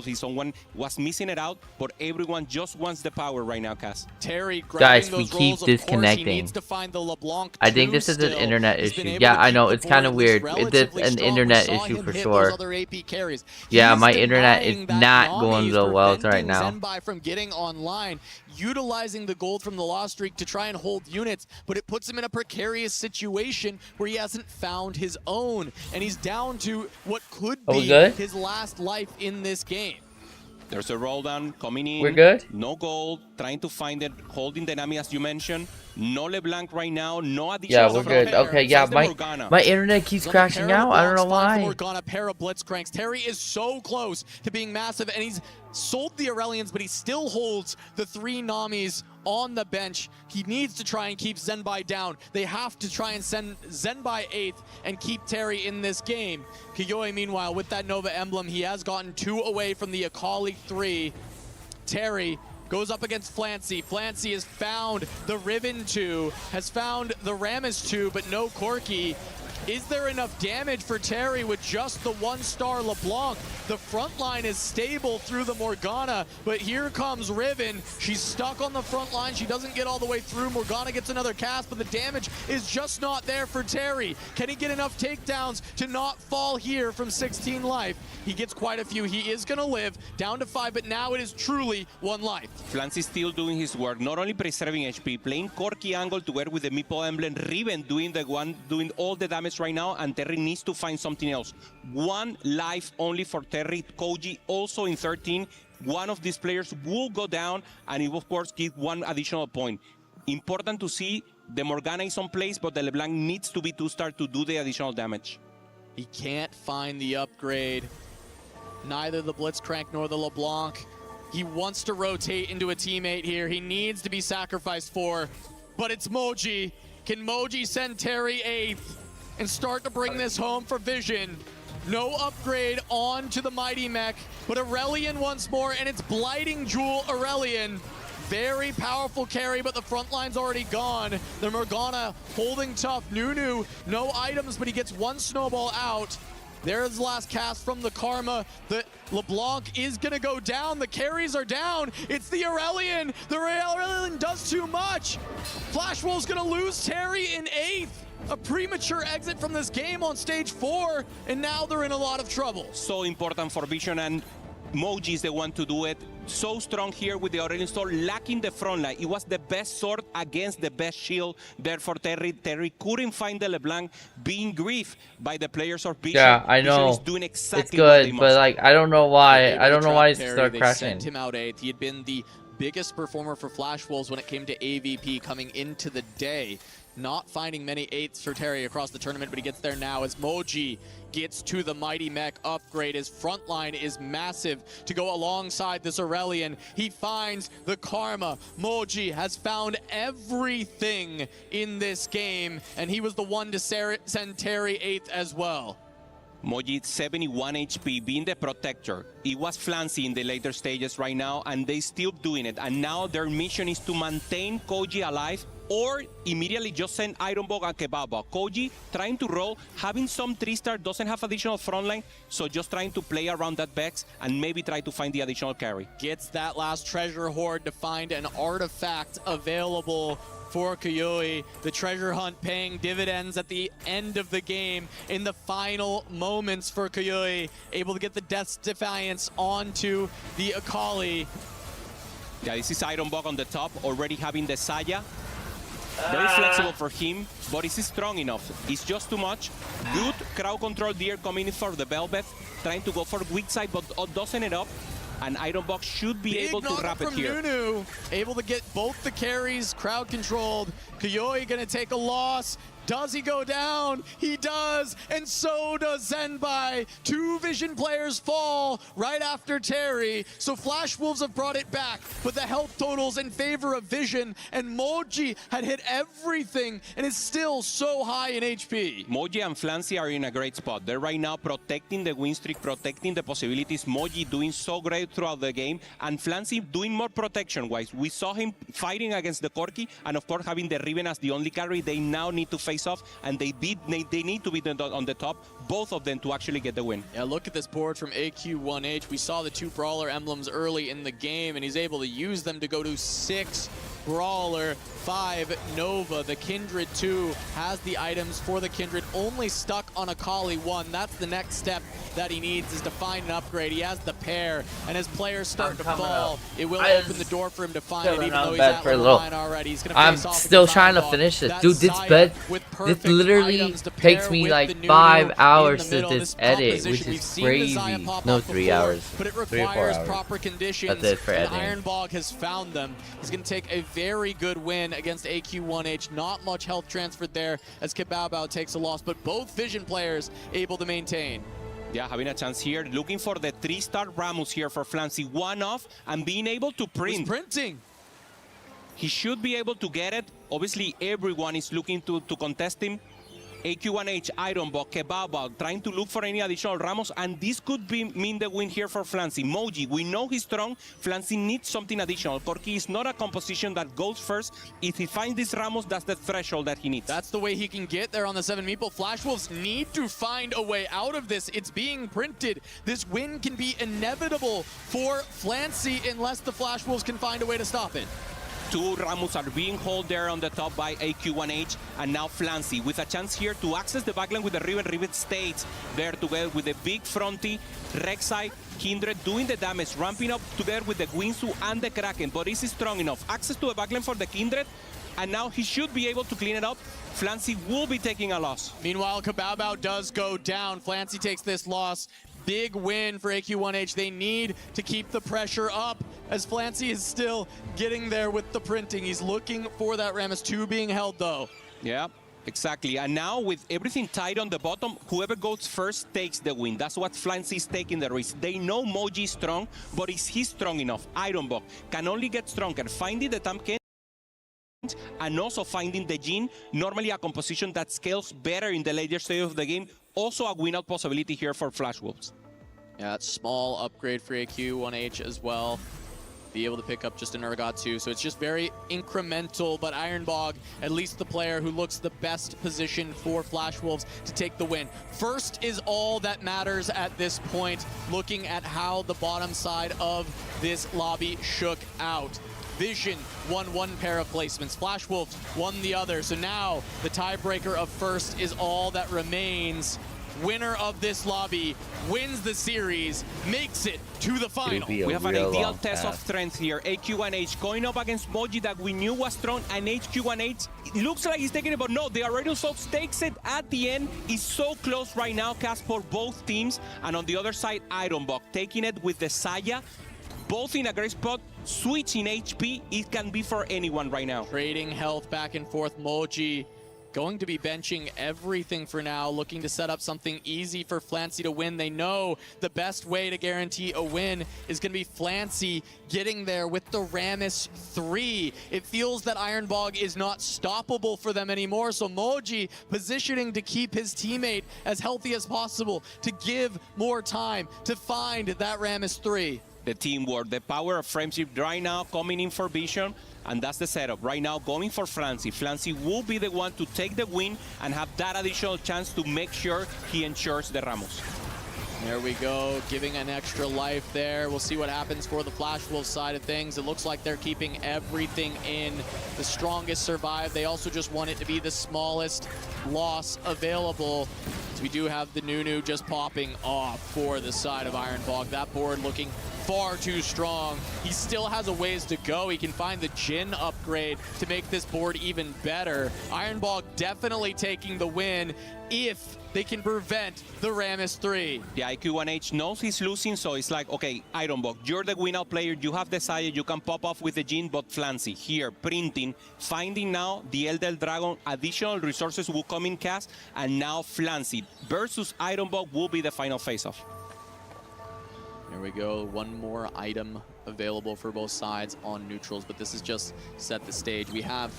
Someone was missing it out, but everyone just wants the power right now, Cass. Terry Guys, we keep disconnecting. I think this is an internet issue. Yeah, I know, it's kind of weird. It's an internet issue for sure. Yeah, my internet is not going so well right now. Zenbai from getting online, utilizing the gold from the loss streak to try and hold units, but it puts him in a precarious situation where he hasn't found his own, and he's down to what could be his last life in this game. There's a roll down coming in. We're good? No gold, trying to find it, holding the Nami as you mentioned. No LeBlanc right now, no additional. Yeah, we're good. Okay, yeah, my internet keeps crashing out. I don't know why. Morgana, pair of Blitzcranks. Terry is so close to being massive, and he's sold the Aurelians, but he still holds the 3 Namis on the bench. He needs to try and keep Zenbai down. They have to try and send Zenbai 8th and keep Terry in this game. Kiyoi, meanwhile, with that Nova emblem, he has gotten 2 away from the Akali 3. Terry goes up against Flancy. Flancy has found the Riven 2, has found the Rammus 2, but no Corki. Is there enough damage for Terry with just the 1-star LeBlanc? The front line is stable through the Morgana, but here comes Riven. She's stuck on the front line. She doesn't get all the way through. Morgana gets another cast, but the damage is just not there for Terry. Can he get enough takedowns to not fall here from 16 life? He gets quite a few. He is going to live down to 5, but now it is truly 1 life. Flancy still doing his work, not only preserving HP, playing Corki angle together with the Meeple emblem. Riven doing all the damage right now, and Terry needs to find something else. 1 life only for Terry. Koji also in 13. One of these players will go down, and it will of course give 1 additional point. Important to see the Morgana is on place, but the LeBlanc needs to be 2-star to do the additional damage. He can't find the upgrade. Neither the Blitzcrank nor the LeBlanc. He wants to rotate into a teammate here. He needs to be sacrificed for, but it's Moji. Can Moji send Terry 8th and start to bring this home for Vision? No upgrade on to the Mighty Mech, but Aurelian once more, and it's Blighting Jewel Aurelian. Very powerful carry, but the front line's already gone. The Morgana holding tough. Nunu, no items, but he gets 1 snowball out. There's the last cast from the Karma. The LeBlanc is gonna go down. The carries are down. It's the Aurelian. The Aurelian does too much. Flash Wolf's gonna lose Terry in 8th. A premature exit from this game on stage 4, and now they're in a lot of trouble. So important for Vision, and Moji is the one to do it. So strong here with the Aurelian Sword, lacking the front line. It was the best sword against the best shield there for Terry. Terry couldn't find the LeBlanc, being griefed by the players of Vision. Yeah, I know. Vision is doing exactly it's good, but like I don't know why. I don't know why it's start crashing. Sent him out 8th. He had been the biggest performer for Flash Wolves when it came to AVP coming into the day. Not finding many 8ths for Terry across the tournament, but he gets there now as Moji gets to the Mighty Mech upgrade. His front line is massive to go alongside this Aurelian. He finds the Karma. Moji has found everything in this game, and he was the one to send Terry 8th as well. Moji 71 HP, being the protector. It was Flancy in the later stages right now, and they still doing it. And now their mission is to maintain Koji alive, or immediately just send Ironbog and Kebaba. Koji trying to roll, having some 3-star, doesn't have additional frontline, so just trying to play around that Vex and maybe try to find the additional carry. Gets that last treasure hoard to find an artifact available for Kiyoi. The treasure hunt paying dividends at the end of the game in the final moments for Kiyoi. Able to get the Death's Defiance onto the Akali. Yeah, this is Ironbog on the top, already having the Saya. Very flexible for him, but is he strong enough? It's just too much. Good crowd control there coming in for the Velvet, trying to go for weak side, but doesn't it up. And Ironbox should be able to wrap it here. Nunu, able to get both the carries, crowd controlled. Kiyoi gonna take a loss. Does he go down? He does, and so does Zenbai. 2 Vision players fall right after Terry, so Flash Wolves have brought it back, but the health totals in favor of Vision, and Moji had hit everything and is still so high in HP. Moji and Flancy are in a great spot. They're right now protecting the win streak, protecting the possibilities. Moji doing so great throughout the game, and Flancy doing more protection-wise. We saw him fighting against the Corki, and of course having the Riven as the only carry. They now need to face face-off, and they need to be on the top, both of them, to actually get the win. Yeah, look at this board from AQ1H. We saw the 2 Brawler emblems early in the game, and he's able to use them to go to 6 Brawler, 5 Nova. The Kindred 2 has the items for the Kindred, only stuck on a Kali 1. That's the next step that he needs, is to find an upgrade. He has the pair, and as players start to fall, it will open the door for him to find it, even though he's at level 9 already. He's gonna face off still trying to finish this. Dude, this literally takes me like 5 hours to this edit, which is crazy. No, 3 hours. But it 3 or 4 requires hours. proper conditions, That's it for and editing. Ironbog has found them. He's going to take a very good win against AQ1H. Not much health transferred there as Kebabao takes a loss, but both Vision players able to maintain. Yeah, having a chance here, looking for the 3-star Ramos here for Flancy. 1 off and being able to print. He's printing. He should be able to get it. Obviously, everyone is looking to contest him. AQ1H, Ironbog, Kebabao, trying to look for any additional Ramos, and this could mean the win here for Flancy. Moji, we know he's strong. Flancy needs something additional. Corki is not a composition that goes first. If he finds this Ramos, that's the threshold that he needs. That's the way he can get there on the 7 Meeple. Flash Wolves need to find a way out of this. It's being printed. This win can be inevitable for Flancy unless the Flash Wolves can find a way to stop it. 2 Ramos are being held there on the top by AQ1H, and now Flancy with a chance here to access the backline with the Riven. Riven stays there together with the big fronty, Rek'Sai, Kindred doing the damage, ramping up together with the Guinsoo and the Kraken, but is he strong enough? Access to the backline for the Kindred, and now he should be able to clean it up. Flancy will be taking a loss. Meanwhile, Kebabao does go down. Flancy takes this loss. Big win for AQ1H. They need to keep the pressure up as Flancy is still getting there with the printing. He's looking for that Rammus 2 being held though. Yeah, exactly. And now with everything tight on the bottom, whoever goes first takes the win. That's what Flancy is taking the risk. They know Moji is strong, but is he strong enough? Ironbog can only get stronger. Finding the Tamken and also finding the Jhin, normally a composition that scales better in the later stage of the game. Also a win-out possibility here for Flash Wolves. Yeah, it's small upgrade for AQ1H as well. Be able to pick up just an Urgot too. So it's just very incremental, but Ironbog, at least the player who looks the best position for Flash Wolves to take the win. First is all that matters at this point, looking at how the bottom side of this lobby shook out. Vision won 1 pair of placements. Flash Wolves won the other. So now the tiebreaker of first is all that remains. Winner of this lobby wins the series, makes it to the final. We have an ideal test of strength here. AQ1H going up against Moji that we knew was strong, and AQ1H, it looks like he's taking it, but no, the Aurelion Sox takes it at the end. Is so close right now, Cass, for both teams. And on the other side, Ironbog taking it with the Saya. Both in a great spot, switching HP, it can be for anyone right now. Trading health back and forth. Moji going to be benching everything for now, looking to set up something easy for Flancy to win. They know the best way to guarantee a win is going to be Flancy getting there with the Rammus 3. It feels that Ironbog is not stoppable for them anymore, so Moji positioning to keep his teammate as healthy as possible, to give more time to find that Rammus 3. The teamwork, the power of friendship right now coming in for Vision, and that's the setup. Right now going for Flancy. Flancy will be the one to take the win and have that additional chance to make sure he ensures the Ramos. There we go, giving an extra life there. We'll see what happens for the Flash Wolves side of things. It looks like they're keeping everything in. The strongest survive. They also just want it to be the smallest loss available. So we do have the Nunu just popping off for the side of Ironbog. That board looking far too strong. He still has a ways to go. He can find the Jhin upgrade to make this board even better. Ironbog definitely taking the win if they can prevent the Rammus 3. The IQ1H knows he's losing, so it's like, okay, Ironbog, you're the win-out player, you have the Saya, you can pop off with the Jhin, but Flancy here, printing, finding now the Eldel Dragon, additional resources will come in cast, and now Flancy versus Ironbog will be the final face-off. There we go, 1 more item available for both sides on neutrals, but this is just set the stage. We have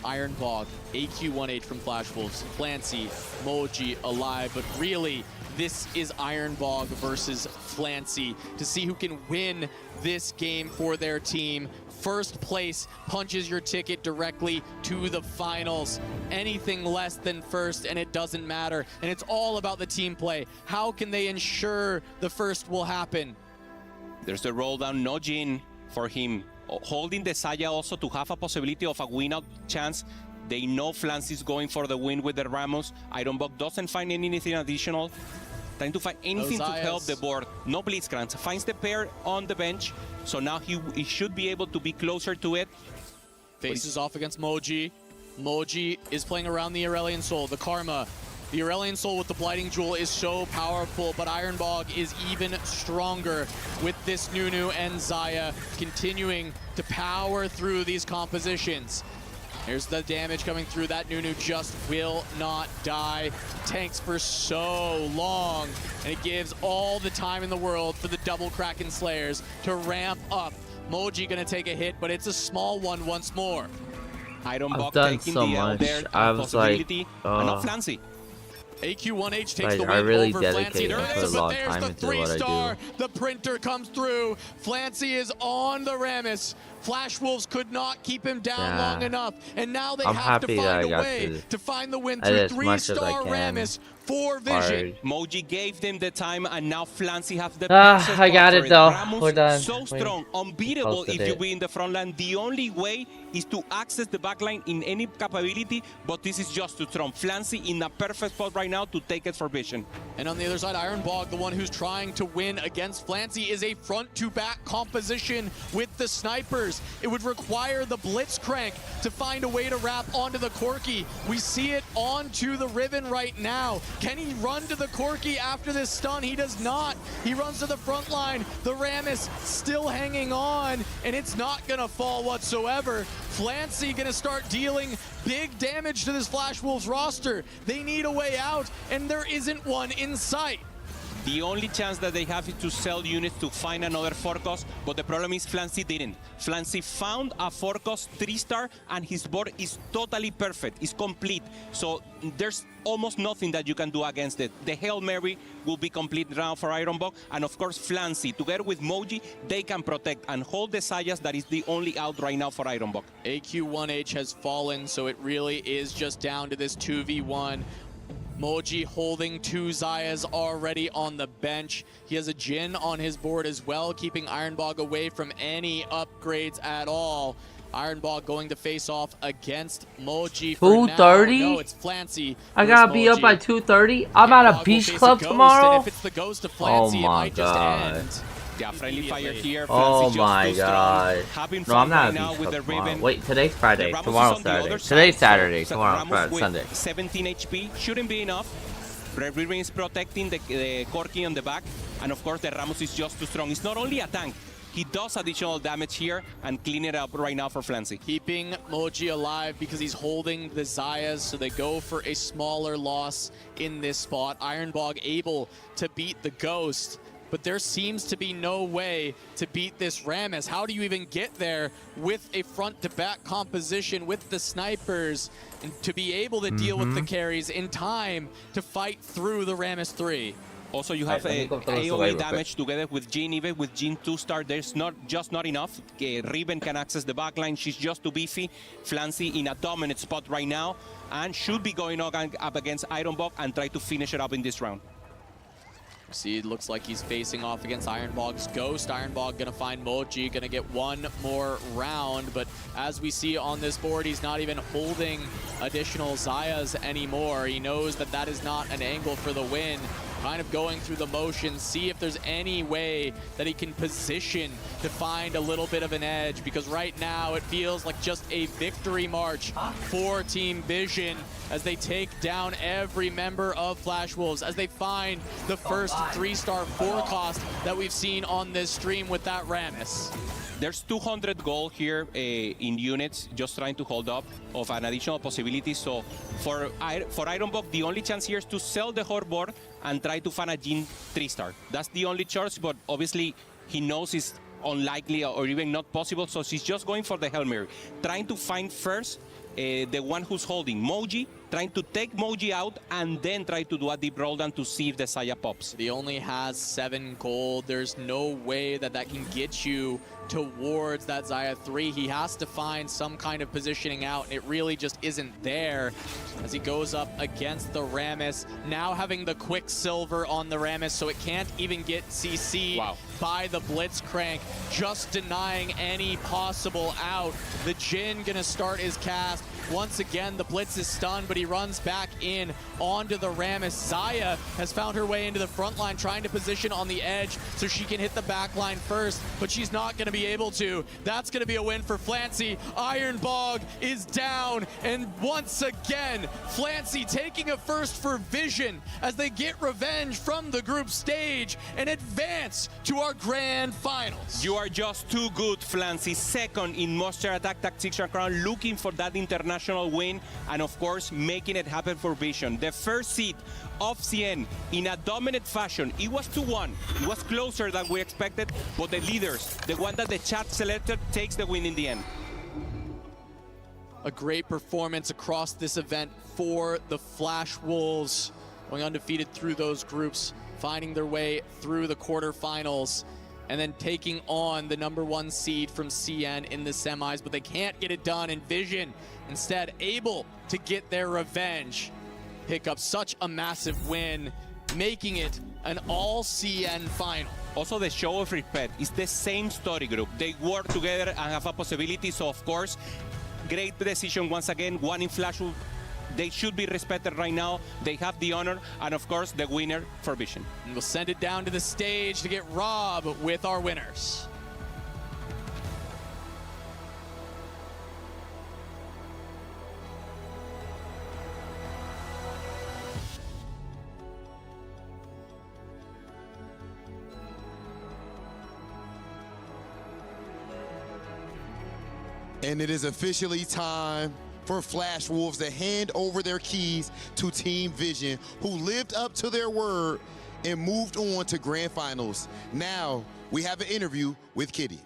Ironbog, AQ1H from Flash Wolves, Flancy, Moji alive, but really, this is Ironbog versus Flancy to see who can win this game for their team. First place punches your ticket directly to the finals. Anything less than first and it doesn't matter. And it's all about the team play. How can they ensure the first will happen? There's the roll down, no Jin for him. Holding the Saya also to have a possibility of a win-out chance. They know Flancy's going for the win with the Ramos. Ironbog doesn't find anything additional. Trying to find anything to help the board. No Blitzcrank. Finds the pair on the bench. So now he should be able to be closer to it. Faces off against Moji. Moji is playing around the Aurelion Soul. The Karma. The Aurelion Soul with the Blighting Jewel is so powerful, but Ironbog is even stronger with this Nunu and Zaya continuing to power through these compositions. Here's the damage coming through. That Nunu just will not die. Tanks for so long, and it gives all the time in the world for the double Kraken Slayers to ramp up. Moji gonna take a hit, but it's a small one once more. Ironbog done taking so the much. there I was like, and not Flancy. AQ1H takes like, the I win really over dedicate Flancy. and put a lot of There's time the into what I 3-star. do. The printer comes through. Flancy is on the Rammus. Flash Wolves could not keep him down long enough, and now they have to find a way to find the win through 3-star Rammus for Vision. Moji gave them the time, and now Flancy have the I got it though. Ramos We're done. so strong, unbeatable if you be in the front line. The only way is to access the back line in any capability, but this is just too strong. Flancy in a perfect spot right now to take it for Vision. And on the other side, Ironbog, the one who's trying to win against Flancy, is a front-to-back composition with the snipers. It would require the Blitzcrank to find a way to wrap onto the Corki. We see it onto the Riven right now. Can he run to the Corki after this stun? He does not. He runs to the front line. The Rammus still hanging on, and it's not gonna fall whatsoever. Flancy gonna start dealing big damage to this Flash Wolves roster. They need a way out, and there isn't one in sight. The only chance that they have is to sell units to find another 4-cost, but the problem is Flancy didn't. Flancy found a 4-cost 3-star, and his board is totally perfect. It's complete. So there's almost nothing that you can do against it. The Hail Mary will be complete now for Ironbog, and of course Flancy, together with Moji, they can protect and hold the Sayas. That is the only out right now for Ironbog. AQ1H has fallen, so it really is just down to this 2v1. Moji holding 2 Zayas already on the bench. He has a Jin on his board as well, keeping Ironbog away from any upgrades at all. Ironbog going to face off against Moji for 2:30? now. No, it's Flancy. I gotta be up by 2:30. I'm at a beach club tomorrow. If it's the ghost of Flancy, Oh my it might just God. end. Yeah, friendly fire here. Oh Flancy my just too God. strong. No, I'm not right now at with beach the club tomorrow. Riven. Wait, today's Friday. The Ramos Tomorrow's is on the Saturday. other Today's side, Saturday. so Tomorrow's Ramos Friday. with Sunday. 17 HP shouldn't be enough. Red Riven is protecting the Corki on the back, and of course the Ramos is just too strong. It's not only a tank. He does additional damage here and clean it up right now for Flancy. Keeping Moji alive because he's holding the Zayas, so they go for a smaller loss in this spot. Ironbog able to beat the Ghost, but there seems to be no way to beat this Rammus. How do you even get there with a front-to-back composition with the snipers and to be able to deal with the carries in time to fight through the Rammus 3? Also, you have a AoE damage together with Jin. Even with Jin 2-star, there's not enough. Riven can access the backline. She's just too beefy. Flancy in a dominant spot right now and should be going up against Ironbog and try to finish it up in this round. See, it looks like he's facing off against Ironbog's Ghost. Ironbog gonna find Moji, gonna get one more round, but as we see on this board, he's not even holding additional Zayas anymore. He knows that that is not an angle for the win. Kind of going through the motions, see if there's any way that he can position to find a little bit of an edge, because right now it feels like just a victory march for Team Vision as they take down every member of Flash Wolves, as they find the first 3-star 4-cost that we've seen on this stream with that Rammus. There's 200 gold here in units, just trying to hold up of an additional possibility. So for Ironbog, the only chance here is to sell the whole board and try to find a Jin 3-star. That's the only choice, but obviously he knows it's unlikely or even not possible, so she's just going for the Hail Mary, trying to find first the one who's holding Moji, trying to take Moji out and then try to do a deep roll down to see if the Saya pops. He only has 7 gold. There's no way that that can get you towards that Xayah 3. He has to find some kind of positioning out, and it really just isn't there as he goes up against the Rammus. Now having the Quicksilver on the Rammus, so it can't even get CC'd by the Blitzcrank, just denying any possible out. The Jhin gonna start his cast. Once again, the Blitz is stunned, but he runs back in onto the Rammus. Xayah has found her way into the front line, trying to position on the edge so she can hit the back line first, but she's not going to be able to. That's going to be a win for Flancy. Iron Bog is down, and once again, Flancy taking a first for Vision as they get revenge from the group stage and advance to our grand finals. You are just too good, Flancy. Second in Monster Attack Tactician Crown, looking for that international win, and of course, making it happen for Vision. The first seed of CN in a dominant fashion. It was 2-1. It was closer than we expected, but the leaders, the one that the chat selected, takes the win in the end. A great performance across this event for the Flash Wolves, going undefeated through those groups, finding their way through the quarterfinals, and then taking on the #1 seed from CN in the semis, but they can't get it done, and Vision instead able to get their revenge, pick up such a massive win, making it an all CN final. Also, the show of respect is the same story group. They work together and have a possibility, so of course, great decision once again. One in Flash, they should be respected right now. They have the honor, and of course, the winner for Vision. And we'll send it down to the stage to get Rob with our winners. And it is officially time for Flash Wolves to hand over their keys to Team Vision, who lived up to their word and moved on to grand finals. Now we have an interview with Kitty.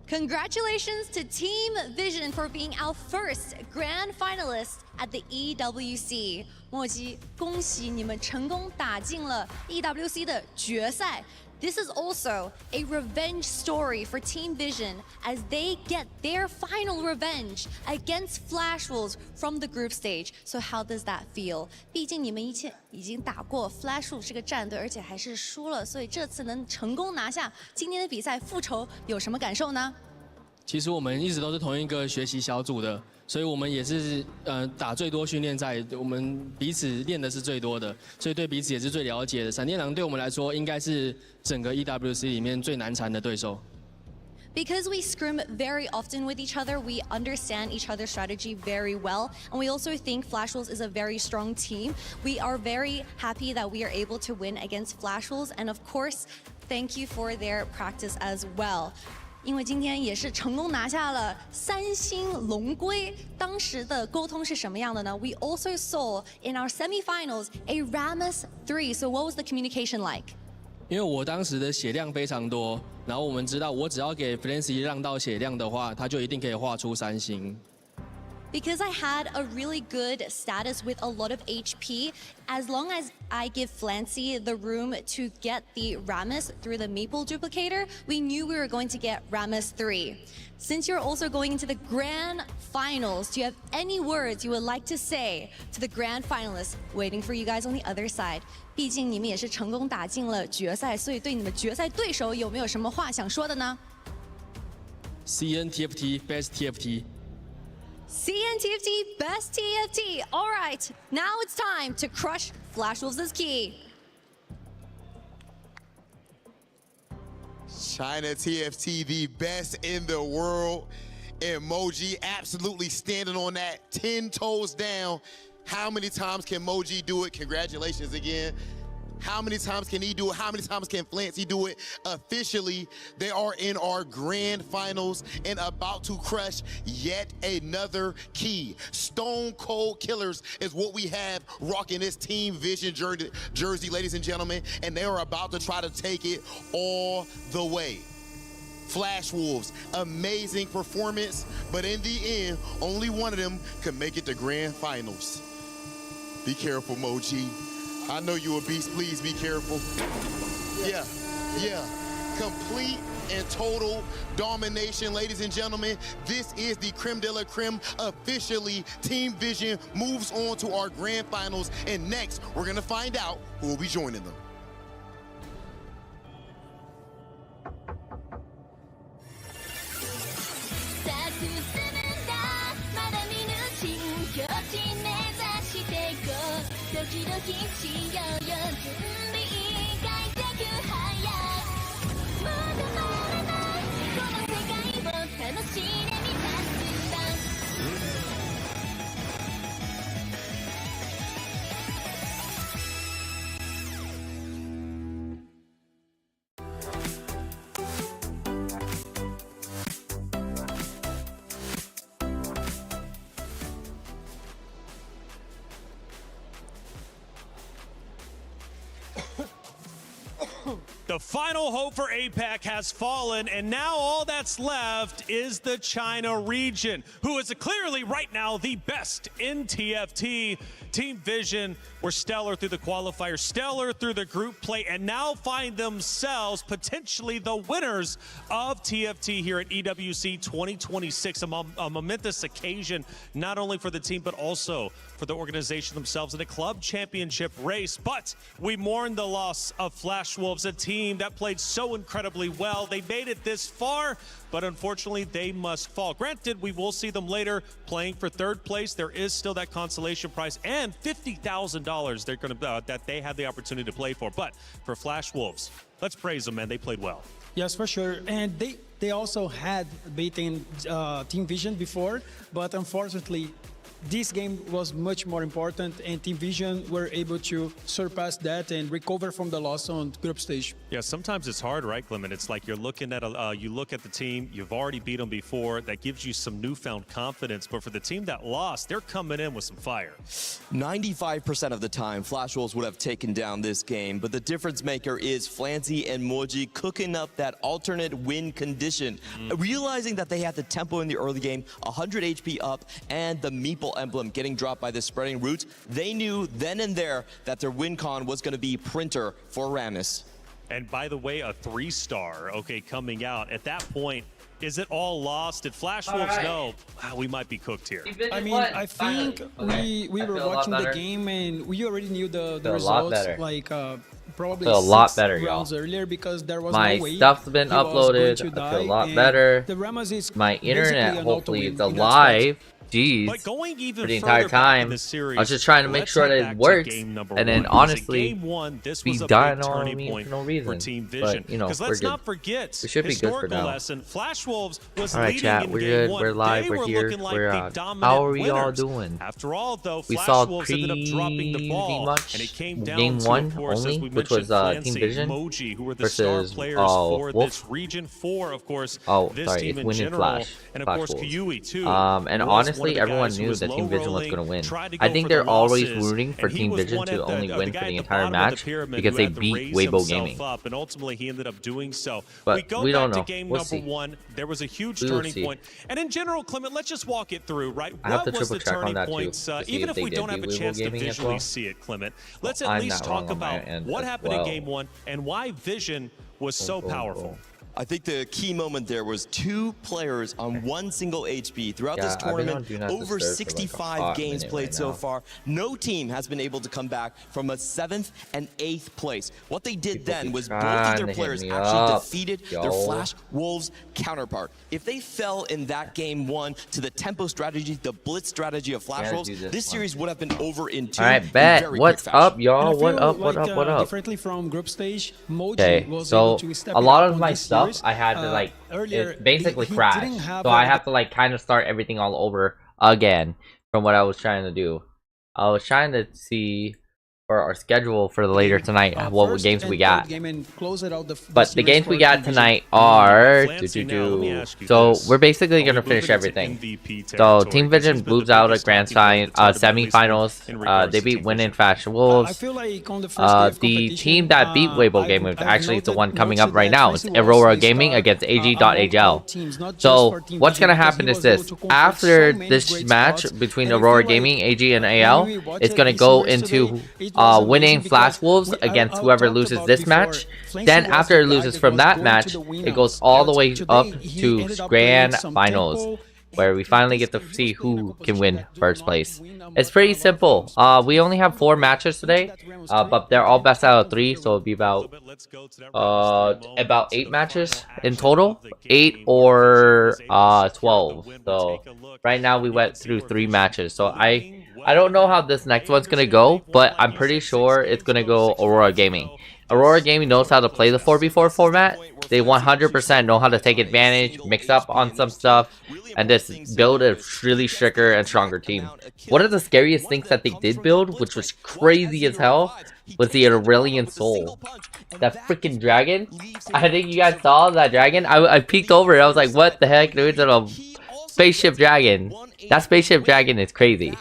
Congratulations to Team Vision for being our first grand finalist at the EWC. 莫基，恭喜你们成功打进了 EWC 的决赛。This is also a revenge story for Team Vision as they get their final revenge against Flash Wolves from the group stage. So how does that feel? 毕竟你们已经打过 Flash Wolves 这个战队，而且还是输了，所以这次能成功拿下今天的比赛复仇，有什么感受呢？其实我们一直都是同一个学习小组的，所以我们也是打最多训练赛，我们彼此练的是最多的，所以对彼此也是最了解的。闪电狼对我们来说应该是整个 EWC 里面最难缠的对手。Because we scrim very often with each other, we understand each other's strategy very well, and we also think Flash Wolves is a very strong team. We are very happy that we are able to win against Flash Wolves, and of course, thank you for their practice as well. 因为今天也是成功拿下了3星龙龟，当时的沟通是什么样的呢？ We also saw in our semifinals a Rammus 3. So what was the communication like? 因为我当时的血量非常多，然后我们知道我只要给 Flancy 让到血量的话，他就一定可以画出3星。Because I had a really good status with a lot of HP, as long as I give Flancy the room to get the Rammus through the Maple duplicator, we knew we were going to get Rammus 3. Since you're also going into the grand finals, do you have any words you would like to say to the grand finalists waiting for you guys on the other side? 毕竟你们也是成功打进了决赛，所以对你们决赛对手有没有什么话想说的呢？ CNTFT Best TFT。 CNTFT, best TFT. All right, now it's time to crush Flash Wolves' key. China TFT, the best in the world. Emoji absolutely standing on that 10 toes down. How many times can Moji do it? Congratulations again. How many times can he do it? How many times can Flancy do it? Officially, they are in our grand finals and about to crush yet another key. Stone Cold Killers is what we have rocking this Team Vision jersey, ladies and gentlemen, and they are about to try to take it all the way. Flash Wolves. Amazing performance, but in the end, only one of them could make it to grand finals. Be careful, Moji. I know you a beast. Please be careful. Yeah. Complete and total domination, ladies and gentlemen. This is the creme de la creme. Officially, Team Vision moves on to our grand finals, and next, we're gonna find out who will be joining them. The final hope for APAC has fallen, and now all that's left is the China region, who is clearly right now the best in TFT. Team Vision were stellar through the qualifier, stellar through the group play, and now find themselves potentially the winners of TFT here at EWC 2026. A momentous occasion, not only for the team, but also for the organization themselves in a club championship race. But we mourn the loss of Flash Wolves, a team that played so incredibly well. They made it this far, but unfortunately they must fall. Granted, we will see them later playing for third place. There is still that consolation prize and $50,000 they're going to that they had the opportunity to play for. But for Flash Wolves, let's praise them, man. They played well. Yes, for sure. And they also had beaten Team Vision before, but unfortunately this game was much more important, and Team Vision were able to surpass that and recover from the loss on group stage. Yeah, sometimes it's hard, right, Clement? It's like you're looking at you look at the team, you've already beat them before. That gives you some newfound confidence. But for the team that lost, they're coming in with some fire. 95% of the time, Flash Wolves would have taken down this game, but the difference maker is Flancy and Moji cooking up that alternate win condition. Realizing that they had the tempo in the early game, 100 HP up, and the Meeple emblem getting dropped by the spreading roots, they knew then and there that their win con was going to be Printer for Rammus. And by the way, a 3-star, okay, coming out. At that point, is it all lost? Did Flash Wolves know, wow, we might be cooked here? I mean, I think we were watching the game and we already knew the results, like probably a lot better, rounds y'all. Earlier, because there was My no way stuff's been uploaded. I feel a lot better. The Rammus is My internet hopefully is in that alive. Jeez. But going even For the entire time, series, I was just trying to make sure that it works, and then honestly, we died on me for no reason. But you know, we're good. Forget, we should be good for now. Lesson. Flash Wolves was all right, chat. We're good. We're live. We're here. We're how are we all doing? After all, though, we Flash saw Wolves ended up dropping the ball, much and it came down game to, 1 of course, only, which was Team Vision Moji, who were the star versus players for Wolf. this region 4, of course. This team it's in winning general, Flash. and of Flash course Wolves. Kiyui too. And honestly, everyone knew that Team Vision was going to win. I think they're always rooting for Team Vision to only win for the entire match because they beat Weibo Gaming. And ultimately, he ended up doing so. But we don't know. Game We'll number see. 1. There was a huge turning point. And in general, Clement, let's just walk it through, right? I have to What was the triple check on turning that too, points? to see Even if if we they don't did have a beat Weibo chance to Gaming as visually well. see it, Clement, let's at I'm least not wrong talk on my about end what as happened in well. Game 1 and why Vision was so powerful. I think the key moment there was 2 players on 1 single HP. Throughout this tournament, over 65 games played so far. No team has been able to come back from a 7th and 8th place. What they did then was both of their players actually defeated their Flash Wolves counterpart. If they fell in that game 1 to the tempo strategy, the blitz strategy of Flash Wolves, this series would have been over in 2. Alright, bet. What's up, y'all? What up? What up? What up? Differently from group stage, Moji Okay, was so able to step a lot up of on my this stuff series. I had to like Earlier, it basically he crashed, didn't have so I have to like kind of start everything all over again from what I was trying to do. I was trying to see for our schedule for later tonight, what games we got. But the games we got tonight are so we're basically gonna finish everything. So Team Vision moves out at Grand semi-finals. They beat Win and Fast Wolves. The team that beat Weibo Gaming actually the one coming up right now. It's Aurora Gaming against AG.HL. So what's gonna happen is this: after this match between Aurora Gaming, AG, and AL, it's gonna go into winning Flash Wolves against whoever loses this match. Then after it loses from that match, it goes all the way up to Grand Finals, where we finally get to see who can win first place. It's pretty simple. We only have 4 matches today, but they're all best out of 3, so it'll be about 8 matches in total, 8 or 12. So right now we went through 3 matches. So I don't know how this next one's gonna go, but I'm pretty sure it's gonna go Aurora Gaming. Aurora Gaming knows how to play the 4v4 format. They 100% know how to take advantage, mix up on some stuff, and just build a really stricter and stronger team. One of the scariest things that they did build, which was crazy as hell, was the Aurelian Soul. That freaking dragon. I think you guys saw that dragon. I peeked over it. I was like, what the heck? There's a spaceship dragon. That spaceship dragon is crazy.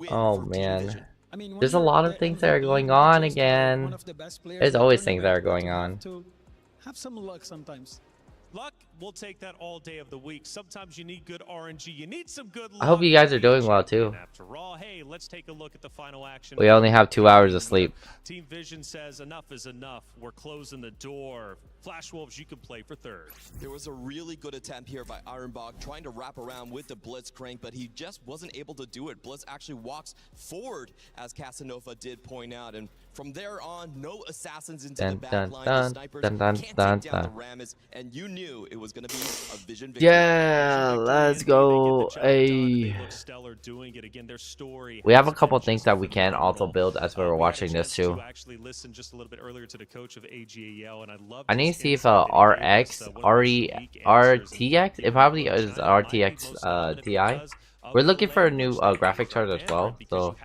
Oh man. There's a lot of things that are going on again. There's always things that are going on. Have some luck sometimes. Luck, we'll take that all day of the week. Sometimes you need good RNG. You need some good luck. I hope you guys are doing well too. After all, hey, let's take a look at the final action. We only have 2 hours of sleep. Team Vision says enough is enough. We're closing the door. Flash Wolves, you can play for 3rd. There was a really good attempt here by Ironbog trying to wrap around with the Blitzcrank, but he just wasn't able to do it. Blitz actually walks forward, as Casanova did point out, and from there on, no assassins into the back line. The snipers can't take down the Rammus, and you knew it was going to be a Vision victory. Yeah, let's go. We have a couple things that we can also build as we were watching this too. I need to see if RTX, it probably is RTX Ti. We're looking for a new graphic card as well, so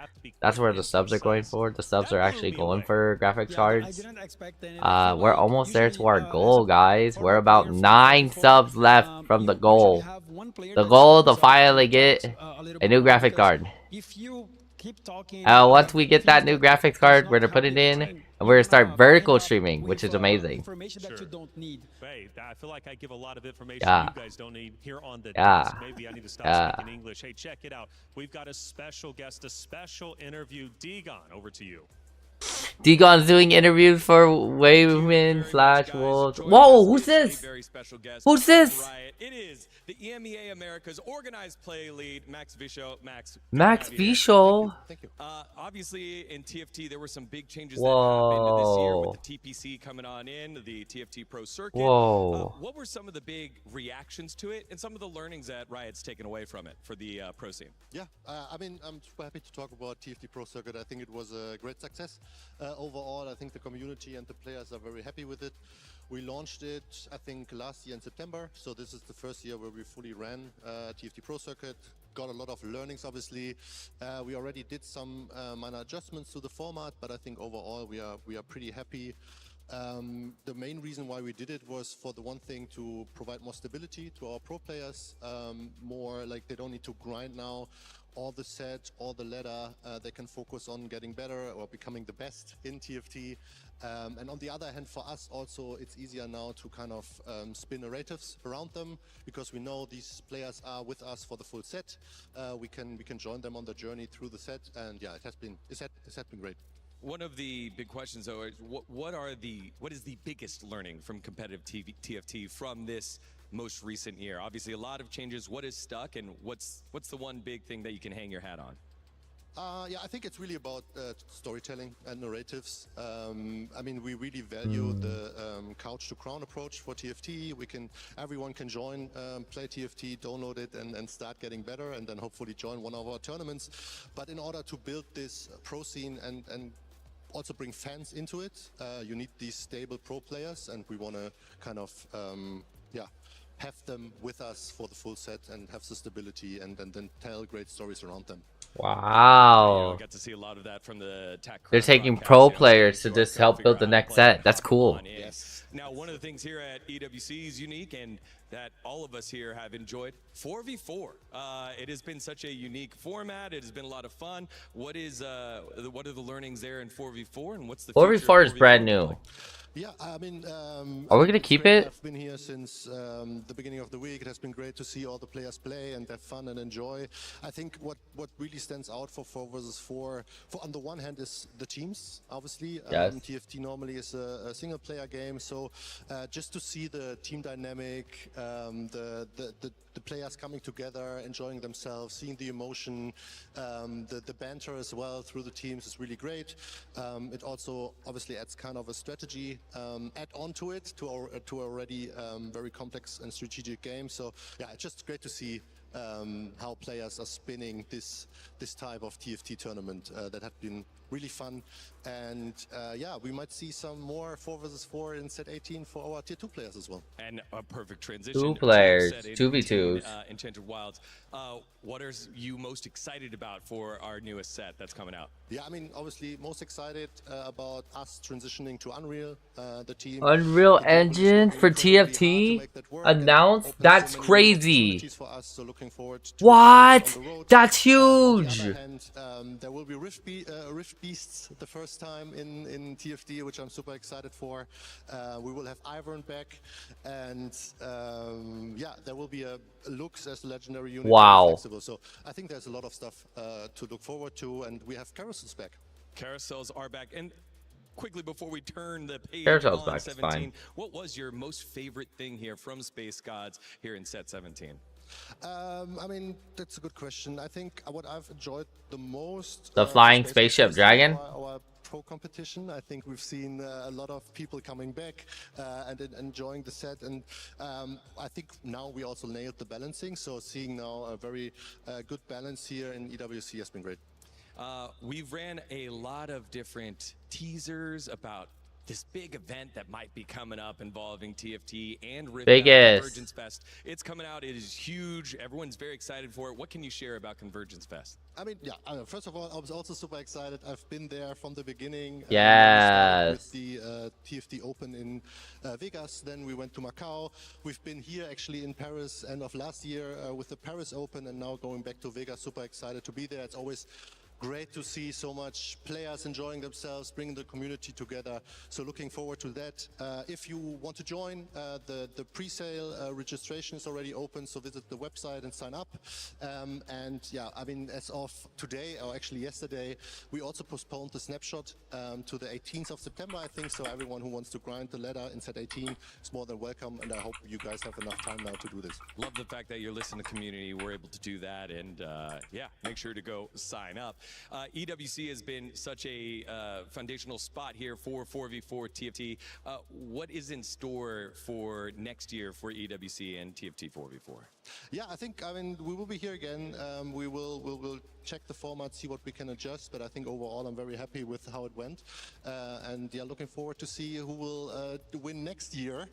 that's where the subs are going for. The subs are actually going for graphic cards. We're almost there to our goal, guys. We're about 9 subs left from the goal. The goal to finally get a new graphic card. Once we get that new graphics card, we're gonna put it in, and we're gonna start vertical streaming, which is amazing. I feel like I give a lot of information you guys don't need here on the desk. Maybe I need to stop speaking English. Hey, check it out. We've got a special guest, a special interview. Degon, over to you. Degon's doing interviews for Women Flash Wolves. Whoa, who's this? Who's this? It is the EMEA Americas organized play lead, Max Visho. Max Visho. Thank you. Obviously, in TFT, there were some big changes that happened this year with the TPC coming on in, the TFT Pro Circuit. Whoa. What were some of the big reactions to it and some of the learnings that Riot's taken away from it for the pro scene? Yeah, I mean, I'm super happy to talk about TFT Pro Circuit. I think it was a great success. Overall, I think the community and the players are very happy with it. We launched it, I think, last year in September. So this is the first year where we fully ran TFT Pro Circuit. Got a lot of learnings, obviously. We already did some minor adjustments to the format, but I think overall we are pretty happy. The main reason why we did it was, for the one thing, to provide more stability to our pro players. More like they don't need to grind now all the set, all the ladder. They can focus on getting better or becoming the best in TFT. And on the other hand, for us also, it's easier now to kind of spin narratives around them, because we know these players are with us for the full set. We can join them on the journey through the set, and yeah, it's been great. One of the big questions, though, is what is the biggest learning from competitive TFT from this most recent year? Obviously, a lot of changes. What is stuck, and what's the one big thing that you can hang your hat on? Yeah, I think it's really about storytelling and narratives. I mean, we really value the couch to crown approach for TFT. Everyone can join, play TFT, download it, and start getting better, and then hopefully join one of our tournaments. But in order to build this pro scene and also bring fans into it, you need these stable pro players, and we want to kind of have them with us for the full set and have the stability, and then tell great stories around them. Wow. Got to see a lot of that from the They're taking pro players to just help build the next set. That's cool. Yes. Now, one of the things here at EWC is unique and that all of us here have enjoyed 4v4. It has been such a unique format. It has been a lot of fun. What are the learnings there in 4v4 and what's the 4v4 is brand new. Like? Yeah, I mean, are we gonna keep it? I've been here since the beginning of the week. It has been great to see all the players play and have fun and enjoy. I think what really stands out for 4 versus 4, on the one hand, is the teams. Obviously, yes. TFT normally is a single-player game, so just to see the team dynamic, the players coming together, enjoying themselves, seeing the emotion, the banter as well through the teams is really great. It also obviously adds kind of a strategy add on to it, to already very complex and strategic game. So yeah, it's just great to see how players are spinning this type of TFT tournament that have been really fun. And yeah, we might see some more 4 versus 4 in set 18 for our tier 2 players as well. And a perfect transition. 2 players, 2v2s. Enchanted Wilds. What are you most excited about for our newest set that's coming out? Yeah, I mean, obviously most excited about us transitioning to Unreal, the team. Unreal Engine for TFT announced? That's crazy. For us, so looking forward to what? That's huge. On the other hand, there will be Rift Beasts the first time in TFT, which I'm super excited for. We will have Ivern back, and yeah, there will be a Lux as legendary unit. Wow. So I think there's a lot of stuff to look forward to, and we have carousels back. Carousels are back. And quickly before we turn the page Carousels on back, 17, fine. What was your most favorite thing here from Space Gods here in set 17? I mean, that's a good question. I think what I've enjoyed the most, the flying spaceship dragon. Our pro competition. I think we've seen a lot of people coming back and enjoying the set, and I think now we also nailed the balancing. So seeing now a very good balance here in EWC has been great. We've ran a lot of different teasers about this big event that might be coming up involving TFT and Convergence Fest. It's coming out. It is huge. Everyone's very excited for it. What can you share about Convergence Fest? I mean, yeah, first of all, I was also super excited. I've been there from the beginning. Yes. With the TFT Open in Vegas. Then we went to Macau. We've been here actually in Paris end of last year with the Paris Open, and now going back to Vegas. Super excited to be there. It's always great to see so much players enjoying themselves, bringing the community together. So looking forward to that. If you want to join, the pre-sale registration is already open, so visit the website and sign up. And yeah, I mean, as of today, or actually yesterday, we also postponed the snapshot to the 18th of September, I think. So everyone who wants to grind the ladder in set 18 is more than welcome, and I hope you guys have enough time now to do this. Love the fact that you're listening to the community. We're able to do that, and yeah, make sure to go sign up. EWC has been such a foundational spot here for 4v4 TFT. What is in store for next year for EWC and TFT 4v4? Yeah, I mean, we will be here again. We'll check the format, see what we can adjust, but I think overall I'm very happy with how it went. And yeah, looking forward to see who will win next year.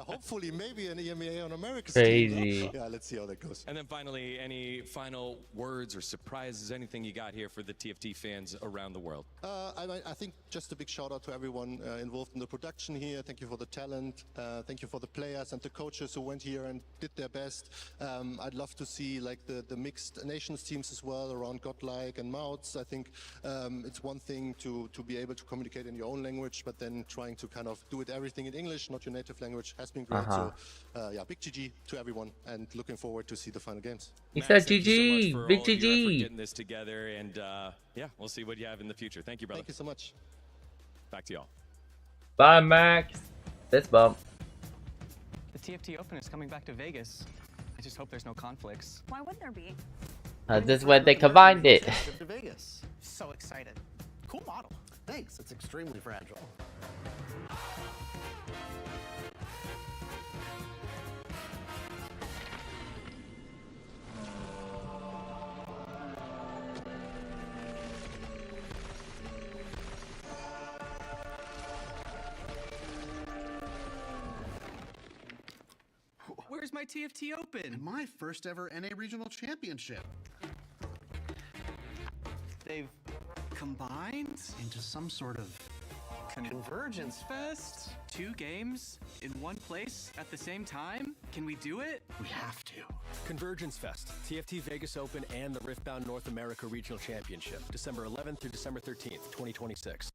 Hopefully, maybe an EMEA on America's team. Yeah, let's see how that goes. And then finally, any final words or surprises, anything you got here for the TFT fans around the world? I think just a big shout out to everyone involved in the production here. Thank you for the talent. Thank you for the players and the coaches who went here and did their best. I'd love to see like the mixed nations teams as well around Godlike and Mouths. I think it's one thing to be able to communicate in your own language, but then trying to kind of do everything in English, not your native language, has been great. So yeah, big GG to everyone, and looking forward to see the final games. He said GG, big GG. Getting this together, and yeah, we'll see what you have in the future. Thank you, brother. Thank you so much. Back to y'all. Bye, Max. Fist bump. The TFT Open is coming back to Vegas. I just hope there's no conflicts. Why would there be? This is when they combined it. To Vegas. So excited. Cool model. Thanks. It's extremely fragile. Where's my TFT Open? And my first ever NA Regional Championship. combined into some sort of Convergence Fest? 2 games in one place at the same time? Can we do it? We have to. Convergence Fest, TFT Vegas Open and the Riftbound North America Regional Championship, December 11th through December 13th, 2026.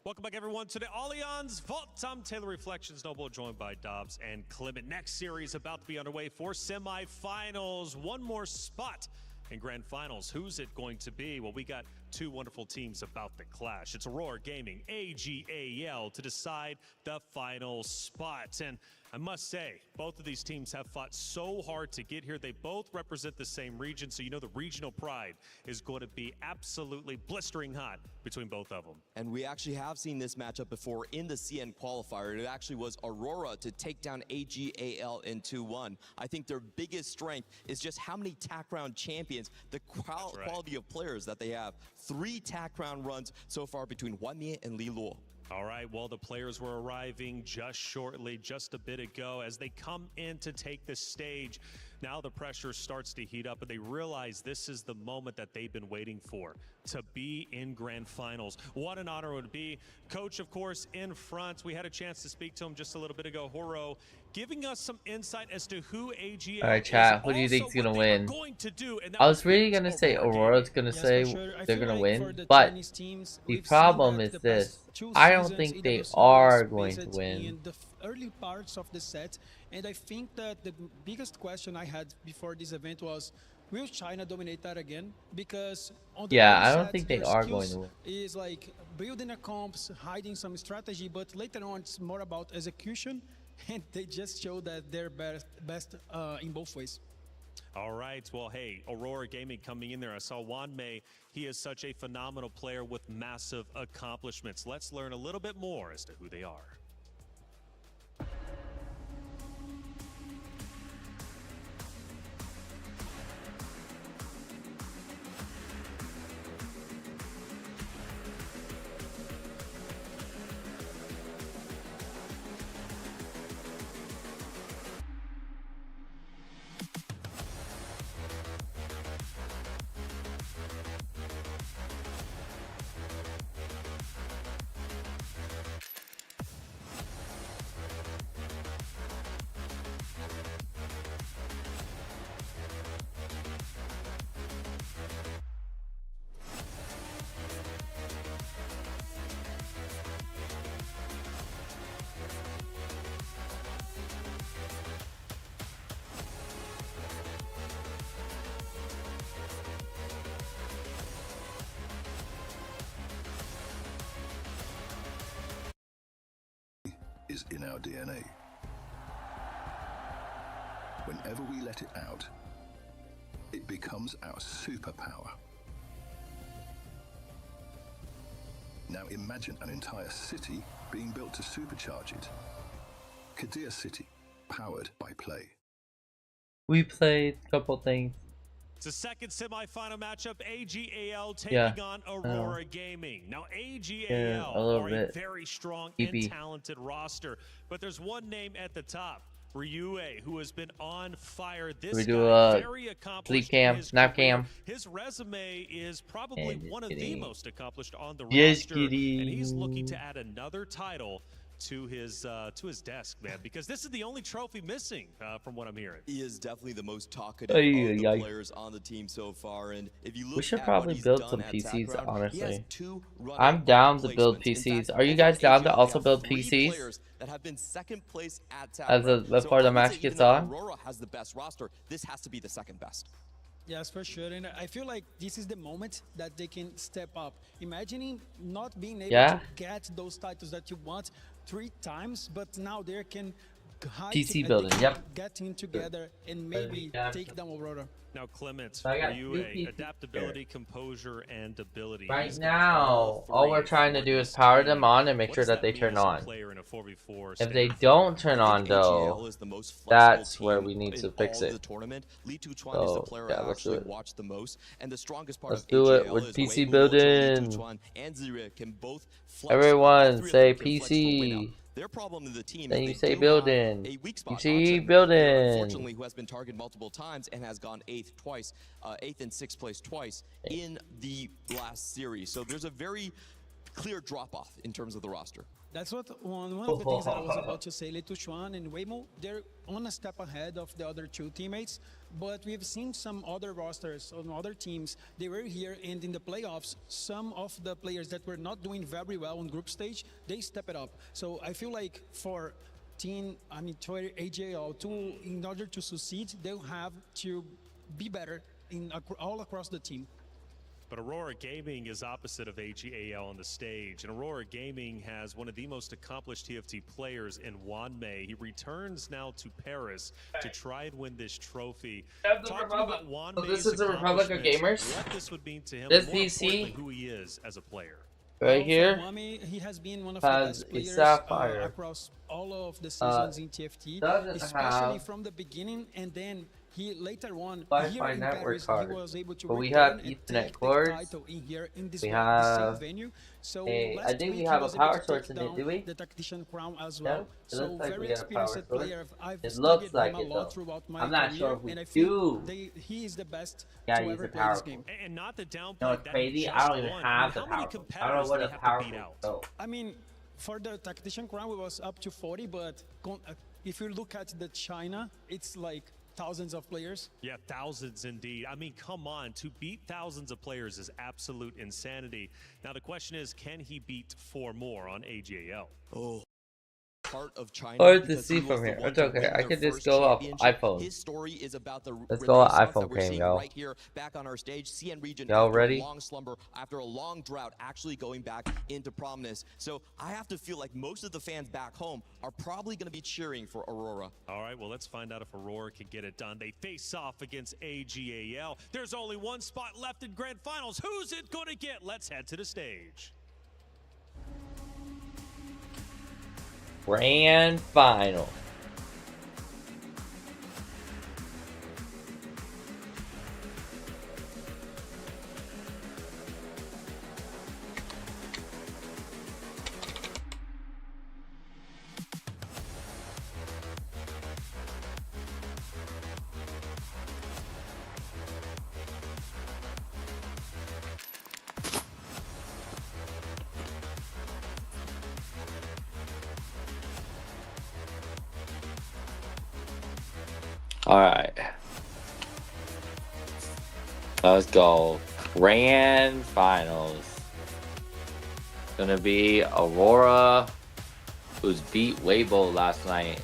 Welcome back, everyone, to the Allianz Vault. I'm Taylor Reflections Noble, joined by Dobbs and Clement. Next series about to be underway for semifinals. One more spot in grand finals. Who's it going to be? Well, we got 2 wonderful teams about to clash. It's Aurora Gaming, AGAL, to decide the final spot. And I must say, both of these teams have fought so hard to get here. They both represent the same region, so you know the regional pride is going to be absolutely blistering hot between both of them. And we actually have seen this matchup before in the CN qualifier. It actually was Aurora to take down AGAL in 2-1. I think their biggest strength is just how many TAC round champions, the quality of players that they have. 3 TAC round runs so far between Wanmie and Li Luo. All right, well, the players were arriving just a bit ago as they come in to take the stage. Now the pressure starts to heat up, and they realize this is the moment that they've been waiting for, to be in grand finals. What an honor it would be. Coach, of course, in front. We had a chance to speak to him just a little bit ago. Horo giving us some insight as to who AGA All right, chat. Who do you think's gonna win? I was really gonna say Aurora's gonna say they're gonna win, but the problem is this: I don't think they are going to win. In the early parts of the set, and I think that the biggest question I had before this event was, will China dominate that again? Because on the I don't think they are going to win. Is like building a comps, hiding some strategy, but later on it's more about execution, and they just show that they're best in both ways. All right, well, hey, Aurora Gaming coming in there. I saw Wanmie. He is such a phenomenal player with massive accomplishments. Let's learn a little bit more as to who they are. Is in our DNA. Whenever we let it out, it becomes our superpower. Now imagine an entire city being built to supercharge it. Kadir City, powered by play. We played a couple things. It's the second semifinal matchup, AGAL taking on Aurora Gaming. Now, AGAL are a very strong and talented roster, but there's one name at the top, Ryue, who has been on fire. This guy, very accomplished. Snap cam. His resume is probably one of the most accomplished on the roster, and he's looking to add another title to his desk, man, because this is the only trophy missing from what I'm hearing. He is definitely the most talkative of the players on the team so far, and if you look, we should probably build some PCs, honestly. I'm down to build PCs. Are you guys down to also build PCs? That have been second place at before the match gets on. Aurora has the best roster. This has to be the second best. Yes, for sure, and I feel like this is the moment that they can step up. Imagining not being able to get those titles that you want 3 times, but now they can PC building, getting together and maybe take down Aurora. Now, Clement, Ryue, adaptability, composure, and ability. Right now, all we're trying to do is power them on and make sure that they turn on. If they don't turn on, though, that's where we need to fix it. So, yeah, let's do it. Let's do it with PC building. Everyone say PC. Their problem in the team Then is you they say do building. have a weak You spot see option, building. unfortunately, who has been targeted multiple times and has gone 8th twice, 8th and 6th place twice in the last series. So there's a very clear drop-off in terms of the roster. That's what one of the things that I was about to say. Letuchuan and Waymo, they're on a step ahead of the other two teammates, but we've seen some other rosters on other teams. They were here, and in the playoffs, some of the players that were not doing very well on group stage, they step it up. So I feel like for AJL, in order to succeed, they'll have to be better all across the team. But Aurora Gaming is opposite of AGAL on the stage, and Aurora Gaming has one of the most accomplished TFT players in Juan Mei. He returns now to Paris to try and win this trophy. Talking about Juan Mei's This is the Republic of Gamers. what this would mean to him, This and more DC importantly, who he is as a player. right here He has been one of has the a best players sapphire. across all of the seasons in TFT, doesn't especially have from the beginning, and then he later on here Wi-Fi in network Paris, card. he was able to But we return have and Ethernet take the cords. title in here in this We same have venue. So I last think we week have he a was able power to source take in it, down do we? the tactician crown as Yeah, well. it So looks like very we got a power experienced source. player. I've It studied looks him like a it, lot though. throughout my I'm not career, sure if we and I do. think he is the best Yeah, to he's ever a play this powerful. game. And not to downplay No, it's that crazy. he I just don't even won. have the How many power. I don't know competitors what did a he have to powerful. beat out? Oh. I mean, for the tactician crown, it was up to 40, but if you look at the China, it's like thousands of players. Yeah, thousands indeed. I mean, come on. To beat thousands of players is absolute insanity. Now, the question is, can he beat 4 more on AGAL? Oh. Part of China. Hard to because see he was from the here. one It's to okay. win I their can just first go off championship. iPhone. His story is about the Let's go on renaissance iPhone that we're cam, seeing y'all. right here back on our stage. CN region Y'all after ready? a long slumber, after a long drought, actually going back into prominence. So I have to feel like most of the fans back home are probably going to be cheering for Aurora. All right, well, let's find out if Aurora can get it done. They face off against AGAL. There's only one spot left in Grand Finals. Who's it going to get? Let's head to the stage. Grand final. All right. Let's go. Grand finals. Gonna be Aurora, who's beat Weibo last night.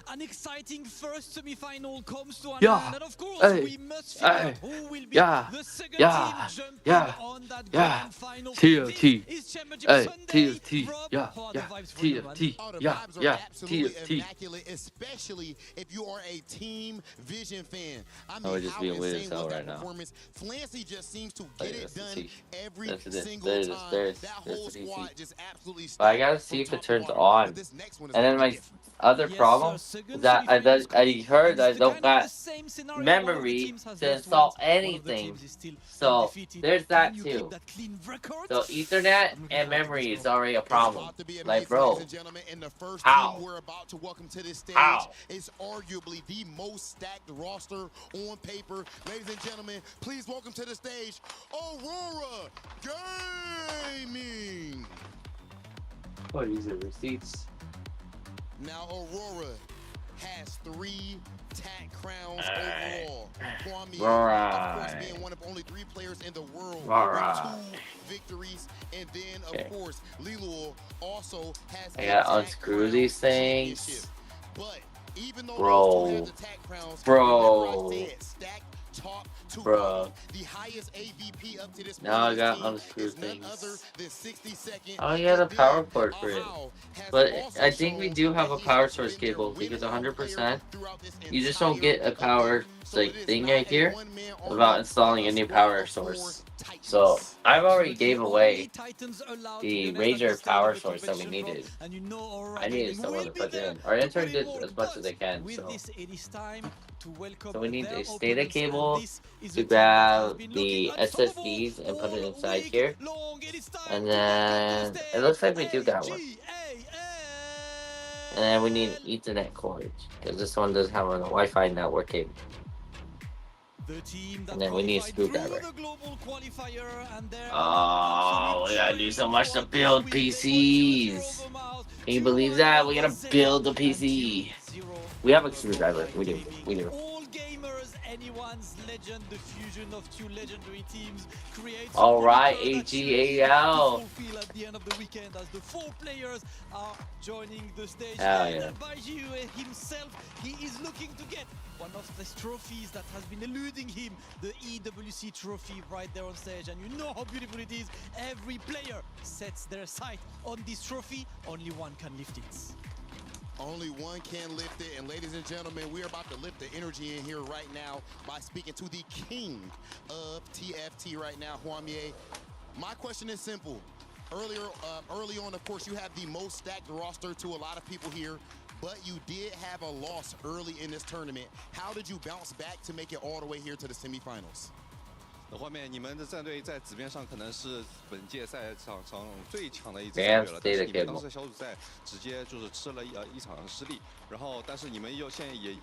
An exciting first semi-final comes to an Yeah. end, and of course Hey. we must figure Hey. who will be Yeah. the second Yeah. team jumping Yeah. on that Yeah. grand final. TFT. This is Championship Hey, Sunday. TFT. Rob, Yeah. how are the Yeah. vibes for you, man? TFT. Oh, the Yeah. vibes are Yeah. absolutely TFT. immaculate, especially if you are a Team Vision fan. I Oh, we're mean, just how being weird insane as hell was that right now. performance? Flancy just seems to Oh, get yeah, it that's the done T. every That's it. single There's time. the That whole DC. squad just absolutely But I stacked gotta from see if top it to turns bottom. on. But this next one is And then gonna my be different. other Yes, problem second is that I semi-finals heard and I it's the don't kind of got the same scenario. One of the memory teams has to lost install once, one of the anything. teams is still So undefeated. there's that Can you too. keep that clean record? So Ethernet I'm looking and forward to memory this, is bro. already a It's problem. about to be Like, amazing, bro, ladies and gentlemen, and the first how? team we're about to welcome to this stage How? is arguably the most stacked roster on paper. Ladies and gentlemen, please welcome to the stage Aurora Gaming. Oh, these are receipts. Now Aurora has 3 TAC crowns overall. Kwame, of course, being one of only 3 players in the world with 2 victories. And then, of course, Lilo also has I gotta unscrew crown these things. championship. But even though Bro. those 2 have the TAC crowns, Bro. remember I said stacked top to Bro. bottom. The highest AVP up to this point Now I on this got team unscrew is none things. other than 62nd. I only had a And power then port for it. Ahau has But also I think we shown do have that a he power has source been their cable because winning 100%. player throughout this You just don't get a entire power event. So like it is thing not right a here one-man without army, installing but a any squad power of 4 source. titans. So I've already gave The away only Titans allowed to the be honest, at Ranger this stage power of the source that we competition, needed. and you know Aurora I needed Gaming someone will to be put there in. Our to intern put did in more, as much as they but can. with So this, it is time So we need a SATA cable to grab the SSDs and put it inside here. And then it looks like we do got one. And then we need an Ethernet cord because this one doesn't have a Wi-Fi network cable. And then we need a screwdriver. Oh, we gotta do so much to build PCs. Can you believe that? We gotta build the PC. We have a screwdriver. We do. All right, AGAL. Hell yeah. He is looking to get one of the trophies that has been eluding him, the EWC trophy right there on stage. And you know how beautiful it is. Every player sets their sight on this trophy. Only one can lift it. Only one can lift it. And ladies and gentlemen, we're about to lift the energy in here right now by speaking to the king of TFT right now, Hwamie. My question is simple. Early on, of course, you have the most stacked roster to a lot of people here, but you did have a loss early in this tournament. How did you bounce back to make it all the way here to the semifinals? 画面，你们的战队在纸面上可能是本届赛场上最强的一支战队了，但是你们当时小组赛直接就是吃了一场失利，然后但是你们现在也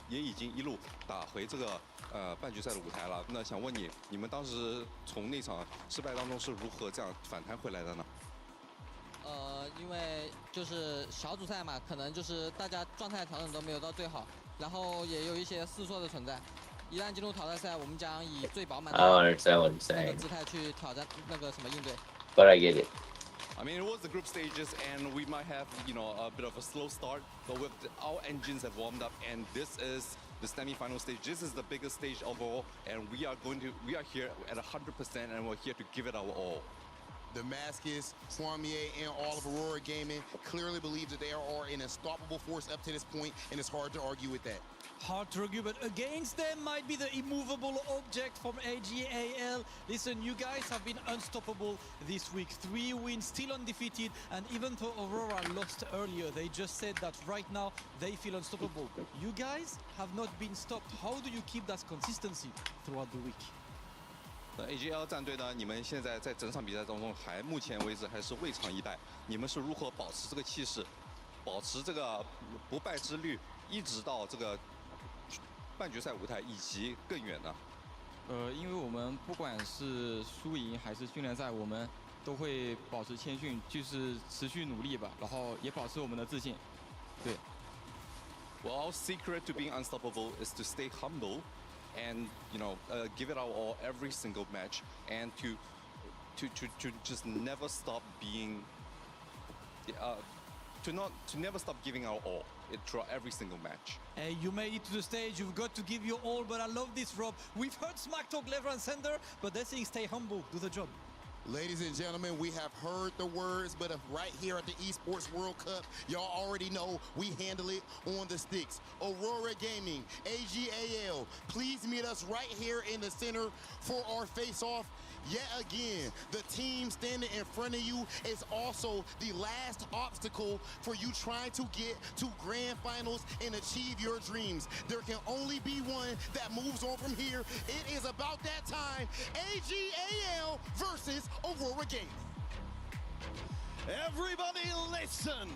已经一路打回这个半决赛的舞台了。那想问你，你们当时从那场失败当中是如何这样反弹回来的呢？因为就是小组赛嘛，可能就是大家状态调整都没有到最好，然后也有一些试错的存在。 一旦进入淘汰赛，我们将以最饱满的那个姿态去挑战那个什么应对。But I get it. I mean, it was the group stages, and we might have, you know, a bit of a slow start, but with our engines have warmed up, and this is the semi-final stage. This is the biggest stage overall, and we are here at 100%, and we're here to give it our all. Damascus, Hwamie, and all of Aurora Gaming clearly believe that they are an unstoppable force up to this point, and it's hard to argue with that. Hard to argue, but against them might be the immovable object from AGAL. Listen, you guys have been unstoppable this week. 3 wins, still undefeated, and even though Aurora lost earlier, they just said that right now they feel unstoppable. You guys have not been stopped. How do you keep that consistency throughout the week? AGL 战队呢，你们现在在整场比赛当中目前为止还是未尝一败。你们是如何保持这个气势，保持这个不败之率，一直到这个 半决赛舞台以及更远呢？因为我们不管是输赢还是训练赛，我们都会保持谦逊，就是持续努力吧，然后也保持我们的自信。对。Well, our secret to being unstoppable is to stay humble, and you know, give it our all every single match, and to just never stop being, to never stop giving our all. Throughout every single match. Hey, you made it to the stage, you've got to give your all, but I love this, Rob. We've heard smack talk left and center, but they're saying stay humble, do the job. Ladies and gentlemen, we have heard the words, but right here at the Esports World Cup, y'all already know we handle it on the sticks. Aurora Gaming, AGAL, please meet us right here in the center for our face-off. Yet again, the team standing in front of you is also the last obstacle for you trying to get to grand finals and achieve your dreams. There can only be one that moves on from here. It is about that time. AGAL versus Aurora Gaming. Everybody listen.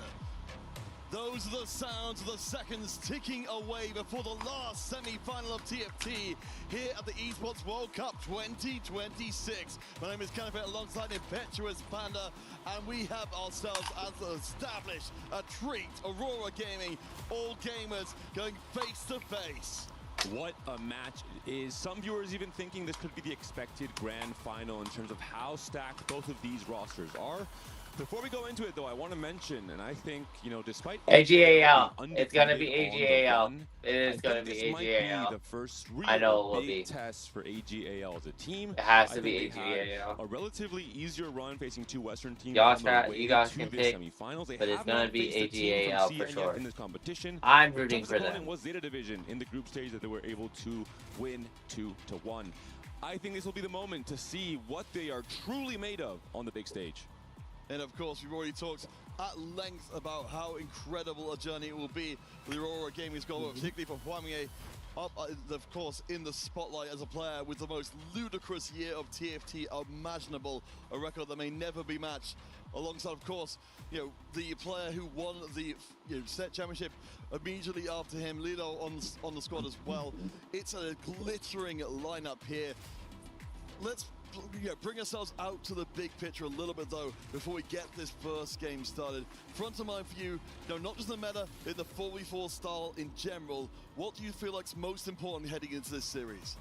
Those are the sounds of the seconds ticking away before the last semi-final of TFT here at the Esports World Cup 2026. My name is Kenneth alongside Impetuous Panda, and we have ourselves as established a treat. Aurora Gaming, all gamers going face to face. What a match. Is some viewers even thinking this could be the expected grand final in terms of how stacked both of these rosters are? Before we go into it, though, I want to mention, and I think, you know, despite AGAL, it's gonna be AGAL. It is gonna be AGAL. The first I know it will big be. test for AGAL as a team. It has to be AGAL. A relatively easier run facing 2 Western teams. You guys can pick, but it's gonna be AGAL for sure. In this competition. I'm rooting for them. Was Zeta Division in the group stage that they were able to win 2-1. I think this will be the moment to see what they are truly made of on the big stage. And of course, we've already talked at length about how incredible a journey it will be for the Aurora Gaming squad, particularly for Hwamie. up, of course, in the spotlight as a player with the most ludicrous year of TFT imaginable, a record that may never be matched. Alongside, of course, the player who won the set championship immediately after him, Lido on the squad as well. It's a glittering lineup here. Let's bring ourselves out to the big picture a little bit though before we get this first game started. Front of mind for you, not just the meta, in the 4v4 style in general, what do you feel like's most important heading into this series?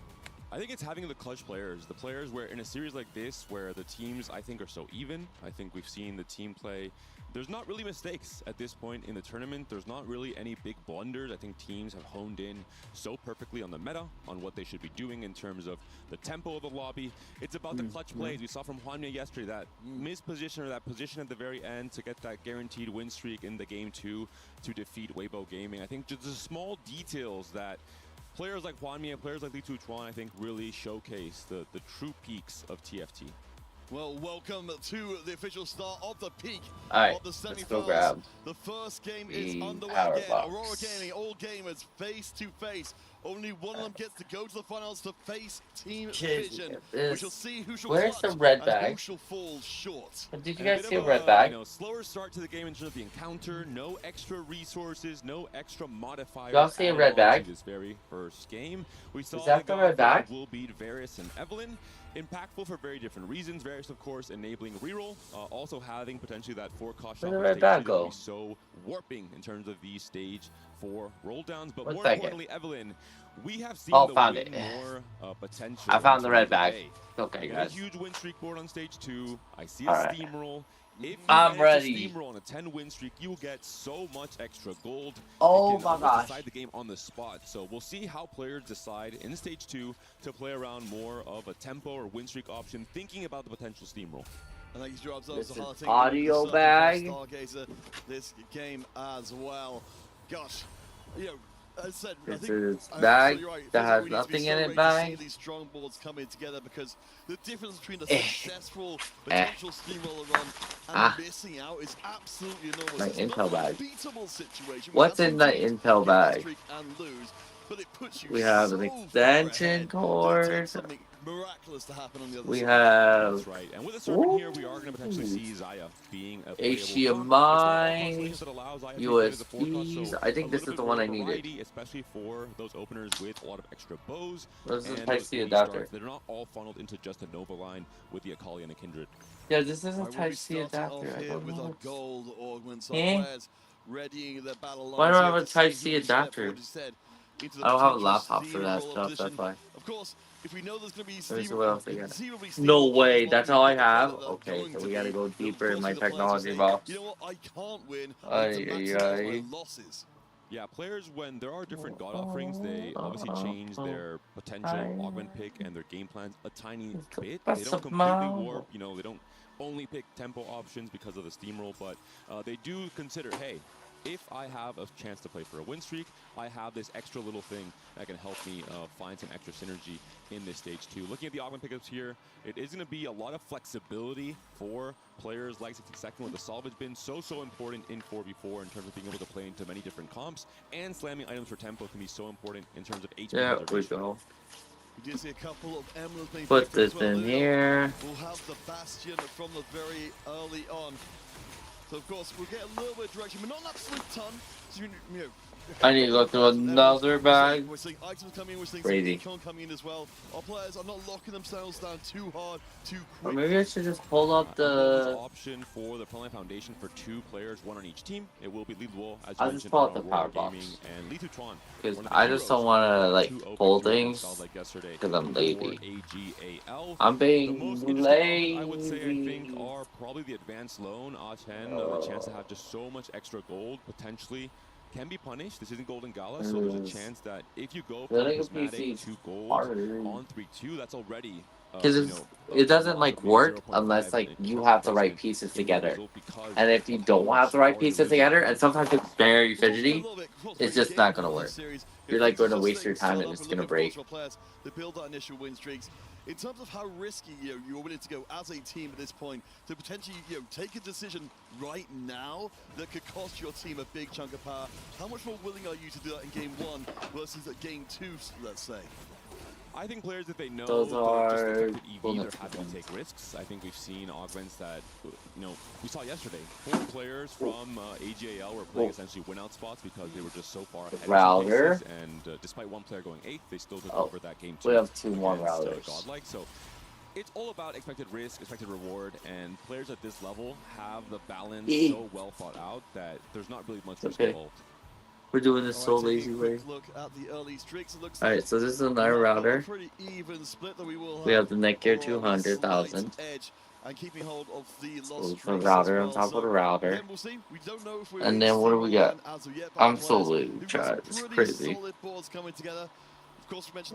I think it's having the clutch players. The players where in a series like this, where the teams I think are so even, I think we've seen the team play. There's not really mistakes at this point in the tournament. There's not really any big blunders. I think teams have honed in so perfectly on the meta, on what they should be doing in terms of the tempo of the lobby. It's about the clutch plays. We saw from Hwanya yesterday that misposition or that position at the very end to get that guaranteed win streak in the game 2 to defeat Weibo Gaming. I think just the small details that players like Hwanya, players like Li Tuchuan, I think really showcase the true peaks of TFT. Well, welcome to the official start of the peak of the let's go grab the first game is underway power again. box. Aurora Gaming, all gamers face to face. Only one of them gets to go to the finals to face Team Vision. We shall see who shall Where's the clutch red and bag? who shall fall short. Did you guys see a red bag? Slower start to the game in terms of the encounter, no extra resources, no extra modifiers. Y'all see a red bag? This very first game, we saw Is that the red bag? will beat Varus and Evelyn. Impactful for very different reasons. Varus, of course, enabling reroll, also having potentially that 4-cost shot. Where did the red bag go? So warping in terms of the stage 4 roll downs, but One more second. importantly, Evelyn, we have seen found it. more potential. I found the red bag. Hey, Okay, got guys. a huge win streak board on stage 2. I see a Alright. steamroll. If you I'm manage to ready. steamroll on a 10 win streak, you will get so much extra gold. Oh You can my almost gosh. decide the game on the spot. So we'll see how players decide in stage 2 to play around more of a tempo or win streak option, thinking about the potential steamroll. And thank you, This is audio bag. Stargazer this game as well. Gosh, as I said, I This think is I'm bag absolutely right. It that feels has like we need to be nothing in it celebrating to see bag. these strong boards coming together, because the difference between a successful potential steamroller run and missing out is absolutely enormous. My It's intel not bag. an unbeatable situation. What's We have in some the teams intel get a bag? streak and lose, but it puts you We have so an far extension ahead. It cord. takes something miraculous to happen on the other We side. have That's right. And with a servant here, we are going to potentially see Zaya being a HDMI, USBs. I think this is the one I needed. variety, especially for those openers with a lot of extra bows. This is and a those Type-C mini adapter. starts. They're not all funneled into just a Nova line with the Akali and a Kindred. Yeah, this is a Alright, we'll be Type-C starting adapter. off I here don't with know. our gold augments, our Eh? players readying their battle Why lines do I here have a to see Type-C who can step adapter? forward instead into the I don't have a potential laptop for that steamroller stuff, position. that's why. Of course, if we know there's going to be Let me see what else I got. conceivably No steamroller way, players, that's what all we I need to have? know that Okay, going so to we gotta be go deeper in my the players who technology say, box. you know what, I can't win, I need to maximize my losses. Yeah, players, when there are different god offerings, they obviously change their potential augment pick and their game plans a tiny bit. They don't completely warp, they don't only pick tempo options because of the steamroll, but they do consider, hey, if I have a chance to play for a win streak, I have this extra little thing that can help me find some extra synergy in this stage 2. Looking at the augment pickups here, it is going to be a lot of flexibility for players like 62nd, where the solve has been so important in 4v4 in terms of being able to play into many different comps, and slamming items for tempo can be so important in terms of HP. Yeah, we go. We did see a couple of emblems being Put picked as this well. in Leo here. We'll have the Bastion from the very early on. So of course we'll get a little bit of direction, but not an absolute ton. So, I need to go through another bag. We're seeing items coming in, we're seeing Crazy. some econ coming in as well. Our players are not locking themselves down too hard, too Or quick. maybe I should just pull up the... option for the Frontline Foundation for 2 players, 1 on each team. It will be Li Luo, as you I'll mentioned, just pull up from the power Aurora Gaming, box. and Li Tuchuan. Because one of the I just don't heroes want to, of like, the 2 pull open duels things. installed like yesterday Because I'm for lazy. AGAL. I'm The being most interesting lazy. I would say, I think, are probably the advanced loan, A10, the chance to have just so much extra gold, potentially can be punished. This isn't Golden Gala, so there's a chance that if you go for Building a prismatic PC 2 gold harder. on 3-2, that's already Because it doesn't like work unless like you have the right pieces together. And if you don't have the right pieces together, and sometimes it's very fidgety, it's just not gonna work. You're like going to waste your time and it's gonna break. They build that initial win streaks. In terms of how risky you're willing to go as a team at this point to potentially take a decision right now that could cost your team a big chunk of power, how much more willing are you to do that in game 1 versus at game 2, let's say? I think players, if they know those are EV, they're happy to take risks. I think we've seen augments that, we saw yesterday. 4 players from AGAL were playing essentially win-out spots because they were just so far ahead Router. of and despite one player going 8th, they still took over that game 2. We have 2 more routers. Godlike. So it's all about expected risk, expected reward, and players at this level have the balance so well thought out that there's not really much risk involved. We're doing this so lazy way. Alright, so this is another router. We have the Netgear 200,000. So the router on top of the router. And then what do we got? I'm so lazy, Chad. It's crazy.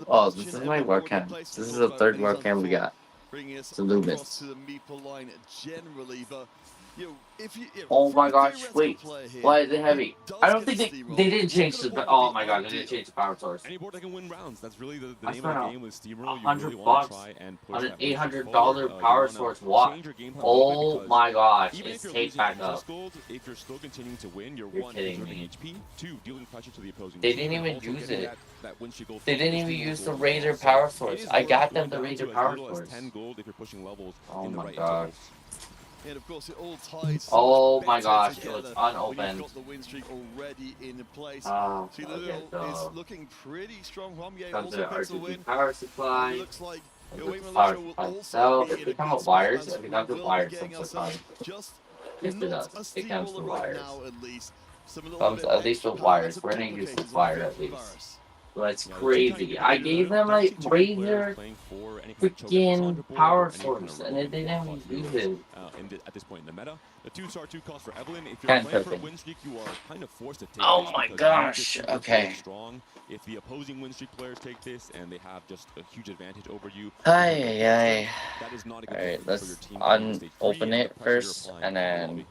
Oh, this is my webcam. This is the 3rd webcam we got. It's a Loomis. Oh my gosh, wait. Why is it heavy? I don't think they didn't change the... Oh my god, they didn't change the power source. Any board that can win rounds. That's really the name of the game with Steamroll. You really want to try and push on an that $800 power source. What? Oh my gosh, it's take back up. If you're still continuing to win, you're 1, kidding conserving me. HP, 2, dealing pressure to the opposing They team, didn't even also use getting it. that win streak goal They didn't from even the use the goal. Razor So power it source. is I got worth them the going Razor down to power as little as source. 10 gold if you're pushing levels Oh in the my right god. intervals. And of course, it all ties Oh my gosh, it together was when unopened. you've got the win streak already in place. Okay, is looking pretty strong. Hwamye comes also to picks the RGB win. power supply. Looks like Power supply. So if it comes with wires, if it comes with wires, it's fine. Yes, it does. It comes with wires. Comes at least with wires. We're gonna use this wire at least. That's crazy. I gave them like Razor freaking power source, and it didn't use it. At this point in the meta, the 2-star 2 cost for Evelyn. If you're Can't playing for a perfect. win streak, you are kind of forced to take Oh this my because gosh, you just okay. Strong. If the opposing win streak players take this and they have just a huge advantage over you, That is not a good Alright, for your let's team on stage 3, open and it the pressure you're first, applying and in the then lobby.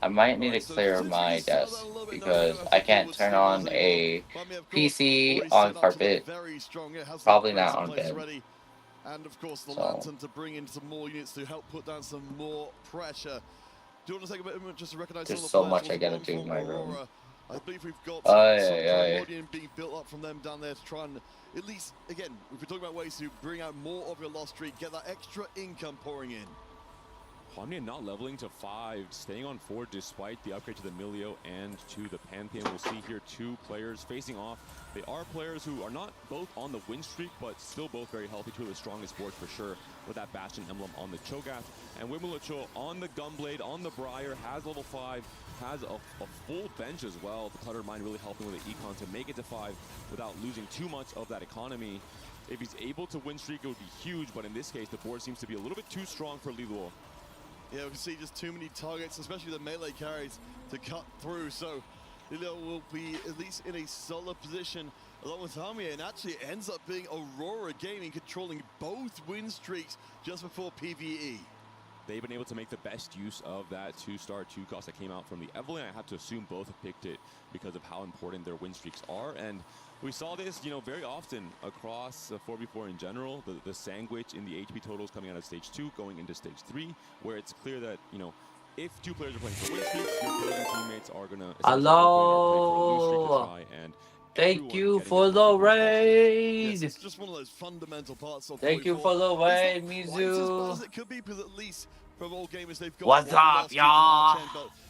I might need to clear my desk because I can't turn on a PC on carpet. Probably not on bed. And of course, the So. Lantern to bring in some more units to help put down some more pressure. Do you want to take a moment just to recognize There's all the so players? much I Also gotta one do in for my room. Aurora. I believe we've got Aye, some aye. Cambodian being built up from them down there to try and at least, again, if we're talking about ways to bring out more of your lost streak, get that extra income pouring in. Hwamye not leveling to 5, staying on 4 despite the upgrade to the Milio and to the Pantheon. We'll see here 2 players facing off. They are players who are not both on the win streak, but still both very healthy. 2 of the strongest boards for sure, with that Bastion emblem on the Cho'Gath. And Wimulacho on the Gunblade, on the Briar, has level 5, has a full bench as well. The Cluttered Mind really helping with the Econ to make it to 5 without losing too much of that economy. If he's able to win streak, it would be huge, but in this case, the board seems to be a little bit too strong for Liluo. Yeah, we can see just too many targets, especially the melee carries, to cut through. So Lilo will be at least in a solid position along with Hwamye, and actually it ends up being Aurora Gaming controlling both win streaks just before PvE. They've been able to make the best use of that 2-star 2 cost that came out from the Evelyn. I have to assume both have picked it because of how important their win streaks are. And we saw this, very often across 4v4 in general, the sandwich in the HP totals coming out of stage 2, going into stage 3, where it's clear that, if 2 players are playing for win streaks, your opposing teammates are going to Hello. Thank you for the raid. Yes, it's just one of those fundamental parts of Thank you for the raid, Mizu. It could be, because at least from all gamers they've got. What's up, y'all?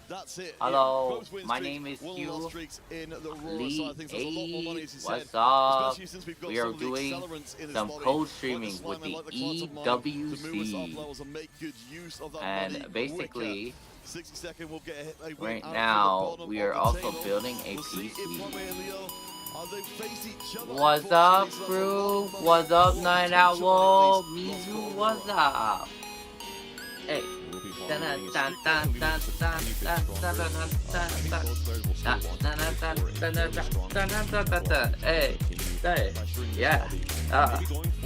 That's it. Hello, Both win my streaks, name is one Hugh lost streaks in the Aurora Lee. side of things. There's a lot more money, as you said, What's up? especially since we've got We some are of the doing accelerants in this some lobby, co-streaming like with the Slime and like Cluttered Mind, to move us up EWC. levels and make good use of that And money basically, quicker. 60-second will get a win right out from now, the bottom we of are the also table. building a We'll see if PC. Hwamye and Leo, they face each other. What's up, crew? What's up, Night Owl? Mizu, what's up? Hey. Hey. say. Yeah.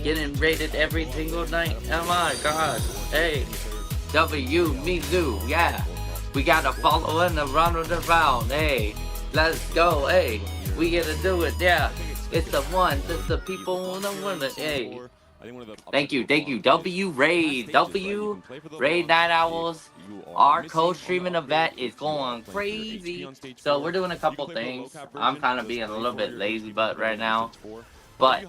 Getting rated every single night. Oh my god. Hey. W, me do. Yeah. We gotta follow in the run of the round. Hey. Let's go. Hey. We gotta do it. Yeah. It's the one. It's the people who don't win it. Hey. Thank you. W Raid. W Raid Night Owls. Our co-streaming event is going crazy. So we're doing a couple things. I'm kind of being a little bit lazy butt right now. But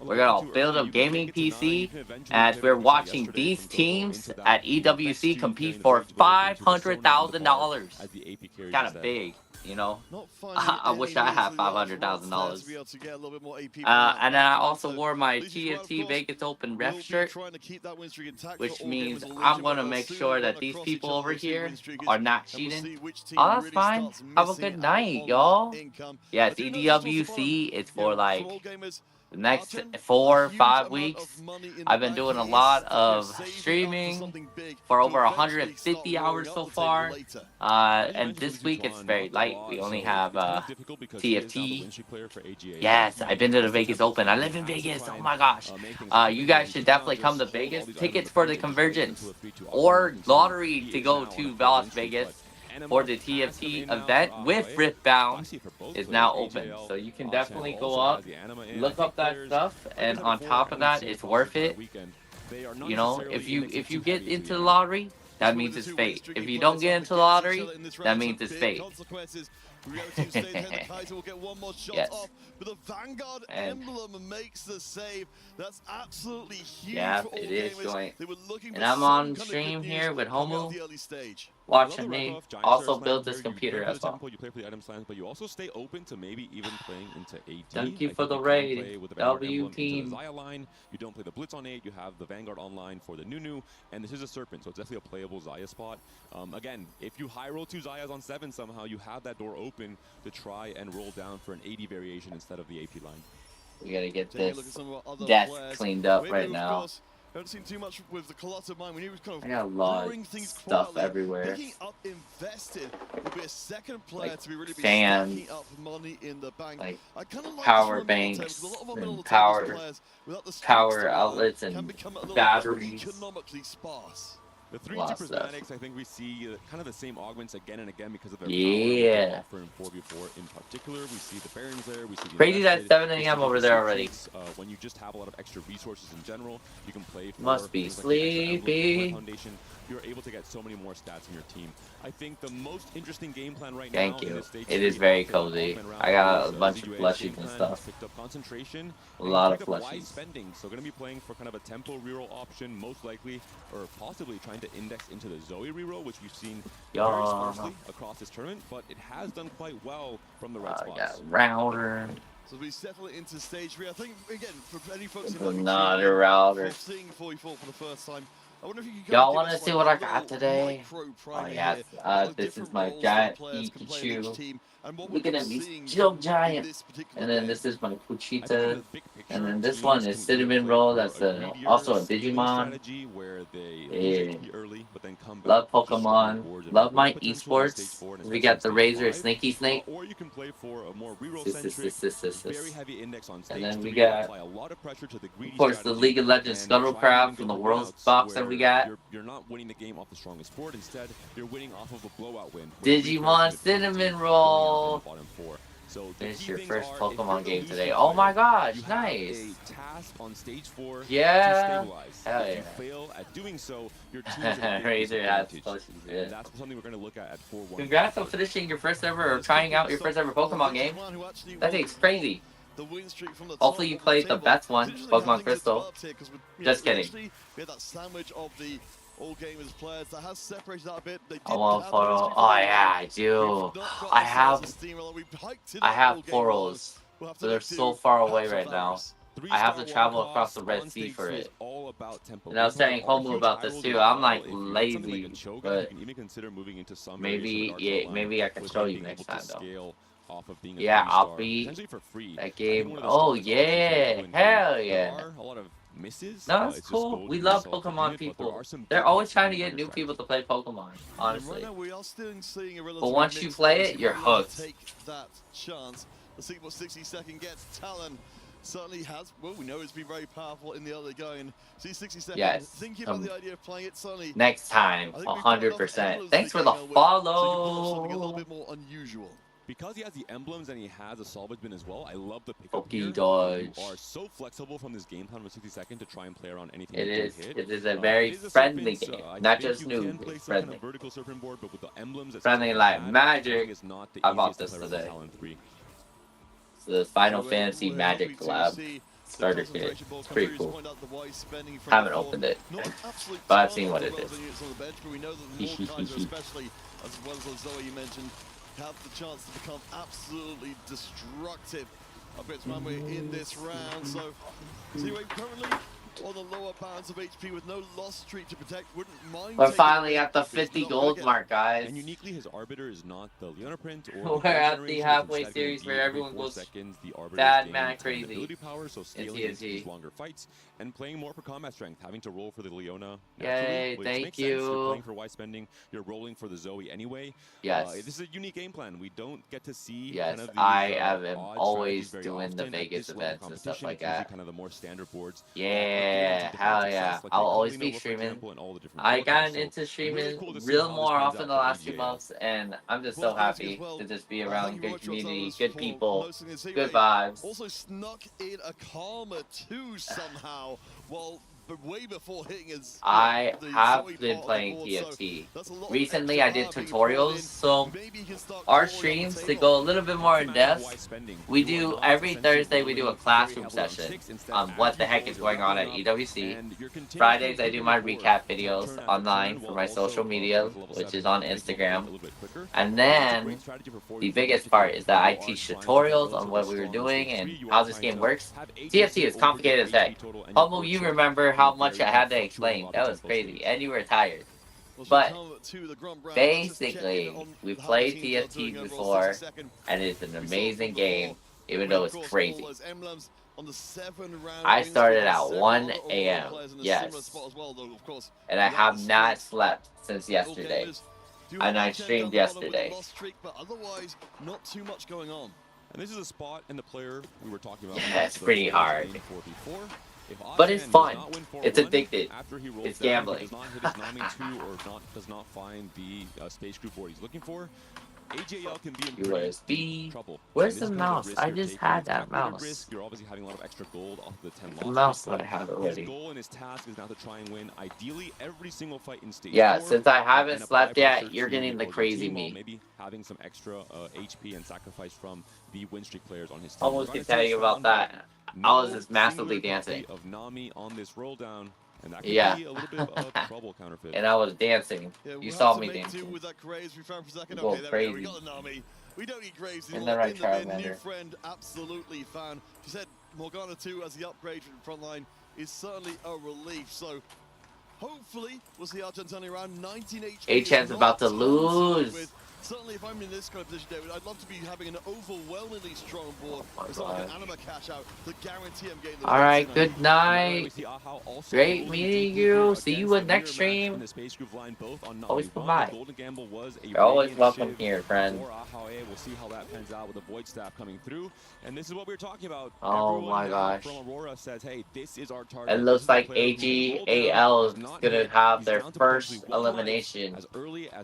we're gonna build a gaming PC as we're watching these teams at EWC compete for $500,000. Kind of big, you know. I wish I had $500,000. And then I also wore my TFT Vegas Open ref shirt, which means I'm gonna make sure that these people over here are not cheating. Oh, that's fine. Have a good night, y'all. Yeah, it's EWC. It's for like the next 4 or 5 weeks. I've been doing a lot of streaming for over 150 hours so far. And this week it's very light. We only have TFT. Yes, I've been to the Vegas Open. I live in Vegas. Oh my gosh. You guys should definitely come to Vegas. Tickets for the Convergence or lottery to go to Las Vegas for the TFT event with Riftbound is now open. So you can definitely go up, look up that stuff, and on top of that, it's worth it. You know, if you get into the lottery, that means it's fate. If you don't get into the lottery, that means it's fate. Yes. But the Vanguard emblem makes the save. That's absolutely huge. Yeah, it is joint. And I'm on stream here with Homo, watching me also build this computer as well. You play for the item slams, but you also stay open to maybe even playing into AD. Thank you for the raid, W team. You don't play the Blitz on 8, you have the Vanguard online for the Nunu, and this is a Serpent, so it's definitely a playable Xayah spot. Again, if you high roll 2 Xayahs on 7 somehow, you have that door open to try and roll down for an AD variation instead of the AP line. We gotta get this desk cleaned up right now. Haven't seen too much with the Colossal Mine. When he was kind of I got a lot of stuff everywhere. Picking up Invested will be a second player like to be really fans, stacking up money in the bank. Like I kind of like power banks, and power outlets, and batteries. Economically sparse. The 3-2 Prismatics, I think we see kind of the same augments again and again because of their power offer in 4v4 in particular. We see the Barons there. We see the crazy that 7 a.m. over there already. When you just have a lot of extra resources in general, you can play for must be sleepy. Foundation. You're able to get so many more stats in your team. I think the most interesting game plan right Thank now. Thank you. It is very cozy. I got a bunch of plushies and stuff. Picked up concentration. A lot of wise plushies. Spending. So going to be playing for kind of a tempo reroll option, most likely, or possibly trying to index into the Zoe reroll, which we've seen very sparsely across this tournament, but it has done quite well from the red spots. Got router. So we settle into stage 3. I think again for any folks another router. Seeing 44 for the first time. Y'all want to see what I got today? Oh yes, this is my giant Pikachu. Look at him, he's still giant. And then this is my Puchita. And then this one is Cinnamon Roll. That's also a Digimon. Yeah. Love Pokemon. Love my Esports. We got the Razor Snaky Snake. And then we got, of course, the League of Legends Scuttlecraft from the World's Box that we got. You're not winning the game off the strongest board. Instead, you're winning off of a blowout win. Digimon Cinnamon Roll. So it's your first Pokemon game today. Oh my gosh, nice. Yeah. Hell yeah. Fail at doing so, your Razor has plushies. Yeah. That's something we're going to look at 4-1. Congrats on finishing your first ever, or trying out your first ever Pokemon game. That thing's crazy. Hopefully you played the best one, Pokemon Crystal. Just kidding. All gamers players that has separated out a bit. I want photo. Oh yeah, I do. I have photos, but they're so far away right now. I have to travel across the Red Sea for it. And I was saying Homu about this too. I'm like lazy, but maybe I can show you next time though. Yeah, I'll be that game. Oh yeah, hell yeah. No, that's cool. We love Pokemon people. They're always trying to get new people to play Pokemon, honestly. But once you play it, you're hooked. Take that chance. Let's see what 60 second gets. Talon certainly has. Well, we know it's been very powerful in the early going. See 60 seconds. Yes. Thinking about the idea of playing it, certainly. Next time, 100%. Thanks for the follow. Something a little bit more unusual. Because he has the emblems and he has a salvage bin as well, I love the pickup Pokey here. dodge. You are so flexible from this game plan with 60 seconds to try and play around anything It you is. do hit. It is a very friendly game, not just new. It's friendly. Kind of vertical serpent board, but with the emblems Friendly like magic. I bought this today. It's the Final Fantasy Magic Collab starter kit. It's pretty cool. Haven't opened it, but I've seen what it is. As well as Zoe, you mentioned, have the chance to become absolutely destructive against Runway in this round. So, Seaway currently on the lower bounds of HP with no loss streak to protect. Wouldn't mind. We're finally at the 50 gold mark, guys. And uniquely, his Arbiter is not the Leona print or we're at the halfway series where everyone goes bad, mad, crazy. Power, so scaling these longer fights and playing more for combat strength, having to roll for the Leona. Yay, thank you. You're playing for wise spending. You're rolling for the Zoe anyway. Yes. This is a unique game plan. We don't get to see. Yes, kind of these, I am always very doing the often. Vegas events and stuff like that. Kind of the more standard boards. Yeah, hell yeah. I'll always be streaming. I got into streaming real more often the last 2 months, and I'm just so happy to just be around good community, good people, good vibes. Also snuck in a Karma too somehow. Well, but way before hitting his. I have been playing TFT. Recently, I did tutorials, so our streams, to go a little bit more in depth, we do every Thursday, we do a classroom session on what the heck is going on at EWC. Fridays, I do my recap videos online for my social media, which is on Instagram. And then, the biggest part is that I teach tutorials on what we were doing and how this game works. TFT is complicated as heck. Humble, you remember how much I had to explain. That was crazy. And you were tired. But basically, we played TFT before, and it's an amazing game, even though it's crazy. I started at 1 a.m. Yes. And I have not slept since yesterday. And I streamed yesterday. Not too much going on. And this is a spot and the player we were talking about. Yeah, it's pretty hard. But it's fun. It's addicted. It's gambling. Does not hit his Nami 2 or does not find the space group board he's looking for. AJL can be in USB. trouble. Where's the mouse? I just had that mouse. You're obviously having a lot of extra gold off the 10 The mouse that I have His already. goal and his task is now to try and win ideally every single fight in stage 4. Yeah, since I haven't and slept apply yet, pressure you're to getting the or crazy team, me. Maybe having some extra HP and sacrifice from the win streak players on his team. Almost can tell you about that. I was just massively dancing. Of Nami on this roll down. And that could Yeah. be a little bit of trouble counterfeit. And I was dancing. Yeah, You we'll saw have to me make dancing. do with that Graves we found for a second. Go Okay, there we go. We crazy. got the Nami. We don't need Graves In the right in the bin. New Charmander. friend absolutely found. She said Morgana 2 as the upgrade from the front line is certainly a relief. So hopefully we'll see Argent turning around 19 HP. H-Chan's about to lose. Certainly, if I'm in this kind of position, David, I'd love to be having an overwhelmingly strong board. Oh It's like an anima cash out to guarantee I'm getting the Alright, best good night. Great meeting you. See you in next stream. Always come by. You're always welcome here, friend. We'll see how that pans out with the Void Staff coming through. And this is what we were talking about. Oh Everyone my gosh. from Aurora says, hey, this is our target. It looks like AGAL is gonna have their first elimination.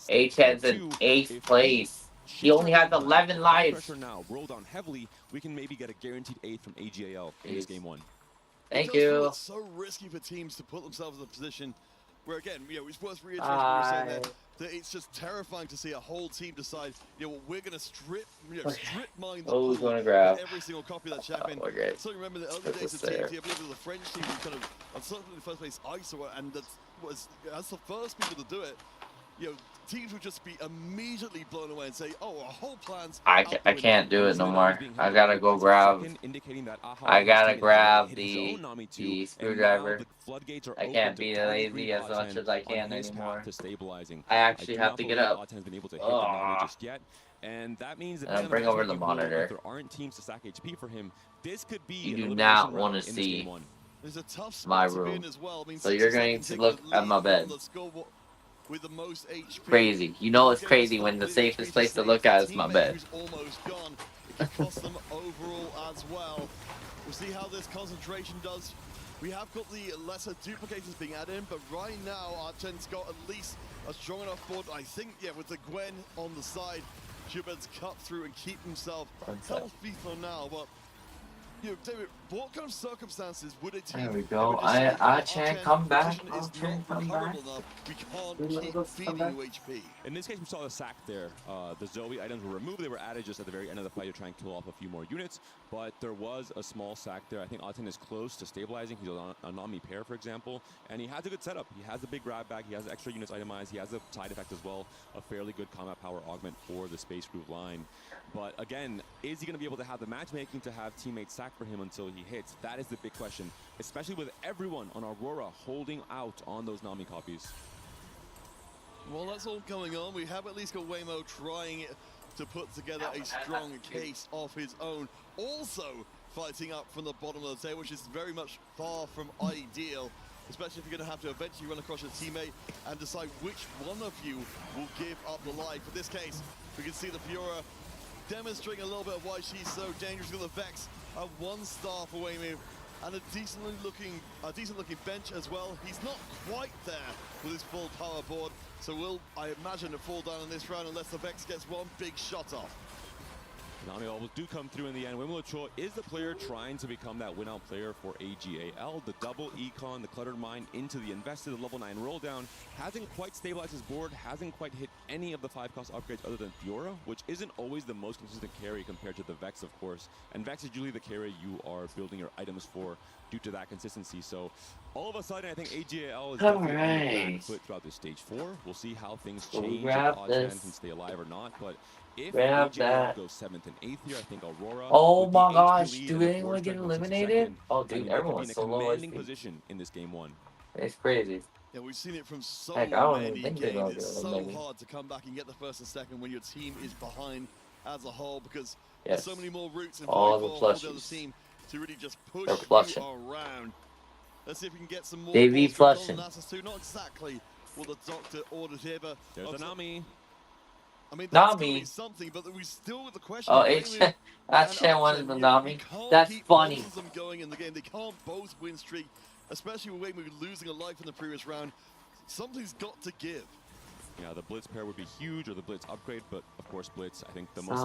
H-Chan's in 8th place. He only has 11 lives. Pressure now. Roll down heavily. We can maybe get a guaranteed 8 from AGAL in this game 1. Thank It does feel you. it's so risky for teams to put themselves in a position where, again, it's worth reiterating what you were saying there, that it's just terrifying to see a whole team decide, we're going to strip mine the Oh, who's pool gonna grab? with every single copy of that champion. Okay. So remember the early Put days of this there. TFT, I believe it was the French team who kind of, uncertainly in the first place, ISO, and that's the first people to do it. Teams would just be immediately blown away and say, "Oh, our whole plan's." I can't do it no more. I gotta go grab. I gotta grab the screwdriver. I can't be lazy as much as I can anymore. I actually have to get up. And that means And bring over the monitor. there aren't teams to stack HP for him. This could be You do not want to see my room. So you're going to look at my bed. With the most HP. Crazy. You know it's crazy when the safest place to look at is my bed. cost them overall as well. We'll see how this concentration does. We have got the lesser duplicators being added in, but right now Archen's got at least a strong enough board. I think, yeah, with the Gwen on the side, should be able to cut through and keep himself healthy for now. But, you know, David, what kind of circumstances would a team... There we go. Archen, come back. Archen, come back. We can't keep feeding you HP. In this case, we saw the sack there. The Zoe items were removed. They were added just at the very end of the fight to try and kill off a few more units. But there was a small sack there. I think Aten is close to stabilizing. He's on a Nami pair, for example. And he has a good setup. He has a big grab bag. He has extra units itemized. He has a side effect as well. A fairly good combat power augment for the Space Groove line. But again, is he going to be able to have the matchmaking to have teammates sack for him until he hits? That is the big question, especially with everyone on Aurora holding out on those Nami copies. Well, that's all going on. We have at least got Waymo trying to put together a strong case of his own. Also fighting up from the bottom of the table, which is very much far from ideal, especially if you're going to have to eventually run across your teammate and decide which one of you will give up the life. In this case, we can see the Fiora demonstrating a little bit of why she's so dangerous. With the Vex, a 1-star for Waymo, and a decent looking bench as well. He's not quite there with his full power board, so will, I imagine, to fall down in this round unless the Vex gets one big shot off. Nami always do come through in the end. Wimelo Cho is the player trying to become that win-out player for AGAL. The double econ, the cluttered mine into the invested, the level 9 roll down. Hasn't quite stabilized his board, hasn't quite hit any of the 5-cost upgrades other than Fiora, which isn't always the most consistent carry compared to the Vex, of course. And Vex is usually the carry you are building your items for due to that consistency. So all of a sudden, I think AGAL is definitely on the back foot throughout this stage 4. We'll see how things change, if Oddman can stay alive or not. But if AGAL goes 7th and 8th here, I think Aurora. Oh my gosh, do anyone get eliminated? Oh dude, everyone's so low commanding position in this game 1. It's crazy. Yeah, we've seen it from so Heck, I don't many even think games. It's so hard to come back and get the first and second when your team is behind as a whole, because there's so many more routes and all the other team to really just push you around. Let's see if we can get some more. They be flushing. Not exactly what the doctor ordered here, but there's a Nami. I mean, that's Nami. Something, but we still with the question. Oh, H10 wanted the Nami. That's funny. Them going in the game. They can't both win streak, especially with Waymo losing a life in the previous round. Something's got to give. Yeah, the Blitz pair would be huge, or the Blitz upgrade, but of course Blitz, I think the most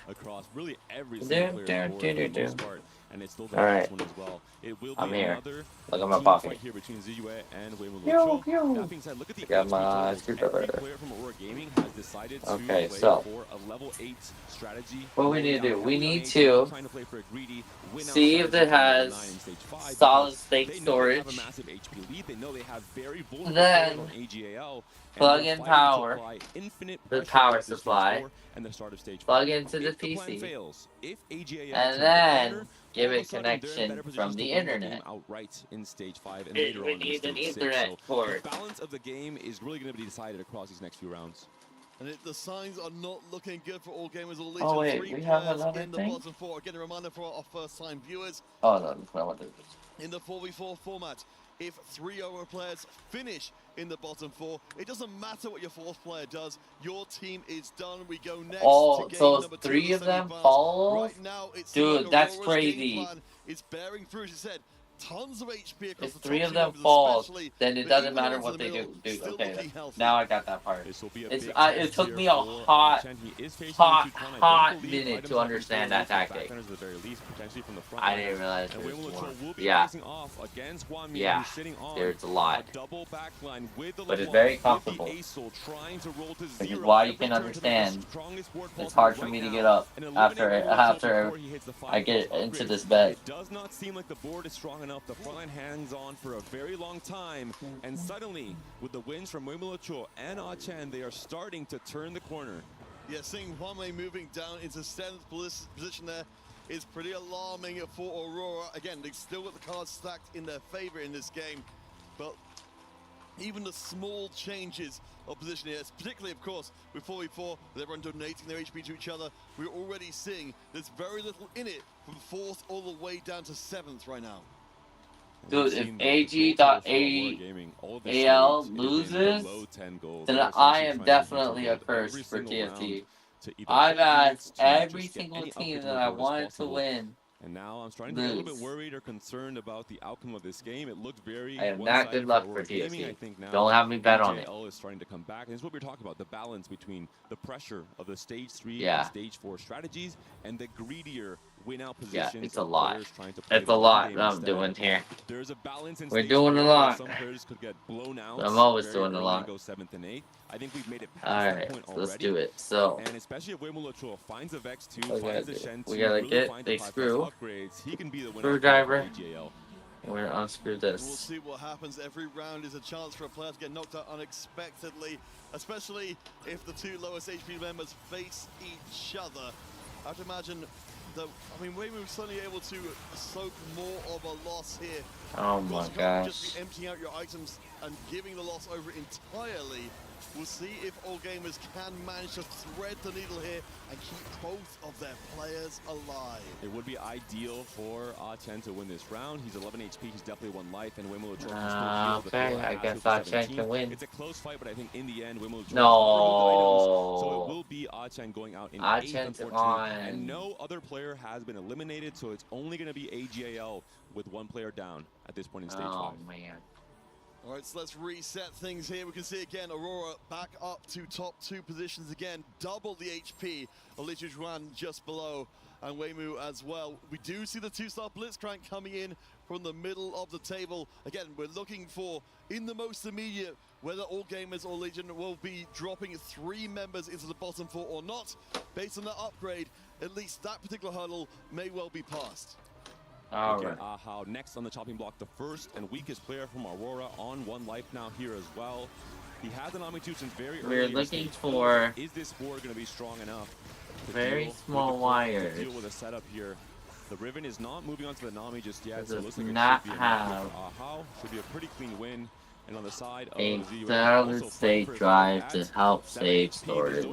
across really every single player for the most part, and it's still the best one as well. It will be another team fight here between Ziyue and Waymo Lucho. That being said, look at the HP. Every player from Aurora Gaming has decided to play for a level 8 strategy. What we need to do, we need to see if it has solid state storage, then plug in power, the power supply, plug into the PC, and then give it connection from the internet. Outright in stage 5 and later on in stage 6. So the balance of the game is really going to be decided across these next few rounds. And the signs are not looking good for all gamers. All oh wait, 3 we have players another in the thing? bottom 4. Again, a reminder for our first-time viewers. Oh no, that's not what it is. In the 4v4 format, if 3 Aurora players finish in the bottom 4, it doesn't matter what your 4th player does. Your team is done. We go next to game so number 2 3 of them semifinals. follow? Right now, it's dude, that's Aurora's crazy. game plan is bearing fruit. As you said, tons of HP across If the 3 top of them teams, fall, especially, then it but doesn't even matter into what the they middle, do. still Okay, looking healthy. now I got that part. It took me a hot minute to understand that tactic. I didn't realize there was more. Yeah, there's a lot, but it's very comfortable. Which is why you can understand it's hard for me to get up after I get into this bed. It does not seem like the board is strong enough. The frontline hangs on for a very long time, and suddenly, with the wins from Waymo Cho and Ah-Chan, they are starting to turn the corner. Yeah, seeing Hwame moving down into 7th position there is pretty alarming for Aurora. Again, they've still got the cards stacked in their favor in this game, but even the small changes of position here, particularly, of course, with 4v4, with everyone donating their HP to each other, we're already seeing there's very little in it from 4th all the way down to 7th right now. Dude, if AG.AL loses, then I am definitely a curse for TFT. to either I got to every just get single any team upgrades that on I the board as wanted to possible. win. And now I'm starting to get a little bit Lose. worried or concerned about the outcome of this game. It looked very I have not one-sided good luck Aurora for Gaming. TFT. I think now Don't have me bet on it. AJL is starting to come back. And it's what we're talking about, the balance between the pressure of the stage 3 Yeah. and stage 4 strategies and the greedier win-out Yeah, positions it's a of lot. players trying to play It's the a long lot game I'm instead. doing here. There's a balance in We're stage doing 4 a where lot. some players could get blown out. I'm always very doing a early lot. and go 7th and 8th. I think we've made it past that Alright, point so already. let's do it. So, And especially if Wemulacho finds a Vex 2, we finds gotta a Shen 2, we gotta really get finds a the 5+ screw. upgrades, he can be the winner Screwdriver. for AJL. And we're gonna unscrew We'll this. see what happens. Every round is a chance for a player to get knocked out unexpectedly, especially if the two lowest HP members face each other. I have to imagine that, I mean, Waymo was suddenly able to soak more of a loss here. Oh Of course, my you can't gosh. just be emptying out your items and giving the loss over entirely. We'll see if all gamers can manage to thread the needle here and keep both of their players alive. It would be ideal for Ah-Chen to win this round. He's 11 HP, he's definitely 1 life, and Wemulacho can still heal the Okay, floor I at guess super Ah-Chen 17. can win. It's a close fight, but I think in the end, Wemulacho No. so it will be Ah-Chen going out in 8th, Ah-Chen's unfortunately. on. And no other player has been eliminated, so it's only going to be AJL with 1 player down at this point in stage 5. Oh man. All right, so let's reset things here. We can see again Aurora back up to top 2 positions again, double the HP of Lijuan just below, and Waymu as well. We do see the 2-star Blitzcrank coming in from the middle of the table. Again, we're looking for, in the most immediate, whether All Gamers or Legion will be dropping 3 members into the bottom 4 or not. Based on that upgrade, at least that particular hurdle may well be passed. Again, Ahau next on the chopping block, the first and weakest player from Aurora on 1 life now here as well. He has an Omni 2 since very early. We're looking for is this board going to be strong enough to very deal small with wires. to deal with a setup here? The Riven is not moving on to the Nami just yet, so it looks Does like not it should be have Ahau. Should be a pretty clean win. And on the side of a Zoe, solid also state drive to help save storage.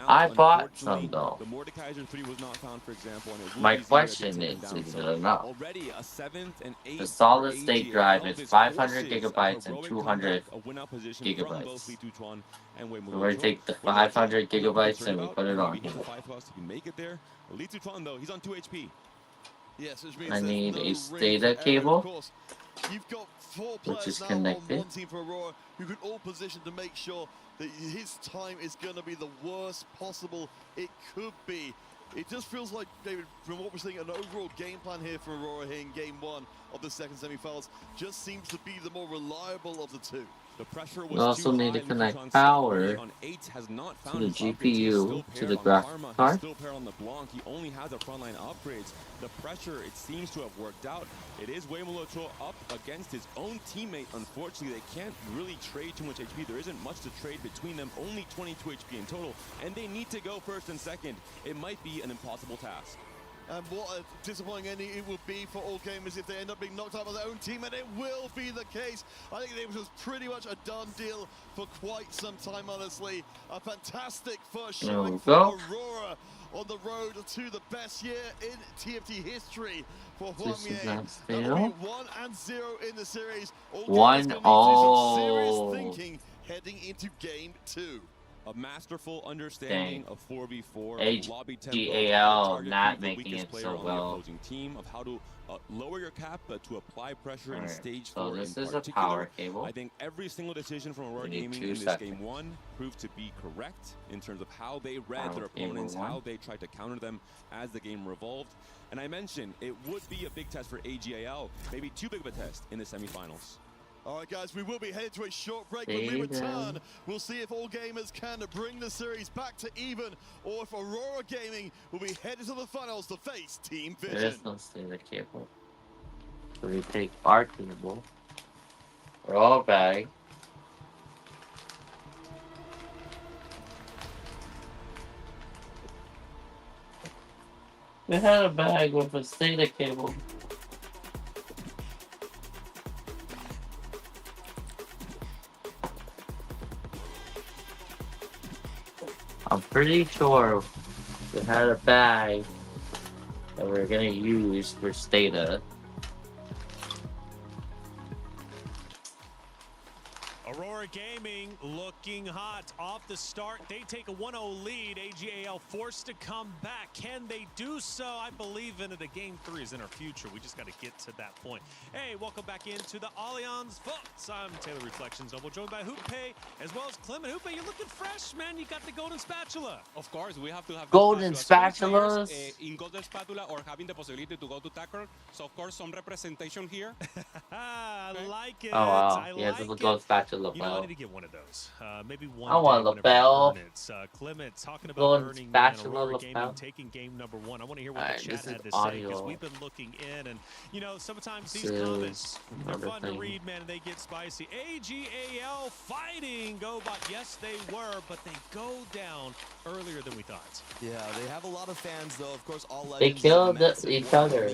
I bought some though. The Mordekaiser 3 was not found, for example, and it will My be question Zero is taken down. it So enough? already a 7th and 8th The solid for state AJL. drive is This 500 forces gigabytes a and heroic 200 comeback, a win-out position from both gigabytes. Li Tuchuan and Wei So we're gonna Mulucho. take the We're not 500 concerned gigabytes and we about put it on maybe here. hit the 5 plus if you make it there. Li Tuchuan though, he's on 2 HP. Yes, which means I there's need no a room SATA for error, cable, of course. You've got 4 which players is now connected. on 1 team for Aurora who can all position to make sure that his time is going to be the worst possible it could be. It just feels like, David, from what we're seeing, an overall game plan here for Aurora here in game 1 of the second semi-finals just seems to be the more reliable of the 2. The pressure was We also too need to high. connect Luton's power on 8 has not to found the his upgrades. He's GPU, still to paired the on graphics Karma. card. He's still paired on the Blanc. He only has the frontline upgrades. The pressure, it seems to have worked out. It is Wei Mulucho up against his own teammate. Unfortunately, they can't really trade too much HP. There isn't much to trade between them. Only 22 HP in total, and they need to go first and second. It might be an impossible task. And what a disappointing ending it would be for All Gamers if they end up being knocked out by their own team, and it will be the case. I think it was pretty much a done deal for quite some time, honestly. A fantastic first showing for Aurora on the road to the best year in TFT history for Huamier. That will be 1-0 in the series. All Gamers going to need to do some serious thinking heading into game 2. A masterful understanding of 4v4 lobby tempo, HDAL not the making weakest it player so on well. the opposing team, of how to lower your cap, but to apply pressure in stage 4 so this in is a particular. power cable. I think every single decision from Aurora We need Gaming 2 in this seconds. game 1 proved to be correct in terms of how they read Power their cable opponents, 1. how they tried to counter them as the game revolved. And I mentioned it would be a big test for AGAL, maybe too big of a test in the semifinals. All right, guys, we will be headed to a short break. When we return, we'll see if All Gamers can bring the series back to even, or if Aurora Gaming will be headed to the finals to face Team Vision. There is no SATA cable. So we take our cable. We're all bag. We had a bag with a SATA cable. I'm pretty sure we had a bag that we're gonna use for SATA. Aurora Aurora Gaming looking hot off the start. They take a 1-0 lead. AGAL forced to come back. Can they do so? I believe in it. A game 3 is in our future. We just got to get to that point. Hey, welcome back into the Allianz Vaults. I'm Taylor Reflections Noble, joined by Hoope as well as Clement. Hoope, you're looking fresh, man. You got the golden spatula. Of course, we have to have golden spatulas. spatulas. In golden spatula or having the possibility to go to tackle. So of course, some representation here. I like it. Oh wow, I he has like a gold spatula. You know, I need to get one of those. Maybe one. I want a lapel. Clement talking about golden earning spatula Gaming, taking game number 1. I want to hear what the chat had to audio. say because we've been looking in, and you know, sometimes these comments they're fun to read, man, and they get spicy. AGAL fighting GoBot. Yes, they were, but they go down earlier than we thought. Yeah, they have a lot of fans, though. Of course, all they Legends killed each other.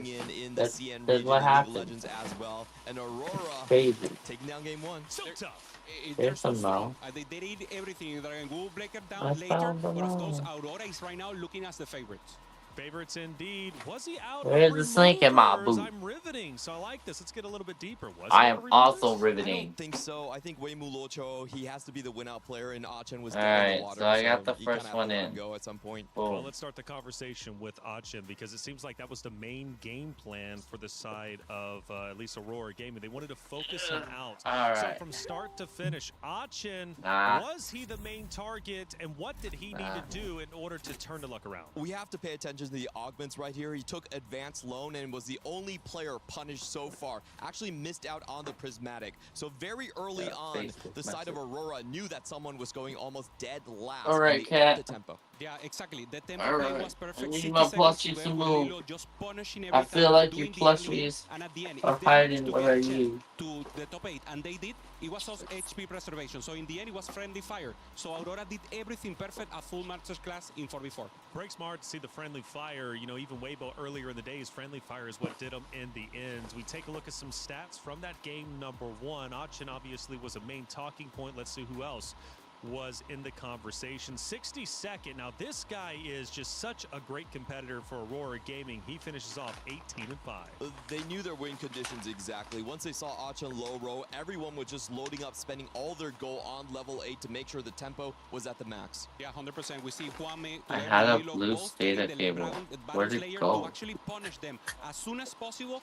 That's what happened. Legends as well. And Aurora crazy. Taking down game 1. So tough. They're so strong. They did everything. We'll break it down later. But of course, Aurora is right now looking as the favorites. Favorites indeed. Was he out? Where's the snake in my boot? I'm riveting, so I like this. Let's get a little bit deeper. Was I am also I riveting. don't think so. I think Wei Mulocho, he has to be the win-out player, and Achen was All dead in right, the water. so I got the you first kinda one have to let in. him go at some point. Well, let's start the conversation with Achen because it seems like that was the main game plan for the side of at least Aurora Gaming. They wanted to focus him out. All So right. from start to finish, Achen, was he the main target, and what did he need to do in order to turn the luck around? We have to pay attention to the augments right here. He took advanced loan and was the only player punished so far. Actually missed out on the prismatic. So very early on, the side of Aurora knew that someone was going almost dead last. All right, the Cat. tempo. Yeah, exactly. The tempo play was perfect. I need 60 my seconds plushies to to Lilo move. just punishing I every feel time, like doing you the early, plushies and at the end, are if they hiding managed to where get you. to the top 8, and they did, it was also HP preservation. So in the end, it was friendly fire. So Aurora did everything perfect, a full master's class in 4v4. Break smart to see the friendly fire. You know, even Weibo earlier in the days, friendly fire is what did them in the ends. We take a look at some stats from that game number 1. Achen obviously was a main talking point. Let's see who else was in the conversation. 62nd. Now this guy is just such a great competitor for Aurora Gaming. He finishes off 18-5. They knew their win conditions exactly. Once they saw Achen low row, everyone was just loading up, spending all their goal on level 8 to make sure the tempo was at the max. Yeah, 100%. We see Juanme. I had a blue data cable. Where did it go? To actually punish them as soon as possible.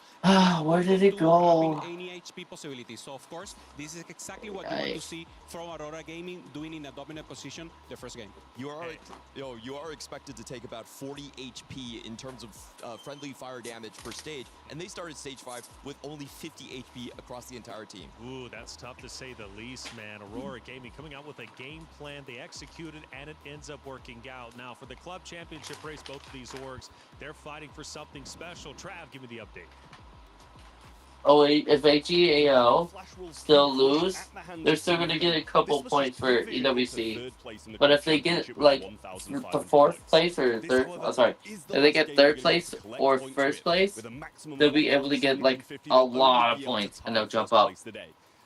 Where did it go? Any HP possibility. So of course, this is exactly what you want to see from Aurora Gaming doing in a dominant position the first game. You are expected to take about 40 HP in terms of friendly fire damage per stage, and they started stage 5 with only 50 HP across the entire team. Ooh, that's tough to say the least, man. Aurora Gaming coming out with a game plan. They executed, and it ends up working out. Now, for the club championship race, both of these orgs, they're fighting for something special. Trav, give me the update. Oh wait, if AGAL still lose, they're still gonna get a couple points for EWC. But if they get like the 4th place or 3rd, if they get 3rd place or 1st place, they'll be able to get like a lot of points and they'll jump up.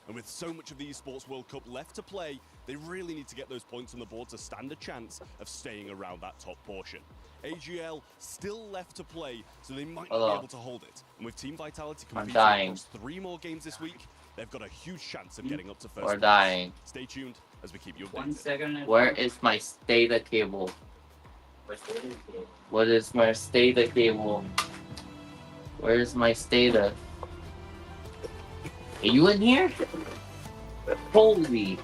And with so much of the Esports World Cup left to play, they really need to get those points on the board to stand a chance of staying around that top portion. AGL still left to play, so they might not be able to hold it. And with Team Vitality competing across 3 more games this week, they've got a huge chance of getting up to 1st place. Dying. Stay tuned as we keep you updated. 1 second. Where is my STATA cable? What is my STATA cable? Where is my STATA? Are you in here? Holy.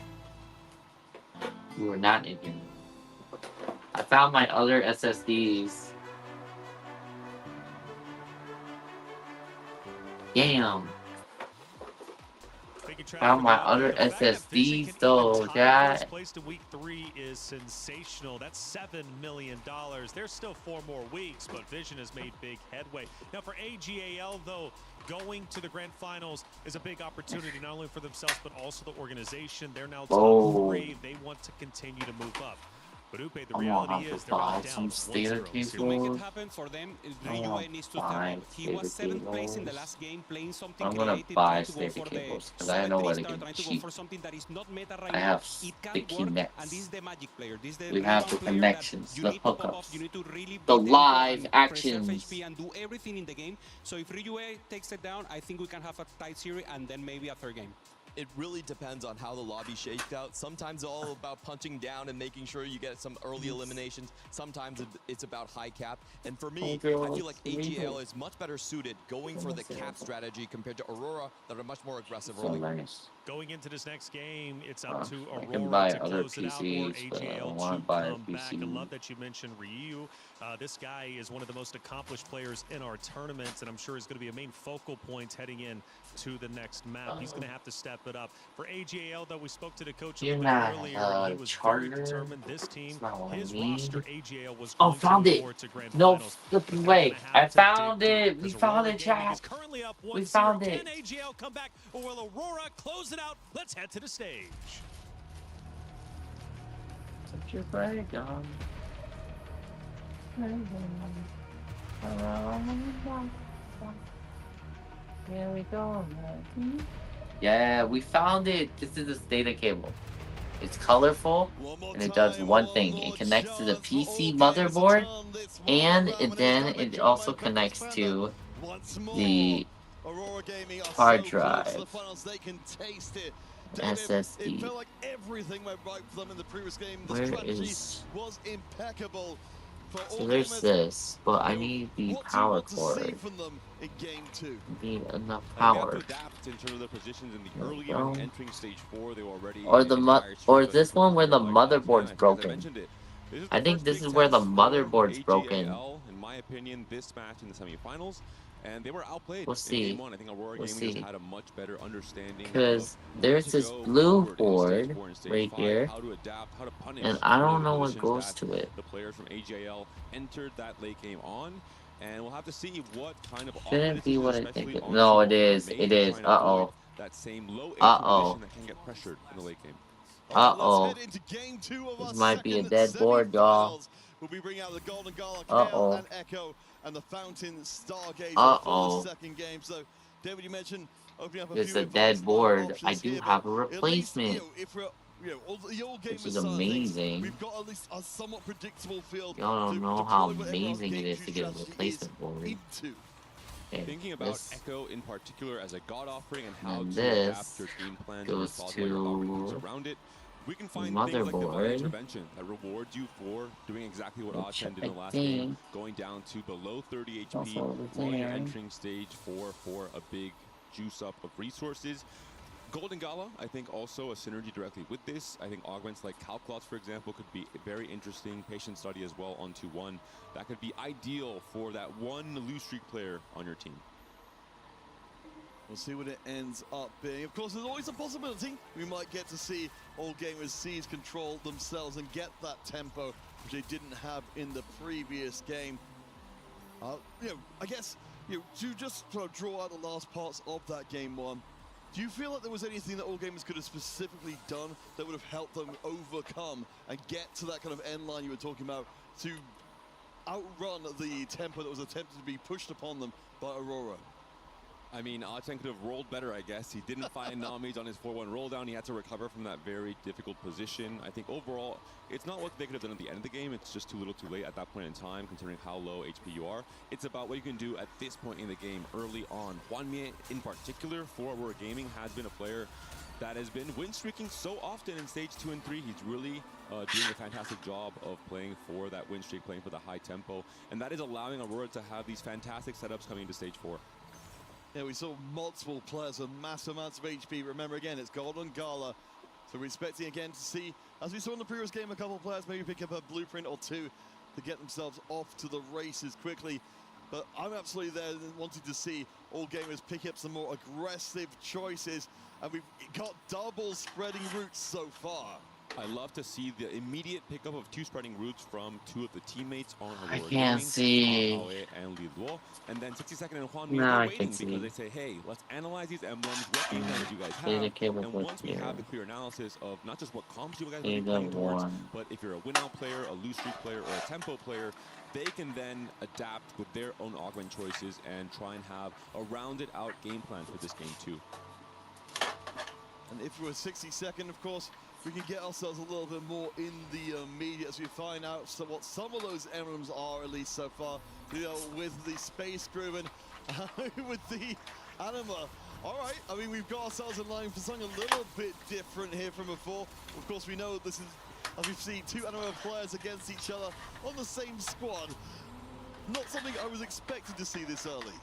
You are not in here. I found my other SSDs. Damn. Found my other SSDs though, Jack. Placed in week 3 is sensational. That's $7 million. There's still 4 more weeks, but Vision has made big headway. Now for AGAL though, going to the grand finals is a big opportunity, not only for themselves, but also the organization. They're now top 3. They want to continue to move up. But Upe, the reality is they're now down 1-0. To make it happen for them, Ryue needs to step up. He was 7th place in the last game, playing something I'm gonna creative, buy trying to go STATA for the cables because I know where to 7-3 star, get trying to go cheap. for something that is not meta right I now. have It can sticky work, nets. and this is the magic player. This is the We have the rebound player connections, that you the need to pop off. hookups, You need to really the beat them live and actions. preserve HP and do everything in the game. So if Ryue takes it down, I think we can have a tight series and then maybe a 3rd game. it really depends on how the lobby shakes out. Sometimes it's all about punching down and making sure you get some early eliminations. Sometimes it's about high cap. And for me, I feel like AGL is much better suited going for the cap strategy compared to Aurora that are much more aggressive early. Going into this next game, it's up to I can Aurora buy to other close it out or PCs, but I AGL don't want to to buy a come back. I PC. love that you mentioned Ryu. This guy is one of the most accomplished players in our tournaments, and I'm sure he's going to be a main focal point heading in to the next map. He's going to have to step it up. For AGL, though, we spoke to the coach a little bit earlier, and he was very determined. This team, his roster, AGL, was going to move forward to grand finals. Flipping way. I found it. We found it, chat. We found it. Can AGL come back, or will Aurora close it out? Let's head to the stage. Put your break on. Here we go. Yeah, we found it. This is a SATA cable. It's colorful and it does one thing. It connects to the PC motherboard, and then it also connects to the hard drive. SSD. Where is? So there's this, but I need the power cord. Need enough power. Or this one where the motherboard's broken. I think this is where the motherboard's broken. In my opinion, this match in the semifinals, and they were outplayed. We'll see. Game 1, I think Aurora Gaming just had a much better understanding. Because there's this blue board right here, and I don't know what goes to it. The players from AJL entered that late game on, and we'll have to see what kind of Shouldn't be what I think it. No, it is. It is. Uh-oh. That same low Uh-oh. that can get pressured in the late game. Uh-oh. This might be a dead board, y'all. Uh-oh. Uh-oh. It's a dead board. I do have a replacement, which is amazing. Y'all don't know how amazing it is to get a replacement board. Okay, Thinking about Echo in particular as a god offering and how to this adapt your game plan goes to around it, we can find things like divine motherboard, intervention that rewards you for doing exactly what which Odd did in the I last think game, going down to below 30 also HP over while you're there. entering stage 4 for a big juice up of resources. Golden Gala, I think, also a synergy directly with this. I think augments like Calclots, for example, could be very interesting. Patient study as well on 2-1. That could be ideal for that one lose streak player on your team. We'll see what it ends up being. Of course, there's always a possibility we might get to see all gamers seize control themselves and get that tempo, which they didn't have in the previous game. I guess, to just sort of draw out the last parts of that game 1, do you feel like there was anything that all gamers could have specifically done that would have helped them overcome and get to that kind of end line you were talking about to outrun the tempo that was attempted to be pushed upon them by Aurora? I mean, Ochen could have rolled better, I guess. He didn't find Nami's on his 4-1 roll down. He had to recover from that very difficult position. I think overall, it's not what they could have done at the end of the game. It's just too little too late at that point in time, considering how low HP you are. It's about what you can do at this point in the game early on. Juanmie, in particular, for Aurora Gaming, has been a player that has been win streaking so often in stage 2 and 3. He's really doing a fantastic job of playing for that win streak, playing for the high tempo. And that is allowing Aurora to have these fantastic setups coming into stage 4. Yeah, we saw multiple players with massive amounts of HP. Remember, again, it's Golden Gala. So we're expecting, again, to see, as we saw in the previous game, a couple of players maybe pick up a blueprint or two to get themselves off to the races quickly. But I'm absolutely there wanting to see all gamers pick up some more aggressive choices. And we've got double spreading routes so far. I love to see the immediate pickup of 2 spreading routes from 2 of the teammates on Aurora I can't Gaming, see. and Liluo. And then 62nd and Juan No, are I waiting can see. because they say, hey, let's analyze these emblems, what game plans you guys Data have. cable And with once we you. have the clear analysis of not just what comps you guys are Either playing towards, one. but if you're a win-out player, a lose streak player, or a tempo player, they can then adapt with their own augment choices and try and have a rounded out game plan for this game too. And if we're 62nd, of course, we can get ourselves a little bit more in the media as we find out what some of those emblems are, at least so far. With the Space Groove and with the Anima All right, I mean, we've got ourselves in line for something a little bit different here from before. Of course, we know this is, as we've seen, two anime players against each other on the same squad. Not something I was expecting to see this early.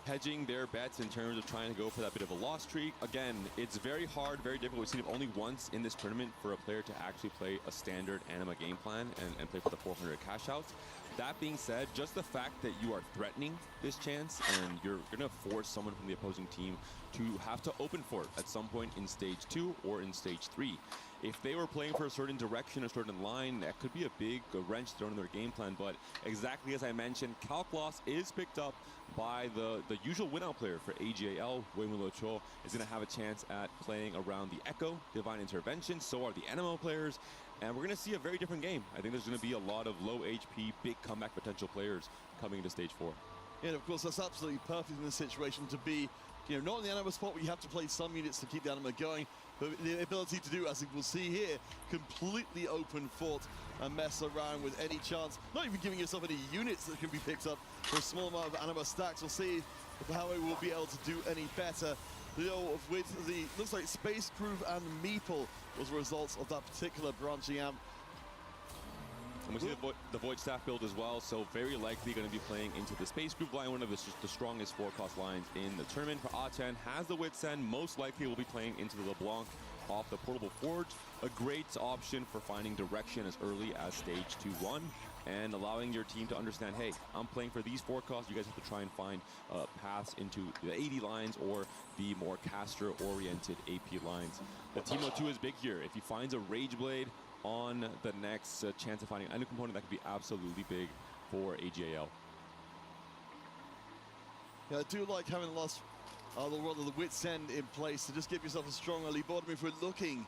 Hedging their bets in terms of trying to go for that bit of a loss streak. Again, it's very hard, very difficult. We've seen it only once in this tournament for a player to actually play a standard anima game plan and play for the 400 cash outs. That being said, just the fact that you are threatening this chance and you're going to force someone from the opposing team to have to open for it at some point in stage 2 or in stage 3. If they were playing for a certain direction, a certain line, that could be a big wrench thrown in their game plan. But exactly as I mentioned, Calc loss is picked up by the usual win-out player for AGAL. Weimulu Cho is going to have a chance at playing around the Echo, Divine Intervention. So are the NMO players. And we're going to see a very different game. I think there's going to be a lot of low HP, big comeback potential players coming into stage 4. Yeah, and of course, that's absolutely perfect in this situation to be, not in the anima spot where you have to play some units to keep the anima going, but the ability to do, as we'll see here, completely open fort and mess around with any chance, not even giving yourself any units that can be picked up for a small amount of anima stacks. We'll see how it will be able to do any better. With the, looks like Space Groove and Meeple was results of that particular branching out. And we see the Void Staff build as well, so very likely going to be playing into the Space Groove line, one of the strongest 4-cost lines in the tournament. For A10, has the Wits End, most likely will be playing into the LeBlanc off the Portable Forge. A great option for finding direction as early as stage 2-1 and allowing your team to understand, hey, I'm playing for these 4 costs. You guys have to try and find paths into the 80 lines or the more caster-oriented AP lines. The Teemo 2 is big here. If he finds a Rage Blade on the next chance of finding a new component, that could be absolutely big for AGAL. Yeah, I do like having lost the Wits End in place to just give yourself a strong early board. I mean, if we're looking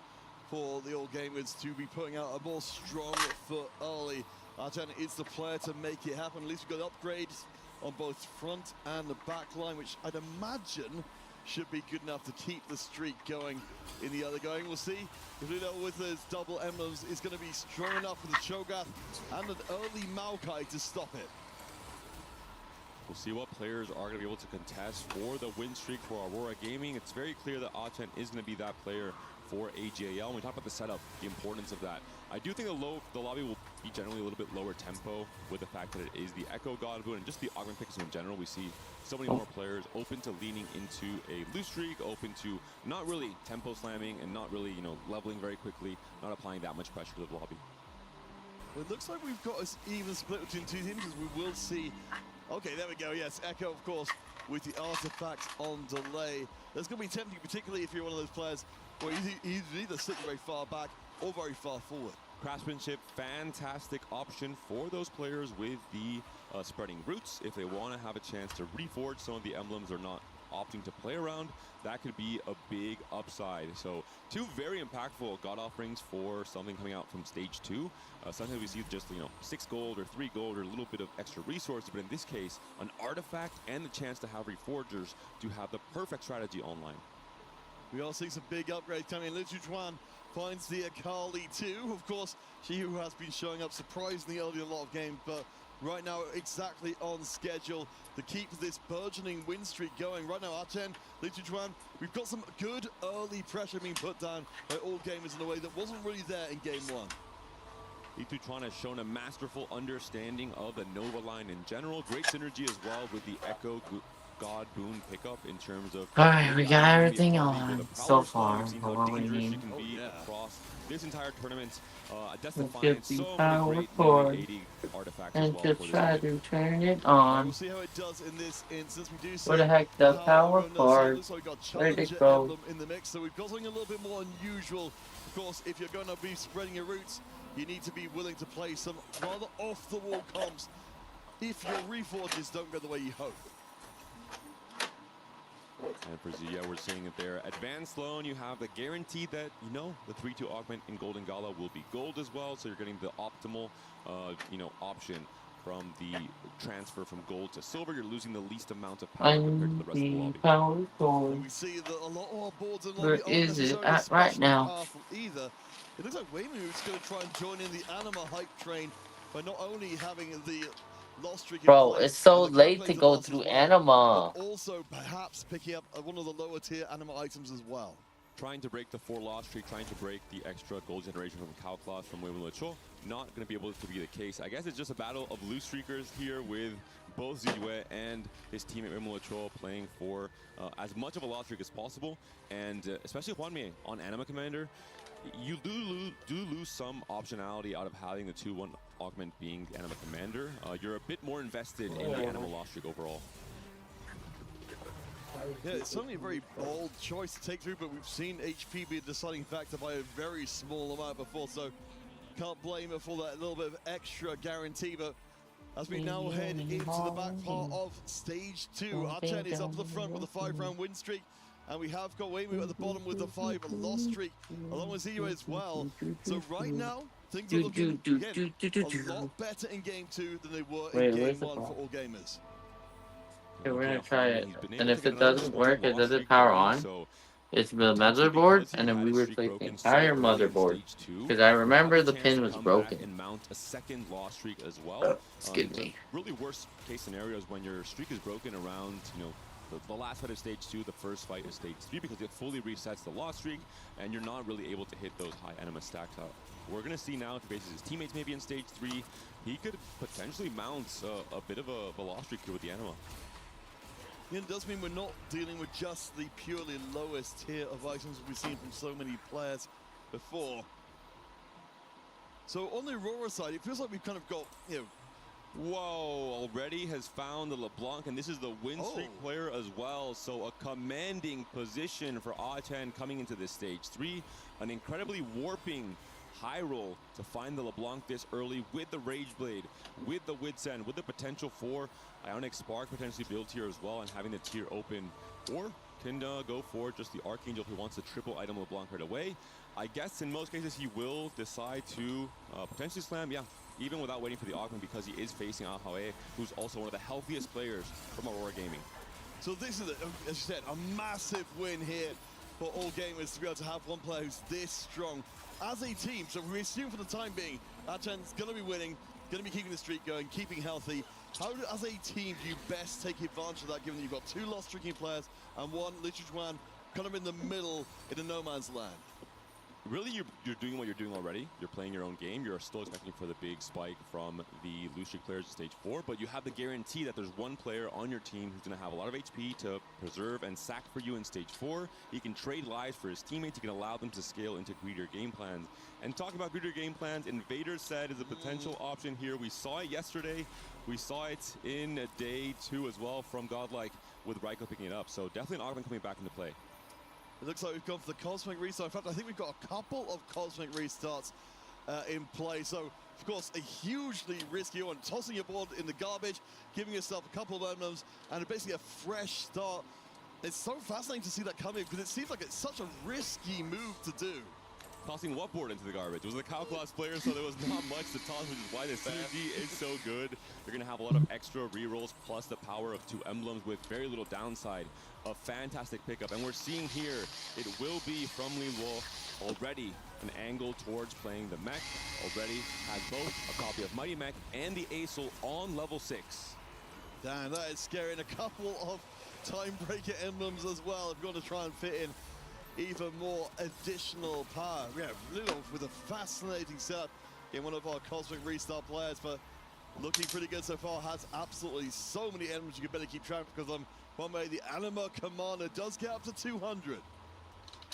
for the old gamers to be putting out a more strong foot early, Arjan is the player to make it happen. At least we've got upgrades on both front and the back line, which I'd imagine should be good enough to keep the streak going in the other going. We'll see if Lilo with his double emblems is going to be strong enough for the Cho'Gath and an early Maokai to stop it. We'll see what players are going to be able to contest for the win streak for Aurora Gaming. It's very clear that A10 is going to be that player for AGAL. When we talk about the setup, the importance of that, I do think the lobby will be generally a little bit lower tempo with the fact that it is the Echo God Boon and just the augment picks in general. We see so many more players open to leaning into a loose streak, open to not really tempo slamming and not really, leveling very quickly, not applying that much pressure to the lobby. Well, it looks like we've got an even split between two teams, as we will see. Okay, there we go. Yes, Echo, of course, with the artifacts on delay. That's going to be tempting, particularly if you're one of those players where he's either sitting very far back or very far forward. Craftsmanship, fantastic option for those players with the spreading roots. If they want to have a chance to reforge some of the emblems they're not opting to play around, that could be a big upside. So 2 very impactful God Offerings for something coming out from stage 2. Sometimes we see just 6 gold or 3 gold or a little bit of extra resources, but in this case, an artifact and the chance to have reforgers to have the perfect strategy online. We all see some big upgrades coming in. Liu Chuan finds the Akali too. Of course, she who has been showing up surprisingly early in a lot of games, but right now exactly on schedule to keep this burgeoning win streak going. Right now, A10, Liu Chuan, we've got some good early pressure being put down by all gamers in a way that wasn't really there in game 1. Liu Chuan has shown a masterful understanding of the Nova line in general. Great synergy as well with the Echo God Boon pickup in terms of... Alright, we got everything on so far. We've seen how dangerous she can be across this entire tournament. Get the power forward and just try to turn it on. We'll see how it does in this instance. We do see Where the heck the power forward? Where'd it go? In the mix, so we've got something a little bit more unusual. Of course, if you're going to be spreading your roots, you need to be willing to play some rather off-the-wall comps if your reforges don't go the way you hope. And for Zia, we're seeing it there. Advanced loan, you have the guarantee that, the 3-2 augment in Golden Gala will be gold as well. So you're getting the optimal, option from the transfer from gold to silver. You're losing the least amount of power compared to the rest of the lobby. Power forward. We see that a lot more boards and Where is it at right now? Either. It looks like Weimu is going to try and join in the anima hype train by not only having the lost streak. Bro, it's so late to go through Anima. Also, perhaps picking up one of the lower tier Anima items as well. Trying to break the 4-loss streak, trying to break the extra gold generation from Calclass from Weimulacho. Not going to be able to be the case. I guess it's just a battle of loose streakers here with both Ziyue and his teammate Weimulacho playing for as much of a loss streak as possible. And especially Hwanmei on Anima Commander, you do lose some optionality out of having the 2-1 augment being the Anima Commander. You're a bit more invested in the Anima loss streak overall. Yeah, it's certainly a very bold choice to take through, but we've seen HP be a deciding factor by a very small amount before, so can't blame her for that little bit of extra guarantee. But as we now head into the back part of stage 2, Archen is up the front with a 5-round win streak, and we have got Weimu at the bottom with a 5-loss streak, along with Ziyue as well. So right now, things are looking again, a lot better in game 2 than they were in game 1 for all gamers. Okay, we're gonna try it, and if it doesn't work, it doesn't power on. It's the motherboard, and then we replace the entire motherboard because I remember the pin was broken. And mount a second loss streak as well. Excuse me. Really worst case scenarios when your streak is broken around, you know, the last fight of stage 2, the first fight is stage 3, because it fully resets the loss streak, and you're not really able to hit those high Anima stacks out. We're gonna see now if he faces his teammates maybe in stage 3, he could potentially mount a bit of a loss streak here with the Anima. It does mean we're not dealing with just the purely lowest tier of items we've seen from so many players before. So on the Aurora side, it feels like we've kind of got, you know, whoa, already has found the LeBlanc, and this is the win streak player as well. So a commanding position for A10 coming into this stage 3. An incredibly warping high roll to find the LeBlanc this early with the Rage Blade, with the Wits End, with the potential for Ionic Spark potentially built here as well, and having the tier open, or can go for just the Archangel if he wants the triple item LeBlanc right away. I guess in most cases he will decide to potentially slam, yeah, even without waiting for the augment, because he is facing Ahae, who's also one of the healthiest players from Aurora Gaming. So this is, as you said, a massive win here for all gamers to be able to have one player who's this strong as a team. So we assume for the time being, Achen's going to be winning, going to be keeping the streak going, keeping healthy. How, as a team, do you best take advantage of that, given that you've got 2 lost streaking players and one Lichuan kind of in the middle in a no man's land? Really, you're doing what you're doing already. You're playing your own game. You're still expecting for the big spike from the loose streak players in stage 4, but you have the guarantee that there's one player on your team who's going to have a lot of HP to preserve and sack for you in stage 4. He can trade lives for his teammates. He can allow them to scale into greedier game plans. And talking about greedier game plans, Invader Set is a potential option here. We saw it yesterday. We saw it in day 2 as well from Godlike with Raiko picking it up. So definitely an augment coming back into play. It looks like we've gone for the Cosmic Restart. In fact, I think we've got a couple of Cosmic Restarts in play. So, of course, a hugely risky one. Tossing your board in the garbage, giving yourself a couple of emblems, and basically a fresh start. It's so fascinating to see that coming, because it seems like it's such a risky move to do. Tossing what board into the garbage? It was the Calclass player, so there was not much to toss, which is why the synergy is so good. You're going to have a lot of extra rerolls, plus the power of 2 emblems with very little downside. A fantastic pickup, and we're seeing here, it will be from Liluo already an angle towards playing the mech. Already has both a copy of Mighty Mech and the Acel on level 6. Damn, that is scary. And a couple of Time Breaker emblems as well if you're going to try and fit in even more additional power. Yeah, Liluo with a fascinating setup in one of our Cosmic Restart players, but looking pretty good so far. Has absolutely so many emblems you can better keep track, because one way the Anima Commander does get up to 200.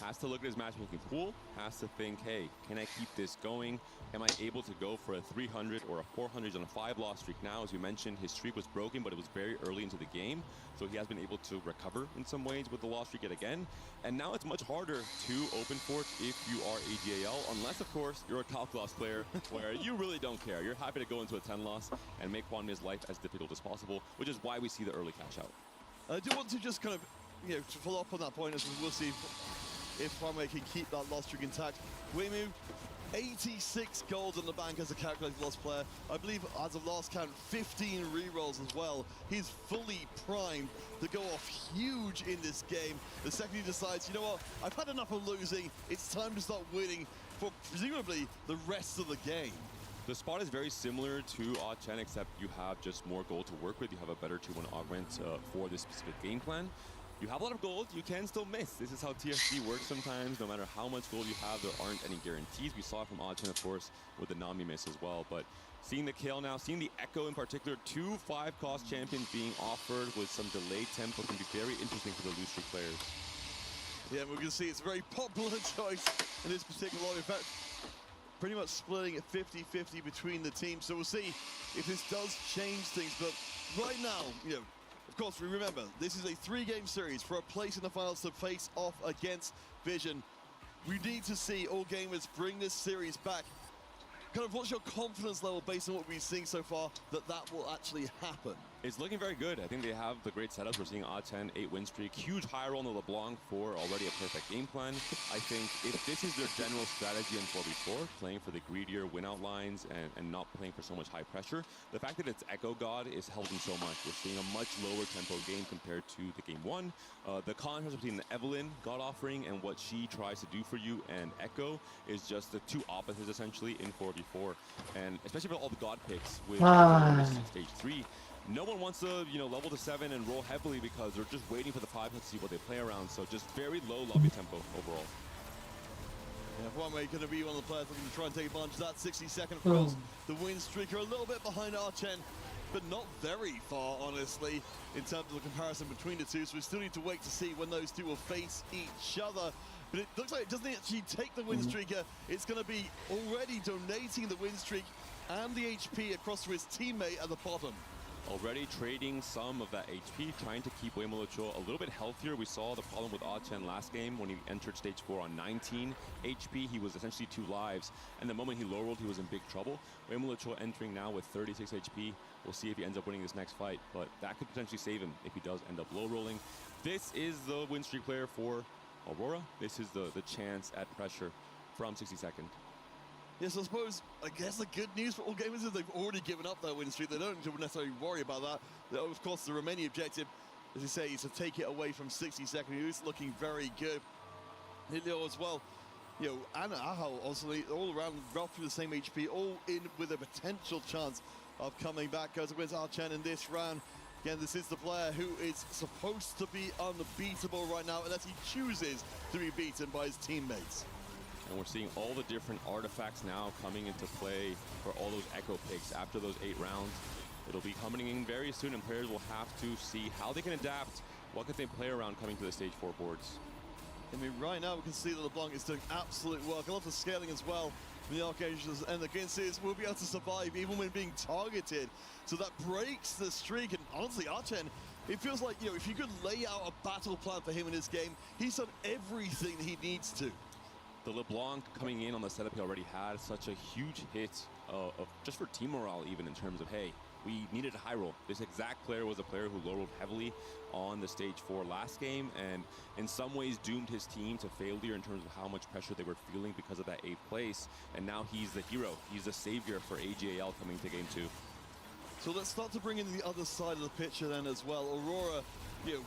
Has to look at his matchmaking pool, has to think, hey, can I keep this going? Am I able to go for a 300 or a 400 on a 5-loss streak now? As you mentioned, his streak was broken, but it was very early into the game, so he has been able to recover in some ways with the loss streak yet again. And now it's much harder to open for it if you are AGAL, unless, of course, you're a Calclass player where you really don't care. You're happy to go into a 10-loss and make Hwanmei's life as difficult as possible, which is why we see the early cash out. I do want to just kind of, you know, to follow up on that point, as we'll see if Hwanmei can keep that loss streak intact. Weimu, 86 gold in the bank as a calculated loss player. I believe, as of last count, 15 rerolls as well. He's fully primed to go off huge in this game. The second he decides, you know what, I've had enough of losing, it's time to start winning for presumably the rest of the game. The spot is very similar to Chen, except you have just more gold to work with. You have a better 2-1 augment for this specific game plan. You have a lot of gold, you can still miss. This is how TFT works sometimes. No matter how much gold you have, there aren't any guarantees. We saw it from Chen, of course, with the Nami miss as well. But seeing the kill now, seeing the Echo in particular, 2 5-cost champions being offered with some delayed tempo can be very interesting for the loose streak players. Yeah, we're going to see it's a very popular choice in this particular one. In fact, pretty much splitting it 50-50 between the teams. So we'll see if this does change things. But right now, you know, of course, we remember, this is a 3-game series for a place in the finals to face off against Vision. We need to see all gamers bring this series back. Kind of what's your confidence level based on what we've seen so far that that will actually happen? It's looking very good. I think they have the great setups. We're seeing Chen 8-win streak, huge high roll on the LeBlanc for already a perfect game plan. I think if this is their general strategy in 4v4, playing for the greedier win out lines and not playing for so much high pressure, the fact that it's Echo God is helping so much. We're seeing a much lower tempo game compared to the game 1. The contrast between the Evelyn God offering and what she tries to do for you and Echo is just the 2 opposites essentially in 4v4. And especially for all the God picks with stage 3. No one wants to, you know, level to 7 and roll heavily because they're just waiting for the 5 to see what they play around. So just very low lobby tempo overall. Yeah, one way going to be one of the players looking to try and take advantage of that 60-second. Of course, the win streaker a little bit behind Chen, but not very far, honestly, in terms of the comparison between the two. So we still need to wait to see when those two will face each other. But it looks like it doesn't actually take the win streaker. It's going to be already donating the win streak and the HP across to his teammate at the bottom. Already trading some of that HP, trying to keep Weimolocho a little bit healthier. We saw the problem with Chen last game when he entered stage 4 on 19 HP. He was essentially 2 lives, and the moment he low rolled, he was in big trouble. Weimolocho entering now with 36 HP. We'll see if he ends up winning this next fight, but that could potentially save him if he does end up low rolling. This is the win streak player for Aurora. This is the chance at pressure from 60-second. Yes, I suppose, I guess the good news for all gamers is they've already given up their win streak. They don't necessarily worry about that. Of course, the remaining objective, as you say, is to take it away from 60-second, who's looking very good. Hilio as well, you know, and Aho, obviously, all around roughly the same HP, all in with a potential chance of coming back. Goes against Chen in this round. Again, this is the player who is supposed to be unbeatable right now, unless he chooses to be beaten by his teammates. And we're seeing all the different artifacts now coming into play for all those Echo picks. After those 8 rounds, it'll be coming in very soon, and players will have to see how they can adapt. What can they play around coming to the stage 4 boards? I mean, right now we can see that LeBlanc is doing absolute work. A lot of scaling as well. The Archangels and the Ginses will be able to survive even when being targeted. So that breaks the streak. And honestly, Chen, it feels like, you know, if you could lay out a battle plan for him in this game, he's done everything he needs to. The LeBlanc coming in on the setup he already had such a huge hit of just for team morale, even in terms of, hey, we needed a high roll. This exact player was a player who low rolled heavily on the stage 4 last game, and in some ways doomed his team to failure in terms of how much pressure they were feeling because of that 8th place. And now he's the hero. He's the savior for AGAL coming to game 2. So let's start to bring in the other side of the picture then as well. Aurora, you know,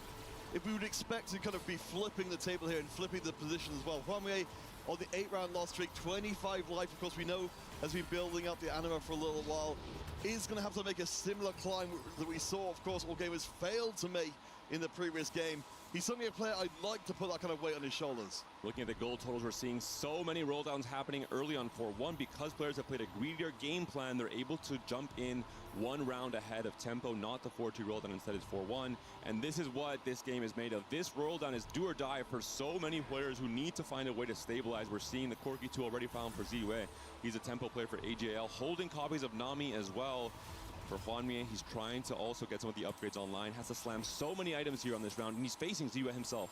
if we would expect to kind of be flipping the table here and flipping the position as well. Hwamie on the 8-round loss streak, 25 life. Of course, we know as we're building up the anima for a little while, is going to have to make a similar climb that we saw, of course, all gamers failed to make in the previous game. He's certainly a player I'd like to put that kind of weight on his shoulders. Looking at the gold totals, we're seeing so many roll downs happening early on 4-1 because players have played a greedier game plan. They're able to jump in 1 round ahead of tempo, not the 4-2 roll down, instead it's 4-1. And this is what this game is made of. This roll down is do or die for so many players who need to find a way to stabilize. We're seeing the Corki 2 already found for Ziwei. He's a tempo player for AGL, holding copies of Nami as well. For Hwamie, he's trying to also get some of the upgrades online, has to slam so many items here on this round, and he's facing Ziwei himself.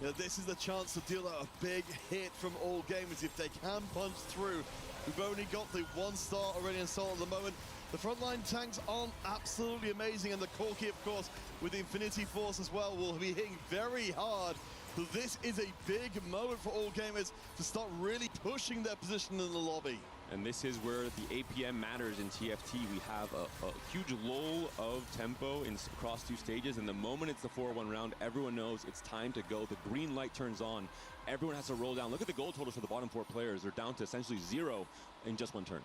Yeah, this is the chance to deal out a big hit from all gamers if they can punch through. We've only got the 1 star already installed at the moment. The frontline tanks aren't absolutely amazing, and the Corki, of course, with the Infinity Force as well, will be hitting very hard. So this is a big moment for all gamers to start really pushing their position in the lobby. And this is where the APM matters in TFT. We have a huge lull of tempo across 2 stages, and the moment it's the 4-1 round, everyone knows it's time to go. The green light turns on. Everyone has to roll down. Look at the gold totals for the bottom 4 players. They're down to essentially 0 in just 1 turn.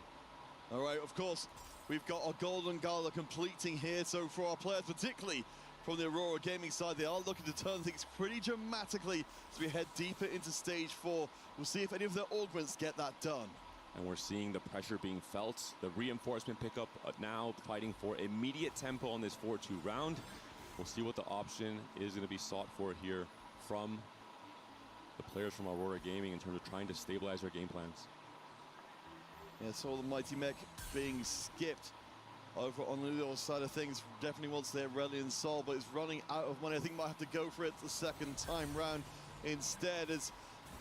All right, of course, we've got our Golden Gala completing here. So for our players, particularly from the Aurora Gaming side, they are looking to turn things pretty dramatically as we head deeper into stage 4. We'll see if any of their augments get that done. And we're seeing the pressure being felt. The reinforcement pickup now fighting for immediate tempo on this 4-2 round. We'll see what the option is going to be sought for here from the players from Aurora Gaming in terms of trying to stabilize their game plans. Yeah, so the Mighty Mech being skipped over on the other side of things. Definitely wants their Aurelian Soul, but is running out of money. I think might have to go for it the second time round instead, as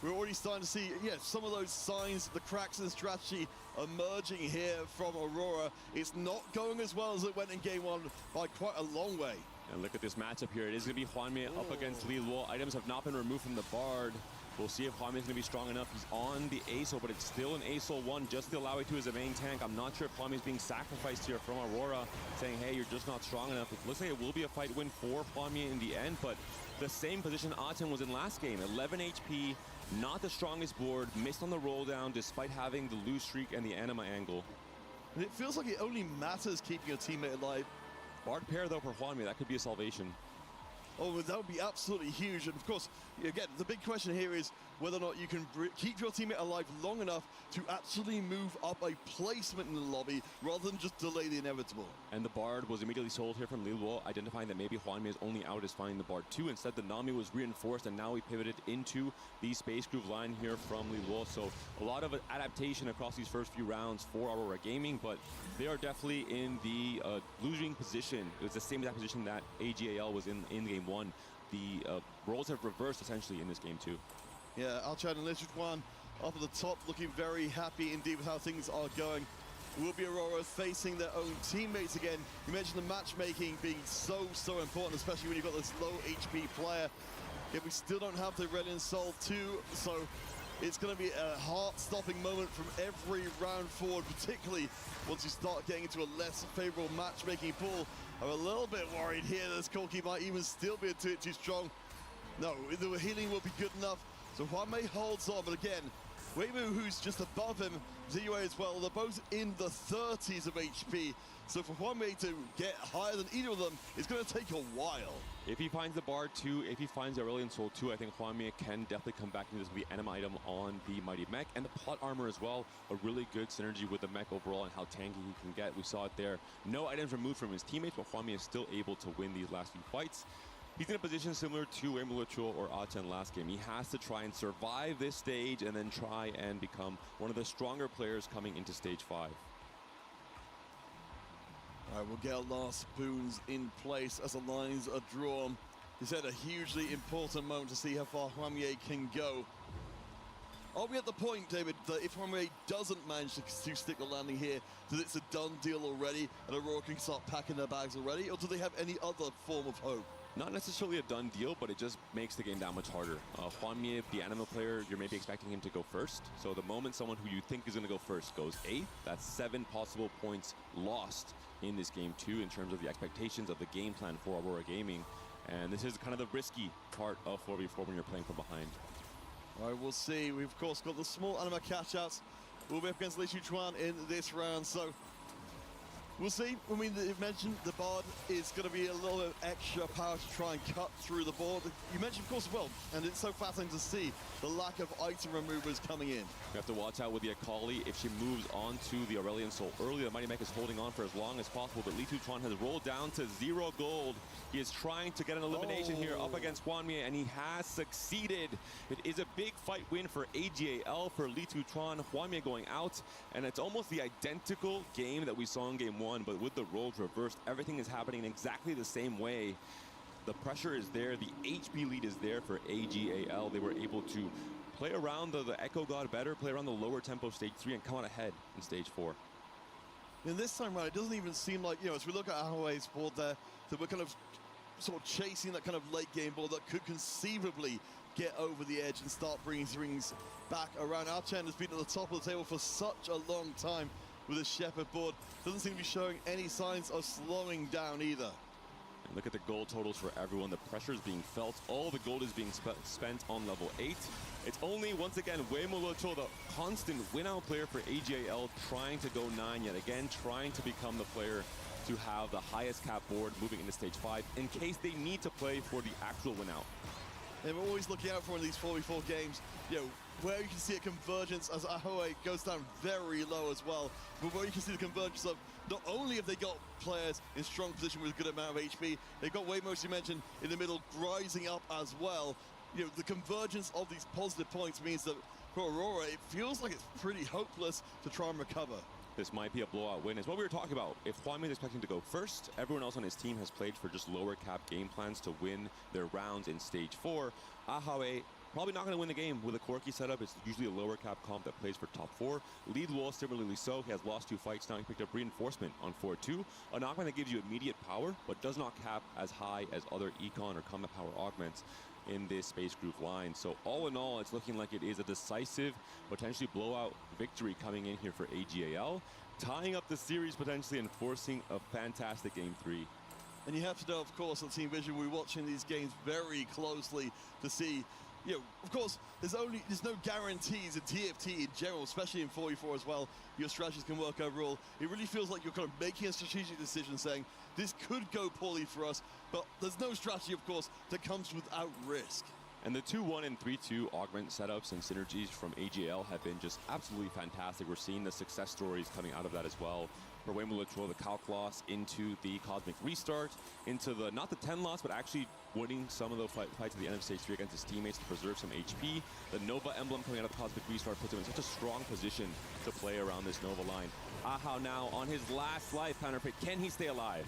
we're already starting to see, some of those signs, the cracks in strategy emerging here from Aurora. It's not going as well as it went in game 1 by quite a long way. And look at this matchup here. It is going to be Hwanmei up against Li Luo. Items have not been removed from the Bard. We'll see if Hwanmei is going to be strong enough. He's on the ASO, but it's still an ASO 1 just to allow it to as a main tank. I'm not sure if Hwanmei is being sacrificed here from Aurora, saying, hey, you're just not strong enough. It looks like it will be a fight win for Hwanmei in the end, but the same position Aten was in last game. 11 HP, not the strongest board, missed on the roll down despite having the lose streak and the anima angle. And it feels like it only matters keeping your teammate alive. Bard pair though for Hwanmei, that could be a salvation. Oh, that would be absolutely huge. And of course, again, the big question here is whether or not you can keep your teammate alive long enough to actually move up a placement in the lobby rather than just delay the inevitable. And the Bard was immediately sold here from Li Luo, identifying that maybe Hwanmei is only out as finding the Bard 2. Instead, the Nami was reinforced, and now we pivoted into the Space Groove line here from Li Luo. So a lot of adaptation across these first few rounds for Aurora Gaming, but they are definitely in the losing position. It was the same exact position that AGAL was in game 1. The roles have reversed essentially in this game too. Yeah, Alchan and Lichuan up at the top, looking very happy indeed with how things are going. Will be Aurora facing their own teammates again. You mentioned the matchmaking being so important, especially when you've got this low HP player. Yet we still don't have the Aurelian Soul 2, so it's going to be a heart-stopping moment from every round forward, particularly once you start getting into a less favorable matchmaking pool. I'm a little bit worried here that Corki might even still be too strong. No, the healing will be good enough. So Hwanmei holds on, but again, Weimu, who's just above him, ZUA as well, they're both in the 30s of HP. So for Hwanmei to get higher than either of them, it's going to take a while. If he finds the Bard 2, if he finds the Aurelian Soul 2, I think Hwanmei can definitely come back into this with the anima item on the Mighty Mech. And the plot armor as well, a really good synergy with the mech overall and how tanky he can get. We saw it there. No items removed from his teammates, but Hwanmei is still able to win these last few fights. He's in a position similar to Weimu Lichuo or Aten last game. He has to try and survive this stage and then try and become one of the stronger players coming into stage 5. All right, we'll get our last boons in place as the lines are drawn. It's at a hugely important moment to see how far Hwanmei can go. Are we at the point, David, that if Hwanmei doesn't manage to stick the landing here, that it's a done deal already and Aurora can start packing their bags already, or do they have any other form of hope? Not necessarily a done deal, but it just makes the game that much harder. Hwanmei, the anima player, you're maybe expecting him to go first. So the moment someone who you think is going to go first goes 8th, that's 7 possible points lost in this game too, in terms of the expectations of the game plan for Aurora Gaming. And this is kind of the risky part of 4v4 when you're playing from behind. All right, we'll see. We've, of course, got the small anima catch-outs. We'll be up against Lichuan in this round, so we'll see. I mean, you mentioned the Bard is going to be a little bit extra power to try and cut through the board. You mentioned, of course, as well, and it's so fascinating to see the lack of item removers coming in. You have to watch out with the Akali. If she moves on to the Aurelian Soul early, the Mighty Mech is holding on for as long as possible, but Lichuan has rolled down to 0 gold. He is trying to get an elimination here up against Hwanmei, and he has succeeded. It is a big fight win for AGAL, for Lichuan. Hwanmei going out, and it's almost the identical game that we saw in game 1, but with the roles reversed, everything is happening in exactly the same way. The pressure is there, the HP lead is there for AGAL. They were able to play around the Echo God better, play around the lower tempo stage 3, and come out ahead in stage 4. And this time around, it doesn't even seem like, as we look at Ahaway's board there, that we're kind of sort of chasing that kind of late game board that could conceivably get over the edge and start bringing things back around. Alchan has been at the top of the table for such a long time with his Shepherd board. Doesn't seem to be showing any signs of slowing down either. And look at the gold totals for everyone. The pressure is being felt. All the gold is being spent on level 8. It's only, once again, Weimolocho, the constant win-out player for AGAL, trying to go 9 yet again, trying to become the player to have the highest cap board moving into stage 5 in case they need to play for the actual win-out. And we're always looking out for one of these 4v4 games, where you can see a convergence as Ahoe goes down very low as well, but where you can see the convergence of not only have they got players in strong position with a good amount of HP, they've got Waymo, as you mentioned, in the middle rising up as well. The convergence of these positive points means that for Aurora, it feels like it's pretty hopeless to try and recover. This might be a blowout win. It's what we were talking about. If Hwami is expecting to go first, everyone else on his team has played for just lower cap game plans to win their rounds in stage 4. Ahoe probably not going to win the game with a quirky setup. It's usually a lower cap comp that plays for top 4. Lead Wall, similarly so. He has lost 2 fights now. He picked up reinforcement on 4-2. An augment that gives you immediate power, but does not cap as high as other econ or combat power augments in this space group line. So all in all, it's looking like it is a decisive, potentially blowout victory coming in here for AGAL, tying up the series potentially and forcing a fantastic game 3. And you have to know, of course, on Team Vision, we're watching these games very closely to see, of course, there's no guarantees in TFT in general, especially in 4v4 as well. Your strategies can work overall. It really feels like you're kind of making a strategic decision saying, this could go poorly for us, but there's no strategy, of course, that comes without risk. And the 2-1 and 3-2 augment setups and synergies from AGL have been just absolutely fantastic. We're seeing the success stories coming out of that as well. For Weimolocho, the Calc loss into the Cosmic Restart, into the, not the 10 loss, but actually winning some of the fights at the end of stage 3 against his teammates to preserve some HP. The Nova emblem coming out of the Cosmic Restart puts him in such a strong position to play around this Nova line. Ahau now on his last life counterpick. Can he stay alive?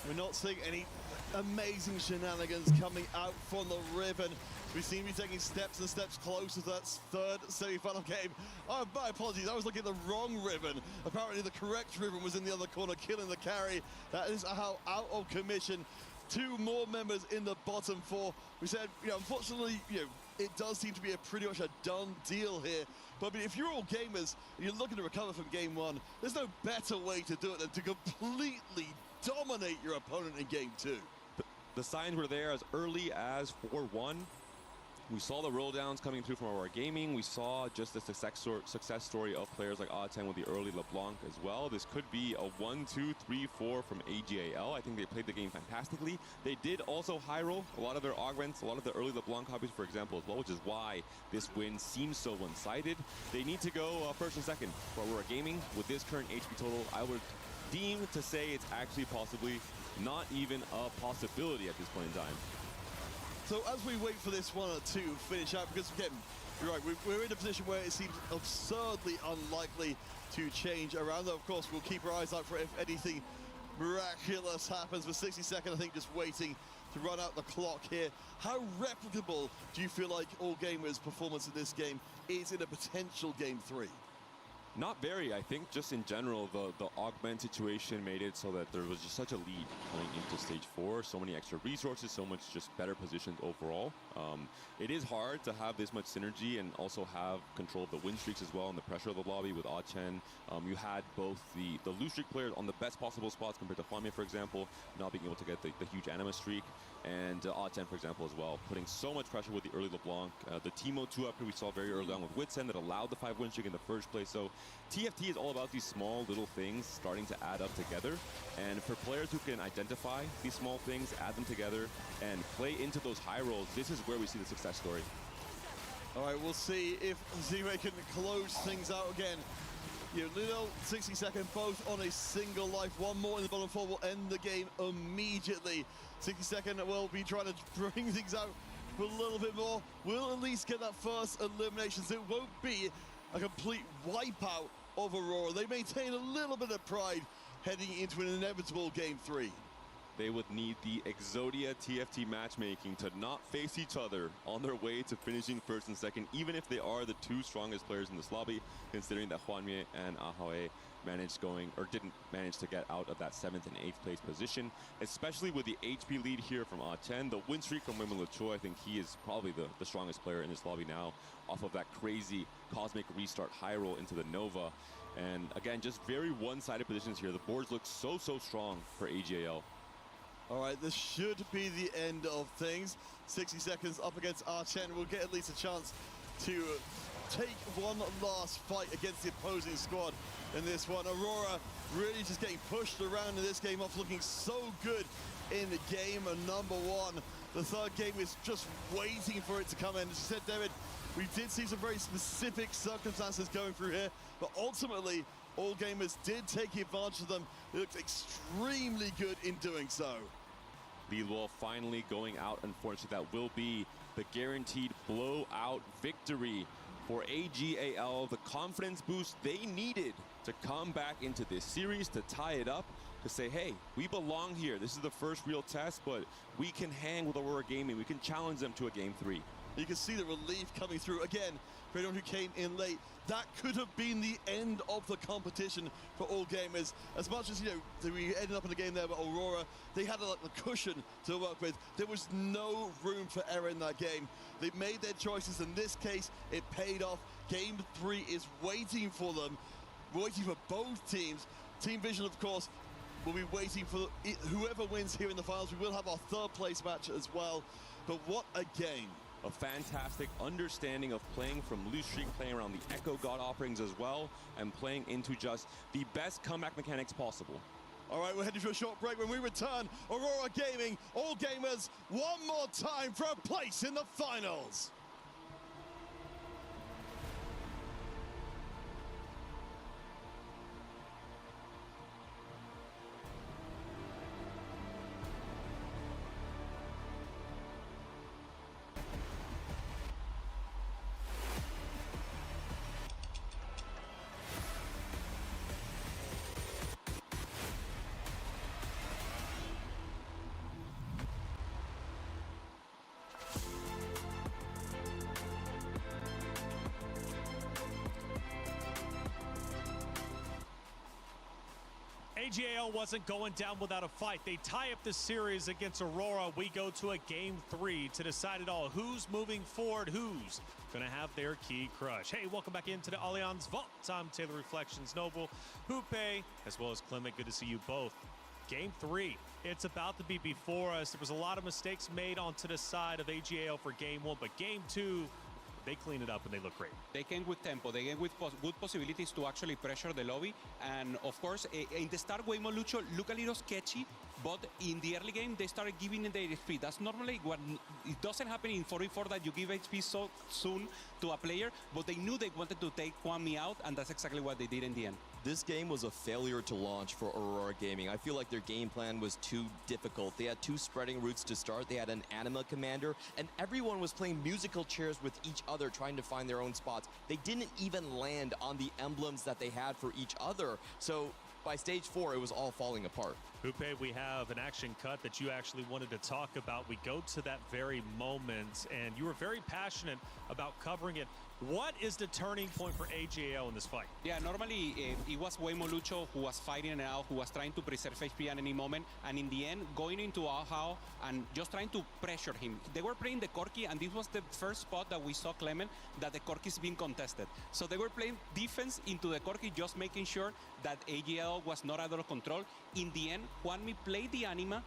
We're not seeing any amazing shenanigans coming out from the Riven. We seem to be taking steps and steps closer to that third semi-final game. Oh, my apologies, I was looking at the wrong Riven. Apparently the correct Riven was in the other corner, killing the carry. That is how out of commission. 2 more members in the bottom 4. We said, unfortunately, it does seem to be pretty much a done deal here. But I mean, if you're all gamers and you're looking to recover from game 1, there's no better way to do it than to completely dominate your opponent in game 2. The signs were there as early as 4-1. We saw the roll downs coming through from Aurora Gaming. We saw just the success story of players like Odd10 with the early LeBlanc as well. This could be a 1-2-3-4 from AGAL. I think they played the game fantastically. They did also high roll a lot of their augments, a lot of the early LeBlanc copies, for example, as well, which is why this win seems so one-sided. They need to go first and second for Aurora Gaming. With this current HP total, I would deem to say it's actually possibly not even a possibility at this point in time. So as we wait for this one to finish out, because again, you're right, we're in a position where it seems absurdly unlikely to change around. Of course, we'll keep our eyes out for if anything miraculous happens. For 60 seconds, I think just waiting to run out the clock here. How replicable do you feel like All Gamers' performance in this game is in a potential game 3? Not very. I think just in general, the augment situation made it so that there was just such a lead going into stage 4. So many extra resources, so much just better positions overall. It is hard to have this much synergy and also have control of the win streaks as well and the pressure of the lobby with Odd10. You had both the lose streak players on the best possible spots compared to Hwami, for example, not being able to get the huge anima streak, and Odd10, for example, as well, putting so much pressure with the early LeBlanc. The Teemo 2-upper we saw very early on with Witsend that allowed the 5 win streak in the first place. So TFT is all about these small little things starting to add up together, and for players who can identify these small things, add them together, and play into those high rolls, this is where we see the success story. All right, we'll see if Zero can close things out again. Little 60 second, both on a single life. One more in the bottom 4 will end the game immediately. 60 second will be trying to bring things out for a little bit more. We'll at least get that first elimination, so it won't be a complete wipeout of Aurora. They maintain a little bit of pride heading into an inevitable game 3. They would need the Exodia TFT matchmaking to not face each other on their way to finishing first and second, even if they are the 2 strongest players in this lobby, considering that Hwami and Ahoe didn't manage to get out of that 7th and 8th place position, especially with the HP lead here from Odd10. The win streak from Weimolocho, I think he is probably the strongest player in this lobby now, off of that crazy Cosmic Restart high roll into the Nova. And again, just very one-sided positions here. The boards look so strong for AGAL. All right, this should be the end of things. 60 seconds up against Archen. We'll get at least a chance to take one last fight against the opposing squad in this one. Aurora really just getting pushed around in this game off, looking so good in game number one. The third game is just waiting for it to come in. As you said, David, we did see some very specific circumstances going through here, but ultimately, all gamers did take advantage of them. They looked extremely good in doing so. Lilo finally going out. Unfortunately, that will be the guaranteed blowout victory for AGAL. The confidence boost they needed to come back into this series, to tie it up, to say, hey, we belong here. This is the first real test, but we can hang with Aurora Gaming. We can challenge them to a game 3. You can see the relief coming through. Again, for anyone who came in late, that could have been the end of the competition for all gamers. As much as, you know, we ended up in a game there, but Aurora, they had a cushion to work with. There was no room for error in that game. They made their choices. In this case, it paid off. Game 3 is waiting for them, waiting for both teams. Team Vision, of course, will be waiting for whoever wins here in the finals. We will have our third place match as well. But what a game. A fantastic understanding of playing from loose streak, playing around the Echo God offerings as well, and playing into just the best comeback mechanics possible. All right, we're heading to a short break. When we return, Aurora Gaming, all gamers, one more time for a place in the finals. AGAL wasn't going down without a fight. They tie up the series against Aurora. We go to a game 3 to decide it all. Who's moving forward? Who's going to have their key crush? Hey, welcome back into the Allianz Vault. I'm Taylor Reflections Noble, Hoope, as well as Clement. Good to see you both. Game 3, it's about to be before us. There was a lot of mistakes made onto the side of AGAL for game 1, but game 2, they clean it up and they look great. They came with tempo. They came with good possibilities to actually pressure the lobby. And of course, in the start, Waymo Lucho look a little sketchy, but in the early game, they started giving their HP. That's normally what it doesn't happen in 4v4 that you give HP so soon to a player, but they knew they wanted to take Kwame out, and that's exactly what they did in the end. This game was a failure to launch for Aurora Gaming. I feel like their game plan was too difficult. They had 2 spreading routes to start. They had an anima commander, and everyone was playing musical chairs with each other, trying to find their own spots. They didn't even land on the emblems that they had for each other. So by stage 4, it was all falling apart. Hoope, we have an action cut that you actually wanted to talk about. We go to that very moment, and you were very passionate about covering it. What is the turning point for AGAL in this fight? Yeah, normally it was Waymo Lucho who was fighting it out, who was trying to preserve HP at any moment, and in the end, going into Ahao and just trying to pressure him. They were playing the Corki, and this was the first spot that we saw, Clement, that the Corki is being contested. So they were playing defense into the Corki, just making sure that AGAL was not out of control. In the end, Juanmi played the anima,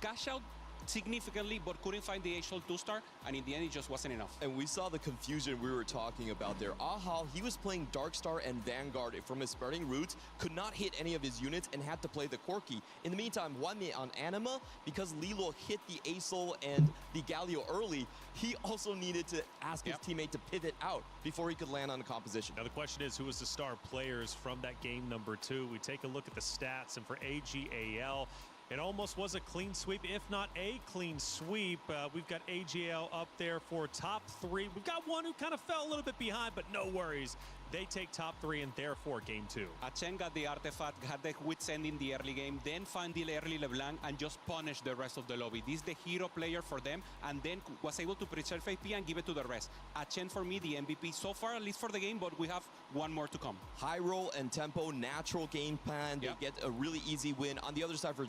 cash out significantly, but couldn't find the H-Soul 2-star, and in the end, it just wasn't enough. And we saw the confusion we were talking about there. Ahao, he was playing Darkstar and Vanguard from his spreading routes, could not hit any of his units, and had to play the Corki. In the meantime, Wanmi on Anima, because Lilo hit the A-Soul and the Galio early, he also needed to ask his teammate to pivot out before he could land on a composition. Now the question is, who was the star players from that game number 2? We take a look at the stats, and for AGAL, it almost was a clean sweep, if not a clean sweep. We've got AGAL up there for top 3. We've got one who kind of fell a little bit behind, but no worries. They take top 3 and therefore game 2. Achen got the artifact, had the withstand in the early game, then found the early LeBlanc and just punished the rest of the lobby. This is the hero player for them, and then was able to preserve AP and give it to the rest. Achen for me, the MVP so far, at least for the game, but we have one more to come. High roll and tempo, natural game plan. They get a really easy win. On the other side for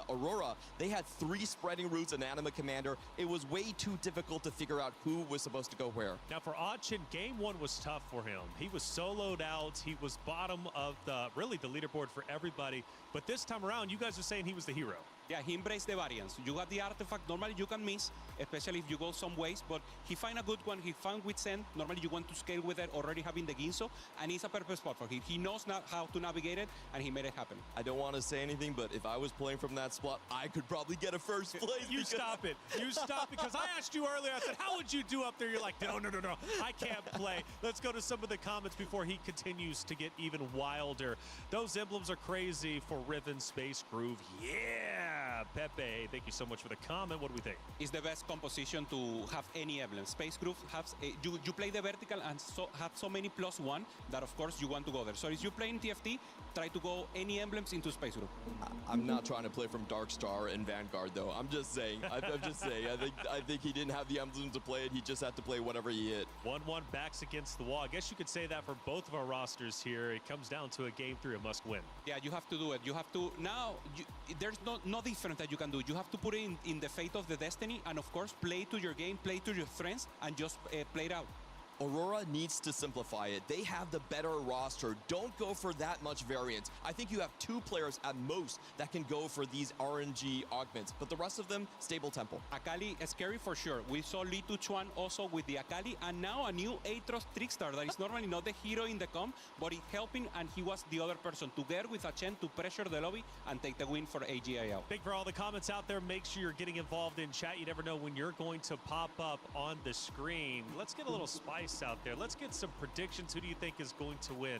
Aurora, they had 3 spreading routes and Anima Commander. It was way too difficult to figure out who was supposed to go where. Now for Achen, game 1 was tough for him. He was soloed out. He was bottom of the leaderboard for everybody. But this time around, you guys are saying he was the hero. Yeah, he embraced the variance. You got the artifact, normally you can miss, especially if you go some ways, but he find a good one, he found with Send. Normally you want to scale with it, already having the Ginso, and it's a perfect spot for him. He knows now how to navigate it, and he made it happen. I don't want to say anything, but if I was playing from that spot, I could probably get a first place. You stop it. You stop, because I asked you earlier, I said, how would you do up there? You're like, no, I can't play. Let's go to some of the comments before he continues to get even wilder. Those emblems are crazy for Riven Space Groove. Yeah, Pepe, thank you so much for the comment. What do we think? It's the best composition to have any emblem. Space Groove has you play the vertical and have so many +1 that of course you want to go there. So if you play in TFT, try to go any emblems into Space Groove. I'm not trying to play from Dark Star and Vanguard though. I'm just saying. I'm just saying. I think he didn't have the emblem to play it. He just had to play whatever he hit. 1-1 backs against the wall. I guess you could say that for both of our rosters here. It comes down to a game 3, a must win. Yeah, you have to do it. You have to now. There's no difference that you can do. You have to put it in the fate of the destiny, and of course play to your game, play to your strengths, and just play it out. Aurora needs to simplify it. They have the better roster. Don't go for that much variance. I think you have 2 players at most that can go for these RNG augments, but the rest of them, stable tempo. Akali is scary for sure. We saw Lee Tuchuan also with the Akali, and now a new Atrox Trickstar that is normally not the hero in the comp, but he's helping, and he was the other person to get with a Chen to pressure the lobby and take the win for AGIL. Thank you for all the comments out there. Make sure you're getting involved in chat. You never know when you're going to pop up on the screen. Let's get a little spice out there. Let's get some predictions. Who do you think is going to win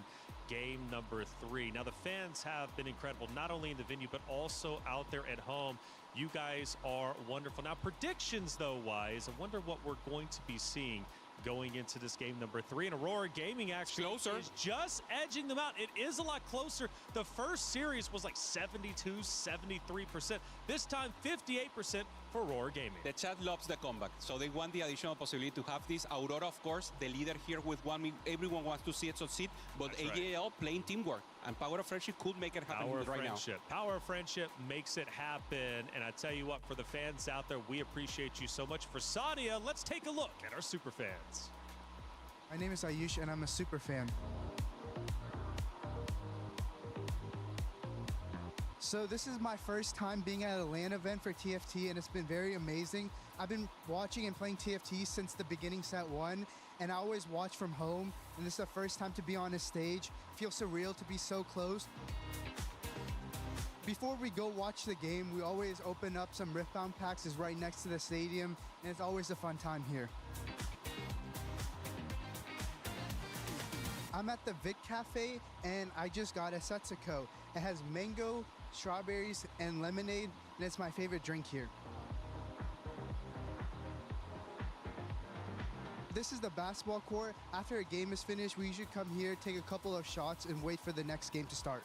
game number 3? Now, the fans have been incredible, not only in the venue, but also out there at home. You guys are wonderful. Now, predictions, though, wise, I wonder what we're going to be seeing going into this game number 3. And Aurora Gaming actually is just edging them out. It is a lot closer. The first series was like 72, 73%. This time, 58% for Aurora Gaming. The chat loves the comeback, so they want the additional possibility to have this. Aurora, of course, the leader here with 1 everyone wants to see it succeed, but AGL playing teamwork, and Power of Friendship could make it happen right now. Power of Friendship makes it happen, and I tell you what, for the fans out there, we appreciate you so much. For Sadia, let's take a look at our super fans. My name is Ayush, and I'm a super fan. So this is my first time being at a LAN event for TFT, and it's been very amazing. I've been watching and playing TFT since the beginning set 1, and I always watch from home, and this is the first time to be on a stage. It feels surreal to be so close. Before we go watch the game, we always open up some Riftbound packs. It's right next to the stadium, and it's always a fun time here. I'm at the Vic Cafe, and I just got a Setsuko. It has mango, strawberries, and lemonade, and it's my favorite drink here. This is the basketball court. After a game is finished, we usually come here, take a couple of shots, and wait for the next game to start.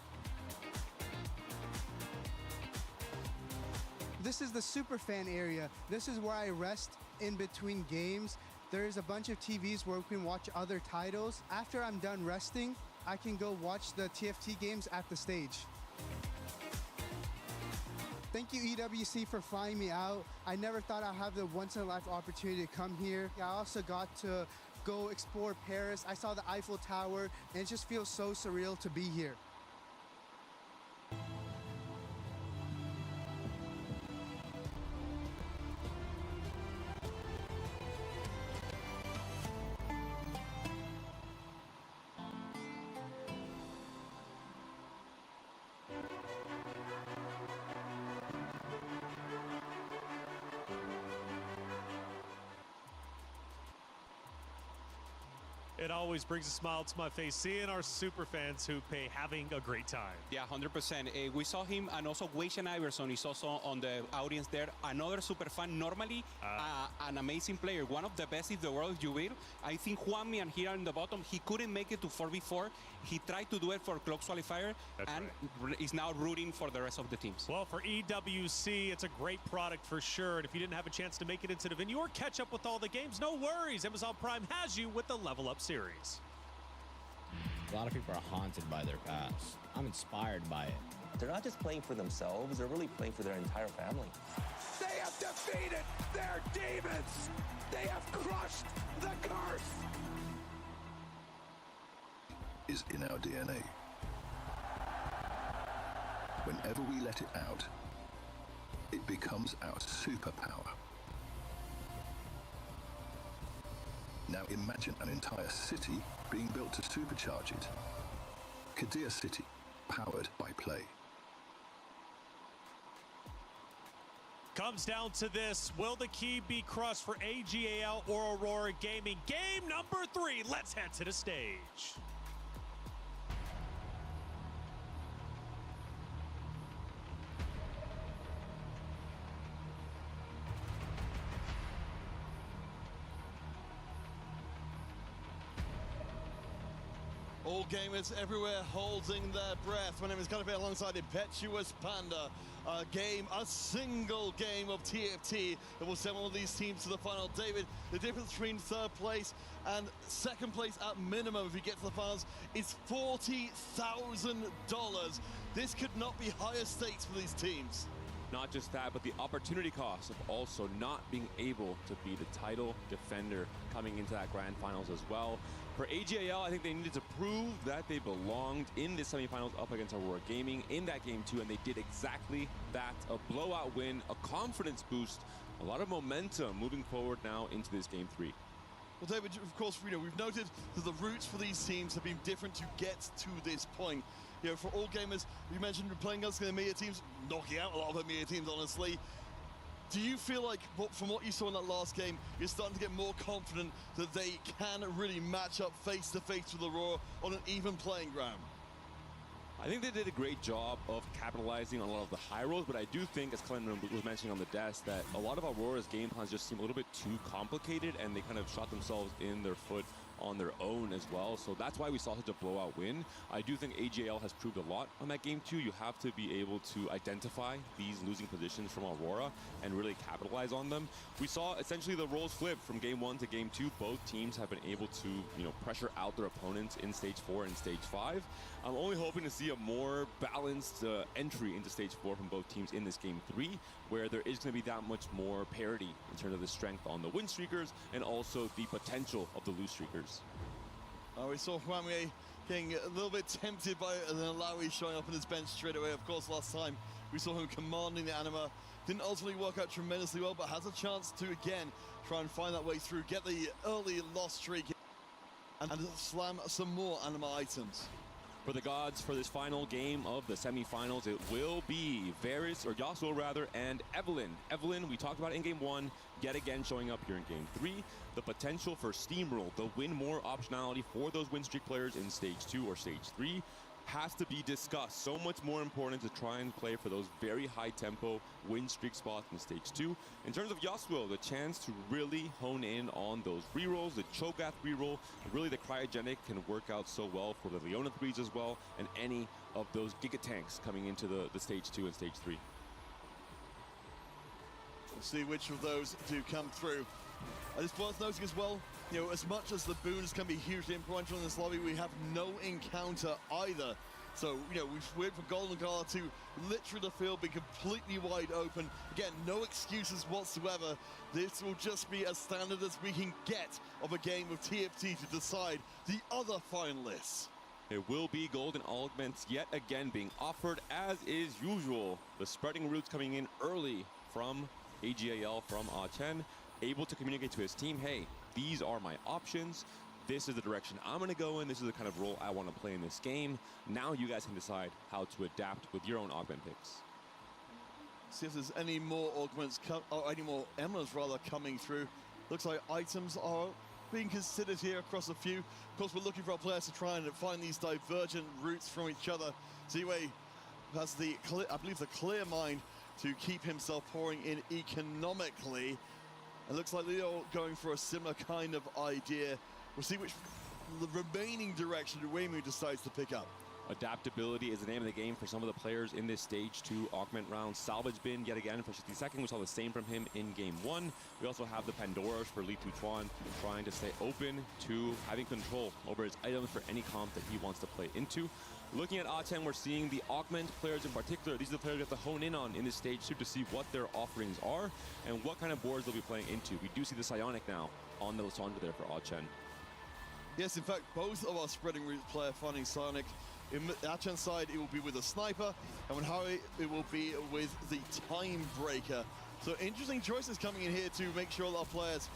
This is the super fan area. This is where I rest in between games. There's a bunch of TVs where we can watch other titles. After I'm done resting, I can go watch the TFT games at the stage. Thank you, EWC, for flying me out. I never thought I'd have the once-in-a-life opportunity to come here. I also got to go explore Paris. I saw the Eiffel Tower, and it just feels so surreal to be here. It always brings a smile to my face seeing our super fans who pay having a great time. Yeah, 100%. We saw him, and also Waishan Iverson is also on the audience there. Another super fan, normally an amazing player, one of the best in the world, you will. I think Juanmi, and here on the bottom, he couldn't make it to 4v4. He tried to do it for Cloak Qualifier, and is now rooting for the rest of the teams. Well, for EWC, it's a great product for sure. And if you didn't have a chance to make it into the venue or catch up with all the games, no worries. Amazon Prime has you with the Level Up series. A lot of people are haunted by their past. I'm inspired by it. They're not just playing for themselves, they're really playing for their entire family. They have defeated their demons! They have crushed the curse! Is in our DNA. Whenever we let it out, it becomes our superpower. Now imagine an entire city being built to supercharge it. Kadir City, powered by play. Comes down to this. Will the key be crushed for AGAL or Aurora Gaming? Game number 3. Let's head to the stage. All gamers everywhere holding their breath. My name is Calibre alongside Impetuous Panda. A single game of TFT that will send one of these teams to the final. David, the difference between third place and second place at minimum if you get to the finals is $40,000. This could not be higher stakes for these teams. Not just that, but the opportunity cost of also not being able to be the title defender coming into that grand finals as well. For AGAL, I think they needed to prove that they belonged in the semifinals up against Aurora Gaming in that game 2, and they did exactly that. A blowout win, a confidence boost, a lot of momentum moving forward now into this game 3. Well, David, of course, we've noted that the routes for these teams have been different to get to this point. For all gamers, you mentioned you're playing against the EMEA teams, knocking out a lot of EMEA teams, honestly. Do you feel like, from what you saw in that last game, you're starting to get more confident that they can really match up face-to-face with Aurora on an even playing ground? I think they did a great job of capitalizing on a lot of the high rolls, but I do think, as Clinton was mentioning on the desk, that a lot of Aurora's game plans just seem a little bit too complicated, and they kind of shot themselves in their foot on their own as well. So that's why we saw such a blowout win. I do think AGL has proved a lot on that game 2. You have to be able to identify these losing positions from Aurora and really capitalize on them. We saw essentially the roles flip from game 1 to game 2. Both teams have been able to, pressure out their opponents in stage 4 and stage 5. I'm only hoping to see a more balanced entry into stage 4 from both teams in this game 3, where there is going to be that much more parity in terms of the strength on the win streakers and also the potential of the lose streakers. We saw Huamie getting a little bit tempted by an Alawi showing up on his bench straight away. Of course, last time we saw him commanding the Anima. Didn't ultimately work out tremendously well, but has a chance to, again, try and find that way through, get the early loss streak, and slam some more Anima items. For the gods, for this final game of the semifinals, it will be Varus, or Yasuo rather, and Evelyn. Evelyn, we talked about in game 1, yet again showing up here in game 3. The potential for steamroll, the win more optionality for those win streak players in stage 2 or stage 3 has to be discussed. So much more important to try and play for those very high tempo win streak spots in stage 2. In terms of Yasuo, the chance to really hone in on those rerolls, the Cho'Gath reroll, really the cryogenic can work out so well for the Leona 3s as well, and any of those Giga Tanks coming into the stage 2 and stage 3. We'll see which of those do come through. It's worth noting as well, as much as the boons can be hugely influential in this lobby, we have no encounter either. So, we've waited for Golden Gala to literally the field be completely wide open. Again, no excuses whatsoever. This will just be as standard as we can get of a game of TFT to decide the other finalists. It will be golden augments yet again being offered as is usual. The spreading routes coming in early from AGAL, from Chen, able to communicate to his team, hey, these are my options. This is the direction I'm going to go in. This is the kind of role I want to play in this game. Now you guys can decide how to adapt with your own augment picks. See if there's any more augments, or any more emblems rather, coming through. Looks like items are being considered here across a few. Of course, we're looking for our players to try and find these divergent routes from each other. Z-Way has the, I believe, the clear mind to keep himself pouring in economically. It looks like they're all going for a similar kind of idea. We'll see which the remaining direction Uemu decides to pick up. Adaptability is the name of the game for some of the players in this stage 2 augment round. Salvage Bin yet again for 62nd. We saw the same from him in game 1. We also have the Pandoras for Li Tuchuan, trying to stay open to having control over his items for any comp that he wants to play into. Looking at Chen, we're seeing the augment players in particular. These are the players we have to hone in on in this stage 2 to see what their offerings are and what kind of boards they'll be playing into. We do see the Psionic now on the Lysandra there for Chen. Yes, in fact, both of our spreading route player finding Psionic In Achan's side, it will be with a sniper, and when Harry, it will be with the time breaker. So interesting choices coming in here to make sure that our players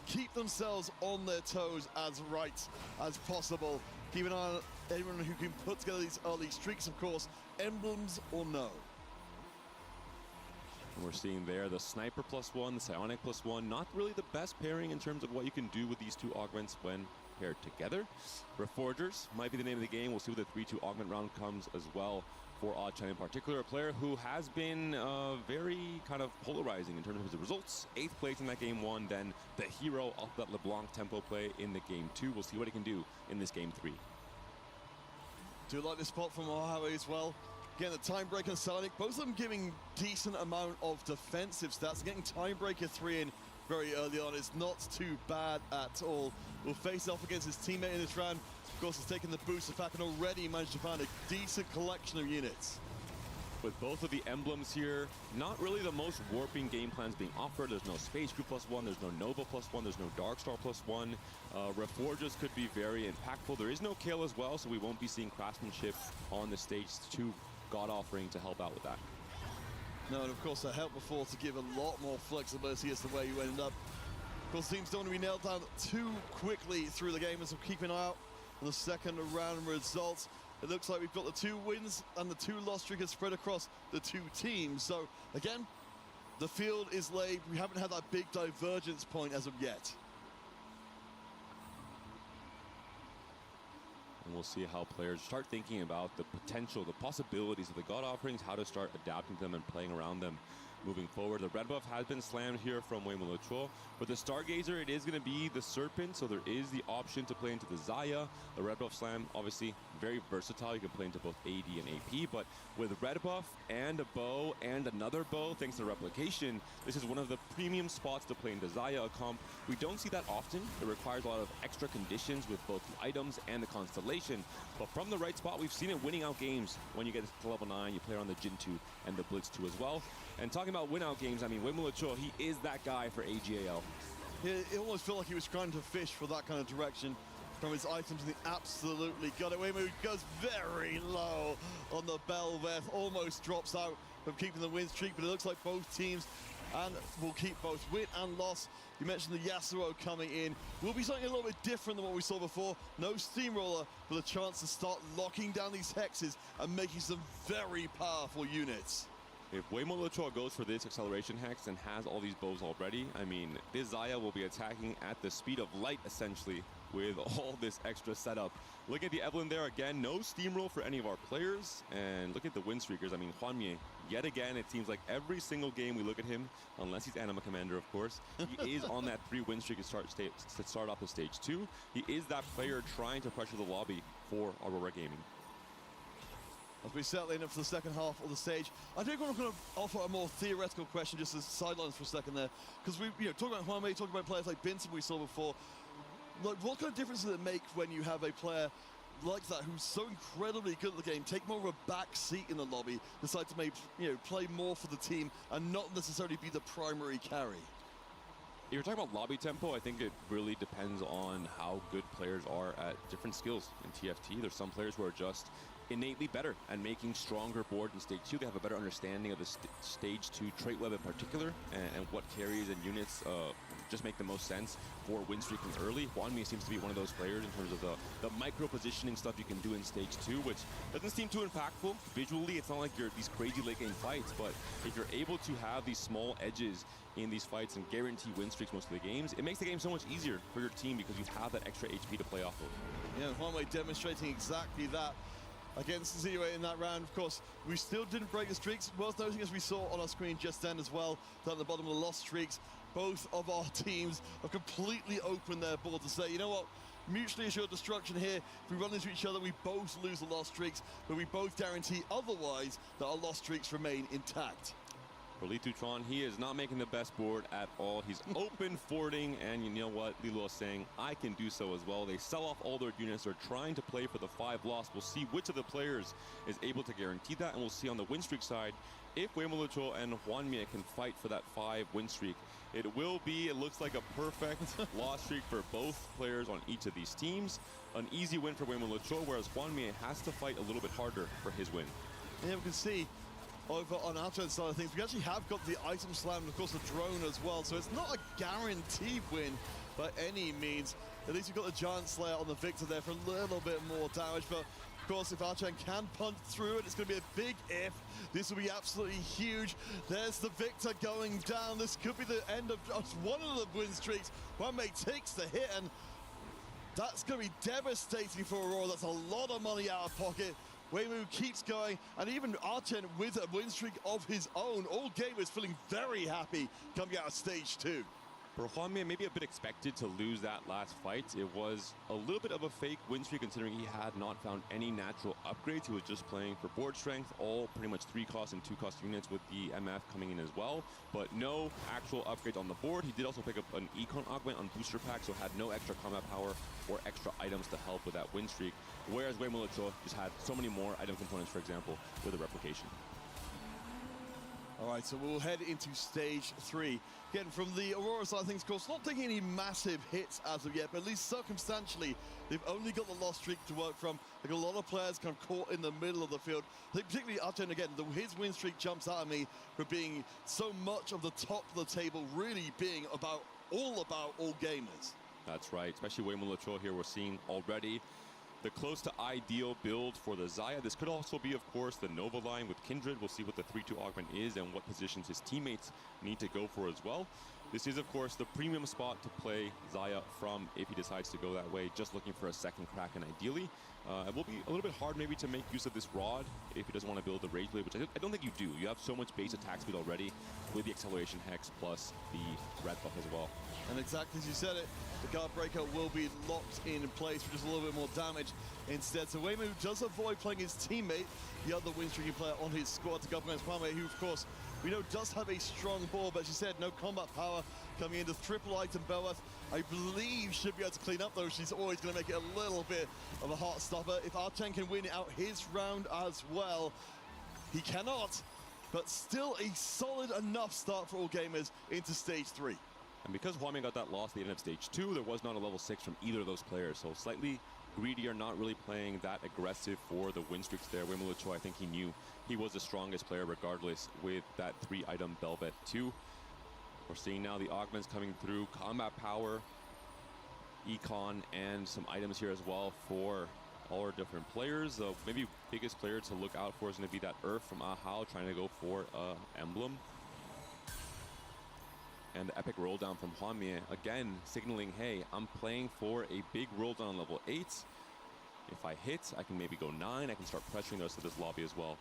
keep themselves on their toes as right as possible. Keep an eye on anyone who can put together these early streaks, of course, emblems or no. We're seeing there the Sniper +1, the Psionic +1, not really the best pairing in terms of what you can do with these two augments when paired together. Reforgers might be the name of the game. We'll see what the 3-2 augment round comes as well for Oddchan in particular, a player who has been very kind of polarizing in terms of his results. 8th place in that game 1, then the hero of that LeBlanc tempo play in the game 2. We'll see what he can do in this game 3. Do like this spot from Harry as well. Again, the Timebreaker and Psionic, both of them giving decent amount of defensive stats. Getting Timebreaker 3 in very early on is not too bad at all. Will face off against his teammate in this round. Of course, he's taken the boost attack and already managed to find a decent collection of units. With both of the emblems here, not really the most warping game plans being offered. There's no Space Crew +1, there's no Nova +1, there's no Darkstar +1. Reforgers could be very impactful. There is no kill as well, so we won't be seeing craftsmanship on the stage 2 God Offering to help out with that. No, and of course, that helped before to give a lot more flexibility as to where you end up. Of course, teams don't want to be nailed down too quickly through the game, as we'll keep an eye out on the second round results. It looks like we've got the 2 wins and the 2 loss streakers spread across the 2 teams. So, again, the field is laid. We haven't had that big divergence point as of yet. And we'll see how players start thinking about the potential, the possibilities of the God Offerings, how to start adapting to them and playing around them moving forward. The red buff has been slammed here from Wei Mulucho. With the Stargazer, it is going to be the Serpent, so there is the option to play into the Zaya. The red buff slam, obviously, very versatile. You can play into both AD and AP, but with red buff and a bow and another bow, thanks to replication, this is one of the premium spots to play into Zaya, a comp we don't see that often. It requires a lot of extra conditions with both the items and the constellation, but from the right spot, we've seen it winning out games. When you get to level 9, you play on the Jin 2 and the Blitz 2 as well. And talking about win-out games, I mean, Wei Mulucho, he is that guy for AGAL. It almost felt like he was trying to fish for that kind of direction from his items, and he absolutely got it. Wei Mulucho goes very low on the Belveth, almost drops out from keeping the win streak, but it looks like both teams and will keep both win and loss. You mentioned the Yasuo coming in. Will be something a little bit different than what we saw before. No Steamroller, but a chance to start locking down these hexes and making some very powerful units. If Wei Mulucho goes for this acceleration hex and has all these bows already, I mean, this Zaya will be attacking at the speed of light, essentially, with all this extra setup. Look at the Evelyn there again, no steamroll for any of our players. And look at the win streakers. I mean, Huanmie, yet again, it seems like every single game we look at him, unless he's Anima Commander, of course, he is on that 3 win streak to start off the stage 2. He is that player trying to pressure the lobby for Aurora Gaming. As we settle in for the second half of the stage, I think we're going to offer a more theoretical question just as sidelines for a second there. Because we talking about Huanmie, talking about players like Binson we saw before. Like, what kind of difference does it make when you have a player like that who's so incredibly good at the game, take more of a back seat in the lobby, decide to maybe play more for the team and not necessarily be the primary carry? If you're talking about lobby tempo, I think it really depends on how good players are at different skills in TFT. There's some players who are just innately better at making stronger boards in stage 2. They have a better understanding of the stage 2 trait web in particular, and what carries and units just make the most sense for win streaking early. Huanmie seems to be one of those players in terms of the micro positioning stuff you can do in stage 2, which doesn't seem too impactful. Visually, it's not like you're these crazy late game fights, but if you're able to have these small edges in these fights and guarantee win streaks most of the games, it makes the game so much easier for your team because you have that extra HP to play off of. Yeah, Huanmie demonstrating exactly that against ZUA in that round. Of course, we still didn't break the streaks. Worth noting, as we saw on our screen just then as well, down at the bottom of the lost streaks, both of our teams have completely opened their board to say, you know what, mutually assured destruction here. If we run into each other, we both lose the lost streaks, but we both guarantee otherwise that our lost streaks remain intact. For Li Tutron, he is not making the best board at all. He's open forwarding, and you know what? Lilo is saying, I can do so as well. They sell off all their units. They're trying to play for the 5 loss. We'll see which of the players is able to guarantee that, and we'll see on the win streak side if Wei Molucho and Hwanmie can fight for that 5 win streak. It will be, it looks like a perfect loss streak for both players on each of these teams. An easy win for Wei Molucho, whereas Hwanmie has to fight a little bit harder for his win. Yeah, we can see over on our side of things, we actually have got the item slam and of course the drone as well, so it's not a guaranteed win by any means. At least you've got the Giant Slayer on the Victor there for a little bit more damage, but of course if Archen can punch through it, it's going to be a big if. This will be absolutely huge. There's the Victor going down. This could be the end of just one of the win streaks. Hwanmie takes the hit, and that's going to be devastating for Aurora. That's a lot of money out of pocket. Weimu keeps going, and even Archen with a win streak of his own. All gamers feeling very happy coming out of stage 2. For Hwanmie, maybe a bit expected to lose that last fight. It was a little bit of a fake win streak considering he had not found any natural upgrades. He was just playing for board strength, all pretty much 3-cost and 2-cost units with the MF coming in as well. But no actual upgrades on the board. He did also pick up an Econ augment on booster pack, so had no extra combat power or extra items to help with that win streak. Whereas Wei Molucho just had so many more item components, for example, with a replication. All right, so we'll head into stage 3. Again, from the Aurora side of things, of course, not taking any massive hits as of yet, but at least circumstantially, they've only got the loss streak to work from. Like a lot of players kind of caught in the middle of the field. I think particularly Archen, again, his win streak jumps out at me for being so much of the top of the table, really being all about all gamers. That's right, especially Wei Molucho here. We're seeing already the close to ideal build for the Xayah. This could also be, of course, the Nova line with Kindred. We'll see what the 3-2 augment is and what positions his teammates need to go for as well. This is, of course, the premium spot to play Xayah from if he decides to go that way, just looking for a second Kraken ideally. It will be a little bit hard maybe to make use of this Rod if he doesn't want to build the Rage Blade, which I don't think you do. You have so much base attack speed already with the Acceleration Hex plus the Red buff as well. And exactly as you said it, the Guard Breaker will be locked in place for just a little bit more damage instead. So Weimu does avoid playing his teammate, the other win-streaking player on his squad, to go up against Hwanmie, who of course we know does have a strong board, but as you said, no combat power coming into triple item Belworth. I believe should be able to clean up though. She's always going to make it a little bit of a heart stopper. If Archen can win out his round as well, he cannot, but still a solid enough start for all gamers into stage 3. And because Hwanmie got that loss at the end of stage 2, there was not a level 6 from either of those players. So slightly greedier, not really playing that aggressive for the win streaks there. Wei Molucho, I think he knew he was the strongest player regardless with that 3-item Belvet 2. We're seeing now the augments coming through, combat power, econ, and some items here as well for all our different players. The maybe biggest player to look out for is going to be that Earth from Ahao trying to go for emblem. And the epic roll down from Hwanmie, again signaling, hey, I'm playing for a big roll down on level 8. If I hit, I can maybe go 9. I can start pressuring the rest of this lobby as well.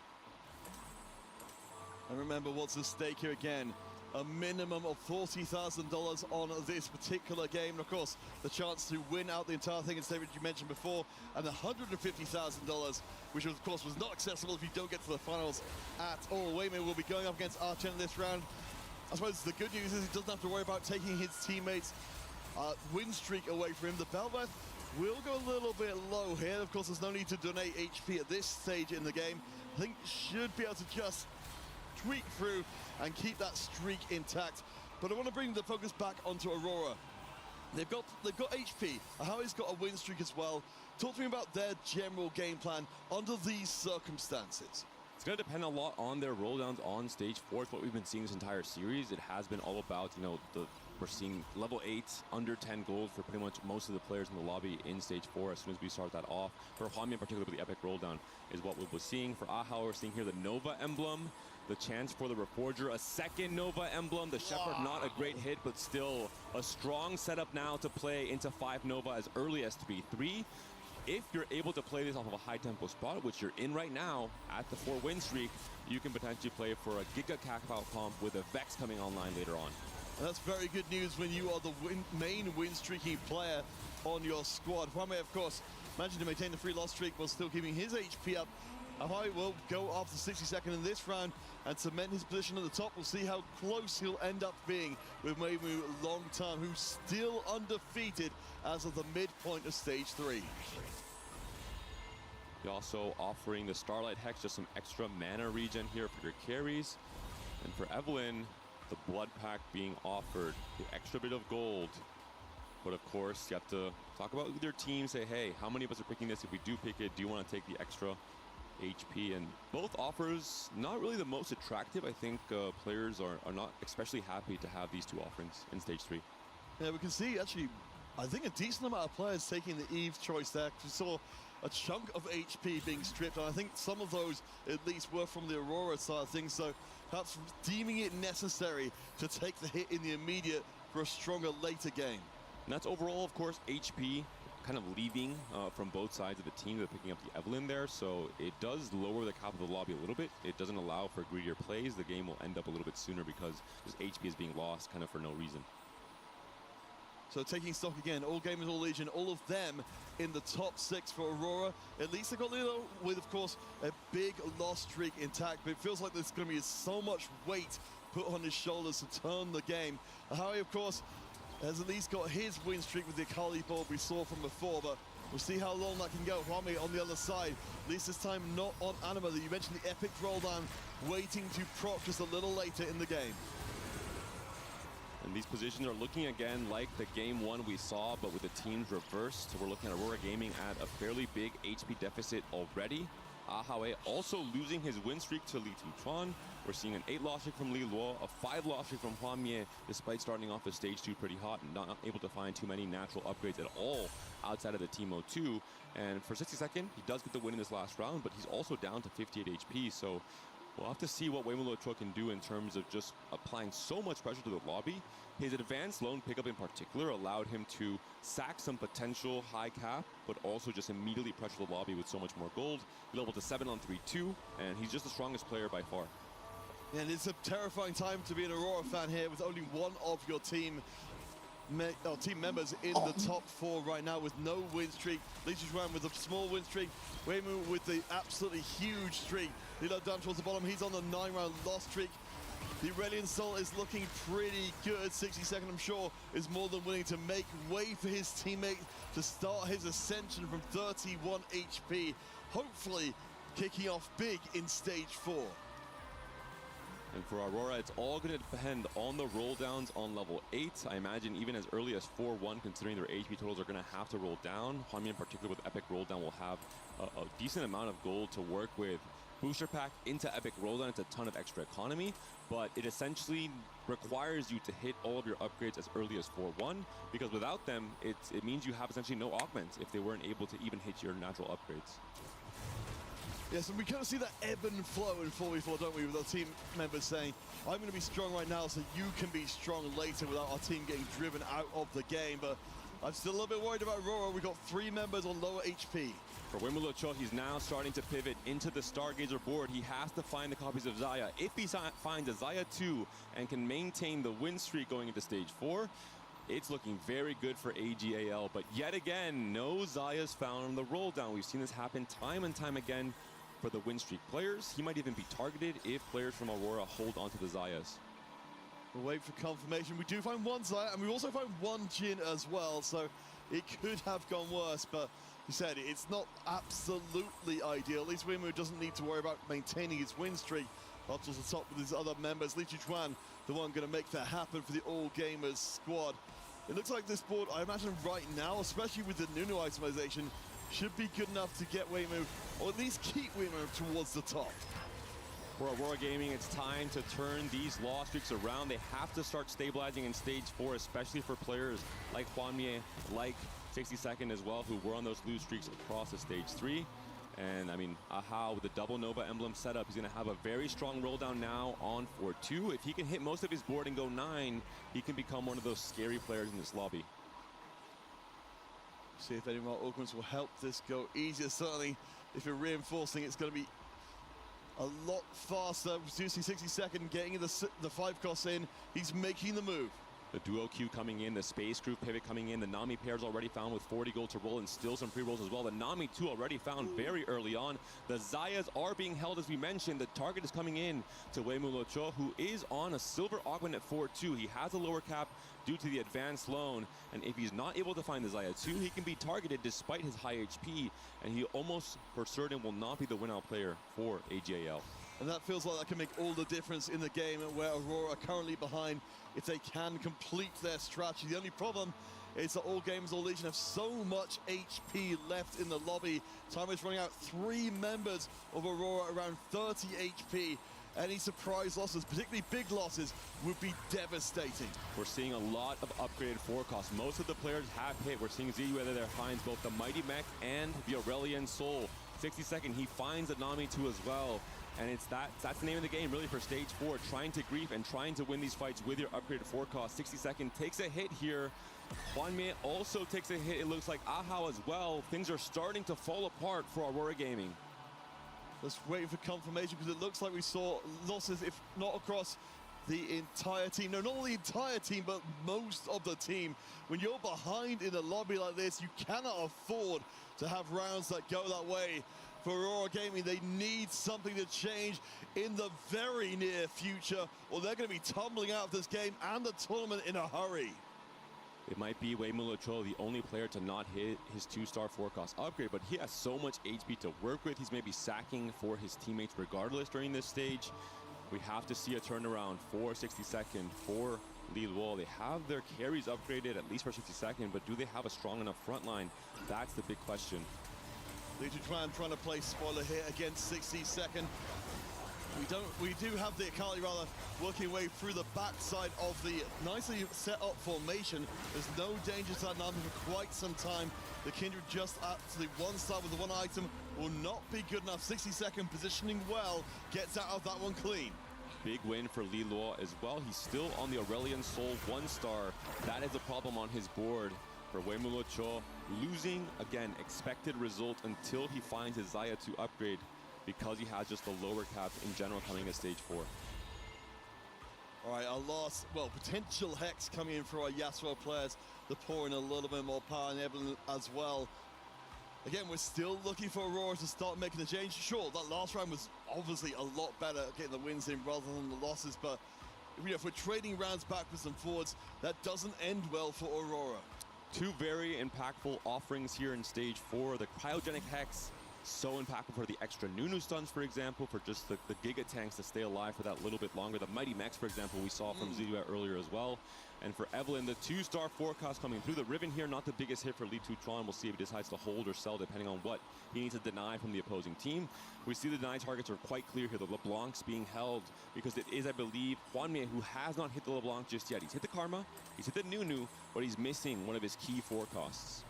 And remember, what's the stake here again? A minimum of $40,000 on this particular game. And of course, the chance to win out the entire thing, as David, you mentioned before, and $150,000, which of course was not accessible if you don't get to the finals at all. Weimu will be going up against Archen in this round. I suppose the good news is he doesn't have to worry about taking his teammates' win streak away from him. The Belworth will go a little bit low here. Of course, there's no need to donate HP at this stage in the game. I think should be able to just tweak through and keep that streak intact. But I want to bring the focus back onto Aurora. They've got HP. Ahau's got a win streak as well. Talk to me about their general game plan under these circumstances. It's going to depend a lot on their rolldowns on stage 4. It's what we've been seeing this entire series. It has been all about, you know, we're seeing level 8 under 10 gold for pretty much most of the players in the lobby in stage 4 as soon as we start that off. For Hwanmie in particular, with the epic rolldown is what we'll be seeing. For Ahao, we're seeing here the Nova emblem, the chance for the Reforger, a second Nova emblem. The Shepherd, not a great hit, but still a strong setup now to play into 5 Nova as early as 3-3. If you're able to play this off of a high tempo spot, which you're in right now at the 4 win streak, you can potentially play for a Giga Kakao comp with a Vex coming online later on. And that's very good news when you are the main win streaking player on your squad. Hwanmie, of course, managing to maintain the 3 loss streak while still keeping his HP up. Ahai will go after 62nd in this round and cement his position at the top. We'll see how close he'll end up being with Weimu long time, who's still undefeated as of the midpoint of stage 3. You're also offering the Starlight Hex, just some extra mana regen here for your carries. And for Evelyn, the Blood Pack being offered, the extra bit of gold. But of course, you have to talk about with your team, say, hey, how many of us are picking this? If we do pick it, do you want to take the extra HP? And both offers, not really the most attractive. I think players are not especially happy to have these two offerings in stage 3. Yeah, we can see actually, I think a decent amount of players taking the Eve choice there. We saw a chunk of HP being stripped, and I think some of those at least were from the Aurora side of things, so perhaps deeming it necessary to take the hit in the immediate for a stronger later game. And that's overall, of course, HP kind of leaving from both sides of the team. They're picking up the Evelyn there, so it does lower the cap of the lobby a little bit. It doesn't allow for greedier plays. The game will end up a little bit sooner because this HP is being lost kind of for no reason. So taking stock again, all gamers, all Legion, all of them in the top 6 for Aurora. At least they got Lilo with, of course, a big loss streak intact, but it feels like there's going to be so much weight put on his shoulders to turn the game. Harry, of course, has at least got his win streak with the Akali board we saw from before, but we'll see how long that can go. Hwame on the other side, at least this time not on Anima. You mentioned the epic roll down, waiting to proc just a little later in the game. And these positions are looking again like the game 1 we saw, but with the teams reversed. So we're looking at Aurora Gaming at a fairly big HP deficit already. Ahai also losing his win streak to Li Tuchuan. We're seeing an 8-loss streak from Li Luo, a 5-loss streak from Hwame, despite starting off the stage 2 pretty hot and not able to find too many natural upgrades at all outside of the Teemo 2. And for 62nd, he does get the win in this last round, but he's also down to 58 HP. So we'll have to see what Weimu Luochuo can do in terms of just applying so much pressure to the lobby. His advanced lone pickup in particular allowed him to sack some potential high cap, but also just immediately pressure the lobby with so much more gold. He leveled to 7 on 3-2, and he's just the strongest player by far. And it's a terrifying time to be an Aurora fan here with only one of your team members in the top 4 right now with no win streak. Li Tuchuan with a small win streak. Weimu with the absolutely huge streak. Lilo down towards the bottom. He's on the 9-round loss streak. The Aurelian Soul is looking pretty good. 62nd, I'm sure, is more than willing to make way for his teammate to start his ascension from 31 HP. Hopefully kicking off big in stage 4. And for Aurora, it's all going to depend on the roll downs on level 8. I imagine even as early as 4-1, considering their HP totals are going to have to roll down. Hwame in particular with Epic Roll Down will have a decent amount of gold to work with. Booster Pack into Epic Roll Down, it's a ton of extra economy, but it essentially requires you to hit all of your upgrades as early as 4-1, because without them, it means you have essentially no augments if they weren't able to even hit your natural upgrades. Yes, and we kind of see that ebb and flow in 4v4, don't we, with our team members saying, I'm going to be strong right now so you can be strong later without our team getting driven out of the game. But I'm still a little bit worried about Aurora. We've got 3 members on lower HP. For Weimu Luochuo, he's now starting to pivot into the Stargazer board. He has to find the copies of Xayah. If he finds a Xayah 2 and can maintain the win streak going into stage 4, it's looking very good for AGAL. But yet again, no Xayahs found on the roll down. We've seen this happen time and time again for the win streak players. He might even be targeted if players from Aurora hold onto the Xayahs. We'll wait for confirmation. We do find one Xayah, and we also find one Jhin as well, so it could have gone worse, but you said it's not absolutely ideal. At least Weimu doesn't need to worry about maintaining his win streak up to the top with his other members. Li Tuchuan, the one going to make that happen for the All Gamers squad. It looks like this board, I imagine right now, especially with the Nunu itemization, should be good enough to get Weimu, or at least keep Weimu towards the top. For Aurora Gaming, it's time to turn these loss streaks around. They have to start stabilizing in stage 4, especially for players like Hwame, like 62nd as well, who were on those lose streaks across the stage 3. And I mean, Aha with the double Nova emblem setup, he's going to have a very strong roll down now on 4-2. If he can hit most of his board and go 9, he can become one of those scary players in this lobby. See if any more augments will help this go easier. Certainly, if you're reinforcing, it's going to be a lot faster. Reducing 62nd, getting the 5 costs in. He's making the move. The duo Q coming in, the space group pivot coming in, the Nami pair's already found with 40 gold to roll and still some pre-rolls as well. The Nami 2 already found very early on. The Zayas are being held as we mentioned. The target is coming in to Weimulu Cho, who is on a silver augment at 4-2. He has a lower cap due to the advanced loan, and if he's not able to find the Zaya 2, he can be targeted despite his high HP, and he almost for certain will not be the win-out player for AGAL. And that feels like that can make all the difference in the game where Aurora are currently behind if they can complete their strategy. The only problem is that All Gamers, All Legion have so much HP left in the lobby. Time is running out. 3 members of Aurora around 30 HP. Any surprise losses, particularly big losses, would be devastating. We're seeing a lot of upgraded forecasts. Most of the players have hit. We're seeing ZU whether there finds both the Mighty Mech and the Aurelian Soul. 60-second, he finds the Nami 2 as well. And that's the name of the game, really, for Stage 4. Trying to grief and trying to win these fights with your upgraded forecast. 60-second takes a hit here. Hwanmye also takes a hit. It looks like Ahao as well. Things are starting to fall apart for Aurora Gaming. Let's wait for confirmation because it looks like we saw losses, if not across the entire team. No, not the entire team, but most of the team. When you're behind in a lobby like this, you cannot afford to have rounds that go that way. For Aurora Gaming, they need something to change in the very near future, or they're going to be tumbling out of this game and the tournament in a hurry. It might be Weimulu Cho, the only player to not hit his 2-star forecast upgrade, but he has so much HP to work with. He's maybe sacking for his teammates regardless during this stage. We have to see a turnaround for 60-second for Li Luo. They have their carries upgraded at least for 60-second, but do they have a strong enough front line? That's the big question. Legion trying to play spoiler here against 60-second. We do have the Akali rather working way through the backside of the nicely set up formation. There's no danger to that Nami for quite some time. The Kindred just at the one side with the one item will not be good enough. 60-second positioning well, gets out of that one clean. Big win for Li Luo as well. He's still on the Aurelian Soul 1-star. That is a problem on his board for Weimulu Cho. Losing, again, expected result until he finds his Zaya 2 upgrade, because he has just the lower cap in general coming to stage 4. All right, a loss, well, potential Hex coming in for our Yasuo players. They're pouring a little bit more power in Evelyn as well. Again, we're still looking for Aurora to start making the change. Sure, that last round was obviously a lot better getting the wins in rather than the losses, but if we're trading rounds backwards and forwards, that doesn't end well for Aurora. 2 very impactful offerings here in stage 4. The Cryogenic Hex, so impactful for the extra Nunu stuns, for example, for just the Giga Tanks to stay alive for that little bit longer. The Mighty Mechs, for example, we saw from Zidua earlier as well. And for Evelyn, the 2-star forecast coming through the Riven here, not the biggest hit for Li Tutron. We'll see if he decides to hold or sell depending on what he needs to deny from the opposing team. We see the deny targets are quite clear here. The LeBlancs being held because it is, I believe, Hwanmye who has not hit the LeBlanc just yet. He's hit the Karma, he's hit the Nunu, but he's missing one of his key forecasts.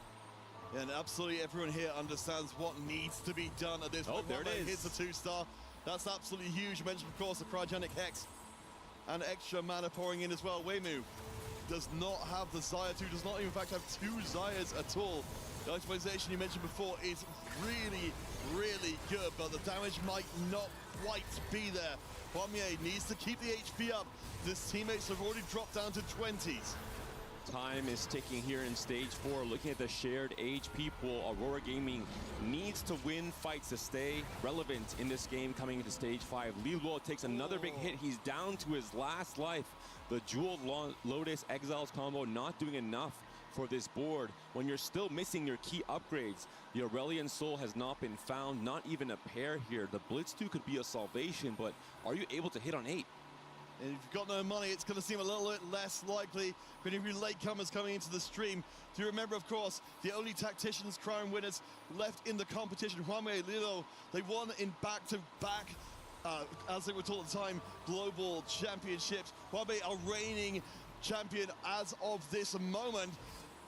And absolutely everyone here understands what needs to be done at this point. There it is. Hits the 2-star. That's absolutely huge. You mentioned, of course, the Cryogenic Hex and extra mana pouring in as well. Weimu does not have the Zaya 2, does not in fact have 2 Zayas at all. The optimization you mentioned before is really, really good, but the damage might not quite be there. Hwanmye needs to keep the HP up. His teammates have already dropped down to 20s. Time is ticking here in stage 4. Looking at the shared HP pool, Aurora Gaming needs to win fights to stay relevant in this game coming into stage 5. Li Luo takes another big hit. He's down to his last life. The Jewel Lotus Exiles combo not doing enough for this board when you're still missing your key upgrades. The Aurelian Soul has not been found, not even a pair here. The Blitz 2 could be a salvation, but are you able to hit on 8? And if you've got no money, it's going to seem a little bit less likely. But if you're latecomers coming into the stream, do you remember, of course, the only Tacticians Crown winners left in the competition, Hwanmye and Li Luo, they won in back-to-back, as they were told at the time, global championships. Hwanmye are reigning champion as of this moment.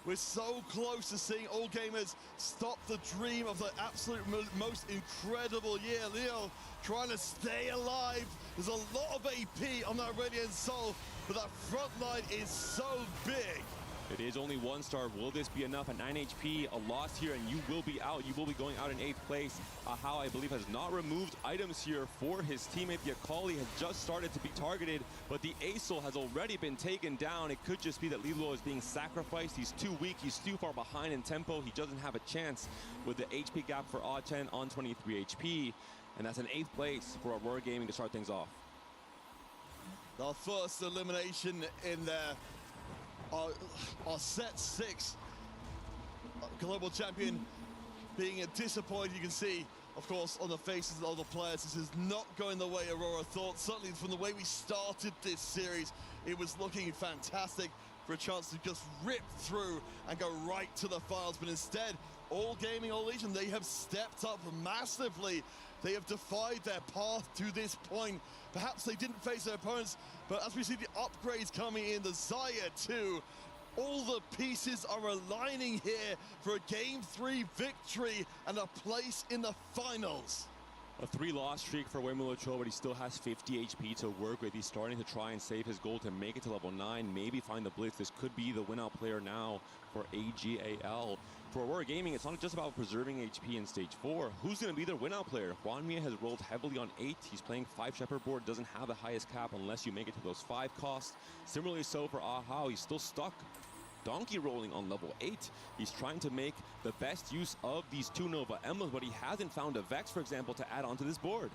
We're so close to seeing All Gamers stop the dream of the absolute most incredible year. Leo trying to stay alive. There's a lot of AP on that Radiant Soul, but that front line is so big. It is only 1 star. Will this be enough? At 9 HP, a loss here, and you will be out. You will be going out in 8th place. Ahau, I believe, has not removed items here for his teammate. The Akali has just started to be targeted, but the Acel has already been taken down. It could just be that Lilo is being sacrificed. He's too weak. He's too far behind in tempo. He doesn't have a chance with the HP gap for Odd10 on 23 HP. And that's an 8th place for Aurora Gaming to start things off. Our first elimination in there. Our set 6 global champion being disappointed. You can see, of course, on the faces of the players, this is not going the way Aurora thought. Certainly from the way we started this series, it was looking fantastic for a chance to just rip through and go right to the finals. But instead, All Gaming, All Legion, they have stepped up massively. They have defied their path to this point. Perhaps they didn't face their opponents, but as we see the upgrades coming in, the Xayah 2, all the pieces are aligning here for a Game 3 victory and a place in the finals. A 3-loss streak for Wei Mulucho, but he still has 50 HP to work with. He's starting to try and save his gold to make it to level 9, maybe find the Blitz. This could be the win-out player now for AGAL. For Aurora Gaming, it's not just about preserving HP in Stage 4. Who's going to be their win-out player? Juanmia has rolled heavily on 8. He's playing 5 Shepherd board, doesn't have the highest cap unless you make it to those 5 costs. Similarly so for Ahau, he's still stuck donkey rolling on level 8. He's trying to make the best use of these 2 Nova emblems, but he hasn't found a Vex, for example, to add onto this board.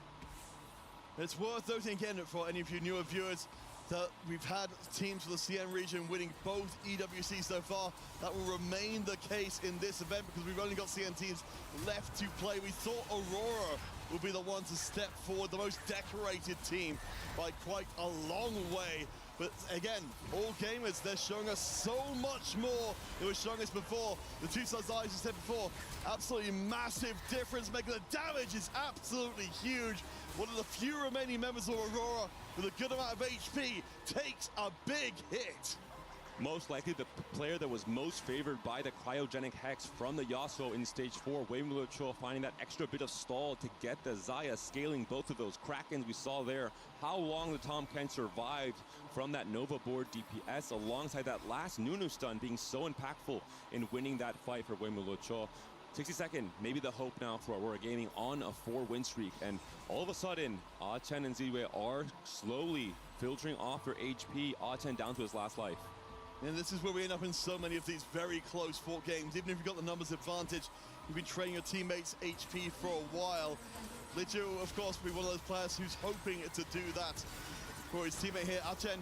It's worth noting again for any of you newer viewers that we've had teams from the CN region winning both EWC so far. That will remain the case in this event because we've only got CN teams left to play. We thought Aurora would be the one to step forward, the most decorated team by quite a long way. But again, All Gamers, they're showing us so much more than were showing us before. The 2 stars eyes, you said before, absolutely massive difference, making the damage is absolutely huge. One of the few remaining members of Aurora with a good amount of HP takes a big hit. Most likely the player that was most favored by the cryogenic hex from the Yasuo in Stage 4, Wei Mulucho finding that extra bit of stall to get the Xayah, scaling both of those Krakens we saw there. How long the Tom Ken survived from that Nova board DPS alongside that last Nunu stun being so impactful in winning that fight for Wei Mulucho. 60-second, maybe the hope now for Aurora Gaming on a 4-win streak. And all of a sudden, Odd10 and Ziwei are slowly filtering off their HP. Odd10 down to his last life. And this is where we end up in so many of these very close fought games. Even if you've got the numbers advantage, you've been training your teammates' HP for a while. Lijo, of course, will be one of those players who's hoping to do that for his teammate here, Archen.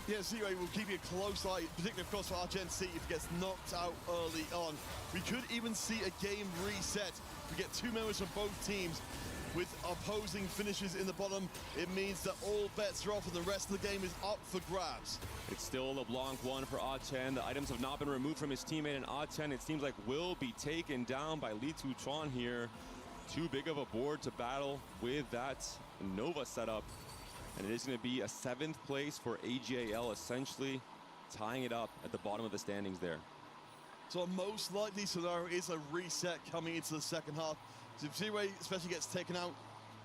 Yeah, Ziwei will keep a close eye, particularly, of course, for Archen C if he gets knocked out early on. We could even see a game reset. We get 2 members from both teams with opposing finishes in the bottom. It means that all bets are off and the rest of the game is up for grabs. It's still a LeBlanc 1 for Odd10. The items have not been removed from his teammate, and Odd10, it seems like, will be taken down by Li Tuchuan here. Too big of a board to battle with that Nova setup. And it is going to be a 7th place for AGAL, essentially tying it up at the bottom of the standings there. So a most likely scenario is a reset coming into the second half. So if Ziwei especially gets taken out,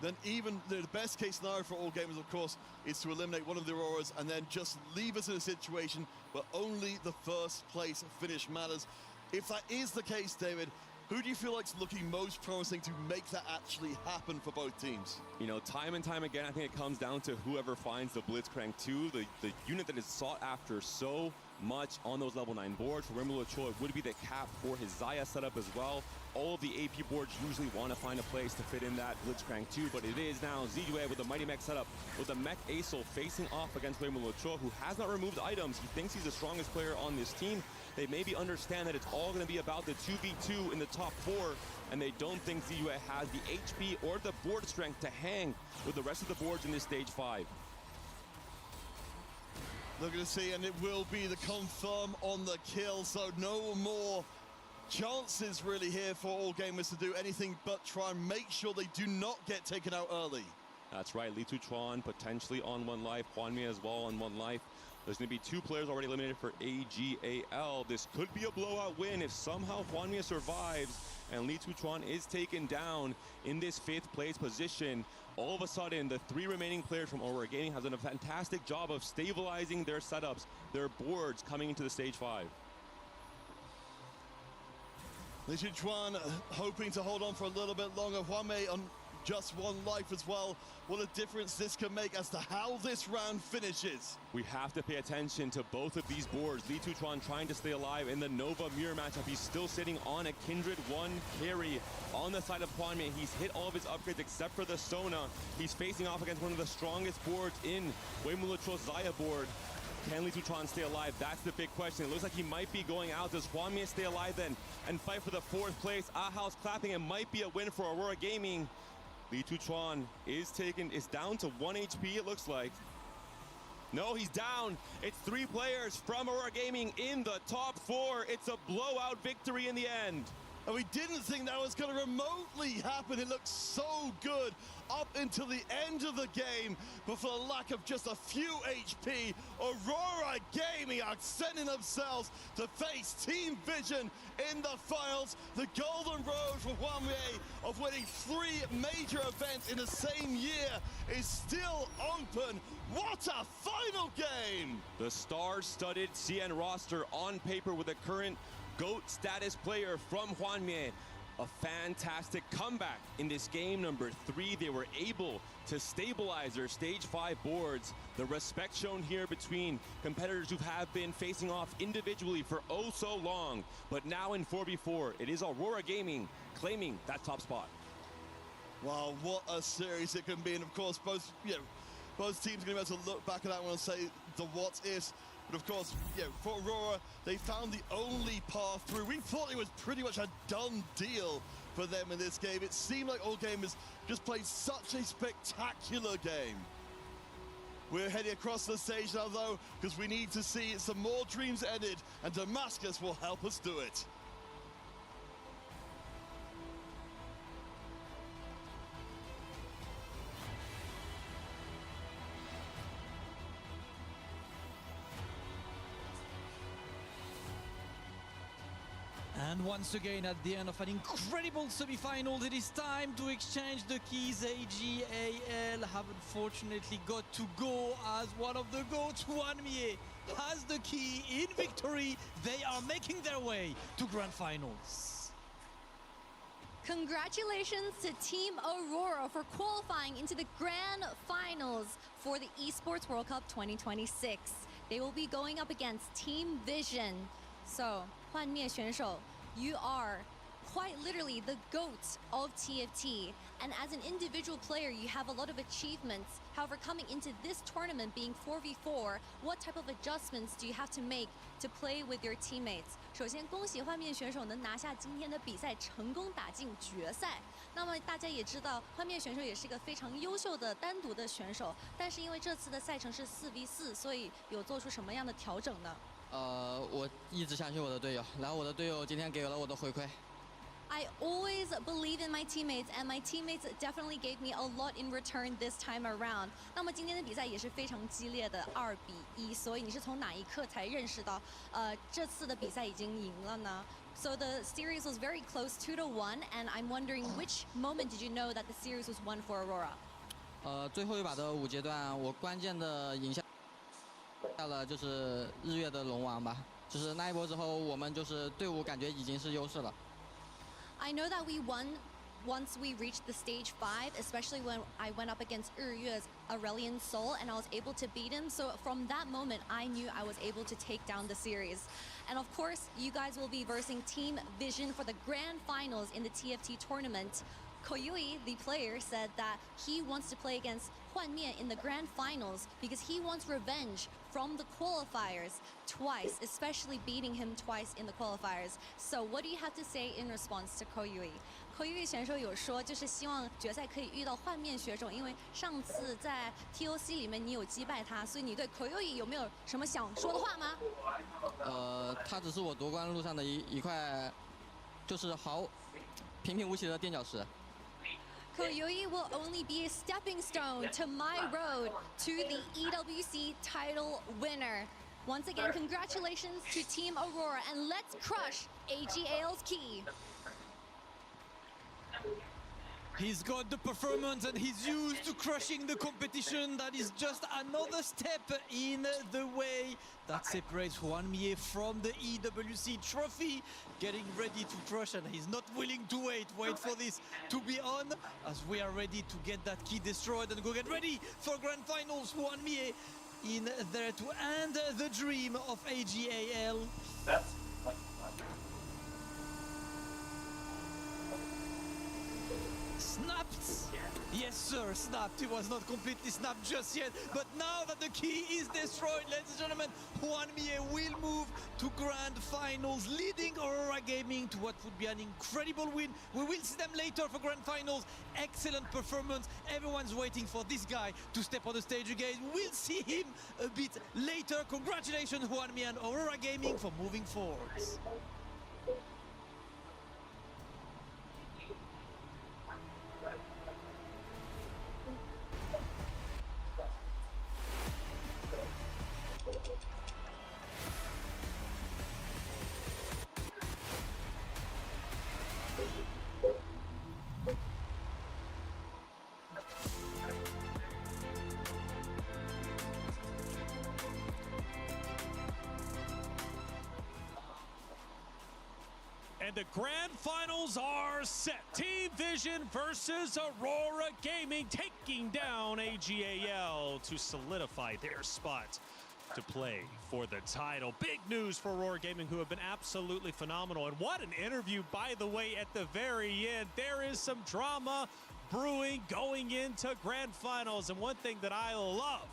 then even the best case scenario for All Gamers, of course, is to eliminate one of the Auroras and then just leave us in a situation where only the first place finish matters. If that is the case, David, who do you feel like's looking most promising to make that actually happen for both teams? You know, time and time again, I think it comes down to whoever finds the Blitzcrank 2, the unit that is sought after so much on those level 9 boards. For Wei Mulucho, it would be the cap for his Xayah setup as well. All of the AP boards usually want to find a place to fit in that Blitzcrank 2, but it is now Ziwei with the Mighty Mech setup, with the Mech Acel facing off against Wei Mulucho, who has not removed items. He thinks he's the strongest player on this team. They maybe understand that it's all going to be about the 2v2 in the top 4, and they don't think Ziwei has the HP or the board strength to hang with the rest of the boards in this Stage 5. Looking to see, and it will be the confirm on the kill, so no more chances really here for All Gamers to do anything but try and make sure they do not get taken out early. That's right, Li Tuchuan potentially on 1 life, Juanmia as well on 1 life. There's going to be 2 players already eliminated for AGAL. This could be a blowout win if somehow Juanmia survives and Li Tuchuan is taken down in this 5th place position. all of a sudden, the 3 remaining players from Aurora Gaming have done a fantastic job of stabilizing their setups, their boards coming into the stage 5. Li Chuan hoping to hold on for a little bit longer. Hwanmei on just 1 life as well. What a difference this can make as to how this round finishes. We have to pay attention to both of these boards. Li Chuan trying to stay alive in the Nova mirror matchup. He's still sitting on a Kindred 1 carry on the side of Hwanmei. He's hit all of his upgrades except for the Sona. He's facing off against one of the strongest boards in Weimulucho's Zaya board. Can Li Chuan stay alive? That's the big question. It looks like he might be going out. Does Hwanmei stay alive then and fight for the 4th place? Ahao's clapping. It might be a win for Aurora Gaming. Li Chuan is down to 1 HP, it looks like. No, he's down. It's 3 players from Aurora Gaming in the top 4. It's a blowout victory in the end. And we didn't think that was going to remotely happen. It looked so good up until the end of the game, but for the lack of just a few HP, Aurora Gaming are sending themselves to face Team Vision in the finals. The golden road for Hwanmei of winning 3 major events in the same year is still open. What a final game! The star-studded CN roster on paper with a current GOAT status player from Hwanmei. A fantastic comeback in this game number 3. They were able to stabilize their stage 5 boards. The respect shown here between competitors who have been facing off individually for oh so long. But now in 4v4, it is Aurora Gaming claiming that top spot. Wow, what a series it can be. And of course, both teams are going to be able to look back at that one and say the what ifs. But of course, for Aurora, they found the only path through. We thought it was pretty much a done deal for them in this game. It seemed like all gamers just played such a spectacular game. We're heading across the stage now, though, because we need to see some more dreams ended, and Damascus will help us do it. And once again, at the end of an incredible semi-final, it is time to exchange the keys. AGAL have unfortunately got to go as one of the GOATs. Hwanmei has the key in victory. They are making their way to Grand Finals. Congratulations to Team Aurora for qualifying into the Grand Finals for the Esports World Cup 2026. They will be going up against Team Vision. So, Hwanmei 选手, you are quite literally the GOAT of TFT. And as an individual player, you have a lot of achievements. However, coming into this tournament being 4v4, what type of adjustments do you have to make to play with your teammates? 首先，恭喜Hwanmei选手能拿下今天的比赛，成功打进决赛。那么大家也知道，Hwanmei选手也是一个非常优秀的单独的选手，但是因为这次的赛程是4v4，所以有做出什么样的调整呢？我一直相信我的队友，然后我的队友今天给了我的回馈。I always believe in my teammates, and my teammates definitely gave me a lot in return this time around. 那么今天的比赛也是非常激烈的2-1，所以你是从哪一刻才认识到，这次的比赛已经赢了呢？ So the series was very close 2-1, and I'm wondering which moment did you know that the series was won for Aurora? 最后一把的5阶段，我关键的赢下了就是日月的龙王吧，就是那一波之后，我们就是队伍感觉已经是优势了。 I know that we won once we reached the stage 5, especially when I went up against Ryu's Aurelian Soul and I was able to beat him. So from that moment, I knew I was able to take down the series. And of course, you guys will be versing Team Vision for the grand finals in the TFT tournament. Koyui, the player, said that he wants to play against Hwanmei in the grand finals because he wants revenge from the qualifiers twice, especially beating him twice in the qualifiers. So what do you have to say in response to Koyui? Koyui 选手有说，就是希望决赛可以遇到Hwanmei选手，因为上次在 TOC 里面你有击败他，所以你对Koyui有没有什么想说的话吗？他只是我夺冠路上的一块，就是平平无奇的垫脚石。 Koyui will only be a stepping stone to my road to the EWC title winner. Once again, congratulations to Team Aurora, and let's crush AGAL's key. He's got the performance and he's used to crushing the competition. That is just another step in the way that separates Juan Mie from the EWC trophy. Getting ready to crush, and he's not willing to wait for this to be on, as we are ready to get that key destroyed and go get ready for grand finals. Juan Mie in there to end the dream of AGAL. Snapped! Yes, sir, snapped. It was not completely snapped just yet, but now that the key is destroyed, ladies and gentlemen, Juan Mie will move to grand finals, leading Aurora Gaming to what would be an incredible win. We will see them later for grand finals. Excellent performance. Everyone's waiting for this guy to step on the stage again. We'll see him a bit later. Congratulations, Juan Mie and Aurora Gaming, for moving forwards. And the grand finals are set. Team Vision versus Aurora Gaming, taking down AGAL to solidify their spot to play for the title. Big news for Aurora Gaming, who have been absolutely phenomenal. And what an interview, by the way, at the very end. There is some drama brewing going into grand finals. And one thing that I love,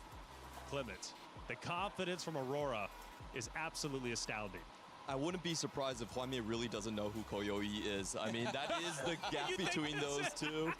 Clement, the confidence from Aurora is absolutely astounding. I wouldn't be surprised if Juan Mie really doesn't know who Koyoi is. I mean, that is the gap between those two.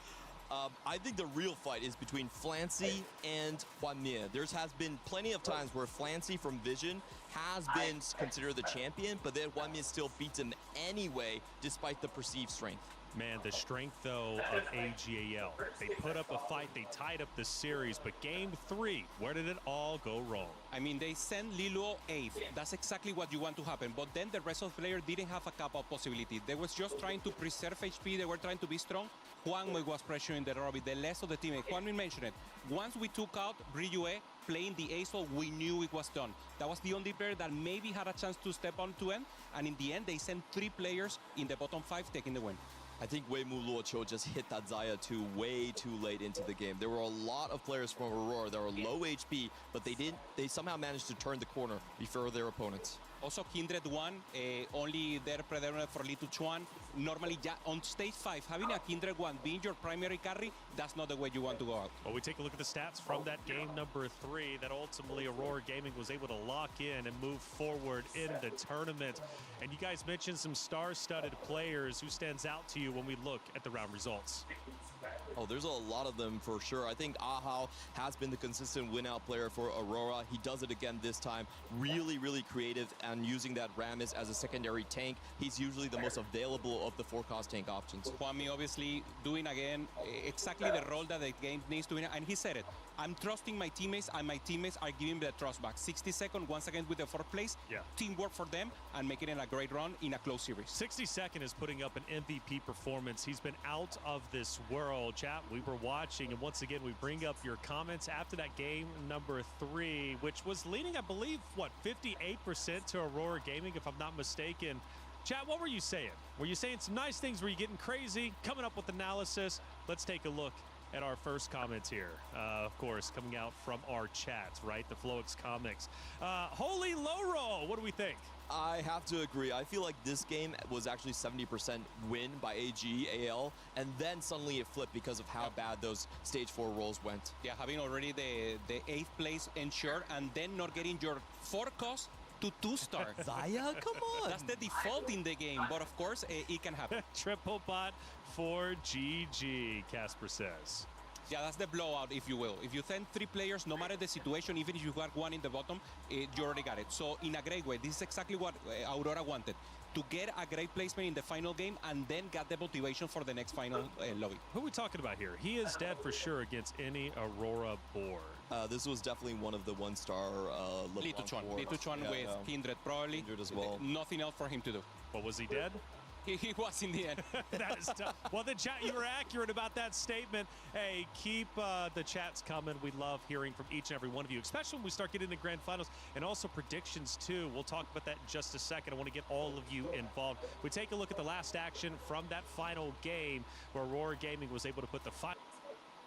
I think the real fight is between Flancy and Juan Mie. There has been plenty of times where Flancy from Vision has been considered the champion, but then Juan Mie still beats him anyway, despite the perceived strength. Man, the strength, though, of AGAL. They put up a fight, they tied up the series, but game 3, where did it all go wrong? I mean, they sent Liluo 8th. That's exactly what you want to happen. But then the rest of the players didn't have a cap-out possibility. They was just trying to preserve HP. They were trying to be strong. Juan Mie was pressuring the Robbie, the rest of the team. Juan Mie mentioned it. Once we took out Ryue playing the ace, we knew it was done. That was the only player that maybe had a chance to step on to end. And in the end, they sent 3 players in the bottom 5 taking the win. I think Wei Mu Luoqiu just hit that Xayah 2 way too late into the game. There were a lot of players from Aurora that were low HP, but they somehow managed to turn the corner before their opponents. Also, Kindred 1, only their predominant for Li Tuchuan. Normally, on stage 5, having a Kindred 1 being your primary carry, that's not the way you want to go out. Well, we take a look at the stats from that game number 3 that ultimately Aurora Gaming was able to lock in and move forward in the tournament. And you guys mentioned some star-studded players. Who stands out to you when we look at the round results? Oh, there's a lot of them for sure. I think Ahao has been the consistent win-out player for Aurora. He does it again this time. Really, really creative and using that Rammus as a secondary tank. He's usually the most available of the 4-cost tank options. Juan Mie obviously doing again exactly the role that the game needs to win. And he said it. I'm trusting my teammates, and my teammates are giving me the trust back. 60 seconds, once again with the 4th place. Yeah. Teamwork for them and making it a great run in a close series. 62nd is putting up an MVP performance. He's been out of this world. Chat, we were watching, and once again, we bring up your comments after that game number 3, which was leading, I believe, what, 58% to Aurora Gaming, if I'm not mistaken. Chat, what were you saying? Were you saying some nice things? Were you getting crazy? Coming up with analysis. Let's take a look at our first comments here. Of course, coming out from our chat, right? The Floix Comics. Holy Loro, what do we think? I have to agree. I feel like this game was actually 70% win by AGAL, and then suddenly it flipped because of how bad those stage 4 rolls went. Yeah, having already the 8th place ensured and then not getting your 4-cost to 2-star. Xayah, come on! That's the default in the game, but of course, it can happen. Triple bot for GG, Casper says. Yeah, that's the blowout, if you will. If you send 3 players, no matter the situation, even if you got 1 in the bottom, you already got it. So in a great way, this is exactly what Aurora wanted. To get a great placement in the final game and then get the motivation for the next final lobby. Who are we talking about here? He is dead for sure against any Aurora board. This was definitely one of the 1-star Li Tuchuan with Kindred probably. Kindred as well. Nothing else for him to do. But was he dead? He was in the end. That is tough. Well, the chat, you were accurate about that statement. Hey, keep the chats coming. We love hearing from each and every one of you, especially when we start getting into grand finals and also predictions too. We'll talk about that in just a second. I want to get all of you involved. We take a look at the last action from that final game where Aurora Gaming was able to put the final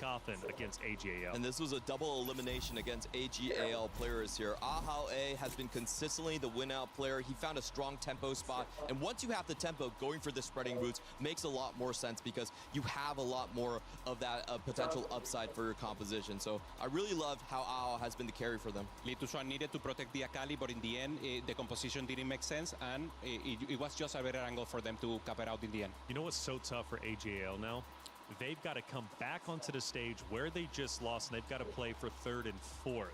coffin against AGAL. And this was a double elimination against AGAL players here. Ahao A has been consistently the win-out player. He found a strong tempo spot. And once you have the tempo, going for the spreading routes makes a lot more sense because you have a lot more of that potential upside for your composition. So I really love how Ahao has been the carry for them. Litushuan needed to protect the Akali, but in the end, the composition didn't make sense, and it was just a better angle for them to cap it out in the end. You know what's so tough for AGAL now? They've got to come back onto the stage where they just lost, and they've got to play for 3rd and 4th.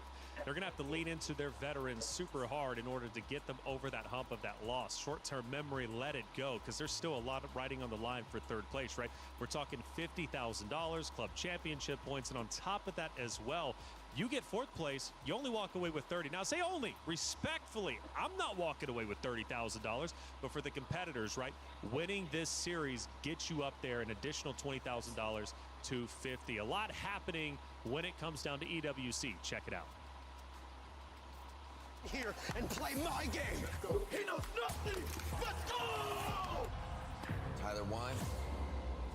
They're going to have to lean into their veterans super hard in order to get them over that hump of that loss. Short-term memory, let it go, because there's still a lot of riding on the line for 3rd place, right? We're talking $50,000, club championship points, and on top of that as well, you get 4th place, you only walk away with 30. Now say only, respectfully, I'm not walking away with $30,000, but for the competitors, right, winning this series gets you up there an additional $20,000 to 50. A lot happening when it comes down to EWC. Check it out. Here and play my game. He knows nothing. Let's go! Tyler 1,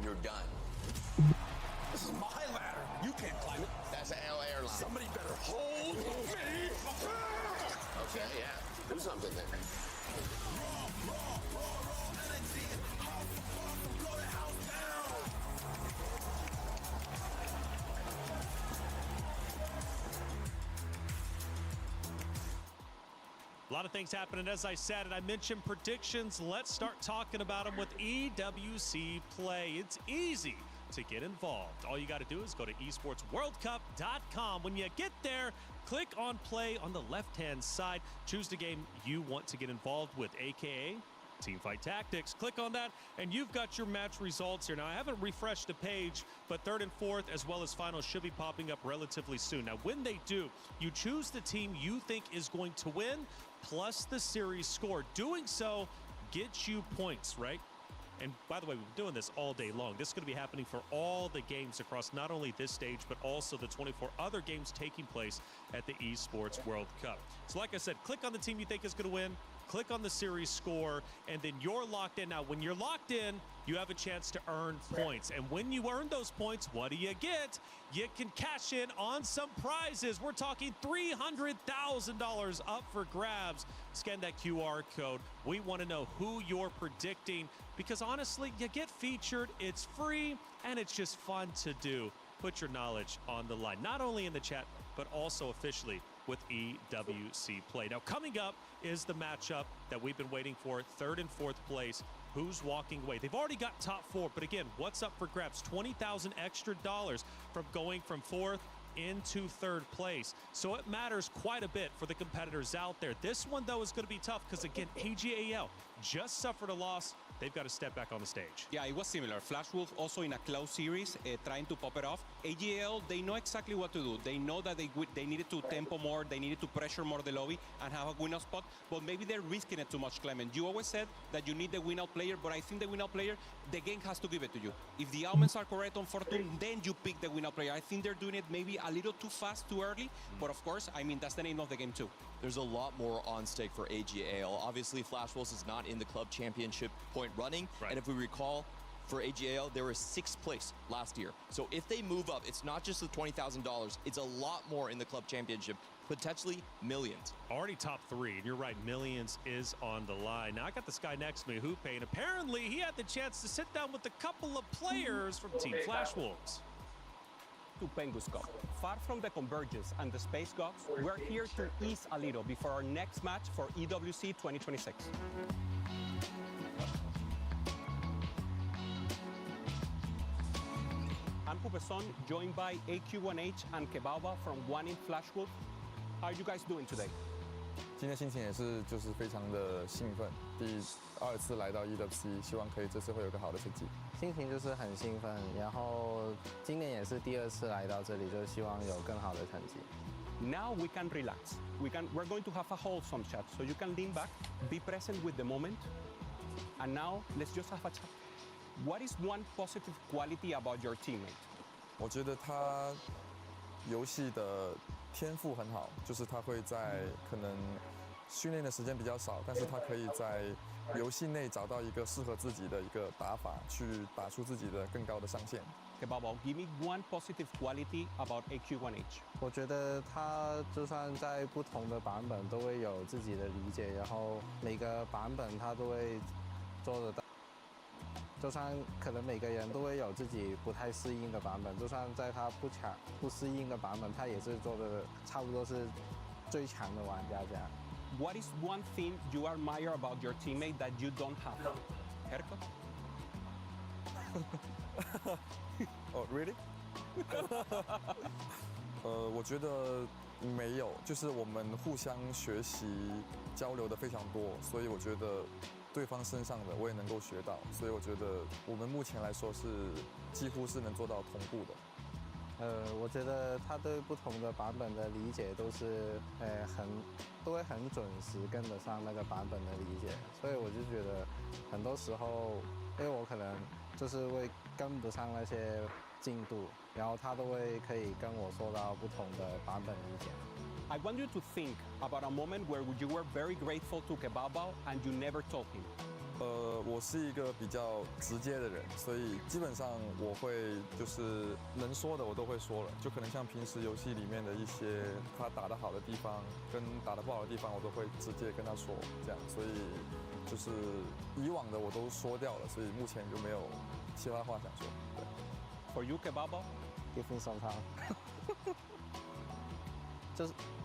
you're done. This is my ladder. You can't climb it. That's an L airline. Somebody better hold me. Okay, yeah. Do something then. A lot of things happening, as I said, and I mentioned predictions. Let's start talking about them with EWC Play. It's easy to get involved. All you got to do is go to esportsworldcup.com. When you get there, click on play on the left-hand side. Choose the game you want to get involved with, aka Teamfight Tactics. Click on that, and you've got your match results here. Now, I haven't refreshed the page, but 3rd and 4th, as well as finals, should be popping up relatively soon. Now, when they do, you choose the team you think is going to win, plus the series score. Doing so gets you points, right? And by the way, we've been doing this all day long. This is going to be happening for all the games across not only this stage, but also the 24 other games taking place at the Esports World Cup. So like I said, click on the team you think is going to win, click on the series score, and then you're locked in. Now, when you're locked in, you have a chance to earn points. And when you earn those points, what do you get? You can cash in on some prizes. We're talking $300,000 up for grabs. Scan that QR code. We want to know who you're predicting because honestly, you get featured, it's free, and it's just fun to do. Put your knowledge on the line, not only in the chat, but also officially with EWC Play. Now, coming up is the matchup that we've been waiting for, 3rd and 4th place. Who's walking away? They've already got top 4, but again, what's up for grabs? $20,000 extra from going from 4th into 3rd place. So it matters quite a bit for the competitors out there. This one, though, is going to be tough because, again, AGAL just suffered a loss. They've got to step back on the stage. Yeah, it was similar. Flash Wolf also in a close series, trying to pop it off. AGL, they know exactly what to do. They know that they needed to tempo more, they needed to pressure more the lobby and have a win-out spot, but maybe they're risking it too much, Clement. You always said that you need the win-out player, but I think the win-out player, the game has to give it to you. If the elements are correct on Fortune, then you pick the win-out player. I think they're doing it maybe a little too fast, too early, but of course, I mean, that's the name of the game too. There's a lot more on stake for AGAL. Obviously, Flash Wolves is not in the club championship point running. Right. And if we recall, for AGAL, they were 6th place last year. So if they move up, it's not just the $20,000, it's a lot more in the club championship, potentially millions. Already top 3, and you're right, millions is on the line. Now, I got this guy next to me, Hoope, and apparently he had the chance to sit down with a couple of players from Team Flash Wolves. To Pengus Cup. Far from the Convergence and the Space Gods, we're here to ease a little before our next match for EWC 2026. I'm Pupeson, joined by AQ1H and Kebaba from One in Flash Wolf. How are you guys doing today? 今天心情也是就是非常的兴奋，第2次来到 EWC， 希望可以这次会有个好的成绩。心情就是很兴奋，然后今年也是第2次来到这里，就希望有更好的成绩。Now we can relax. We're going to have a wholesome chat, so you can lean back, be present with the moment. And now let's just have a chat. What is one positive quality about your teammate? 我觉得他游戏的天赋很好，就是他会在可能训练的时间比较少，但是他可以在游戏内找到一个适合自己的一个打法，去打出自己的更高的上限。Okay, Bobo, give me one positive quality about AQ1H. 我觉得他就算在不同的版本都会有自己的理解，然后每个版本他都会做得到。就算可能每个人都会有自己不太适应的版本，就算在他不适应的版本，他也是做的差不多是最强的玩家这样。What is one thing you admire about your teammate that you don't have? Haircut? Oh, really? 我觉得没有，就是我们互相学习、交流的非常多，所以我觉得对方身上的我也能够学到，所以我觉得我们目前来说是几乎是能做到同步的。我觉得他对不同的版本的理解都是都会很准时跟得上那个版本的理解，所以我就觉得很多时候，因为我可能就是会跟不上那些进度，然后他都会可以跟我说到不同的版本理解。I want you to think about a moment where you were very grateful to Kebabo and you never told him. 我是一个比较直接的人，所以基本上我会就是能说的我都会说了，就可能像平时游戏里面的一些他打得好的地方跟打得不好的地方，我都会直接跟他说，这样，所以就是以往的我都说掉了，所以目前就没有其他话想说。对。For you, Kebabo? Give me some time.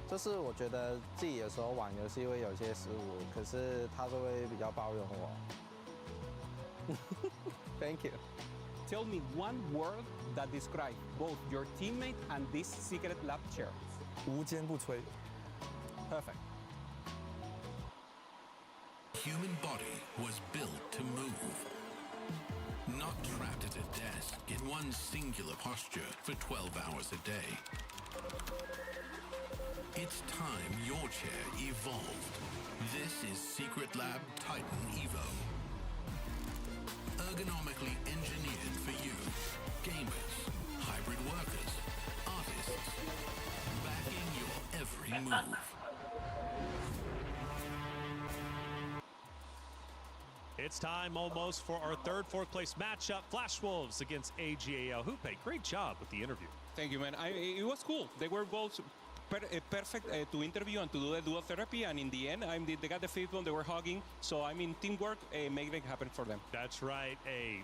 就是我觉得自己有时候玩游戏会有些失误，可是他都会比较包容我。Thank you. Tell me one word that describes both your teammate and this secret lab chair. 无坚不摧。Perfect. Human body was built to move, not trapped at a desk in one singular posture for 12 hours a day. It's time your chair evolved. This is Secret Lab Titan EVO. Ergonomically engineered for you, gamers, hybrid workers, artists, backing your every move. It's time almost for our third, fourth place matchup, Flash Wolves against AGAL. Hoope, great job with the interview. Thank you, man. It was cool. They were both perfect to interview and to do the dual therapy, and in the end, they got the fifth one, they were hugging, so I mean, teamwork made it happen for them. That's right.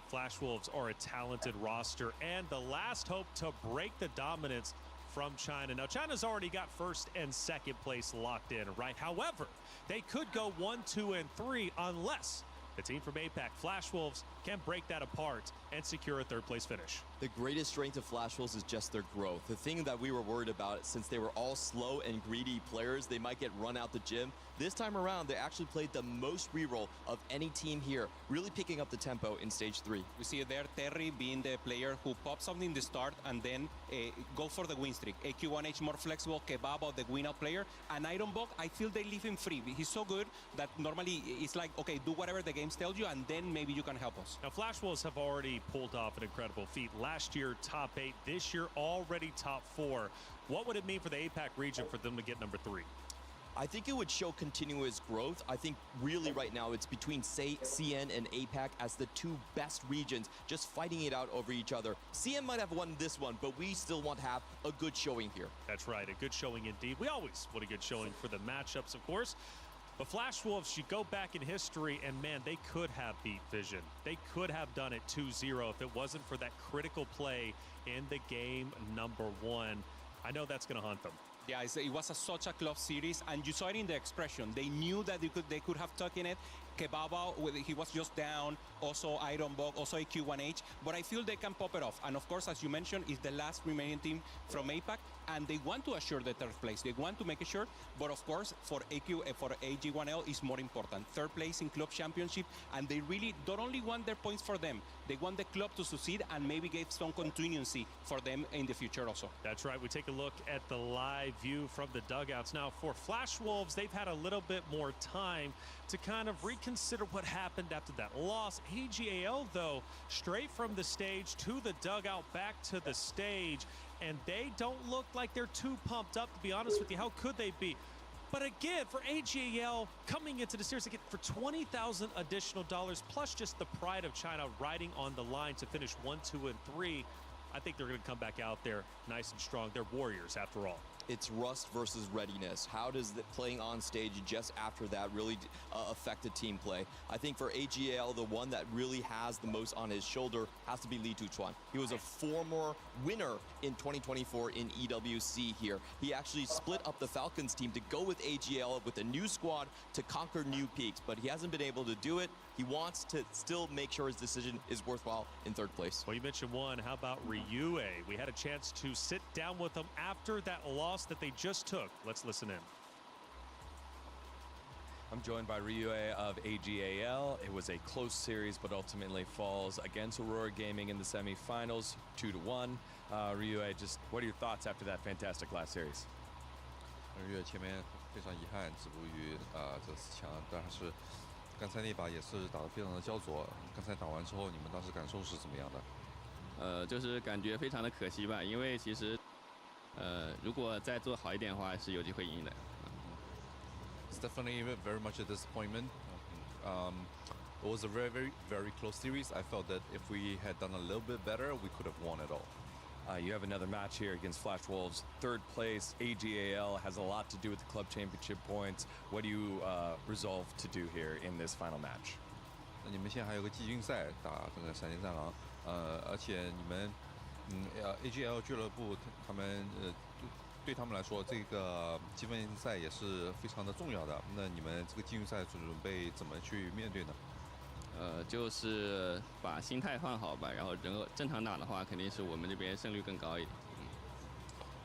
Flash Wolves are a talented roster, and the last hope to break the dominance from China. Now, China's already got first and second place locked in, right? However, they could go 1, 2, and 3 unless the team from APAC, Flash Wolves, can break that apart and secure a third place finish. The greatest strength of Flash Wolves is just their growth. The thing that we were worried about, since they were all slow and greedy players, they might get run out the gym. This time around, they actually played the most reroll of any team here, really picking up the tempo in stage 3. We see there Terry being the player who pops something in the start and then go for the win streak. AQ1H more flexible, Kebabo the win out player, and Ironbog, I feel they leave him free. He's so good that normally it's like, okay, do whatever the games tell you and then maybe you can help us. Now, Flash Wolves have already pulled off an incredible feat. Last year, top 8. This year, already top 4. What would it mean for the APAC region for them to get number 3? I think it would show continuous growth. I think really right now it's between CN and APAC as the two best regions just fighting it out over each other. CN might have won this one, but we still want to have a good showing here. That's right, a good showing indeed. We always want a good showing for the matchups, of course. But Flash Wolves, you go back in history, and man, they could have beat Vision. They could have done it 2-0 if it wasn't for that critical play in the game number 1. I know that's going to haunt them. Yeah, it was such a close series, and you saw it in the expression. They knew that they could have taken it. Kebaba, he was just down. Also Ironbog, also AQ1H. But I feel they can pop it off. And of course, as you mentioned, is the last remaining team from APAC. and they want to assure the third place. They want to make sure, but of course, for AG1L is more important. Third place in club championship, and they really don't only want their points for them, they want the club to succeed and maybe give some continuity for them in the future also. That's right. We take a look at the live view from the dugouts. Now, for Flash Wolves, they've had a little bit more time to kind of reconsider what happened after that loss. AGAL, though, straight from the stage to the dugout, back to the stage, and they don't look like they're too pumped up, to be honest with you. How could they be? But again, for AGAL, coming into the series again for $20,000 additional dollars, plus just the pride of China riding on the line to finish 1, 2, and 3, I think they're going to come back out there nice and strong. They're warriors, after all. It's rust versus readiness. How does playing on stage just after that really affect the team play? I think for AGAL, the one that really has the most on his shoulder has to be Li Tuchuan. He was a former winner in 2024 in EWC here. He actually split up the Falcons team to go with AGAL with a new squad to conquer new peaks, but he hasn't been able to do it. He wants to still make sure his decision is worthwhile in third place. Well, you mentioned one. How about Ryue? We had a chance to sit down with him after that loss that they just took. Let's listen in. I'm joined by Ryue of AGAL. It was a close series, but ultimately falls against Aurora Gaming in the semifinals, 2-1. Ryue, just what are your thoughts after that fantastic last series? Ryue前面非常遗憾，止步于这4强，但是刚才那把也是打得非常的焦灼。刚才打完之后，你们当时感受是怎么样的？就是感觉非常的可惜吧，因为其实如果再做好一点的话，是有机会赢的。It's definitely very much a disappointment. It was a very close series. I felt that if we had done a little bit better, we could have won it all. You have another match here against Flash Wolves. Third place, AGAL has a lot to do with the club championship points. What do you resolve to do here in this final match? 那你们现在还有个季军赛打这个闪电战狼，而且你们AGL 俱乐部他们对他们来说，这个积分赛也是非常的重要的。那你们这个季军赛准备怎么去面对呢？就是把心态放好吧，然后正常打的话，肯定是我们这边胜率更高一点。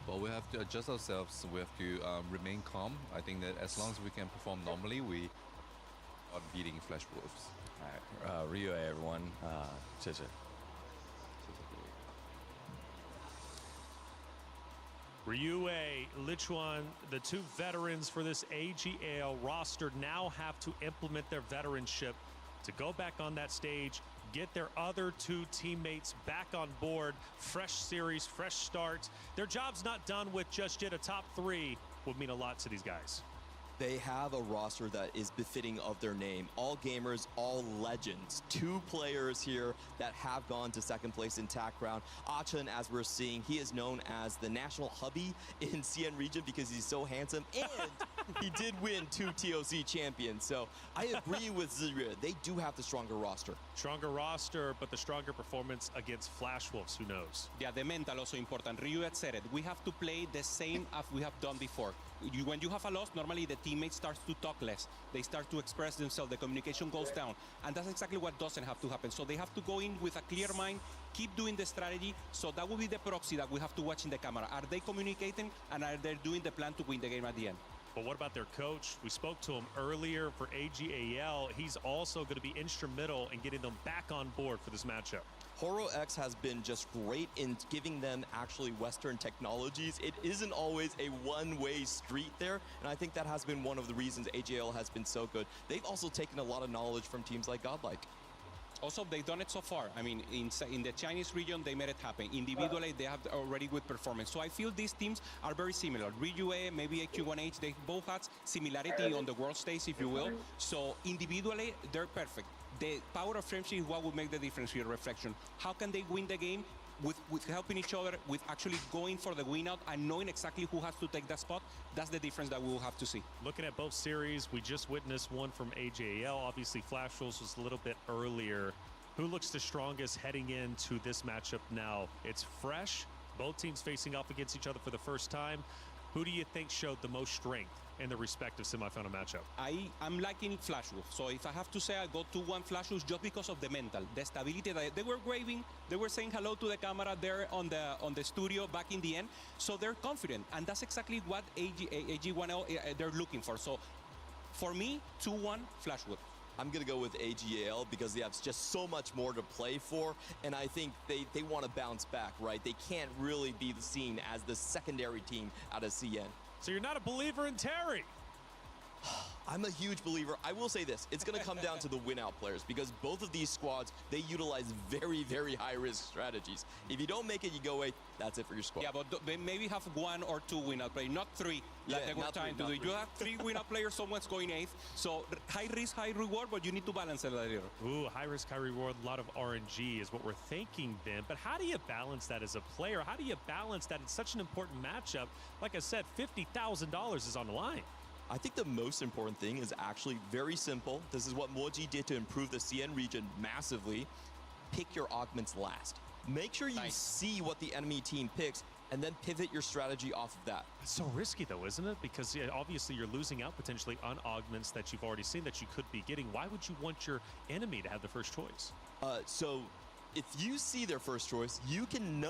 Well, we have to adjust ourselves. We have to remain calm. I think that as long as we can perform normally, we are beating Flash Wolves. All right, Ryue, everyone. 谢谢。Ryue, Lichuan, the two veterans for this AGAL roster now have to implement their veteranship to go back on that stage, get their other two teammates back on board. Fresh series, fresh starts. Their job's not done with just yet. A top 3 would mean a lot to these guys. They have a roster that is befitting of their name. All gamers, all legends. 2 players here that have gone to second place in TAC round. Achan, as we're seeing, he is known as the national hubby in CN region because he's so handsome, and he did win 2 TOC champions. So I agree with Zirue. They do have the stronger roster. Stronger roster, but the stronger performance against Flash Wolves. Who knows? Yeah, the mental also important. Ryu had said it. We have to play the same as we have done before. When you have a loss, normally the teammate starts to talk less. They start to express themselves. The communication goes down. And that's exactly what doesn't have to happen. So they have to go in with a clear mind, keep doing the strategy. So that will be the proxy that we have to watch in the camera. Are they communicating, and are they doing the plan to win the game at the end? But what about their coach? We spoke to him earlier for AGAL. He's also going to be instrumental in getting them back on board for this matchup. Horo X has been just great in giving them actually Western technologies. It isn't always a one-way street there, and I think that has been one of the reasons AGL has been so good. They've also taken a lot of knowledge from teams like Godlike. Also, they've done it so far. I mean, in the Chinese region, they made it happen. Individually, they have already good performance. So I feel these teams are very similar. Ryue, maybe AQ1H, they both had similarity on the world stage, if you will. So individually, they're perfect. The power of friendship is what will make the difference here, Reflection. How can they win the game? With helping each other, with actually going for the win out and knowing exactly who has to take that spot. That's the difference that we will have to see. Looking at both series, we just witnessed one from AGAL. Obviously, Flash Wolves was a little bit earlier. Who looks the strongest heading into this matchup now? It's fresh. Both teams facing off against each other for the first time. Who do you think showed the most strength in the respective semifinal matchup? I'm liking Flash Wolf. So if I have to say, I go 2-1 Flash Wolf just because of the mental, the stability that they were waving, they were saying hello to the camera there on the studio back in the end. So they're confident, and that's exactly what AG1L they're looking for. So for me, 2-1 Flash Wolf. I'm going to go with AGAL because they have just so much more to play for, and I think they want to bounce back, right? They can't really be seen as the secondary team out of CN. So you're not a believer in Terry? I'm a huge believer. I will say this, it's going to come down to the win-out players because both of these squads, they utilize very, very high-risk strategies. If you don't make it, you go away, that's it for your squad. Yeah, but they maybe have 1 or 2 win-out players, not 3 like they were trying to do. You have 3 win-out players, someone's going 8th. So high risk, high reward, but you need to balance it a little. Ooh, high risk, high reward, a lot of RNG is what we're thinking, Ben. But how do you balance that as a player? How do you balance that in such an important matchup? Like I said, $50,000 is on the line. I think the most important thing is actually very simple. This is what Moji did to improve the CN region massively. Pick your augments last. Make sure you see what the enemy team picks and then pivot your strategy off of that. It's so risky though, isn't it? Because obviously you're losing out potentially on augments that you've already seen that you could be getting. Why would you want your enemy to have the first choice? So if you see their first choice, you can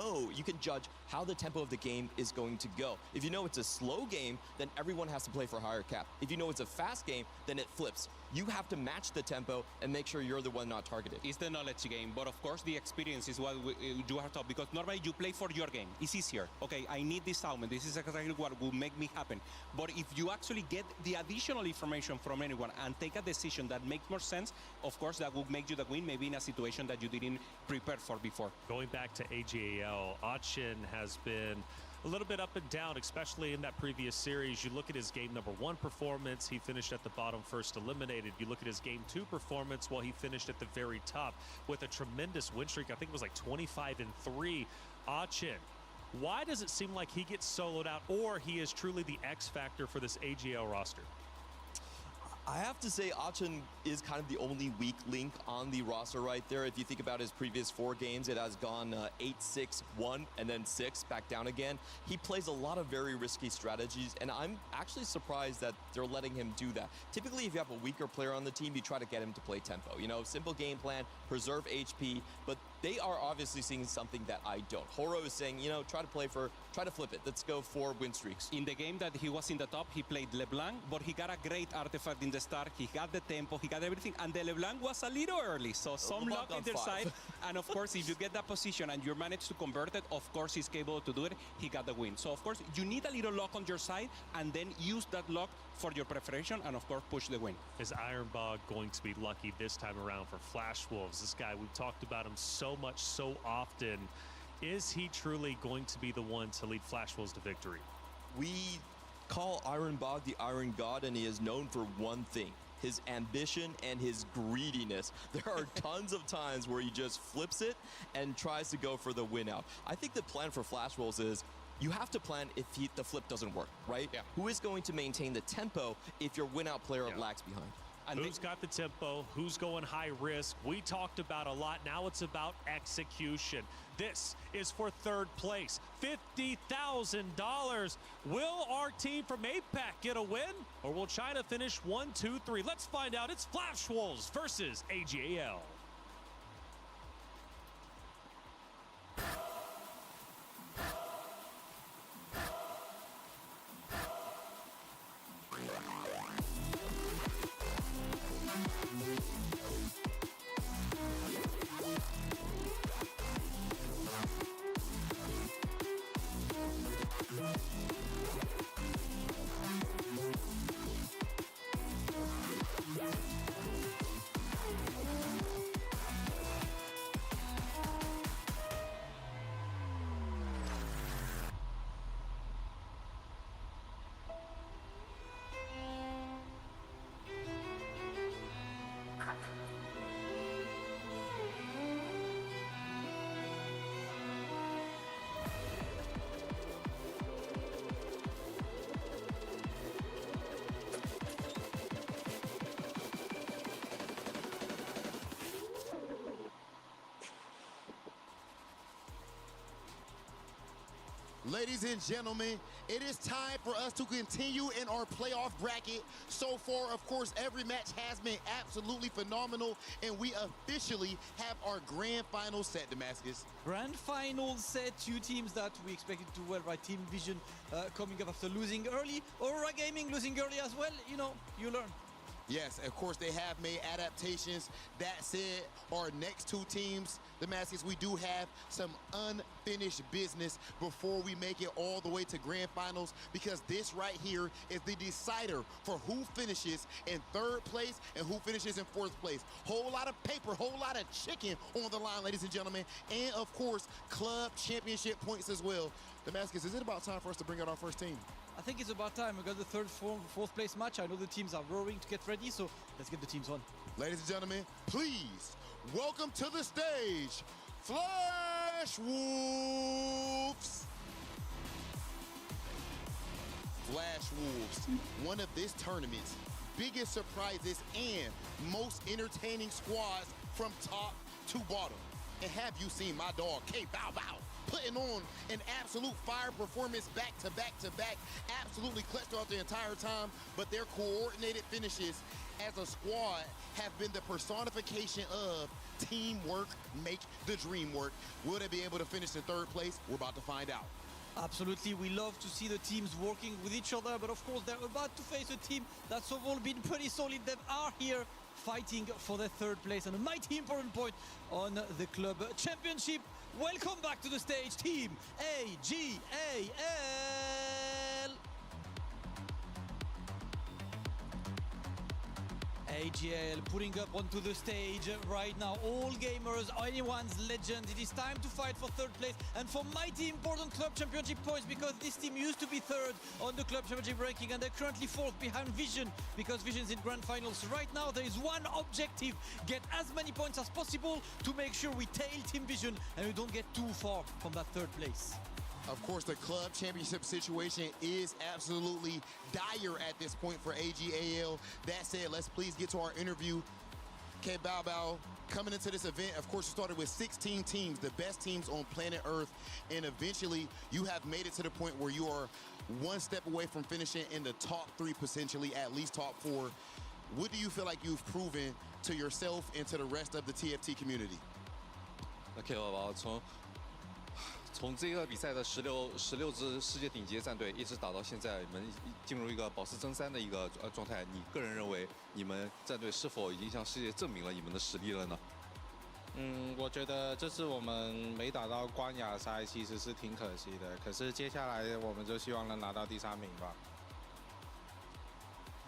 judge how the tempo of the game is going to go. If you know it's a slow game, then everyone has to play for higher cap. If you know it's a fast game, then it flips. You have to match the tempo and make sure you're the one not targeted. It's the knowledge game, but of course the experience is what you have to, because normally you play for your game. It's easier. Okay, I need this augment. This is exactly what will make me happen. But if you actually get the additional information from anyone and take a decision that makes more sense, of course that will make you the win, maybe in a situation that you didn't prepare for before. Going back to AGAL, Achin has been a little bit up and down, especially in that previous series. You look at his game number 1 performance, he finished at the bottom first eliminated. You look at his game 2 performance, well, he finished at the very top with a tremendous win streak. I think it was like 25-3. Achin, why does it seem like he gets soloed out, or he is truly the X factor for this AGL roster? I have to say, Achin is kind of the only weak link on the roster right there. If you think about his previous 4 games, it has gone 8-6-1 and then 6 back down again. He plays a lot of very risky strategies, and I'm actually surprised that they're letting him do that. Typically, if you have a weaker player on the team, you try to get him to play tempo. You know, simple game plan, preserve HP, but they are obviously seeing something that I don't. Horo is saying, you know, try to flip it. Let's go for win streaks. In the game that he was in the top, he played LeBlanc, but he got a great artifact in the start. He got the tempo, he got everything, and the LeBlanc was a little early, so some luck on their side. And of course, if you get that position and you manage to convert it, of course he's capable to do it. He got the win. So of course, you need a little luck on your side, and then use that luck for your preparation, and of course, push the win. Is Ironbog going to be lucky this time around for Flash Wolves? This guy, we've talked about him so much, so often. Is he truly going to be the one to lead Flash Wolves to victory? We call Ironbog the Iron God, and he is known for one thing: his ambition and his greediness. There are tons of times where he just flips it and tries to go for the win out. I think the plan for Flash Wolves is you have to plan if the flip doesn't work, right? Yeah. Who is going to maintain the tempo if your win out player lags behind? And who's got the tempo? Who's going high risk? We talked about a lot. Now it's about execution. This is for 3rd place, $50,000. Will our team from APAC get a win, or will China finish 1, 2, 3? Let's find out. It's Flash Wolves versus AGAL. Ladies and gentlemen, it is time for us to continue in our playoff bracket. So far, of course, every match has been absolutely phenomenal, and we officially have our grand final set, Damascus. Grand final set, two teams that we expected to do well, right? Team Vision coming up after losing early, Aurora Gaming losing early as well. You know, you learn. Yes, of course, they have made adaptations. That said, our next two teams, Damascus, we do have some unfinished business before we make it all the way to grand finals, because this right here is the decider for who finishes in third place and who finishes in fourth place. Whole lot of paper, whole lot of chicken on the line, ladies and gentlemen, and of course, club championship points as well. Damascus, is it about time for us to bring out our first team? I think it's about time. We got the third, fourth place match. I know the teams are roaring to get ready, so let's get the teams on. Ladies and gentlemen, please welcome to the stage, Flash Wolves. Flash Wolves, one of this tournament's biggest surprises and most entertaining squads from top to bottom. And have you seen my dog, K Bow Bow, putting on an absolute fire performance back to back, absolutely clutched throughout the entire time, but their coordinated finishes as a squad have been the personification of teamwork make the dream work. Will they be able to finish in third place? We're about to find out. Absolutely, we love to see the teams working with each other, but of course they're about to face a team that's overall been pretty solid. They are here fighting for their third place and a mighty important point on the club championship. Welcome back to the stage, Team AGAL. AGL putting up onto the stage right now. All gamers, anyone's legend. It is time to fight for third place and for mighty important club championship points, because this team used to be third on the club championship ranking and they're currently fourth behind Vision, because Vision's in grand finals. Right now there is one objective: get as many points as possible to make sure we tail Team Vision and we don't get too far from that third place. Of course, the club championship situation is absolutely dire at this point for AGAL. That said, let's please get to our interview. Okay, Bow Bow, coming into this event, of course, you started with 16 teams, the best teams on planet Earth, and eventually you have made it to the point where you are one step away from finishing in the top 3, potentially at least top 4. What do you feel like you've proven to yourself and to the rest of the TFT community? Okay, 从这个比赛的16支世界顶级战队一直打到现在，你们进入一个保持争三的一个状态。你个人认为，你们战队是否已经向世界证明了你们的实力了呢？我觉得这次我们没打到冠亚赛，其实是挺可惜的。可是接下来我们就希望能拿到第3名吧。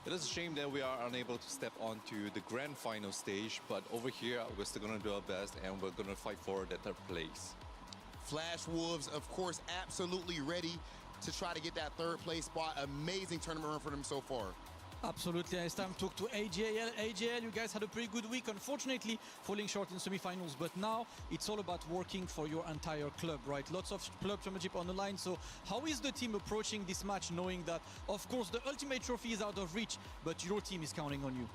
It is a shame that we are unable to step onto the grand final stage, but over here we're still going to do our best and we're going to fight for the third place. Flash Wolves, of course, absolutely ready to try to get that third place spot. Amazing tournament run for them so far. Absolutely, it's time to talk to AGAL. AGAL, you guys had a pretty good week, unfortunately falling short in semi-finals, but now it's all about working for your entire club, right? Lots of club championship on the line. So how is the team approaching this match, knowing that, of course, the ultimate trophy is out of reach, but your team is counting on you?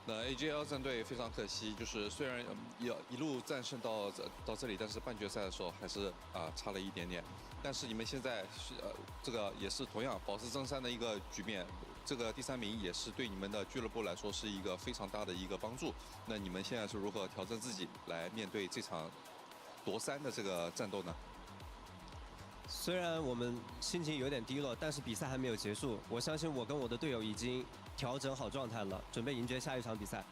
AGL 战队非常可惜，就是虽然一路战胜到这里，但是半决赛的时候还是差了一点点。但是你们现在这个也是同样保持争三的一个局面，这个第3名也是对你们的俱乐部来说是一个非常大的一个帮助。那你们现在是如何调整自己来面对这场夺3的这个战斗呢？虽然我们心情有点低落，但是比赛还没有结束。我相信我跟我的队友已经调整好状态了，准备迎接下一场比赛。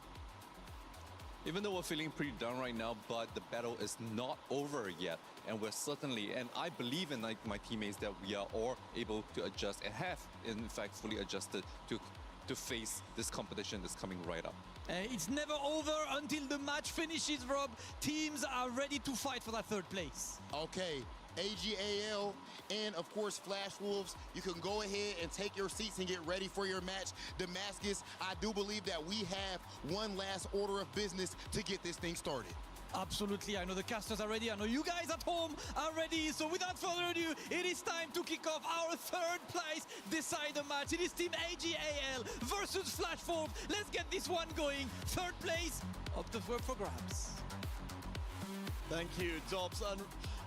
Even though we're feeling pretty down right now, but the battle is not over yet, and we're certainly, and I believe in my teammates that we are all able to adjust and have, in fact, fully adjusted to face this competition that's coming right up. It's never over until the match finishes, Rob. Teams are ready to fight for that third place. Okay. AGAL and of course Flash Wolves, you can go ahead and take your seats and get ready for your match. Damascus, I do believe that we have one last order of business to get this thing started. Absolutely, I know the casters are ready, I know you guys at home are ready, so without further ado, it is time to kick off our third place decider match. It is Team AGAL versus Flash Wolves. Let's get this one going. Third place up for grabs. Thank you, Dobbs. And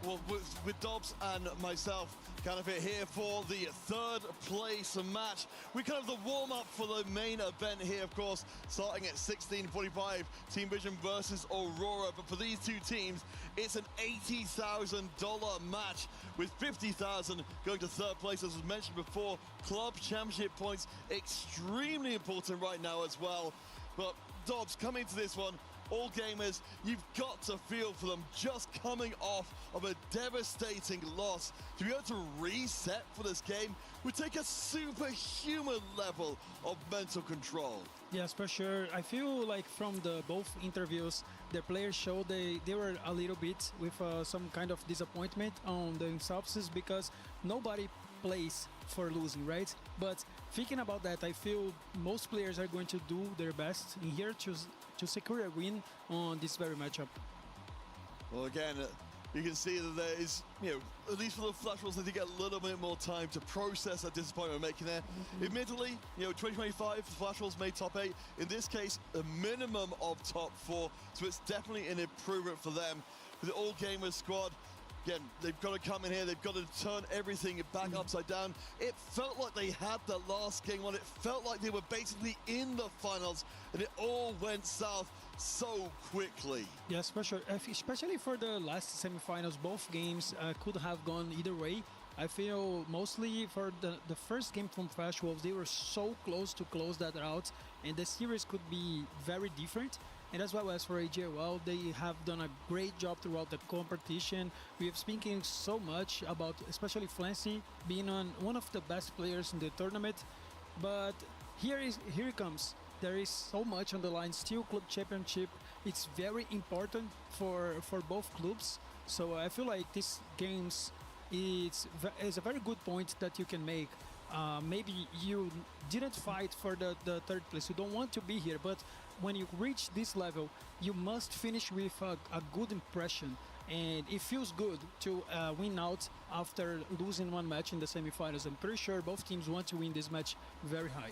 Well, with Dobbs and myself, kind of here for the third place match. We kind of the warm-up for the main event here, of course, starting at 16:45, Team Vision versus Aurora. But for these two teams, it's an $80,000 match with $50,000 going to third place. As was mentioned before, club championship points extremely important right now as well. But Dobbs, coming to this one, all gamers, you've got to feel for them just coming off of a devastating loss. To be able to reset for this game would take a superhuman level of mental control. Yes, for sure. I feel like from the both interviews, the players showed they were a little bit with some kind of disappointment on themselves because nobody plays for losing, right? But thinking about that, I feel most players are going to do their best in here to secure a win on this very matchup. Well, again, you can see that there is, at least for the Flash Wolves, they need to get a little bit more time to process that disappointment making there. Admittedly, 2025, the Flash Wolves made top 8. In this case, a minimum of top 4, so it's definitely an improvement for them. For the All Gamers squad, again, they've got to come in here, they've got to turn everything back upside down. It felt like they had the last game on. It felt like they were basically in the finals, and it all went south so quickly. Yes, for sure. Especially for the last semifinals, both games could have gone either way. I feel mostly for the first game from Flash Wolves, they were so close to close that out, and the series could be very different. And as well as for AGL, they have done a great job throughout the competition. We have speaking so much about, especially Flancy, being one of the best players in the tournament. But here it comes. There is so much on the line. Still, club championship. It's very important for both clubs. So I feel like this games is a very good point that you can make. Maybe you didn't fight for the third place. You don't want to be here, but when you reach this level, you must finish with a good impression. And it feels good to win out after losing one match in the semifinals. I'm pretty sure both teams want to win this match very high.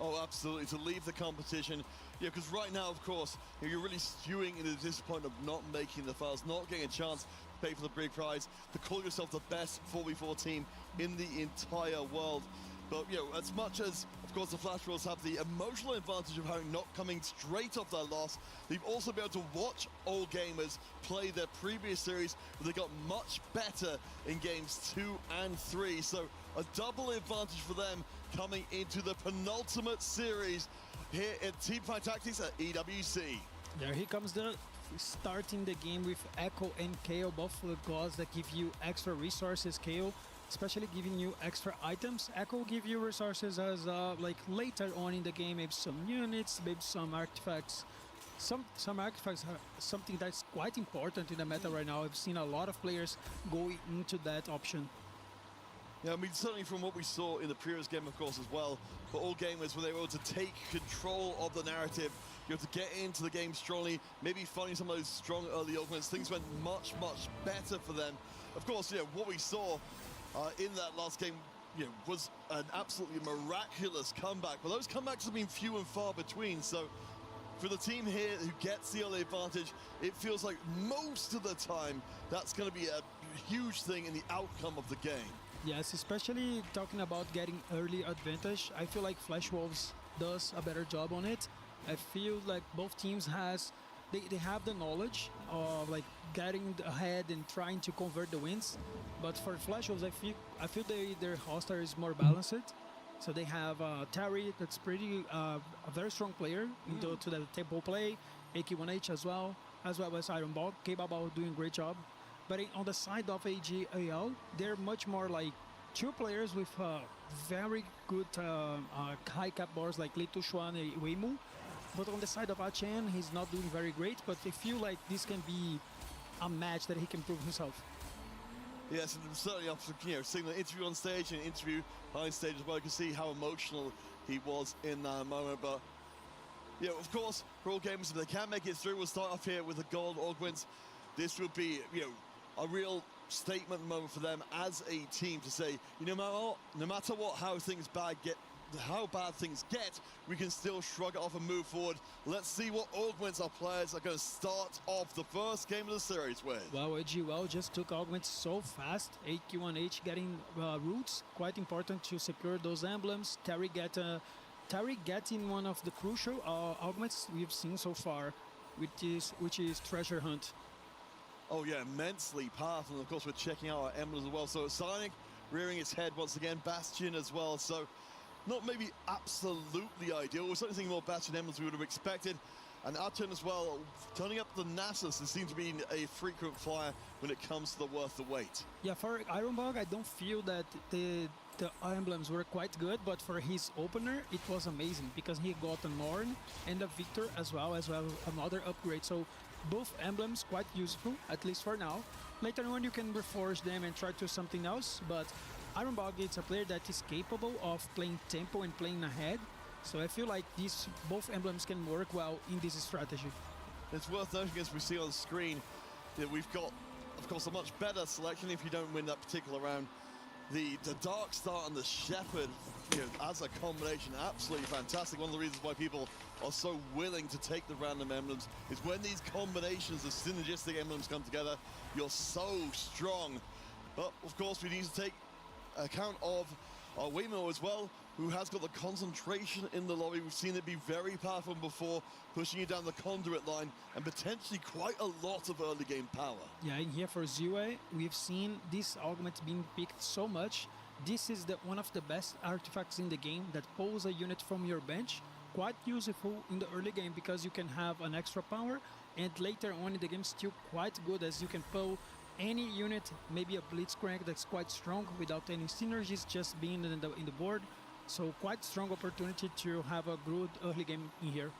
Oh, absolutely, to leave the competition. Yeah, because right now, of course, you're really stewing in the disappointment of not making the finals, not getting a chance to pay for the big prize, to call yourself the best 4v4 team in the entire world. But, as much as, of course, the Flash Wolves have the emotional advantage of having not coming straight off their loss, they've also been able to watch All Gamers play their previous series, where they got much better in games 2 and 3. So a double advantage for them coming into the penultimate series here at TEAMFIGHT Tactics at EWC. There he comes, starting the game with Echo and KO, both of the gods that give you extra resources. KO especially giving you extra items. Echo will give you resources as like later on in the game, maybe some units, maybe some artifacts. Some artifacts are something that's quite important in the meta right now. I've seen a lot of players going into that option. Yeah, I mean, certainly from what we saw in the previous game, of course, as well, for All Gamers, where they were able to take control of the narrative, you have to get into the game strongly, maybe finding some of those strong early augments. Things went much, much better for them. Of course, what we saw in that last game, was an absolutely miraculous comeback. But those comebacks have been few and far between. So for the team here who gets the early advantage, it feels like most of the time that's going to be a huge thing in the outcome of the game. Yes, especially talking about getting early advantage. I feel like Flash Wolves does a better job on it. I feel like both teams they have the knowledge of like getting ahead and trying to convert the wins. But for Flash Wolves, I feel their roster is more balanced. So they have Terry, that's pretty a very strong player to the tempo play, AK1H as well as Iron Ball. K-Baba doing a great job. But on the side of AGL, they're much more like two players with very good high cap bars like Li Tushuan and Weimu. But on the side of Achen, he's not doing very great, but I feel like this can be a match that he can prove himself. Yes, and certainly after seeing the interview on stage and interview behind stage as well, you can see how emotional he was in that moment. But of course, for All Gamers, if they can make it through, we'll start off here with the gold augments. This would be a real statement moment for them as a team to say, no matter what, how things bad get how bad things get, we can still shrug it off and move forward. Let's see what augments our players are going to start off the first game of the series with. Well, AGL just took augments so fast. AQ1H getting roots, quite important to secure those emblems. Terry getting one of the crucial augments we've seen so far, which is Treasure Hunt. Oh yeah, immensely powerful. And of course, we're checking out our emblems as well. So Sonic rearing its head once again, Bastion as well. So not maybe absolutely ideal. We're certainly seeing more Bastion emblems we would have expected. And Archon as well, turning up the Nasus, it seems to be a frequent flyer when it comes to the worth the wait. Yeah, for Ironbog, I don't feel that the emblems were quite good, but for his opener, it was amazing because he got a Norn and a Victor as well another upgrade. So both emblems quite useful, at least for now. Later on, you can reforge them and try to do something else, but Ironbog is a player that is capable of playing tempo and playing ahead. So I feel like these both emblems can work well in this strategy. It's worth noting, as we see on the screen, that we've got, of course, a much better selection if you don't win that particular round. The Dark Star and the Shepherd, as a combination, absolutely fantastic. One of the reasons why people are so willing to take the random emblems is when these combinations of synergistic emblems come together, you're so strong. But of course, we need to take account of our Waymo as well, who has got the concentration in the lobby. We've seen it be very powerful before, pushing it down the conduit line and potentially quite a lot of early game power. Yeah, and here for Zue, we've seen this augment being picked so much. This is one of the best artifacts in the game that pulls a unit from your bench. Quite useful in the early game because you can have an extra power, and later on in the game still quite good as you can pull any unit, maybe a Blitzcrank that's quite strong without any synergies, just being in the board. So quite strong opportunity to have a good early game in here.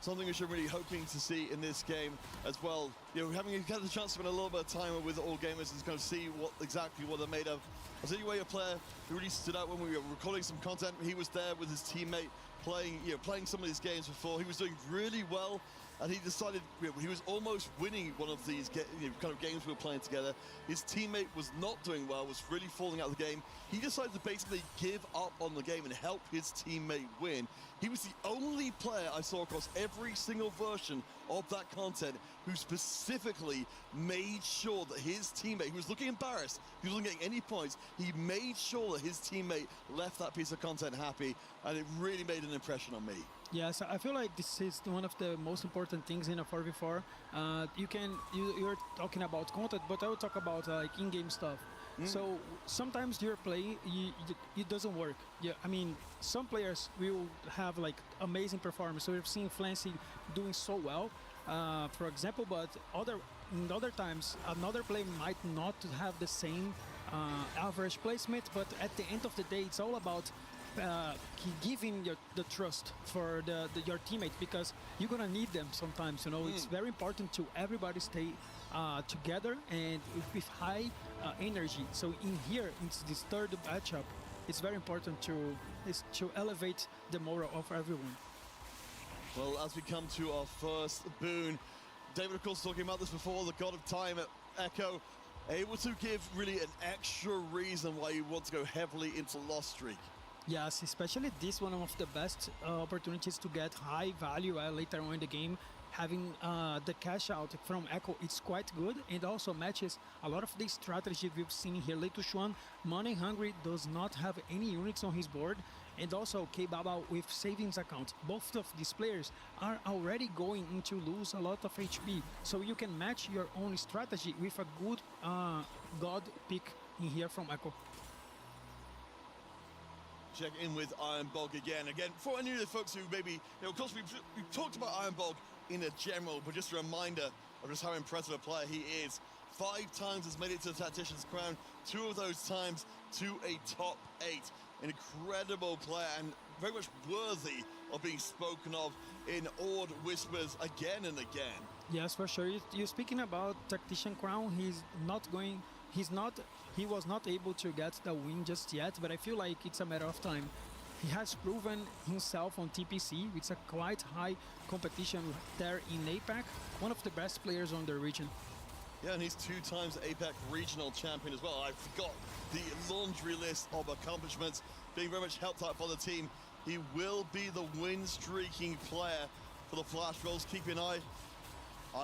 Something which I'm really hoping to see in this game as well. Having had the chance to spend a little bit of time with all gamers and kind of see exactly what they're made of. I'll tell you a player who really stood out when we were recording some content. He was there with his teammate playing some of these games before. He was doing really well, and he decided he was almost winning one of these kind of games we were playing together. His teammate was not doing well, was really falling out of the game. He decided to basically give up on the game and help his teammate win. He was the only player I saw across every single version of that content who specifically made sure that his teammate, who was looking embarrassed, he wasn't getting any points, he made sure that his teammate left that piece of content happy, and it really made an impression on me. Yes, I feel like this is one of the most important things in a 4v4. You're talking about content, but I will talk about like in-game stuff. So sometimes your play, it doesn't work. Yeah, I mean, some players will have like amazing performance. So we've seen Flancy doing so well, for example, but in other times, another player might not have the same average placement, but at the end of the day, it's all about giving the trust for your teammates, because you're gonna need them sometimes. It's very important to everybody stay together and with high energy. So in here, it's this third matchup, it's very important to elevate the morale of everyone. Well, as we come to our first boon, David, of course, talking about this before, the God of Time at Echo, able to give really an extra reason why you want to go heavily into Lost Streak. Yes, especially this one of the best opportunities to get high value later on in the game. Having the cash out from Echo, it's quite good, and also matches a lot of the strategy we've seen here. Leitushuan, money hungry, does not have any units on his board, and also K-Baba with savings account. Both of these players are already going to lose a lot of HP, so you can match your own strategy with a good God pick in here from Echo. Check in with Ironbog again. For any of the folks who maybe, of course, we've talked about Ironbog in a general, but just a reminder of just how impressive a player he is. 5 times has made it to the Tactician's Crown, 2 of those times to a top 8. An incredible player and very much worthy of being spoken of in awed whispers again and again. Yes, for sure. You're speaking about Tactician Crown. He was not able to get the win just yet, but I feel like it's a matter of time. He has proven himself on TPC. It's a quite high competition there in APAC. One of the best players on the region. Yeah, and he's 2 times APAC regional champion as well. I forgot the laundry list of accomplishments, being very much helped out by the team. He will be the win-streaking player for the Flash Rolls. Keep an eye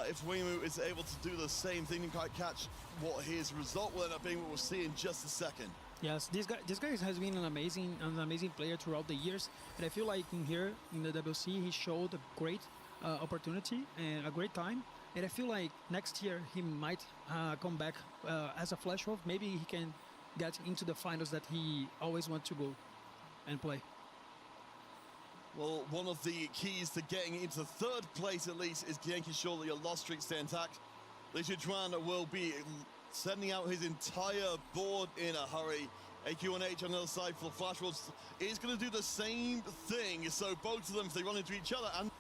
if Weimu is able to do the same thing and quite catch what his result will end up being. What we'll see in just a second. Yes, this guy has been an amazing player throughout the years, and I feel like in the EWC he showed a great opportunity and a great time. And I feel like next year he might come back as a Flash Wolf. Maybe he can get into the finals that he always wants to go and play. Well, one of the keys to getting into 3rd place at least is making sure that your loss streaks stay intact. Lichuan will be sending out his entire board in a hurry. AQ1H on the other side for the Flash Wolves is going to do the same thing. So both of them, if they run into each other, and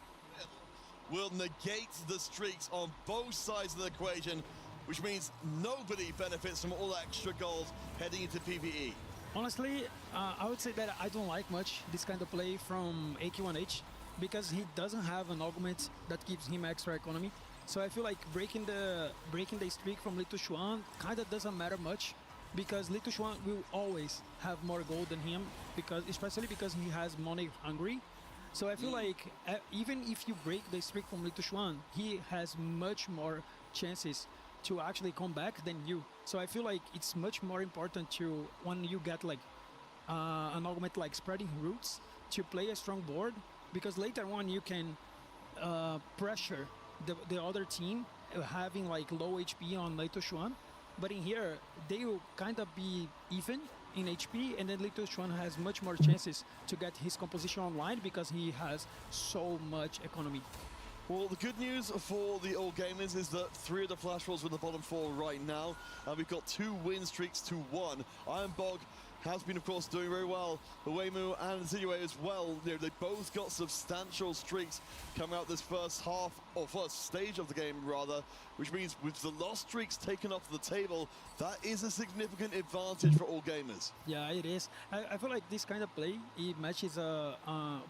will negate the streaks on both sides of the equation, which means nobody benefits from all extra goals heading into PvE. Honestly, I would say that I don't like much this kind of play from AQ1H because he doesn't have an augment that gives him extra economy. So I feel like breaking the streak from Lichuan kind of doesn't matter much because Lichuan will always have more gold than him, especially because he has money hungry. So I feel like even if you break the streak from Lichuan, he has much more chances to actually come back than you. So I feel like it's much more important to, when you get like an augment like spreading roots, to play a strong board, because later on you can pressure the other team having like low HP on Lichuan. But in here, they will kind of be even in HP, and then Lichuan has much more chances to get his composition online because he has so much economy. Well, the good news for the All Gamers is that 3 of the Flash Rolls are in the bottom 4 right now. We've got 2 win streaks to 1. Ironbog has been, of course, doing very well. The Weimu and Ziyue as well. You know, they both got substantial streaks coming out this first half, or first stage of the game, rather, which means with the lost streaks taken off the table, that is a significant advantage for All Gamers. Yeah, it is. I feel like this kind of play, it matches a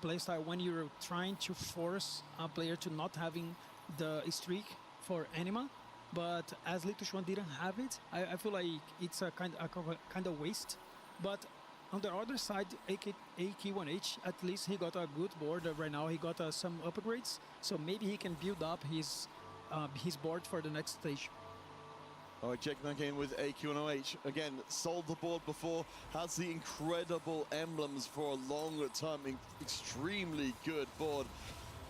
play style when you're trying to force a player to not having the streak for Anima. But as Lichuan didn't have it, I feel like it's a kind of waste. But on the other side, AK1H, at least he got a good board right now. He got some upgrades, so maybe he can build up his board for the next stage. All right, checking back in with AQ1H. Again, sold the board before, has the incredible emblems for a long time. Extremely good board.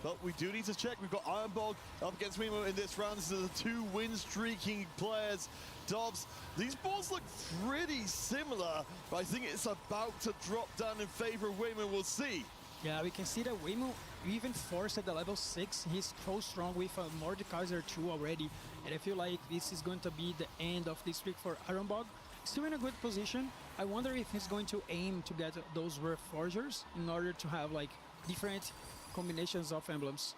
But we do need to check. We've got Ironbog up against Weimu in this round. This is the 2 win-streaking players. Dobbs, these boards look pretty similar, but I think it's about to drop down in favor of Weimu. We'll see. Yeah, we can see that Weimu even forced at the level 6. He's so strong with a Mordekaiser 2 already. And I feel like this is going to be the end of this streak for Ironbog. Still in a good position. I wonder if he's going to aim to get those Reforgers in order to have like different combinations of emblems.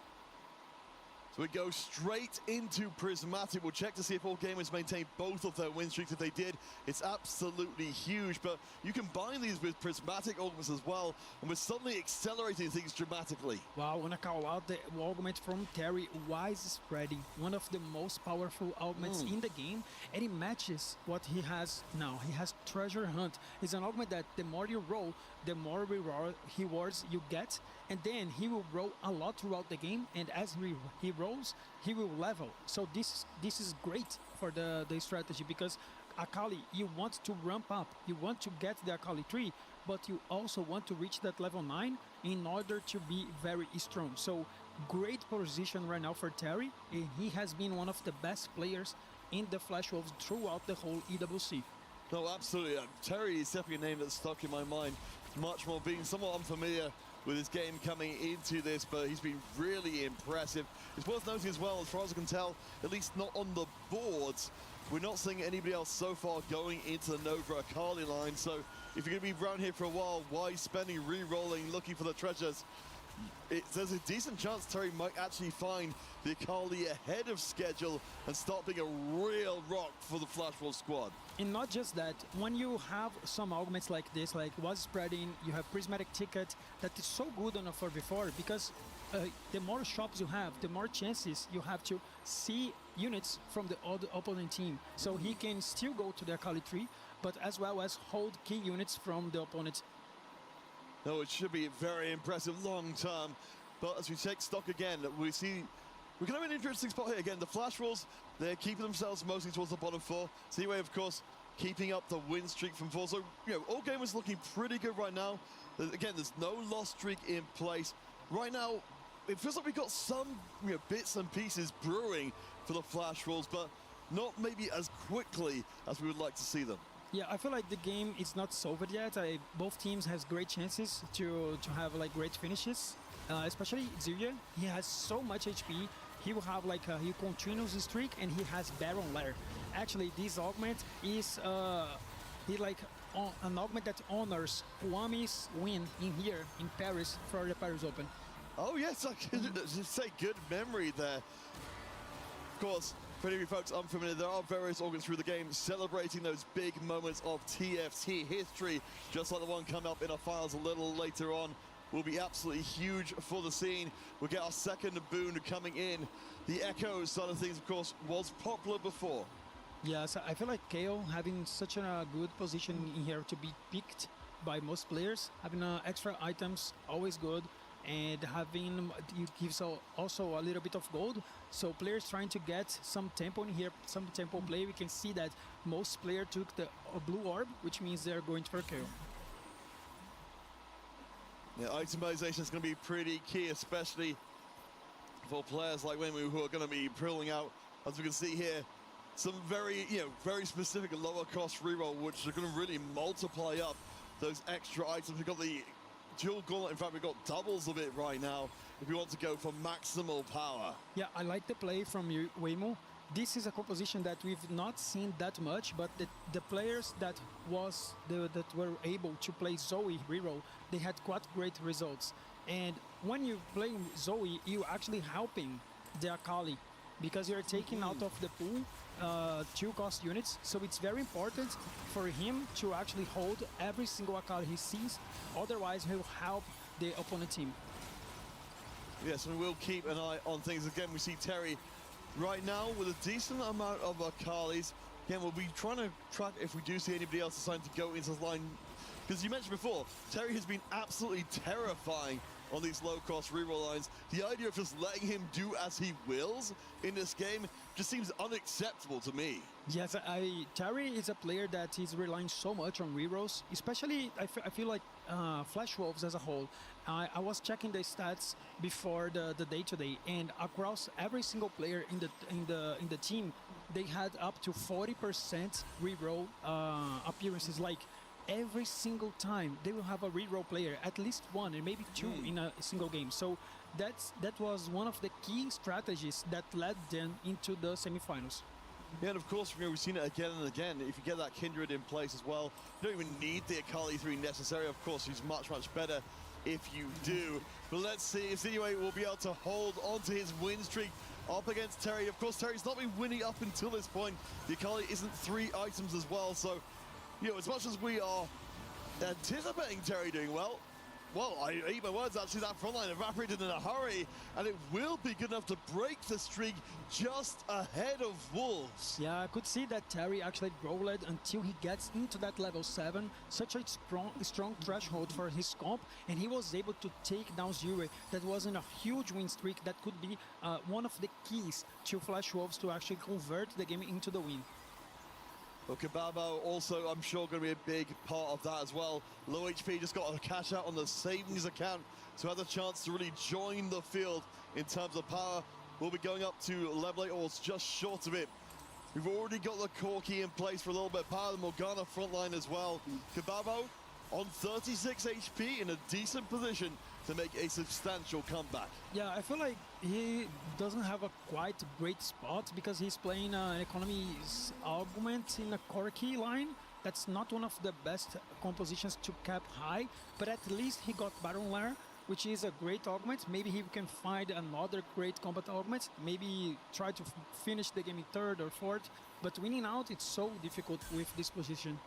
So we go straight into Prismatic. We'll check to see if All Gamers maintain both of their win streaks. If they did, it's absolutely huge. But you combine these with Prismatic augments as well, and we're suddenly accelerating things dramatically. Wow, I want to call out the augment from Terry, Wise Spreading, one of the most powerful augments in the game, and it matches what he has now. He has Treasure Hunt. It's an augment that the more you roll, the more rewards you get, and then he will roll a lot throughout the game, and as he rolls, he will level. So this is great for the strategy, because Akali, you want to ramp up, you want to get the Akali 3, but you also want to reach that level 9 in order to be very strong. So great position right now for Terry, and he has been one of the best players in the Flash Wolves throughout the whole EWC. No, absolutely. Terry is definitely a name that's stuck in my mind, much more being somewhat unfamiliar with his game coming into this, but he's been really impressive. It's worth noting as well, as far as I can tell, at least not on the boards, we're not seeing anybody else so far going into the Nova Akali line. So if you're going to be around here for a while, why spending, re-rolling, looking for the treasures? There's a decent chance Terry might actually find the Akali ahead of schedule and start being a real rock for the Flash Wolf squad. And not just that, when you have some augments like this, like Was Spreading, you have Prismatic Ticket, that is so good on a 4v4, because the more shops you have, the more chances you have to see units from the other opponent team. So he can still go to the Akali tree, but as well as hold key units from the opponent. No, it should be very impressive long term. But as we take stock again, we see we're going to have an interesting spot here again. The Flash Wolves, they're keeping themselves mostly towards the bottom four. Seaway, of course, keeping up the win streak from 4. So, all game is looking pretty good right now. Again, there's no loss streak in place. Right now, it feels like we've got some bits and pieces brewing for the Flash Wolves, but not maybe as quickly as we would like to see them. Yeah, I feel like the game is not solved yet. Both teams has great chances to have like great finishes, especially Zirya. He has so much HP. He will have like he continues his streak, and he has Baron Lair. Actually, this augment is an augment that honors Kwame's win in here in Paris for the Paris Open. Oh yes, I can just say good memory there. Of course, for any of you folks unfamiliar, there are various organs through the game celebrating those big moments of TFT history, just like the one coming up in our finals a little later on. Will be absolutely huge for the scene. We'll get our second boon coming in. The Echo side of things, of course, was popular before. Yeah, so I feel like KO having such a good position in here to be picked by most players, having extra items, always good, and having it gives also a little bit of gold. So players trying to get some tempo in here, some tempo play. We can see that most players took the blue orb, which means they're going for KO. Yeah, itemization is going to be pretty key, especially for players like Wenwu who are going to be pulling out, as we can see here, some very, very specific lower cost reroll, which are going to really multiply up those extra items. We've got the dual gauntlet. In fact, we've got doubles of it right now if we want to go for maximal power. Yeah, I like the play from Weimu. This is a composition that we've not seen that much, but the players that were able to play Zoe reroll, they had quite great results. And when you play Zoe, you're actually helping the Akali, because you're taking out of the pool 2 cost units. So it's very important for him to actually hold every single Akali he sees. Otherwise, he'll help the opponent team. Yes, and we'll keep an eye on things. Again, we see Terry right now with a decent amount of Akalis. Again, we'll be trying to track if we do see anybody else deciding to go into the line. Because you mentioned before, Terry has been absolutely terrifying on these low-cost reroll lines. The idea of just letting him do as he wills in this game just seems unacceptable to me. Yes, Terry is a player that is relying so much on rerolls, especially I feel like Flash Wolves as a whole. I was checking the stats before the day today, and across every single player in the team, they had up to 40% reroll appearances. Like every single time they will have a reroll player, at least one and maybe 2 in a single game. So that was one of the key strategies that led them into the semifinals. Yeah, and of course, we've seen it again and again. If you get that Kindred in place as well, you don't even need the Akali 3 necessary. Of course, he's much, much better if you do. But let's see if Zinue will be able to hold onto his win streak up against Terry. Of course, Terry's not been winning up until this point. The Akali isn't 3 items as well. So, as much as we are anticipating Terry doing well, I eat my words, actually, that front line evaporated in a hurry, and it will be good enough to break the streak just ahead of Wolves. Yeah, I could see that Terry actually rolled until he gets into that level 7, such a strong threshold for his comp, and he was able to take down Zirue. That wasn't a huge win streak. That could be one of the keys to Flash Wolves to actually convert the game into the win. Well, Kababo also, I'm sure, going to be a big part of that as well. Low HP, just got a cash out on the savings account, so has a chance to really join the field in terms of power. We'll be going up to level 8, or just short of it. We've already got the Corki in place for a little bit of power, the Morgana frontline as well. Kababo on 36 HP in a decent position to make a substantial comeback. Yeah, I feel like he doesn't have a quite great spot because he's playing economy's augment in a Corki line. That's not one of the best compositions to cap high, but at least he got Baron Lair, which is a great augment. Maybe he can find another great combat augment, maybe try to finish the game in 3rd or 4th, but winning out, it's so difficult with this position.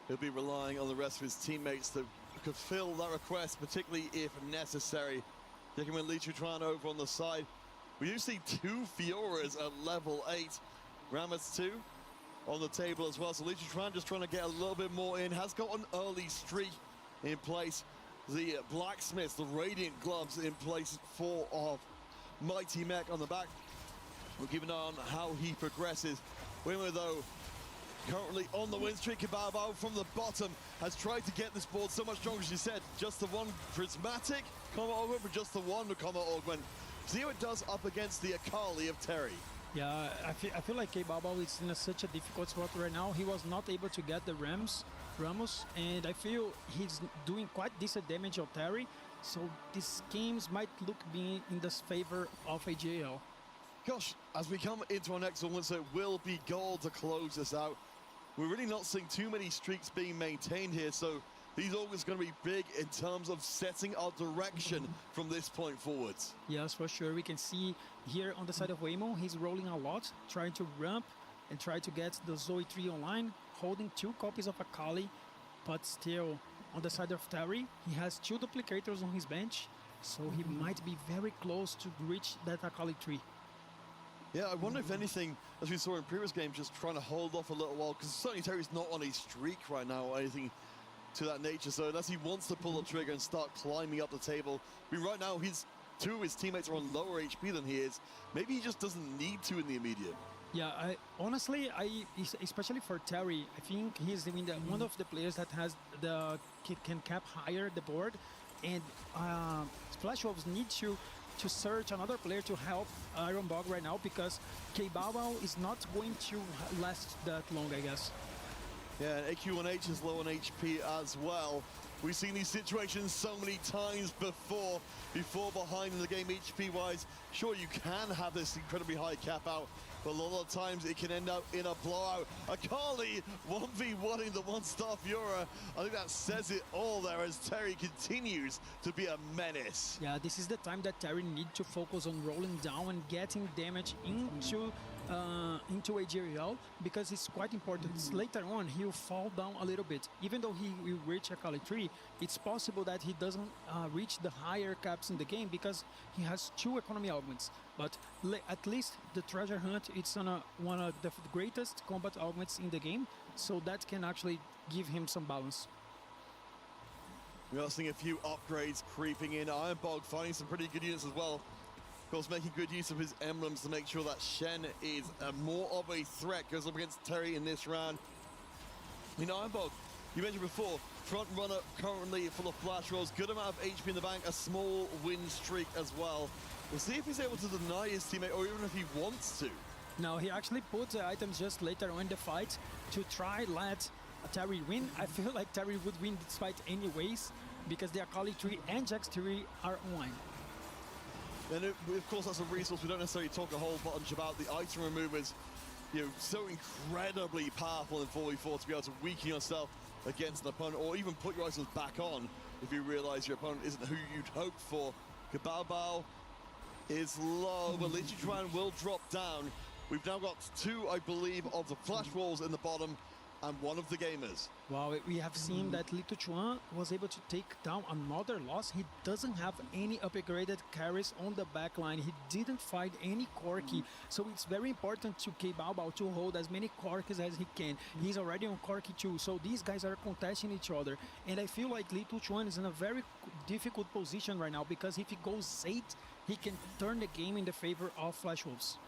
He'll be relying on the rest of his teammates to fulfill that request, particularly if necessary. Checking with Lee Chuan over on the side. We do see 2 Fioras at level 8. Rammus 2 on the table as well. So Lee Chuan just trying to get a little bit more in. Has got an early streak in place. The Blacksmiths, the Radiant Gloves in place for Mighty Mech on the back. We'll keep an eye on how he progresses. Wimmer, though, currently on the win streak. Bao from the bottom has tried to get this board so much stronger, as you said. Just the one prismatic combat augment, but just the one combat augment. See how it does up against the Akali of Terry. Yeah, I feel like K-Baba is in such a difficult spot right now. He was not able to get the Ramos, and I feel he's doing quite decent damage on Terry. So these games might look be in the favor of AJL. Gosh, as we come into our next one, so it will be gold to close this out. We're really not seeing too many streaks being maintained here, so these augments going to be big in terms of setting our direction from this point forwards. Yes, for sure. We can see here on the side of Waymo, he's rolling a lot, trying to ramp and try to get the Zoe 3 online, holding 2 copies of Akali, but still on the side of Terry, he has 2 duplicators on his bench, so he might be very close to reach that Akali 3. Yeah, I wonder if anything, as we saw in previous games, just trying to hold off a little while, because certainly Terry's not on a streak right now or anything to that nature, so unless he wants to pull the trigger and start climbing up the table. I mean, right now, 2 of his teammates are on lower HP than he is. Maybe he just doesn't need to in the immediate. Yeah, honestly, especially for Terry, I think he's one of the players that has can cap higher the board, and Splash Wolves need to search another player to help Iron Bog right now, because K-Bao is not going to last that long, I guess. Yeah, and AQ1H is low on HP as well. We've seen these situations so many times before behind in the game HP-wise. Sure, you can have this incredibly high cap out, but a lot of times it can end up in a blowout. Akali 1v1ing the one-star Fiora. I think that says it all there as Terry continues to be a menace. Yeah, this is the time that Terry needs to focus on rolling down and getting damage into AJL, because it's quite important. Later on, he'll fall down a little bit. Even though he will reach Akali 3, it's possible that he doesn't reach the higher caps in the game because he has 2 economy augments. But at least the treasure hunt, it's on one of the greatest combat augments in the game, so that can actually give him some balance. We are seeing a few upgrades creeping in. Ironbog finding some pretty good units as well. Of course, making good use of his emblems to make sure that Shen is more of a threat. Goes up against Terry in this round. I mean, Ironbog, you mentioned before, front runner currently full of flash rolls, good amount of HP in the bank, a small win streak as well. We'll see if he's able to deny his teammate, or even if he wants to. No, he actually put the items just later on in the fight to try let Terry win. I feel like Terry would win this fight anyways, because the Akali 3 and Jax 3 are online. And of course, that's a resource we don't necessarily talk a whole bunch about. The item removers, so incredibly powerful in 4v4 to be able to weaken yourself against an opponent, or even put your items back on if you realize your opponent isn't who you'd hoped for. Kabao is low, but Lee Chuan will drop down. We've now got 2, I believe, of the flash walls in the bottom, and 1 of the gamers. Wow, we have seen that Lee Chuan was able to take down another loss. He doesn't have any upgraded carries on the back line. He didn't find any Corki, so it's very important to K-Bao to hold as many Corkis as he can. He's already on Corki 2, so these guys are contesting each other. And I feel like Lee Chuan is in a very difficult position right now, because if he goes 8, he can turn the game in the favor of Flash Wolves.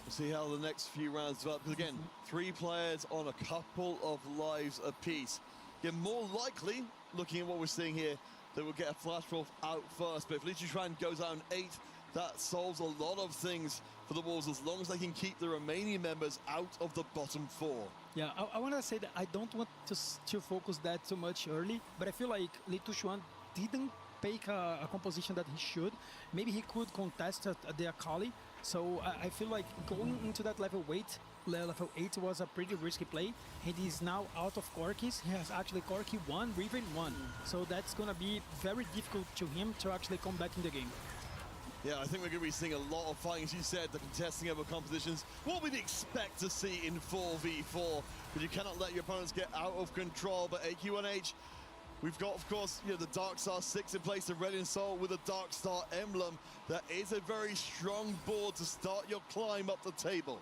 We'll see how the next few rounds develop, because again, 3 players on a couple of lives apiece. Again, more likely, looking at what we're seeing here, they will get a Flash Wolf out first, but if Lee Chuan goes out on 8, that solves a lot of things for the Wolves, as long as they can keep the remaining members out of the bottom 4. Yeah, I want to say that I don't want to focus that too much early, but I feel like Lee Chuan didn't pick a composition that he should. Maybe he could contest the Akali. So I feel like going into that level 8 was a pretty risky play. He is now out of Corkis. He has actually Corki 1, Riven 1. So that's going to be very difficult to him to actually come back in the game. Yeah, I think we're going to be seeing a lot of fighting, as you said, the contesting of compositions. What we'd expect to see in 4v4, but you cannot let your opponents get out of control. But AQ1H We've got, of course, the Dark Star 6 in place, the Red and Soul with a Dark Star emblem. That is a very strong board to start your climb up the table.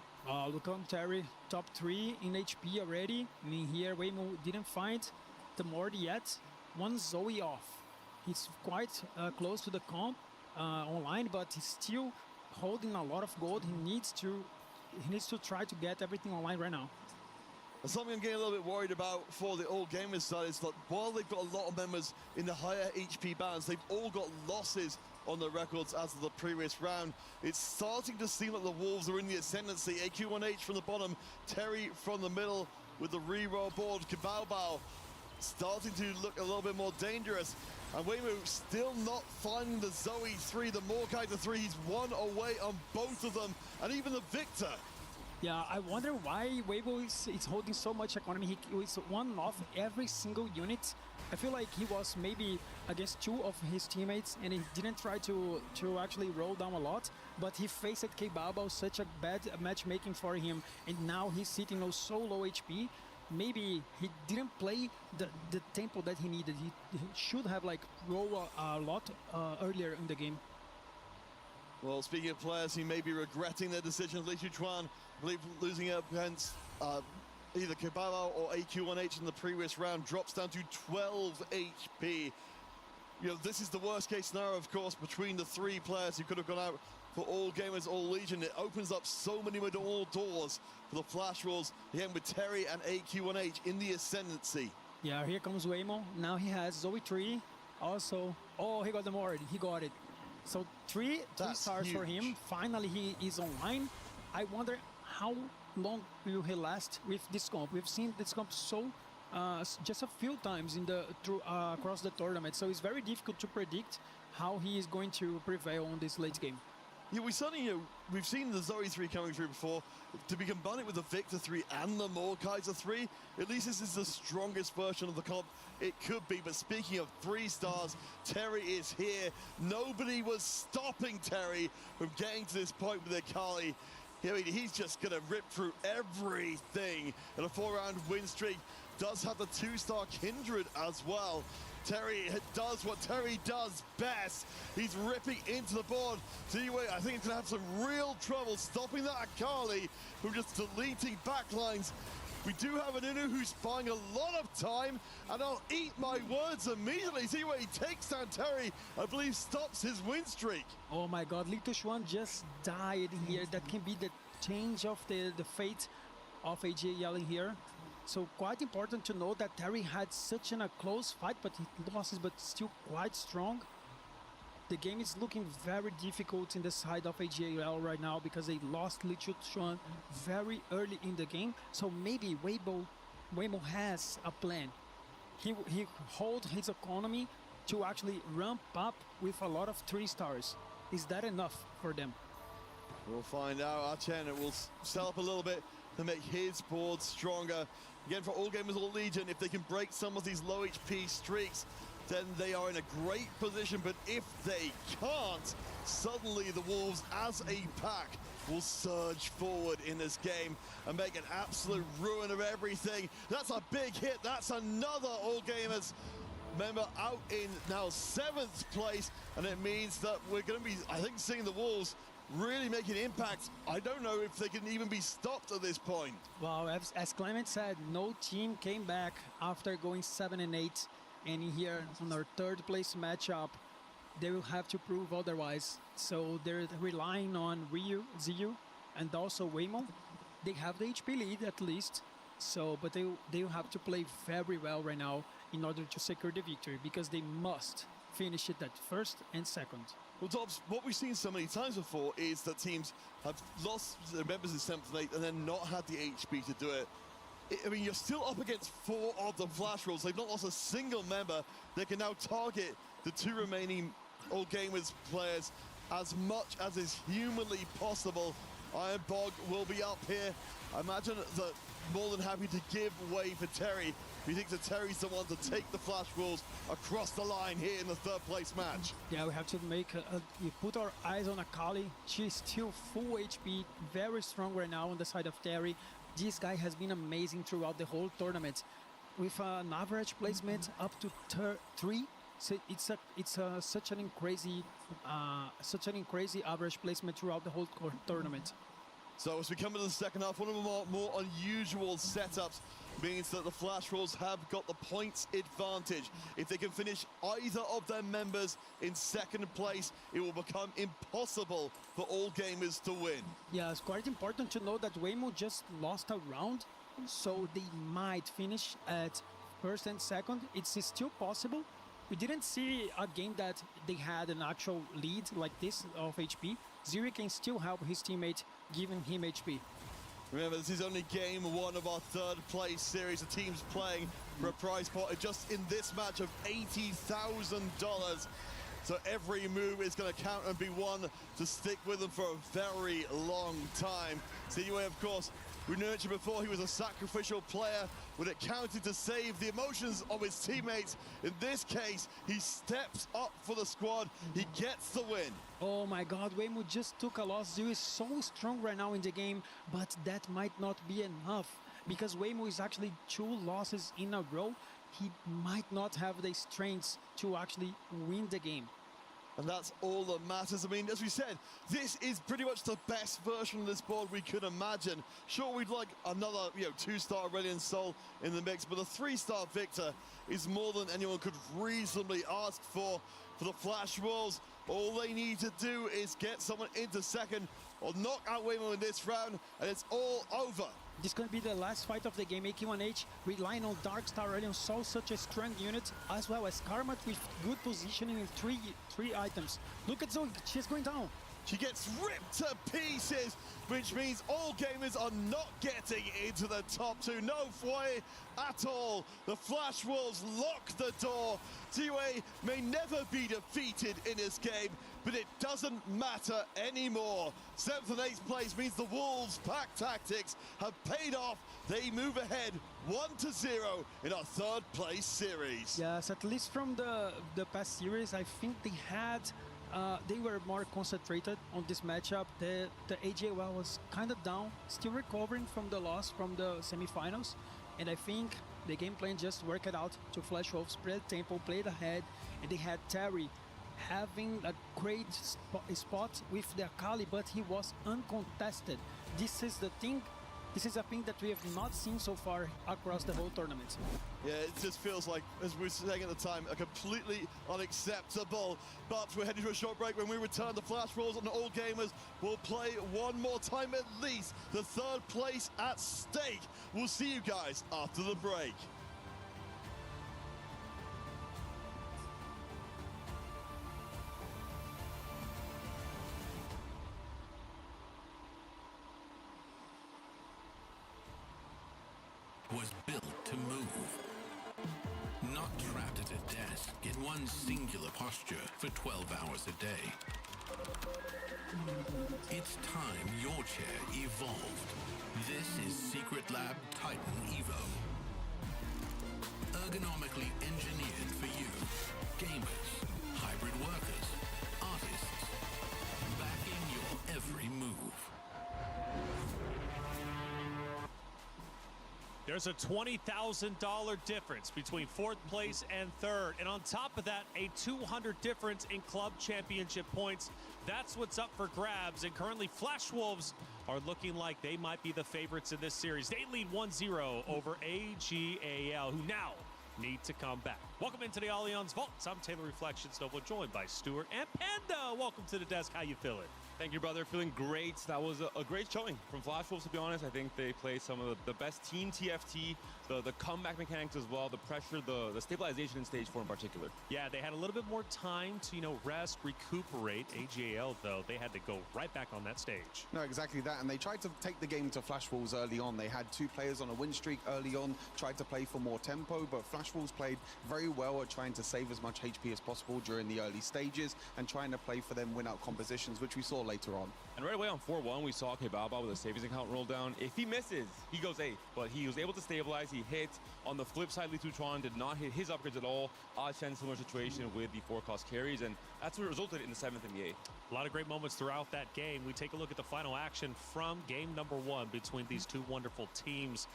Look on Terry, top 3 in HP already. I mean, here Waymo didn't find the Mord yet. One Zoe off. He's quite close to the comp online, but he's still holding a lot of gold. He needs to try to get everything online right now. Something I'm getting a little bit worried about for the All Gamers side is that while they've got a lot of members in the higher HP bands, they've all got losses on their records as of the previous round. It's starting to seem like the Wolves are in the ascendancy. AQ1H from the bottom, Terry from the middle with the reroll board. Kabao starting to look a little bit more dangerous. And Waymo still not finding the Zoe 3, the Morkaiser 3. He's one away on both of them, and even the Victor. Yeah, I wonder why Weibo is holding so much economy. He was one off every single unit. I feel like he was maybe against 2 of his teammates and he didn't try to actually roll down a lot, but he faced K-Bao, such a bad matchmaking for him, and now he's sitting on so low HP. Maybe he didn't play the tempo that he needed. He should have like roll a lot earlier in the game. Well, speaking of players who may be regretting their decision, Li Chuan, I believe losing up against either Kabao or AQ1H in the previous round, drops down to 12 HP. This is the worst case scenario, of course, between the 3 players who could have gone out for All Gamers, All Legion. It opens up so many more doors for the Flash Wolves, again with Terry and AQ1H in the ascendancy. Yeah, here comes Waymo. Now he has Zoe 3. Also, oh, he got the Mord. He got it. So three stars huge for him. Finally, he is online. I wonder how long will he last with this comp. We've seen this comp just a few times across the tournament, so it's very difficult to predict how he is going to prevail on this late game. Yeah, we certainly, we've seen the Zoe 3 coming through before. To be combined with the Victor 3 and the Morkaiser 3, at least this is the strongest version of the comp it could be. But speaking of 3 stars, Terry is here. Nobody was stopping Terry from getting to this point with Akali. He's just going to rip through everything. And a 4-round win streak. Does have the 2-star Kindred as well. Terry does what Terry does best. He's ripping into the board. T-Way, I think he's going to have some real trouble stopping that Akali from just deleting backlines. We do have an Inu who's buying a lot of time, and I'll eat my words immediately. T-Way, he takes down Terry, I believe stops his win streak. Oh my god, Lituan just died here. That can be the change of the fate of AJ Yelling here. So quite important to know that Terry had such a close fight, but he lost, but still quite strong. The game is looking very difficult in the side of AGL right now because they lost Li Chuan very early in the game. So maybe Waymo has a plan. He hold his economy to actually ramp up with a lot of 3 stars. Is that enough for them? We'll find out. Archen will sell up a little bit to make his board stronger. Again, for All Gamers All Legion, if they can break some of these low HP streaks, then they are in a great position. But if they can't, suddenly the Wolves as a pack will surge forward in this game and make an absolute ruin of everything. That's a big hit. That's another All Gamers member out in now 7th place. And it means that we're going to be, I think, seeing the Wolves really making impact. I don't know if they can even be stopped at this point. Well, as Clement said, no team came back after going 7 and 8. And here on our 3rd place matchup, they will have to prove otherwise. So they're relying on Ryu, Ziyu, and also Waymo. They have the HP lead at least. So, but they will have to play very well right now in order to secure the victory, because they must finish it at 1st and 2nd. Well, Dobbs, what we've seen so many times before is that teams have lost their members in 7th and 8th and then not had the HP to do it. I mean, you're still up against 4 of the Flash Rolls. They've not lost a single member. They can now target the 2 remaining All Gamers players as much as is humanly possible. Iron Bog will be up here. I imagine that more than happy to give way for Terry. He thinks that Terry's the one to take the Flash Wolves across the line here in the 3rd place match. Yeah, we have to put our eyes on Akali. She's still full HP, very strong right now on the side of Terry. This guy has been amazing throughout the whole tournament. with an average placement up to 3. So it's such an crazy average placement throughout the whole tournament. So as we come into the second half, one of the more unusual setups means that the Flash Wolves have got the points advantage. If they can finish either of their members in second place, it will become impossible for all gamers to win. Yeah, it's quite important to know that Waymo just lost a round, so they might finish at first and second. It's still possible. We didn't see a game that they had an actual lead like this of HP. Zuri can still help his teammate, giving him HP. Remember, this is only game 1 of our third place series. The team's playing for a prize pot just in this match of $80,000. So every move is going to count and be one to stick with them for a very long time. CUA, of course, we nurtured before he was a sacrificial player when it counted to save the emotions of his teammates. In this case, he steps up for the squad. He gets the win. Oh my God, Waymo just took a loss. Zuri is so strong right now in the game, but that might not be enough because Waymo is actually 2 losses in a row. He might not have the strengths to actually win the game. And that's all that matters. I mean, as we said, this is pretty much the best version of this board we could imagine. Sure, we'd like another, 2-star Aurelion Sol in the mix, but a 3-star Victor is more than anyone could reasonably ask for the Flash Wolves. All they need to do is get someone into second or knock out Waymo in this round, and it's all over. This is going to be the last fight of the game. AK1H relying on Dark Star Aurelion Sol, such a strong unit, as well as Karma with good positioning in three items. Look at Zoe, she's going down. She gets ripped to pieces, which means all gamers are not getting into the top 2. No way at all. The Flash Wolves lock the door. TUA may never be defeated in this game, but it doesn't matter anymore. 7th and 8th place means the Wolves' pack tactics have paid off. They move ahead 1-0 in our 3rd place series. Yes, at least from the past series, I think they were more concentrated on this matchup. The AJL was kind of down, still recovering from the loss from the semifinals. And I think the game plan just worked it out to Flash Wolves, spread tempo, played ahead, and they had Terry having a great spot with the Akali, but he was uncontested. This is the thing. This is a thing that we have not seen so far across the whole tournament. Yeah, it just feels like, as we were saying at the time, a completely unacceptable. But we're heading to a short break. When we return, the Flash Wolves and all gamers will play one more time at least. The 3rd place at stake. We'll see you guys after the break. Was built to move. Not trapped at a desk in one singular posture for 12 hours a day. It's time your chair evolved. This is Secret Lab Titan EVO. Ergonomically engineered for you, gamers, hybrid workers, artists, backing your every move. There's a $20,000 difference between 4th place and 3rd. And on top of that, a 200 difference in club championship points. That's what's up for grabs. And currently, Flash Wolves are looking like they might be the favorites in this series. They lead 1-0 over AGAL, who now need to come back. Welcome into the Allianz Vaults. I'm Taylor Reflections Nova, joined by Stuart and Panda. Welcome to the desk. How you feeling? Thank you, brother. Feeling great. That was a great showing from Flash Wolves, to be honest. I think they played some of the best team TFT, the comeback mechanics as well, the pressure, the stabilization in stage 4 in particular. Yeah, they had a little bit more time to, rest, recuperate. AGL, though, they had to go right back on that stage. No, exactly that. And they tried to take the game to Flash Wolves early on. They had 2 players on a win streak early on, tried to play for more tempo, but Flash Wolves played very well at trying to save as much HP as possible during the early stages and trying to play for them win-out compositions, which we saw later on. And right away on 4-1, we saw Kebaba with a savings account roll down. If he misses, he goes 8. But he was able to stabilize. He hit. On the flip side, Litutron did not hit his upgrades at all. Odd-Shen, similar situation with the 4-cost carries. And that's what resulted in the 7th and the 8th. A lot of great moments throughout that game. We take a look at the final action from game number 1 between these 2 wonderful teams.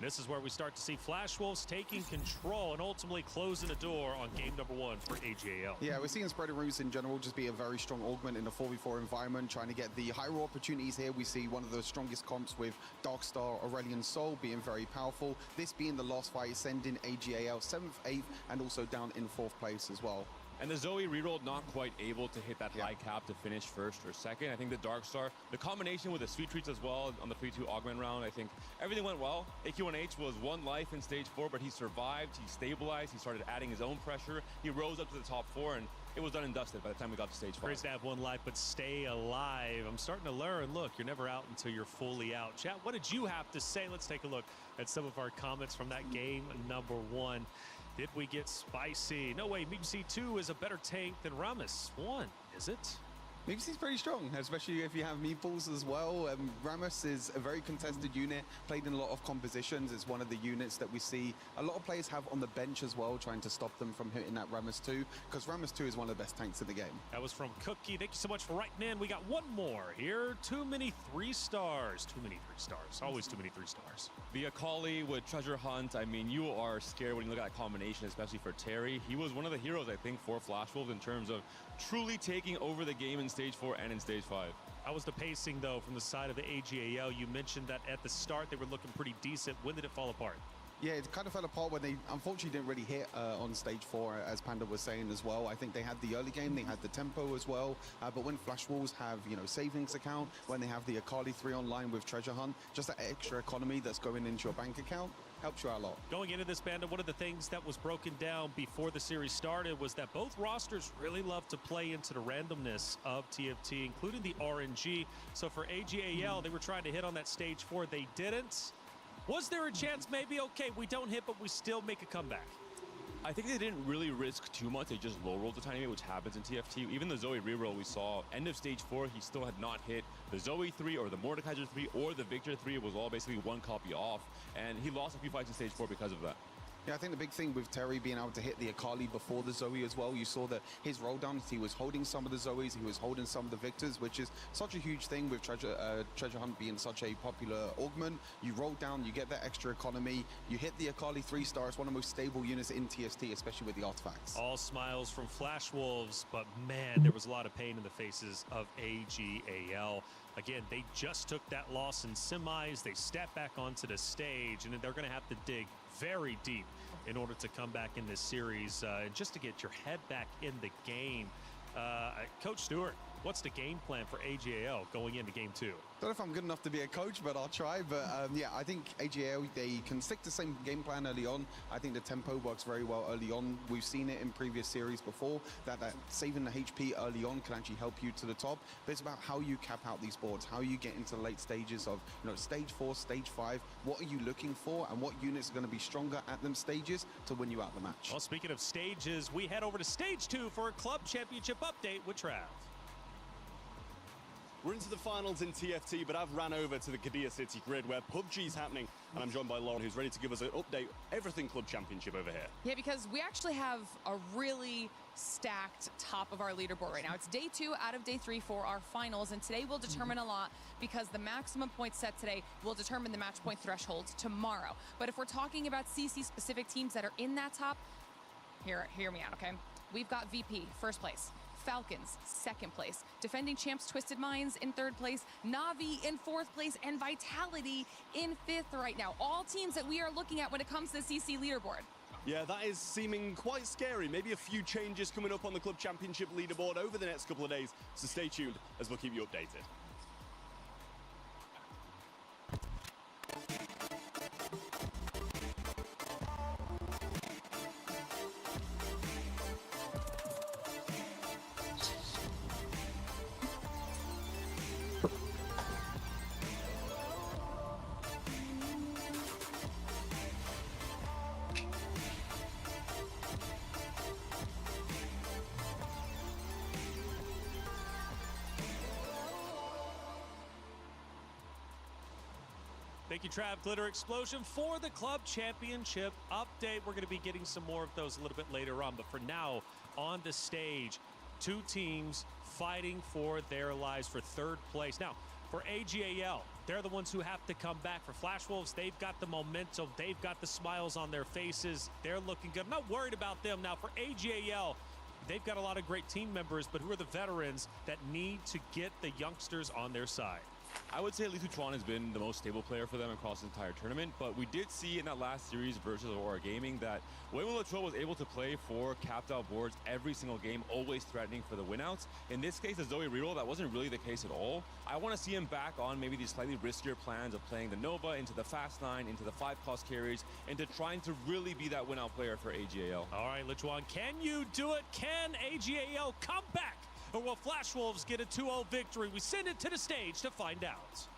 This is where we start to see Flash Wolves taking control and ultimately closing the door on game number 1 for AGAL. Yeah, we're seeing Spreading Roots in general just be a very strong augment in a 4v4 environment, trying to get the high roll opportunities here. We see one of the strongest comps with Darkstar, Aurelion Sol being very powerful. This being the last fight, sending AGAL 7th, 8th, and also down in 4th place as well. And the Zoe reroll not quite able to hit that high cap to finish first or second. I think the Darkstar, the combination with the Sweet Treats as well on the 3-2 augment round, I think everything went well. AQ1H was 1 life in stage 4, but he survived, he stabilized, he started adding his own pressure. He rose up to the top 4, and it was done and dusted by the time we got to stage 5. Crazy to have 1 life, but stay alive. I'm starting to learn, look, you're never out until you're fully out. Chat, what did you have to say? Let's take a look at some of our comments from that game number 1. Did we get spicy? No way, Meepsy 2 is a better tank than Ramus 1, is it? Meepsy's pretty strong, especially if you have meatballs as well. Ramus is a very contested unit, played in a lot of compositions. It's one of the units that we see a lot of players have on the bench as well, trying to stop them from hitting that Ramus 2, because Ramus 2 is one of the best tanks in the game. That was from Cookie. Thank you so much for writing in. We got one more here. Too many 3 stars. Too many 3 stars. Always too many 3 stars. The Akali with Treasure Hunt, I mean, you are scared when you look at that combination, especially for Terry. He was one of the heroes, I think, for Flash Wolves in terms of truly taking over the game in stage 4 and in stage 5. How was the pacing, though, from the side of the AGAL? You mentioned that at the start they were looking pretty decent. When did it fall apart? Yeah, it kind of fell apart when they unfortunately didn't really hit on stage 4, as Panda was saying as well. I think they had the early game, they had the tempo as well. But when Flash Wolves have, you know, savings account, when they have the Akali 3 online with Treasure Hunt, just that extra economy that's going into your bank account helps you out a lot. Going into this, Panda, one of the things that was broken down before the series started was that both rosters really love to play into the randomness of TFT, including the RNG. So for AGAL, they were trying to hit on that stage 4. They didn't. Was there a chance maybe, okay, we don't hit, but we still make a comeback? I think they didn't really risk too much. They just low rolled a tiny bit, which happens in TFT. Even the Zoe reroll we saw, end of stage 4, he still had not hit the Zoe 3 or the Mordekaiser 3 or the Victor 3. It was all basically 1 copy off, and he lost a few fights in stage 4 because of that. Yeah, I think the big thing with Terry being able to hit the Akali before the Zoe as well, you saw that his roll downs, he was holding some of the Zoes, he was holding some of the Victors, which is such a huge thing with Treasure Hunt being such a popular augment. You roll down, you get that extra economy, you hit the Akali 3-star, it's one of the most stable units in TST, especially with the artifacts. All smiles from Flash Wolves, but man, there was a lot of pain in the faces of AGAL. Again, they just took that loss in semis, they stepped back onto the stage, and they're going to have to dig very deep in order to come back in this series, just to get your head back in the game. Coach Stewart, what's the game plan for AGAL going into game 2? Don't know if I'm good enough to be a coach, but I'll try. But yeah, I think AGAL, they can stick to the same game plan early on. I think the tempo works very well early on. We've seen it in previous series before, that saving the HP early on can actually help you to the top. But it's about how you cap out these boards, how you get into the late stages of, you know, stage 4, stage 5. What are you looking for, and what units are going to be stronger at them stages to win you out the match? Well, speaking of stages, we head over to stage 2 for a club championship update with Trav. We're into the finals in TFT, but I've ran over to the Qiddiya City grid where PUBG's happening, and I'm joined by Lauren, who's ready to give us an update. Everything Club Championship over here. Yeah, because we actually have a really stacked top of our leaderboard right now. It's day 2 out of day 3 for our finals, and today will determine a lot because the maximum points set today will determine the match point thresholds tomorrow. But if we're talking about CC-specific teams that are in that top, hear me out, okay? We've got VP, first place. Falcons, second place. Defending champs Twisted Minds in third place. Na'Vi in fourth place. And Vitality in 5th right now. All teams that we are looking at when it comes to the CC leaderboard. Yeah, that is seeming quite scary. Maybe a few changes coming up on the Club Championship leaderboard over the next couple of days. So stay tuned as we'll keep you updated. Thank you, Trav. Glitter Explosion for the Club Championship update. We're going to be getting some more of those a little bit later on. But for now, on the stage, 2 teams fighting for their lives for 3rd place. Now, for AGAL. They're the ones who have to come back. For Flash Wolves, they've got the momentum. They've got the smiles on their faces. They're looking good. I'm not worried about them. Now, for AGAL, they've got a lot of great team members, but who are the veterans that need to get the youngsters on their side? I would say Li Tuchuan has been the most stable player for them across the entire tournament, but we did see in that last series versus Aurora Gaming that Waymo Latrobe was able to play for capped out boards every single game, always threatening for the winouts. In this case, as Zoe Reroll, that wasn't really the case at all. I want to see him back on maybe these slightly riskier plans of playing the Nova into the Fast 9, into the 5-cost carries, and to trying to really be that win-out player for AGAL. All right, Lichuan, can you do it? Can AGAL come back? Or will Flash Wolves get a 2-0 victory? We send it to the stage to find out.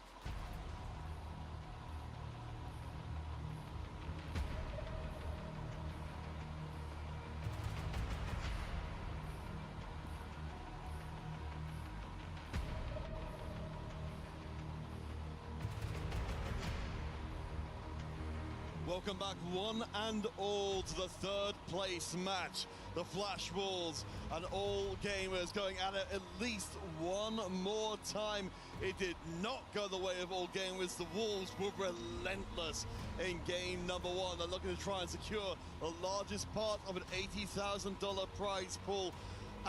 Welcome back, one and all, to the third place match. The Flash Wolves and All Gamers going at it at least one more time. It did not go the way of All Gamers. The Wolves were relentless in game number one. They're looking to try and secure the largest part of an $80,000 prize pool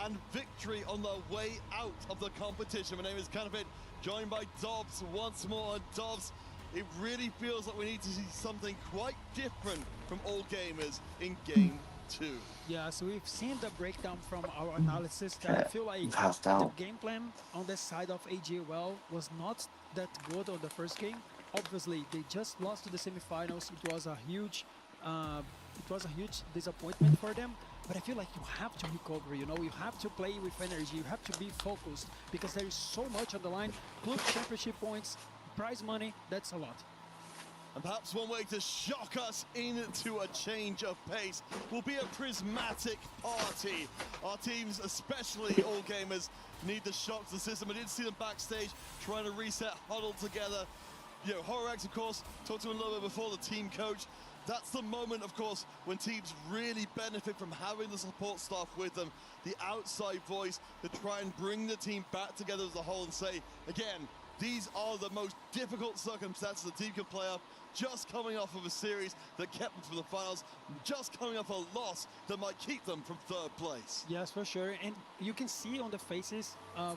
and victory on their way out of the competition. My name is Kanavit, joined by Dobbs once more. And Dobbs, it really feels like we need to see something quite different from All Gamers in game two. Yeah, so we've seen the breakdown from our analysis that I feel like the game plan on the side of AGL was not that good on the first game. Obviously, they just lost to the semifinals. It was a huge disappointment for them. But I feel like you have to recover, you know, you have to play with energy, you have to be focused because there is so much on the line. Club championship points, prize money, that's a lot. And perhaps one way to shock us into a change of pace will be a prismatic party. Our teams, especially All Gamers, need the shock to the system. I did see them backstage trying to reset, huddle together. You know, Horax, of course, talked to him a little bit before, the team coach. That's the moment, of course, when teams really benefit from having the support staff with them, the outside voice to try and bring the team back together as a whole and say, again, these are the most difficult circumstances the team can play up, just coming off of a series that kept them from the finals, just coming off a loss that might keep them from third place. Yes, for sure. And you can see on the faces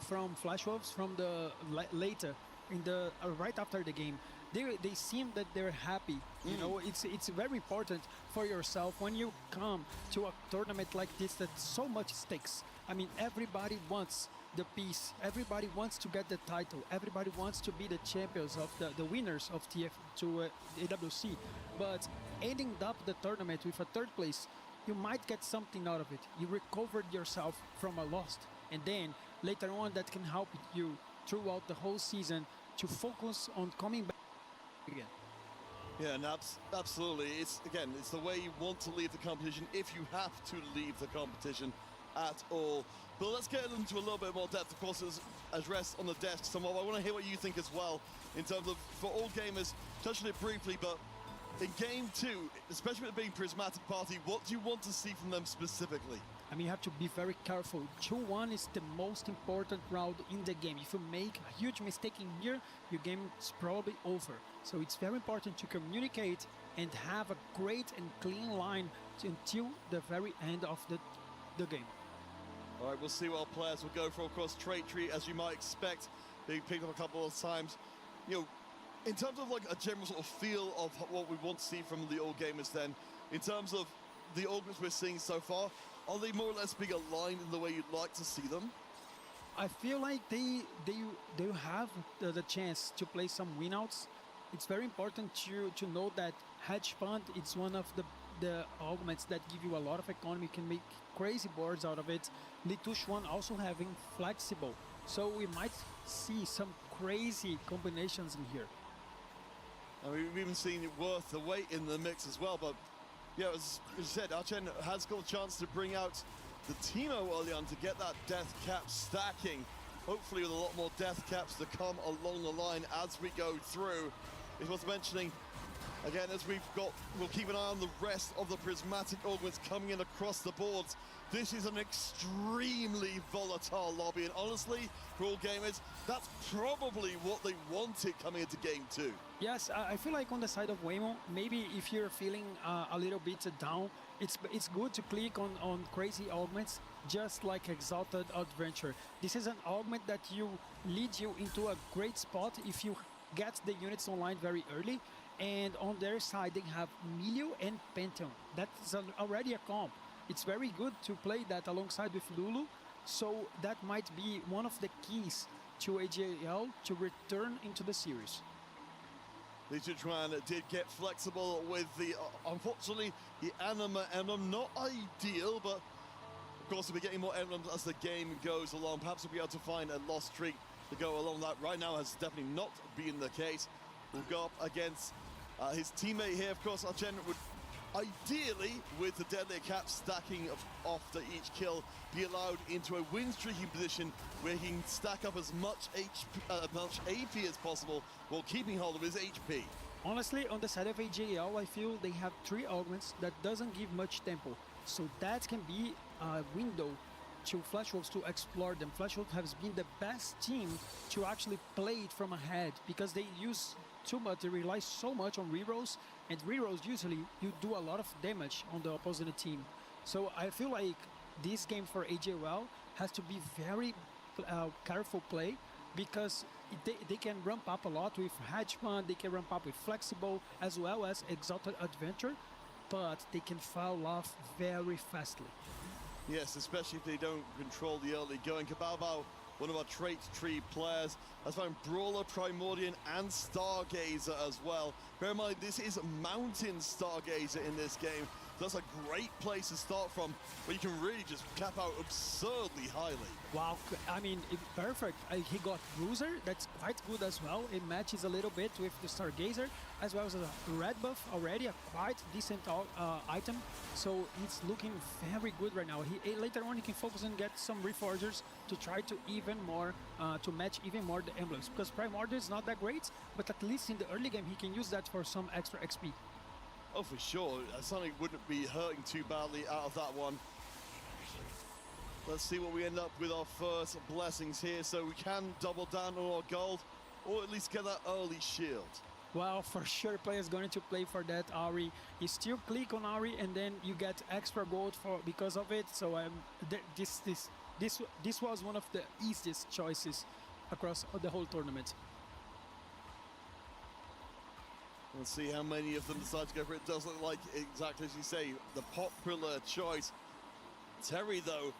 from Flash Wolves from the later, in the right after the game, they seem that they're happy. You know, it's very important for yourself when you come to a tournament like this that so much stakes. I mean, everybody wants the piece. Everybody wants to get the title. Everybody wants to be the champions of the winners of EWC. But ending up the tournament with a third place, you might get something out of it. You recovered yourself from a loss, and then later on that can help you throughout the whole season to focus on coming back again. Yeah, and absolutely. It's the way you want to leave the competition if you have to leave the competition at all. But let's get into a little bit more depth. Of course, as addressed on the desk somewhat. I want to hear what you think as well in terms of, for All Gamers, touching it briefly, but in game two, especially with it being Prismatic Party, what do you want to see from them specifically? I mean, you have to be very careful. 2-1 is the most important round in the game. If you make a huge mistake in here, your game is probably over. So it's very important to communicate and have a great and clean line until the very end of the game. All right, we'll see what our players will go for. Of course, Trait Tree, as you might expect, being picked up a couple of times. You know, in terms of like a general sort of feel of what we want to see from the All Gamers then, in terms of the augments we're seeing so far, are they more or less being aligned in the way you'd like to see them? I feel like they have the chance to play some winouts. It's very important to know that hedge fund is one of the augments that give you a lot of economy. You can make crazy boards out of it. Litush one also having flexible, so we might see some crazy combinations in here. And we've even seen it worth the weight in the mix as well. But yeah, as you said, Archen has got a chance to bring out the Teemo early on to get that death cap stacking. Hopefully with a lot more death caps to come along the line as we go through. It was mentioning Again, as we'll keep an eye on the rest of the prismatic augments coming in across the boards. This is an extremely volatile lobby, and honestly, for all gamers, that's probably what they wanted coming into game 2. Yes, I feel like on the side of Waymo, maybe if you're feeling a little bit down, it's good to click on crazy augments, just like Exalted Adventure. This is an augment that leads you into a great spot if you get the units online very early. And on their side, they have Milio and Pantheon. That's already a comp. It's very good to play that alongside with Lulu. So that might be one of the keys to AJL to return into the series. Lichutran did get flexible with the, unfortunately, the Anima emblem. Not ideal, but of course we'll be getting more emblems as the game goes along. Perhaps we'll be able to find a lost streak to go along that. Right now has definitely not been the case. We'll go up against his teammate here. Of course, Archen would ideally, with the deadly cap stacking after each kill, be allowed into a win streaking position where he can stack up as much AP as possible while keeping hold of his HP. Honestly, on the side of AJL, I feel they have 3 augments that doesn't give much tempo. So that can be a window to Flash Wolves to explore them. Flash Wolves has been the best team to actually play it from ahead because they use too much, they rely so much on rerolls, and rerolls usually you do a lot of damage on the opposing team. So I feel like this game for AJL has to be very careful play because they can ramp up a lot with Hedgeman, they can ramp up with Flexible as well as Exalted Adventure, but they can foul off very fastly. Yes, especially if they don't control the early going. Kabao, one of our trait tree players, has found Brawler, Primordian, and Stargazer as well. Bear in mind, this is Mountain Stargazer in this game. So that's a great place to start from, where you can really just cap out absurdly highly. Wow, I mean, perfect. He got Bruiser, that's quite good as well. It matches a little bit with the Stargazer, as well as a red buff, already a quite decent item. So it's looking very good right now. Later on, he can focus and get some Reforgers to try to even more, to match even more the emblems. Because Primordial is not that great, but at least in the early game, he can use that for some extra XP. Oh, for sure. Sonic wouldn't be hurting too badly out of that one. Let's see what we end up with our first blessings here, so we can double down on our gold, or at least get that early shield. Well, for sure, players going to play for that Ahri. You still click on Ahri, and then you get extra gold because of it. So this was one of the easiest choices across the whole tournament. Let's see how many of them decide to go for it. It does look like, exactly as you say, the popular choice. Terry, though,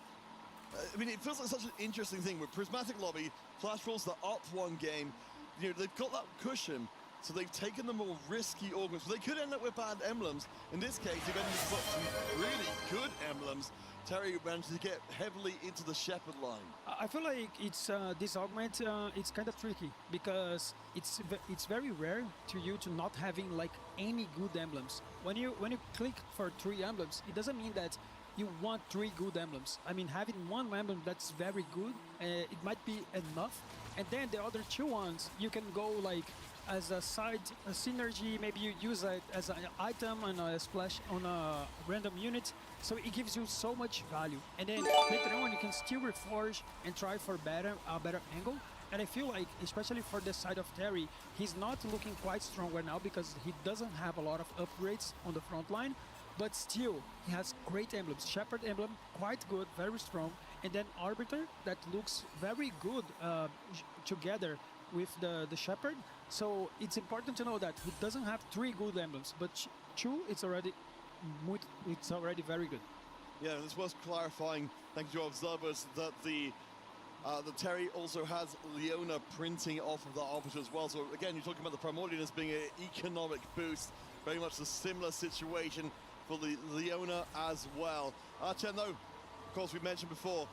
I mean, it feels like such an interesting thing. With Prismatic Lobby, Flash Wolves, they're up one game. You know, they've got that cushion, so they've taken the more risky augments. They could end up with bad emblems. In this case, they've ended up with some really good emblems. Terry managed to get heavily into the Shepherd line. I feel like it's this augment. It's kind of tricky because it's very rare to you to not having like any good emblems. When you click for 3 emblems, it doesn't mean that you want 3 good emblems. I mean, having 1 emblem that's very good, it might be enough. And then the other 2 ones, you can go like as a side synergy. Maybe you use it as an item and a splash on a random unit. So it gives you so much value. And then later on, you can still reforge and try for a better angle. And I feel like, especially for the side of Terry, he's not looking quite strong right now because he doesn't have a lot of upgrades on the front line. But still, he has great emblems. Shepherd emblem, quite good, very strong. And then Arbiter, that looks very good together with the Shepherd. So it's important to know that he doesn't have 3 good emblems, but 2, it's already very good. Yeah, this was clarifying, thank you to our observers, that the Terry also has Leona printing off of the Arbiter as well. So again, you're talking about the Primordial as being an economic boost. Very much a similar situation for the Leona as well. Archen, though, of course, we mentioned before,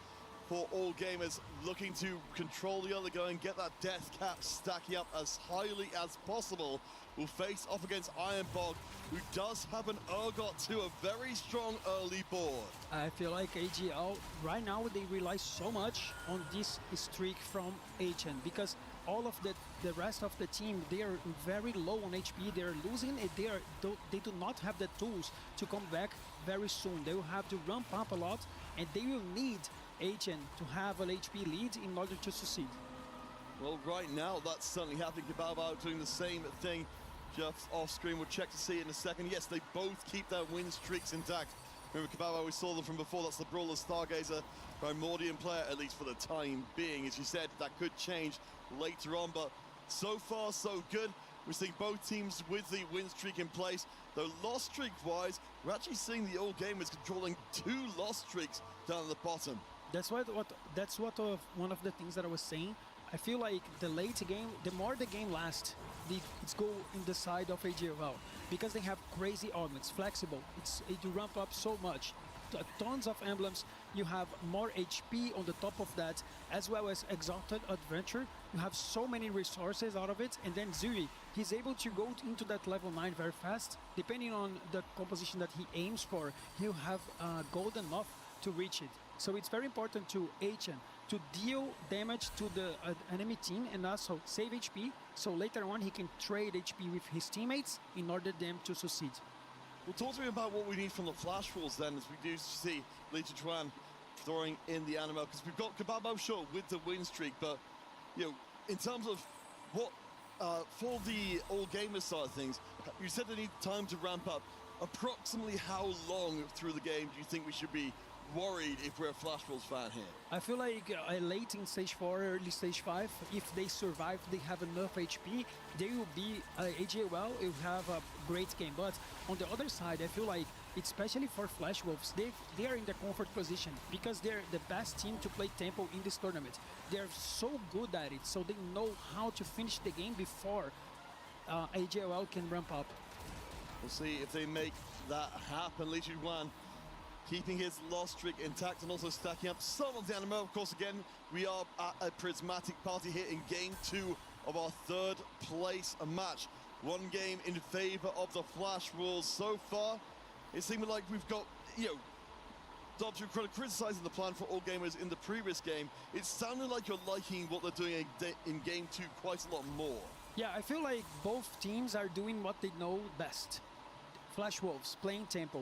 for All Gamers, looking to control the early going, get that death cap stacking up as highly as possible. Will face off against Ironbog, who does have an Urgot to a very strong early board. I feel like AGL, right now, they rely so much on this streak from HN because all of the rest of the team, they are very low on HP. They're losing and they do not have the tools to come back very soon. They will have to ramp up a lot and they will need HN to have an HP lead in order to succeed. Well, right now, that's certainly happening. Kabao doing the same thing. Just off screen, we'll check to see it in a second. Yes, they both keep their win streaks intact. Remember, Kabao, we saw them from before. That's the Brawler Stargazer, Primordian player, at least for the time being. As you said, that could change later on, but so far, so good. We're seeing both teams with the win streak in place. Though loss streak-wise, we're actually seeing the All Gamers controlling 2 loss streaks down at the bottom. That's what one of the things that I was saying. I feel like the late game, the more the game lasts, it's go in the side of AGL because they have crazy augments, flexible. It ramp up so much, tons of emblems. You have more HP on the top of that, as well as Exalted Adventure. You have so many resources out of it, and then Zuri, he's able to go into that level 9 very fast. Depending on the composition that he aims for, he'll have gold enough to reach it. So it's very important to HN to deal damage to the enemy team and also save HP, so later on he can trade HP with his teammates in order them to succeed. Well, talk to me about what we need from the Flash Wolves then, as we do see Li Chuan throwing in the animal, because we've got Kabao sure with the win streak, but you know, in terms of what for the All Gamers side of things, you said they need time to ramp up. Approximately how long through the game do you think we should be worried if we're a Flash Wolves fan here? I feel like late in stage 4, early stage 5, if they survive, they have enough HP, they will be AGL will have a great game. But on the other side, I feel like, especially for Flash Wolves, they are in the comfort position because they're the best team to play Tempo in this tournament. They're so good at it, so they know how to finish the game before AGL can ramp up. We'll see if they make that happen. Li Chuan keeping his loss streak intact and also stacking up some of the animo. Of course, again, we are at a prismatic party here in game 2 of our 3rd place match. 1 game in favor of the Flash Wolves. So far, it seems like we've got, you know, Dobbs, you're criticizing the plan for All Gamers in the previous game. It sounded like you're liking what they're doing in game 2 quite a lot more. Yeah, I feel like both teams are doing what they know best. Flash Wolves playing tempo,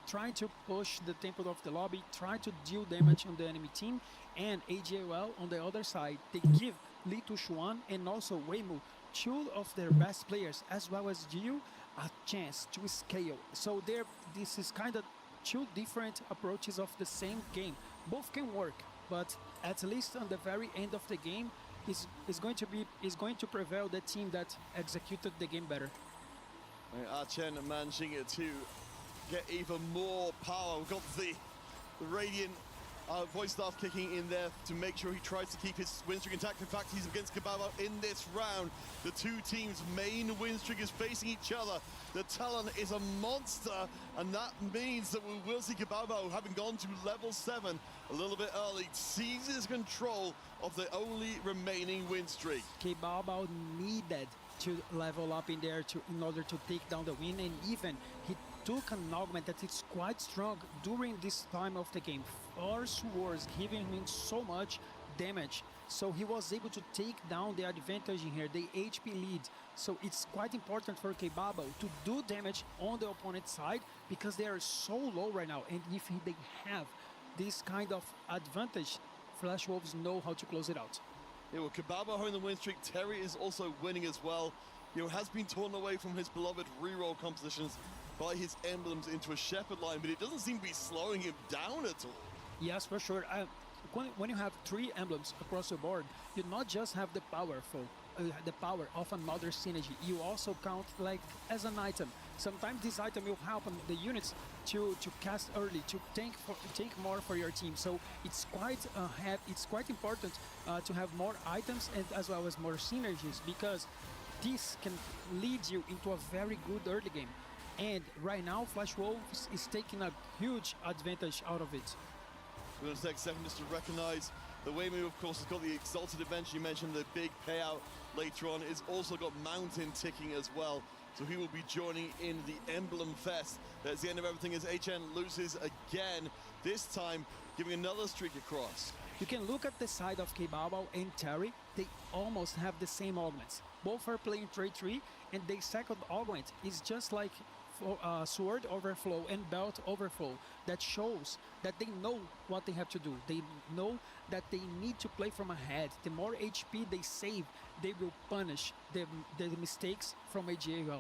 trying to push the tempo of the lobby, trying to deal damage on the enemy team, and AGL on the other side, they give Li Chuan and also Weimu, 2 of their best players, as well as Jiu, a chance to scale. So this is kind of 2 different approaches of the same game. Both can work, but at least on the very end of the game, is going to prevail the team that executed the game better. Chen managing to get even more power. We've got the Radiant voice staff kicking in there to make sure he tries to keep his win streak intact. In fact, he's against Kabao in this round. The 2 teams' main win streak is facing each other. The Talon is a monster, and that means that we will see Kabao, having gone to level 7 a little bit early, seizes control of the only remaining win streak. Kabao needed to level up in there in order to take down the win, and even he took an augment that is quite strong during this time of the game. Force was giving him so much damage, so he was able to take down the advantage in here, the HP lead. So it's quite important for Kabao to do damage on the opponent's side because they are so low right now, and if they have this kind of advantage, Flash Wolves know how to close it out. Yeah, well, Kabao holding the win streak. Terry is also winning as well. You know, has been torn away from his beloved reroll compositions by his emblems into a Shepherd line, but it doesn't seem to be slowing him down at all. Yes, for sure. When you have 3 emblems across the board, you not just have the power of another synergy. You also count like as an item. Sometimes this item will help the units to cast early, to take more for your team. So it's quite important to have more items and as well as more synergies, because this can lead you into a very good early game. And right now, Flash Wolves is taking a huge advantage out of it. We're going to take a second just to recognize the Waymo, of course, has got the Exalted Adventure. You mentioned the big payout later on. It's also got Mountain ticking as well. So he will be joining in the Emblem Fest. That's the end of everything as HN loses again, this time giving another streak across. You can look at the side of Kebaba and Terry. They almost have the same augments. Both are playing 3-3, and the second augment is just like Sword Overflow and Belt Overflow. That shows that they know what they have to do. They know that they need to play from ahead. The more HP they save, they will punish the mistakes from AGL.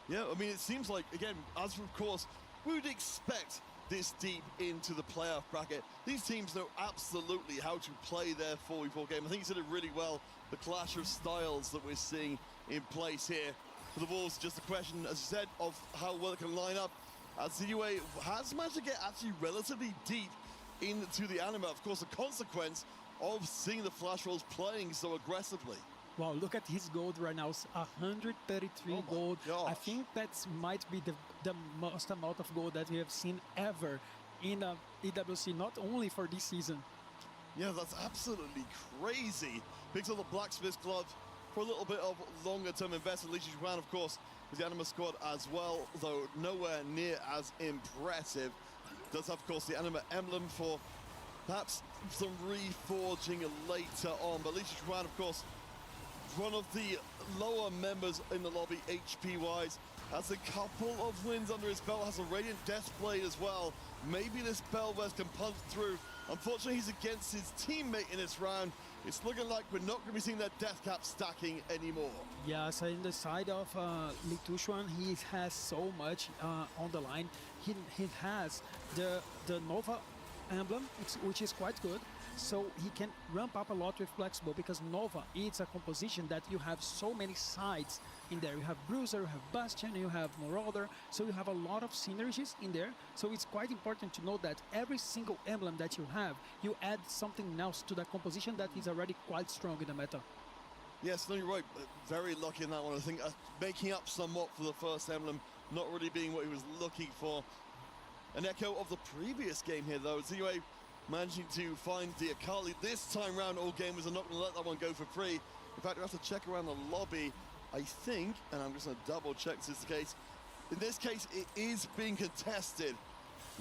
Yeah, I mean, it seems like, again, as of course, we would expect this deep into the playoff bracket. These teams know absolutely how to play their 4v4 game. I think you said it really well, the clash of styles that we're seeing in place here. For the Wolves, just a question, as you said, of how well it can line up. As CUA has managed to get actually relatively deep into the anima. Of course, a consequence of seeing the Flash Rolls playing so aggressively. Wow, look at his gold right now, 133 gold. I think that might be the most amount of gold that we have seen ever in EWC, not only for this season. Yeah, that's absolutely crazy. Picks up the Blacksmith glove for a little bit of longer-term investment. Li Juan, of course, is the Anima squad as well, though nowhere near as impressive. Does have, of course, the Anima emblem for perhaps some reforging later on. But Li Juan, of course, one of the lower members in the lobby, HP-wise, has a couple of wins under his belt, has a Radiant Death Blade as well. Maybe this Belvez can punch through. Unfortunately, he's against his teammate in this round. It's looking like we're not going to be seeing that death cap stacking anymore. Yeah, so in the side of Litushuan, he has so much on the line. He has the Nova emblem, which is quite good. So he can ramp up a lot with Flexible, because Nova, it's a composition that you have so many sides in there. You have Bruiser, you have Bastion, you have Marauder, so you have a lot of synergies in there. So it's quite important to know that every single emblem that you have, you add something else to that composition that is already quite strong in the meta. Yes, no, you're right. Very lucky in that one. I think making up somewhat for the first emblem, not really being what he was looking for. An echo of the previous game here, though. ZUA managing to find the Akali. This time round, all gamers are not going to let that one go for free. In fact, we have to check around the lobby, I think, and I'm just going to double check this is the case. In this case, it is being contested.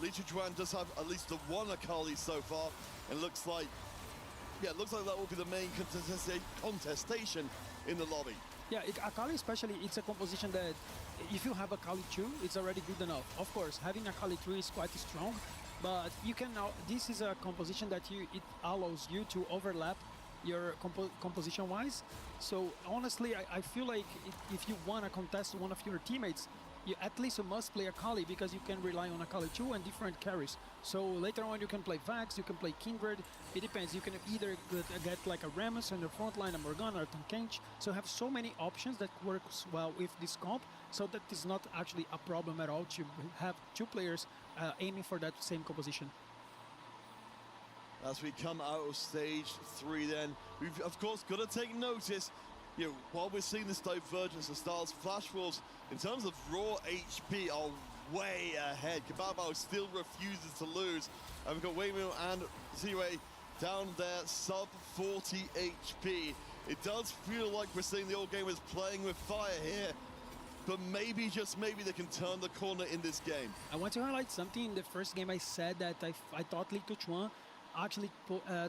Li Juan does have at least the one Akali so far, and looks like, yeah, it looks like that will be the main contestation in the lobby. Yeah, Akali especially, it's a composition that if you have Akali 2, it's already good enough. Of course, having Akali 3 is quite strong, but you can now, this is a composition that it allows you to overlap your composition wise. So honestly, I feel like if you want to contest one of your teammates, you at least must play Akali, because you can rely on Akali 2 and different carries. So later on you can play Vax, you can play Kindred, it depends. You can either get like a Rammus on the front line, a Morgana, or Tankenge. So have so many options that works well with this comp, so that is not actually a problem at all to have two players aiming for that same composition. As we come out of stage 3 then, we've of course got to take notice, you know, while we're seeing this divergence of styles, Flash Wolves, in terms of raw HP, are way ahead. Kababao still refuses to lose. And we've got Waymo and Ziwei down there, sub 40 HP. It does feel like we're seeing the old gamers playing with fire here, but maybe, just maybe, they can turn the corner in this game. I want to highlight something. In the first game I said that I thought Li Tuchuan actually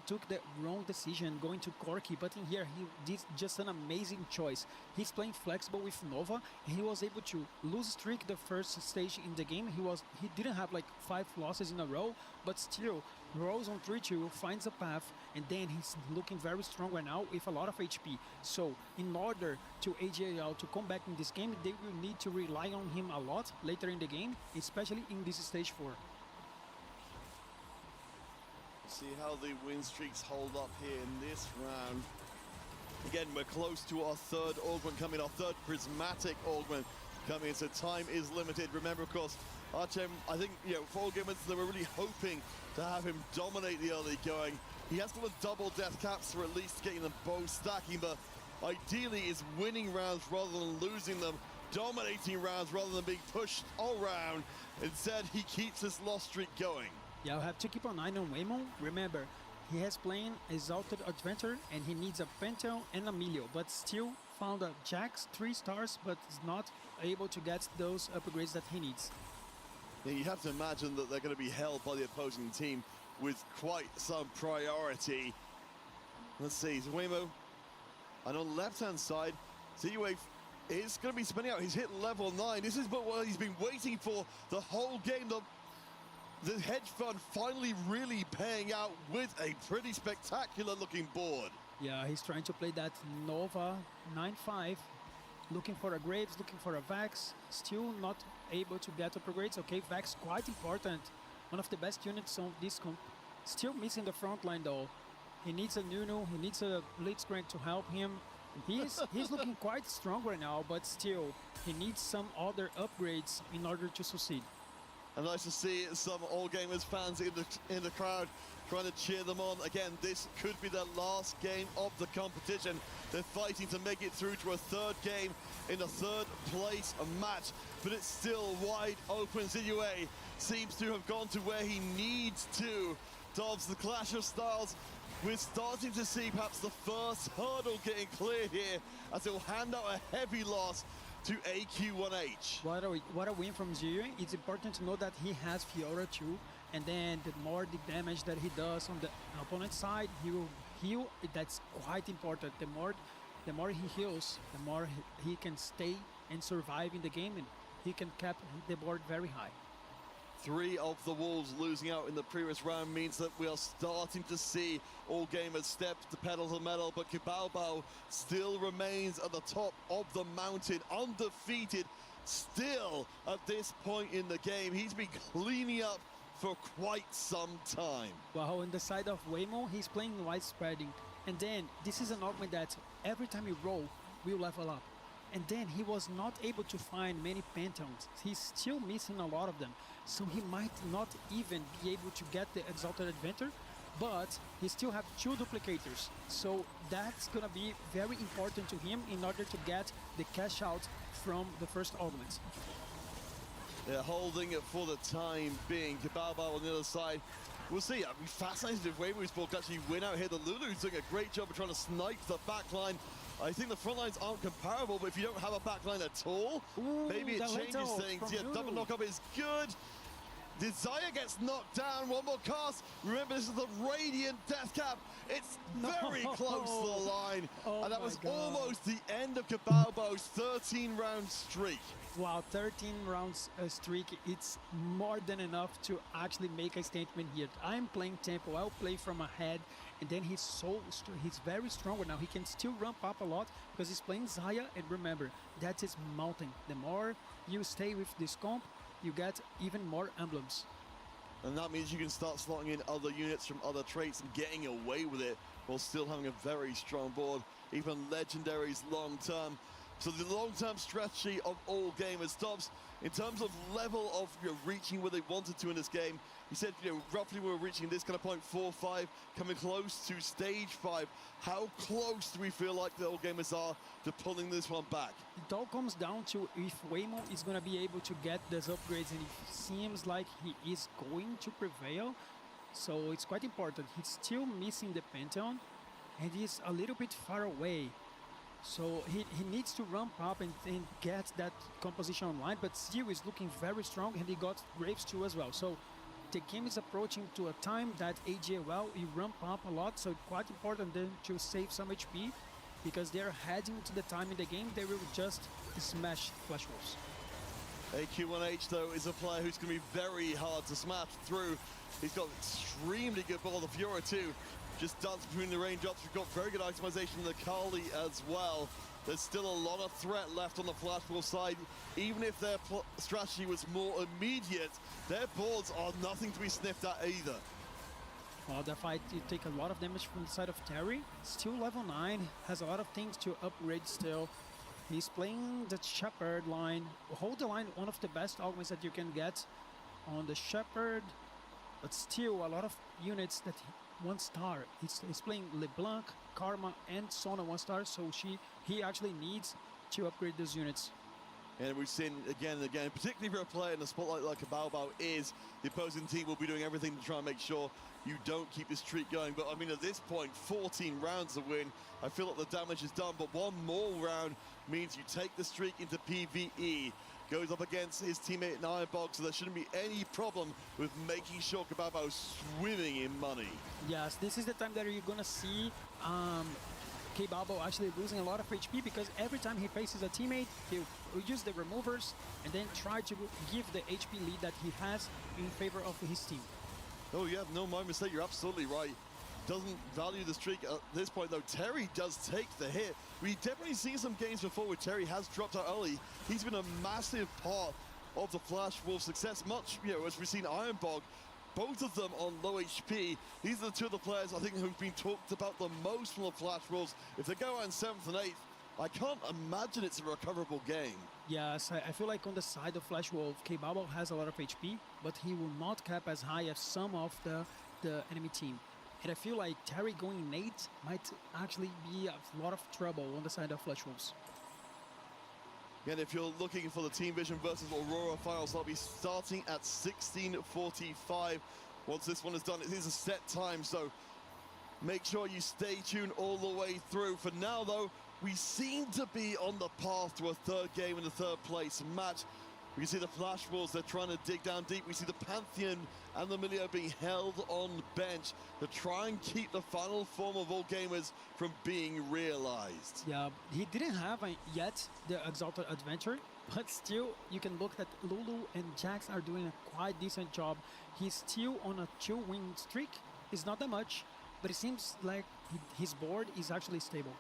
took the wrong decision going to Corki, but in here he did just an amazing choice. He's playing Flexible with Nova, and he was able to lose streak the first stage in the game. He didn't have like 5 losses in a row, but still rolls on 3-2, finds a path, and then he's looking very strong right now with a lot of HP. So in order to AGL to come back in this game, they will need to rely on him a lot later in the game, especially in this stage 4. See how the win streaks hold up here in this round. Again, we're close to our third augment coming, our third prismatic augment coming in, so time is limited. Remember, of course, Archem, I think, you know, for all gamers, they were really hoping to have him dominate the early going. He has got a double death caps for at least getting them both stacking, but ideally is winning rounds rather than losing them, dominating rounds rather than being pushed all round. Instead, he keeps this loss streak going. Yeah, I'll have to keep an eye on Waymo. Remember, he has playing Exalted Adventure and he needs a Pentel and a Milio, but still found a Jax 3 stars, but is not able to get those upgrades that he needs. Yeah, you have to imagine that they're going to be held by the opposing team with quite some priority. Let's see, Waymo, and on the left-hand side, ZUA is going to be spinning out. He's hit level 9. This is what he's been waiting for the whole game. The hedge fund finally really paying out with a pretty spectacular looking board. Yeah, he's trying to play that Nova 9-5, looking for a Graves, looking for a Vax, still not able to get upgrades. Okay, Vax quite important, one of the best units on this comp. Still missing the front line though. He needs a Nunu, he needs a Blitzcrank to help him. He's looking quite strong right now, but still, he needs some other upgrades in order to succeed. And nice to see some All Gamers fans in the crowd trying to cheer them on. Again, this could be their last game of the competition. They're fighting to make it through to a third game in a third place match, but it's still wide open. ZUA seems to have gone to where he needs to. Dobbs, the clash of styles. We're starting to see perhaps the first hurdle getting cleared here as it will hand out a heavy loss to AQ1H. What a win from Zio. It's important to know that he has Fiora too, and then the more the damage that he does on the opponent's side, he will heal. That's quite important. The more he heals, the more he can stay and survive in the game, and he can cap the board very high. 3 of the Wolves losing out in the previous round means that we are starting to see All Gamers step the pedal to the metal, but Kibaobao still remains at the top of the mountain, undefeated still at this point in the game. He's been cleaning up for quite some time. Well, on the side of Waymo, he's playing wide spreading, and then this is an augment that every time you roll, will level up. And then he was not able to find many Pantheons. He's still missing a lot of them. So he might not even be able to get the Exalted Adventure, but he still have 2 duplicators. So that's gonna be very important to him in order to get the cash out from the first augment. They're holding it for the time being. Kibaobao on the other side. We'll see. I'd be fascinated if Waymo's Sport can actually win out here. The Lulu's doing a great job of trying to snipe the backline. I think the front lines aren't comparable, but if you don't have a backline at all, maybe it changes things. Yeah, double knockup is good. Desire gets knocked down. One more cast. Remember, this is the Radiant Death Cap. It's very close to the line. And that was almost the end of Kibaobao's 13-round streak. Wow, 13 rounds streak, it's more than enough to actually make a statement here. I'm playing tempo, I'll play from ahead, and then he's very strong right now. He can still ramp up a lot because he's playing Zaya, and remember, that is mountain. The more you stay with this comp, you get even more emblems. And that means you can start slotting in other units from other traits and getting away with it while still having a very strong board, even legendaries long term. So the long-term strategy of All Gamers. Dobbs, in terms of level of reaching where they wanted to in this game, he said, roughly we were reaching this kind of point 4-5, coming close to stage 5. How close do we feel like the All Gamers are to pulling this one back? It all comes down to if Waymo is going to be able to get those upgrades, and it seems like he is going to prevail. So it's quite important. He's still missing the Pantheon, and he's a little bit far away. So he needs to ramp up and get that composition online, but still is looking very strong, and he got Graves too as well. So the game is approaching to a time that AGL you ramp up a lot, so it's quite important then to save some HP, because they're heading to the time in the game they will just smash Flash Wolves. AQ1H though is a player who's going to be very hard to smash through. He's got extremely good ball, the Fiora too. Just dance between the raindrops. We've got very good itemization in the Kali as well. There's still a lot of threat left on the Flash Wolf side. Even if their strategy was more immediate, their boards are nothing to be sniffed at either. Well, the fight, you take a lot of damage from the side of Terry. Still level 9, has a lot of things to upgrade still. He's playing the Shepherd line. Hold the line, one of the best augments that you can get on the Shepherd. But still, a lot of units that 1 star. He's playing LeBlanc, Karma, and Sona 1 star, so he actually needs to upgrade those units. And we've seen again and again, particularly for a player in a spotlight like a Bao, is the opposing team will be doing everything to try and make sure you don't keep this streak going. But I mean, at this point, 14 rounds to win. I feel like the damage is done, but one more round means you take the streak into PvE. Goes up against his teammate in Ironbog, so there shouldn't be any problem with making sure Kababo swimming in money. Yes, this is the time that you're gonna see Kababo actually losing a lot of HP, because every time he faces a teammate, he'll use the removers and then try to give the HP lead that he has in favor of his team. Oh yeah, no, my mistake, you're absolutely right. Doesn't value the streak at this point though. Terry does take the hit. We've definitely seen some games before where Terry has dropped out early. He's been a massive part of the Flash Wolves' success, much, as we've seen Ironbog, both of them on low HP. These are the two of the players I think who've been talked about the most from the Flash Wolves. If they go out in 7th and 8th, I can't imagine it's a recoverable game. Yes, I feel like on the side of Flash Wolf, Kababo has a lot of HP, but he will not cap as high as some of the enemy team. And I feel like Terry going Nate might actually be a lot of trouble on the side of Flash Wolves. Again, if you're looking for the Team Vision versus Aurora finals, they'll be starting at 16:45. Once this one is done, it is a set time, so make sure you stay tuned all the way through. For now, though, we seem to be on the path to a third game in the third place match. We can see the Flash Wolves, they're trying to dig down deep. We see the Pantheon and the Milio being held on bench to try and keep the final form of all gamers from being realized. Yeah, he didn't have yet the Exalted Adventure, but still, you can look that Lulu and Jax are doing a quite decent job. He's still on a 2-win streak. It's not that much, but it seems like his board is actually stable.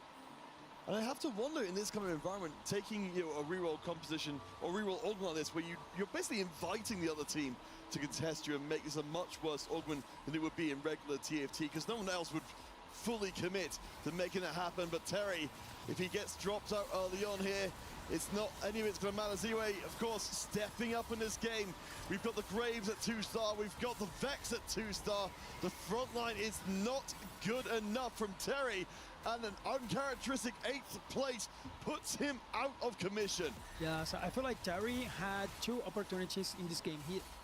And I have to wonder, in this kind of environment, taking a reroll composition or reroll augment like this, where you're basically inviting the other team to contest you and make this a much worse augment than it would be in regular TFT, because no one else would fully commit to making it happen. But Terry, if he gets dropped out early on here, it's not any of it's going to matter. Ziwe, of course, stepping up in this game. We've got the Graves at 2-star. We've got the Vex at 2-star. The front line is not good enough from Terry. And an uncharacteristic 8th place puts him out of commission. Yeah, so I feel like Terry had 2 opportunities in this game.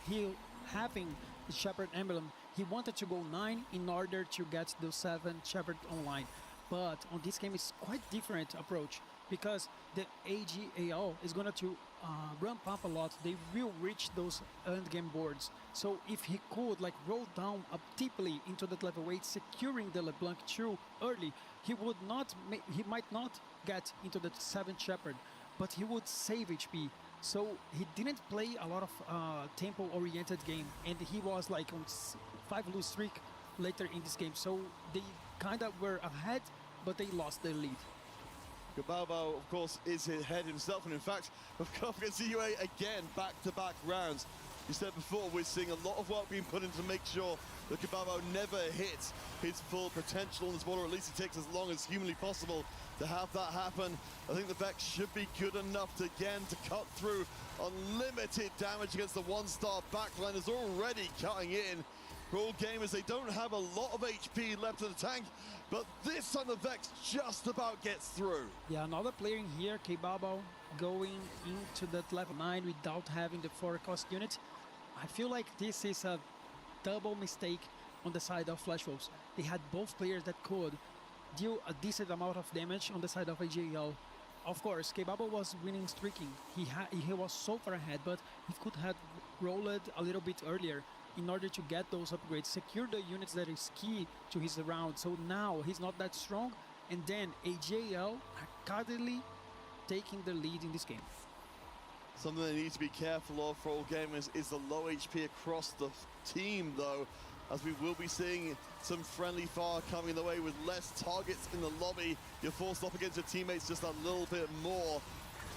He having the Shepherd emblem, he wanted to go 9 in order to get the 7 Shepherd online. But on this game, it's quite different approach, because the AGAL is going to ramp up a lot. They will reach those end game boards. So if he could like roll down up deeply into that level 8, securing the LeBlanc too early, he might not get into the 7th Shepherd, but he would save HP. So he didn't play a lot of tempo-oriented game, and he was like on 5-lose streak later in this game. So they kind of were ahead, but they lost their lead. Kababo, of course, is ahead himself, and in fact, of course, against UA again, back-to-back rounds. You said before, we're seeing a lot of work being put in to make sure that Kababo never hits his full potential in this ball, or at least it takes as long as humanly possible to have that happen. I think the Vex should be good enough to, again, to cut through. Unlimited damage against the 1-star backline is already cutting in. For all gamers, they don't have a lot of HP left in the tank, but this time the Vex just about gets through. Yeah, another player in here, Kababo, going into that level 9 without having the 4-cost unit. I feel like this is a double mistake on the side of Flash Wolves. They had both players that could deal a decent amount of damage on the side of AGL. Of course, Kababo was winning streaking. He was so far ahead, but he could have rolled a little bit earlier in order to get those upgrades, secure the units that is key to his round. So now he's not that strong, and then AGL are currently taking the lead in this game. Something they need to be careful of for all gamers is the low HP across the team, though, as we will be seeing some friendly fire coming the way with less targets in the lobby. You're forced up against your teammates just a little bit more.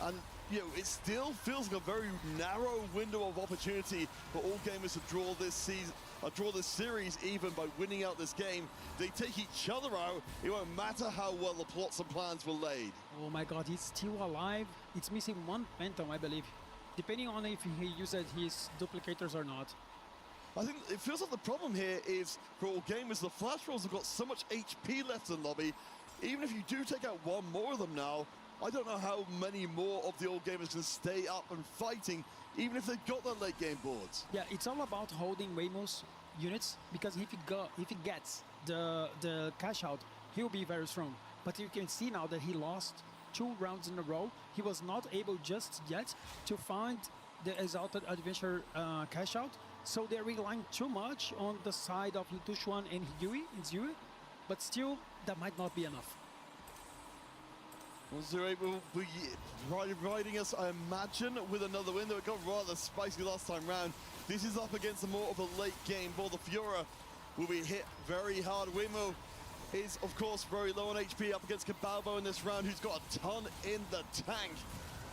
And it still feels like a very narrow window of opportunity for all gamers to draw this season, draw this series even by winning out this game. They take each other out, it won't matter how well the plots and plans were laid. Oh my god, he's still alive. It's missing 1 Phantom, I believe, depending on if he used his duplicators or not. I think it feels like the problem here is, for all gamers, the Flash Wolves have got so much HP left in the lobby. Even if you do take out 1 more of them now, I don't know how many more of the old gamers can stay up and fighting, even if they've got their late game boards. Yeah, it's all about holding Waymo's units, because if he gets the cash out, he'll be very strong. But you can see now that he lost 2 rounds in a row. He was not able just yet to find the Exalted Adventure cash out, so they're relying too much on the side of Litushuan and Hiyui, but still, that might not be enough. Zero will be riding us, I imagine, with another win, though it got rather spicy last time round. This is up against more of a late game ball. The Fiora will be hit very hard. Waymo is, of course, very low on HP up against Cabalbo in this round, who's got a ton in the tank.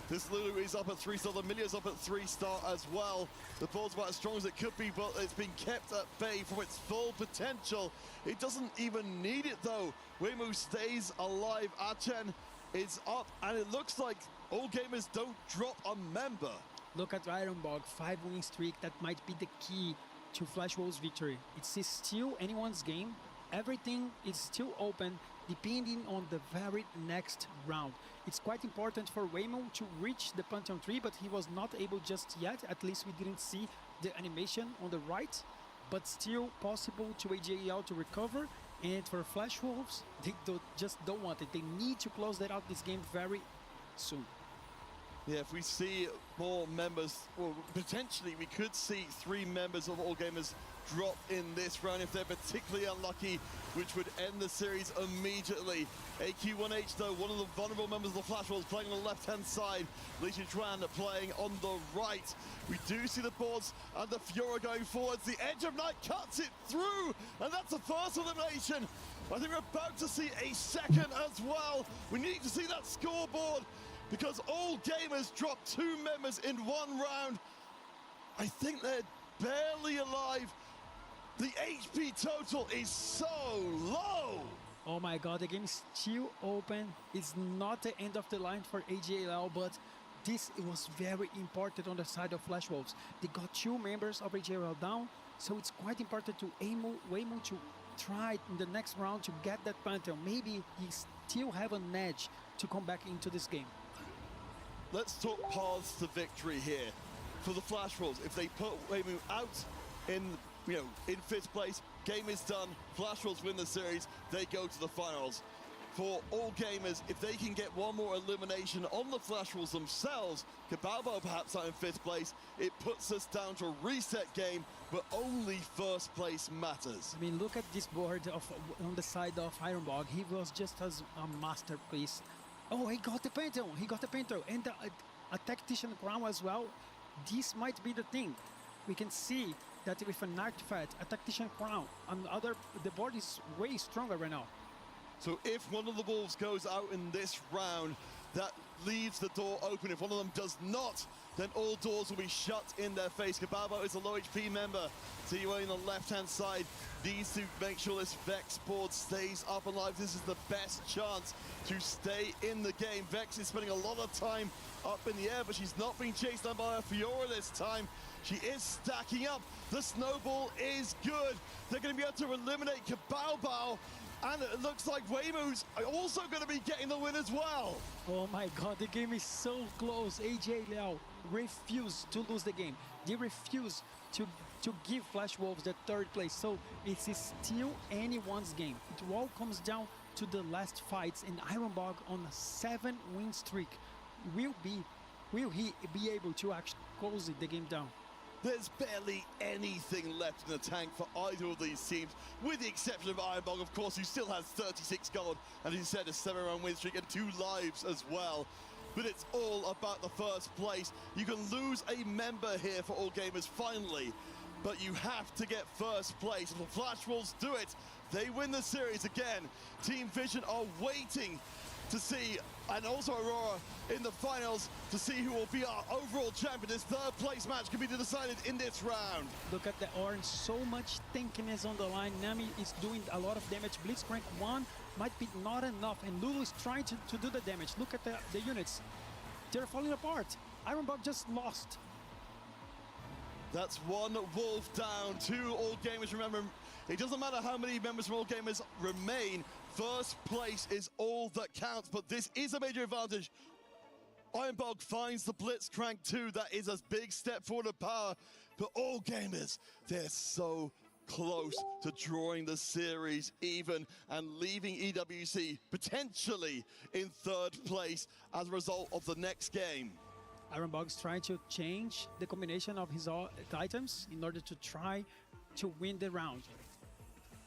This Lulu is up at 3-star, the Milia's up at 3-star as well. The board's about as strong as it could be, but it's been kept at bay from its full potential. It doesn't even need it, though. Waymo stays alive. Achen is up, and it looks like all gamers don't drop a member. Look at Ironbog, 5-win streak. That might be the key to Flash Wolves' victory. It's still anyone's game. Everything is still open, depending on the very next round. It's quite important for Waymo to reach the Pantheon 3, but he was not able just yet. At least we didn't see the animation on the right, but still possible to AJL to recover. And for Flash Wolves, they just don't want it. They need to close that out this game very soon. Yeah, if we see more members, well, potentially we could see 3 members of All Gamers drop in this round if they're particularly unlucky, which would end the series immediately. AQ1H, though, one of the vulnerable members of the Flash Wolves, playing on the left-hand side. Li Chuan playing on the right. We do see the boards and the Fiora going forwards. The Edge of Night cuts it through, and that's the first elimination. I think we're about to see a second as well. We need to see that scoreboard, because All Gamers dropped 2 members in 1 round. I think they're barely alive. The HP total is so low. Oh my god, the game is still open. It's not the end of the line for AJL, but this was very important on the side of Flash Wolves. They got 2 members of AJL down, so it's quite important to Waymo to try in the next round to get that Pantheon. Maybe he still have an edge to come back into this game. Let's talk paths to victory here for the Flash Wolves. If they put Waymo out in 5th place, game is done. Flash Wolves win the series. They go to the finals. For All Gamers, if they can get 1 more elimination on the Flash Wolves themselves, Cabalbo perhaps out in 5th place, it puts us down to a reset game, but only 1st place matters. I mean, look at this board on the side of Ironbog. He was just as a masterpiece. Oh, he got the Pantheon. And a Tactician Crown as well. This might be the thing. We can see that with an artifact, a Tactician Crown, the board is way stronger right now. So if one of the Wolves goes out in this round, that leaves the door open. If one of them does not, then all doors will be shut in their face. Cabalbo is a low HP member. TUA on the left-hand side needs to make sure this Vex board stays up alive. This is the best chance to stay in the game. Vex is spending a lot of time up in the air, but she's not being chased down by a Fiora this time. She is stacking up. The snowball is good. They're going to be able to eliminate Cabalbo. And it looks like Waymo's also going to be getting the win as well. Oh my god, the game is so close. AJL refused to lose the game. They refused to give Flash Wolves the 3rd place. So it's still anyone's game. It all comes down to the last fights, and Ironbog on a 7-win streak. Will he be able to actually close the game down? There's barely anything left in the tank for either of these teams, with the exception of Ironbog, of course, who still has 36 gold, and he said a 7-round win streak and 2 lives as well. But it's all about the 1st place. You can lose a member here for All Gamers finally, but you have to get 1st place. If the Flash Wolves do it, they win the series again. Team Vision are waiting to see, and also Aurora in the finals, to see who will be our overall champion. This 3rd place match can be decided in this round. Look at the orange, so much tankiness on the line. Nami is doing a lot of damage. Blitzcrank 1 might be not enough, and Lulu is trying to do the damage. Look at the units. They're falling apart. Ironbog just lost. That's 1 Wolf down, 2 All Gamers. Remember, it doesn't matter how many members from All Gamers remain. First place is all that counts, but this is a major advantage. Ironbog finds the Blitzcrank 2. That is a big step forward of power. But all gamers, they're so close to drawing the series even and leaving EWC potentially in third place as a result of the next game. Ironbog's trying to change the combination of his items in order to try to win the round.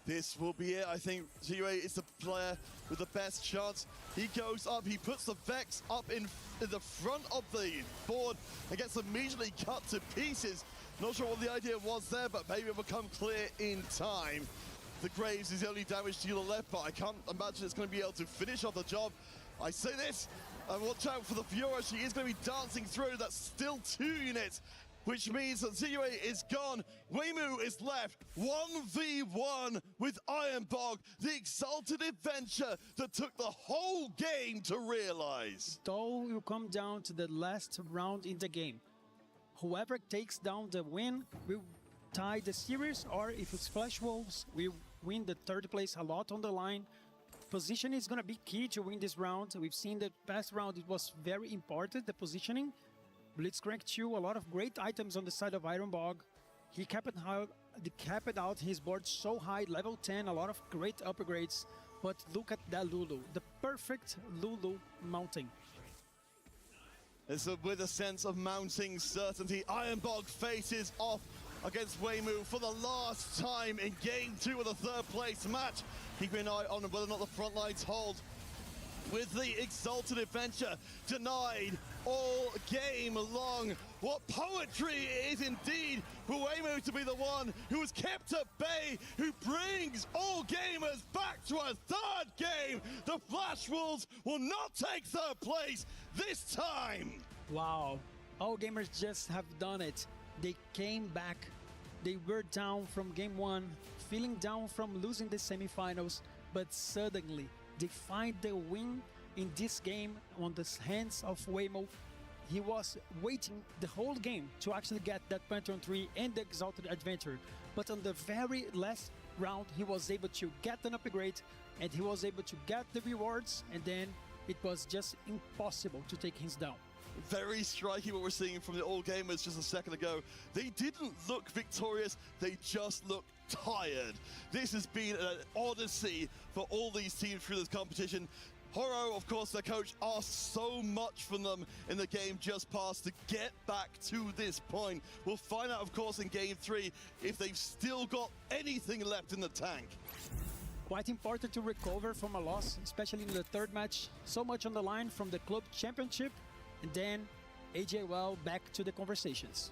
This will be it. I think ZUA is the player with the best chance. He goes up, he puts the Vex up in the front of the board and gets immediately cut to pieces. Not sure what the idea was there, but maybe it will become clear in time. The Graves is the only damage dealer left, but I can't imagine it's going to be able to finish off the job. I say this, and watch out for the Fiora. She is going to be dancing through. That's still 2 units, which means that ZUA is gone. Weimu is left 1v1 with Ironbog, the exalted adventure that took the whole game to realize. It all will come down to the last round in the game. Whoever takes down the win will tie the series, or if it's Flash Wolves, we win the third place, a lot on the line. Position is going to be key to win this round. We've seen the past round, it was very important, the positioning. Blitzcrank 2, a lot of great items on the side of Ironbog. He kept out his board so high, level 10, a lot of great upgrades. But look at that Lulu, the perfect Lulu mounting. It's with a sense of mounting certainty. Ironbog faces off against Weimu for the last time in Game 2 of the third place match. Keeping an eye on whether or not the front lines hold. With the exalted adventure denied all game long. What poetry it is indeed for Weimu to be the one who was kept at bay, who brings all gamers back to a third game. The Flash Wolves will not take third place this time. Wow, all gamers just have done it. They came back. They were down from game 1, feeling down from losing the semifinals, but suddenly they find the win in this game on the hands of Weimu. He was waiting the whole game to actually get that Pantheon 3 and the Exalted Adventure. But on the very last round, he was able to get an upgrade and he was able to get the rewards, and then it was just impossible to take him down. Very striking what we're seeing from the All Gamers just a second ago. They didn't look victorious, they just looked tired. This has been an odyssey for all these teams through this competition. Horo, of course, their coach, asked so much from them in the game just past to get back to this point. We'll find out, of course, in Game 3 if they've still got anything left in the tank. Quite important to recover from a loss, especially in the third match. So much on the line from the club championship, and then AJL back to the conversations.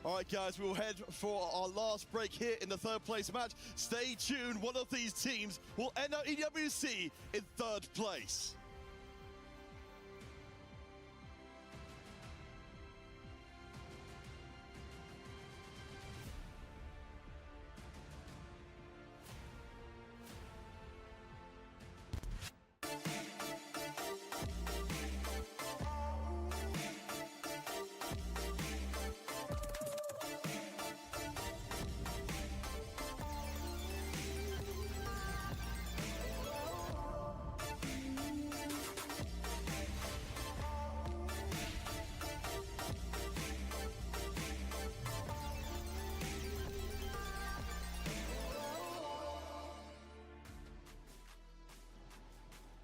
All right, guys, we'll head for our last break here in the third place match. Stay tuned. One of these teams will end up EWC in third place.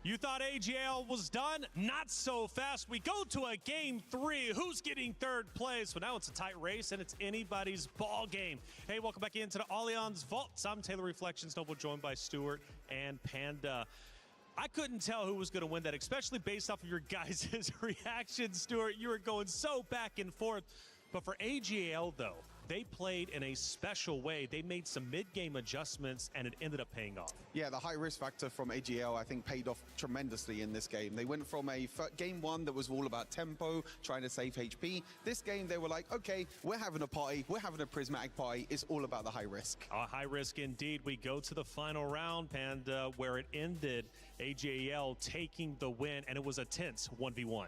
You thought AGL was done? Not so fast. We go to a game 3. Who's getting third place? Well, now it's a tight race, and it's anybody's ball game. Hey, welcome back into the Allianz Vaults. I'm Taylor Reflections Noble, joined by Stuart and Panda. I couldn't tell who was going to win that, especially based off of your guys' reactions, Stuart. You were going so back and forth. But for AGL, though, they played in a special way. They made some mid-game adjustments, and it ended up paying off. Yeah, the high risk factor from AGL, I think, paid off tremendously in this game. They went from a game 1 that was all about tempo, trying to save HP. This game, they were like, okay, we're having a party. We're having a prismatic party. It's all about the high risk. High risk indeed. We go to the final round, Panda, where it ended, AGL taking the win, and it was a tense 1v1.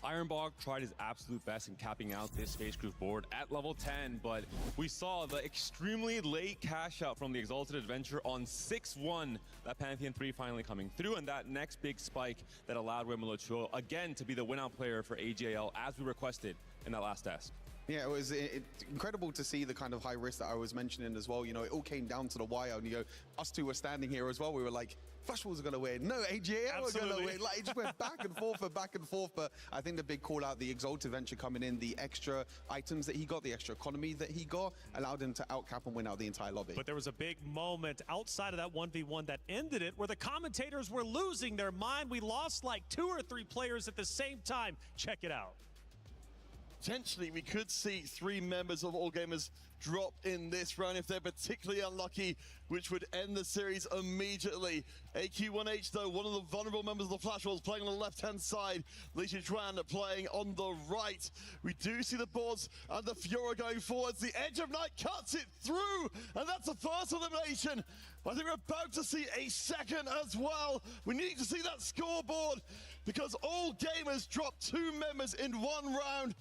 Ironbog tried his absolute best in capping out this Space Groove board at level 10, but we saw the extremely late cash out from the Exalted Adventure on 6-1. That Pantheon 3 finally coming through, and that next big spike that allowed Wemolocho again to be the win-out player for AGAL as we requested in that last task. Yeah, it was incredible to see the kind of high risk that I was mentioning as well. You know, it all came down to the wire, and us two were standing here as well. We were like, Flashballs are going to win. No, AGAL are going to win. Like, it just went back and forth and back and forth. But I think the big call out, the Exalted Venture coming in, the extra items that he got, the extra economy that he got, allowed him to outcap and win out the entire lobby. But there was a big moment outside of that 1v1 that ended it where the commentators were losing their mind. We lost like 2 or 3 players at the same time. Check it out. Potentially, we could see 3 members of All Gamers drop in this round if they're particularly unlucky, which would end the series immediately. AQ1H, though, one of the vulnerable members of the Flash Wolves, playing on the left-hand side. Lisha Chuan playing on the right. We do see the boards and the Fiora going forwards. The Edge of Night cuts it through, and that's the first elimination. I think we're about to see a second as well. We need to see that scoreboard because All Gamers dropped 2 members in 1 round.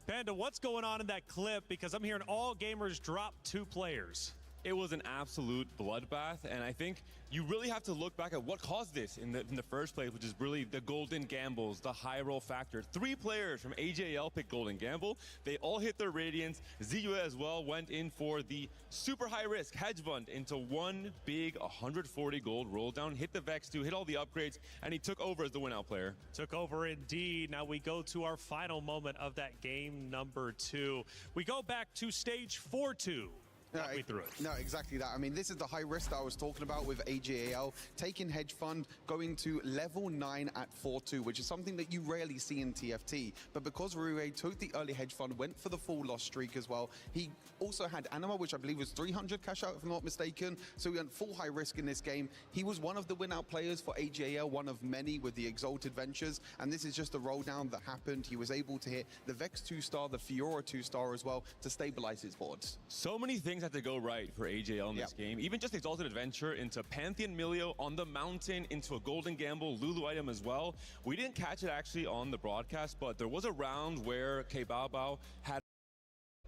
Panda, what's going on in that clip? Because I'm hearing All Gamers drop 2 players. It was an absolute bloodbath, and I think you really have to look back at what caused this in the first place, which is really the golden gambles, the high roll factor. 3 players from AGAL picked golden gamble. They all hit their radiance. ZUA as well went in for the super high risk hedge fund into one big 140 gold roll down, hit the Vex 2, hit all the upgrades, and he took over as the win out player. Took over indeed. Now we go to our final moment of that game number 2. We go back to stage 4-2. No, exactly that. I mean, this is the high risk that I was talking about with AGAL, taking hedge fund, going to level 9 at 4-2, which is something that you rarely see in TFT. But because Rue took the early hedge fund, went for the full loss streak as well. He also had Anima, which I believe was 300 cash out, if I'm not mistaken. So he went full high risk in this game. He was one of the win out players for AGAL, one of many with the Exalted Ventures. And this is just a roll down that happened. He was able to hit the Vex 2-star, the Fiora 2-star as well to stabilize his boards. So many things had to go right for AGAL in this game. Even just Exalted Adventure into Pantheon Milio on the mountain, into a Golden Gamble Lulu item as well. We didn't catch it actually on the broadcast, but there was a round where K Bao Bao had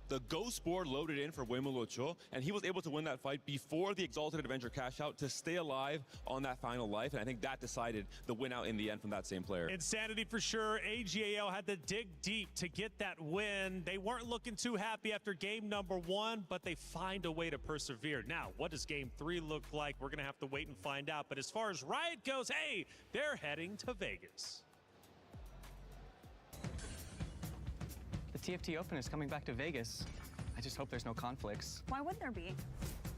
the Ghost board loaded in for Wemolocho, and he was able to win that fight before the Exalted Adventure cash out to stay alive on that final life, and I think that decided the win out in the end from that same player. Insanity for sure. AGAL had to dig deep to get that win. They weren't looking too happy after game number 1, but they find a way to persevere. Now, what does game 3 look like? We're going to have to wait and find out, but as far as Riot goes, hey, they're heading to Vegas. The TFT Open is coming back to Vegas. I just hope there's no conflicts. Why would there be?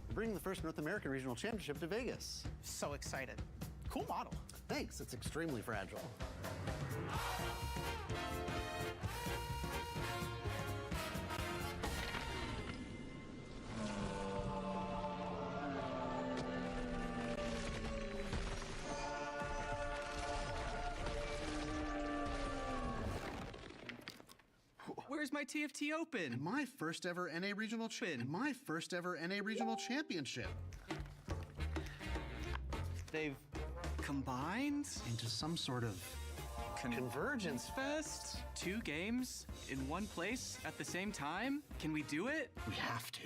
We're bringing the first North American Regional Championship to Vegas. So excited. Cool model. Thanks, it's extremely fragile. Where's my TFT Open? And my first ever NA Regional My first ever NA Regional Championship. They've combined into some sort of Convergence Fest? 2 games in one place at the same time? Can we do it? We have to.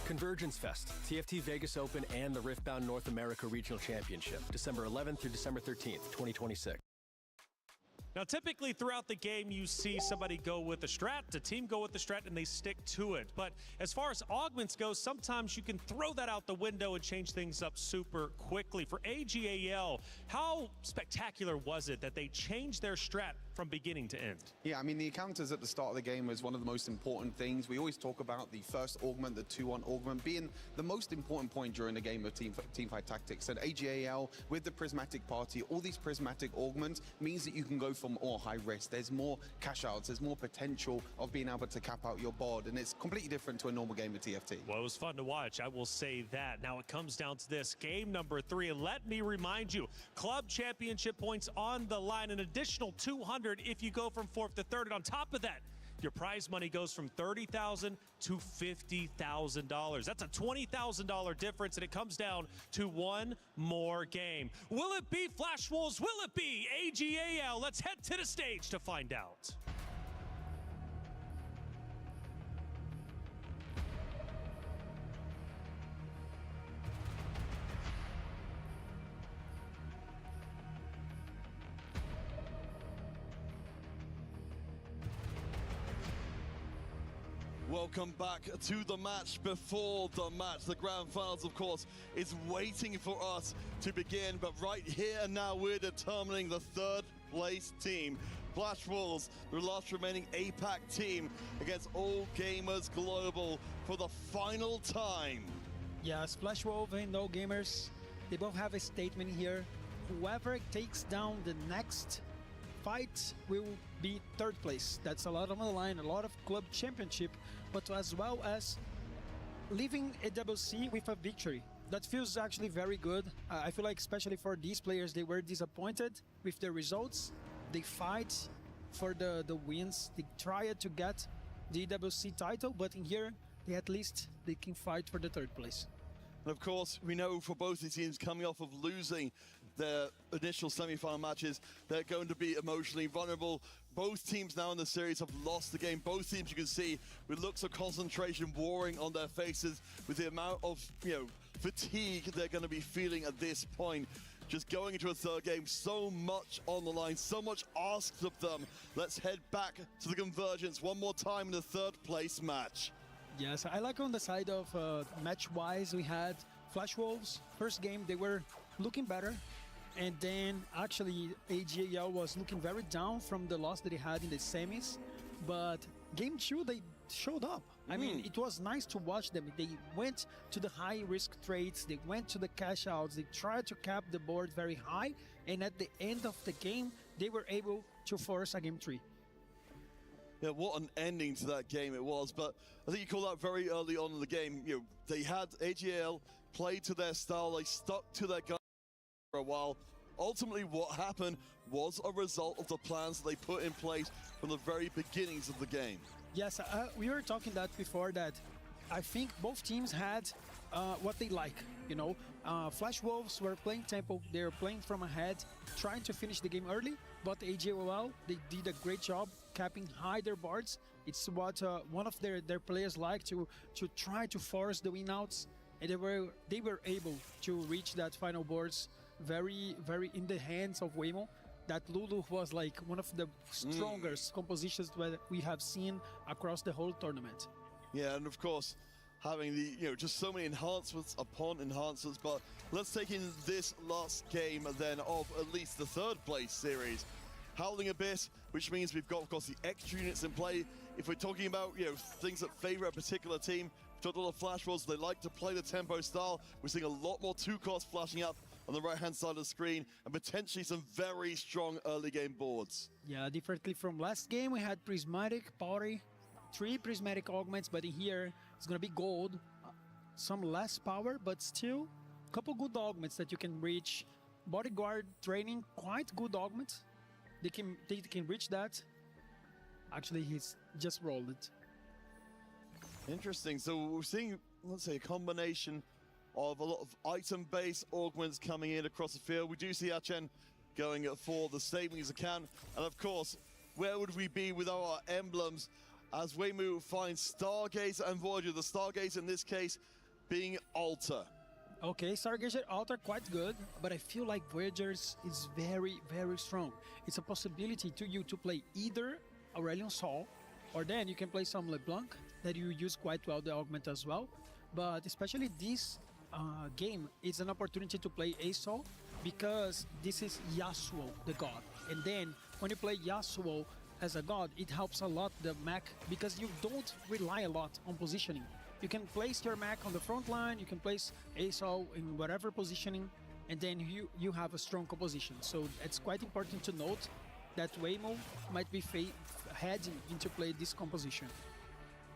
Convergence Fest, TFT Vegas Open, and the Riftbound North America Regional Championship, December 11th through December 13th, 2026. Now, typically throughout the game, you see somebody go with a strat, the team go with the strat, and they stick to it. But as far as augments go, sometimes you can throw that out the window and change things up super quickly. For AGAL, how spectacular was it that they changed their strat from beginning to end? Yeah, I mean, the encounters at the start of the game was one of the most important things. We always talk about the first augment, the 2-1 augment, being the most important point during the game of teamfight tactics. And AGAL, with the Prismatic Party, all these Prismatic augments means that you can go for more high risk. There's more cash outs. There's more potential of being able to cap out your board. And it's completely different to a normal game of TFT. Well, it was fun to watch. I will say that. Now it comes down to this. Game number 3. And let me remind you, club championship points on the line. An additional 200 if you go from 4th to 3rd. And on top of that, your prize money goes from $30,000 to $50,000. That's a $20,000 difference, and it comes down to one more game. Will it be Flash Wolves? Will it be AGAL? Let's head to the stage to find out. Welcome back to the match before the match. The grand finals, of course, is waiting for us to begin. But right here and now, we're determining the third place team. Flash Wolves, the last remaining APAC team, against All Gamers Global for the final time. Yes, Flash Wolves and All Gamers, they both have a statement here. Whoever takes down the next fight will be third place. That's a lot on the line, a lot of club championship, but as well as leaving EWC with a victory. That feels actually very good. I feel like especially for these players, they were disappointed with the results. They fight for the wins. They tried to get the EWC title, but in here, at least they can fight for the third place. And of course, we know for both the teams coming off of losing their initial semi-final matches, they're going to be emotionally vulnerable. Both teams now in the series have lost the game. Both teams, you can see, with looks of concentration warring on their faces, with the amount of fatigue they're going to be feeling at this point. Just going into a third game, so much on the line, so much asked of them. Let's head back to the convergence one more time in the third place match. Yes, I like on the side of match-wise, we had Flash Wolves. First game, they were looking better. And then actually AGAL was looking very down from the loss that they had in the semis. But game 2, they showed up. I mean, it was nice to watch them. They went to the high-risk trades. They went to the cash-outs. They tried to cap the board very high. And at the end of the game, they were able to force a game 3. Yeah, what an ending to that game it was. But I think you called out very early on in the game. They had AGAL play to their style. They stuck to their gun for a while. Ultimately, what happened was a result of the plans that they put in place from the very beginnings of the game. Yes, we were talking that before, that I think both teams had what they like. Flash Wolves were playing tempo. They were playing from ahead, trying to finish the game early. But AGAL, they did a great job capping high their boards. It's what one of their players like to try to force the win-outs. And they were able to reach that final boards very, very in the hands of Waymo. That Lulu was like one of the strongest compositions that we have seen across the whole tournament. Yeah, and of course, having the just so many enhancements upon enhancements. But let's take in this last game then of at least the third place series. Howling Abyss, which means we've got, of course, the extra units in play. If we're talking about things that favor a particular team, we've talked a lot of Flash Wolves. They like to play the tempo style. We're seeing a lot more 2-cost flashing up on the right-hand side of the screen, and potentially some very strong early game boards. Yeah, differently from last game, we had Prismatic, Power, 3 Prismatic augments, but in here, it's going to be gold. Some less power, but still a couple good augments that you can reach. Bodyguard training, quite good augments. They can reach that. Actually, he's just rolled it. Interesting. So we're seeing, let's say, a combination of a lot of item-based augments coming in across the field. We do see Achen going for the savings account. And of course, where would we be without our emblems as Waymo finds Stargazer and Voyager? The Stargazer in this case being Alter. Okay, Stargazer Alter quite good, but I feel like Voyager's is very, very strong. It's a possibility to you to play either Aurelion Sol, or then you can play some LeBlanc that you use quite well the augment as well. But especially this game is an opportunity to play Asol, because this is Yasuo, the god. And then when you play Yasuo as a god, it helps a lot the mech, because you don't rely a lot on positioning. You can place your mech on the front line, you can place Asol in whatever positioning, and then you have a strong composition. So it's quite important to note that Waymo might be heading into play this composition.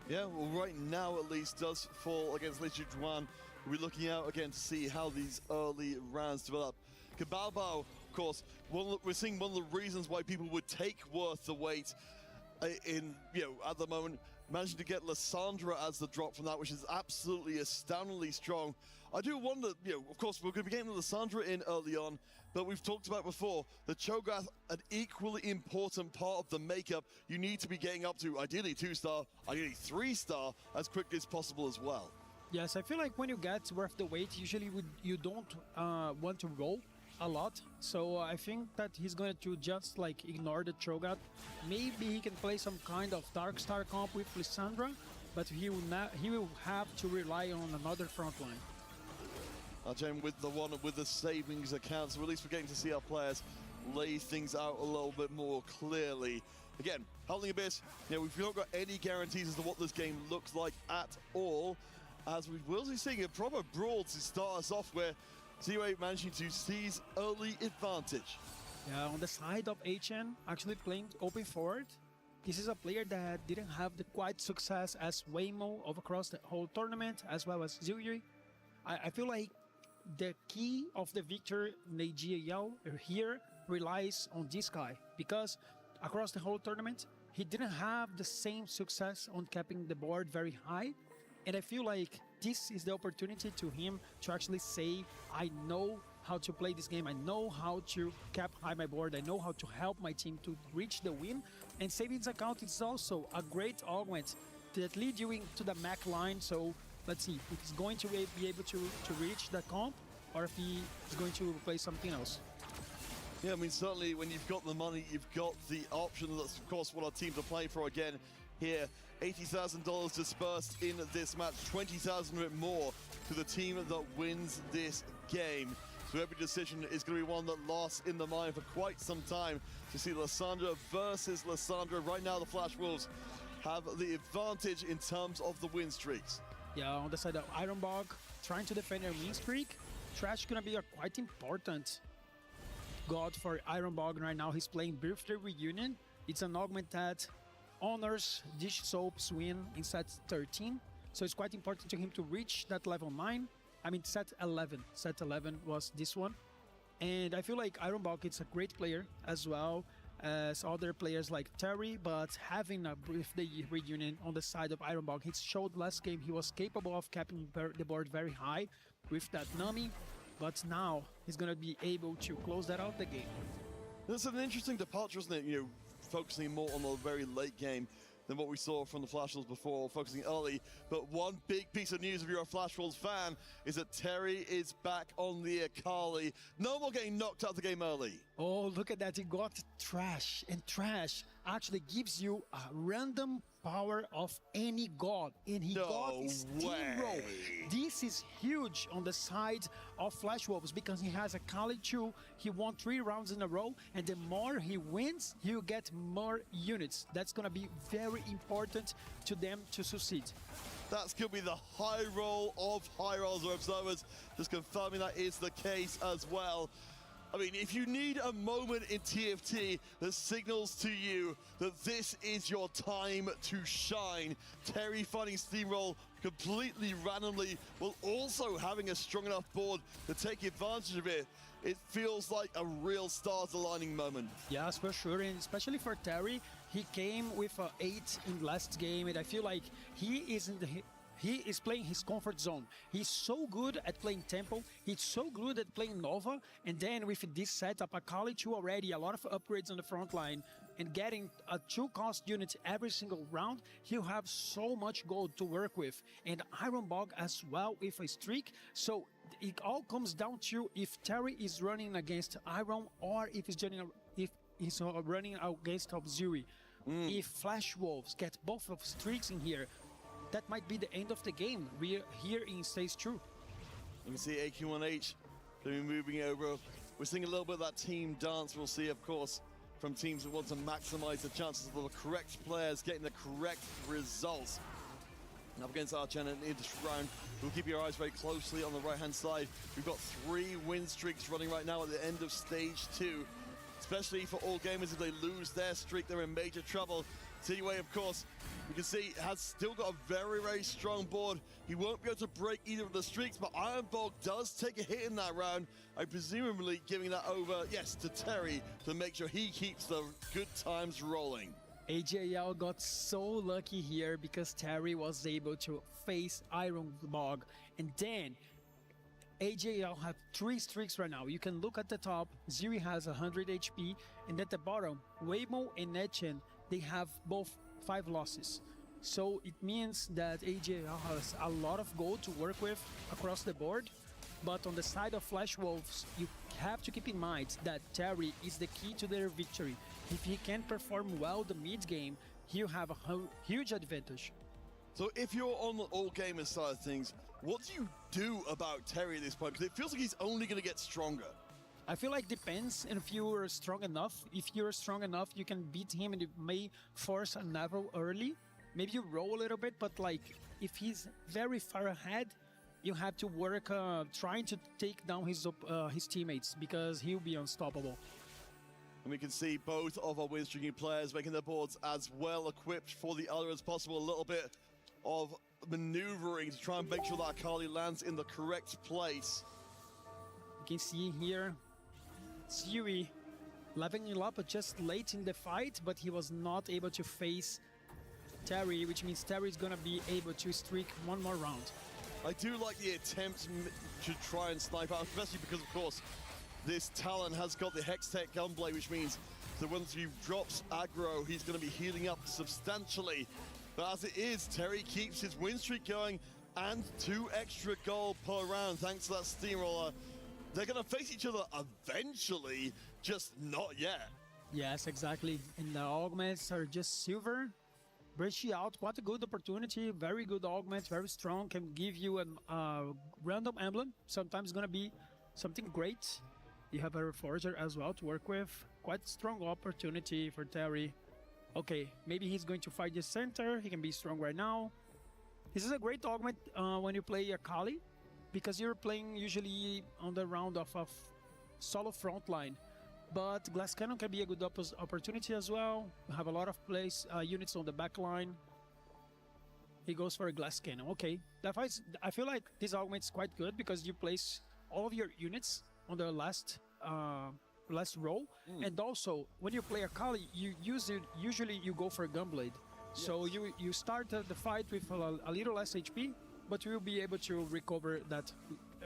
Yeah, well, right now at least does fall against Lichu Juan. We're looking out again to see how these early rounds develop. Kabalbao, of course, we're seeing one of the reasons why people would take Worth the wait at the moment, managing to get Lissandra as the drop from that, which is absolutely astoundingly strong. I do wonder, of course, we're going to be getting Lissandra in early on, but we've talked about before, the Cho'Gath, an equally important part of the makeup. You need to be getting up to ideally 2-star, ideally 3-star as quickly as possible as well. Yes, I feel like when you get worth the weight, usually you don't want to roll a lot. So I think that he's going to just like ignore the Cho'Gath. Maybe he can play some kind of Dark Star comp with Lissandra, but he will have to rely on another front line. Jen, with the one with the savings accounts, so at least we're getting to see our players lay things out a little bit more clearly. Again, Howling Abyss, we've not got any guarantees as to what this game looks like at all, as we will be seeing a proper brawl to start us off where ZUA managing to seize early advantage. Yeah, on the side of HN, actually playing open forward. This is a player that didn't have the quite success as Waymo across the whole tournament, as well as Zuyui. I feel like the key of the victory in AGL here relies on this guy, because across the whole tournament, he didn't have the same success on capping the board very high. And I feel like this is the opportunity to him to actually say, I know how to play this game, I know how to cap high my board, I know how to help my team to reach the win. And savings account is also a great augment that lead you into the Mac line. So let's see if he's going to be able to reach the comp, or if he is going to play something else. Yeah, I mean, certainly when you've got the money, you've got the option. That's, of course, what our teams are playing for again here. $80,000 dispersed in this match, 20,000 of it more to the team that wins this game. So every decision is going to be one that lasts in the mind for quite some time. To see Lissandra versus Lissandra. Right now, the Flash Wolves have the advantage in terms of the win streaks. Yeah, on the side of Ironbog, trying to defend their win streak. Trash gonna be a quite important god for Ironbog right now. He's playing Birthday Reunion. It's an augment that honors Dish Soap's win in set 13. So it's quite important to him to reach that level 9. I mean, set 11. Set 11 was this one. And I feel like Ironbog is a great player as well as other players like Terry, but having a Birthday Reunion on the side of Ironbog, he showed last game he was capable of capping the board very high with that Nami, but now he's going to be able to close that out the game. That's an interesting departure, isn't it? Focusing more on the very late game than what we saw from the Flash Wolves before, focusing early. But one big piece of news if you're a Flash Wolves fan is that Terry is back on the Akali. No more getting knocked out of the game early. Oh, look at that. He got Trash, and Trash actually gives you a random power of any god, and he got Steamroll. This is huge on the side of Flash Wolves because he has a Kali 2. He won 3 rounds in a row, and the more he wins, he'll get more units. That's going to be very important to them to succeed. That's going to be the high roll of high rolls or observers, just confirming that is the case as well. I mean, if you need a moment in TFT that signals to you that this is your time to shine, Terry finding Steamroll completely randomly while also having a strong enough board to take advantage of it, it feels like a real stars aligning moment. Yes, for sure, and especially for Terry, he came with an 8 in last game, and I feel like he is playing his comfort zone. He's so good at playing Temple. He's so good at playing Nova. And then with this setup, Akali 2 already, a lot of upgrades on the front line, and getting a 2-cost unit every single round, he'll have so much gold to work with. And Ironbog as well with a streak. So it all comes down to if Terry is running against Iron or if he's running against Zuri. If Flash Wolves get both of streaks in here, that might be the end of the game. We're here in stage 2. You can see AQ1H moving over. We're seeing a little bit of that team dance. We'll see, of course, from teams that want to maximize the chances of the correct players getting the correct results. Up against Archen in this round, we'll keep your eyes very closely on the right-hand side. We've got 3 win streaks running right now at the end of stage 2. Especially for all gamers, if they lose their streak, they're in major trouble. ZUA, of course, you can see has still got a very, very strong board. He won't be able to break either of the streaks, but Ironbog does take a hit in that round. I'm presumably giving that over, yes, to Terry to make sure he keeps the good times rolling. AJL got so lucky here because Terry was able to face Iron Bog, and then AJL have 3 streaks right now. You can look at the top, Ziri has 100 HP, and at the bottom, Waymo and Etchen, they have both 5 losses. So it means that AJL has a lot of gold to work with across the board, but on the side of Flash Wolves, you have to keep in mind that Terry is the key to their victory. If he can perform well the mid game, he'll have a huge advantage. So if you're on the All Gamers side of things, what do you do about Terry at this point? Because it feels like he's only going to get stronger. I feel like depends if you are strong enough. If you're strong enough, you can beat him and you may force a level early. Maybe you roll a little bit, but like if he's very far ahead, you have to work trying to take down his teammates because he'll be unstoppable. And we can see both of our win-streaking players making their boards as well equipped for the other as possible. A little bit of maneuvering to try and make sure that Akali lands in the correct place. You can see here, Ziri leveling up just late in the fight, but he was not able to face Terry, which means Terry is gonna be able to streak 1 more round. I do like the attempt to try and snipe out, especially because, of course, this Talon has got the Hextech Gunblade, which means that once he drops aggro, he's going to be healing up substantially. But as it is, Terry keeps his win streak going and 2 extra gold per round thanks to that steamroller. They're going to face each other eventually, just not yet. Yes, exactly. And the augments are just silver. Breach out, what a good opportunity. Very good augment, very strong, can give you a random emblem. Sometimes gonna be something great. You have a Reforger as well to work with. Quite strong opportunity for Terry. Okay, maybe he's going to fight the center. He can be strong right now. This is a great augment when you play Akali, because you're playing usually on the round of a solo front line. But Glass Cannon can be a good opportunity as well. We have a lot of units on the back line. He goes for a Glass Cannon. Okay, that fight, I feel like this augment is quite good because you place all of your units on the last row, and also when you play Akali, you usually you go for a Gunblade. Yes. So you start the fight with a little less HP, but you will be able to recover that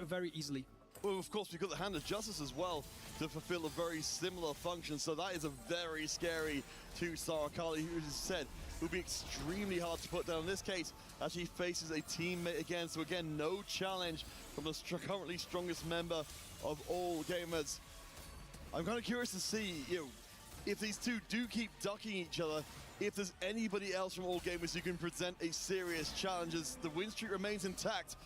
very easily. Well, of course, we've got the Hand of Justice as well to fulfill a very similar function, so that is a very scary 2-star Akali, who, as I said, will be extremely hard to put down. In this case, as he faces a teammate again, so again, no challenge from the currently strongest member of All Gamers. I'm kind of curious to see, if these two do keep ducking each other, if there's anybody else from All Gamers who can present a serious challenge as the win streak remains intact.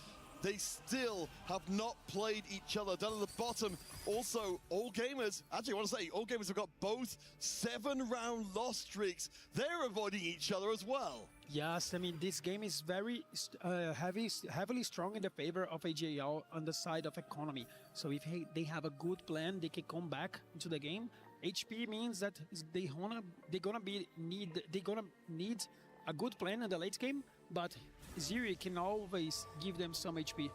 They still have not played each other. Down at the bottom, also, All Gamers, actually I want to say, All Gamers have got both 7-round loss streaks. They're avoiding each other as well. Yes, I mean, this game is very heavily strong in the favor of AJL on the side of economy. So if they have a good plan, they can come back into the game. HP means that they're gonna need a good plan in the late game, but Ziri can always give them some HP.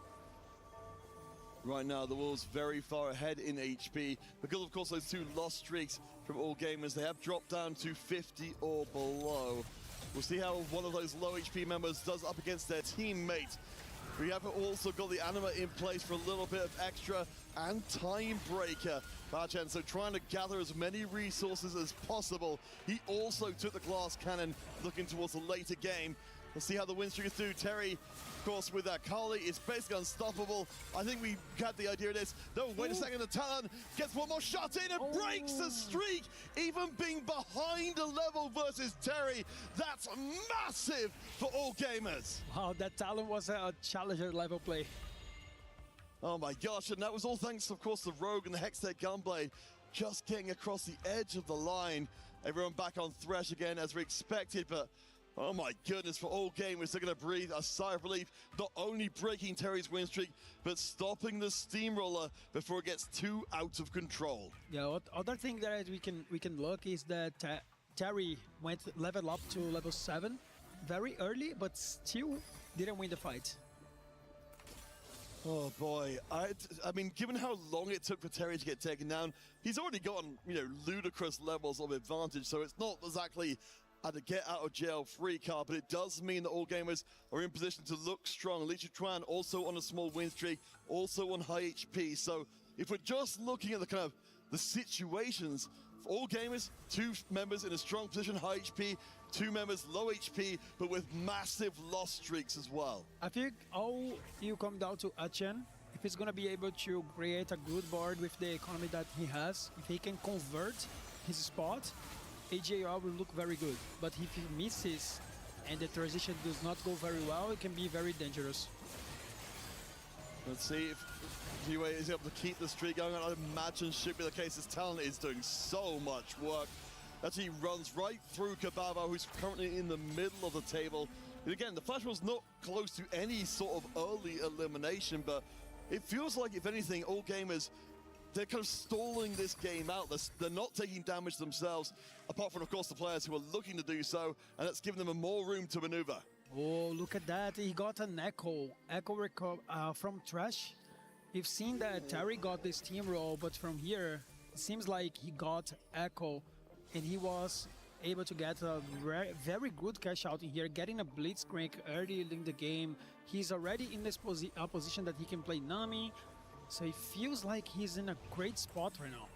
Right now, the Wolves very far ahead in HP because, of course, those 2 loss streaks from All Gamers, they have dropped down to 50 or below. We'll see how one of those low HP members does up against their teammate. We have also got the Anima in place for a little bit of extra and time breaker. Bachen, so trying to gather as many resources as possible. He also took the Glass Cannon looking towards the later game. We'll see how the win streak is through. Terry, of course, with that Akali, is basically unstoppable. I think we got the idea of this. No, wait a second, the Talon gets one more shot in and breaks the streak, even being behind a level versus Terry. That's massive for All Gamers. Wow, that Talon was a challenger level play. Oh my gosh, and that was all thanks, of course, to Rogue and the Hextech Gunblade just getting across the edge of the line. Everyone back on Thresh again as we expected, but oh my goodness, for All Gamers, they're going to breathe a sigh of relief, not only breaking Terry's win streak, but stopping the steamroller before it gets too out of control. Yeah, other thing that we can look is that Terry went level up to level 7 very early, but still didn't win the fight. Oh boy, I mean, given how long it took for Terry to get taken down, he's already gotten, ludicrous levels of advantage, so it's not exactly at a get-out-of-jail-free card, but it does mean that all gamers are in position to look strong. Li Chuan also on a small win streak, also on high HP. So if we're just looking at the kind of the situations, for all gamers, 2 members in a strong position, high HP, 2 members low HP, but with massive loss streaks as well. I think all you come down to Achen. If he's gonna be able to create a good board with the economy that he has, if he can convert his spot, AJR will look very good. But if he misses and the transition does not go very well, it can be very dangerous. Let's see if Ziwei is able to keep the streak going. I imagine should be the case. His talent is doing so much work. Actually runs right through Kababa, who's currently in the middle of the table. And again, the Flash was not close to any sort of early elimination, but it feels like, if anything, all gamers, they're kind of stalling this game out. They're not taking damage themselves, apart from, of course, the players who are looking to do so, and that's giving them more room to maneuver. Oh, look at that. He got an Echo from Trash. You've seen that Terry got the steamroll, but from here, it seems like he got Echo, and he was able to get a very good cash out in here, getting a Blitzcrank early in the game. He's already in this position that he can play Nami, so it feels like he's in a great spot right now.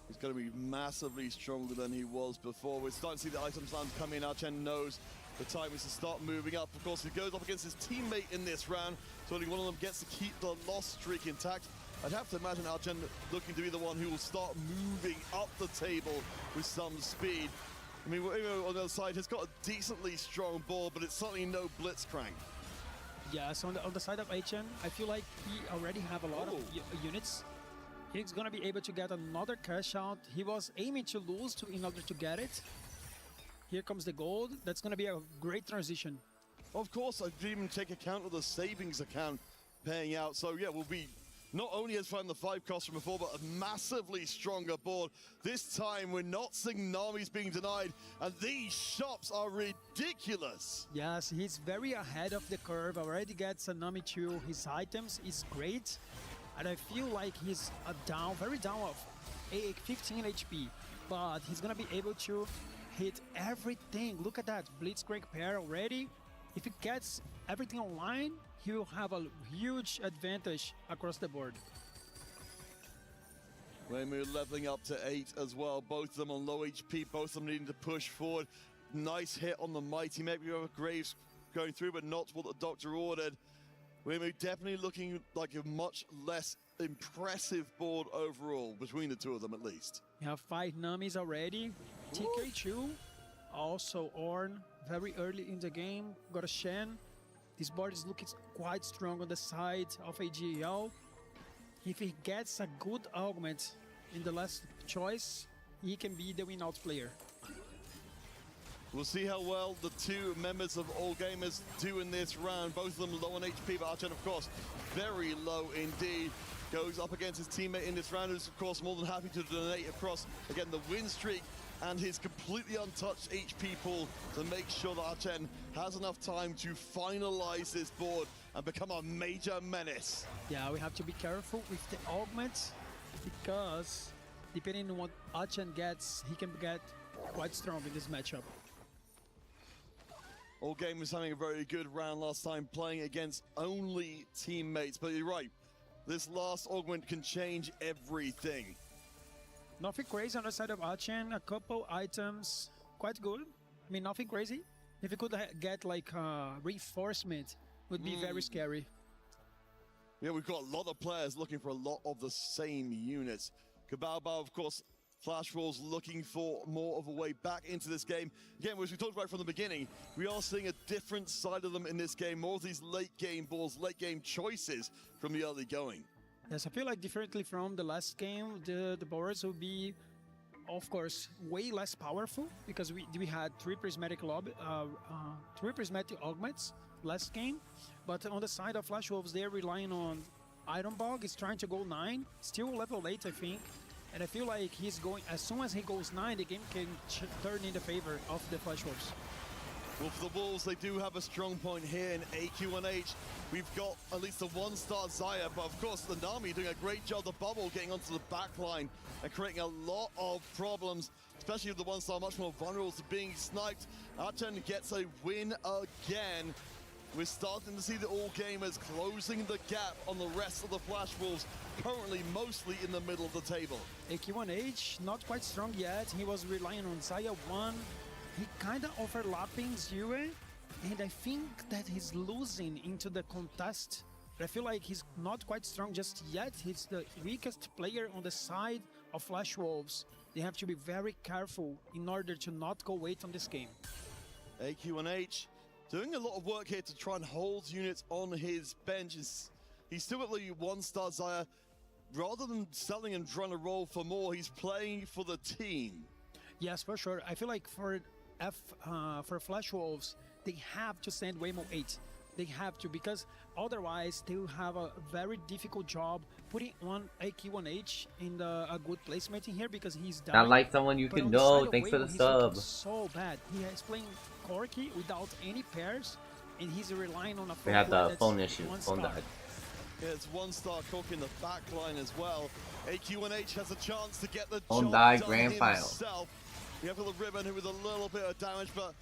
He's going to be massively stronger than he was before. We're starting to see the item slams come in. Archen knows the time is to start moving up. Of course, he goes up against his teammate in this round, so only one of them gets to keep the loss streak intact. I'd have to imagine Archen looking to be the one who will start moving up the table with some speed. I mean, on the other side, he's got a decently strong ball, but it's certainly no Blitzcrank. Yeah, so on the side of HN, I feel like he already have a lot of units. He's gonna be able to get another cash out. He was aiming to lose in order to get it. Here comes the gold. That's gonna be a great transition. Of course, I didn't even take account of the savings account paying out. So yeah, we'll be not only has found the 5 costs from before, but a massively stronger board. This time, we're not seeing Nami's being denied, and these shops are ridiculous. Yes, he's very ahead of the curve. Already gets a Nami 2. His items is great, and I feel like he's very down of 15 HP, but he's gonna be able to hit everything. Look at that, Blitzcrank pair already. If he gets everything online, he will have a huge advantage across the board. Weimu leveling up to 8 as well. Both of them on low HP, both of them needing to push forward. Nice hit on the Mighty. Maybe you have Graves going through, but not what the doctor ordered. Weimu definitely looking like a much less impressive board overall, between the two of them at least. We have 5 Namis already. TK2, also Ornn, very early in the game. Got a Shen. This board is looking quite strong on the side of AGL. If he gets a good augment in the last choice, he can be the win-out player. We'll see how well the 2 members of All Gamers do in this round. Both of them low on HP, but Archen, of course, very low indeed. Goes up against his teammate in this round, who's, of course, more than happy to donate across, again, the win streak and his completely untouched HP pool to make sure that Archen has enough time to finalize this board and become a major menace. Yeah, we have to be careful with the augments, because depending on what Archen gets, he can get quite strong in this matchup. All Gamers having a very good round last time, playing against only teammates, but you're right, this last augment can change everything. Nothing crazy on the side of Archen, a couple items, quite good. I mean, nothing crazy. If you could get like reinforcement, would be very scary. Yeah, we've got a lot of players looking for a lot of the same units. Kabaobao, of course, Flash Wolves looking for more of a way back into this game. Again, as we talked about from the beginning, we are seeing a different side of them in this game. More of these late game balls, late game choices from the early going. Yes, I feel like differently from the last game, the boards will be, of course, way less powerful, because we had 3 prismatic augments last game. But on the side of Flash Wolves, they're relying on Iron Bog. He's trying to go 9, still level 8, I think. And I feel like he's going, as soon as he goes 9, the game can turn in the favor of the Flash Wolves. Well, for the Wolves, they do have a strong point here in AQ1H. We've got at least a one-star Zaya, but of course, the Nami doing a great job, the bubble getting onto the back line and creating a lot of problems, especially with the one-star much more vulnerable to being sniped. Archen gets a win again. We're starting to see the All Gamers closing the gap on the rest of the Flash Wolves, currently mostly in the middle of the table. AQ1H, not quite strong yet. He was relying on Zaya 1. He kind of overlapping Zue, and I think that he's losing into the contest. I feel like he's not quite strong just yet. He's the weakest player on the side of Flash Wolves. They have to be very careful in order to not go wait on this game. AQ1H doing a lot of work here to try and hold units on his bench. He's still got the one-star Zaya. Rather than selling and trying to roll for more, he's playing for the team. Yes, for sure. I feel like for Flash Wolves, they have to send Waymo 8. They have to, because otherwise they will have a very difficult job putting on AQ1H in a good placement in here, because he's down. Not like someone you can know. Thanks for the sub. So bad. He is playing Corki without any pairs, and he's relying on a We have the phone issue. Phone died. Yeah, it's one-star Cook in the back line as well. AQ1H has a chance to get the Phone job died, done grand final. himself. We have got the Ribbon who with a little bit of damage, but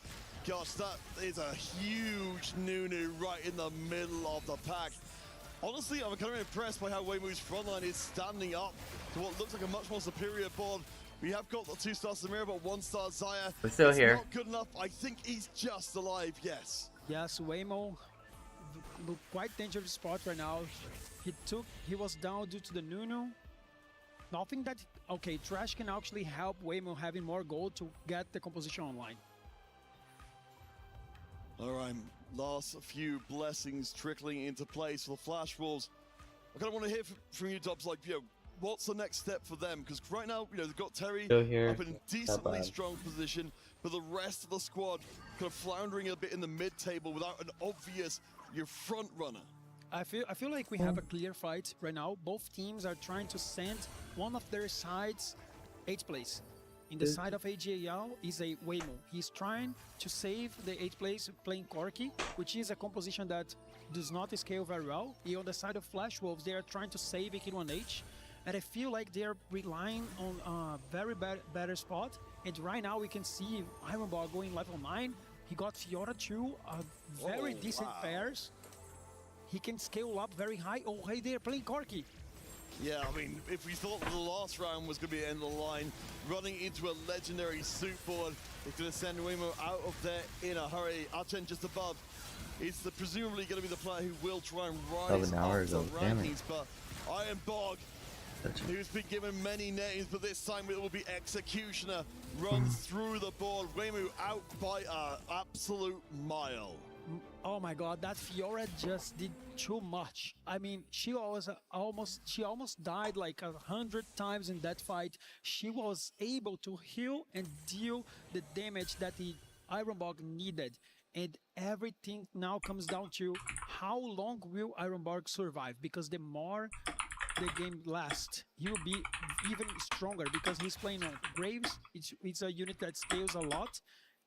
gosh, that is a huge Nunu right in the middle of the pack. Honestly, I'm kind of impressed by how Waymo's frontline is standing up to what looks like a much more superior board. We have got the 2-star Samira, but 1-star Zaya. We're still it's here. Not good enough. I think he's just alive, yes. Yes, Waymo, quite dangerous spot right now. He was down due to the Nunu. Nothing that, okay, Trash can actually help Waymo having more gold to get the composition online. All right, last few blessings trickling into place for the Flash Wolves. I kind of want to hear from you, Dobbs, like, what's the next step for them? Because right now, they've got Terry Still here. up in a decently strong position, but the rest of the squad kind of floundering a bit in the mid-table without an obvious front runner. I feel like we have a clear fight right now. Both teams are trying to send one of their sides 8th place. In the side of AGAL is a Waymo. He's trying to save the 8th place playing Corki, which is a composition that does not scale very well. And on the side of Flash Wolves, they are trying to save AQ1H. And I feel like they're relying on a very better spot. And right now we can see Ironball going level 9. He got Fiora 2, very decent pairs. He can scale up very high. Oh, hey, they're playing Corki. Yeah, I mean, if we thought the last round was going to be the end of the line, running into a legendary suit board, it's going to send Waymo out of there in a hurry. Archen just above. It's presumably going to be the player who will try and rise up the rankings, but Iron Bog, who's been given many names, but this time it will be Executioner, runs through the board. Waymo out by an absolute mile. Oh my god, that Fiora just did too much. I mean, she almost died like 100 times in that fight. She was able to heal and deal the damage that the Ironbog needed. And everything now comes down to how long will Ironbog survive, because the more the game lasts, he will be even stronger, because he's playing on Graves. It's a unit that scales a lot,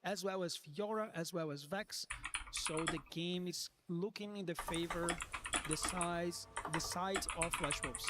as well as Fiora, as well as Vex. So the game is looking in the favor, the side of Flash Wolves.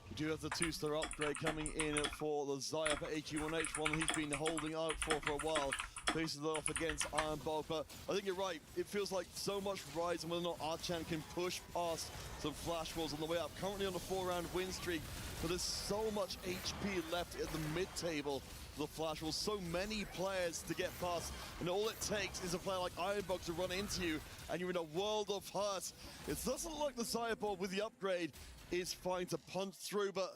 We do have the 2-star upgrade coming in for the Zaya for AQ1H, one he's been holding out for a while. Faces it off against Iron Bulk, but I think you're right. It feels like so much rise, and whether or not Archan can push past some Flash Wolves on the way up. Currently on a 4-round win streak, but there's so much HP left at the mid-table. The Flash Wolves, so many players to get past, and all it takes is a player like Ironbog to run into you, and you're in a world of hurt. It doesn't look like the Zaya board with the upgrade is fine to punch through, but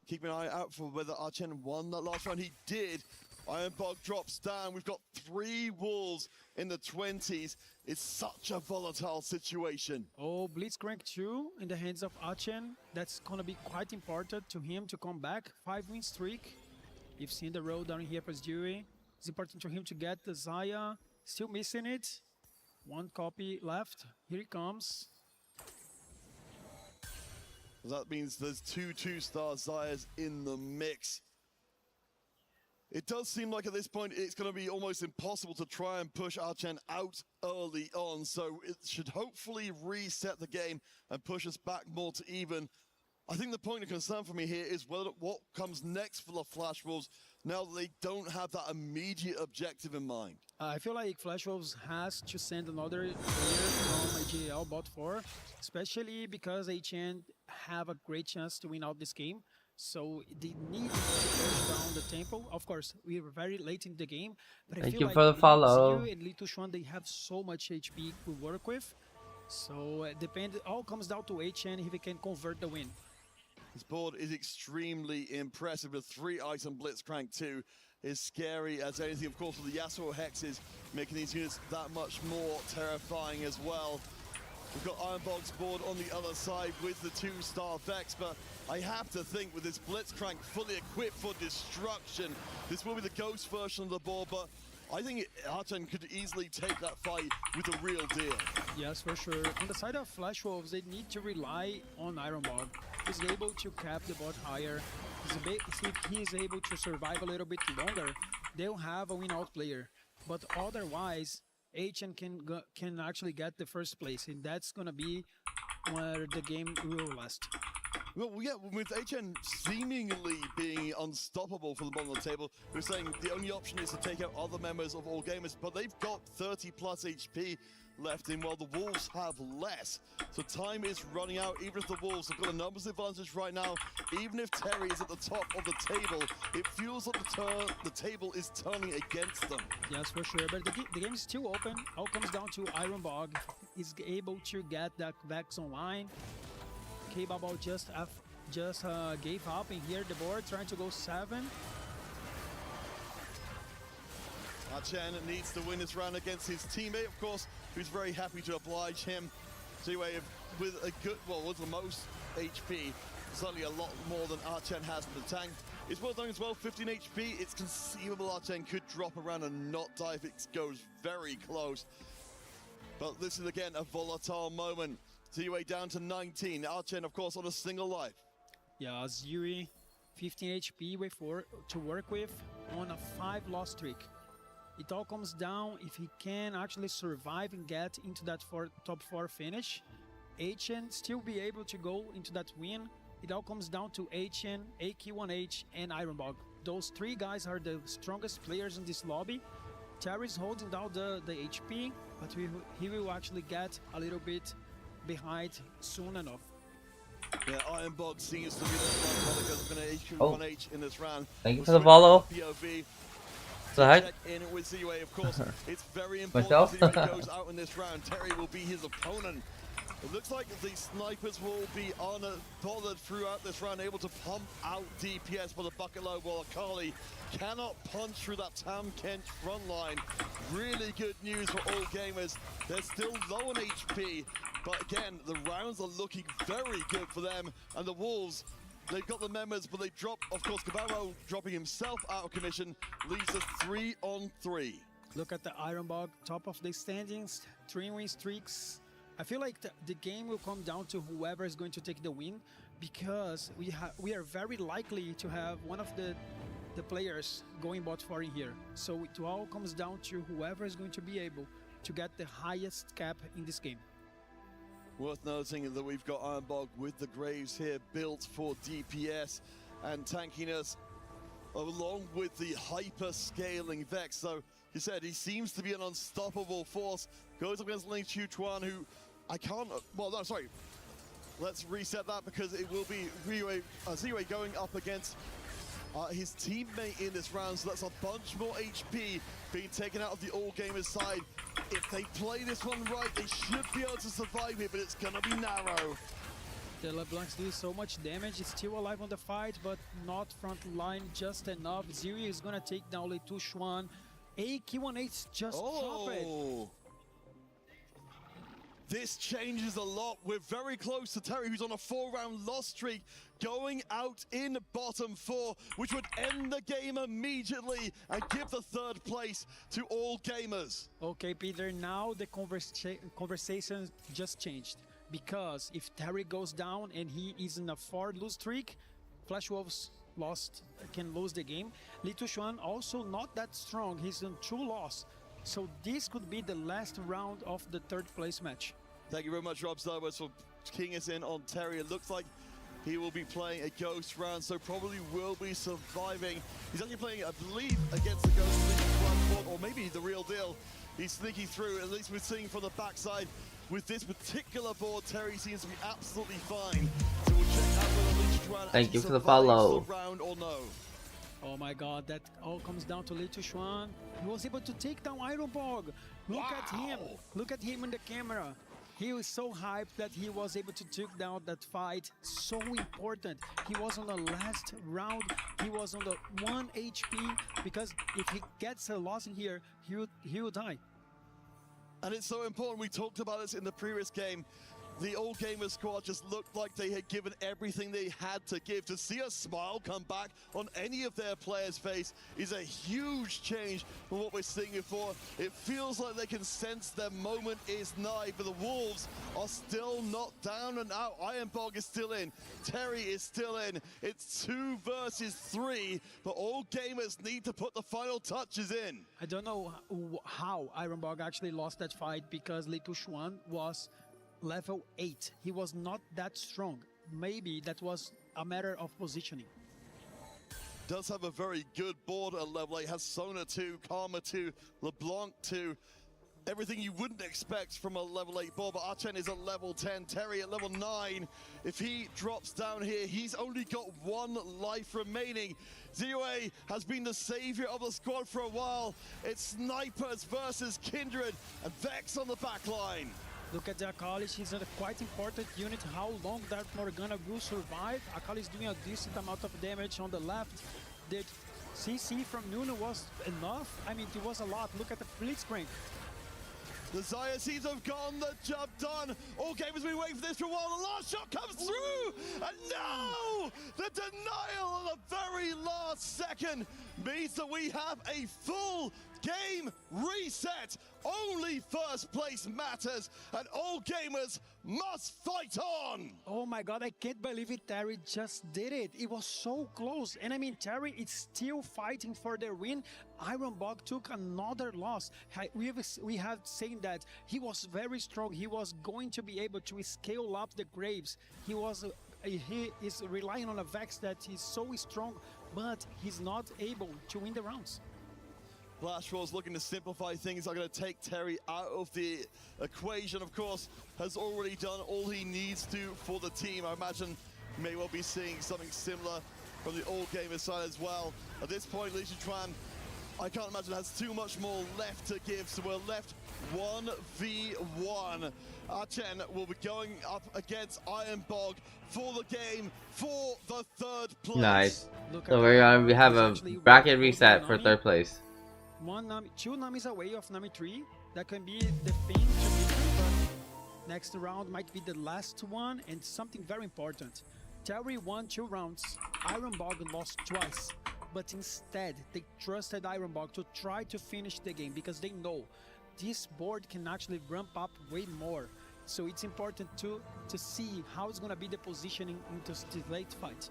keep an eye out for whether Archen won that last round. He did. Ironbog drops down. We've got 3 Wolves in the 20s. It's such a volatile situation. Oh, Blitzcrank 2 in the hands of Archen. That's gonna be quite important to him to come back. 5-win streak. You've seen the road down here for Dewey. It's important for him to get the Zaya. Still missing it. 1 copy left. Here he comes. That means there's 2 2-star Zayas in the mix. It does seem like at this point it's going to be almost impossible to try and push Archen out early on, so it should hopefully reset the game and push us back more to even. I think the point of concern for me here is what comes next for the Flash Wolves now that they don't have that immediate objective in mind. I feel like Flash Wolves has to send another player from AGL bot 4, especially because HN have a great chance to win out this game. So they need to push down the tempo. Of course, we were very late in the game, but I Thank feel you like for the follow. Ziyu and Litushuan, they have so much HP to work with. So it all comes down to HN if he can convert the win. This board is extremely impressive. The 3-item Blitzcrank 2 is scary as anything. Of course, with the Yasuo Hexes making these units that much more terrifying as well. We've got Ironbog's board on the other side with the 2-star Vex, but I have to think with this Blitzcrank fully equipped for destruction, this will be the Ghost version of the board, but I think Archen could easily take that fight with the real deal. Yes, for sure. On the side of Flash Wolves, they need to rely on Ironbog. He's able to cap the bot higher. If he is able to survive a little bit longer, they'll have a win-out player. But otherwise, HN can actually get the first place, and that's going to be where the game will last. Well, yeah, with HN seemingly being unstoppable for the bottom of the table, we're saying the only option is to take out other members of All Gamers, but they've got 30 plus HP left in while the Wolves have less. So time is running out. Even if the Wolves have got a numbers advantage right now, even if Terry is at the top of the table, it feels like the table is turning against them. Yes, for sure, but the game is still open. All comes down to Ironbog. Is able to get that Vex online. K-Bubble just gave up in here the board, trying to go 7. Archen needs to win this round against his teammate, of course, who's very happy to oblige him. So anyway, with a good, with the most HP, certainly a lot more than Archen has in the tank. It's worth knowing as well, 15 HP, it's conceivable Archen could drop around and not die if it goes very close. But this is again a volatile moment. Ziyu down to 19. Archen, of course, on a single life. Yeah, Ziyu, 15 HP to work with on a 5-loss streak. It all comes down if he can actually survive and get into that top 4 finish. HN still be able to go into that win. It all comes down to HN, AQ1H, and Ironbog. Those 3 guys are the strongest players in this lobby. Terry's holding down the HP, but he will actually get a little bit behind soon enough. Yeah, Ironbog seems to be the front runner because we're going to AQ1H in this round. Thank you for the follow. POV. So hi. Check in with Ziyu, of course. It's very important that Ziyu goes out in this round. Terry will be his opponent. It looks like the snipers will be bothered throughout this round, able to pump out DPS for the bucket load, while Akali cannot punch through that Tam Kench front line. Really good news for All Gamers. They're still low on HP, but again, the rounds are looking very good for them. And the Wolves, they've got the members, but they drop, of course, Cabarro dropping himself out of commission, leaves us 3-on-3. Look at the Ironbog, top of the standings, 3-win streaks. I feel like the game will come down to whoever is going to take the win, because we are very likely to have one of the players going bot 4 in here. So it all comes down to whoever is going to be able to get the highest cap in this game. Worth noting that we've got Ironbog with the Graves here built for DPS and tankiness, along with the hyper-scaling Vex. So you said he seems to be an unstoppable force. Goes up against Ling Chuchuan, who I can't, well, no, sorry. Let's reset that because it will be Ziyu going up against his teammate in this round. So that's a bunch more HP being taken out of the All Gamers side. If they play this one right, they should be able to survive it, but it's gonna be narrow. The LeBlancs do so much damage. It's still alive on the fight, but not front line just enough. Ziyu is gonna take down Litushuan. AQ1H just drop it. This changes a lot. We're very close to Terry, who's on a 4-round loss streak, going out in bottom 4, which would end the game immediately and give the 3rd place to All Gamers. Okay, Peter, now the conversation just changed. Because if Terry goes down and he is in a 4 lose streak, Flash Wolves can lose the game. Litu Xuan also not that strong. He's on 2 loss. So this could be the last round of the 3rd place match. Thank you very much, Rob Starbucks, for keying us in on Terry. It looks like he will be playing a ghost round, so probably will be surviving. He's actually playing, I believe, against the ghost round, or maybe the real deal. He's sneaking through, at least we're seeing from the backside. With this particular board, Terry seems to be absolutely fine. So we'll check out whether Litu Xuan Thank you for the follow. the round or no. Oh my god, that all comes down to Litu Xuan. He was able to take down Ironborg. Look at him. Look at him in the camera. He was so hyped that he was able to take down that fight. So important. He was on the last round. He was on the 1 HP, because if he gets a loss in here, he will die. And it's so important, we talked about this in the previous game. The All Gamers squad just looked like they had given everything they had to give. To see a smile come back on any of their players' face is a huge change from what we're seeing before. It feels like they can sense their moment is nigh, but the Wolves are still not down and out. Ironborg is still in. Terry is still in. It's 2 versus 3, but All Gamers need to put the final touches in. I don't know how Ironborg actually lost that fight, because Litu Xuan was level 8. He was not that strong. Maybe that was a matter of positioning. Does have a very good board at level 8. Has Sona 2, Karma 2, LeBlanc 2. Everything you wouldn't expect from a level 8 board, but Archen is at level 10, Terry at level 9. If he drops down here, he's only got 1 life remaining. ZOA has been the savior of the squad for a while. It's Snipers versus Kindred, and Vex on the back line. Look at the Akali, she's a quite important unit. How long that Morgana will survive? Akali is doing a decent amount of damage on the left. The CC from Nuno was enough? I mean, it was a lot. Look at the Blitzcrank. The Xayah seeds have gotten the job done. All Gamers have been waiting for this for a while. The last shot comes through, and no! The denial on the very last second means that we have a full game reset. Only first place matters, and All Gamers must fight on. Oh my god, I can't believe it. Terry just did it. It was so close. And I mean, Terry is still fighting for their win. Ironborg took another loss. We have saying that he was very strong. He was going to be able to scale up the Graves. He is relying on a Vex that is so strong, but he's not able to win the rounds. Flashwall's looking to simplify things. Are going to take Terry out of the equation. Of course, has already done all he needs to for the team. I imagine we may well be seeing something similar from the All Gamers side as well. At this point, Litu Xuan, I can't imagine has too much more left to give. So we're left 1v1. Archen will be going up against Ironborg for the game for the 3rd place. Nice. So we have a bracket reset for 3rd place. 2 Namis away of Nami 3. That can be the thing to beat, but next round might be the last one, and something very important. Terry won 2 rounds. Ironborg lost twice, but instead they trusted Ironborg to try to finish the game, because they know this board can actually ramp up way more. So it's important to see how it's gonna be the positioning into the late fight.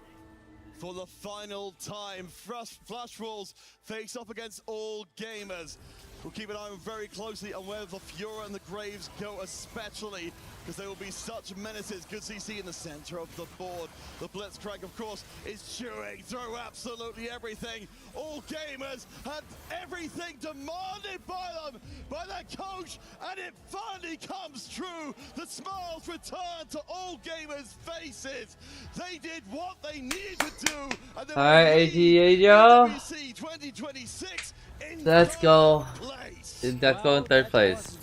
For the final time, Flash Wolves face off against All Gamers. We'll keep an eye on very closely on where the Fiora and the Graves go, especially because they will be such menaces. Good CC in the center of the board. The Blitzcrank, of course, is chewing through absolutely everything. All Gamers had everything demanded by them, by their coach, and it finally comes true. The smiles return to All Gamers' faces. They did what they needed to do. And All right, EWC 2026. Let's go. Let's go in 3rd place.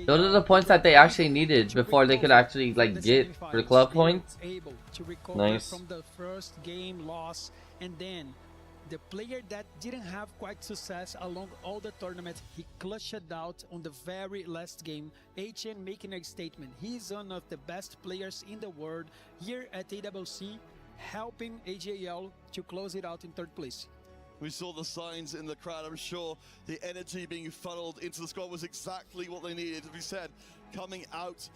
Those are the points that they actually needed before they could actually get for the club points. Nice. From the first game loss, and then the player that didn't have quite success along all the tournament, he clutched it out on the very last game. HN making a statement. He's one of the best players in the world here at EWC, helping AJL to close it out in 3rd place. We saw the signs in the crowd. I'm sure the energy being funneled into the squad was exactly what they needed. As we said, coming out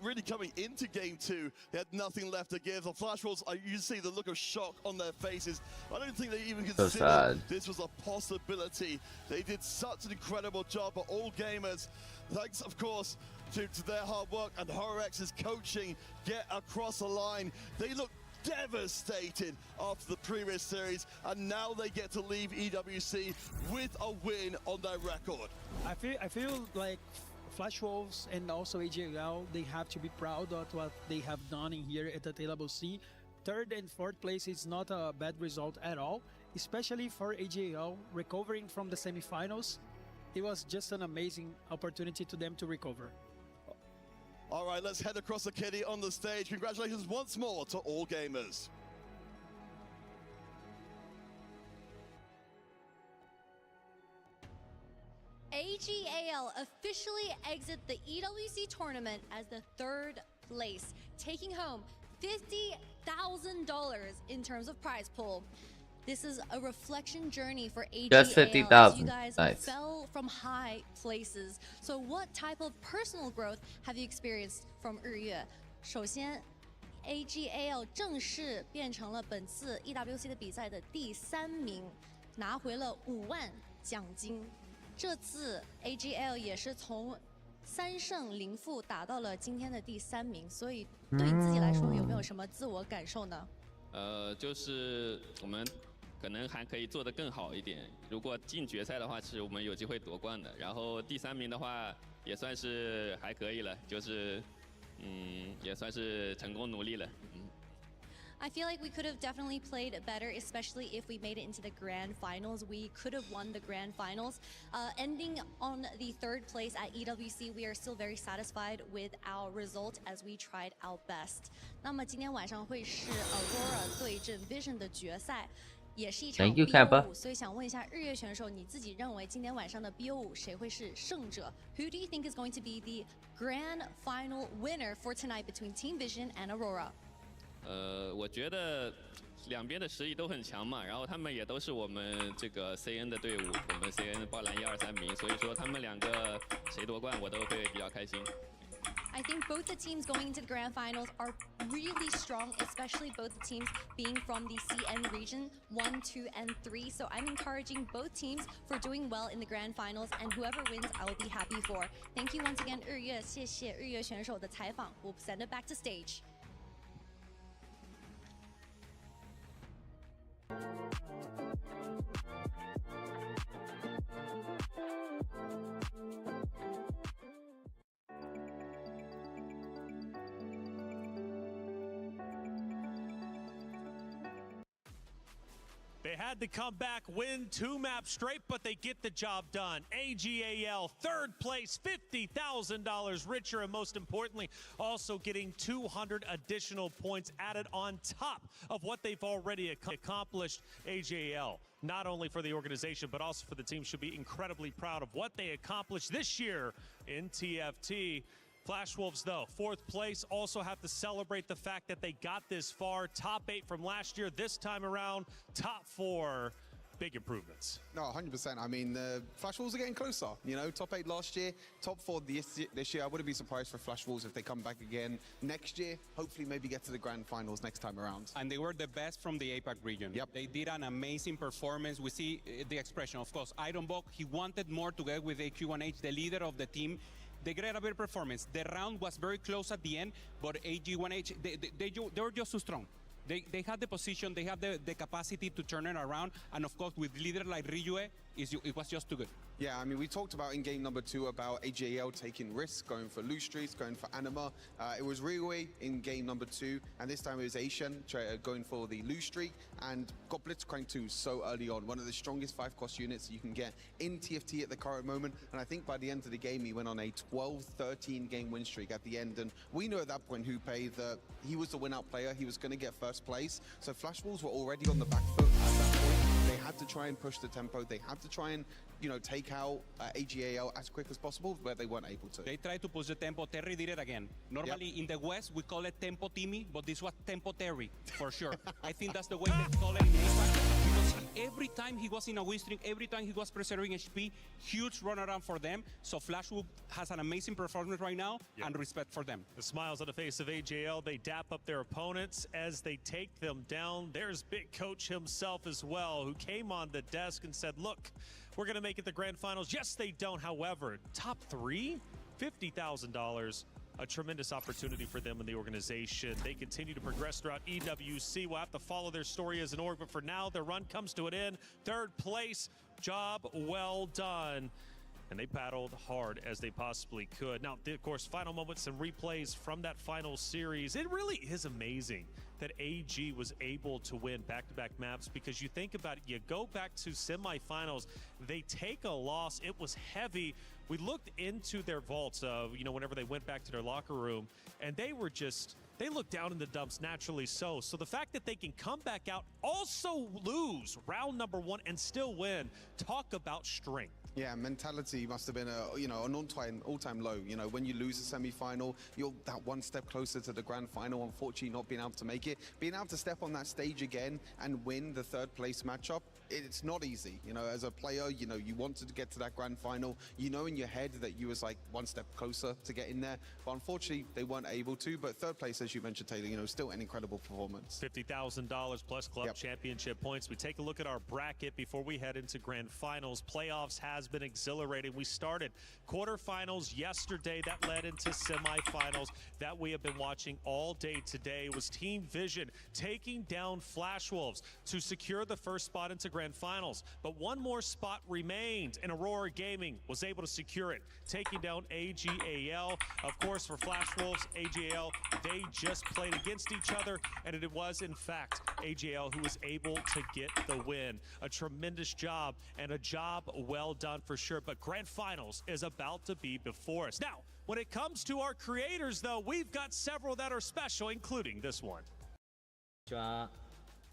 really coming into game 2, they had nothing left to give. The Flash Wolves, you see the look of shock on their faces. I don't think they even considered this was a possibility. They did such an incredible job, but all gamers, thanks of course to their hard work and Horrex's coaching, get across the line. They look devastated after the previous series, and now they get to leave EWC with a win on their record. I feel like Flash Wolves and also AJL, they have to be proud of what they have done in here at the EWC. 3rd and 4th place is not a bad result at all, especially for AJL recovering from the semifinals. It was just an amazing opportunity to them to recover. All right, let's head across the kitty on the stage. Congratulations once more to all gamers. AGAL officially exit the EWC tournament as the 3rd place, taking home $50,000 in terms of prize pool. This is a reflection journey for AGAL. Just 50,000. You guys Nice. fell from high places. So what type of personal growth have you experienced from 日月？首先 AGAL 正式变成了本次 EWC 的比赛的第3名，拿回了5万奖金。这次 AGAL 也是从3胜0负打到了今天的第3名，所以对你自己来说有没有什么自我感受呢？就是我们可能还可以做得更好一点。如果进决赛的话，其实我们有机会夺冠的。然后第3名的话，也算是还可以了，就是也算是成功努力了。I feel like we could have definitely played better, especially if we made it into the grand finals. We could have won the grand finals. Ending on the 3rd place at EWC, we are still very satisfied with our result as we tried our best. 那么今天晚上会是 Aurora 对阵 Vision 的决赛，也是一场 BO5， 所以想问一下日月选手，你自己认为今天晚上的 BO5 谁会是胜者 ？Who do you think is going to be the grand final winner for tonight between Team Vision and Aurora? 我觉得两边的实力都很强嘛，然后他们也都是我们这个 CN 的队伍，我们 CN 包揽1、2、3名，所以说他们两个谁夺冠我都会比较开心。I think both the teams going into the grand finals are really strong, especially both the teams being from the CN region 1, 2, and 3. So I'm encouraging both teams for doing well in the grand finals, and whoever wins, I will be happy for. Thank you once again, 日月，谢谢日月选手的采访。We'll send it back to stage. They had to come back, win 2 maps straight, but they get the job done. AGAL, 3rd place, $50,000 richer, and most importantly, also getting 200 additional points added on top of what they've already accomplished. AGAL, not only for the organization, but also for the team, should be incredibly proud of what they accomplished this year in TFT. Flash Wolves, though, 4th place, also have to celebrate the fact that they got this far. Top 8 from last year, this time around, top 4. Big improvements. No, 100%. I mean, the Flash Wolves are getting closer. You know, top 8 last year, top 4 this year. I wouldn't be surprised for Flash Wolves if they come back again next year. Hopefully, maybe get to the grand finals next time around. And they were the best from the APAC region. Yep. They did an amazing performance. We see the expression, of course. Ironbok, he wanted more to get with AQ1H, the leader of the team. They get a better performance. The round was very close at the end, but AG1H, they were just too strong. They had the position, they have the capacity to turn it around, and of course with leader like Ryue, it was just too good. Yeah, I mean, we talked about in game number 2 about AJL taking risks, going for loose streaks, going for Anima. It was Ryue in game number 2, and this time it was Asian going for the loose streak, and got Blitzcrank 2 so early on. One of the strongest 5-cost units you can get in TFT at the current moment, and I think by the end of the game he went on a 12-13 game win streak at the end, and we knew at that point Hupei that he was the win-out player, he was going to get 1st place, so Flash Wolves were already on the back foot at that point. They had to try and push the tempo, they had to try and, you know, take out AGAL as quick as possible, but they weren't able to. They tried to push the tempo. Terry did it again. Normally in the West, we call it tempo Timmy, but this was tempo Terry, for sure. I think that's the way they call it in APAC, because Every time he was in a win streak, every time he was preserving HP, huge runaround for them. So Flashwolf has an amazing performance right now, and respect for them. The smiles on the face of AJL, they dap up their opponents as they take them down. There's Big Coach himself as well, who came on the desk and said, look, we're going to make it the grand finals. Yes, they don't. However, top 3, $50,000. A tremendous opportunity for them in the organization. They continue to progress throughout EWC. We'll have to follow their story as an org, but for now, their run comes to an end. 3rd place, job well done. And they battled hard as they possibly could. Now, of course, final moments and replays from that final series. It really is amazing that AG was able to win back-to-back maps, because you think about it, you go back to semifinals, they take a loss. It was heavy. We looked into their vaults of, whenever they went back to their locker room, and they were just, they looked down in the dumps, naturally so. So the fact that they can come back out, also lose round number 1 and still win, talk about strength. Yeah, mentality must have been an all-time low. When you lose a semi-final, you're that one step closer to the grand final. Unfortunately, not being able to make it, being able to step on that stage again and win the 3rd place matchup. It's not easy. As a player, you wanted to get to that grand final. In your head that you was like one step closer to get in there, but unfortunately they weren't able to. But 3rd place, as you mentioned, Taylor, still an incredible performance. $50,000 plus club championship points. We take a look at our bracket before we head into grand finals. Playoffs has been exhilarating. We started quarterfinals yesterday. That led into semifinals that we have been watching all day today. Was Team Vision taking down Flashwolves to secure the 1st spot into grand finals. But one more spot remained, and Aurora Gaming was able to secure it, taking down AGAL. Of course, for Flashwolves, AGAL, they just played against each other, and it was, in fact, AGAL who was able to get the win. A tremendous job, and a job well done for sure. But grand finals is about to be before us. Now, when it comes to our creators, though, we've got several that are special, including this one.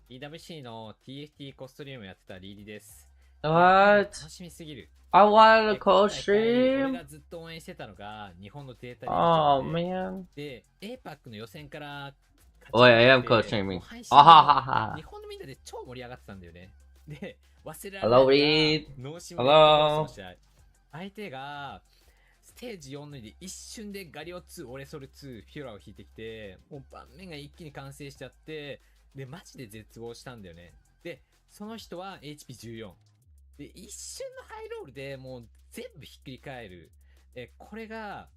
EWC の TFT コストリームやってたリーリです。 What? 楽しみすぎる。 I wanted a cold 俺 stream. がずっと応援してたのが日本のデータリー Oh グで、 man. で APAC の予選から勝ち Oh, I am 抜 cold いて、 streaming. もう配信 Ah ha ha ha. 日本のみんなで超盛り上がってたんだよね。で、忘れられない Hello, のが Reed. 脳シムで Hello. の試合。相手がステージ4の2で一瞬でガリオ2、オレソル2、フューラーを引いてきて、もう盤面が一気に完成しちゃって、で、マジで絶望したんだよね。で、その人は HP14。で、一瞬のハイロールでもう全部ひっくり返る。これが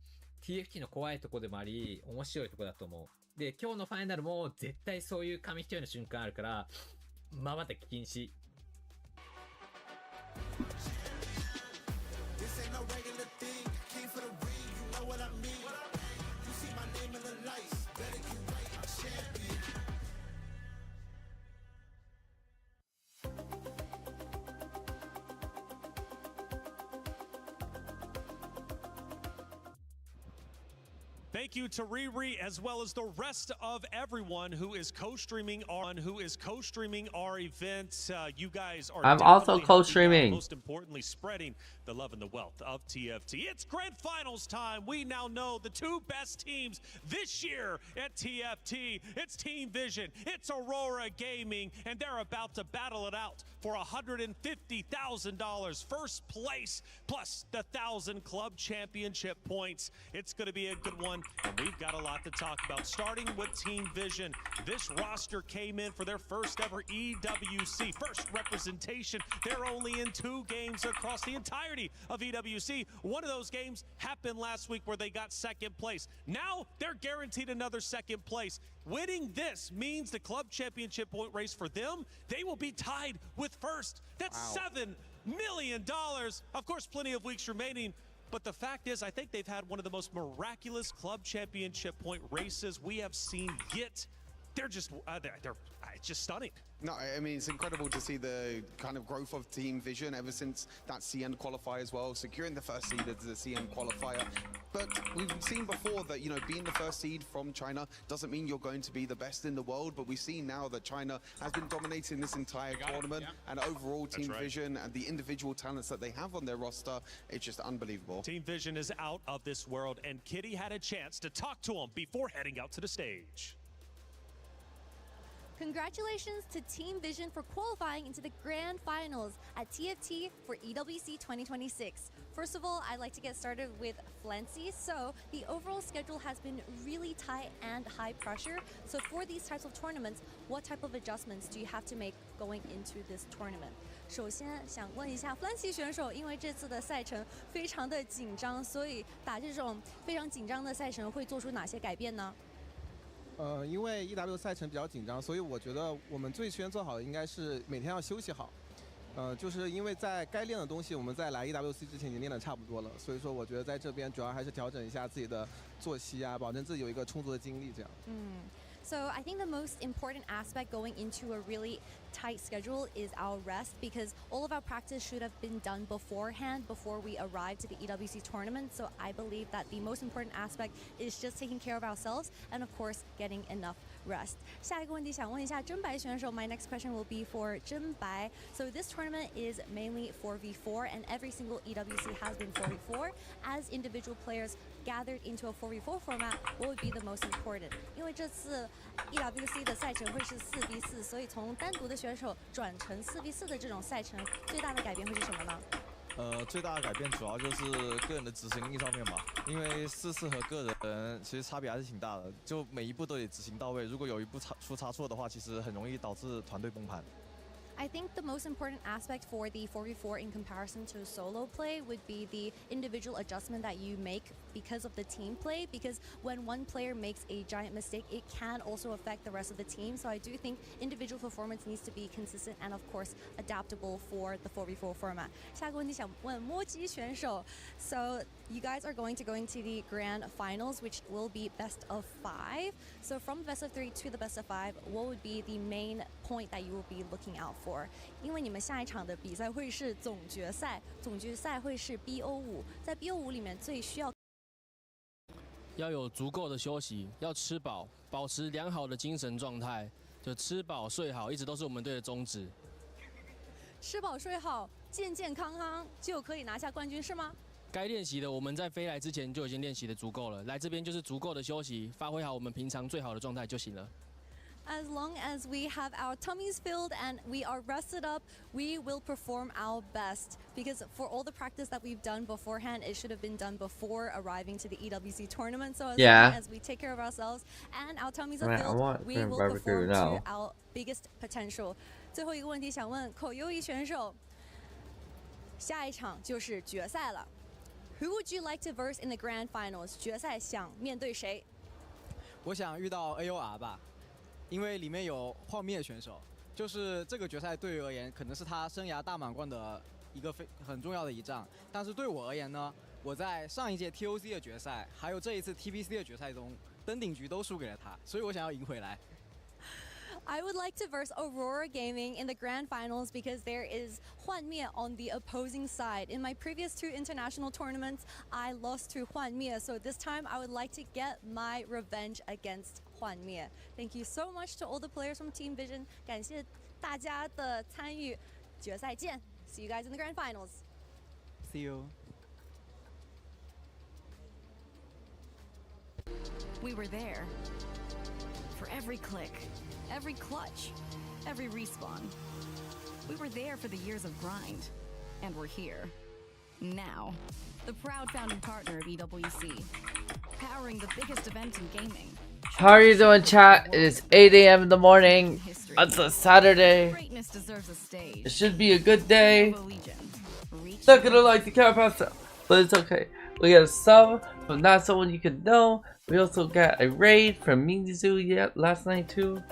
TFT の怖いとこでもあり、面白いとこだと思う。で、今日のファイナルも絶対そういう紙一重の瞬間あるから、瞬き禁止。Thank you to Riri, as well as the rest of everyone who is co-streaming our event. You guys are I'm also co-streaming. Most importantly, spreading the love and the wealth of TFT. It's grand finals time. We now know the 2 best teams this year at TFT. It's Team Vision, it's Aurora Gaming, and they're about to battle it out for $150,000 first place, plus the 1,000 club championship points. It's going to be a good one, and we've got a lot to talk about. Starting with Team Vision, this roster came in for their first ever EWC, first representation. They're only in 2 games across the entirety of EWC. One of those games happened last week where they got 2nd place. Now they're guaranteed another 2nd place. Winning this means the club championship point race for them, they will be tied with first. That's $7 million. Of course, plenty of weeks remaining. But the fact is, I think they've had one of the most miraculous club championship point races we have seen yet. They're just, it's just stunning. No, I mean, it's incredible to see the kind of growth of Team Vision ever since that CN qualifier as well, securing the first seed as the CN qualifier. But we've seen before that, being the first seed from China doesn't mean you're going to be the best in the world, but we see now that China has been dominating this entire tournament, and overall Team Vision and the individual talents that they have on their roster, it's just unbelievable. Team Vision is out of this world, and Kitty had a chance to talk to him before heading out to the stage. Congratulations to Team Vision for qualifying into the grand finals at TFT for EWC 2026. First of all, I'd like to get started with Flancy. So the overall schedule has been really tight and high pressure. So for these types of tournaments, what type of adjustments do you have to make going into this tournament? 首先想问一下 Flancy 选手，因为这次的赛程非常的紧张，所以打这种非常紧张的赛程会做出哪些改变呢？因为 EW 赛程比较紧张，所以我觉得我们最先做好的应该是每天要休息好。就是因为在该练的东西，我们在来 EWC 之前已经练得差不多了，所以说我觉得在这边主要还是调整一下自己的作息啊，保证自己有一个充足的精力这样。So I think the most important aspect going into a really tight schedule is our rest, because all of our practice should have been done beforehand before we arrive to the EWC tournament. So I believe that the most important aspect is just taking care of ourselves and of course getting enough rest. 下一个问题想问一下真白选手 My next question will be for 真白. So this tournament is mainly 4v4 and every single EWC has been 4v4. As individual players gathered into a 4v4 format, what would be the most important? 因为这次 EWC 的赛程会是4v4，所以从单独的选手转成4v4的这种赛程，最大的改变会是什么呢？最大的改变主要就是个人的执行力上面吧，因为4-4和个人其实差别还是挺大的，就每一步都得执行到位，如果有一步出差错的话，其实很容易导致团队崩盘。I think the most important aspect for the 4v4 in comparison to solo play would be the individual adjustment that you make because of the team play, because when one player makes a giant mistake, it can also affect the rest of the team. So I do think individual performance needs to be consistent and of course adaptable for the 4v4 format. 下一个问题想问摸鸡选手 So you guys are going to go into the grand finals, which will be best of 5. So from best of 3 to the best of 5, what would be the main point that you will be looking out for? 因为你们下一场的比赛会是总决赛，总决赛会是 BO5， 在 BO5 里面最需要有足够的休息，要吃饱，保持良好的精神状态，就吃饱睡好，一直都是我们队的宗旨。吃饱睡好，健健康康就可以拿下冠军，是吗？该练习的我们在飞来之前就已经练习的足够了，来这边就是足够的休息，发挥好我们平常最好的状态就行了。As long as we have our tummies filled and we are rested up, we will perform our best. Because for all the practice that we've done beforehand, it should have been done before arriving to the EWC tournament. So as long as we take care of ourselves and our tummies are filled, we will perform to our biggest potential. 最后一个问题想问口优一选手，下一场就是决赛了。Who would you like to verse in the grand finals? 决赛想面对谁？我想遇到 AOR 吧。因为里面有幻灭选手，就是这个决赛对于而言，可能是他生涯大满贯的一个很重要的一仗。但是对我而言呢，我在上一届 TOC 的决赛，还有这一次 TBC 的决赛中，登顶局都输给了他，所以我想要赢回来。I would like to verse Aurora Gaming in the grand finals because there is 幻灭 on the opposing side. In my previous 2 international tournaments, I lost to 幻灭, so this time I would like to get my revenge against 幻灭. Thank you so much to all the players from Team Vision. 感谢大家的参与，决赛见. See you guys in the grand finals. See you. We were there. For every click, every clutch, every respawn. We were there for the years of grind, and we're here. Now, the proud founding partner of EWC, powering the biggest event in gaming. How are you doing, chat? It is 8 a.m. in the morning. It's a Saturday. Greatness deserves a stage. It should be a good day. Not gonna like the camera pasta, but it's okay. We got a sub from Not Someone You Could Know. We also got a raid from Mingzu last night too,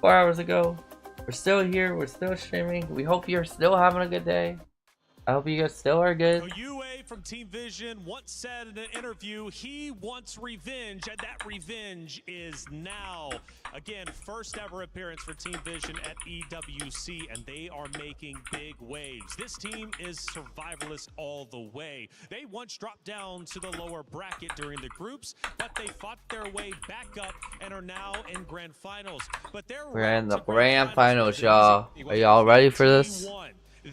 4 hours ago. We're still here. We're still streaming. We hope you're still having a good day. I hope you guys still are good. UA from Team Vision once said in an interview he wants revenge, and that revenge is now. Again, first ever appearance for Team Vision at EWC, and they are making big waves. This team is survivalist all the way. They once dropped down to the lower bracket during the groups, but they fought their way back up and are now in grand finals. But we're in the grand finals, y'all. Are y'all ready for this?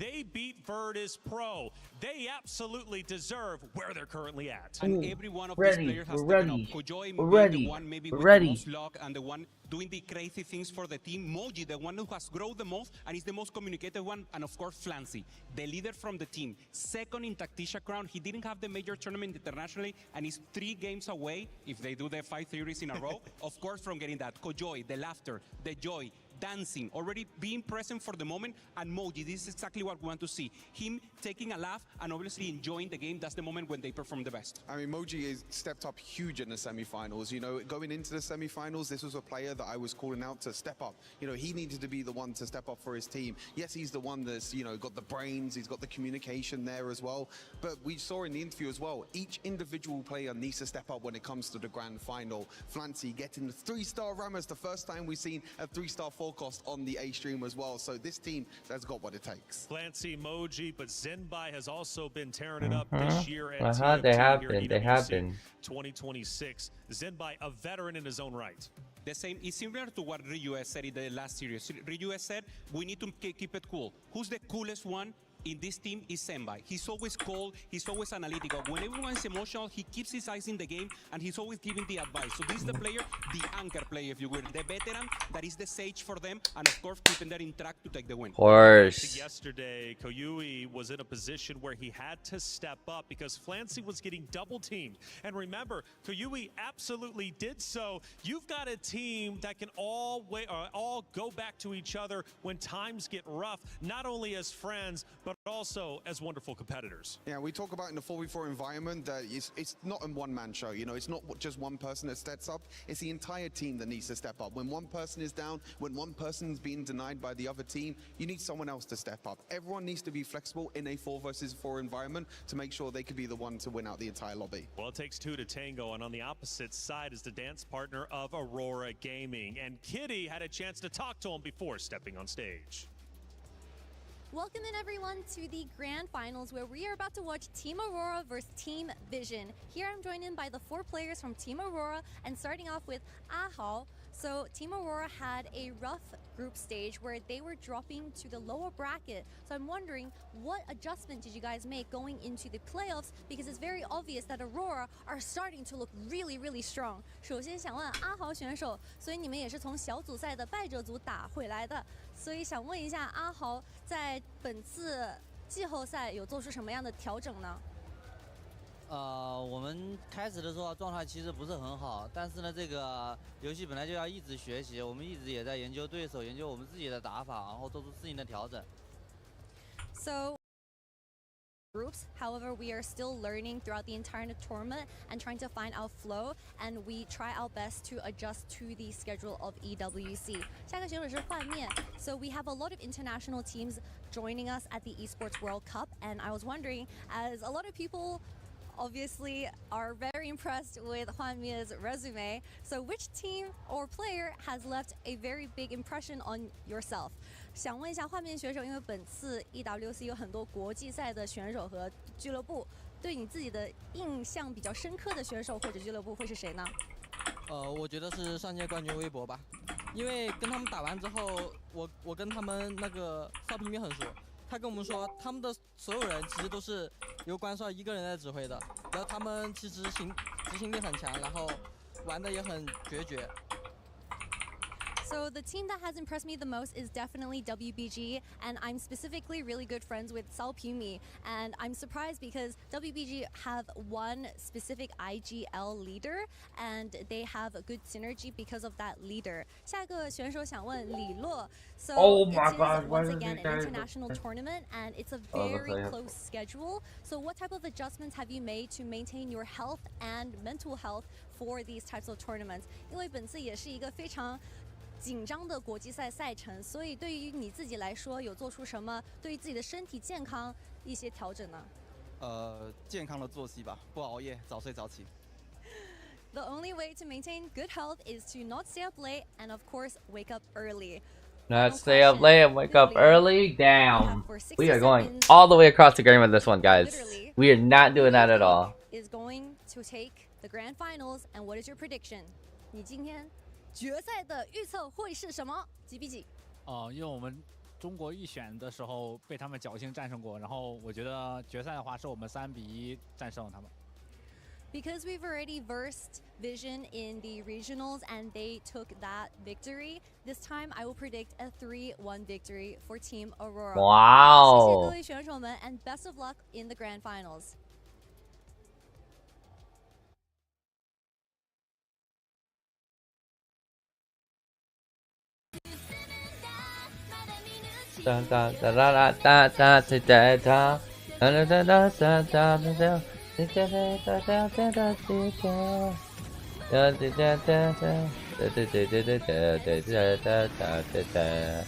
They beat Virtus Pro. They absolutely deserve where they're currently at. And every one of Ready, these players has we're stepped ready, up. Kojoy we're being ready, the one maybe we're with ready. the most luck and the one doing the crazy things for the team. Moji, the one who has grown the most and is the most communicated one. And of course, Flancy, the leader from the team. Second in Tactisha Crown. He didn't have the major tournament internationally and is 3 games away, if they do the 5 theories in a row, of course, from getting that. Kojoy, the laughter, the joy, dancing, already being present for the moment, and Moji, this is exactly what we want to see. Him taking a laugh and obviously enjoying the game. That's the moment when they perform the best. I mean, Moji has stepped up huge in the semi-finals. You know, going into the semi-finals, this was a player that I was calling out to step up. You know, he needed to be the one to step up for his team. Yes, he's the one that's, you know, got the brains, he's got the communication there as well. But we saw in the interview as well, each individual player needs to step up when it comes to the grand final. Flancy getting the 3-star Ramos, the first time we've seen a 3-star forecast on the A stream as well. So this team has got what it takes. Clancy, Moji, but Zenbai has also been tearing it up this year at they TFT have here been, at they have EWC been. 2026. Zenbai, a veteran in his own right. The same is similar to what Ryu said in the last series. Ryu said, we need to keep it cool. Who's the coolest one in this team is Senbai. He's always cold, he's always analytical. When everyone's emotional, he keeps his eyes in the game and he's always giving the advice. So this is the player, the anchor player, if you will, the veteran that is the sage for them, and of course keeping them in track to take the win. Of course. Yesterday, Koyui was in a position where he had to step up because Flancy was getting double teamed. And remember, Koyui absolutely did so. You've got a team that can all go back to each other when times get rough, not only as friends, but also as wonderful competitors. Yeah, we talk about in the 4v4 environment that it's not a one-man show. You know, it's not just one person that steps up. It's the entire team that needs to step up. When one person is down, when one person's being denied by the other team, you need someone else to step up. Everyone needs to be flexible in a 4 versus 4 environment to make sure they could be the one to win out the entire lobby. Well, it takes 2 to tango, and on the opposite side is the dance partner of Aurora Gaming. And Kitty had a chance to talk to him before stepping on stage. Welcome in everyone to the grand finals where we are about to watch Team Aurora versus Team Vision. Here I'm joined in by the 4 players from Team Aurora, and starting off with Ahao. So Team Aurora had a rough group stage where they were dropping to the lower bracket. So I'm wondering, what adjustment did you guys make going into the playoffs? Because it's very obvious that Aurora are starting to look really, really strong. 首先想问阿豪选手，所以你们也是从小组赛的败者组打回来的，所以想问一下阿豪，在本次季后赛有做出什么样的调整呢？我们开始的时候状态其实不是很好，但是呢，这个游戏本来就要一直学习，我们一直也在研究对手，研究我们自己的打法，然后做出适应的调整。So groups, however, we are still learning throughout the entire tournament and trying to find our flow, and we try our best to adjust to the schedule of EWC. 下个选手是幻灭. So we have a lot of international teams joining us at the Esports World Cup, and I was wondering, as a lot of people obviously are very impressed with Huan Mie's resume. So which team or player has left a very big impression on yourself? 想问一下幻灭选手，因为本次 EWC 有很多国际赛的选手和俱乐部，对你自己的印象比较深刻的选手或者俱乐部会是谁呢？我觉得是上届冠军微博吧，因为跟他们打完之后，我跟他们那个少平民很熟。他跟我们说，他们的所有人其实都是由关少一个人在指挥的，然后他们其实执行力很强，然后玩的也很决绝。So the team that has impressed me the most is definitely WBG, and I'm specifically really good friends with Sao Pumi, and I'm surprised because WBG have one specific IGL leader, and they have a good synergy because of that leader. 下个选手想问李洛. So oh my it God, is once again an international tournament, and it's a very close schedule. So what type of adjustments have you made to maintain your health and mental health for these types of tournaments? 因为本次也是一个非常紧张的国际赛赛程，所以对于你自己来说，有做出什么对于自己的身体健康一些调整呢？健康的作息吧，不熬夜，早睡早起。The only way to maintain good health is to not stay up late and of course wake up early. Not stay up late and wake up early. Down. We are going all the way across the game with this one, guys. We are not doing that at all. Is going to take the grand finals, and what is your prediction? 你今天决赛的预测会是什么？几比几？因为我们中国预选的时候被他们侥幸战胜过，然后我觉得决赛的话是我们3-1战胜了他们。Because we've already versed Vision in the regionals and they took that victory, this time I will predict a 3-1 victory for Team Aurora. Wow. 谢谢各位选手们 and best of luck in the grand finals. Da da da da da da da da da da da da da da da.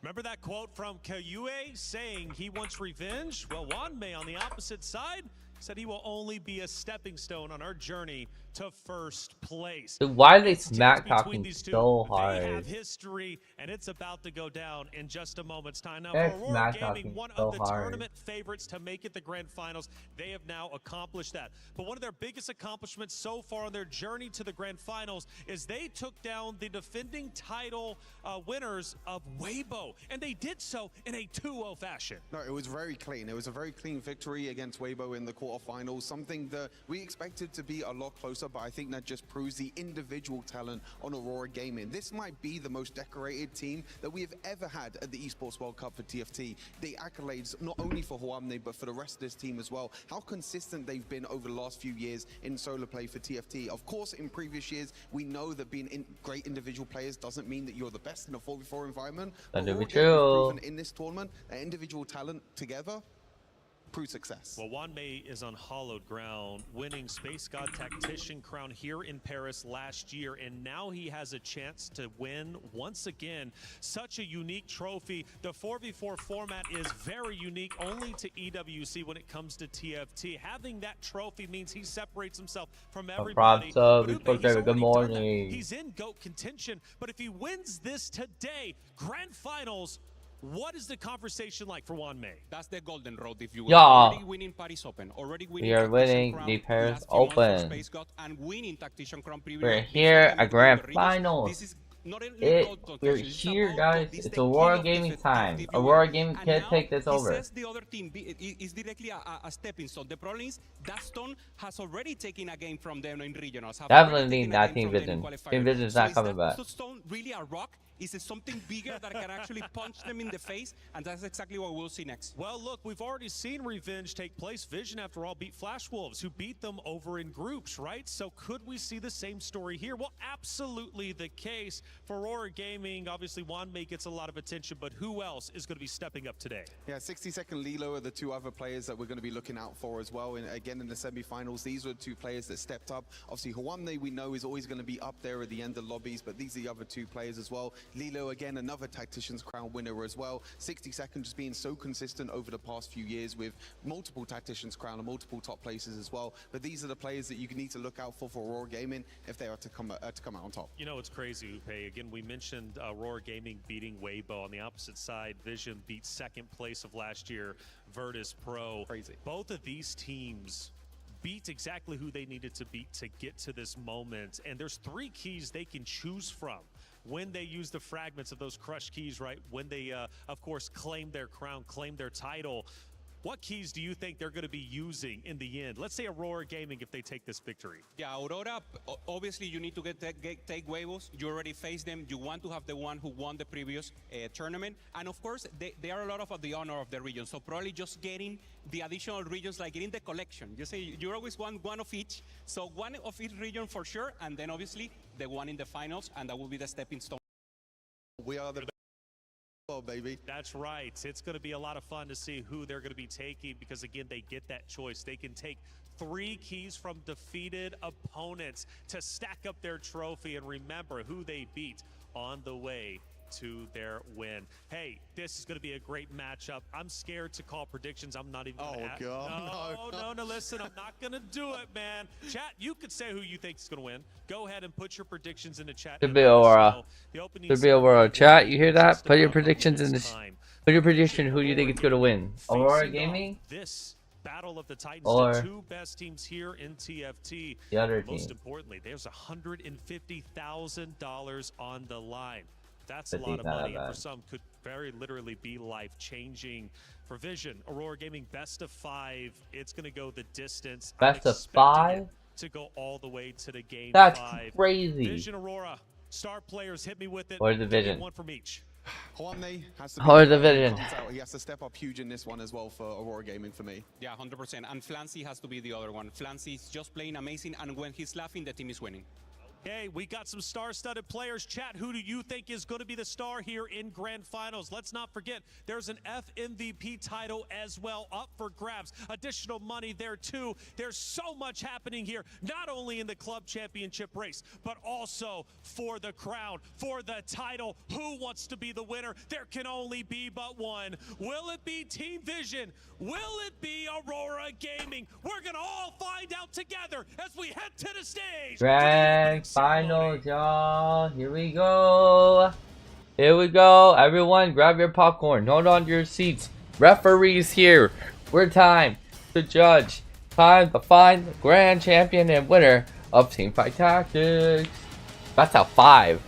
Remember that quote from Kayue saying he wants revenge? Well, Wanmei on the opposite side said he will only be a stepping stone on our journey to first place. Dude, why are they smack talking so hard? They have history, and it's about to go down in just a moment's time. Now, They're for Aurora smack Gaming, talking one so of the hard. tournament favorites to make it the grand finals, they have now accomplished that. But one of their biggest accomplishments so far on their journey to the grand finals is they took down the defending title winners of Weibo, and they did so in a 2-0 fashion. No, it was very clean. It was a very clean victory against Weibo in the quarterfinals, something that we expected to be a lot closer, but I think that just proves the individual talent on Aurora Gaming. This might be the most decorated team that we have ever had at the Esports World Cup for TFT. The accolades, not only for Huamne, but for the rest of this team as well. How consistent they've been over the last few years in solo play for TFT. Of course, in previous years, we know that being great individual players doesn't mean that you're the best in a 4v4 environment. That Aurora be Gaming have true. proven in this tournament that individual talent together prove success. Well, Wanmei is on hallowed ground, winning Space God Tactician crown here in Paris last year, and now he has a chance to win once again. Such a unique trophy. The 4v4 format is very unique only to EWC when it comes to TFT. Having that trophy means he separates himself from everybody. Good morning. He's in GOAT contention, but if he wins this today, grand finals, what is the conversation like for Wanmei? That's the golden road, if you will. Yeah. Already winning Paris Open, already winning. We are winning the Paris Open. And winning Tactician Crown We're here at Grand Finals. This is not we're here, guys. It's Aurora Gaming time. Aurora Gaming can't take this over. He says the other team is directly a stepping stone. The problem is that Stone has already taken a game from them in regionals. Definitely not Team Vision. Team Vision is not coming back. Is Stone really a rock? Is it something bigger that can actually punch them in the face? And that's exactly what we'll see next. Well, look, we've already seen revenge take place. Vision, after all, beat Flash Wolves, who beat them over in groups, right? So could we see the same story here? Well, absolutely the case. For Aurora Gaming, obviously, Wanmei gets a lot of attention, but who else is going to be stepping up today? Yeah, 60-second Lilo are the two other players that we're going to be looking out for as well. And again, in the semi-finals, these were the two players that stepped up. Obviously, Huamne, we know, is always going to be up there at the end of lobbies, but these are the other two players as well. Lilo, again, another Tactician's Crown winner as well. 60-second just being so consistent over the past few years with multiple Tactician's Crown and multiple top places as well. But these are the players that you need to look out for Aurora Gaming if they are to come out on top. You know, it's crazy, Upe. Again, we mentioned Aurora Gaming beating Weibo. On the opposite side, Vision beat second place of last year, Virtus Pro. Crazy. Both of these teams beat exactly who they needed to beat to get to this moment. And there's three keys they can choose from when they use the fragments of those crushed keys, right? When they, of course, claim their crown, claim their title. What keys do you think they're going to be using in the end? Let's say Aurora Gaming if they take this victory. Yeah, Aurora, obviously you need to take Huevos. You already faced them. You want to have the one who won the previous tournament. And of course, they are a lot of the honor of the region. So probably just getting the additional regions, like getting the collection. You say you always want one of each. So one of each region for sure. And then obviously the one in the finals. And that will be the stepping stone. We are the baby. That's right. It's going to be a lot of fun to see who they're going to be taking because, again, they get that choice. They can take 3 keys from defeated opponents to stack up their trophy and remember who they beat on the way to their win. Hey, this is going to be a great matchup. I'm scared to call predictions. I'm not even going to No, listen, I'm not going to do it, man. Chat, you could say who you think is going to win. Go ahead and put your predictions in the chat. Should be Aurora. Should be Aurora. Chat, you hear that? Put your predictions in the... Put your prediction who you think is going to win. Aurora Gaming? This Battle of the Titans, or the two best teams here in TFT. the other Most team. importantly, there's $150,000 on the line. That's a lot of money, and for some could very literally be life-changing. For Vision, Aurora Gaming, best of 5. It's going to go the distance. Best of 5? To go all the way to the game. That's 5. crazy. Vision, Aurora, star players, hit me with it. Or the Vision. One from each. Juanne has to Or the Vision. He has to step up huge in this one as well for Aurora Gaming for me. Yeah, 100%. And Flancy has to be the other one. Flancy's just playing amazing, and when he's laughing, the team is winning. Okay, we got some star-studded players. Chat, who do you think is going to be the star here in Grand Finals? Let's not forget, there's an FMVP title as well up for grabs. Additional money there, too. There's so much happening here, not only in the club championship race, but also for the crown, for the title. Who wants to be the winner? There can only be but one. Will it be Team Vision? Will it be Aurora Gaming? We're going to all find out together as we head to the stage. Grand Finals, y'all. Here we go. Here we go. Everyone, grab your popcorn. Hold on to your seats. Referees here. We're time to judge. Time to find the grand champion and winner of Teamfight Tactics. That's a 5.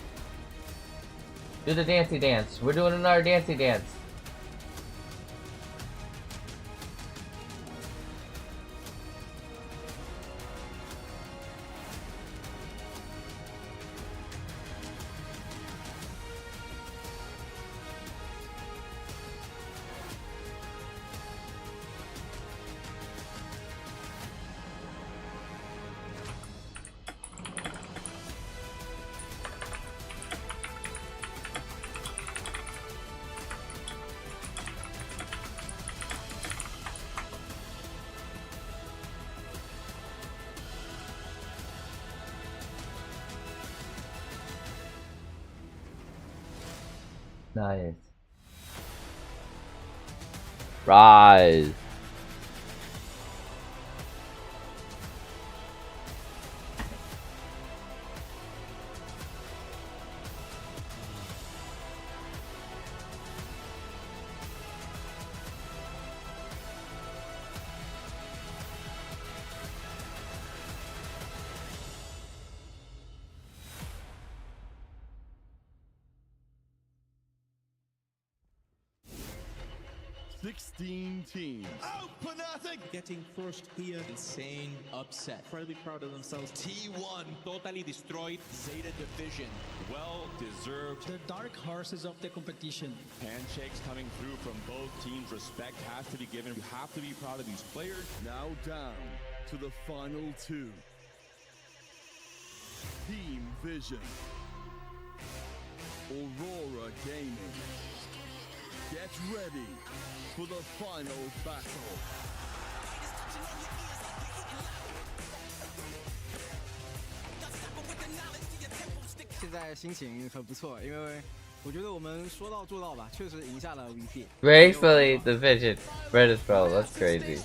Do the dancey dance. We're doing another dancey dance. Nice. Rise. Sixteen teams. Open nothing! Getting first here. Insane upset. Incredibly proud of themselves. T1 totally destroyed Zeta Division. Well deserved. The dark horses of the competition. Handshakes coming through from both teams. Respect has to be given. You have to be proud of these players. Now down to the final 2. Team Vision. Aurora Gaming. Get ready for the final battle. 现在心情很不错，因为我觉得我们说到做到吧，确实赢下了 VP。 Gracefully, the Vision. Red Pro, that's crazy.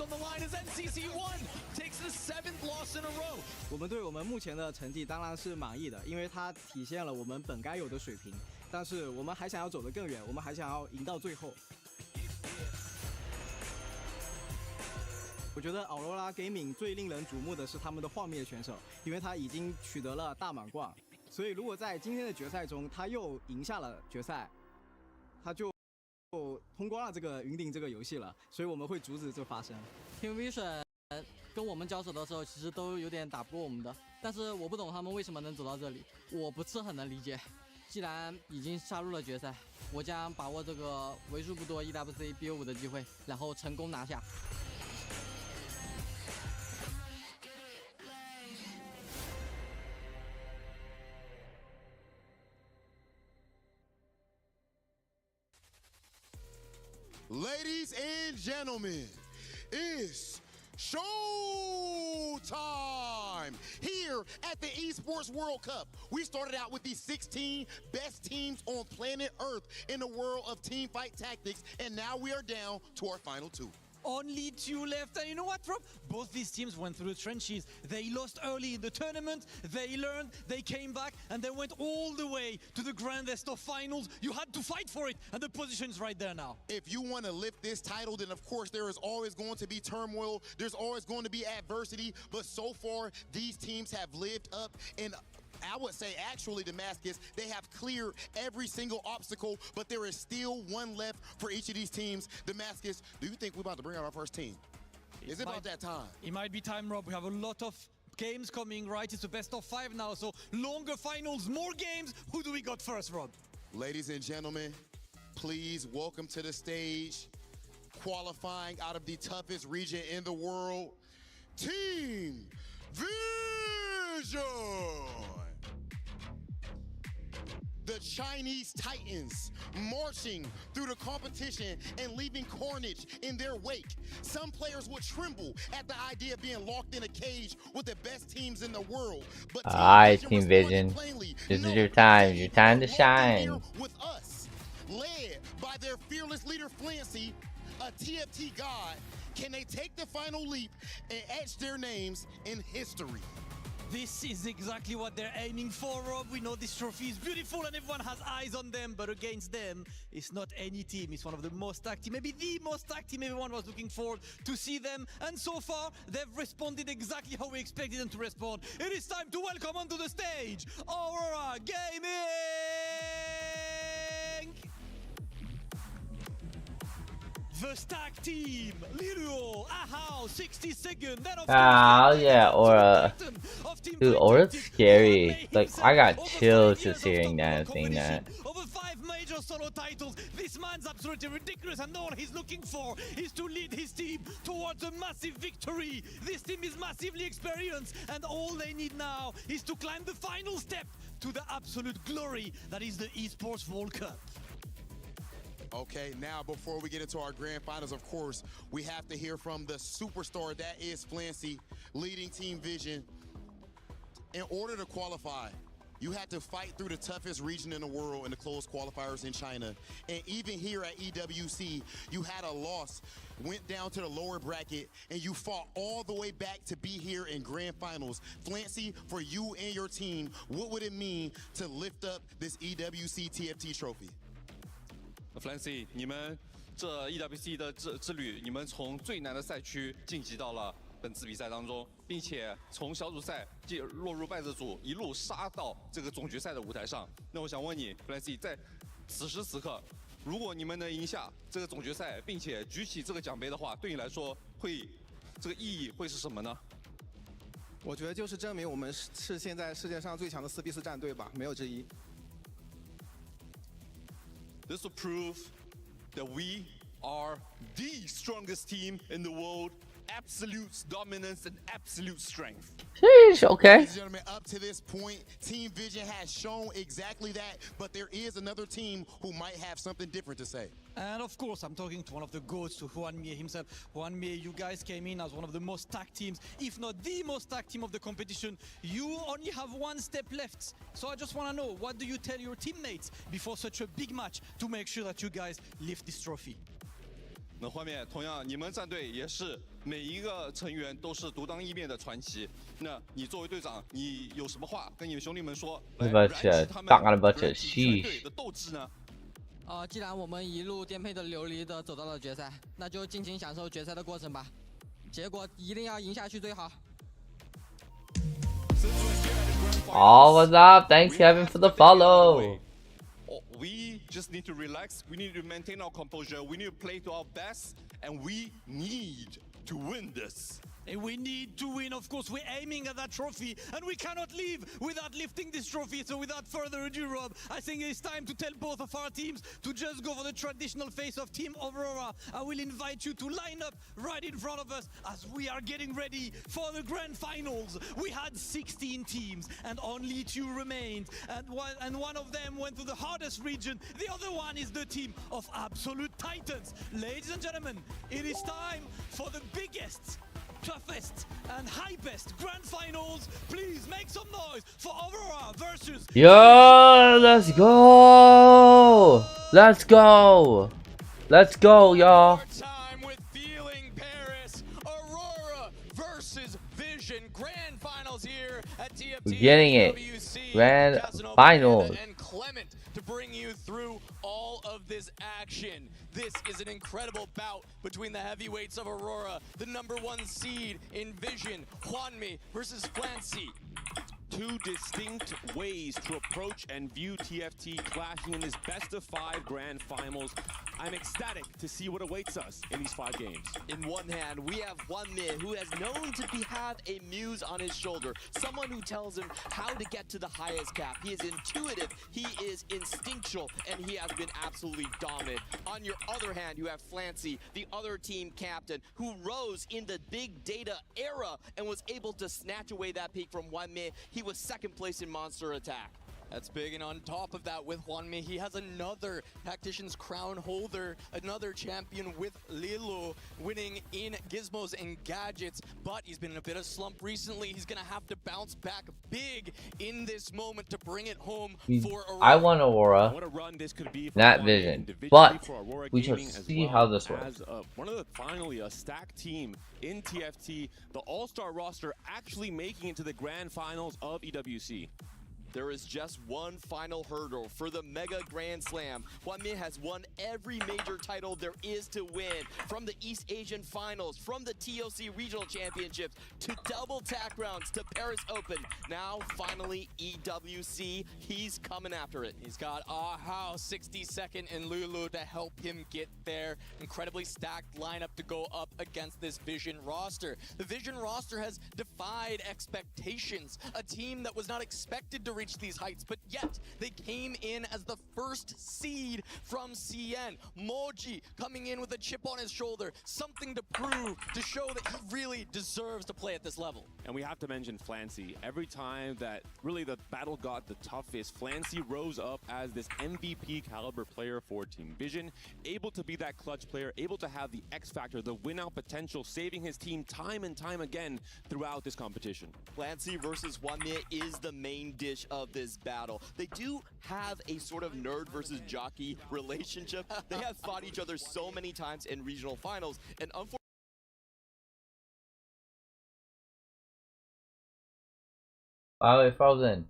我们对我们目前的成绩当然是满意的，因为它体现了我们本该有的水平。但是我们还想要走得更远，我们还想要赢到最后。我觉得 Aurora Gaming 最令人瞩目的是他们的幻灭选手，因为他已经取得了大满贯，所以如果在今天的决赛中他又赢下了决赛，他就通关了这个云顶这个游戏了，所以我们会阻止这发生。Team Vision 跟我们交手的时候，其实都有点打不过我们的，但是我不懂他们为什么能走到这里，我不是很能理解。既然已经杀入了决赛，我将把握这个为数不多 EWC BO5 的机会，然后成功拿下。Ladies and gentlemen, it's show time! time here at the Esports World Cup. We started out with the 16 best teams on planet Earth in the world of teamfight tactics, and now we are down to our final 2. Only 2 left, and you know what, Rob? Both these teams went through the trenches. They lost early in the tournament, they learned, they came back, and they went all the way to the grandest of finals. You had to fight for it, and the position's right there now. If you want to lift this title, then of course there is always going to be turmoil, there's always going to be adversity, but so far these teams have lived up, and I would say actually Damascus, they have cleared every single obstacle, but there is still one left for each of these teams. Damascus, do you think we're about to bring out our first team? Is it about that time? It might be time, Rob. We have a lot of games coming, right? It's a best of 5 now, so longer finals, more games. Who do we got first, Rob? Ladies and gentlemen, please welcome to the stage, qualifying out of the toughest region in the world, Team Vision! The Chinese Titans marching through the competition and leaving carnage in their wake. Some players would tremble at the idea of being locked in a cage with the best teams in the world. But Alright, Team Vision, this is your time to shine. With us, led by their fearless leader Flancy, a TFT god, can they take the final leap and etch their names in history? This is exactly what they're aiming for, Rob. We know this trophy is beautiful and everyone has eyes on them, but against them, it's not any team. It's one of the most stacked team, maybe the most stacked team everyone was looking forward to see them. And so far, they've responded exactly how we expected them to respond. It is time to welcome onto the stage, Aurora Gaming! The stack team, Lirio, Ahau, 62nd, then of Yeah, Aura. Dude, Aura's scary. Like, I got chills just hearing that and seeing that. Over 5 major solo titles. This man's absolutely ridiculous, and all he's looking for is to lead his team towards a massive victory. This team is massively experienced, and all they need now is to climb the final step to the absolute glory that is the Esports World Cup. Okay, now before we get into our grand finals, of course, we have to hear from the superstar that is Flancy, leading Team Vision. In order to qualify, you had to fight through the toughest region in the world in the closed qualifiers in China. And even here at EWC, you had a loss, went down to the lower bracket, and you fought all the way back to be here in grand finals. Flancy, for you and your team, what would it mean to lift up this EWC TFT trophy? Flancy， 你们这 EWC 的之旅，你们从最难的赛区晋级到了本次比赛当中，并且从小组赛落入败者组，一路杀到这个总决赛的舞台上。那我想问你 ，Flancy， 在此时此刻，如果你们能赢下这个总决赛，并且举起这个奖杯的话，对你来说这个意义会是什么呢？我觉得就是证明我们是现在世界上最强的4v4战队吧，没有之一。This will prove that we are the strongest team in the world. Absolute dominance and absolute strength. Sheesh, okay. Ladies and gentlemen, up to this point, Team Vision has shown exactly that, but there is another team who might have something different to say. And of course, I'm talking to one of the GOATs, to Juan Mie himself. Juan Mie, you guys came in as one of the most stacked teams, if not the most stacked team of the competition. You only have one step left. So I just want to know, what do you tell your teammates before such a big match to make sure that you guys lift this trophy? 那画面同样，你们战队也是每一个成员都是独当一面的传奇。那你作为队长，你有什么话跟你的兄弟们说，来燃起他们团队的斗志呢？既然我们一路颠沛的流离的走到了决赛，那就尽情享受决赛的过程吧。结果一定要赢下去最好。Oh, what's up? Thanks, Kevin, for the follow. We just need to relax. We need to maintain our composure. We need to play to our best, and we need to win this. And we need to win, of course. We're aiming at that trophy, and we cannot leave without lifting this trophy. So without further ado, Rob, I think it's time to tell both of our teams to just go for the traditional face of Team Aurora. I will invite you to line up right in front of us as we are getting ready for the grand finals. We had 16 teams, and only 2 remained. And one of them went to the hardest region. The other one is the team of Absolute Titans. Ladies and gentlemen, it is time for the biggest toughest and hypest grand finals. Please make some noise for Aurora versus. Yo, let's go! Let's go! Let's go, y'all! Time with Feeling Paris, Aurora versus Vision. Grand finals here at TFT. We're getting it. EWC. Grand Casanova, finals. And Clement to bring you through all of this action. This is an incredible bout between the heavyweights of Aurora, the #1 seed in Vision, Hwanmi versus Flancy. Two distinct ways to approach and view TFT clashing in this best-of-5 grand finals. I'm ecstatic to see what awaits us in these 5 games. In one hand, we have Hwanmi, who has known to have a muse on his shoulder, someone who tells him how to get to the highest cap. He is intuitive, he is instinctual, and he has been absolutely dominant. On your other hand, you have Flancy, the other team captain, who rose in the big data era and was able to snatch away that peak from Hwanmi. He was second place in Monster Attack. That's big, and on top of that, with Hwanmi, he has another Tactician's Crown holder, another champion with Lilo, winning in Gizmos and Gadgets, but he's been in a bit of slump recently. He's gonna have to bounce back big in this moment to bring it home for Aurora. I want Aurora, not Vision, but we shall see how this works. As one of the finally a stacked team in TFT, the All-Star roster actually making it to the grand finals of EWC. There is just one final hurdle for the Mega Grand Slam. Hwanmi has won every major title there is to win, from the East Asian Finals, from the TOC Regional Championships, to double tack rounds, to Paris Open. Now, finally, EWC, he's coming after it. He's got Ahao, 62nd, and Lulu to help him get there. Incredibly stacked lineup to go up against this Vision roster. The Vision roster has defied expectations. A team that was not expected to reach these heights, but yet they came in as the first seed from CN. Moji coming in with a chip on his shoulder, something to prove, to show that he really deserves to play at this level. And we have to mention Flancy. Every time that really the battle got the toughest, Flancy rose up as this MVP caliber player for Team Vision, able to be that clutch player, able to have the X factor, the win out potential, saving his team time and time again throughout this competition. Flancy versus Hwanmi is the main dish of this battle. They do have a sort of nerd versus jockey relationship. They have fought each other so many times in regional finals, and unfortunately, wow, it frozen.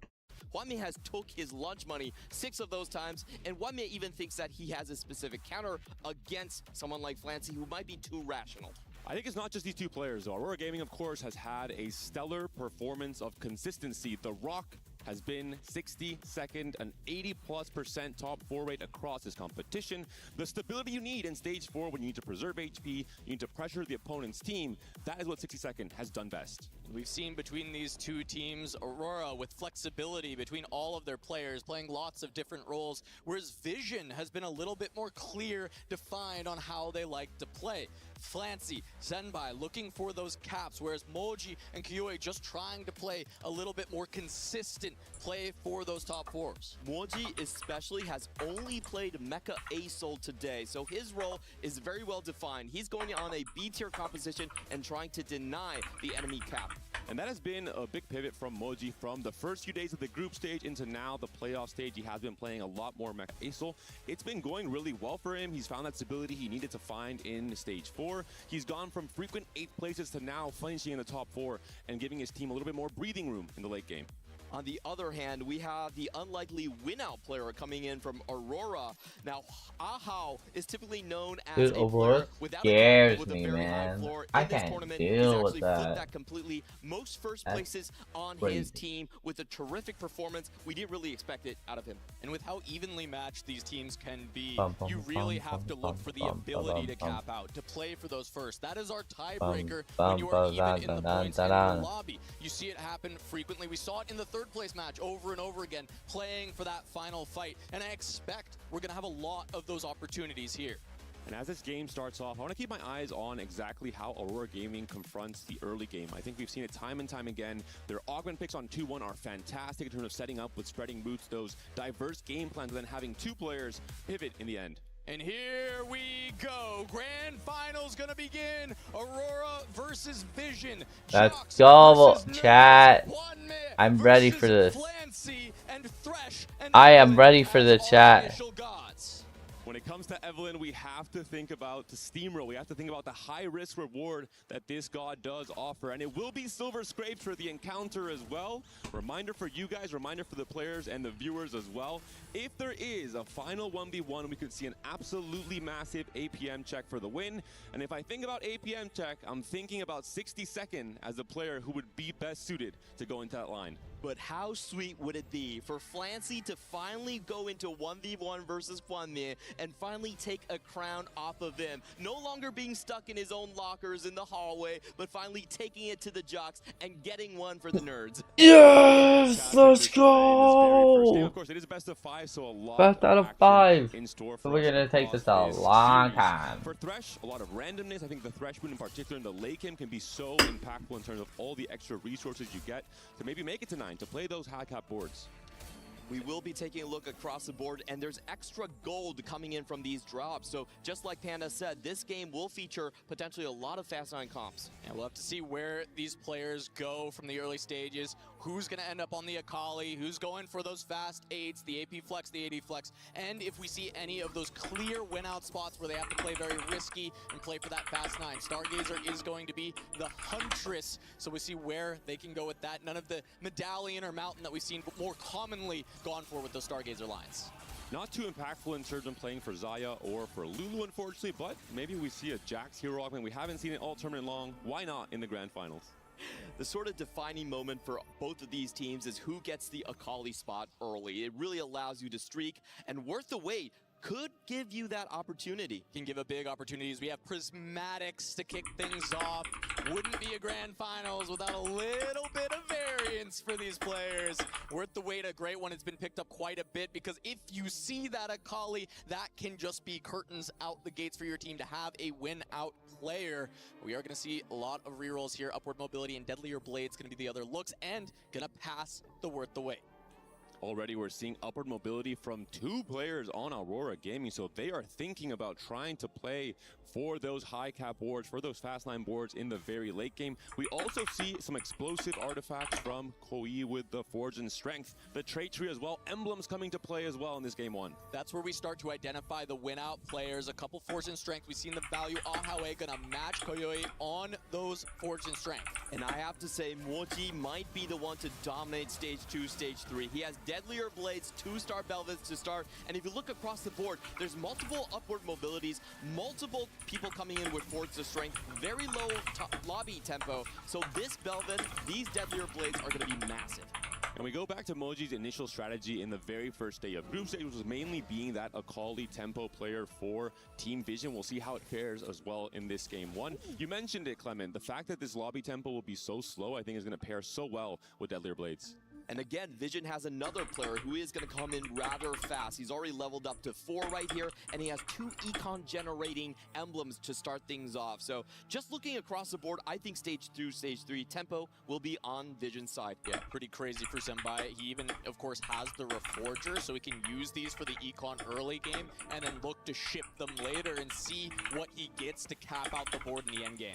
Hwanmi has took his lunch money 6 of those times, and Hwanmi even thinks that he has a specific counter against someone like Flancy, who might be too rational. I think it's not just these two players, though. Aurora Gaming, of course, has had a stellar performance of consistency. The Rock has been 62nd, an 80+% top 4 rate across this competition. The stability you need in stage 4 when you need to preserve HP, you need to pressure the opponent's team, that is what 62nd has done best. We've seen between these two teams, Aurora with flexibility between all of their players, playing lots of different roles, whereas Vision has been a little bit more clear, defined on how they like to play. Flancy, Senbai looking for those caps, whereas Moji and Kyoe just trying to play a little bit more consistent play for those top 4s. Moji especially has only played Mecha Asol today, so his role is very well defined. He's going on a B-tier composition and trying to deny the enemy cap. And that has been a big pivot from Moji from the first few days of the group stage into now the playoff stage. He has been playing a lot more Mecha Asol. It's been going really well for him. He's found that stability he needed to find in stage 4. He's gone from frequent 8th places to now finishing in the top 4 and giving his team a little bit more breathing room in the late game. On the other hand, we have the unlikely win-out player coming in from Aurora. Now, Ahao is typically known as Aurora scares me, man. I can't deal with that. Completely. Most first places on his team with a terrific performance. We didn't really expect it out of him. And with how evenly matched these teams can be, you really have to look for the ability to cap out, to play for those first. That is our tiebreaker when you are even in the points in the lobby. You see it happen frequently. We saw it in the third place match over and over again, playing for that final fight, and I expect we're gonna have a lot of those opportunities here. And as this game starts off, I want to keep my eyes on exactly how Aurora Gaming confronts the early game. I think we've seen it time and time again. Their augment picks on 2-1 are fantastic in terms of setting up with spreading boots, those diverse game plans, and then having 2 players pivot in the end. And here we go. Grand finals gonna begin. Aurora versus Vision. Let's go, chat. I'm ready for this. I am ready for the chat. When it comes to Evelyn, we have to think about the steamroll. We have to think about the high risk reward that this god does offer. And it will be silver scrapes for the encounter as well. Reminder for you guys, reminder for the players and the viewers as well. If there is a final 1v1, we could see an absolutely massive APM check for the win. And if I think about APM check, I'm thinking about 62nd as a player who would be best suited to go into that line. But how sweet would it be for Flancy to finally go into 1v1 versus Kwanmi and finally take a crown off of him? No longer being stuck in his own lockers in the hallway, but finally taking it to the jocks and getting one for the nerds. Yes, let's go. Of course, it is best of 5, so a lot Best out of 5. in store So for we're us gonna take across this a this long series. time. For Thresh, a lot of randomness. I think the Thresh boon in particular in the late game can be so impactful in terms of all the extra resources you get to maybe make it to 9, to play those high cap boards. We will be taking a look across the board, and there's extra gold coming in from these drops. So just like Panda said, this game will feature potentially a lot of Fast 9 comps. And we'll have to see where these players go from the early stages, who's going to end up on the Akali, who's going for those fast 8s, the AP flex, the AD flex, and if we see any of those clear win-out spots where they have to play very risky and play for that fast 9. Stargazer is going to be the Huntress, so we see where they can go with that. None of the Medallion or Mountain that we've seen more commonly gone for with those Stargazer lines. Not too impactful in terms of playing for Xayah or for Lulu, unfortunately, but maybe we see a Jax hero augment. We haven't seen it all tournament long. Why not in the grand finals? The sort of defining moment for both of these teams is who gets the Akali spot early. It really allows you to streak, and worth the wait could give you that opportunity. Can give a big opportunities. We have Prismatics to kick things off. Wouldn't be a grand finals without a little bit of variance for these players. Worth the wait, a great one. It's been picked up quite a bit because if you see that Akali, that can just be curtains out the gates for your team to have a win out player. We are going to see a lot of rerolls here. Upward Mobility and Deadlier Blade's going to be the other looks and going to pass the worth the wait. Already we're seeing upward mobility from 2 players on Aurora Gaming, so they are thinking about trying to play for those high cap boards, for those fast 9 boards in the very late game. We also see some explosive artifacts from Koi with the Forge and Strength, the trait tree as well, emblems coming to play as well in this game 1. That's where we start to identify the win out players. A couple Forge and Strength. We've seen the value Ahawe gonna match Koyoi on those Forge and Strength. And I have to say, Moji might be the one to dominate stage 2, stage 3. He has Deadlier Blades, 2-star Belvets to start, and if you look across the board, there's multiple upward mobilities, multiple people coming in with Forge of Strength, very low lobby tempo, so this Belvet, these Deadlier Blades are going to be massive. And we go back to Moji's initial strategy in the very first day of group stage, which was mainly being that Akali tempo player for Team Vision. We'll see how it fares as well in this game 1. You mentioned it, Clement. The fact that this lobby tempo will be so slow, I think is going to pair so well with Deadlier Blades. And again, Vision has another player who is going to come in rather fast. He's already leveled up to 4 right here, and he has 2 econ generating emblems to start things off. So just looking across the board, I think stage 2, stage 3 tempo will be on Vision's side. Yeah, pretty crazy for Senpai. He even, of course, has the Reforger, so he can use these for the econ early game, and then look to ship them later and see what he gets to cap out the board in the end game.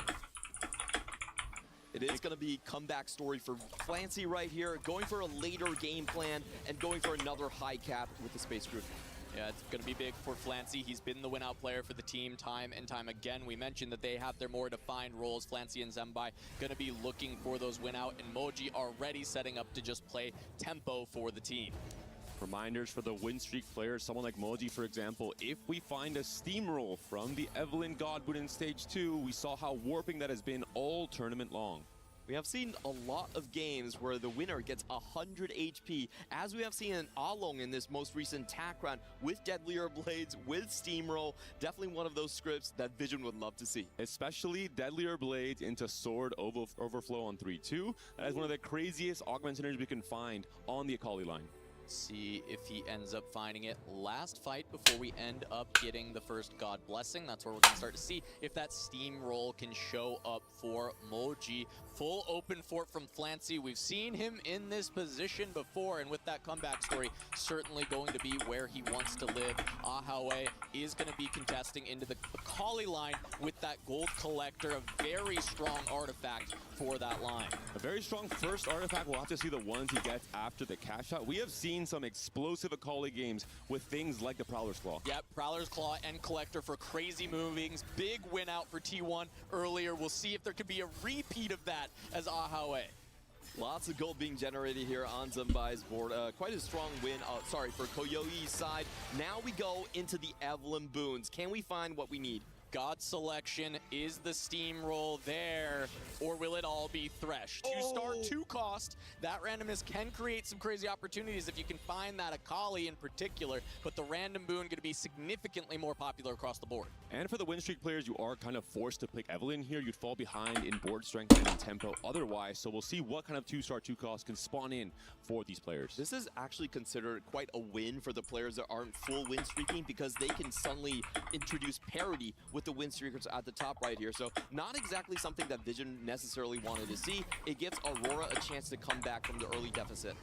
It is going to be comeback story for Flancy right here, going for a later game plan and going for another high cap with the Space Group. Yeah, it's going to be big for Flancy. He's been the win-out player for the team time and time again. We mentioned that they have their more defined roles. Flancy and Zembai going to be looking for those win-out, and Moji already setting up to just play tempo for the team. Reminders for the win streak players, someone like Moji, for example. If we find a steamroll from the Evelyn Godboot in stage 2, we saw how warping that has been all tournament long. We have seen a lot of games where the winner gets 100 HP, as we have seen in Along in this most recent TAC round with Deadlier Blades, with Steamroll. Definitely one of those scripts that Vision would love to see. Especially Deadlier Blades into Sword Overflow on 3-2. That is one of the craziest augment synergies we can find on the Akali line. See if he ends up finding it. Last fight before we end up getting the first God Blessing. That's where we're going to start to see if that steamroll can show up for Moji. Full open fort from Flancy. We've seen him in this position before, and with that comeback story, certainly going to be where he wants to live. Ahawe is going to be contesting into the Akali line with that gold collector, a very strong artifact for that line. A very strong first artifact. We'll have to see the ones he gets after the cash out. We have seen some explosive Akali games with things like the Prowler's Claw. Yep, Prowler's Claw and Collector for crazy movings. Big win out for T1 earlier. We'll see if there could be a repeat of that as Ahawe. Lots of gold being generated here on Zembai's board. Quite a strong win, for Koyoi's side. Now we go into the Evelyn Boons. Can we find what we need? God Selection, is the steamroll there, or will it all be Thresh? 2-star, 2-cost. That randomness can create some crazy opportunities if you can find that Akali in particular, but the random boon going to be significantly more popular across the board. And for the win streak players, you are kind of forced to pick Evelyn here. You'd fall behind in board strength and in tempo otherwise, so we'll see what kind of 2-star, 2-cost can spawn in for these players. This is actually considered quite a win for the players that aren't full win streaking, because they can suddenly introduce parity with the win streakers at the top right here. So not exactly something that Vision necessarily wanted to see. It gives Aurora a chance to come back from the early deficit.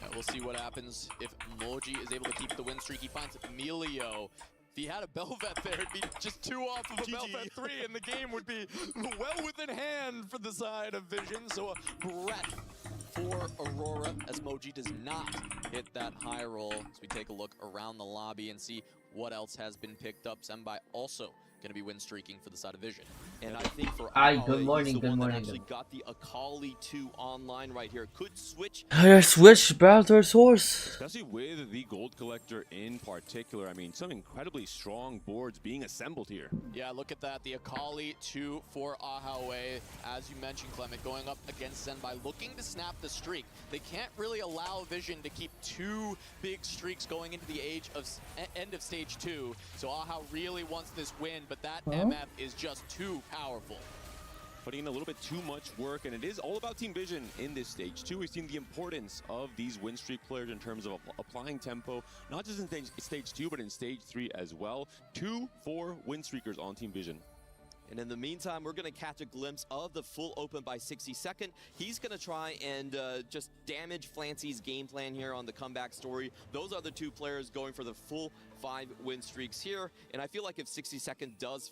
Yeah, we'll see what happens if Moji is able to keep the win streak. He finds Emilio. If he had a Bel'Veth there, it'd be just 2 off of a Bel'Veth 3, and the game would be well within hand for the side of Vision. So a breath for Aurora as Moji does not hit that high roll. As we take a look around the lobby and see what else has been picked up. Zembai also going to be win streaking for the side of Vision. And I think for good morning, he's the good one morning. that actually got the Akali 2 online right here. Could switch. Switch Battle Source. Especially with the gold collector in particular. I mean, some incredibly strong boards being assembled here. Yeah, look at that. The Akali 2 for Ahawe. As you mentioned, Clement, going up against Zenbai, looking to snap the streak. They can't really allow Vision to keep 2 big streaks going into the end of stage 2. So Aha really wants this win, but that MF is just too powerful. Putting in a little bit too much work, and it is all about Team Vision in this stage 2. We've seen the importance of these win streak players in terms of applying tempo, not just in stage 2, but in stage 3 as well. 2-4 win streakers on Team Vision. And in the meantime, we're going to catch a glimpse of the full open by 62nd. He's going to try and just damage Flancy's game plan here on the comeback story. Those are the 2 players going for the full 5 win streaks here. And I feel like if 62nd does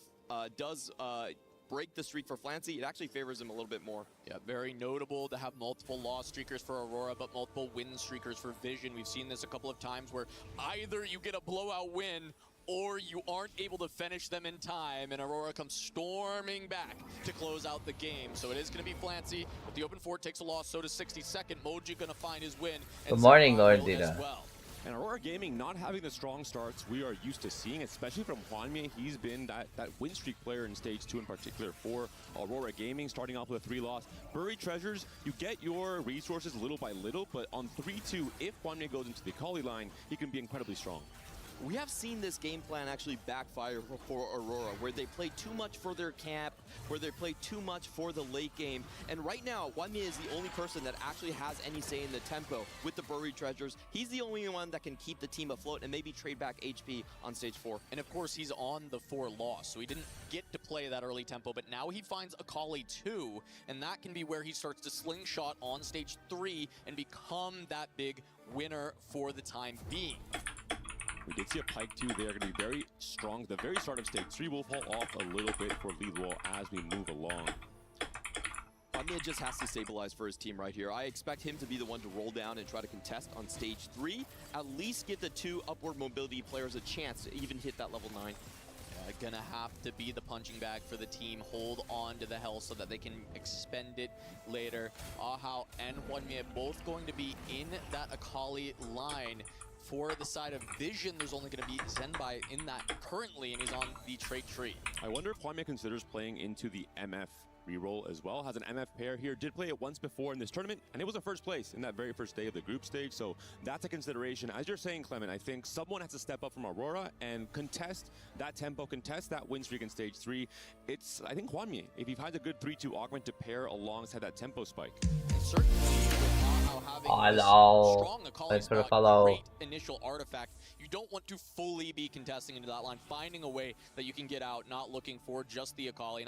break the streak for Flancy, it actually favors him a little bit more. Yeah, very notable to have multiple loss streakers for Aurora, but multiple win streakers for Vision. We've seen this a couple of times where either you get a blowout win or you aren't able to finish them in time, and Aurora comes storming back to close out the game. So it is going to be Flancy, but the open fort takes a loss, so does 62nd. Moji going to find his win. Good morning, Lord Dita. Well. And Aurora Gaming not having the strong starts we are used to seeing, especially from Hwanmie. He's been that win streak player in stage 2 in particular for Aurora Gaming, starting off with a 3-loss. Buried Treasures, you get your resources little by little, but on 3-2, if Hwanmie goes into the Akali line, he can be incredibly strong. We have seen this game plan actually backfire for Aurora, where they play too much for their camp, where they play too much for the late game. And right now, Hwanmie is the only person that actually has any say in the tempo with the Buried Treasures. He's the only one that can keep the team afloat and maybe trade back HP on stage 4. And of course, he's on the 4 loss, so he didn't get to play that early tempo, but now he finds Akali 2, and that can be where he starts to slingshot on stage 3 and become that big winner for the time being. We did see a Pike 2 there, going to be very strong. The very start of stage 3 will fall off a little bit for Lidwall as we move along. Hwanmie just has to stabilize for his team right here. I expect him to be the one to roll down and try to contest on stage 3. At least give the 2 upward mobility players a chance to even hit that level 9. Gonna have to be the punching bag for the team. Hold on to the health so that they can expend it later. Ahau and Hwanmie both going to be in that Akali line. For the side of Vision, there's only going to be Zenbai in that currently, and he's on the trait tree. I wonder if Hwanmie considers playing into the MF reroll as well. Has an MF pair here, did play it once before in this tournament, and it was a first place in that very first day of the group stage, so that's a consideration. As you're saying, Clement, I think someone has to step up from Aurora and contest that tempo, contest that win streak in stage 3. It's, I think, Hwanmie, if he finds a good 3-2 augment to pair alongside that tempo spike. And certainly, with Ahau having having this Hello. strong Akali Thanks for the spot, follow. great initial artifact. You don't want to fully be contesting into that line, finding a way that you can get out, not looking for just the Akali,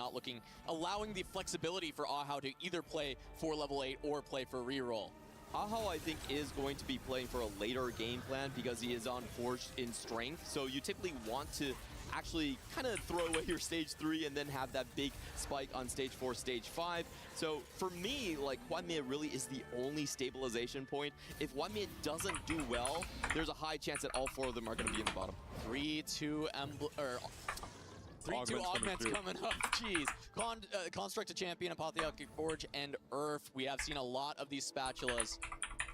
allowing the flexibility for Ahau to either play for level 8 or play for reroll. Ahau, I think, is going to be playing for a later game plan because he is on Forged in strength. So you typically want to actually kind of throw away your stage 3 and then have that big spike on stage 4, stage 5. So for me, like, Hwanmie really is the only stabilization point. If Hwanmie doesn't do well, there's a high chance that all 4 of them are going to be in the bottom. 3-2 augments coming up. Jeez. Construct to champion, Apotheotic Forge, and Earth. We have seen a lot of these spatulas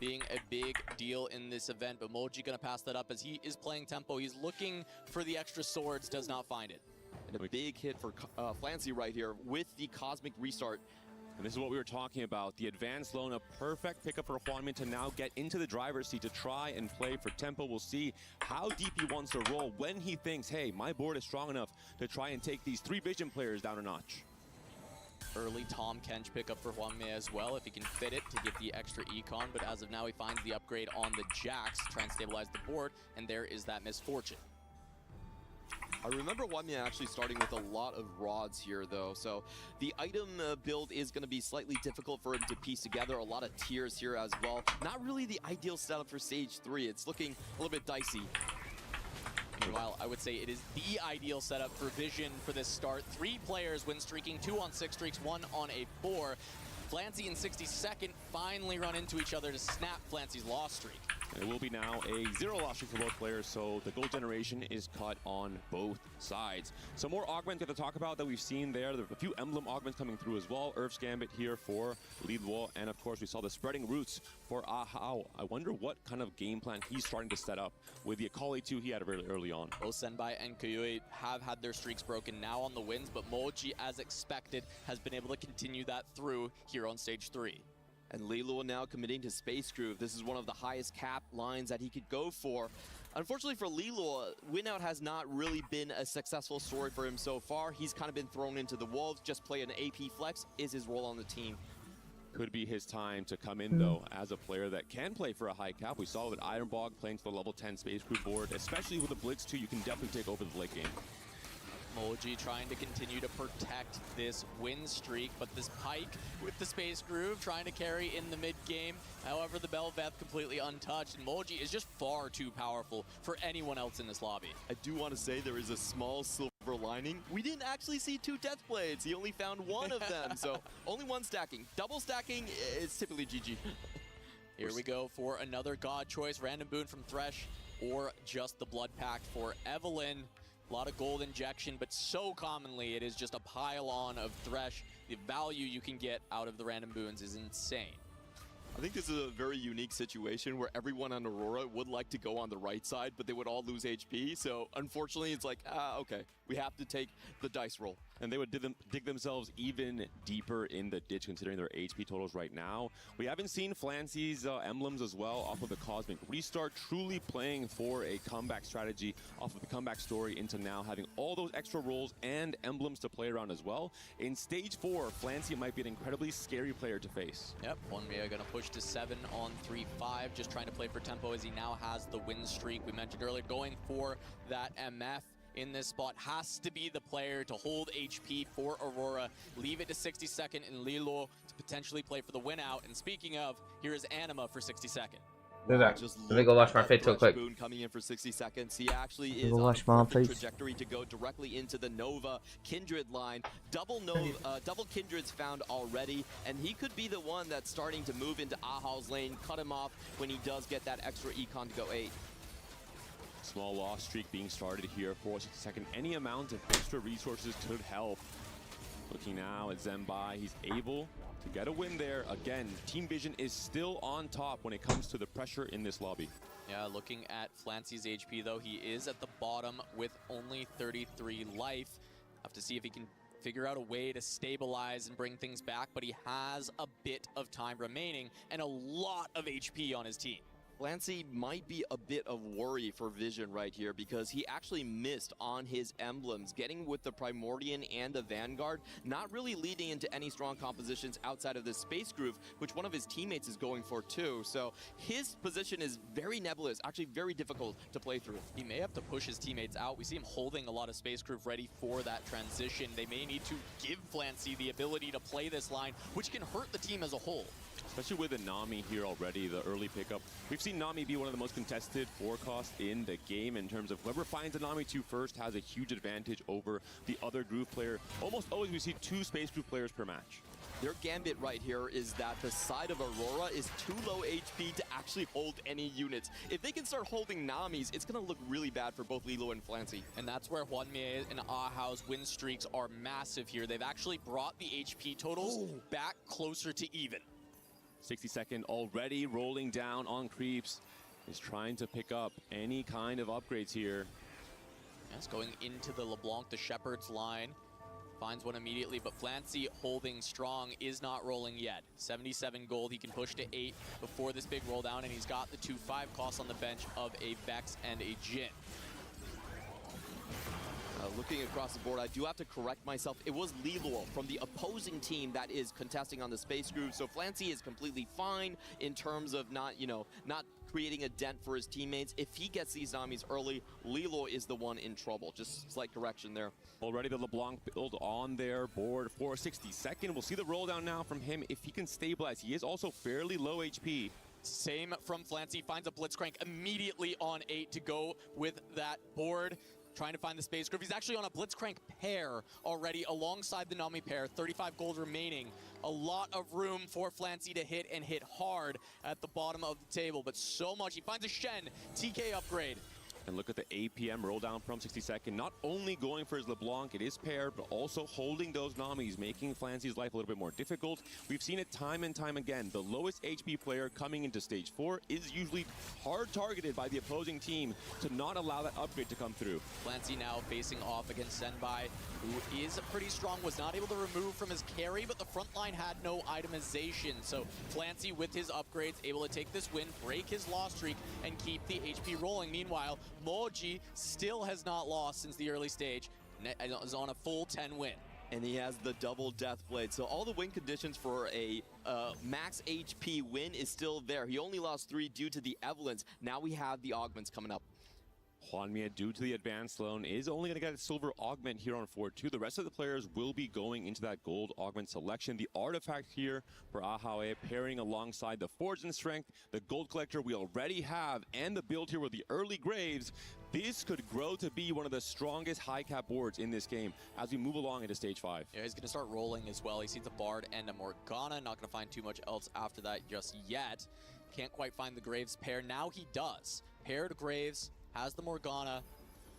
being a big deal in this event, but Moji gonna pass that up as he is playing tempo. He's looking for the extra swords, does not find it. And a big hit for Flancy right here with the Cosmic Restart. And this is what we were talking about. The advanced loan, a perfect pickup for Hwanmie to now get into the driver's seat to try and play for tempo. We'll see how deep he wants to roll when he thinks, hey, my board is strong enough to try and take these 3 Vision players down a notch. Early Tom Kench pickup for Hwanmie as well, if he can fit it to get the extra econ, but as of now he finds the upgrade on the Jax, trying to stabilize the board, and there is that misfortune. I remember Hwanmie actually starting with a lot of rods here, though, so the item build is going to be slightly difficult for him to piece together. A lot of tiers here as well. Not really the ideal setup for stage 3. It's looking a little bit dicey. Meanwhile, I would say it is the ideal setup for Vision for this start. 3 players win streaking, 2 on 6 streaks, 1 on a 4. Flancy and 62nd finally run into each other to snap Flancy's loss streak. And it will be now a 0 loss streak for both players, so the goal generation is cut on both sides. Some more augments to talk about that we've seen there. There are a few emblem augments coming through as well. Earth's Gambit here for Li Luo, and of course we saw the spreading roots for Ahau. I wonder what kind of game plan he's starting to set up with the Akali 2 he had very early on. Both Senbai and Kuyui have had their streaks broken now on the wins, but Moji, as expected, has been able to continue that through here on stage 3. And Li Luo now committing to Space Groove. This is one of the highest cap lines that he could go for. Unfortunately for Li Luo, win out has not really been a successful story for him so far. He's kind of been thrown into the wolves. Just play an AP flex is his role on the team. Could be his time to come in, though, as a player that can play for a high cap. We saw with Ironbog playing to the level 10 Space Crew board, especially with the Blitz 2, you can definitely take over the late game. Moji trying to continue to protect this win streak, but this Pike with the Space Groove trying to carry in the mid game. However, the Belveth completely untouched, and Moji is just far too powerful for anyone else in this lobby. I do want to say there is a small silver lining. We didn't actually see 2 Death Blades. He only found 1 of them, so only 1 stacking. Double stacking is typically GG. Here we go for another God choice, random boon from Thresh, or just the Blood Pact for Evelyn. A lot of gold injection, but so commonly it is just a pile-on of Thresh. The value you can get out of the random boons is insane. I think this is a very unique situation where everyone on Aurora would like to go on the right side, but they would all lose HP. So unfortunately, it's like, okay, we have to take the dice roll. And they would dig themselves even deeper in the ditch, considering their HP totals right now. We haven't seen Flancy's emblems as well off of the Cosmic Restart, truly playing for a comeback strategy off of the comeback story into now having all those extra rolls and emblems to play around as well. In stage 4, Flancy might be an incredibly scary player to face. Yep, Hwanmie gonna push to 7 on 3-5, just trying to play for tempo as he now has the win streak. We mentioned earlier, going for that MF in this spot has to be the player to hold HP for Aurora. Leave it to 62nd and Li Luo to potentially play for the win out. And speaking of, here is Anima for 62nd. Do that. Let me go wash my face real quick. Boon coming in for 60 seconds. He actually is Go on wash a my perfect face. trajectory to go directly into the Nova Kindred line. Double Kindred's found already, and he could be the one that's starting to move into Ahau's lane, cut him off when he does get that extra econ to go 8. Small loss streak being started here for 62nd. Any amount of extra resources could help. Looking now at Zembai, he's able to get a win there. Again, Team Vision is still on top when it comes to the pressure in this lobby. Yeah, looking at Flancy's HP though, he is at the bottom with only 33 life. Have to see if he can figure out a way to stabilize and bring things back, but he has a bit of time remaining and a lot of HP on his team. Flancy might be a bit of worry for Vision right here because he actually missed on his emblems, getting with the Primordian and the Vanguard, not really leading into any strong compositions outside of the Space Groove, which one of his teammates is going for too. So his position is very nebulous, actually very difficult to play through. He may have to push his teammates out. We see him holding a lot of Space Groove ready for that transition. They may need to give Flancy the ability to play this line, which can hurt the team as a whole. Especially with the Nami here already, the early pickup. We've seen Nami be one of the most contested forecasts in the game in terms of whoever finds a Nami 2 first has a huge advantage over the other Groove player. Almost always we see 2 Space Groove players per match. Their gambit right here is that the side of Aurora is too low HP to actually hold any units. If they can start holding Namis, it's going to look really bad for both Lilo and Flancy. And that's where Hwanmie and Ahao's win streaks are massive here. They've actually brought the HP totals back closer to even. 60-second already rolling down on creeps. Is trying to pick up any kind of upgrades here. That's going into the LeBlanc, the Shepherd's line. Finds one immediately, but Flancy holding strong is not rolling yet. 77 gold, he can push to 8 before this big roll down, and he's got the 2-5 costs on the bench of a Vex and a Jhin. Looking across the board, I do have to correct myself. It was Lilo from the opposing team that is contesting on the Space Groove. So Flancy is completely fine in terms of not creating a dent for his teammates. If he gets these Namis early, Lilo is the one in trouble. Just slight correction there. Already the LeBlanc build on their board for 62nd. We'll see the roll down now from him if he can stabilize. He is also fairly low HP. Same from Flancy, finds a Blitzcrank immediately on 8 to go with that board. Trying to find the Space Groove. He's actually on a Blitzcrank pair already alongside the Nami pair. 35 gold remaining. A lot of room for Flancy to hit and hit hard at the bottom of the table, but so much. He finds a Shen TK upgrade. And look at the APM roll down from 62nd. Not only going for his LeBlanc, it is paired, but also holding those Namis, making Flancy's life a little bit more difficult. We've seen it time and time again. The lowest HP player coming into stage 4 is usually hard targeted by the opposing team to not allow that upgrade to come through. Flancy now facing off against Senbai, who is pretty strong, was not able to remove from his carry, but the front line had no itemization. So Flancy with his upgrades able to take this win, break his loss streak, and keep the HP rolling. Meanwhile, Moji still has not lost since the early stage, is on a full 10 win. And he has the double Death Blade. So all the win conditions for a max HP win is still there. He only lost 3 due to the Evelynns. Now we have the augments coming up. Hwanmie, due to the advanced loan, is only going to get a silver augment here on 4-2. The rest of the players will be going into that gold augment selection. The artifact here for Ahao pairing alongside the Forge and Strength, the gold collector we already have, and the build here with the early Graves. This could grow to be one of the strongest high cap boards in this game as we move along into stage 5. Yeah, he's going to start rolling as well. He sees a Bard and a Morgana. Not going to find too much else after that just yet. Can't quite find the Graves pair. Now he does. Paired Graves, has the Morgana.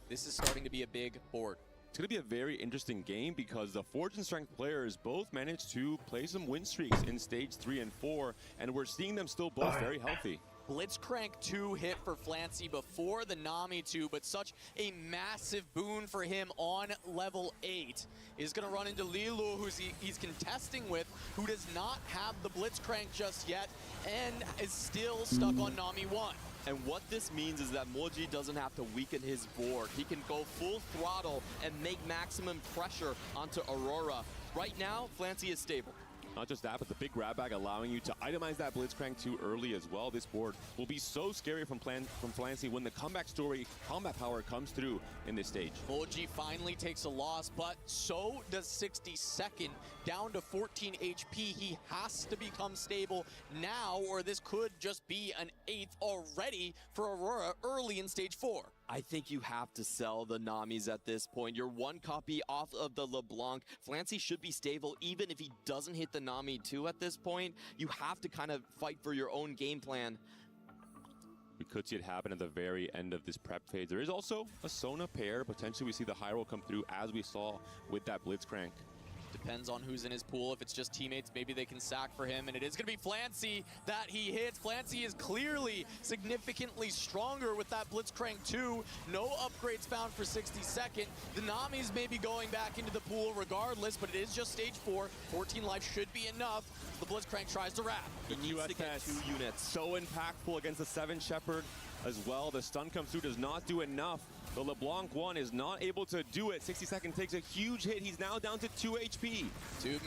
This is starting to be a big board. It's going to be a very interesting game because the Forge and Strength players both managed to play some win streaks in stage 3 and 4, and we're seeing them still both very healthy. Blitzcrank 2 hit for Flancy before the Nami 2, but such a massive boon for him on level 8. Is going to run into Lilu, who he's contesting with, who does not have the Blitzcrank just yet, and is still stuck on Nami 1. And what this means is that Moji doesn't have to weaken his board. He can go full throttle and make maximum pressure onto Aurora. Right now, Flancy is stable. Not just that, but the big grab bag allowing you to itemize that Blitzcrank too early as well. This board will be so scary from Flancy when the comeback story, combat power comes through in this stage. Moji finally takes a loss, but so does 62nd. Down to 14 HP. He has to become stable now, or this could just be an 8th already for Aurora early in stage 4. I think you have to sell the Namis at this point. You're 1 copy off of the LeBlanc. Flancy should be stable even if he doesn't hit the Nami 2 at this point. You have to kind of fight for your own game plan. We could see it happen at the very end of this prep phase. There is also a Sona pair. Potentially we see the high roll come through as we saw with that Blitzcrank. Depends on who's in his pool. If it's just teammates, maybe they can sack for him. And it is going to be Flancy that he hits. Flancy is clearly significantly stronger with that Blitzcrank 2. No upgrades found for 62nd. The Namis may be going back into the pool regardless, but it is just stage 4. 14 life should be enough. The Blitzcrank tries to wrap. He needs to get 2 units. So impactful against the 7 Shepherd as well. The stun comes through, does not do enough. The LeBlanc 1 is not able to do it. 62nd takes a huge hit. He's now down to 2 HP.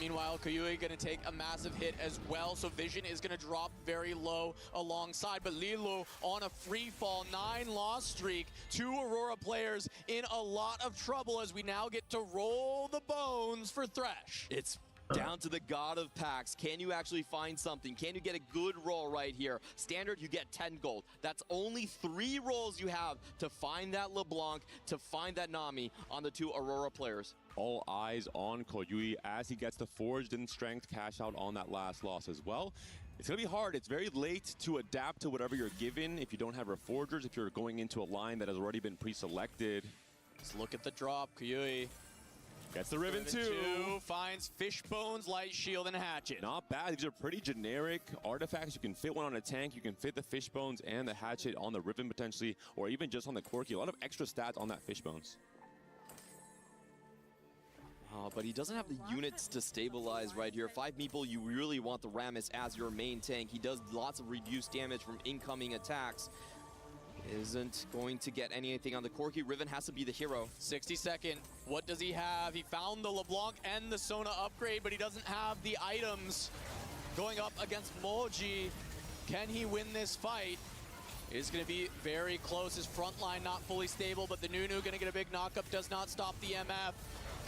Meanwhile, Koyui going to take a massive hit as well, so Vision is going to drop very low alongside. But Lilo on a free fall, 9 loss streak. 2 Aurora players in a lot of trouble as we now get to roll the bones for Thresh. It's down to the god of packs. Can you actually find something? Can you get a good roll right here? Standard, you get 10 gold. That's only 3 rolls you have to find that LeBlanc, to find that Nami on the 2 Aurora players. All eyes on Koyui as he gets the Forged in Strength cash out on that last loss as well. It's going to be hard. It's very late to adapt to whatever you're given if you don't have Reforgers, if you're going into a line that has already been pre-selected. Let's look at the drop. Koyui gets the Riven 2. Finds Fishbones, Light Shield, and Hatchet. Not bad. These are pretty generic artifacts. You can fit one on a tank. You can fit the Fishbones and the Hatchet on the Riven potentially, or even just on the Corki. A lot of extra stats on that Fishbones. But he doesn't have the units to stabilize right here. 5 Meeple, you really want the Rammus as your main tank. He does lots of reduced damage from incoming attacks. Isn't going to get anything on the Corki. Riven has to be the hero. 62nd. What does he have? He found the LeBlanc and the Sona upgrade, but he doesn't have the items. Going up against Moji. Can he win this fight? It's going to be very close. His front line not fully stable, but the Nunu going to get a big knockup. Does not stop the MF.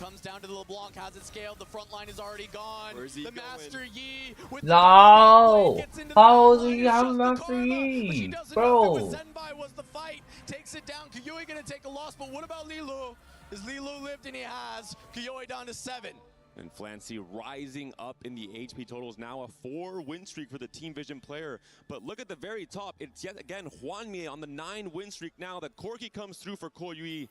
Comes down to the LeBlanc, has it scaled. The front line is already gone. Where's he the going? Master Yi with No! How do you have Master Yi? Bro! Zenbai was the fight. Takes it down. Koyui gonna take a loss, but what about Lilu? Is Lilu lived? And he has. Koyui down to 7. And Flancy rising up in the HP totals. Now a 4-win streak for the Team Vision player. But look at the very top. It's yet again Hwanmie on the 9-win streak now. The Corki comes through for Koyui.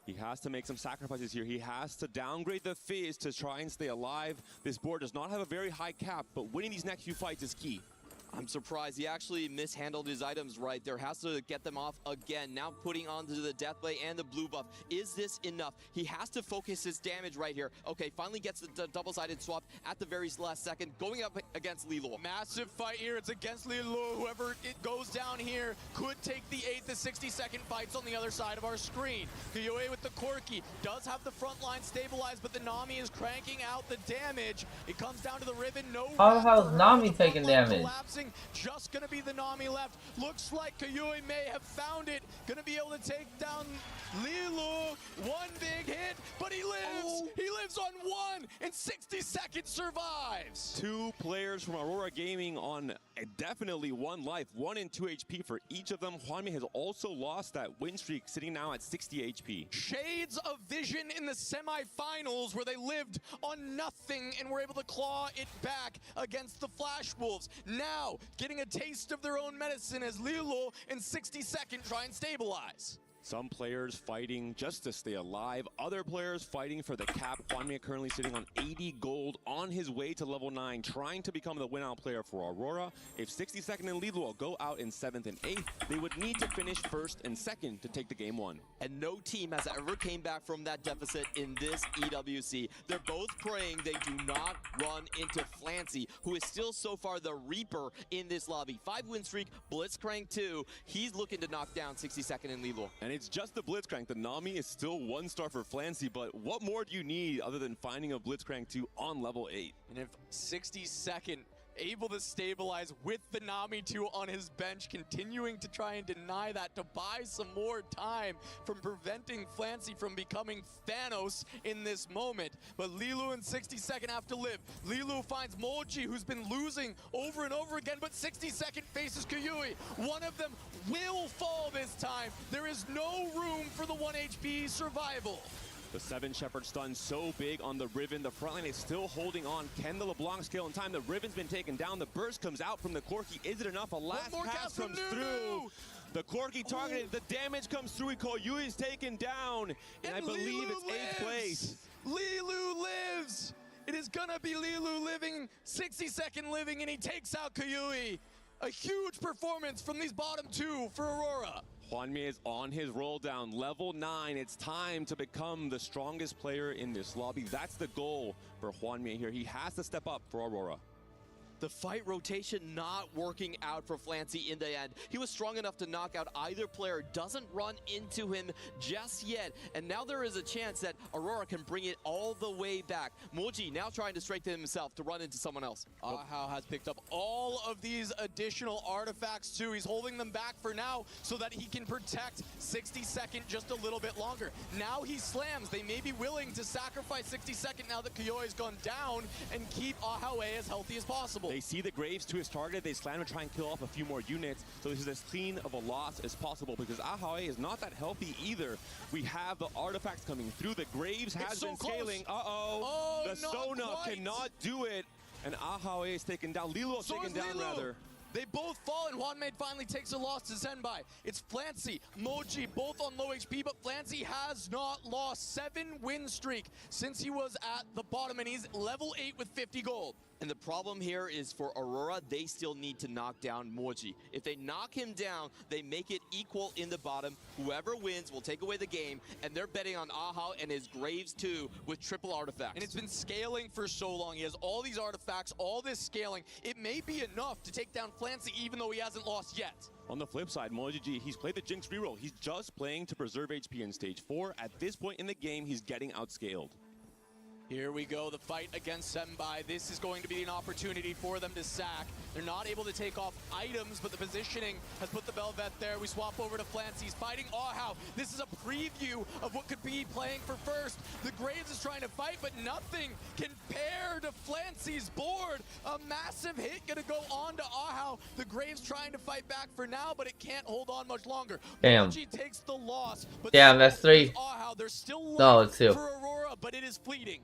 He has to make some sacrifices here. He has to downgrade the Fizz to try and stay alive. This board does not have a very high cap, but winning these next few fights is key. I'm surprised he actually mishandled his items right there. Has to get them off again. Now putting onto the Deathblade and the blue buff. Is this enough? He has to focus his damage right here. Okay, finally gets the double-sided swap at the very last second. Going up against Lilo. Massive fight here. It's against Lilo. Whoever it goes down here could take the 8th to 62nd fights on the other side of our screen. Koyui with the Corki does have the front line stabilized, but the Nami is cranking out the damage. It comes down to the Riven. No. How the hell is Nami taking damage? Just gonna be the Nami left. Looks like Koyui may have found it. Gonna be able to take down Lilu. 1 big hit, but he lives. Oh. He lives on 1, and 62nd survives. 2 players from Aurora Gaming on definitely 1 life. 1 and 2 HP for each of them. Hwanmie has also lost that win streak, sitting now at 60 HP. Shades of Vision in the semifinals where they lived on nothing and were able to claw it back against the Flash Wolves. Now getting a taste of their own medicine as Lilo and 62nd try and stabilize. Some players fighting just to stay alive. Other players fighting for the cap. Hwanmie currently sitting on 80 gold on his way to level 9, trying to become the win-out player for Aurora. If 62nd and Lilo go out in 7th and 8th, they would need to finish 1st and 2nd to take the game 1. And no team has ever came back from that deficit in this EWC. They're both praying they do not run into Flancy, who is still so far the Reaper in this lobby. 5-win streak, Blitzcrank 2. He's looking to knock down 62nd and Lilo. And it's just the Blitzcrank. The Nami is still 1 star for Flancy, but what more do you need other than finding a Blitzcrank 2 on level 8? And if 62nd able to stabilize with the Nami 2 on his bench, continuing to try and deny that to buy some more time from preventing Flancy from becoming Thanos in this moment. But Lilu and 62nd have to live. Lilu finds Moji, who's been losing over and over again, but 62nd faces Koyui. One of them will fall this time. There is no room for the 1 HP survival. The 7 Shepherd stun so big on the Riven. The front line is still holding on. Can the LeBlanc scale in time? The Riven's been taken down. The burst comes out from the Corki. Is it enough? A last pass comes through. The Corki targeted. The damage comes through. Koyui is taken down. And I believe it's 8th place. Lilu lives. It is gonna be Lilu living 60-second living, and he takes out Kayui. A huge performance from these bottom two for Aurora. Hwanmie is on his roll down, level 9. It's time to become the strongest player in this lobby. That's the goal for Hwanmie here. He has to step up for Aurora. The fight rotation not working out for Flancy in the end. He was strong enough to knock out either player, doesn't run into him just yet. And now there is a chance that Aurora can bring it all the way back. Moji now trying to strengthen himself to run into someone else. Ahau has picked up all of these additional artifacts too. He's holding them back for now so that he can protect 60-second just a little bit longer. Now he slams. They may be willing to sacrifice 60-second now that Kyoi's gone down and keep Ahau as healthy as possible. They see the Graves to his target. They slam to try and kill off a few more units. So this is as clean of a loss as possible because Ahau is not that healthy either. We have the artifacts coming through. The Graves has been scaling. Uh-oh. The Sona cannot do it. And Ahau is taken down. Lilo is taken down, rather. They both fall, and Hwanmie finally takes a loss to Zenbai. It's Flancy, Moji, both on low HP, but Flancy has not lost. 7-win streak since he was at the bottom, and he's level 8 with 50 gold. And the problem here is for Aurora, they still need to knock down Moji. If they knock him down, they make it equal in the bottom. Whoever wins will take away the game, and they're betting on Ahau and his Graves too with triple artifacts. And it's been scaling for so long. He has all these artifacts, all this scaling. It may be enough to take down Flancy even though he hasn't lost yet. On the flip side, Mojiji, he's played the Jinx reroll. He's just playing to preserve HP in stage 4. At this point in the game, he's getting outscaled. Here we go, the fight against Senbai. This is going to be an opportunity for them to sack. They're not able to take off items, but the positioning has put the Velvet there. We swap over to Flancy. He's fighting Ahau. This is a preview of what could be playing for first. The Graves is trying to fight, but nothing can pair to Flancy's board. A massive hit gonna go on to Ahau. The Graves trying to fight back for now, but it can't hold on much longer. Damn. Moji takes the loss, but Damn, that's 3. Ahau, there's still No, life it's 2. for Aurora, but it is fleeting.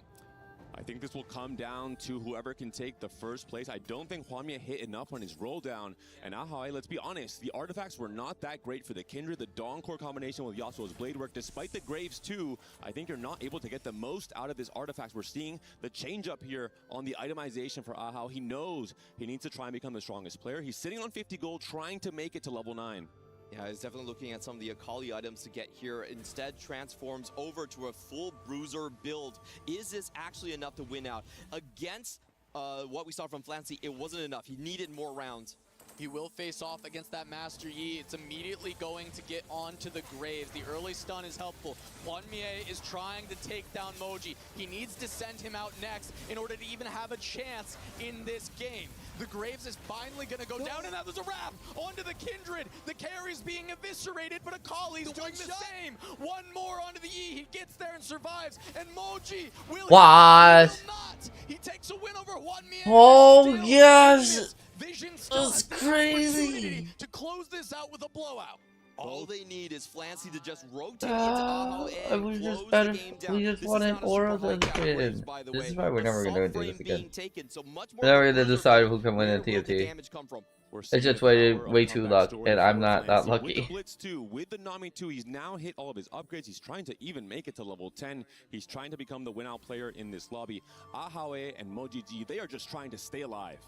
I think this will come down to whoever can take the first place. I don't think Hwanmie hit enough on his roll down. And Ahau, let's be honest, the artifacts were not that great for the Kindred. The Dawn Core combination with Yasuo's blade work, despite the Graves too, I think you're not able to get the most out of this artifacts. We're seeing the change up here on the itemization for Ahau. He knows he needs to try and become the strongest player. He's sitting on 50 gold, trying to make it to level 9. Yeah, he's definitely looking at some of the Akali items to get here. Instead, transforms over to a full bruiser build. Is this actually enough to win out? Against what we saw from Flancy, it wasn't enough. He needed more rounds. He will face off against that Master Yi. It's immediately going to get onto the Graves. The early stun is helpful. Hwanmie is trying to take down Moji. He needs to send him out next in order to even have a chance in this game. The Graves is finally going to go down, and that was a wrap onto the Kindred. The carry's being eviscerated, but Akali's doing the same. One more onto the E. He gets there and survives. And Moji will What? not. He takes a win over Hwanmie. Oh, yes. Vision still That's has crazy. to close this out with a blowout. All they need is Flancy to just rotate into Ahau I and was close just the better. game down. We just This is wanted not a Aura super than high cap win. raise, by the This way. is why we're The never gonna do subframe this again. being taken, so much more We're never gonna bruiser decide build. who can win Where in will the TFT. damage come from? It's just way too luck, and I'm not that With the lucky. Blitz 2, with the Nami 2, he's now hit all of his upgrades. He's trying to even make it to level 10. He's trying to become the win-out player in this lobby. Ahau and Mojiji, they are just trying to stay alive.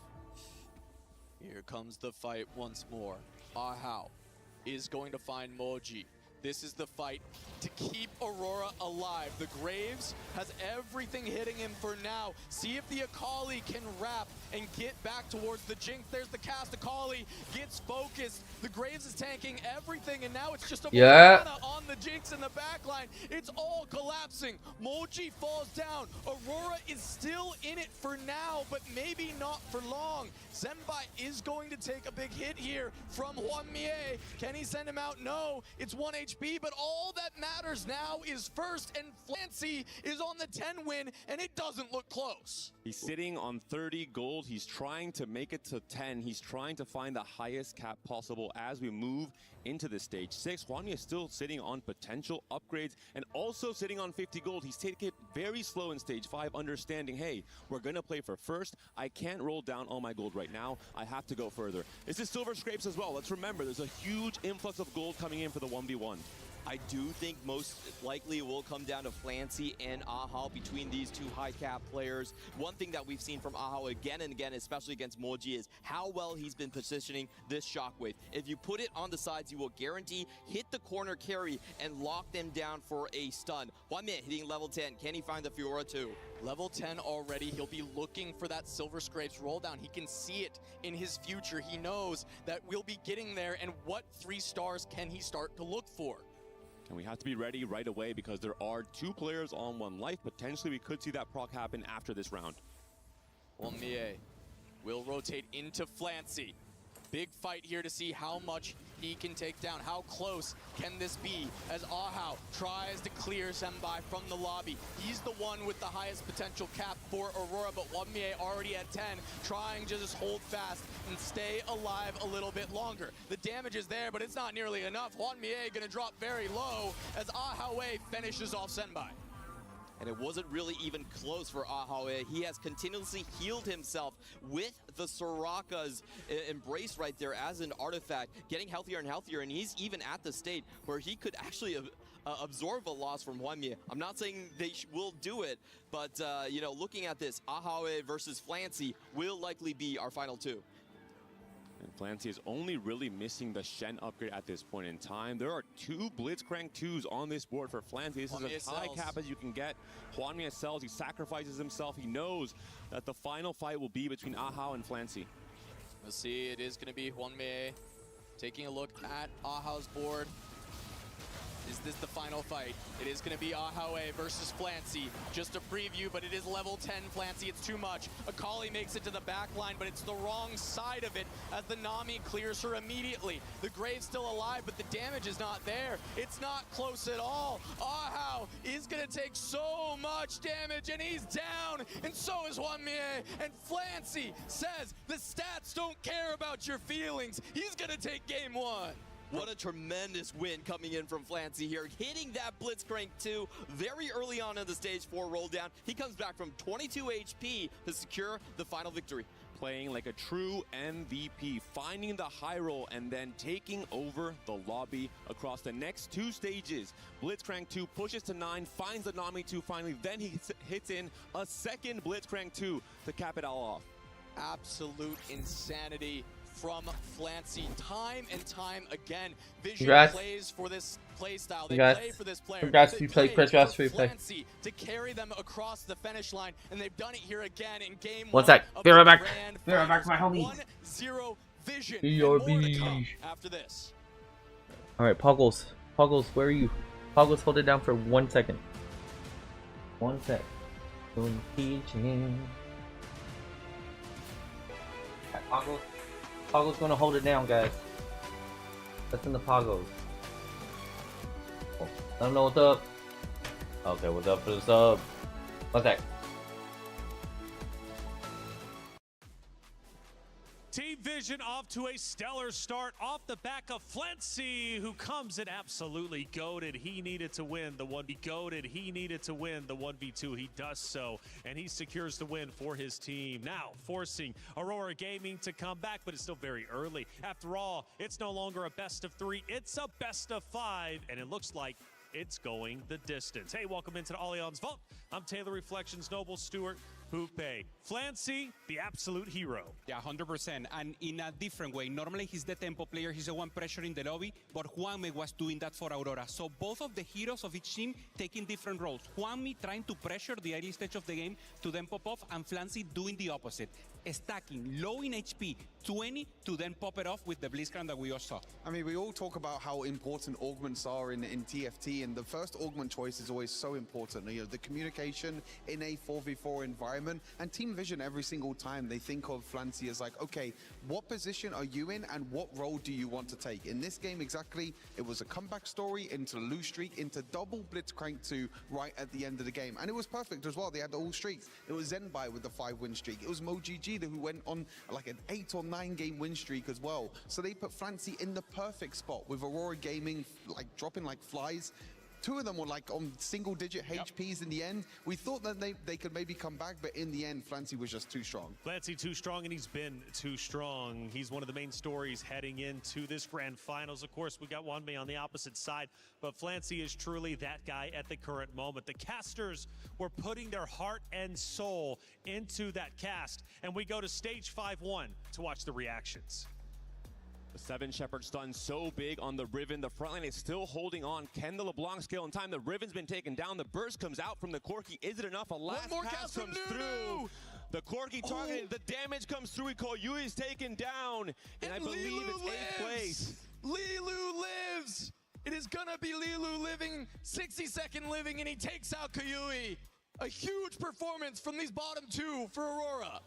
Here comes the fight once more. Ahau is going to find Moji. This is the fight to keep Aurora alive. The Graves has everything hitting him for now. See if the Akali can wrap and get back towards the Jinx. There's the cast. Akali gets focused. The Graves is tanking everything, and now it's just a Morgana on the Jinx in the backline. It's all collapsing. Moji falls down. Aurora is still in it for now, but maybe not for long. Zenbai is going to take a big hit here from Hwanmie. Can he send him out? No. It's 1 HP, but all that matters now is first, and Flancy is on the 10 win, and it doesn't look close. He's sitting on 30 gold. He's trying to make it to 10. He's trying to find the highest cap possible as we move into the stage 6. Hwanmie is still sitting on potential upgrades and also sitting on 50 gold. He's taking it very slow in stage 5, understanding, hey, we're going to play for first. I can't roll down all my gold right now. I have to go further. This is Silver Scrapes as well. Let's remember, there's a huge influx of gold coming in for the 1v1. I do think most likely it will come down to Flancy and Ahao between these two high cap players. One thing that we've seen from Ahao again and again, especially against Moji, is how well he's been positioning this Shockwave. If you put it on the sides, you will guarantee hit the corner carry and lock them down for a stun. Hwanmye hitting level 10. Can he find the Fiora too? Level 10 already. He'll be looking for that Silver Scrapes roll down. He can see it in his future. He knows that we'll be getting there, and what 3 stars can he start to look for? And we have to be ready right away because there are 2 players on 1 life. Potentially, we could see that proc happen after this round. Hwanmye will rotate into Flancy. Big fight here to see how much he can take down. How close can this be as Ahao tries to clear Senbai from the lobby? He's the one with the highest potential cap for Aurora, but Hwanmye already at 10, trying to just hold fast and stay alive a little bit longer. The damage is there, but it's not nearly enough. Hwanmye gonna drop very low as Ahao finishes off Senbai. And it wasn't really even close for Ahao. He has continuously healed himself with the Soraka's embrace right there as an artifact, getting healthier and healthier, and he's even at the state where he could actually absorb a loss from Hwanmye. I'm not saying they will do it, but you know, looking at this, Ahao versus Flancy will likely be our final 2. And Flancy is only really missing the Shen upgrade at this point in time. There are 2 Blitzcrank 2s on this board for Flancy. This is as high cap as you can get. Hwanmye sells, he sacrifices himself. He knows that the final fight will be between Ahao and Flancy. We'll see, it is going to be Hwanmye taking a look at Ahao's board. Is this the final fight? It is going to be Ahao versus Flancy. Just a preview, but it is level 10 Flancy. It's too much. Akali makes it to the back line, but it's the wrong side of it as the Nami clears her immediately. The Grave's still alive, but the damage is not there. It's not close at all. Ahao is going to take so much damage, and he's down, and so is Hwanmye. And Flancy says the stats don't care about your feelings. He's going to take game 1. What a tremendous win coming in from Flancy here, hitting that Blitzcrank 2 very early on in the stage 4 roll down. He comes back from 22 HP to secure the final victory. Playing like a true MVP, finding the high roll and then taking over the lobby across the next 2 stages. Blitzcrank 2 pushes to 9, finds the Nami 2 finally, then he hits in a second Blitzcrank 2 to cap it all off. Absolute insanity from Flancy time and time again. Vision Congrats. plays for this play style. They Congrats. play for this player. Congrats, They you played. play Congrats, for you played. Flancy to carry them across the finish line, and they've done it here again in game 1. One sec. of Be the right back. Grand Be right back, Finals. my homie. 1-0 Vision. Be And your more to come beach. after this. Alright, Poggles. Poggles, where are you? Poggles, hold it down for 1 second. 1 sec. Doing teaching. Poggles. Poggles gonna hold it down, guys. That's in the Poggles. Oh, I don't know what's up. Okay, what's up for the sub? 1 sec. Team Vision off to a stellar start off the back of Flancy, who comes in absolutely goated. He needed to win the 1v goated. He needed to win the 1v2. He does so, and he secures the win for his team. Now forcing Aurora Gaming to come back, but it's still very early. After all, it's no longer a best of 3. It's a best of 5, and it looks like it's going the distance. Hey, welcome into the Allianz Vault. I'm Taylor Reflections Noble Stewart. Hoope. Flancy, the absolute hero. Yeah, 100%, and in a different way. Normally, he's the tempo player, he's the one pressuring the lobby, but Hwanmye was doing that for Aurora. So both of the heroes of each team taking different roles. Hwanmye trying to pressure the early stage of the game to then pop off, and Flancy doing the opposite. Stacking low in HP, 20, to then pop it off with the Blitzcrank that we all saw. I mean, we all talk about how important augments are in TFT, and the first augment choice is always so important. You know, the communication in a 4v4 environment, and Team Vision every single time they think of Flancy as like, okay, what position are you in and what role do you want to take? In this game exactly, it was a comeback story into lose streak, into double Blitzcrank 2 right at the end of the game. And it was perfect as well. They had all streaks. It was Zenbai with the 5-win streak. It was MoGG who went on like an 8 or 9 game win streak as well. So they put Flancy in the perfect spot with Aurora Gaming like dropping like flies two of them were like on single-digit HPs in the end. We thought that they could maybe come back, but in the end, Flancy was just too strong. Flancy too strong, and he's been too strong. He's one of the main stories heading into this grand finals. Of course, we got Wanmei on the opposite side, but Flancy is truly that guy at the current moment. The casters were putting their heart and soul into that cast, and we go to stage 5-1 to watch the reactions. The 7 Shepherd stun so big on the Riven. The front line is still holding on. Can the LeBlanc scale in time? The Riven's been taken down. The burst comes out from the Corki. Is it enough? A last pass comes through. The Corki targeted. The damage comes through. Koyui's taken down. And I believe it's 8th place. Lilu lives. It is gonna be Lilu living, 60-second living, and he takes out Koyui. A huge performance from these bottom two for Aurora.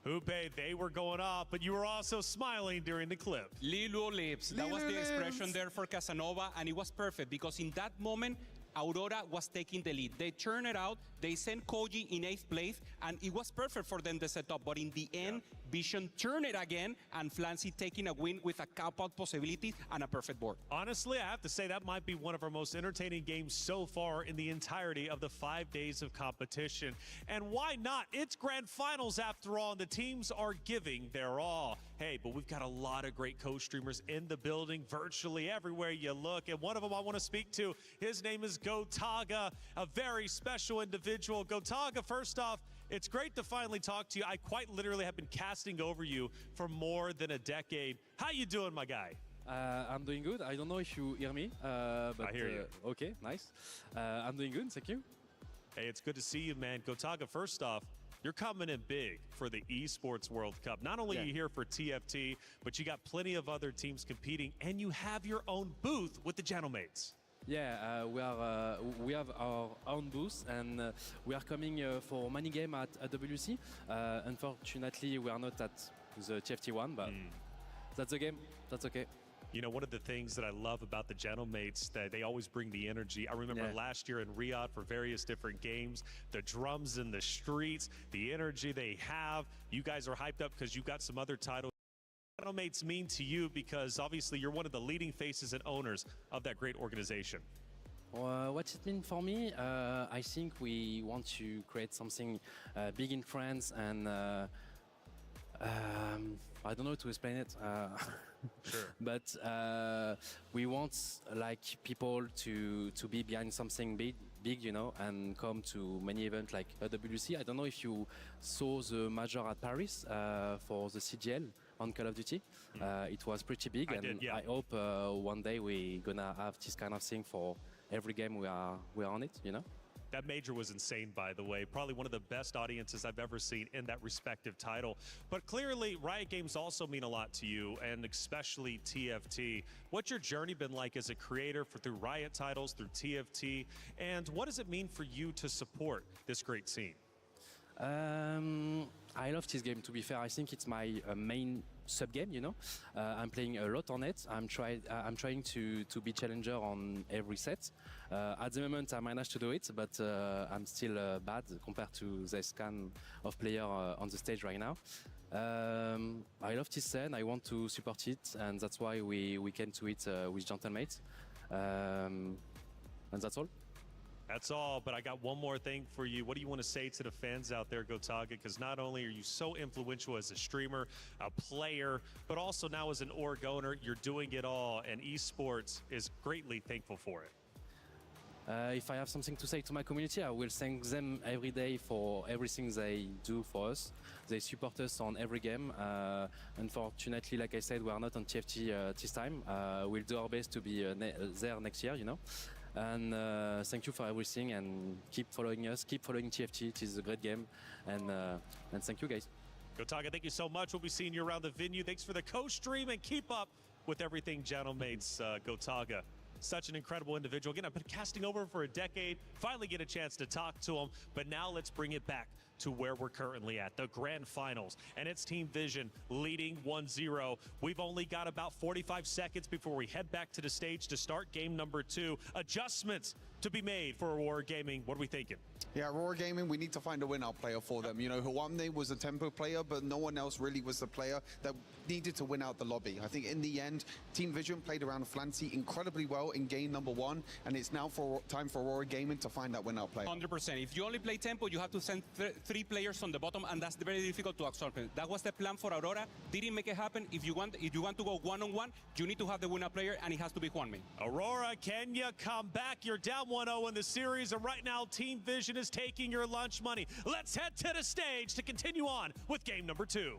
Hubei, they were going off, but you were also smiling during the clip. Lilu lives. That was the expression there for Casanova, and it was perfect because in that moment, Aurora was taking the lead. They turned it out, they sent Koji in 8th place, and it was perfect for them to set up. But in the end, Vision turned it again, and Flancy taking a win with a cap-out possibility and a perfect board. Honestly, I have to say that might be one of our most entertaining games so far in the entirety of the 5 days of competition. And why not? It's grand finals after all, and the teams are giving their all. Hey, but we've got a lot of great co-streamers in the building, virtually everywhere you look. And one of them I want to speak to, his name is Gotaga, a very special individual. Gotaga, first off, it's great to finally talk to you. I quite literally have been casting over you for more than a decade. How you doing, my guy? I'm doing good. I don't know if you hear me, but I hear you. Okay, nice. I'm doing good, thank you. Hey, it's good to see you, man. Gotaga, first off, you're coming in big for the Esports World Cup. Not only are you here for TFT, but you got plenty of other teams competing, and you have your own booth with the Gentlemates. Yeah, we have our own booth, and we are coming for many games at EWC. Unfortunately, we are not at the TFT one, but that's the game. That's okay. You know, one of the things that I love about the Gentlemates, that they always bring the energy. I remember last year in Riyadh for various different games, the drums in the streets, the energy they have. You guys are hyped up because you got some other titles. Gentlemates mean to you because obviously you're one of the leading faces and owners of that great organization. What it means for me, I think we want to create something big in France, and I don't know how to explain it. Sure. But we want like people to be behind something big, you know, and come to many events like EWC. I don't know if you saw the major at Paris for the CGL on Call of Duty. It was pretty big, I hope one day we're gonna have this kind of thing for every game we are on it, you know. That major was insane, by the way. Probably one of the best audiences I've ever seen in that respective title. But clearly, Riot Games also mean a lot to you, and especially TFT. What's your journey been like as a creator through Riot titles, through TFT, and what does it mean for you to support this great scene? I love this game, to be fair. I think it's my main sub-game, you know. I'm playing a lot on it. I'm trying to be challenger on every set. At the moment, I managed to do it, but I'm still bad compared to this kind of player on the stage right now. I love this scene. I want to support it, and that's why we came to it with Gentlemates. And that's all. That's all, but I got one more thing for you. What do you want to say to the fans out there, Gotaga? Because not only are you so influential as a streamer, a player, but also now as an org owner, you're doing it all, and esports is greatly thankful for it. If I have something to say to my community, I will thank them every day for everything they do for us. They support us on every game. Unfortunately, like I said, we are not on TFT this time. We'll do our best to be there next year, you know. And thank you for everything, and keep following us, keep following TFT. It is a great game, and thank you guys. Gotaga, thank you so much. We'll be seeing you around the venue. Thanks for the co-stream, and keep up with everything, Gentlemates. Gotaga, such an incredible individual. Again, I've been casting over for a decade, finally get a chance to talk to him, but now let's bring it back to where we're currently at, the grand finals. And it's Team Vision leading 1-0. We've only got about 45 seconds before we head back to the stage to start game number 2. Adjustments to be made for Aurora Gaming. What are we thinking? Yeah, Aurora Gaming, we need to find a win-out player for them. You know, Huamne was a tempo player, but no one else really was the player that needed to win out the lobby. I think in the end, Team Vision played around Flancy incredibly well in game number 1, and it's now time for Aurora Gaming to find that win-out player. 100%. If you only play tempo, you have to send 3 players on the bottom, and that's very difficult to absorb. That was the plan for Aurora. Didn't make it happen. If you want to go one-on-one, you need to have the win-out player, and it has to be Juanmi. Aurora, can you come back? You're down 1-0 in the series, and right now, Team Vision is taking your lunch money. Let's head to the stage to continue on with game number 2.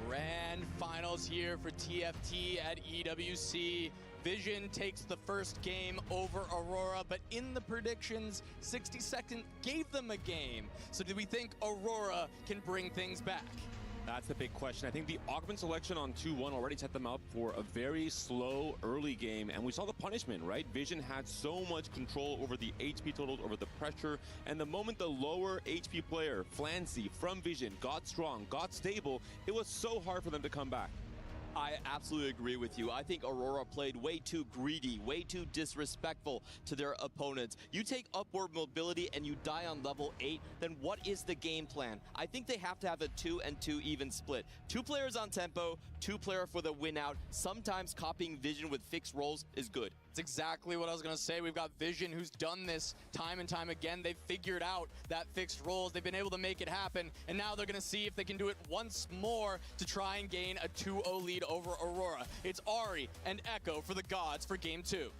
Grand finals here for TFT at EWC. Vision takes the first game over Aurora, but in the predictions, 60 Second gave them a game. So do we think Aurora can bring things back? That's the big question. I think the augment selection on 2-1 already set them up for a very slow early game, and we saw the punishment, right? Vision had so much control over the HP totals, over the pressure, and the moment the lower HP player, Flancy, from Vision, got strong, got stable, it was so hard for them to come back. I absolutely agree with you. I think Aurora played way too greedy, way too disrespectful to their opponents. You take upward mobility and you die on level 8, then what is the game plan? I think they have to have a 2-2 even split. 2 players on tempo, 2 player for the win out. Sometimes copying Vision with fixed roles is good. It's exactly what I was going to say. We've got Vision who's done this time and time again. They've figured out that fixed roles. They've been able to make it happen. And now they're going to see if they can do it once more to try and gain a 2-0 lead over Aurora. It's Ari and Echo for the Gods for game 2.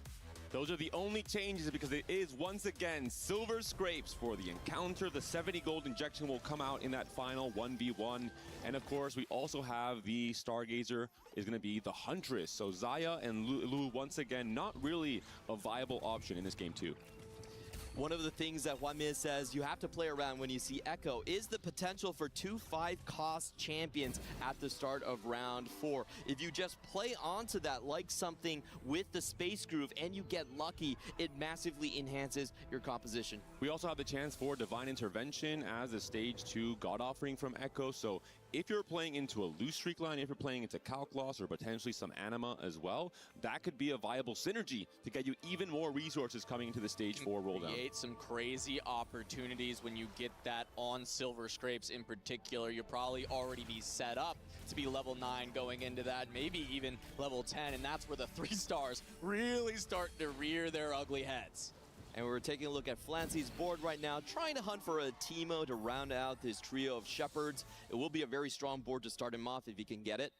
Those are the only changes because it is once again silver scrapes for the encounter. The 70 gold injection will come out in that final 1v1. And of course, we also have the Stargazer is going to be the Huntress. So Zaya and Lu once again, not really a viable option in this game too. One of the things that Juanmi says you have to play around when you see Echo is the potential for 2 5-cost champions at the start of round 4. If you just play onto that like something with the Space Groove and you get lucky, it massively enhances your composition. We also have the chance for Divine Intervention as a stage 2 God Offering from Echo. So if you're playing into a loose streak line, if you're playing into Calc Loss or potentially some Anima as well, that could be a viable synergy to get you even more resources coming into the stage 4 roll down. Create some crazy opportunities when you get that on Silver Scrapes in particular. You'll probably already be set up to be level 9 going into that, maybe even level 10, and that's where the 3 stars really start to rear their ugly heads. And we're taking a look at Flancy's board right now, trying to hunt for a Teemo to round out his trio of Shepherds. It will be a very strong board to start him off if he can get it.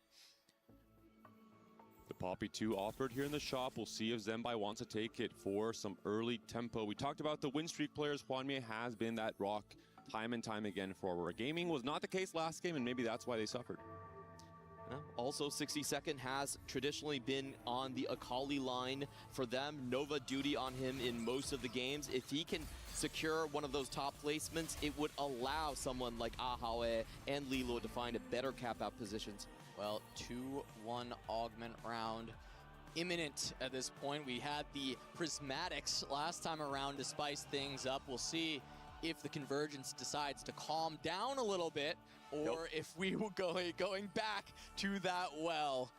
The Poppy 2 offered here in the shop. We'll see if Zenbai wants to take it for some early tempo. We talked about the win streak players. Juanmi has been that rock time and time again for Aurora Gaming. Was not the case last game, and maybe that's why they suffered. Also, 60 Second has traditionally been on the Akali line for them. Nova duty on him in most of the games. If he can secure one of those top placements, it would allow someone like Ahawe and Lilo to find a better cap-out positions. Well, 2-1 augment round imminent at this point. We had the Prismatics last time around to spice things up. We'll see if the Convergence decides to calm down a little bit, or if we will going back to that well.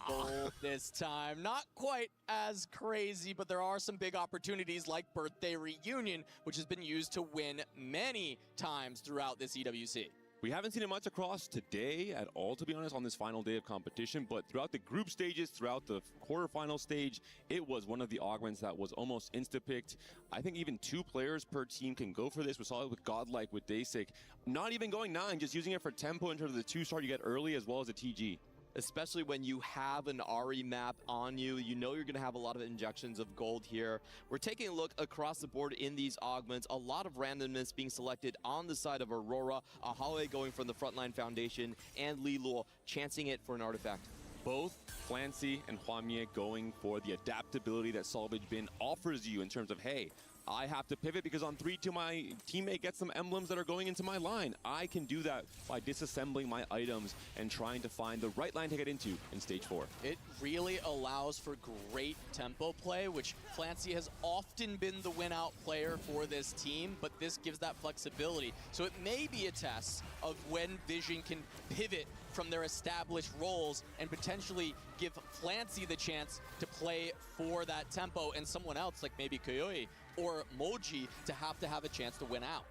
Gold this time. Not quite as crazy, but there are some big opportunities like Birthday Reunion, which has been used to win many times throughout this EWC. We haven't seen it much across today at all, to be honest, on this final day of competition, but throughout the group stages, throughout the quarterfinal stage, it was one of the augments that was almost insta-picked. I think even 2 players per team can go for this. We saw it with Godlike, with Dasik. Not even going 9, just using it for tempo in terms of the 2-star you get early as well as a TG. Especially when you have an Ari map on you, you know you're going to have a lot of injections of gold here. We're taking a look across the board in these augments. A lot of randomness being selected on the side of Aurora. Ahawe going from the frontline foundation, and Lilo chancing it for an artifact. Both Flancy and Huamie going for the adaptability that Salvage Bin offers you in terms of, hey, I have to pivot because on 3-2 my teammate gets some emblems that are going into my line. I can do that by disassembling my items and trying to find the right line to get into in stage 4. It really allows for great tempo play, which Flancy has often been the win-out player for this team, but this gives that flexibility. So it may be a test of when Vision can pivot from their established roles and potentially give Flancy the chance to play for that tempo and someone else like maybe Koyoi or Moji to have a chance to win out.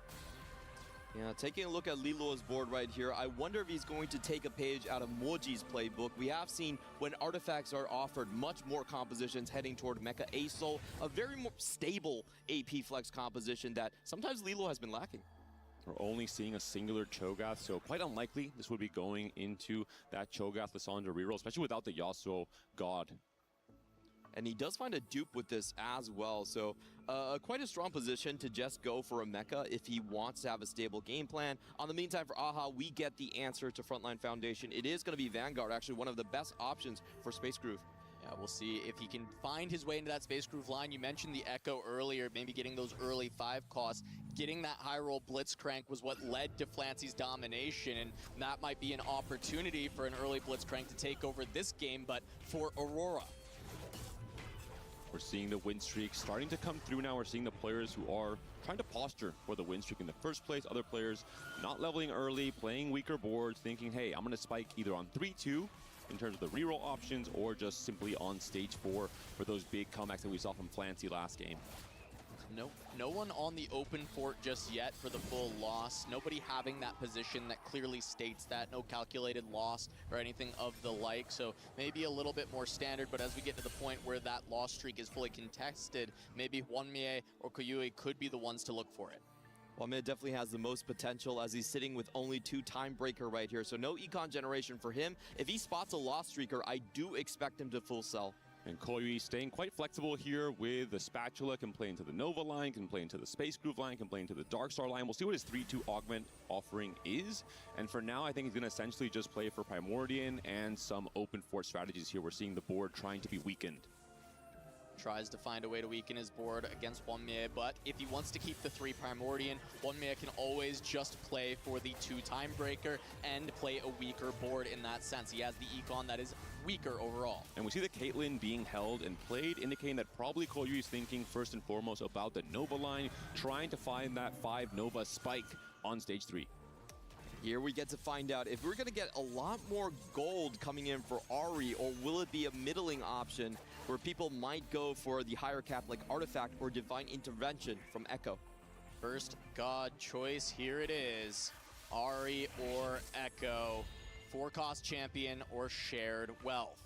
Yeah, taking a look at Lilo's board right here, I wonder if he's going to take a page out of Moji's playbook. We have seen when artifacts are offered much more compositions heading toward Mecha Asol, a very more stable AP flex composition that sometimes Lilo has been lacking. We're only seeing a singular Cho'Gath, so quite unlikely this would be going into that Cho'Gath Lissandra reroll, especially without the Yasuo God. And he does find a dupe with this as well, so quite a strong position to just go for a mecha if he wants to have a stable game plan. On the meantime, for AHA, we get the answer to Frontline Foundation. It is going to be Vanguard, actually one of the best options for Space Groove. Yeah, we'll see if he can find his way into that Space Groove line. You mentioned the Echo earlier, maybe getting those early 5 costs. Getting that high roll Blitzcrank was what led to Flancy's domination, and that might be an opportunity for an early Blitzcrank to take over this game, but for Aurora. We're seeing the win streak starting to come through now. We're seeing the players who are trying to posture for the win streak in the first place. Other players not leveling early, playing weaker boards, thinking, hey, I'm going to spike either on 3-2 in terms of the reroll options or just simply on stage 4 for those big comebacks that we saw from Flancy last game. No one on the open fort just yet for the full loss. Nobody having that position that clearly states that. No calculated loss or anything of the like. So maybe a little bit more standard, but as we get to the point where that loss streak is fully contested, maybe Huamie or Koyui could be the ones to look for it. Huamie definitely has the most potential as he's sitting with only 2 Timebreaker right here. So no econ generation for him. If he spots a loss streaker, I do expect him to full sell. And Koyui staying quite flexible here with the Spatula, can play into the Nova line, can play into the Space Groove line, can play into the Darkstar line. We'll see what his 3-2 augment offering is. And for now, I think he's going to essentially just play for Primordian and some open fort strategies here. We're seeing the board trying to be weakened. Tries to find a way to weaken his board against Huamie, but if he wants to keep the 3 Primordian, Huamie can always just play for the 2 Timebreaker and play a weaker board in that sense. He has the econ that is weaker overall. And we see the Caitlyn being held and played, indicating that probably Koyui is thinking first and foremost about the Nova line, trying to find that 5 Nova spike on stage 3. Here we get to find out if we're going to get a lot more gold coming in for Ahri, or will it be a middling option where people might go for the higher cap like Artifact or Divine Intervention from Echo. First God choice, here it is. Ahri or Echo. 4-cost champion or shared wealth.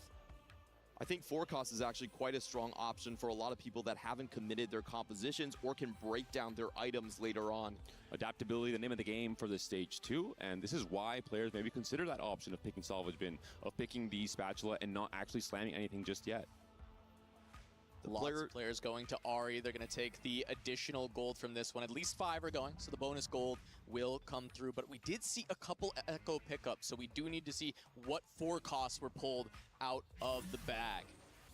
I think 4-cost is actually quite a strong option for a lot of people that haven't committed their compositions or can break down their items later on. Adaptability, the name of the game for this stage 2, and this is why players maybe consider that option of picking Salvage Bin, of picking the Spatula and not actually slamming anything just yet. Lots of players going to Ahri. They're going to take the additional gold from this one. At least 5 are going, so the bonus gold will come through. But we did see a couple Echo pickups, so we do need to see what 4 costs were pulled out of the bag.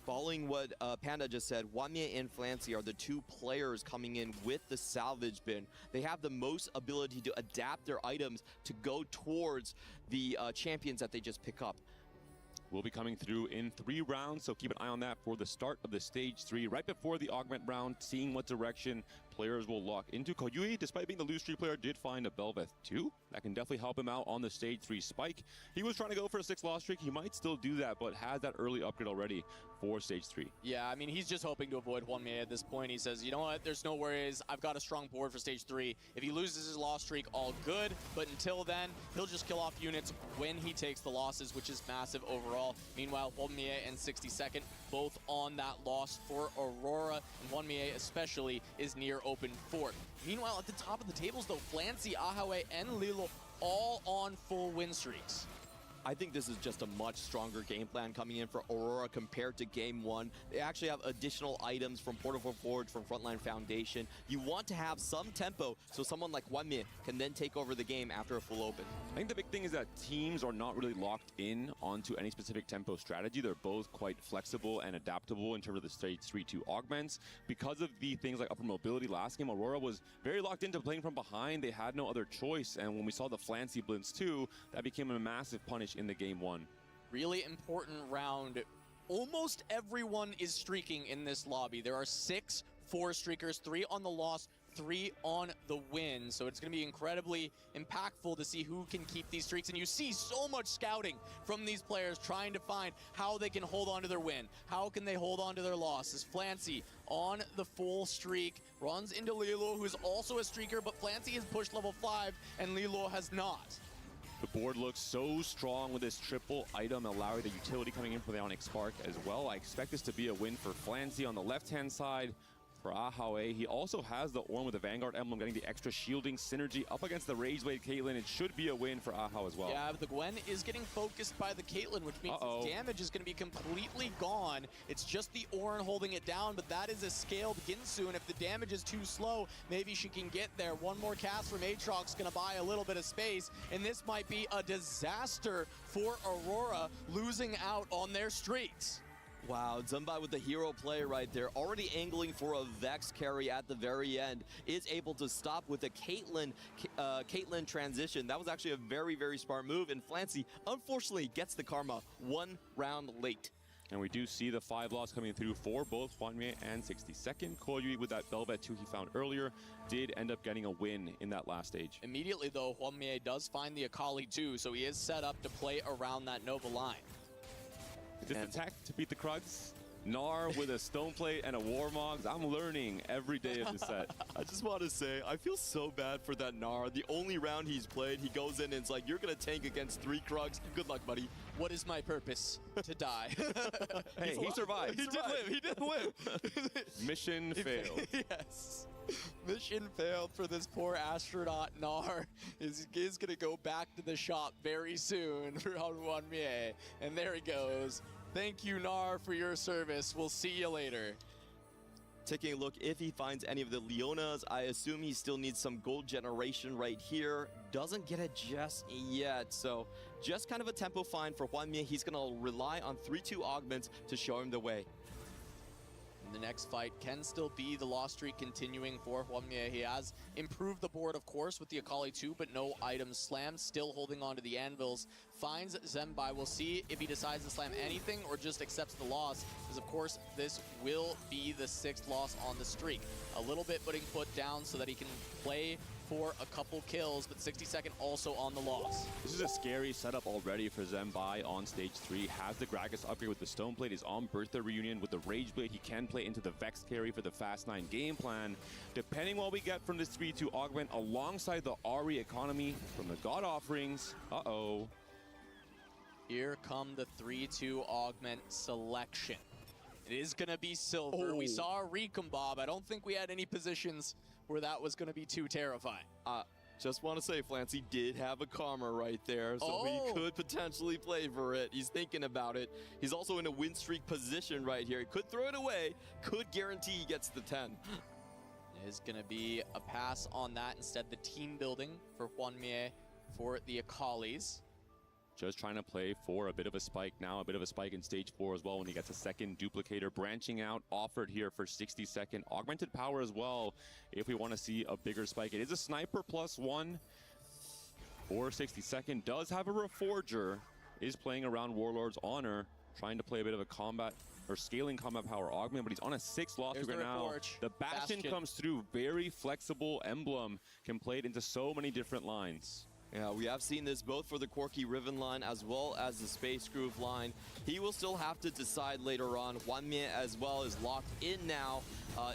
Following what Panda just said, Huamie and Flancy are the 2 players coming in with the Salvage Bin. They have the most ability to adapt their items to go towards the champions that they just pick up. Will be coming through in 3 rounds, so keep an eye on that for the start of the stage 3. Right before the augment round, seeing what direction players will lock into. Koyui, despite being the loose streak player, did find a Belveth 2. That can definitely help him out on the stage 3 spike. He was trying to go for a 6 loss streak. He might still do that, but has that early upgrade already for stage 3. Yeah, I mean, he's just hoping to avoid Huamie at this point. He says, you know what, there's no worries. I've got a strong board for stage 3. If he loses his loss streak, all good. But until then, he'll just kill off units when he takes the losses, which is massive overall. Meanwhile, Huamie and 62nd both on that loss for Aurora. And Huamie especially is near open fort. Meanwhile, at the top of the tables, though, Flancy, Ahawe, and Lilo all on full win streaks. I think this is just a much stronger game plan coming in for Aurora compared to Game 1. They actually have additional items from Portable Forge, from Frontline Foundation. You want to have some tempo so someone like Huamie can then take over the game after a full open. I think the big thing is that teams are not really locked in onto any specific tempo strategy. They're both quite flexible and adaptable in terms of the stage 3-2 augments. Because of the things like upper mobility last game, Aurora was very locked into playing from behind. They had no other choice. And when we saw the Flancy Blitz 2, that became a massive punish in the game 1. Really important round. Almost everyone is streaking in this lobby. There are 6 4-streakers, 3 on the loss, 3 on the win. So it's going to be incredibly impactful to see who can keep these streaks. And you see so much scouting from these players trying to find how they can hold on to their win. How can they hold on to their losses? Flancy on the full streak, runs into Lilo, who's also a streaker, but Flancy has pushed level 5 and Lilo has not. The board looks so strong with this triple item, allowing the utility coming in for the Onyx Spark as well. I expect this to be a win for Flancy on the left-hand side. For Ahawe, he also has the Ornn with the Vanguard emblem, getting the extra shielding synergy up against the Rageblade Caitlyn. It should be a win for Ahau as well. Yeah, but the Gwen is getting focused by the Caitlyn, which means its damage is going to be completely gone. It's just the Ornn holding it down, but that is a scaled Ginsu, and if the damage is too slow, maybe she can get there. One more cast from Aatrox going to buy a little bit of space, and this might be a disaster for Aurora, losing out on their streaks. Wow, Zembai with the hero play right there, already angling for a Vex carry at the very end, is able to stop with a Caitlyn transition. That was actually a very, very smart move, and Flancy, unfortunately, gets the karma 1 round late. And we do see the 5 loss coming through for both Hwanmye and 62nd. Koyui with that Belvet 2 he found earlier did end up getting a win in that last stage. Immediately, though, Hwanmye does find the Akali too, so he is set up to play around that Nova line. This attack to beat the Krugs. Gnar with a stone plate and a Warmogs. I'm learning every day of the set. I just want to say, I feel so bad for that Gnar. The only round he's played, he goes in and it's like, you're going to tank against 3 Krugs. Good luck, buddy. What is my purpose? To die. Hey, he survived. He did live. He did live. Mission failed. Yes. Mission failed for this poor astronaut. Gnar is going to go back to the shop very soon for Hwanmye. And there he goes. Thank you, Gnar, for your service. We'll see you later. Taking a look, if he finds any of the Leonas, I assume he still needs some gold generation right here. Doesn't get it just yet, so just kind of a tempo find for Hwanmye. He's going to rely on 3-2 augments to show him the way. The next fight can still be the loss streak continuing for Hwanmye. He has improved the board, of course, with the Akali 2, but no items slammed. Still holding on to the anvils. Finds Zembai. We'll see if he decides to slam anything or just accepts the loss, because, of course, this will be the 6th loss on the streak. A little bit putting foot down so that he can play for a couple kills, but 62nd also on the loss. This is a scary setup already for Zembai on stage 3. Has the Gragas upgrade with the Stoneblade. He's on Bertha Reunion with the Rageblade. He can play into the Vex carry for the Fast 9 game plan. Depending what we get from this 3-2 augment alongside the Ahri economy from the God Offerings. Here come the 3-2 augment selection. It is going to be silver. We saw a Recombob. I don't think we had any positions where that was going to be too terrifying. Just want to say, Flancy did have a Karma right there, so he could potentially play for it. He's thinking about it. He's also in a win streak position right here. He could throw it away, could guarantee he gets the 10. It is going to be a pass on that. Instead, the team building for Hwanmye for the Akalis. Just trying to play for a bit of a spike now, a bit of a spike in stage 4 as well when he gets a second duplicator branching out, offered here for 62nd. Augmented power as well if we want to see a bigger spike. It is a sniper +1 for 62nd. Does have a Reforger, is playing around Warlord's Honor, trying to play a bit of a combat or scaling combat power augment, but he's on a 6 loss right now. The Bastion comes through, very flexible emblem, can play it into so many different lines. Yeah, we have seen this both for the Quirky Riven line as well as the Space Groove line. He will still have to decide later on. Hwanmye as well is locked in now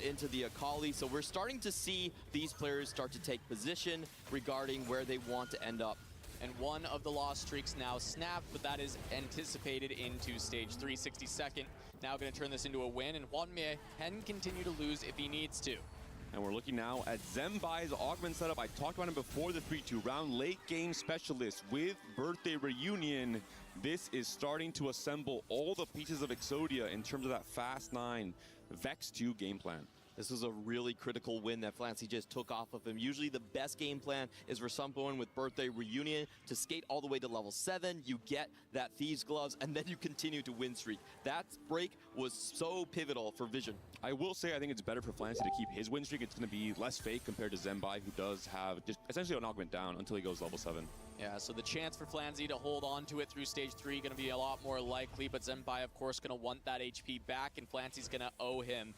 into the Akali. So we're starting to see these players start to take position regarding where they want to end up. And one of the loss streaks now snapped, but that is anticipated into stage 3. 62nd now going to turn this into a win, and Hwanmye can continue to lose if he needs to. And we're looking now at Zembai's augment setup. I talked about him before the 3-2 round. Late game specialist with Birthday Reunion. This is starting to assemble all the pieces of Exodia in terms of that Fast 9 Vex 2 game plan. This was a really critical win that Flancy just took off of him. Usually the best game plan is for someone with Birthday Reunion to skate all the way to level 7. You get that Thieves Gloves, and then you continue to win streak. That break was so pivotal for Vision. I will say I think it's better for Flancy to keep his win streak. It's going to be less fake compared to Zembai, who does have just essentially an augment down until he goes level 7. Yeah, so the chance for Flancy to hold on to it through stage 3 going to be a lot more likely, but Zembai, of course, going to want that HP back, and Flancy's going to owe him.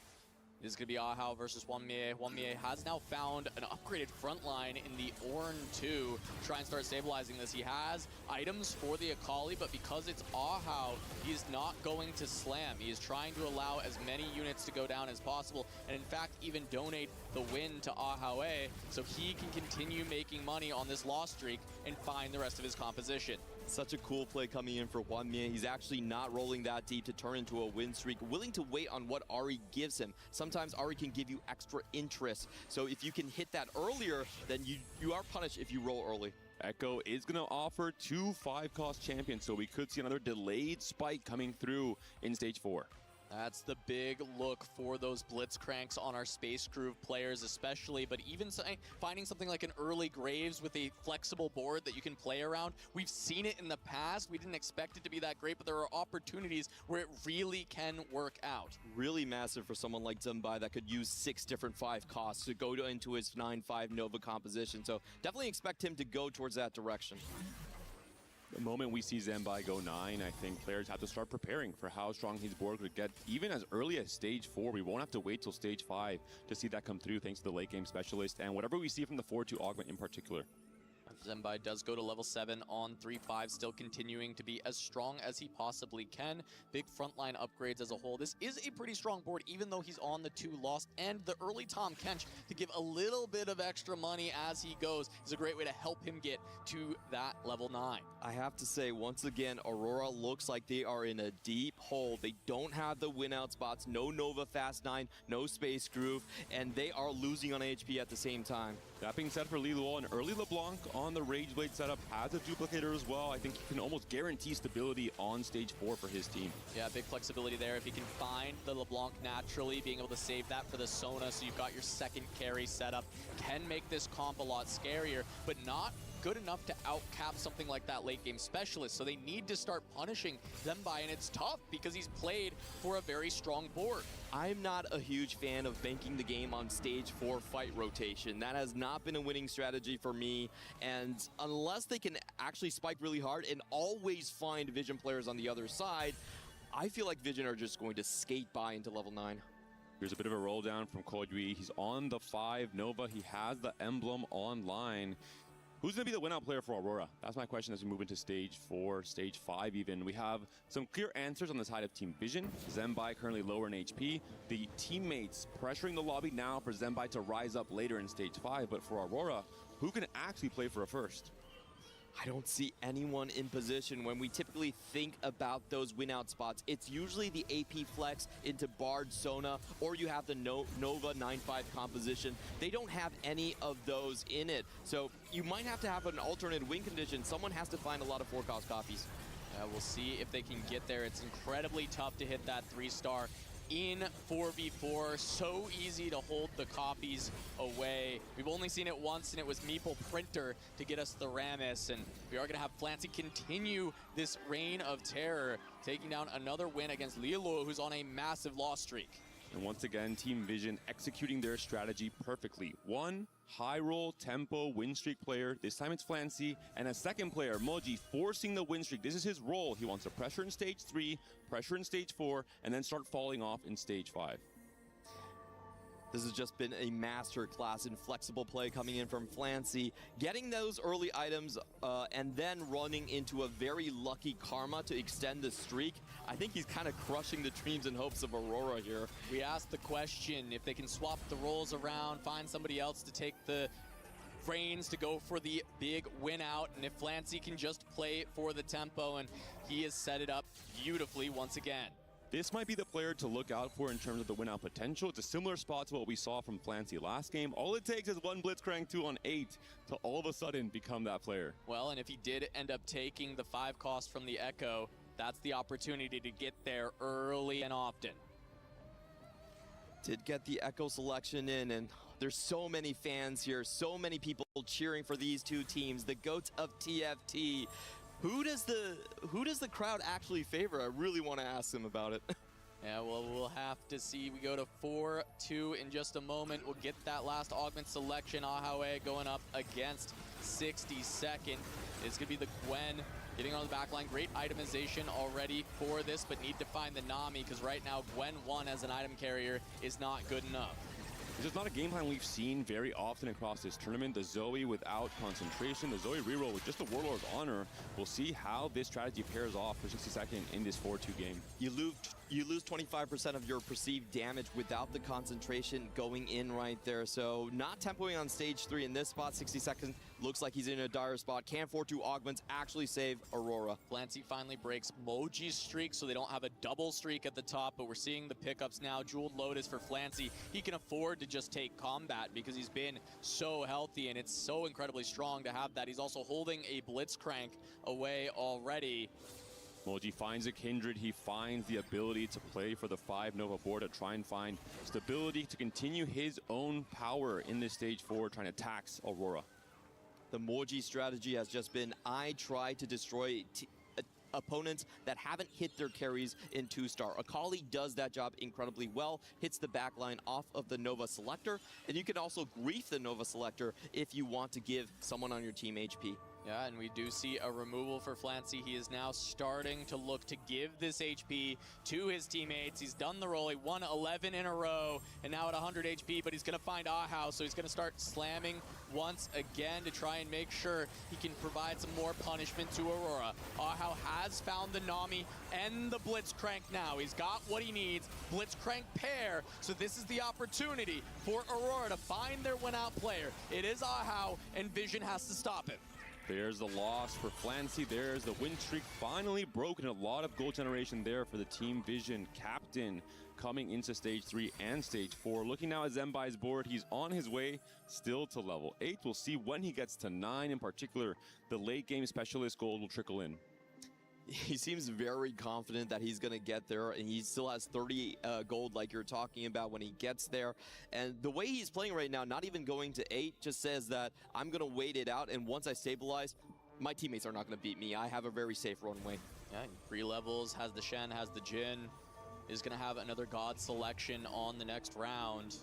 This is going to be Ahao versus Wanmie. Wanmie has now found an upgraded front line in the Ornn 2 to try and start stabilizing this. He has items for the Akali, but because it's Ahao, he's not going to slam. He is trying to allow as many units to go down as possible, and in fact, even donate the win to Ahao so he can continue making money on this loss streak and find the rest of his composition. Such a cool play coming in for Wanmie. He's actually not rolling that deep to turn into a win streak, willing to wait on what Ahri gives him. Sometimes Ahri can give you extra interest. So if you can hit that earlier, then you are punished if you roll early. Echo is going to offer 2 5-cost champions, so we could see another delayed spike coming through in stage 4. That's the big look for those Blitzcranks on our Space Groove players especially, but even finding something like an early Graves with a flexible board that you can play around. We've seen it in the past. We didn't expect it to be that great, but there are opportunities where it really can work out. Really massive for someone like Zembai that could use 6 different 5 costs to go into his 9-5 Nova composition. So definitely expect him to go towards that direction. The moment we see Zembai go 9, I think players have to start preparing for how strong his board could get even as early as stage 4. We won't have to wait till stage 5 to see that come through thanks to the late game specialist and whatever we see from the 4-2 augment in particular. Zembai does go to level 7 on 3-5, still continuing to be as strong as he possibly can. Big frontline upgrades as a whole. This is a pretty strong board, even though he's on the 2 lost. And the early Tahm Kench to give a little bit of extra money as he goes is a great way to help him get to that level 9. I have to say, once again, Aurora looks like they are in a deep hole. They don't have the win out spots, no Nova Fast 9, no Space Groove, and they are losing on HP at the same time. That being said, for Liluo, an early LeBlanc on the Rage Blade setup has a duplicator as well. I think he can almost guarantee stability on stage 4 for his team. Yeah, big flexibility there. If he can find the LeBlanc naturally, being able to save that for the Sona, so you've got your second carry setup, can make this comp a lot scarier, but not good enough to outcap something like that late game specialist. So they need to start punishing Zembai, and it's tough because he's played for a very strong board. I'm not a huge fan of banking the game on stage 4 fight rotation. That has not been a winning strategy for me, and unless they can actually spike really hard and always find Vision players on the other side, I feel like Vision are just going to skate by into level 9. Here's a bit of a roll down from Koyui. He's on the 5 Nova. He has the emblem online. Who's going to be the win-out player for Aurora? That's my question as we move into stage 4, stage 5 even. We have some clear answers on the side of Team Vision. Zembai currently lower in HP. The teammates pressuring the lobby now for Zembai to rise up later in stage 5. But for Aurora, who can actually play for a first? I don't see anyone in position. When we typically think about those win-out spots, it's usually the AP flex into Bard Sona, or you have the Nova 9-5 composition. They don't have any of those in it. So you might have to have an alternate win condition. Someone has to find a lot of 4-cost copies. We'll see if they can get there. It's incredibly tough to hit that 3-star in 4v4. So easy to hold the copies away. We've only seen it once, and it was Meeple Printer to get us the Rammus, and we are going to have Flancy continue this reign of terror, taking down another win against Liluo, who's on a massive loss streak. And once again, Team Vision executing their strategy perfectly. One high roll, tempo, win streak player. This time it's Flancy. And a second player, Moji, forcing the win streak. This is his role. He wants to pressure in stage 3, pressure in stage 4, and then start falling off in stage 5. This has just been a master class in flexible play coming in from Flancy, getting those early items and then running into a very lucky Karma to extend the streak. I think he's kind of crushing the dreams and hopes of Aurora here. We asked the question if they can swap the roles around, find somebody else to take the reins to go for the big win out, and if Flancy can just play for the tempo, and he has set it up beautifully once again. This might be the player to look out for in terms of the win-out potential. It's a similar spot to what we saw from Flancy last game. All it takes is one Blitzcrank 2 on 8 to all of a sudden become that player. Well, and if he did end up taking the 5 cost from the Echo, that's the opportunity to get there early and often. Did get the Echo selection in, and there's so many fans here, so many people cheering for these two teams, the GOATs of TFT. Who does the crowd actually favor? I really want to ask them about it. Yeah, well, we'll have to see. We go to 4-2 in just a moment. We'll get that last augment selection. Ahawe going up against 62nd. It's going to be the Gwen getting on the back line. Great itemization already for this, but need to find the Nami, because right now Gwen 1 as an item carrier is not good enough. This is not a game plan we've seen very often across this tournament. The Zoe without concentration, the Zoe reroll with just the Warlord's Honor. We'll see how this strategy pairs off for 62nd in this 4-2 game. You lose 25% of your perceived damage without the concentration going in right there. So not tempoing on stage 3 in this spot. 62nd looks like he's in a dire spot. Can 4-2 augments actually save Aurora? Flancy finally breaks Moji's streak, so they don't have a double streak at the top, but we're seeing the pickups now. Jeweled Lotus for Flancy. He can afford to just take combat because he's been so healthy, and it's so incredibly strong to have that. He's also holding a Blitzcrank away already. Moji finds a Kindred. He finds the ability to play for the 5 Nova board to try and find stability to continue his own power in this stage 4, trying to tax Aurora. The Moji strategy has just been, I try to destroy opponents that haven't hit their carries in 2-star. Akali does that job incredibly well, hits the backline off of the Nova Selector, and you can also grief the Nova Selector if you want to give someone on your team HP. Yeah, and we do see a removal for Flancy. He is now starting to look to give this HP to his teammates. He's done the roll. He won 11 in a row, and now at 100 HP, but he's going to find Ahau, so he's going to start slamming once again to try and make sure he can provide some more punishment to Aurora. Ahau has found the Nami and the Blitzcrank now. He's got what he needs. Blitzcrank pair, so this is the opportunity for Aurora to find their win-out player. It is Ahau, and Vision has to stop him. There's the loss for Flancy. There's the win streak finally broken. A lot of goal generation there for the Team Vision captain coming into stage 3 and stage 4. Looking now at Zembai's board, he's on his way still to level 8. We'll see when he gets to 9 in particular. The late game specialist gold will trickle in. He seems very confident that he's going to get there, and he still has 30 gold like you're talking about when he gets there. And the way he's playing right now, not even going to 8, just says that I'm going to wait it out, and once I stabilize, my teammates are not going to beat me. I have a very safe runway. Yeah, 3 levels, has the Shen, has the Jin, is going to have another God selection on the next round.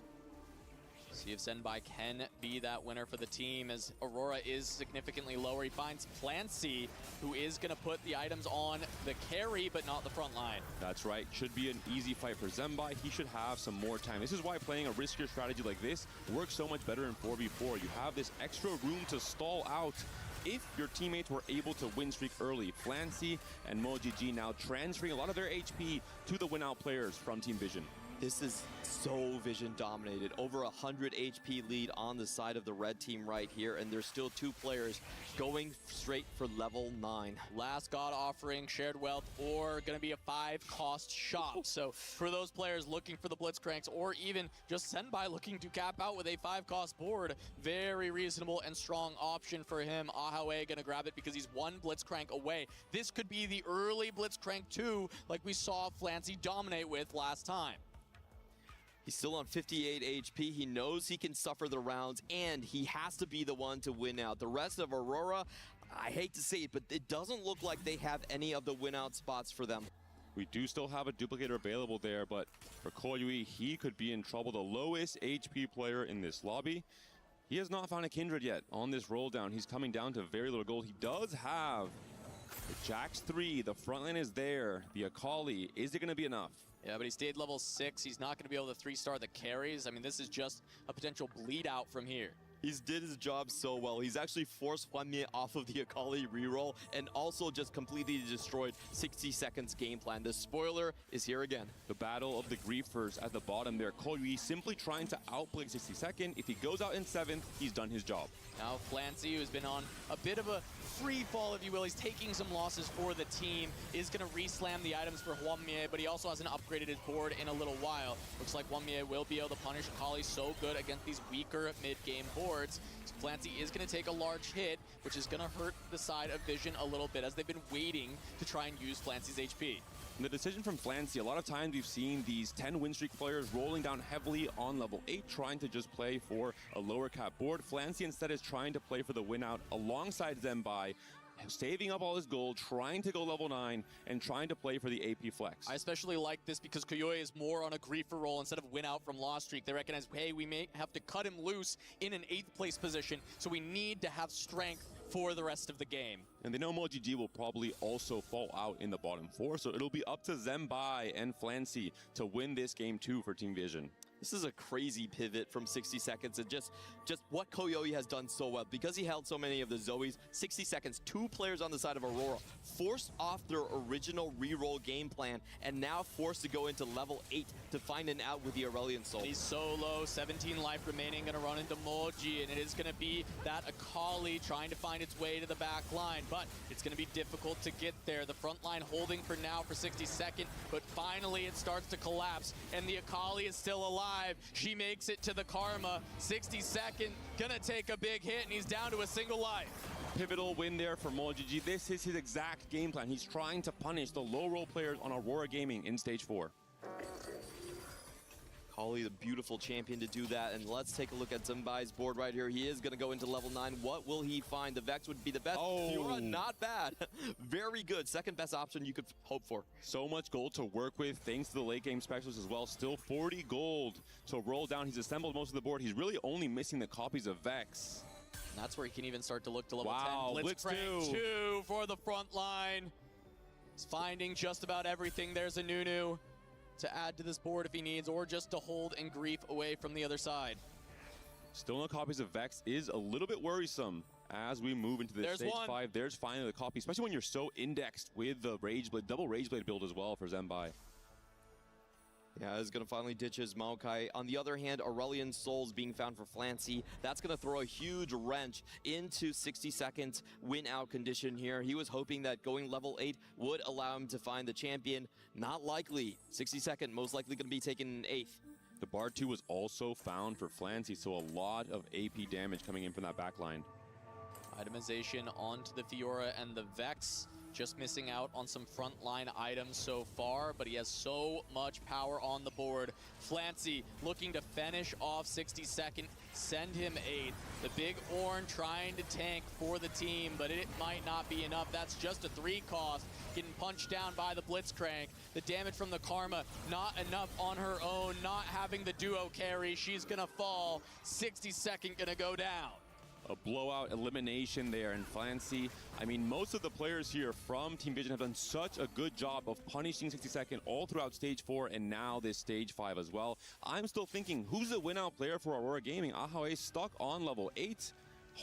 See if Senbai can be that winner for the team, as Aurora is significantly lower. He finds Flancy, who is going to put the items on the carry, but not the front line. That's right. Should be an easy fight for Zembai. He should have some more time. This is why playing a riskier strategy like this works so much better in 4v4. You have this extra room to stall out if your teammates were able to win streak early. Flancy and Moji G now transferring a lot of their HP to the win-out players from Team Vision. This is so Vision dominated. Over 100 HP lead on the side of the red team right here, and there's still 2 players going straight for level 9. Last God offering, shared wealth, or going to be a 5-cost shop. So for those players looking for the Blitzcranks, or even just Senbai looking to cap out with a 5-cost board, very reasonable and strong option for him. Ahawe going to grab it because he's 1 Blitzcrank away. This could be the early Blitzcrank 2 like we saw Flancy dominate with last time. He's still on 58 HP. He knows he can suffer the rounds, and he has to be the one to win out. The rest of Aurora, I hate to say it, but it doesn't look like they have any of the win-out spots for them. We do still have a duplicator available there, but for Koyui, he could be in trouble. The lowest HP player in this lobby. He has not found a Kindred yet on this roll down. He's coming down to very little gold. He does have the Jax 3. The front line is there. The Akali. Is it going to be enough? Yeah, but he stayed level 6. He's not going to be able to 3-star the carries. I mean, this is just a potential bleed out from here. He's did his job so well. He's actually forced Hwanmye off of the Akali reroll and also just completely destroyed 62nd's game plan. The spoiler is here again. The battle of the griefers at the bottom there. Koyui simply trying to outplay 62nd. If he goes out in 7th, he's done his job. Now Flancy, who's been on a bit of a free fall, if you will, he's taking some losses for the team, is going to re-slam the items for Hwanmye, but he also hasn't upgraded his board in a little while. Looks like Hwanmye will be able to punish Akali so good against these weaker mid-game boards. So Flancy is going to take a large hit, which is going to hurt the side of Vision a little bit, as they've been waiting to try and use Flancy's HP. And the decision from Flancy, a lot of times we've seen these 10 win streak players rolling down heavily on level 8, trying to just play for a lower cap board. Flancy instead is trying to play for the win out alongside Zembai, saving up all his gold, trying to go level 9, and trying to play for the AP flex. I especially like this because Koyoe is more on a griefer roll instead of win out from loss streak. They recognize, hey, we may have to cut him loose in an 8th place position, so we need to have strength for the rest of the game. And they know MoGG will probably also fall out in the bottom 4, so it'll be up to Zembai and Flancy to win this game too for Team Vision. This is a crazy pivot from 60 seconds and just what Koyoe has done so well. Because he held so many of the Zoes, 60 seconds, 2 players on the side of Aurora forced off their original reroll game plan and now forced to go into level 8 to find an out with the Aurelian Soul. He's so low, 17 life remaining, gonna run into Moji, and it is gonna be that Akali trying to find its way to the back line, but it's gonna be difficult to get there. The front line holding for now for 60 seconds, but finally it starts to collapse, and the Akali is still alive. She makes it to the Karma. 60 second, gonna take a big hit, and he's down to a single life. Pivotal win there for MoGG. This is his exact game plan. He's trying to punish the low roll players on Aurora Gaming in stage 4. Holly, the beautiful champion to do that. And let's take a look at Zembai's board right here. He is going to go into level 9. What will he find? The Vex would be the best. Oh. Fiora, not bad. Very good. Second best option you could hope for. So much gold to work with thanks to the late game specialist as well. Still 40 gold to roll down. He's assembled most of the board. He's really only missing the copies of Vex. And that's where he can even start to look to level 10. Blitz 2 for the front line. He's finding just about everything. There's a Nunu to add to this board if he needs, or just to hold and grief away from the other side. Still no copies of Vex is a little bit worrisome as we move into this stage 5. There's finally the copy, especially when you're so indexed with the Rageblade, double Rageblade build as well for Zembai. Yeah, he's going to finally ditch his Maokai. On the other hand, Aurelian Souls being found for Flancy. That's going to throw a huge wrench into 60 seconds win out condition here. He was hoping that going level 8 would allow him to find the champion. Not likely. 60 second, most likely going to be taken in 8th. The Bard 2 was also found for Flancy, so a lot of AP damage coming in from that back line. Itemization onto the Fiora and the Vex. Just missing out on some frontline items so far, but he has so much power on the board. Flancy looking to finish off 60 second, send him 8th. The big Ornn trying to tank for the team, but it might not be enough. That's just a 3 cost, getting punched down by the Blitzcrank. The damage from the Karma, not enough on her own, not having the duo carry. She's gonna fall, 60 second gonna go down. A blowout elimination there, and Flancy, I mean, most of the players here from Team Vision have done such a good job of punishing 60 second all throughout stage 4 and now this stage 5 as well. I'm still thinking, who's the win-out player for Aurora Gaming? Ahawe is stuck on level 8.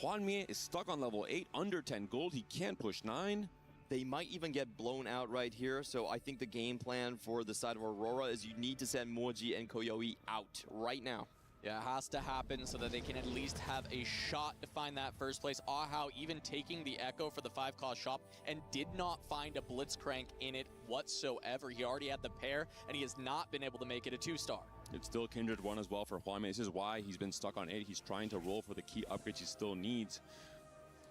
Hwanmie is stuck on level 8, under 10 gold. He can't push 9. They might even get blown out right here, so I think the game plan for the side of Aurora is you need to send Moji and Koyoe out right now. Yeah, it has to happen so that they can at least have a shot to find that first place. Ahau even taking the Echo for the 5-cost shop and did not find a Blitzcrank in it whatsoever. He already had the pair, and he has not been able to make it a 2-star. It's still Kindred 1 as well for Hwanmie. This is why he's been stuck on 8. He's trying to roll for the key upgrades he still needs.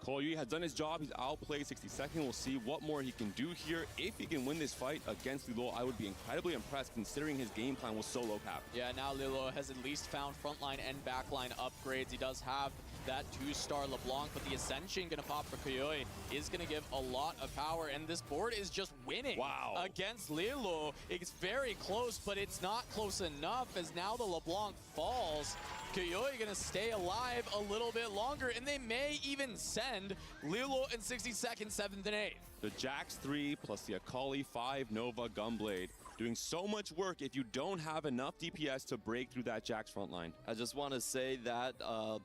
Koyoe has done his job. He's outplayed 60 second. We'll see what more he can do here. If he can win this fight against Lilo, I would be incredibly impressed considering his game plan was solo cap. Yeah, now Lilo has at least found frontline and backline upgrades. He does have that 2-star LeBlanc, but the Ascension gonna pop for Koyoe is gonna give a lot of power, and this board is just winning against Lilo. It's very close, but it's not close enough as now the LeBlanc falls. Koyoe gonna stay alive a little bit longer, and they may even send Lilo in 60 seconds, 7th and 8th. The Jax 3 plus the Akali 5 Nova Gunblade. Doing so much work if you don't have enough DPS to break through that Jax front line. I just want to say that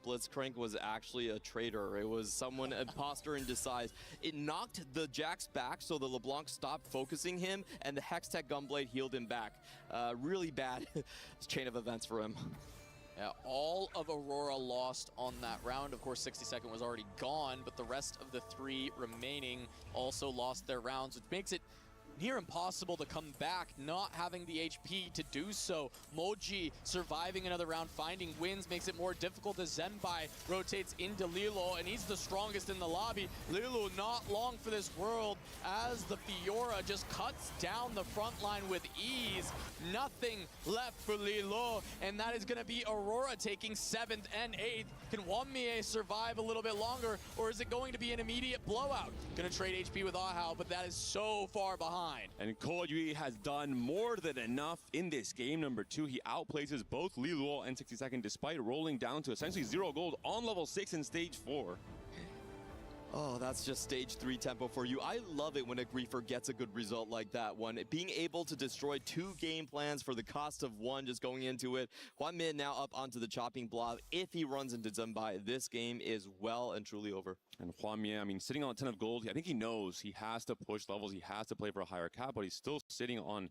Blitzcrank was actually a traitor. It was someone imposter in disguise. It knocked the Jax back so the LeBlanc stopped focusing him, and the Hextech Gunblade healed him back. Really bad chain of events for him. Yeah, all of Aurora lost on that round. Of course, 60 second was already gone, but the rest of the 3 remaining also lost their rounds, which makes it near impossible to come back, not having the HP to do so. Moji surviving another round, finding wins, makes it more difficult as Zenbai rotates into Lilo, and he's the strongest in the lobby. Lilo not long for this world as the Fiora just cuts down the front line with ease. Nothing left for Lilo, and that is going to be Aurora taking 7th and 8th. Can Hwanmie survive a little bit longer, or is it going to be an immediate blowout? Going to trade HP with Ahau, but that is so far behind. And Koyui has done more than enough in this game. Number 2, he outplaces both Liluo and 60 despite rolling down to essentially 0 gold on level 6 in stage 4. Oh, that's just stage 3 tempo for you. I love it when a griefer gets a good result like that one. Being able to destroy 2 game plans for the cost of 1 just going into it. Hwanmie now up onto the chopping block. If he runs into Zenbai, this game is well and truly over. And Hwanmie, I mean, sitting on a 10 of gold, I think he knows he has to push levels, he has to play for a higher cap, but he's still sitting on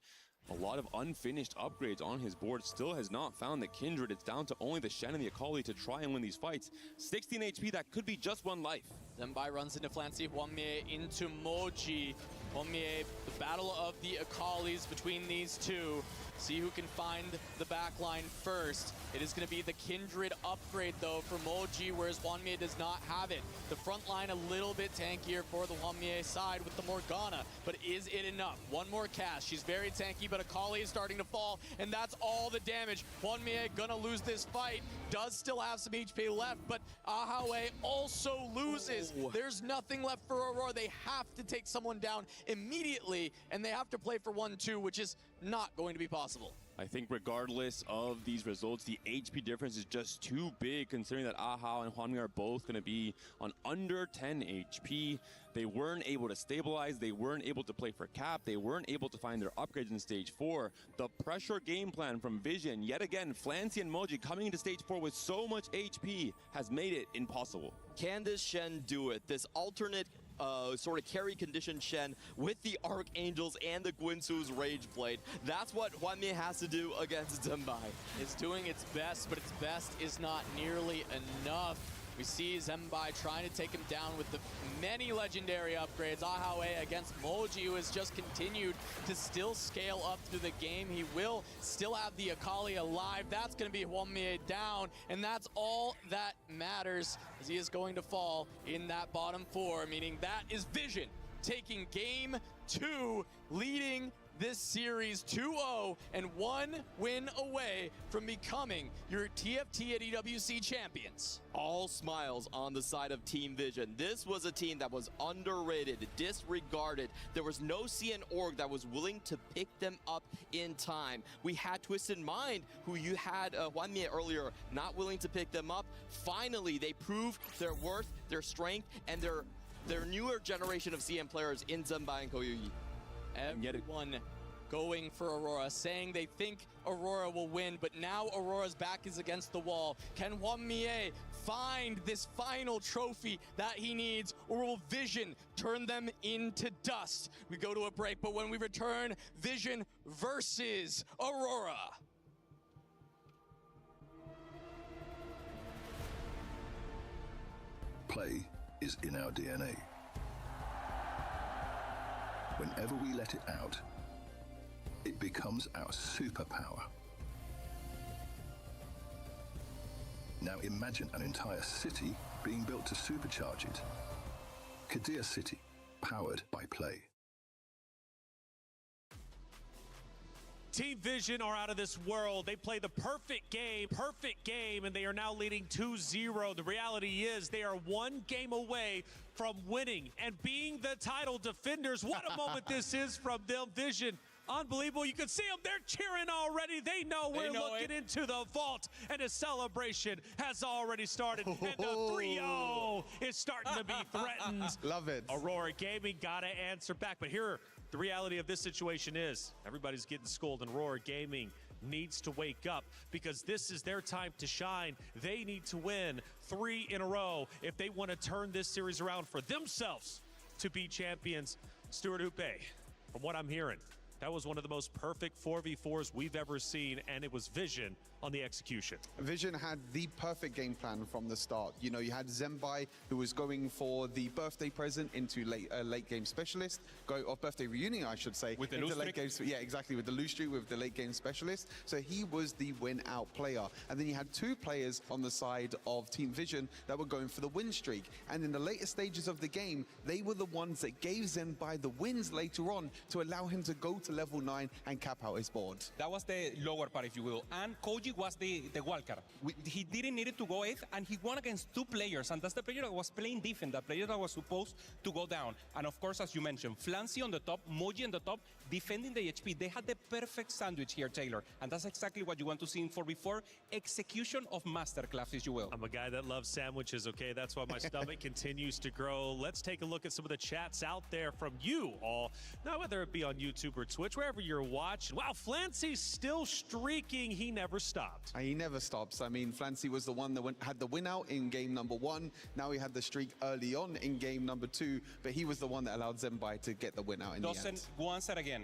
a lot of unfinished upgrades on his board. Still has not found the Kindred. It's down to only the Shen and the Akali to try and win these fights. 16 HP, that could be just 1 life. Zenbai runs into Flancy, Hwanmie into Moji. Hwanmie, the battle of the Akalis between these two. See who can find the backline first. It is going to be the Kindred upgrade, though, for Moji, whereas Hwanmie does not have it. The front line a little bit tankier for the Hwanmie side with the Morgana, but is it enough? One more cast. She's very tanky, but Akali is starting to fall, and that's all the damage. Hwanmie gonna lose this fight. Does still have some HP left, but Ahawe also loses. There's nothing left for Aurora. They have to take someone down immediately, and they have to play for 1-2, which is not going to be possible. I think regardless of these results, the HP difference is just too big, considering that Ahau and Hwanmie are both going to be on under 10 HP. They weren't able to stabilize. They weren't able to play for cap. They weren't able to find their upgrades in stage 4. The pressure game plan from Vision, yet again, Flancy and Moji coming into stage 4 with so much HP has made it impossible. Can this Shen do it? This alternate sort of carry condition Shen with the Archangels and the Guinsoo's Rage Blade. That's what Hwanmie has to do against Zenbai. It's doing its best, but its best is not nearly enough. We see Zenbai trying to take him down with the many legendary upgrades. Ahawe against Moji, who has just continued to still scale up through the game. He will still have the Akali alive. That's going to be Hwanmie down, and that's all that matters, as he is going to fall in that bottom 4, meaning that is Vision taking game 2, leading this series 2-0 and 1 win away from becoming your TFT at EWC champions. All smiles on the side of Team Vision. This was a team that was underrated, disregarded. There was no CN org that was willing to pick them up in time. We had Twisted Mind, who you had Hwanmie earlier, not willing to pick them up. Finally, they proved their worth, their strength, and their newer generation of CN players in Zenbai and Koyui. Everyone going for Aurora, saying they think Aurora will win, but now Aurora's back is against the wall. Can Hwanmie find this final trophy that he needs, or will Vision turn them into dust? We go to a break, but when we return, Vision versus Aurora. Play is in our DNA. Whenever we let it out, it becomes our superpower. Now imagine an entire city being built to supercharge it. Kadir City, powered by play. Team Vision are out of this world. They play the perfect game, and they are now leading 2-0. The reality is they are 1 game away from winning and being the title defenders. What a moment this is from them. Vision, unbelievable. You can see them. They're cheering already. They know we're looking into the vault, and the celebration has already started. And the 3-0 is starting to be threatened. Love it. Aurora Gaming got to answer back. But here, the reality of this situation is everybody's getting schooled, and Aurora Gaming needs to wake up because this is their time to shine. They need to win 3 in a row if they want to turn this series around for themselves to be champions. Stuart Houpe, from what I'm hearing, That was one of the most perfect 4v4s we've ever seen, and it was Vision on the execution. Vision had the perfect game plan from the start. You know, you had Zembai, who was going for the birthday present into late game specialist, or birthday reunion, I should say. With the into lose late game, yeah, exactly, with the lose streak, with the late game specialist. So he was the win-out player. And then you had two players on the side of Team Vision that were going for the win streak. And in the later stages of the game, they were the ones that gave Zembai the wins later on to allow him to go to level 9 and cap out his board. That was the lower part, if you will. And Koji was the wildcard. He didn't need it to go 8th, and he won against two players, and that's the player that was playing defense, the player that was supposed to go down. And of course, as you mentioned, Flancy on the top, Moji on the top, defending the HP. They had the perfect sandwich here, Taylor, and that's exactly what you want to see in 4v4. Execution of masterclass, if you will. I'm a guy that loves sandwiches, okay? That's why my stomach continues to grow. Let's take a look at some of the chats out there from you all. Now, whether it be on YouTube or Twitch, wherever you're watching. Wow, Flancy's still streaking. He never stopped. He never stops. I mean, Flancy was the one that had the win out in game number 1. Now he had the streak early on in game number 2, but he was the one that allowed Zembai to get the win out in the end. Go answer again.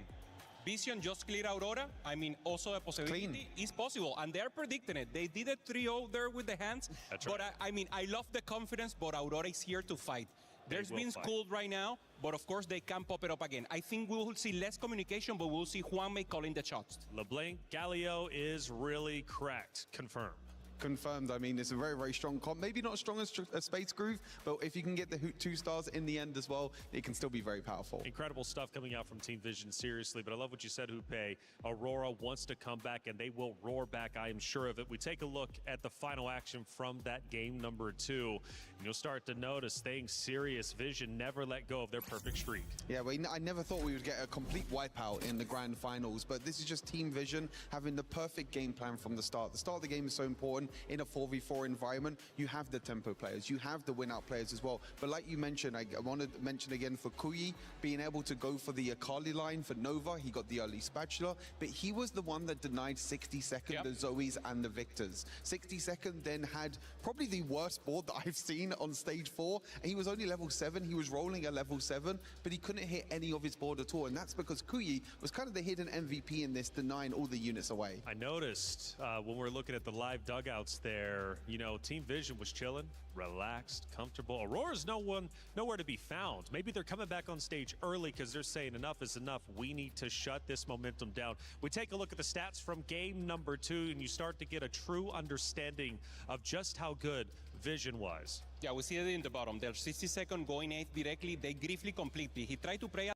Vision just clear Aurora. I mean, also a possibility is possible, and they're predicting it. They did a 3-0 there with the hands. That's but right. I mean, I love the confidence, but Aurora is here to fight. There's been schooled right now, but of course they can pop it up again. I think we will see less communication, but we'll see Juanmei calling the shots. LeBlanc Galio is really cracked. Confirmed. Confirmed. I mean, it's a very, very strong comp. Maybe not as strong as Space Groove, but if you can get the 2 stars in the end as well, it can still be very powerful. Incredible stuff coming out from Team Vision, seriously. But I love what you said, Hupe. Aurora wants to come back, and they will roar back, I am sure of it. We take a look at the final action from that game number 2, and you'll start to notice, staying serious, Vision never let go of their perfect streak. Yeah, well, I never thought we would get a complete wipeout in the grand finals, but this is just Team Vision having the perfect game plan from the start. The start of the game is so important. In a 4v4 environment, you have the tempo players, you have the win-out players as well. But like you mentioned, I want to mention again for Kuyi, being able to go for the Akali line for Nova, he got the early spatula, but he was the one that denied 60 second the Zoes and the Victors. 60 second then had probably the worst board that I've seen on stage 4, and he was only level 7, he was rolling a level 7, but he couldn't hit any of his board at all, and that's because Kuyi was kind of the hidden MVP in this, denying all the units away. I noticed when we're looking at the live dugouts there, you know, Team Vision was chilling, relaxed, comfortable. Aurora's nowhere to be found. Maybe they're coming back on stage early because they're saying enough is enough. We need to shut this momentum down. We take a look at the stats from game number 2, and you start to get a true understanding of just how good Vision was. Yeah, we see it in the bottom. They're 60 second going 8th directly. They griefly completely. He tried to play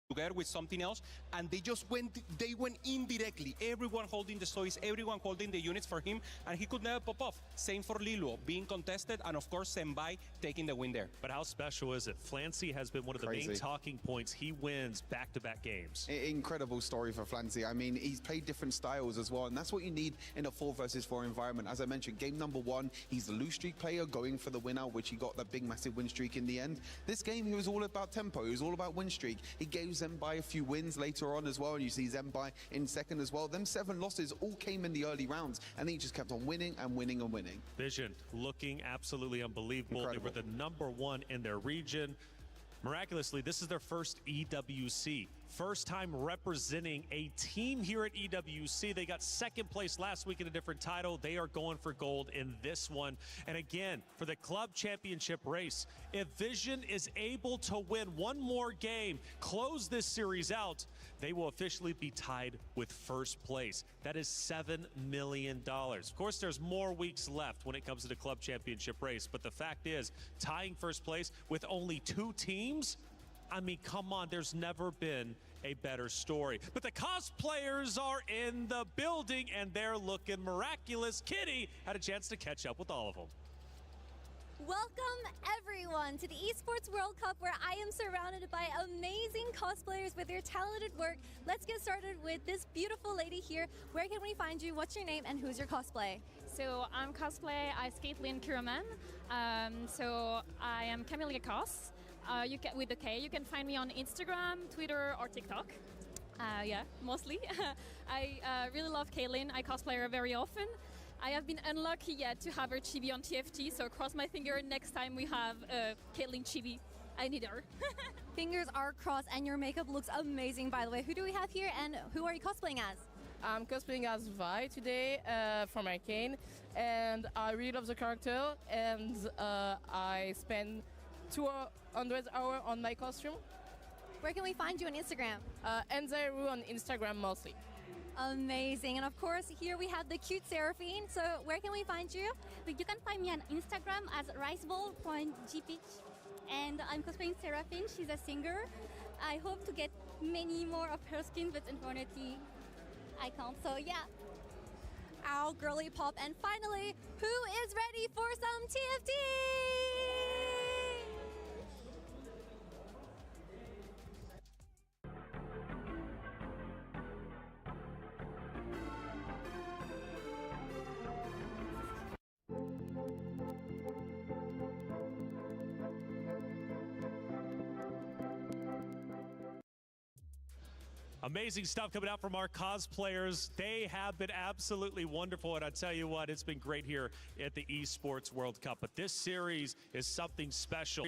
together with something else, and they went in directly. Everyone holding the Zoes, everyone holding the units for him, and he could never pop off. Same for Lilo, being contested, and of course Zembai taking the win there. But how special is it? Flancy has been one of the main talking points. He wins back-to-back games. Incredible story for Flancy. I mean, he's played different styles as well, and that's what you need in a 4 versus 4 environment. As I mentioned, game number 1, he's the lose streak player going for the win out, which he got that big massive win streak in the end. This game, he was all about tempo. He was all about win streak. He gave Zembai a few wins later on as well, and you see Zembai in second as well. Them 7 losses all came in the early rounds, and he just kept on winning and winning and winning. Vision looking absolutely unbelievable. Incredible. They were the #1 in their region. Miraculously, this is their first EWC. First time representing a team here at EWC. They got second place last week in a different title. They are going for gold in this one. And again, for the club championship race, if Vision is able to win one more game, close this series out, they will officially be tied with first place. That is $7 million. Of course, there's more weeks left when it comes to the club championship race, but the fact is, tying first place with only 2 teams, I mean, come on, there's never been a better story. But the cosplayers are in the building, and they're looking miraculous. Kitty had a chance to catch up with all of them. Welcome everyone to the Esports World Cup, where I am surrounded by amazing cosplayers with their talented work. Let's get started with this beautiful lady here. Where can we find you? What's your name and who's your cosplay? So I'm cosplay as Caitlin Kiraman. So I am Camilla Cos. You can, with the K, you can find me on Instagram, Twitter, or TikTok. Yeah, mostly. I really love Caitlin. I cosplay her very often. I have been unlucky yet to have her chibi on TFT, so cross my finger next time we have Caitlin chibi. I need her. Fingers are crossed, and your makeup looks amazing, by the way. Who do we have here, and who are you cosplaying as? I'm cosplaying as Vi today from Arcane, and I really love the character, and I spent 200 hours on my costume. Where can we find you on Instagram? Enzeru on Instagram mostly. Amazing. And of course, here we have the cute Seraphine. So where can we find you? You can find me on Instagram as riceball.gpitch. And I'm cosplaying Seraphine. She's a singer. I hope to get many more of her skins, but unfortunately, I can't. So yeah. Ow, girly pop. And finally, who is ready for some TFT? Amazing stuff coming out from our cosplayers. They have been absolutely wonderful, and I tell you what, it's been great here at the Esports World Cup. But this series is something special.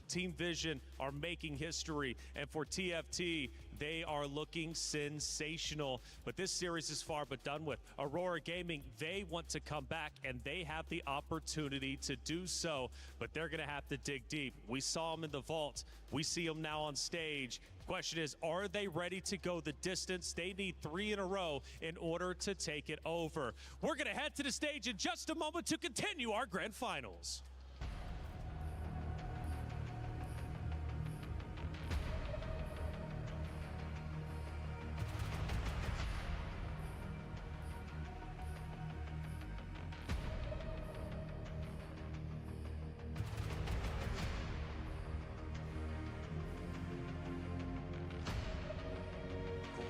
Team Vision are making history, and for TFT, they are looking sensational. But this series is far but done with. Aurora Gaming, they want to come back, and they have the opportunity to do so, but they're going to have to dig deep. We saw them in the vault. We see them now on stage. Question is, are they ready to go the distance? They need 3 in a row in order to take it over. We're going to head to the stage in just a moment to continue our grand finals.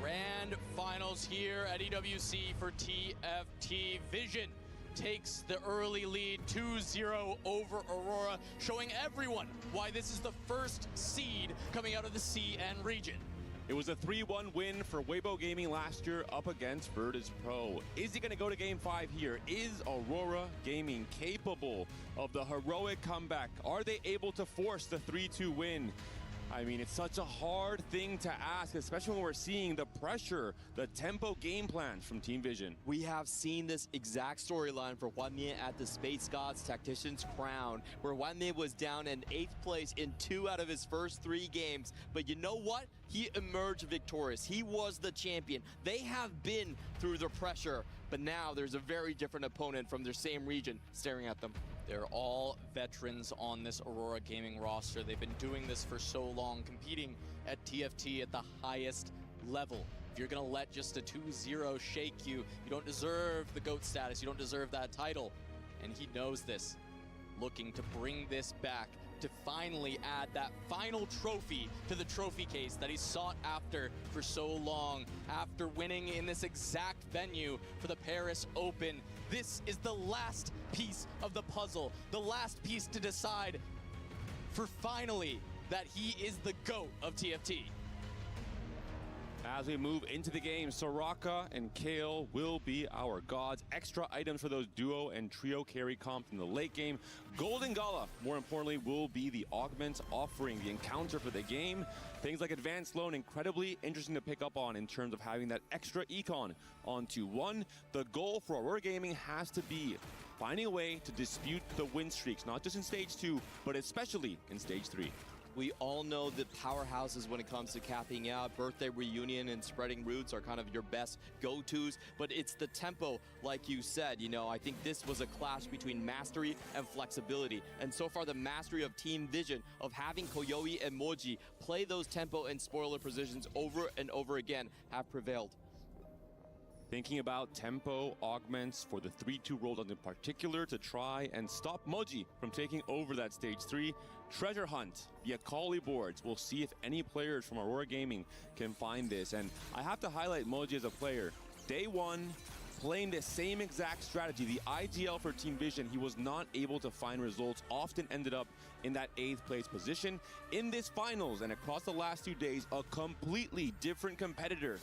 Grand finals here at EWC for TFT. Vision takes the early lead 2-0 over Aurora, showing everyone why this is the first seed coming out of the CN region. It was a 3-1 win for Weibo Gaming last year up against Virtus Pro. Is he going to go to Game 5 here? Is Aurora Gaming capable of the heroic comeback? Are they able to force the 3-2 win? I mean, it's such a hard thing to ask, especially when we're seeing the pressure, the tempo game plans from Team Vision. We have seen this exact storyline for Hwanmie at the Space Gods Tactician's Crown, where Hwanmie was down in 8th place in 2 out of his first 3 games. But you know what? He emerged victorious. He was the champion. They have been through the pressure, but now there's a very different opponent from their same region staring at them. They're all veterans on this Aurora Gaming roster. They've been doing this for so long, competing at TFT at the highest level. If you're gonna let just a 2-0 shake you, you don't deserve the GOAT status, you don't deserve that title. And he knows this, looking to bring this back, to finally add that final trophy to the trophy case that he sought after for so long. After winning in this exact venue for the Paris Open, this is the last piece of the puzzle, the last piece to decide for finally that he is the GOAT of TFT. As we move into the game, Soraka and Kale will be our gods. Extra items for those duo and trio carry comps in the late game. Golden Gala, more importantly, will be the augments offering the encounter for the game. Things like Advanced Loan, incredibly interesting to pick up on in terms of having that extra econ onto 1. The goal for Aurora Gaming has to be finding a way to dispute the win streaks, not just in Stage 2, but especially in Stage 3. We all know that powerhouses when it comes to capping out, birthday reunion and spreading roots are kind of your best go-tos, but it's the tempo, like you said. You know, I think this was a clash between mastery and flexibility, and so far the mastery of Team Vision, of having Koyoi and Moji play those tempo and spoiler positions over and over again, have prevailed. Thinking about tempo augments for the 3-2 rollout in particular to try and stop Moji from taking over that Stage 3. Treasure hunt via Kali boards. We'll see if any players from Aurora Gaming can find this. And I have to highlight Moji as a player. Day 1, playing the same exact strategy. The IGL for Team Vision, he was not able to find results, often ended up in that 8th place position. In this finals and across the last 2 days, a completely different competitor.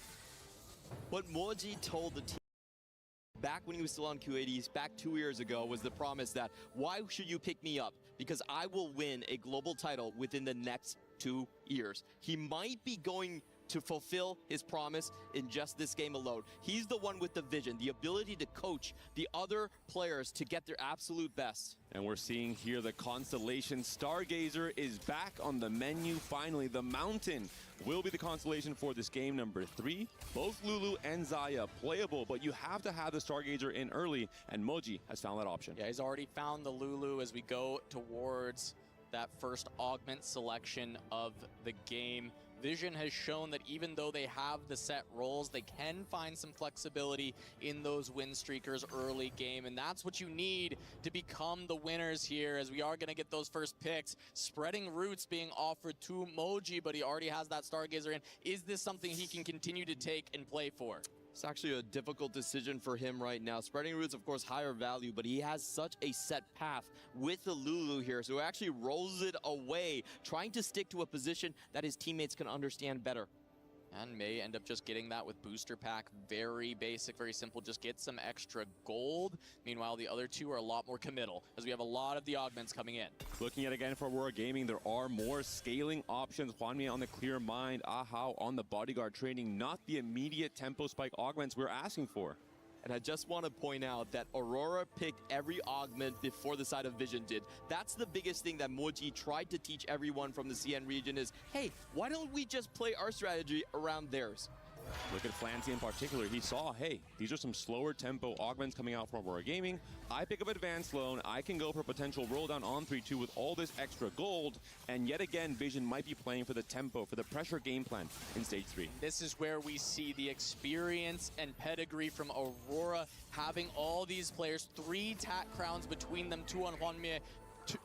What Moji told the team back when he was still on Q80s, back 2 years ago, was the promise that, why should you pick me up? Because I will win a global title within the next 2 years. He might be going to fulfill his promise in just this game alone. He's the one with the vision, the ability to coach the other players to get their absolute best. And we're seeing here the constellation Stargazer is back on the menu. Finally, the mountain will be the constellation for this game number 3. Both Lulu and Zaya playable, but you have to have the Stargazer in early, and Moji has found that option. Yeah, he's already found the Lulu as we go towards that first augment selection of the game. Vision has shown that even though they have the set roles, they can find some flexibility in those win streakers early game, and that's what you need to become the winners here, as we are going to get those first picks. Spreading Roots being offered to Moji, but he already has that Stargazer in. Is this something he can continue to take and play for? It's actually a difficult decision for him right now. Spreading Roots, of course, higher value, but he has such a set path with the Lulu here, so he actually rolls it away, trying to stick to a position that his teammates can understand better. And may end up just getting that with booster pack. Very basic, very simple. Just get some extra gold. Meanwhile, the other two are a lot more committal, as we have a lot of the augments coming in. Looking at again for Aurora Gaming, there are more scaling options. Hwanmie on the Clear Mind, Ahao on the Bodyguard training, not the immediate tempo spike augments we're asking for. And I just want to point out that Aurora picked every augment before the side of Vision did. That's the biggest thing that Moji tried to teach everyone from the CN region is, hey, why don't we just play our strategy around theirs? Look at Flancy in particular. He saw, hey, these are some slower tempo augments coming out from Aurora Gaming. I pick up Advanced Loan. I can go for a potential roll down on 3-2 with all this extra gold. And yet again, Vision might be playing for the tempo, for the pressure game plan in Stage 3. This is where we see the experience and pedigree from Aurora, having all these players, 3 TAC crowns between them, 2 on Hwanmie,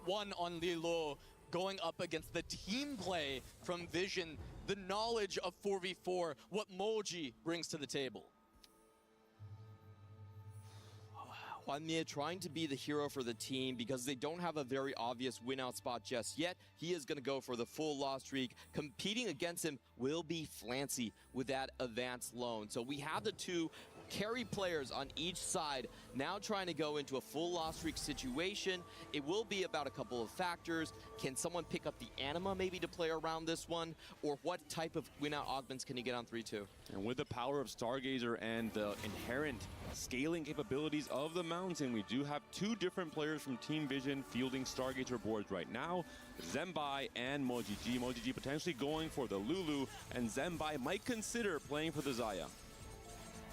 1 on Lilo, going up against the team play from Vision, the knowledge of 4v4, what Moji brings to the table. Hwanmie trying to be the hero for the team because they don't have a very obvious win-out spot just yet. He is going to go for the full loss streak. Competing against him will be Flancy with that advanced loan. So we have the 2 carry players on each side now trying to go into a full loss streak situation. It will be about a couple of factors. Can someone pick up the Anima maybe to play around this one? Or what type of win-out augments can he get on 3-2? And with the power of Stargazer and the inherent scaling capabilities of the mountain, we do have 2 different players from Team Vision fielding Stargazer boards right now. Zembai and Moji G. Moji G potentially going for the Lulu, and Zembai might consider playing for the Zaya.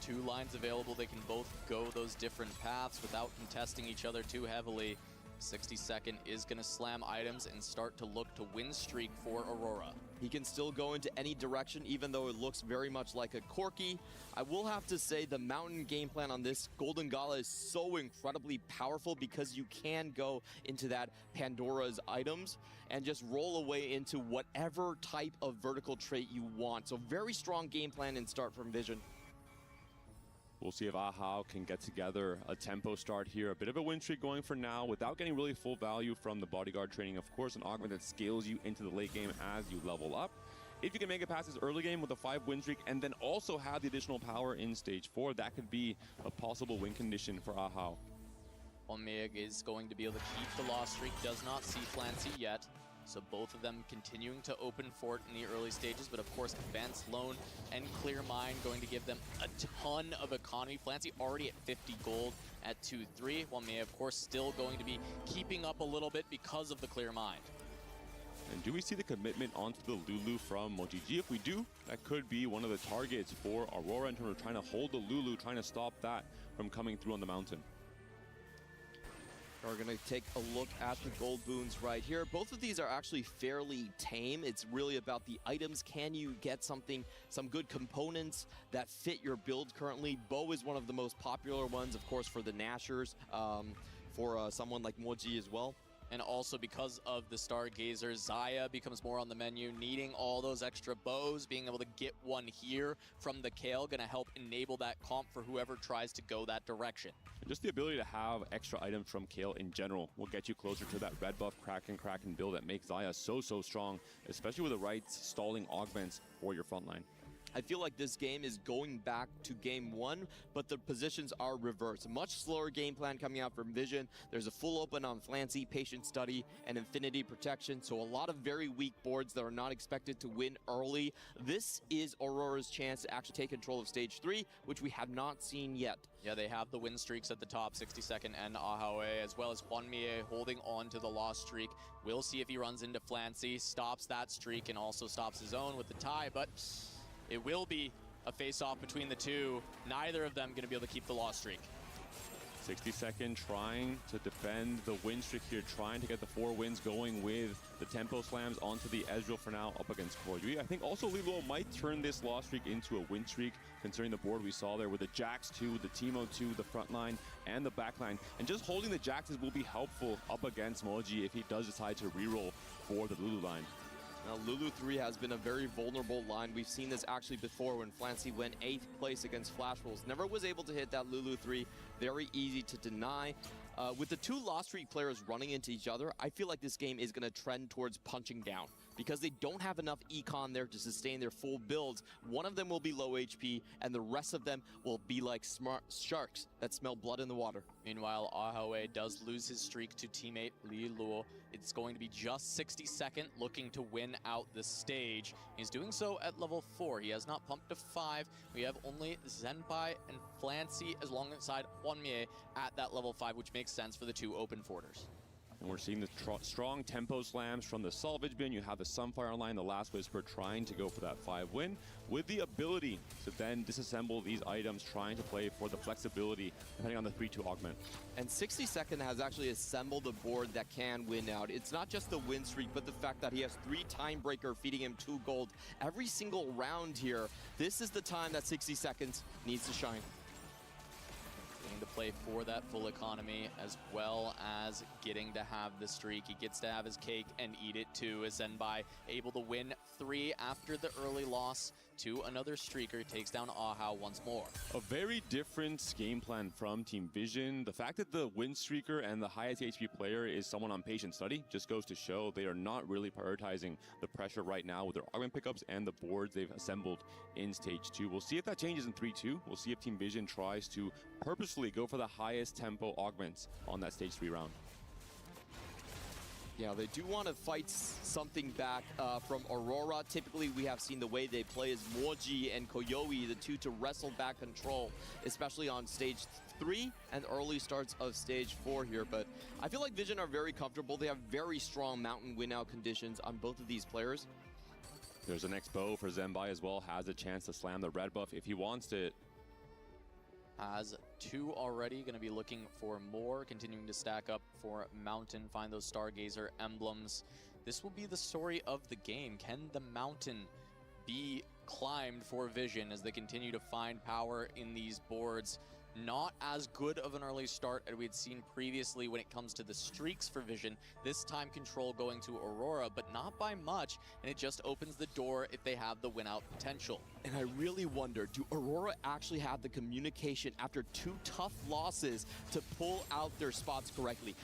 2 lines available. They can both go those different paths without contesting each other too heavily. 60-second is going to slam items and start to look to win streak for Aurora. He can still go into any direction, even though it looks very much like a Corki. I will have to say the mountain game plan on this Golden Gala is so incredibly powerful because you can go into that Pandora's items and just roll away into whatever type of vertical trait you want. So very strong game plan and start from Vision. We'll see if Ahao can get together a tempo start here. A bit of a win streak going for now without getting really full value from the Bodyguard training. Of course, an augment that scales you into the late game as you level up. If you can make it past this early game with a 5 win streak and then also have the additional power in Stage 4, that could be a possible win condition for Ahao. Hwanmie is going to be able to keep the loss streak, does not see Flancy yet. So both of them continuing to open fort in the early stages, but of course Advanced Loan and Clear Mind going to give them a ton of economy. Flancy already at 50 gold at 2-3. Hwanmie, of course, still going to be keeping up a little bit because of the Clear Mind. And do we see the commitment onto the Lulu from Moji G? If we do, that could be one of the targets for Aurora in terms of trying to hold the Lulu, trying to stop that from coming through on the mountain. We're going to take a look at the gold boons right here. Both of these are actually fairly tame. It's really about the items. Can you get something, some good components that fit your build currently? Bow is one of the most popular ones, of course, for the Nashers, for someone like Moji as well. And also because of the Stargazer, Zaya becomes more on the menu, needing all those extra bows, being able to get one here from the Kale, gonna help enable that comp for whoever tries to go that direction. And just the ability to have extra items from Kale in general will get you closer to that red buff Kraken build that makes Zaya so strong, especially with the right stalling augments for your front line. I feel like this game is going back to game 1, but the positions are reversed. Much slower game plan coming out from Vision. There's a full open on Flancy, Patient Study, and Infinity Protection, so a lot of very weak boards that are not expected to win early. This is Aurora's chance to actually take control of stage 3, which we have not seen yet. Yeah, they have the win streaks at the top, 60-second and Ahawe, as well as Hwanmie holding on to the loss streak. We'll see if he runs into Flancy, stops that streak, and also stops his own with the tie, but it will be a face-off between the two. Neither of them going to be able to keep the loss streak. 60-second trying to defend the win streak here, trying to get the 4 wins going with the tempo slams onto the Ezreal for now up against Koyui. I think also Liluo might turn this loss streak into a win streak, considering the board we saw there with the Jax 2, the Teemo 2, the front line, and the back line. And just holding the Jaxes will be helpful up against Moji if he does decide to reroll for the Lulu line. Now, Lulu 3 has been a very vulnerable line. We've seen this actually before when Flancy went 8th place against Flash Wolves. Never was able to hit that Lulu 3. Very easy to deny. With the 2 loss streak players running into each other, I feel like this game is going to trend towards punching down. Because they don't have enough econ there to sustain their full builds. One of them will be low HP, and the rest of them will be like smart sharks that smell blood in the water. Meanwhile, Ahawe does lose his streak to teammate Li Luo. It's going to be just 60-second, looking to win out the stage. He's doing so at level 4. He has not pumped to 5. We have only Zenpai and Flancy alongside Hwanmie at that level 5, which makes sense for the 2 open forders. And we're seeing the strong tempo slams from the Salvage Bin. You have the Sunfire line, the Last Whisper, trying to go for that 5 win with the ability to then disassemble these items, trying to play for the flexibility depending on the 3-2 augment. And 60-second has actually assembled a board that can win out. It's not just the win streak, but the fact that he has 3 Timebreaker feeding him 2 gold every single round here. This is the time that 60 seconds needs to shine. To play for that full economy, as well as getting to have the streak. He gets to have his cake and eat it too, as Zenbai able to win 3 after the early loss to another streaker. Takes down Aha once more. A very different game plan from Team Vision. The fact that the win streaker and the highest HP player is someone on Patient Study just goes to show they are not really prioritizing the pressure right now with their augment pickups and the boards they've assembled in stage 2. We'll see if that changes in 3-2. We'll see if Team Vision tries to purposefully go for the highest tempo augments on that stage 3 round. Yeah, they do want to fight something back from Aurora. Typically, we have seen the way they play is Moji and Koyoi, the 2 to wrestle back control, especially on stage 3 and early starts of stage 4 here. But I feel like Vision are very comfortable. They have very strong mountain win-out conditions on both of these players. There's an X-Bow for Zenbai as well. Has a chance to slam the red buff if he wants it. Has 2 already, going to be looking for more, continuing to stack up for Mountain, find those Stargazer emblems. This will be the story of the game. Can the Mountain be climbed for Vision as they continue to find power in these boards? Not as good of an early start as we had seen previously when it comes to the streaks for Vision. This time control going to Aurora, but not by much, and it just opens the door if they have the win-out potential. And I really wonder, do Aurora actually have the communication after 2 tough losses to pull out their spots correctly?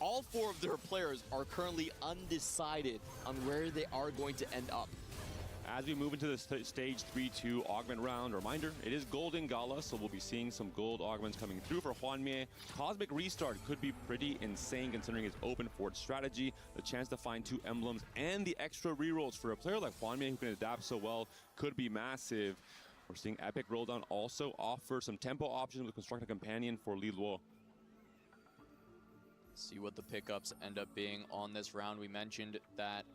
All 4 of their players are currently undecided on where they are going to end up. As we move into the stage 3-2 augment round, reminder, it is Golden Gala, so we'll be seeing some gold augments coming through for Hwanmie. Cosmic Restart could be pretty insane considering his open fort strategy, the chance to find 2 emblems, and the extra rerolls for a player like Hwanmie who can adapt so well could be massive. We're seeing Epic Rolldown also offer some tempo options with Construct a Companion for Li Luo. See what the pickups end up being on this round. We mentioned that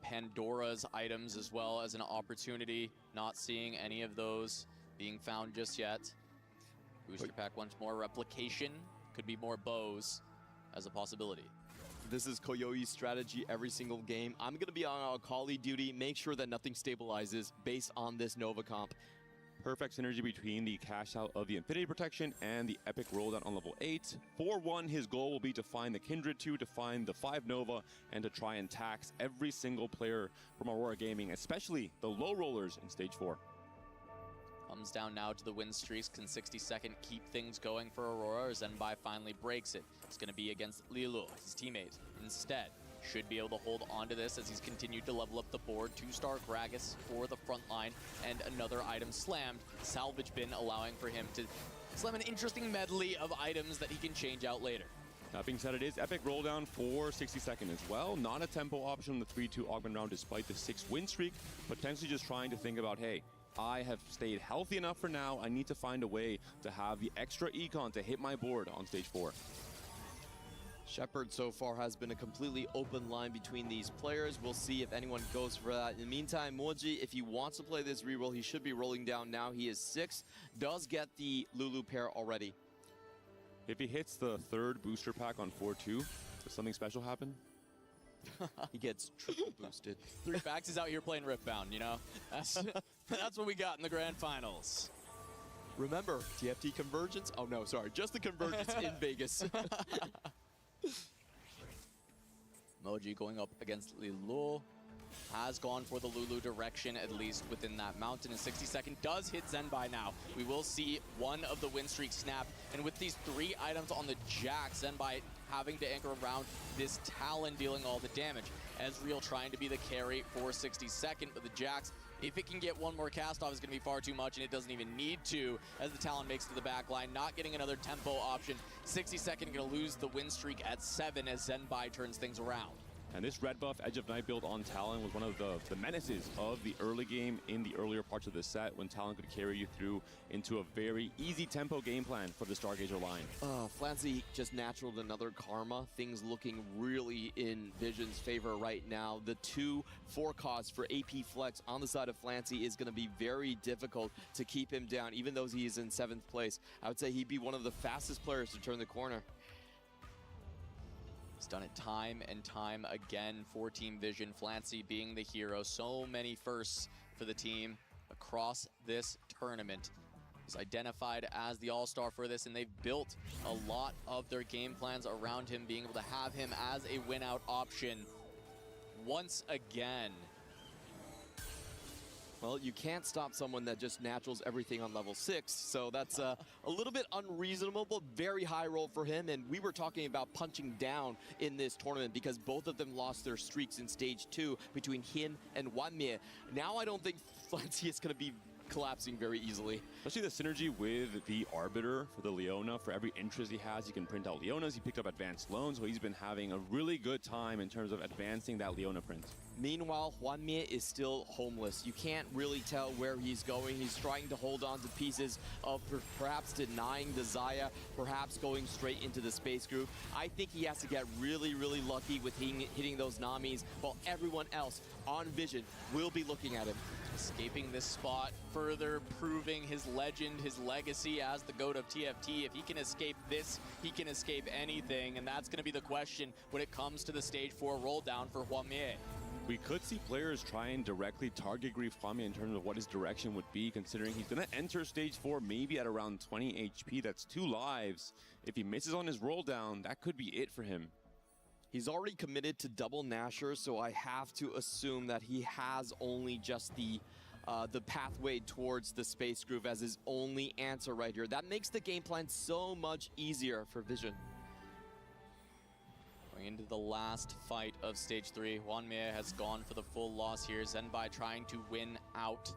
Pandora's items as well as an opportunity. Not seeing any of those being found just yet. Booster pack once more. Replication. Could be more bows as a possibility. This is Koyoi's strategy every single game. I'm going to be on Akali duty, make sure that nothing stabilizes based on this Nova comp. Perfect synergy between the cash out of the Infinity Protection and the Epic Rolldown on level 8. 4-1, his goal will be to find the Kindred 2, to find the 5 Nova, and to try and tax every single player from Aurora Gaming, especially the low rollers in stage 4. Comes down now to the win streaks. Can 60-second keep things going for Aurora? Zenbai finally breaks it. It's going to be against Lilu, his teammate, instead. should be able to hold on to this as he's continued to level up the board. 2-star Gragas for the front line, and another item slammed. Salvage bin allowing for him to slam an interesting medley of items that he can change out later. That being said, it is epic roll down for 60 second as well. Not a tempo option in the 3-2 augment round despite the 6 win streak. Potentially just trying to think about, hey, I have stayed healthy enough for now. I need to find a way to have the extra econ to hit my board on stage 4. Shepard so far has been a completely open line between these players. We'll see if anyone goes for that. In the meantime, Moji, if he wants to play this reroll, he should be rolling down now. He is 6, does get the Lulu pair already. If he hits the 3rd booster pack on 4-2, does something special happen? He gets triple boosted. 3 packs is out here playing Ripbound, you know? That's what we got in the grand finals. Remember, TFT Convergence? Oh no, sorry, just the Convergence in Vegas. Moji going up against Lilo. Has gone for the Lulu direction, at least within that mountain. And 60 second does hit Zenbai now. We will see one of the win streak snap. And with these 3 items on the Jack, Zenbai having to anchor around this Talon dealing all the damage. Ezreal trying to be the carry for 60 second, but the Jax, if it can get one more cast off, is going to be far too much, and it doesn't even need to, as the Talon makes to the back line, not getting another tempo option. 60 second going to lose the win streak at 7 as Zenbai turns things around. And this red buff Edge of Night build on Talon was one of the menaces of the early game in the earlier parts of the set, when Talon could carry you through into a very easy tempo game plan for the Stargazer line. Flancy just naturaled another Karma. Things looking really in Vision's favor right now. The 2 forecasts for AP Flex on the side of Flancy is going to be very difficult to keep him down, even though he is in 7th place. I would say he'd be one of the fastest players to turn the corner. He's done it time and time again for Team Vision. Flancy being the hero. So many firsts for the team across this tournament. He's identified as the all-star for this, and they've built a lot of their game plans around him, being able to have him as a win-out option once again. Well, you can't stop someone that just naturals everything on level 6, so that's a little bit unreasonable, but very high roll for him. And we were talking about punching down in this tournament because both of them lost their streaks in stage 2 between Hin and Wanmie. Now I don't think Flancy is going to be collapsing very easily. Especially the synergy with the Arbiter for the Leona. For every interest he has, he can print out Leonas. He picked up advanced loans, so he's been having a really good time in terms of advancing that Leona print. Meanwhile, Wanmie is still homeless. You can't really tell where he's going. He's trying to hold on to pieces of perhaps denying the Xayah, perhaps going straight into the space group. I think he has to get really, really lucky with hitting those Namis, while everyone else on Vision will be looking at him. Escaping this spot, further proving his legend, his legacy as the GOAT of TFT. If he can escape this, he can escape anything, and that's going to be the question when it comes to the stage 4 roll down for Wanmie. We could see players try and directly target Grief Wanmie in terms of what his direction would be, considering he's going to enter stage 4 maybe at around 20 HP. That's 2 lives. If he misses on his roll down, that could be it for him. He's already committed to double Nasher, so I have to assume that he has only just the pathway towards the space groove as his only answer right here. That makes the game plan so much easier for Vision. Going into the last fight of stage 3, Wanmie has gone for the full loss here. Zenbai trying to win out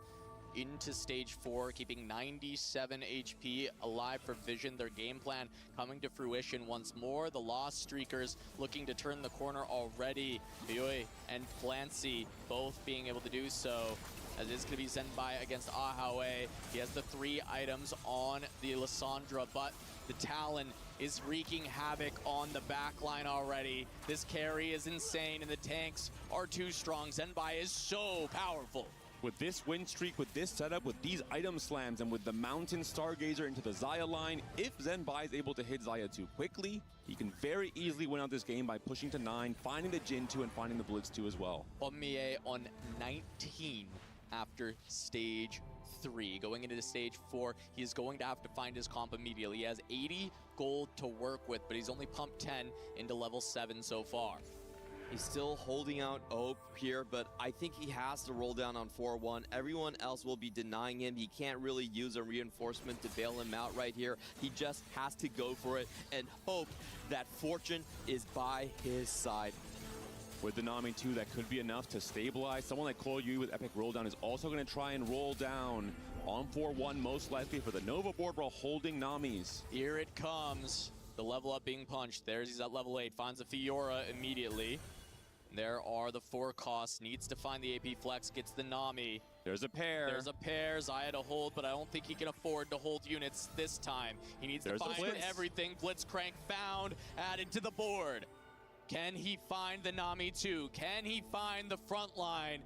into stage 4, keeping 97 HP alive for Vision. Their game plan coming to fruition once more. The Lost Streakers looking to turn the corner already. Bioi and Flancy both being able to do so, as it's going to be Zenbai against Ahawe. He has the 3 items on the Lissandra, but the Talon is wreaking havoc on the backline already. This carry is insane, and the tanks are too strong. Zenbai is so powerful. With this win streak, with this setup, with these item slams, and with the Mountain Stargazer into the Xayah line, if Zenbai is able to hit Xayah too quickly, he can very easily win out this game by pushing to 9, finding the Jin 2, and finding the Blitz 2 as well. Wanmie on 19 after stage 3. Going into stage 4, he is going to have to find his comp immediately. He has 80 gold to work with, but he's only pumped 10 into level 7 so far. He's still holding out hope here, but I think he has to roll down on 4-1. Everyone else will be denying him. He can't really use a reinforcement to bail him out right here. He just has to go for it and hope that fortune is by his side. With the Nami 2, that could be enough to stabilize. Someone like Koyu with Epic Roll Down is also going to try and roll down on 4-1, most likely for the Nova board while holding Namis. Here it comes. The level up being punched. There's he's at level 8. Finds the Fiora immediately. There are the 4 costs. Needs to find the AP flex. Gets the Nami. There's a pair. There's a pair. Zaya to hold, but I don't think he can afford to hold units this time. He needs to find everything. Blitzcrank found. Added to the board. Can he find the Nami 2? Can he find the front line?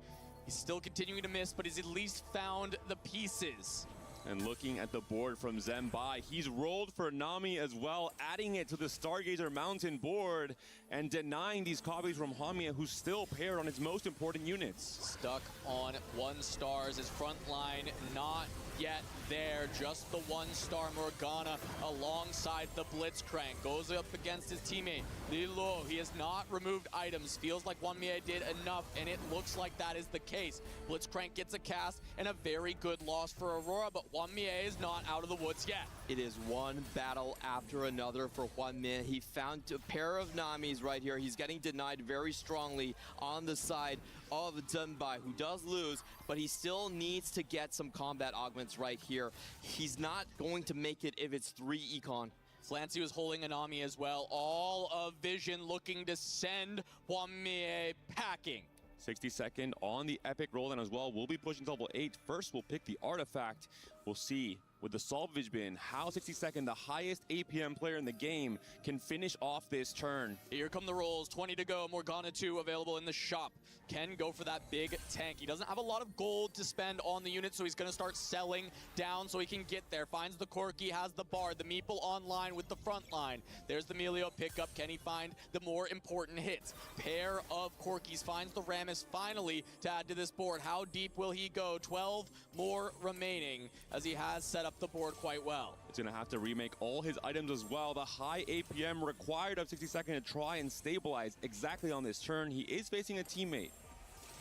He's still continuing to miss, but he's at least found the pieces. And looking at the board from Zembai, he's rolled for Nami as well, adding it to the Stargazer Mountain board and denying these copies from Hwamie, who's still paired on his most important units. Stuck on 1 stars. His front line not yet there. Just the 1-star Morgana alongside the Blitzcrank. Goes up against his teammate, Lilo. He has not removed items. Feels like Hwamie did enough, and it looks like that is the case. Blitzcrank gets a cast and a very good loss for Aurora, but Hwamie is not out of the woods yet. It is one battle after another for Hwamie. He found a pair of Namis right here. He's getting denied very strongly on the side of Zembai, who does lose, but he still needs to get some combat augments right here. He's not going to make it if it's 3 econ. Flancy was holding a Nami as well. All of Vision looking to send Hwamie packing. 60-second on the Epic Roll Down as well. We'll be pushing to level 8. First, we'll pick the artifact. We'll see with the Salvage Bin how 60-second, the highest APM player in the game, can finish off this turn. Here come the rolls. 20 to go. Morgana 2 available in the shop. Can go for that big tank. He doesn't have a lot of gold to spend on the unit, so he's going to start selling down so he can get there. Finds the Corki, has the Bard, the Meeple online with the front line. There's the Melio pickup. Can he find the more important hits? Pair of Corkis. Finds the Rammus finally to add to this board. How deep will he go? 12 more remaining as he has set up the board quite well. It's going to have to remake all his items as well. The high APM required of 60-second to try and stabilize exactly on this turn. He is facing a teammate.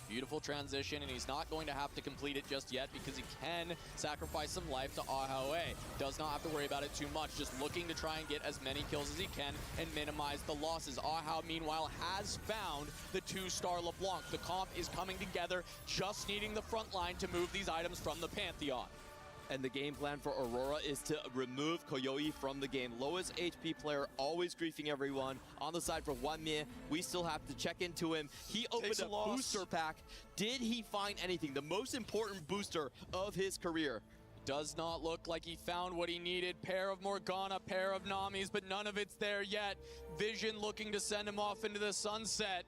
Beautiful transition, and he's not going to have to complete it just yet because he can sacrifice some life to Ahoe. Does not have to worry about it too much, just looking to try and get as many kills as he can and minimize the losses. Ahoe, meanwhile, has found the 2-star LeBlanc. The comp is coming together, just needing the front line to move these items from the Pantheon. And the game plan for Aurora is to remove Koyoi from the game. Lowest HP player, always griefing everyone. On the side for Hwamie, we still have to check into him. He opened a booster pack. Did he find anything? The most important booster of his career. Does not look like he found what he needed. Pair of Morgana, pair of Namis, but none of it's there yet. Vision looking to send him off into the sunset.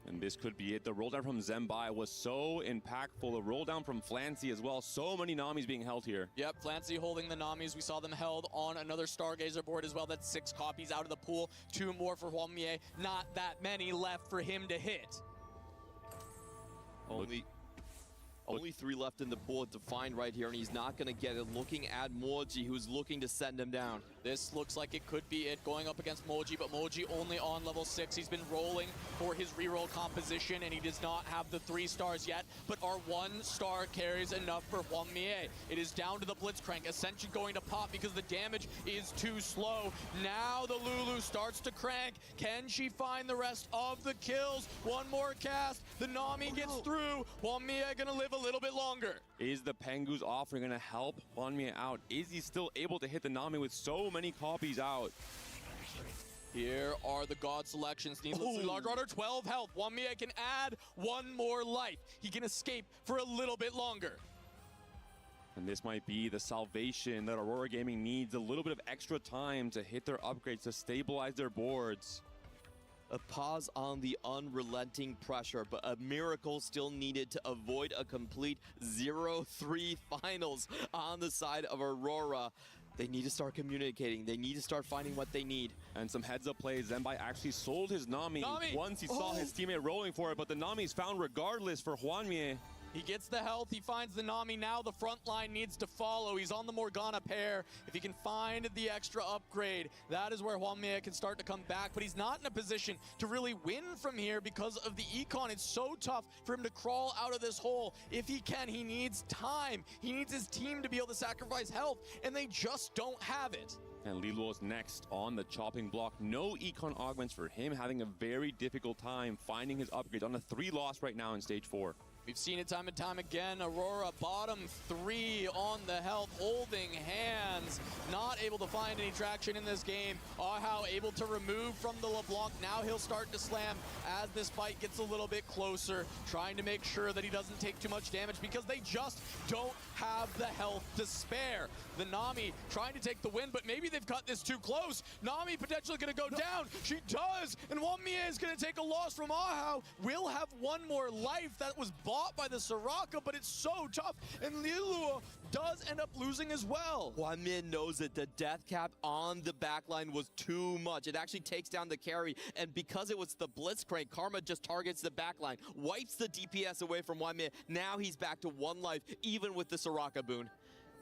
And this could be it. The roll down from Zembai was so impactful. The roll down from Flancy as well. So many Namis being held here. Yep, Flancy holding the Namis. We saw them held on another Stargazer board as well. That's 6 copies out of the pool. 2 more for Hwamie. Not that many left for him to hit. Only 3 left in the pool to find right here, and he's not going to get it. Looking at Moji, who's looking to send him down. This looks like it could be it, going up against Moji, but Moji only on level 6. He's been rolling for his reroll composition, and he does not have the 3 stars yet, but our 1-star carries enough for Hwamie. It is down to the Blitzcrank. Ascension going to pop because the damage is too slow. Now the Lulu starts to crank. Can she find the rest of the kills? 1 more cast. The Nami gets through. Hwamie gonna live a little bit longer. Is the Pengu's offering going to help Hwamie out? Is he still able to hit the Nami with so many copies out? Here are the God selections. Needlessly large order, 12 health. Hwamie can add 1 more life. He can escape for a little bit longer. And this might be the salvation that Aurora Gaming needs. A little bit of extra time to hit their upgrades, to stabilize their boards. A pause on the unrelenting pressure, but a miracle still needed to avoid a complete 0-3 finals on the side of Aurora. They need to start communicating. They need to start finding what they need. And some heads-up plays. Zembai actually sold his Nami once he saw his teammate rolling for it, but the Nami's found regardless for Hwamie. He gets the health, he finds the Nami. Now the front line needs to follow. He's on the Morgana pair. If he can find the extra upgrade, that is where Hwamie can start to come back. But he's not in a position to really win from here because of the econ. It's so tough for him to crawl out of this hole. If he can, he needs time. He needs his team to be able to sacrifice health, and they just don't have it. And Liluo's next on the chopping block. No econ augments for him, having a very difficult time finding his upgrades on a 3 loss right now in stage 4. We've seen it time and time again. Aurora bottom 3 on the health, holding hands, not able to find any traction in this game. Ahau able to remove from the LeBlanc. Now he'll start to slam as this fight gets a little bit closer, trying to make sure that he doesn't take too much damage because they just don't have the health to spare. The Nami trying to take the win, but maybe they've cut this too close. Nami potentially going to go down. She does, and Wonmie is going to take a loss from Ahau. Will have one more life. That was bought by the Soraka, but it's so tough, and Liluo does end up losing as well. Hwanmin knows that the death cap on the backline was too much. It actually takes down the carry, and because it was the Blitzcrank, Karma just targets the backline, wipes the DPS away from Hwanmin. Now he's back to 1 life, even with the Soraka boon.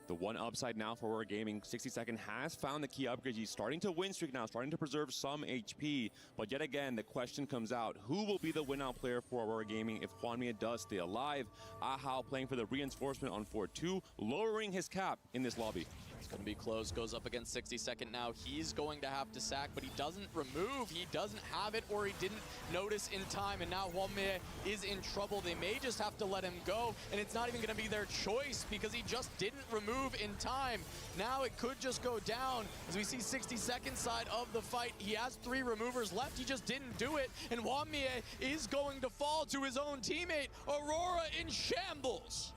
The one upside now for Aurora Gaming, 60 Second has found the key upgrades. He's starting to win streak now, starting to preserve some HP. But yet again, the question comes out, who will be the win-out player for Aurora Gaming if Hwanmin does stay alive? Ahau playing for the reinforcement on 4-2, lowering his cap in this lobby. It's going to be close, goes up against 60 Second now. He's going to have to sack, but he doesn't remove. He doesn't have it, or he didn't notice in time, and now Hwanmin is in trouble. They may just have to let him go, and it's not even going to be their choice because he just didn't remove in time. Now it could just go down as we see 60 Second side of the fight. He has 3 removers left. He just didn't do it, and Hwanmin is going to fall to his own teammate. Aurora in shambles.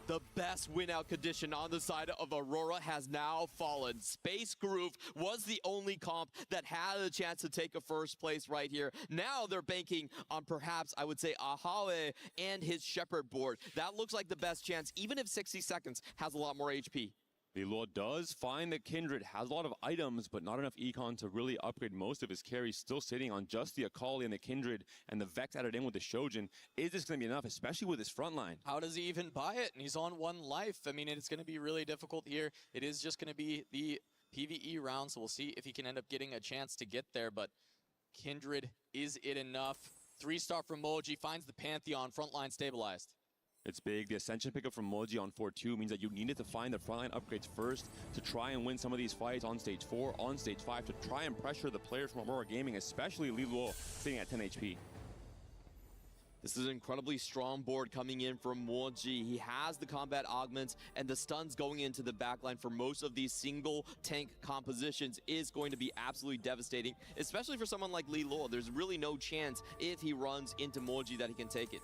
The best win-out condition on the side of Aurora has now fallen. Space Groove was the only comp that had a chance to take a first place right here. Now they're banking on perhaps, I would say, Ahawe and his Shepherd board. That looks like the best chance, even if 60 Seconds has a lot more HP. Liluo does find the Kindred, has a lot of items, but not enough econ to really upgrade most of his carries. Still sitting on just the Akali and the Kindred, and the Vex added in with the Shojin. Is this going to be enough, especially with his front line? How does he even buy it? And he's on 1 life. I mean, it's going to be really difficult here. It is just going to be the PvE round, so we'll see if he can end up getting a chance to get there. But Kindred, is it enough? 3-star from Moji, finds the Pantheon, frontline stabilized. It's big. The Ascension pickup from Moji on 4-2 means that you needed to find the frontline upgrades first to try and win some of these fights on stage 4, on stage 5, to try and pressure the players from Aurora Gaming, especially Liluo sitting at 10 HP. This is an incredibly strong board coming in from Moji. He has the combat augments, and the stuns going into the backline for most of these single tank compositions is going to be absolutely devastating, especially for someone like Liluo. There's really no chance if he runs into Moji that he can take it.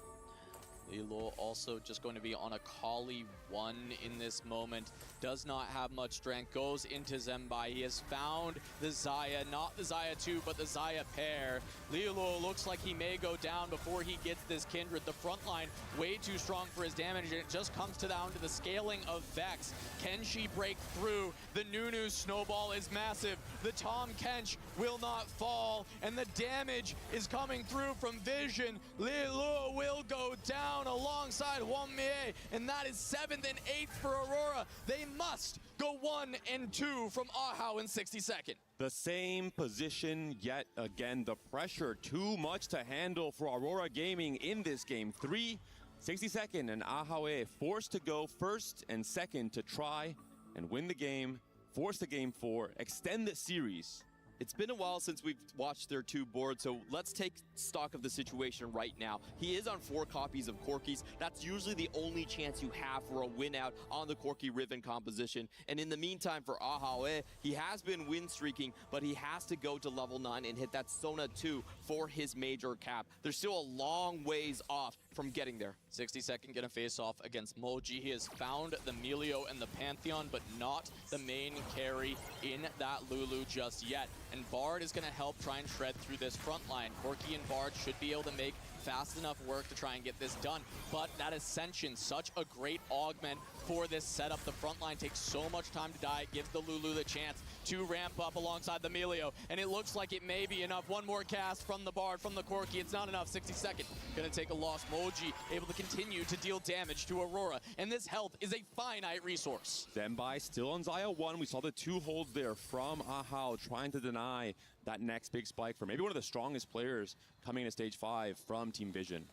Liluo also just going to be on a Kali 1 in this moment. Does not have much strength. Goes into Zembai. He has found the Xayah. Not the Xayah 2, but the Xayah pair. Liluo looks like he may go down before he gets this Kindred. The front line way too strong for his damage, and it just comes down to the scaling of Vex. Can she break through? The Nunu snowball is massive. The Tahm Kench will not fall, and the damage is coming through from Vision. Liluo will go down alongside Hwanmin, and that is 7th and 8th for Aurora. They must go 1 and 2 from Ahau in 60 Second. The same position, yet again, the pressure too much to handle for Aurora Gaming in this game. 3, 60 Second, and Ahawe forced to go 1st and 2nd to try and win the game, force the game 4, extend the series. It's been a while since we've watched their 2 boards, so let's take stock of the situation right now. He is on 4 copies of Corki's. That's usually the only chance you have for a win out on the Corki Riven composition. And in the meantime, for Ahawe, he has been win streaking, but he has to go to level 9 and hit that Sona 2 for his major cap. There's still a long ways off from getting there. 60 Second gonna face off against Moji. He has found the Melio and the Pantheon, but not the main carry in that Lulu just yet. And Bard is gonna help try and shred through this front line. Corki and Bard should be able to make fast enough work to try and get this done. But that Ascension, such a great augment for this setup. The front line takes so much time to die. It gives the Lulu the chance to ramp up alongside the Melio. And it looks like it may be enough. One more cast from the Bard, from the Corki. It's not enough. 60 Second gonna take a loss. Moji able to continue to deal damage to Aurora. And this health is a finite resource. Zembai still on Xayah 1. We saw the 2 holds there from Ahau trying to deny that next big spike for maybe one of the strongest players coming into stage 5 from Team Vision.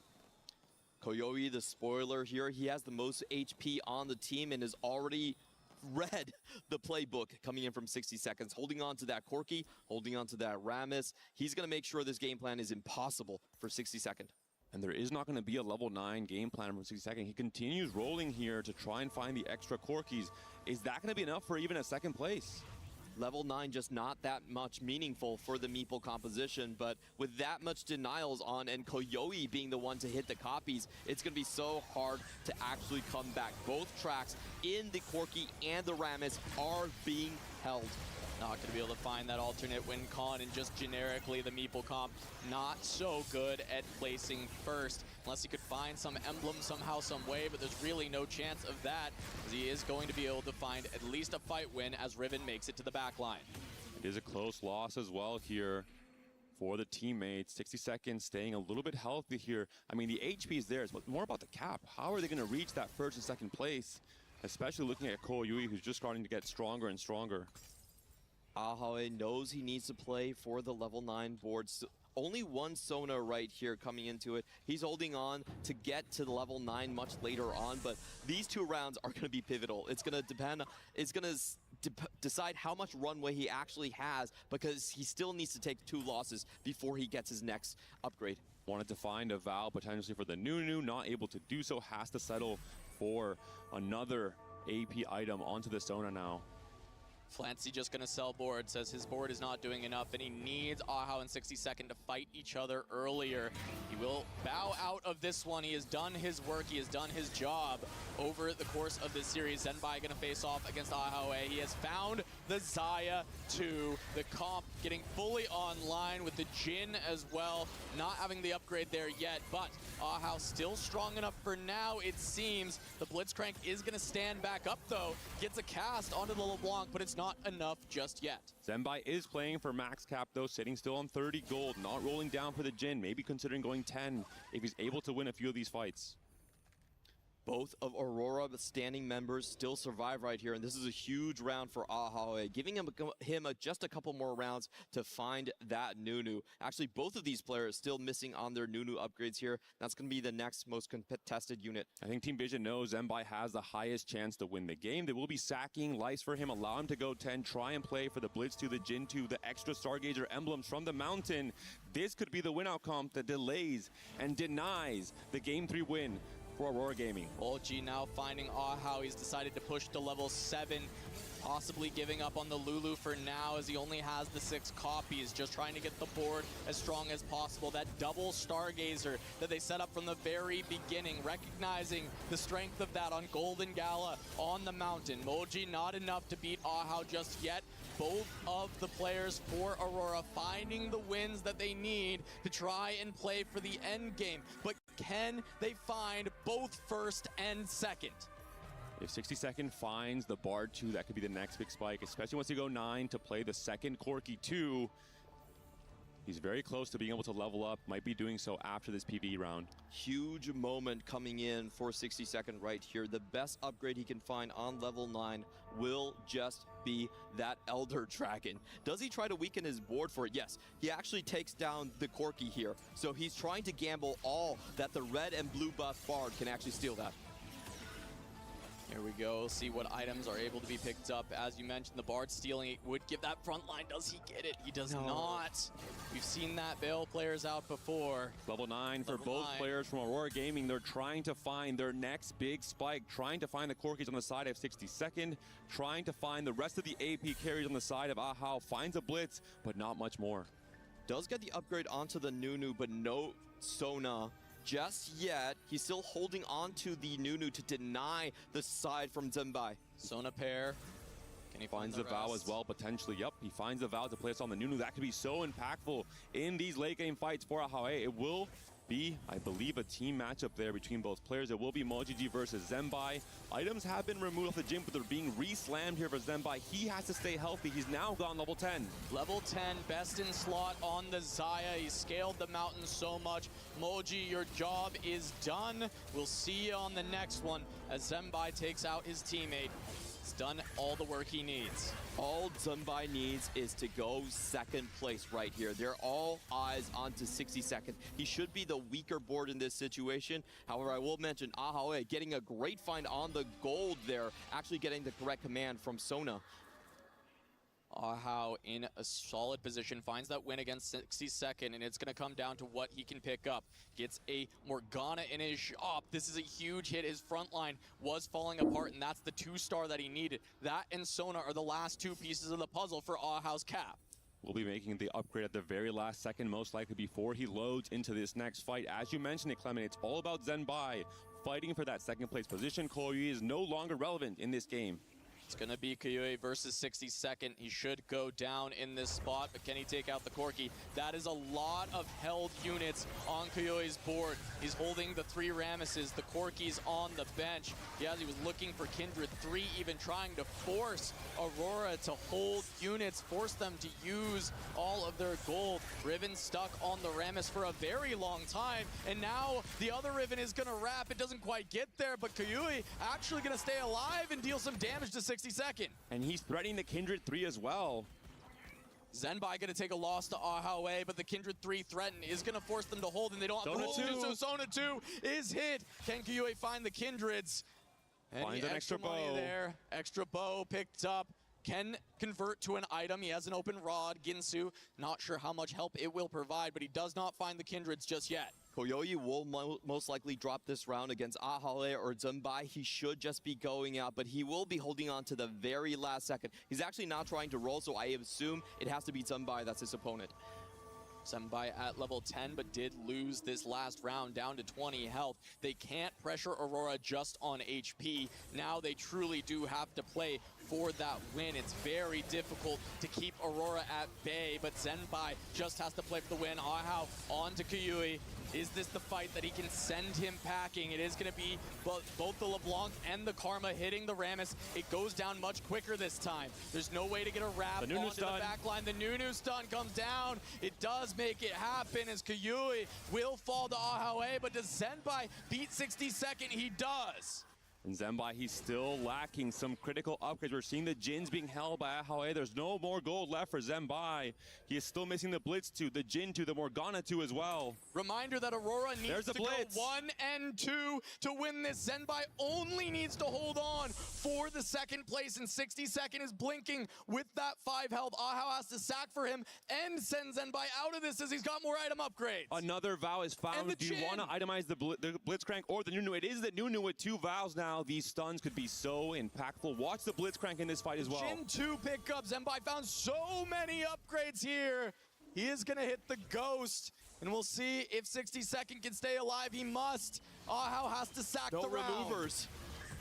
Koyoi, the spoiler here, he has the most HP on the team and is already read the playbook coming in from 60 seconds, holding on to that Corki, holding on to that Rammus. He's going to make sure this game plan is impossible for 60 second. And there is not going to be a level 9 game plan from 60 second. He continues rolling here to try and find the extra Corkis. Is that going to be enough for even a second place? Level 9 just not that much meaningful for the Meeple composition, but with that much denials on and Koyoi being the one to hit the copies, it's going to be so hard to actually come back. Both tracks in the Corki and the Rammus are being held. Not going to be able to find that alternate win con, and just generically the Meeple comp not so good at placing first, unless he could find some emblem somehow, some way, but there's really no chance of that, as he is going to be able to find at least a fight win as Riven makes it to the back line. It is a close loss as well here for the teammates. 60 seconds, staying a little bit healthy here. I mean, the HP is there, but more about the cap. How are they going to reach that first and second place, especially looking at Koyoi, who's just starting to get stronger and stronger. Ahawe knows he needs to play for the level 9 board. So only one Sona right here coming into it. He's holding on to get to the level 9 much later on, but these 2 rounds are going to be pivotal. It's going to depend, it's going to decide how much runway he actually has, because he still needs to take 2 losses before he gets his next upgrade. Wanted to find a Val potentially for the Nunu, not able to do so, has to settle for another AP item onto the Sona now. Flancy just going to sell board, says his board is not doing enough, and he needs Ahau and 60 second to fight each other earlier. He will bow out of this one. He has done his work. He has done his job over the course of this series. Zenbai going to face off against Ahau. He has found the Xayah 2. The comp getting fully online with the Jin as well. Not having the upgrade there yet, but Ahau still strong enough for now, it seems. The Blitzcrank is going to stand back up, though. Gets a cast onto the LeBlanc, but it's not enough just yet. Zenbai is playing for max cap, though, sitting still on 30 gold, not rolling down for the Jin, maybe considering going 10 if he's able to win a few of these fights. Both of Aurora, the standing members, still survive right here, and this is a huge round for Ahawe, giving him just a couple more rounds to find that Nunu. Actually, both of these players still missing on their Nunu upgrades here. That's going to be the next most contested unit. I think Team Vision knows Zenbai has the highest chance to win the game. They will be sacking life for him, allow him to go 10, try and play for the Blitz 2, the Jin 2, the extra Stargazer emblems from the mountain. This could be the win outcome that delays and denies the Game 3 win for Aurora Gaming. OG now finding Ahau. He's decided to push to level 7, possibly giving up on the Lulu for now, as he only has the 6 copies, just trying to get the board as strong as possible. That double Stargazer that they set up from the very beginning, recognizing the strength of that on Golden Gala on the mountain. Moji not enough to beat Ahau just yet. Both of the players for Aurora finding the wins that they need to try and play for the end game. But can they find both first and second? If 60 second finds the Bard 2, that could be the next big spike, especially once you go 9 to play the second Corki 2. He's very close to being able to level up, might be doing so after this PvE round. Huge moment coming in for 60 second right here. The best upgrade he can find on level 9 will just be that Elder Dragon. Does he try to weaken his board for it? Yes, he actually takes down the Corki here. So he's trying to gamble all that the red and blue buff Bard can actually steal that. Here we go, see what items are able to be picked up. As you mentioned, the Bard stealing it would give that front line. Does he get it? He does not. We've seen that bail players out before. Level 9 for both players from Aurora Gaming. They're trying to find their next big spike, trying to find the Corkis on the side of 60 second, trying to find the rest of the AP carries on the side of Ahau. Finds a blitz, but not much more. Does get the upgrade onto the Nunu, but no Sona just yet. He's still holding on to the Nunu to deny the side from Zenbai. Sona pair. Can he finds the Vow as well, potentially. Yep, he finds the Vow to place on the Nunu. That could be so impactful in these late game fights for Ahawe. It will be, I believe, a team matchup there between both players. It will be Mojiji versus Zenbai. Items have been removed off the gym, but they're being re-slammed here for Zenbai. He has to stay healthy. He's now gone level 10. Level 10, best in slot on the Xayah. He scaled the mountain so much. Moji, your job is done. We'll see you on the next one as Zenbai takes out his teammate. He's done all the work he needs. All Zumbai needs is to go second place right here. They're all eyes onto 60-second. He should be the weaker board in this situation. However, I will mention Ahawe getting a great find on the gold there, actually getting the correct command from Sona. Ahau in a solid position, finds that win against 60-second, and it's going to come down to what he can pick up. Gets a Morgana in his shop. This is a huge hit. His front line was falling apart, and that's the 2-star that he needed. That and Sona are the last 2 pieces of the puzzle for Ahau's cap. Will be making the upgrade at the very last second, most likely before he loads into this next fight. As you mentioned it, Clement, it's all about Zenbai fighting for that second place position. Koyu is no longer relevant in this game. It's going to be Kayue versus 60-second. He should go down in this spot, but can he take out the Corki? That is a lot of held units on Kayue's board. He's holding the 3 Ramesses, the Corki's on the bench. Yeah, he was looking for Kindred 3, even trying to force Aurora to hold units, force them to use all of their gold. Riven stuck on the Ramess for a very long time, and now the other Riven is going to wrap. It doesn't quite get there, but Kayue actually going to stay alive and deal some damage to 60-second. And he's threatening the Kindred 3 as well. Zenbai going to take a loss to Ahawe, but the Kindred 3 threaten is going to force them to hold, and they don't have Sona to hold. So Sona 2 is hit. Can Kayue find the Kindreds? Finds an extra bow there. Extra bow picked up. Can convert to an item. He has an open rod. Ginsu, not sure how much help it will provide, but he does not find the Kindreds just yet. Koyoyi will most likely drop this round against Ahale or Zumbai. He should just be going out, but he will be holding on to the very last second. He's actually not trying to roll, so I assume it has to be Zumbai that's his opponent. Zenbai at level 10, but did lose this last round down to 20 health. They can't pressure Aurora just on HP. Now they truly do have to play for that win. It's very difficult to keep Aurora at bay, but Zenbai just has to play for the win. Ahau on to Kayue. Is this the fight that he can send him packing? It is going to be both the LeBlanc and the Karma hitting the Rammus. It goes down much quicker this time. There's no way to get a wrap onto the backline. The Nunu stun comes down. It does make it happen as Kayue will fall to Ahawe, but does Zenbai beat 60-second? He does. And Zenbai, he's still lacking some critical upgrades. We're seeing the Jins being held by Ahawe. There's no more gold left for Zenbai. He is still missing the Blitz 2, the Jin 2, the Morgana 2 as well. Reminder that Aurora needs to blitz. go 1 and 2 to win this. Zenbai only needs to hold on for the second place, and 60-second is blinking with that 5 health. Ahau has to sack for him and send Zenbai out of this as he's got more item upgrades. Another Vow is found. Do you want to itemize the Blitzcrank or the Nunu? It is the Nunu with 2 Vows now. These stuns could be so impactful. Watch the Blitzcrank in this fight as well. Jin 2 pickup. Zenbai found so many upgrades here. He is going to hit the Ghost, and we'll see if 60-second can stay alive. He must. Ahau has to sack the round. Removers.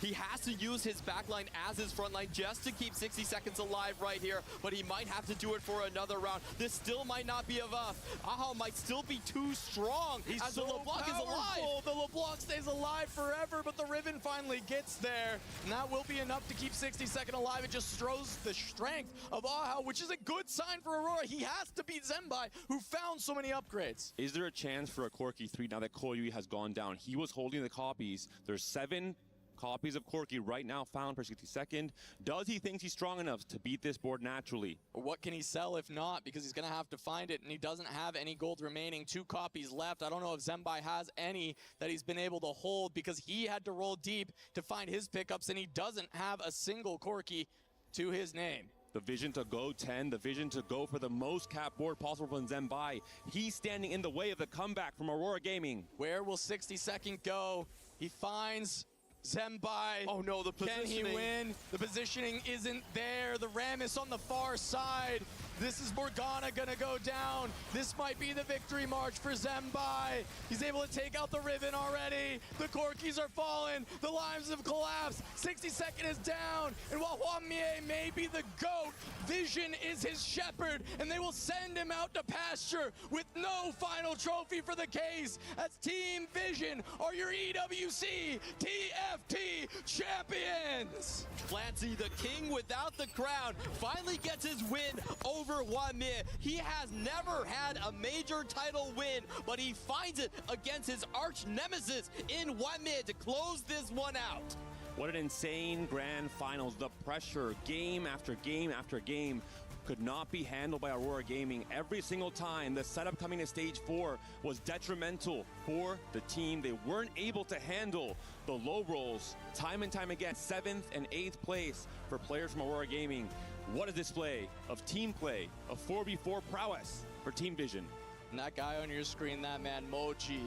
He has to use his backline as his front line just to keep 60 seconds alive right here, but he might have to do it for another round. This still might not be enough. Ahau might still be too strong as the LeBlanc is alive. The LeBlanc stays alive forever, but the Riven finally gets there, and that will be enough to keep 60-second alive. It just shows the strength of Ahau, which is a good sign for Aurora. He has to beat Zenbai, who found so many upgrades. Is there a chance for a Corki 3 now that Koyu has gone down? He was holding the copies. There's 7 copies of Corki right now found per 60-second. Does he think he's strong enough to beat this board naturally? What can he sell if not? Because he's going to have to find it, and he doesn't have any gold remaining. 2 copies left. I don't know if Zenbai has any that he's been able to hold because he had to roll deep to find his pickups, and he doesn't have a single Corki to his name. The vision to go 10, the vision to go for the most cap board possible from Zenbai. He's standing in the way of the comeback from Aurora Gaming. Where will 60-second go? He finds Zenbai. Oh no, the positioning. Can he win? The positioning isn't there. The Rammus on the far side. This is Morgana gonna go down. This might be the victory march for Zenbai. He's able to take out the Riven already. The Corkis are falling. The lives have collapsed. 60-second is down. And while Hwang Mie may be the GOAT, Vision is his shepherd, and they will send him out to pasture with no final trophy for the case, as Team Vision are your EWC TFT champions. Clancy, the king without the crown, finally gets his win over Hwang Mie. He has never had a major title win, but he finds it against his arch nemesis in Hwang Mie to close this one out. What an insane grand finals. The pressure, game after game after game, could not be handled by Aurora Gaming. Every single time the setup coming to stage 4 was detrimental for the team. They weren't able to handle the low rolls time and time again. 7th and 8th place for players from Aurora Gaming. What a display of team play, of 4v4 prowess for Team Vision. And that guy on your screen, that man, Moji,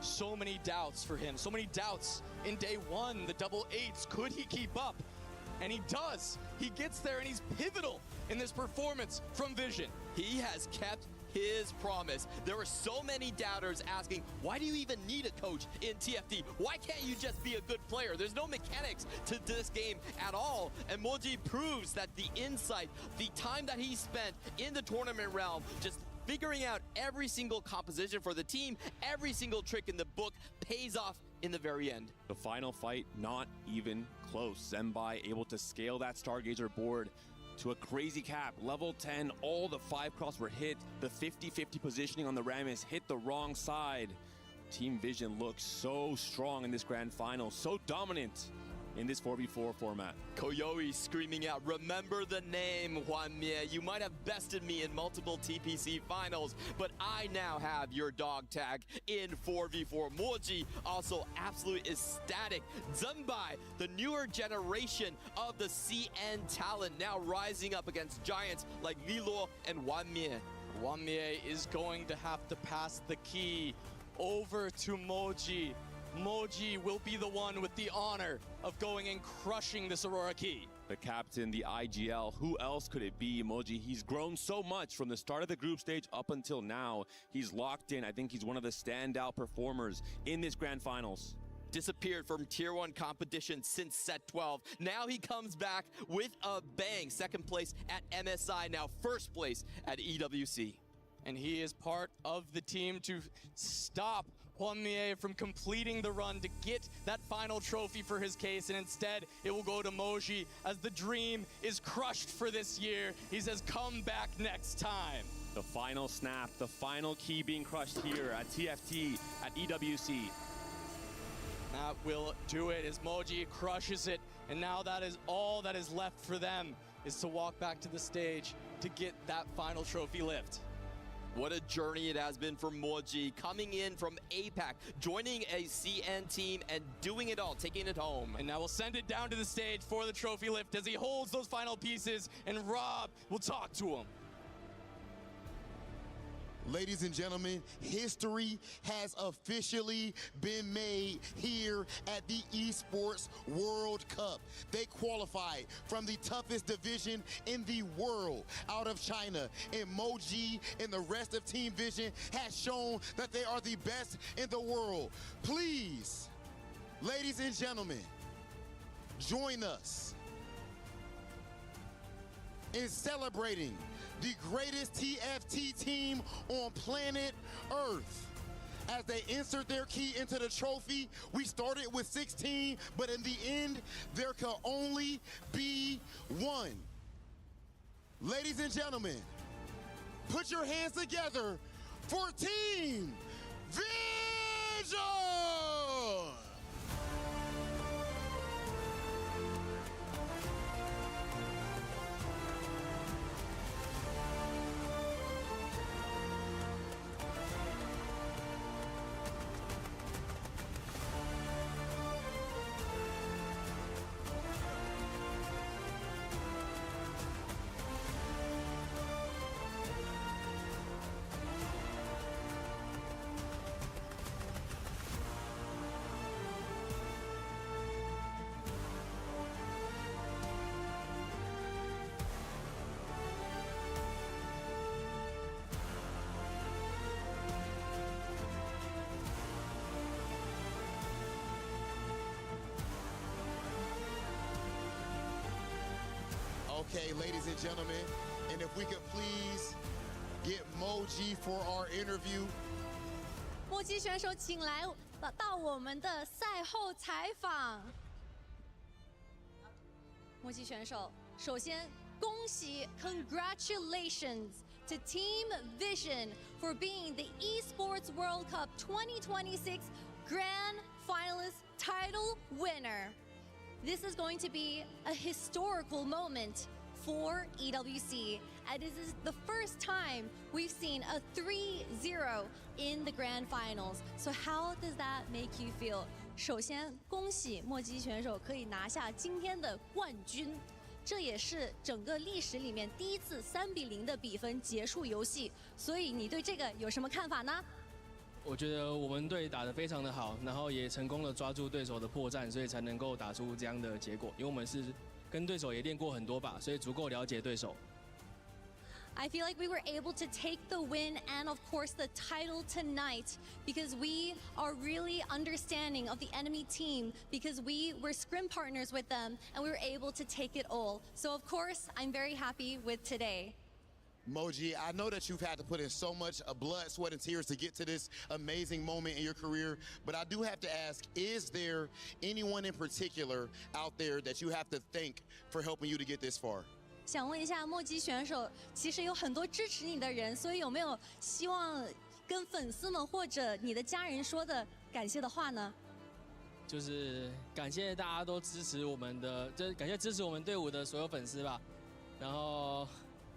so many doubts for him. So many doubts in day 1, the double 8s. Could he keep up? And he does. He gets there and he's pivotal in this performance from Vision. He has kept his promise. There were so many doubters asking, why do you even need a coach in TFT? Why can't you just be a good player? There's no mechanics to this game at all. And Moji proves that the insight, the time that he spent in the tournament realm, just figuring out every single composition for the team, every single trick in the book pays off in the very end. The final fight, not even close. Zembai able to scale that Stargazer board to a crazy cap. Level 10, all the 5 cross were hit. The 50-50 positioning on the Rammus hit the wrong side. Team Vision looks so strong in this grand final, so dominant in this 4v4 format. Koyoi screaming out, remember the name, Hwanmie. You might have bested me in multiple TPC finals, but I now have your dog tag in 4v4. Moji also absolutely ecstatic. Zembai, the newer generation of the CN talent, now rising up against giants like Lilo and Hwanmie. Hwanmie is going to have to pass the key over to Moji. Moji will be the one with the honor of going and crushing this Aurora key. The captain, the IGL, who else could it be? Moji, he's grown so much from the start of the group stage up until now. He's locked in. I think he's one of the standout performers in this grand finals. Disappeared from tier 1 competition since set 12. Now he comes back with a bang. 2nd place at MSI, now 1st place at EWC. And he is part of the team to stop Hwanmie from completing the run to get that final trophy for his case, and instead it will go to Moji as the dream is crushed for this year. He says, come back next time. The final snap, the final key being crushed here at TFT, at EWC. That will do it as Moji crushes it, and now that is all that is left for them, is to walk back to the stage to get that final trophy lift. What a journey it has been for Moji, coming in from APAC, joining a CN team and doing it all, taking it home. And now we'll send it down to the stage for the trophy lift as he holds those final pieces, and Rob will talk to him. Ladies and gentlemen, history has officially been made here at the Esports World Cup. They qualified from the toughest division in the world out of China. And Moji and the rest of Team Vision has shown that they are the best in the world. Please, ladies and gentlemen, join us in celebrating the greatest TFT team on planet Earth. As they insert their key into the trophy, we started with 16, but in the end, there can only be one. Ladies and gentlemen, put your hands together for Team Vision! Okay, ladies and gentlemen, and if we could please get Moji for our interview. 墨迹选手，请来到我们的赛后采访。墨迹选手，首先恭喜 ，Congratulations to Team Vision for being the Esports World Cup 2026 Grand Finalist title winner. This is going to be a historical moment for EWC, and this is the first time we've seen a 3-0 in the grand finals. So how does that make you feel? 首先，恭喜墨姬选手可以拿下今天的冠军，这也是整个历史里面第一次3-0的比分结束游戏。所以你对这个有什么看法呢？我觉得我们队打得非常的好，然后也成功的抓住对手的破绽，所以才能够打出这样的结果。因为我们是跟对手也练过很多把，所以足够了解对手。I feel like we were able to take the win and of course the title tonight because we are really understanding of the enemy team because we were scrim partners with them and we were able to take it all. So of course, I'm very happy with today. Moji, I know that you've had to put in so much blood, sweat, and tears to get to this amazing moment in your career, but I do have to ask, is there anyone in particular out there that you have to thank for helping you to get this far? 想问一下墨姬选手，其实有很多支持你的人，所以有没有希望跟粉丝们或者你的家人说的感谢的话呢？就是感谢大家都支持我们的，就是感谢支持我们队伍的所有粉丝吧。然后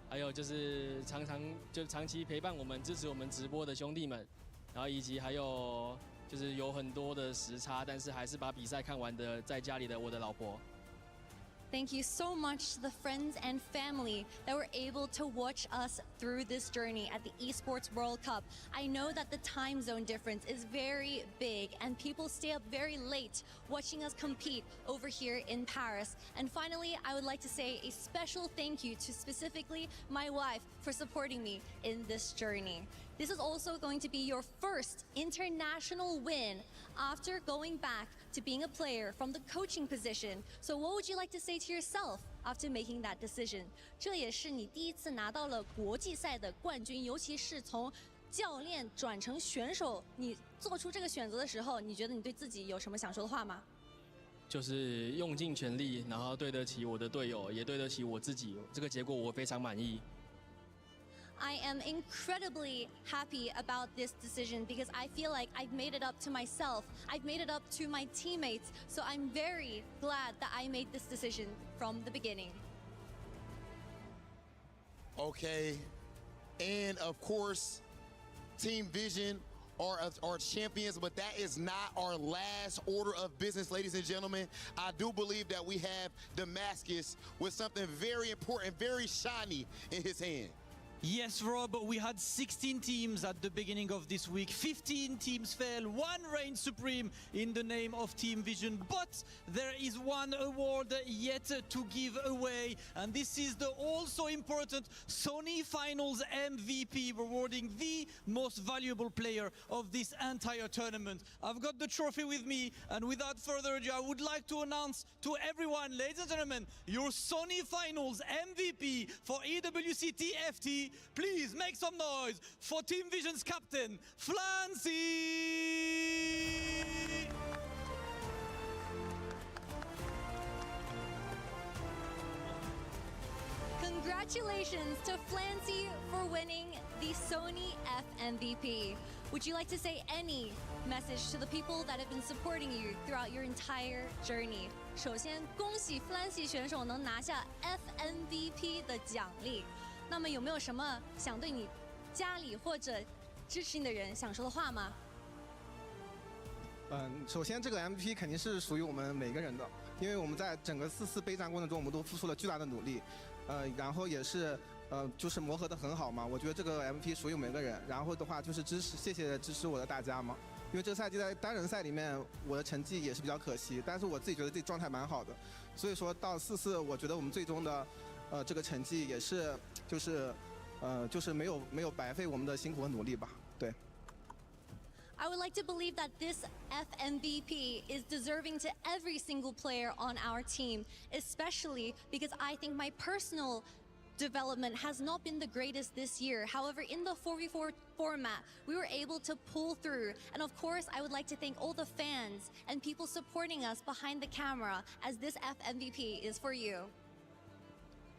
还有就是长期陪伴我们、支持我们直播的兄弟们，然后以及还有就是有很多的时差，但是还是把比赛看完的，在家里的我的老婆。Thank you so much to the friends and family that were able to watch us through this journey at the Esports World Cup. I know that the time zone difference is very big and people stay up very late watching us compete over here in Paris. And finally, I would like to say a special thank you to specifically my wife for supporting me in this journey. This is also going to be your first international win after going back to being a player from the coaching position. So what would you like to say to yourself after making that decision? 这也是你第一次拿到了国际赛的冠军，尤其是从教练转成选手，你做出这个选择的时候，你觉得你对自己有什么想说的话吗？就是用尽全力，然后对得起我的队友，也对得起我自己。这个结果我非常满意。I am incredibly happy about this decision because I feel like I've made it up to myself. I've made it up to my teammates. So I'm very glad that I made this decision from the beginning. Okay. And of course, Team Vision are champions, but that is not our last order of business, ladies and gentlemen. I do believe that we have Damascus with something very important, very shiny in his hand. Yes, Rob, we had 16 teams at the beginning of this week. 15 teams fell, one reigned supreme in the name of Team Vision. But there is one award yet to give away, and this is the also important Sony Finals MVP, rewarding the most valuable player of this entire tournament. I've got the trophy with me, and without further ado, I would like to announce to everyone, ladies and gentlemen, your Sony Finals MVP for EWC TFT. Please make some noise for Team Vision's captain, Flancy! Congratulations to Flancy for winning the Sony FMVP. Would you like to say any message to the people that have been supporting you throughout your entire journey? 首先，恭喜 Flancy 选手能拿下 FMVP 的奖励。那么有没有什么想对你家里或者支持你的人想说的话吗？首先这个 MVP 肯定是属于我们每个人的，因为我们在整个4次备战过程中，我们都付出了巨大的努力，然后也是就是磨合得很好嘛。我觉得这个 MVP 属于每个人。然后的话就是谢谢支持我的大家嘛。因为这个赛季在单人赛里面，我的成绩也是比较可惜，但是我自己觉得自己状态蛮好的，所以说到4次，我觉得我们最终的这个成绩也是就是没有白费我们的辛苦和努力吧。对。I would like to believe that this FMVP is deserving to every single player on our team, especially because I think my personal development has not been the greatest this year. However, in the 4v4 format, we were able to pull through. And of course, I would like to thank all the fans and people supporting us behind the camera, as this FMVP is for you.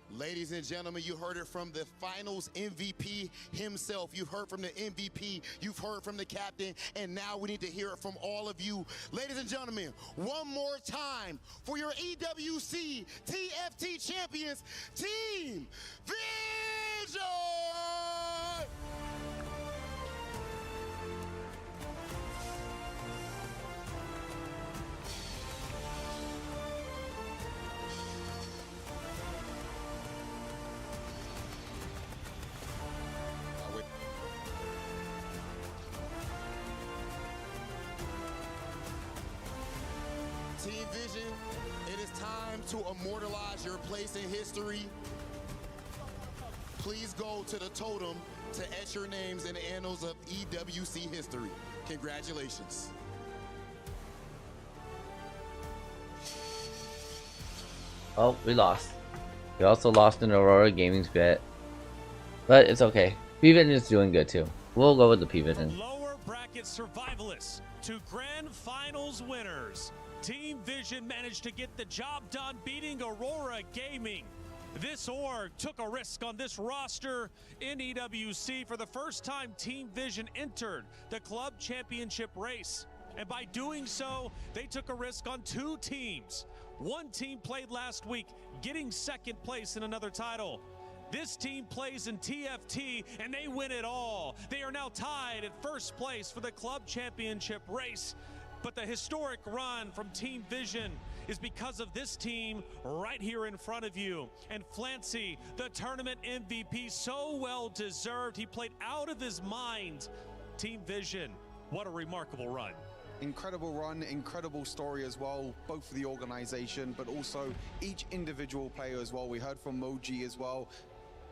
Ladies and gentlemen, you heard it from the finals MVP himself. You've heard from the MVP. You've heard from the captain. And now we need to hear it from all of you. Ladies and gentlemen, one more time for your EWC TFT champions, Team Vision! Team Vision, it is time to immortalize your place in history. Please go to the totem to etch your names in the annals of EWC history. Congratulations. Oh, we lost. We also lost in Aurora Gaming's bet. But it's okay. P-Vision is doing good too. We'll go with the P-Vision. Lower bracket survivalists to grand finals winners. Team Vision managed to get the job done, beating Aurora Gaming. This org took a risk on this roster in EWC. For the first time, Team Vision entered the club championship race. And by doing so, they took a risk on two teams. One team played last week, getting second place in another title. This team plays in TFT, and they win it all. They are now tied at first place for the club championship race. But the historic run from Team Vision is because of this team right here in front of you. And Flancy, the tournament MVP, so well deserved. He played out of his mind. Team Vision, what a remarkable run. Incredible run, incredible story as well, both for the organization, but also each individual player as well. We heard from Moji as well.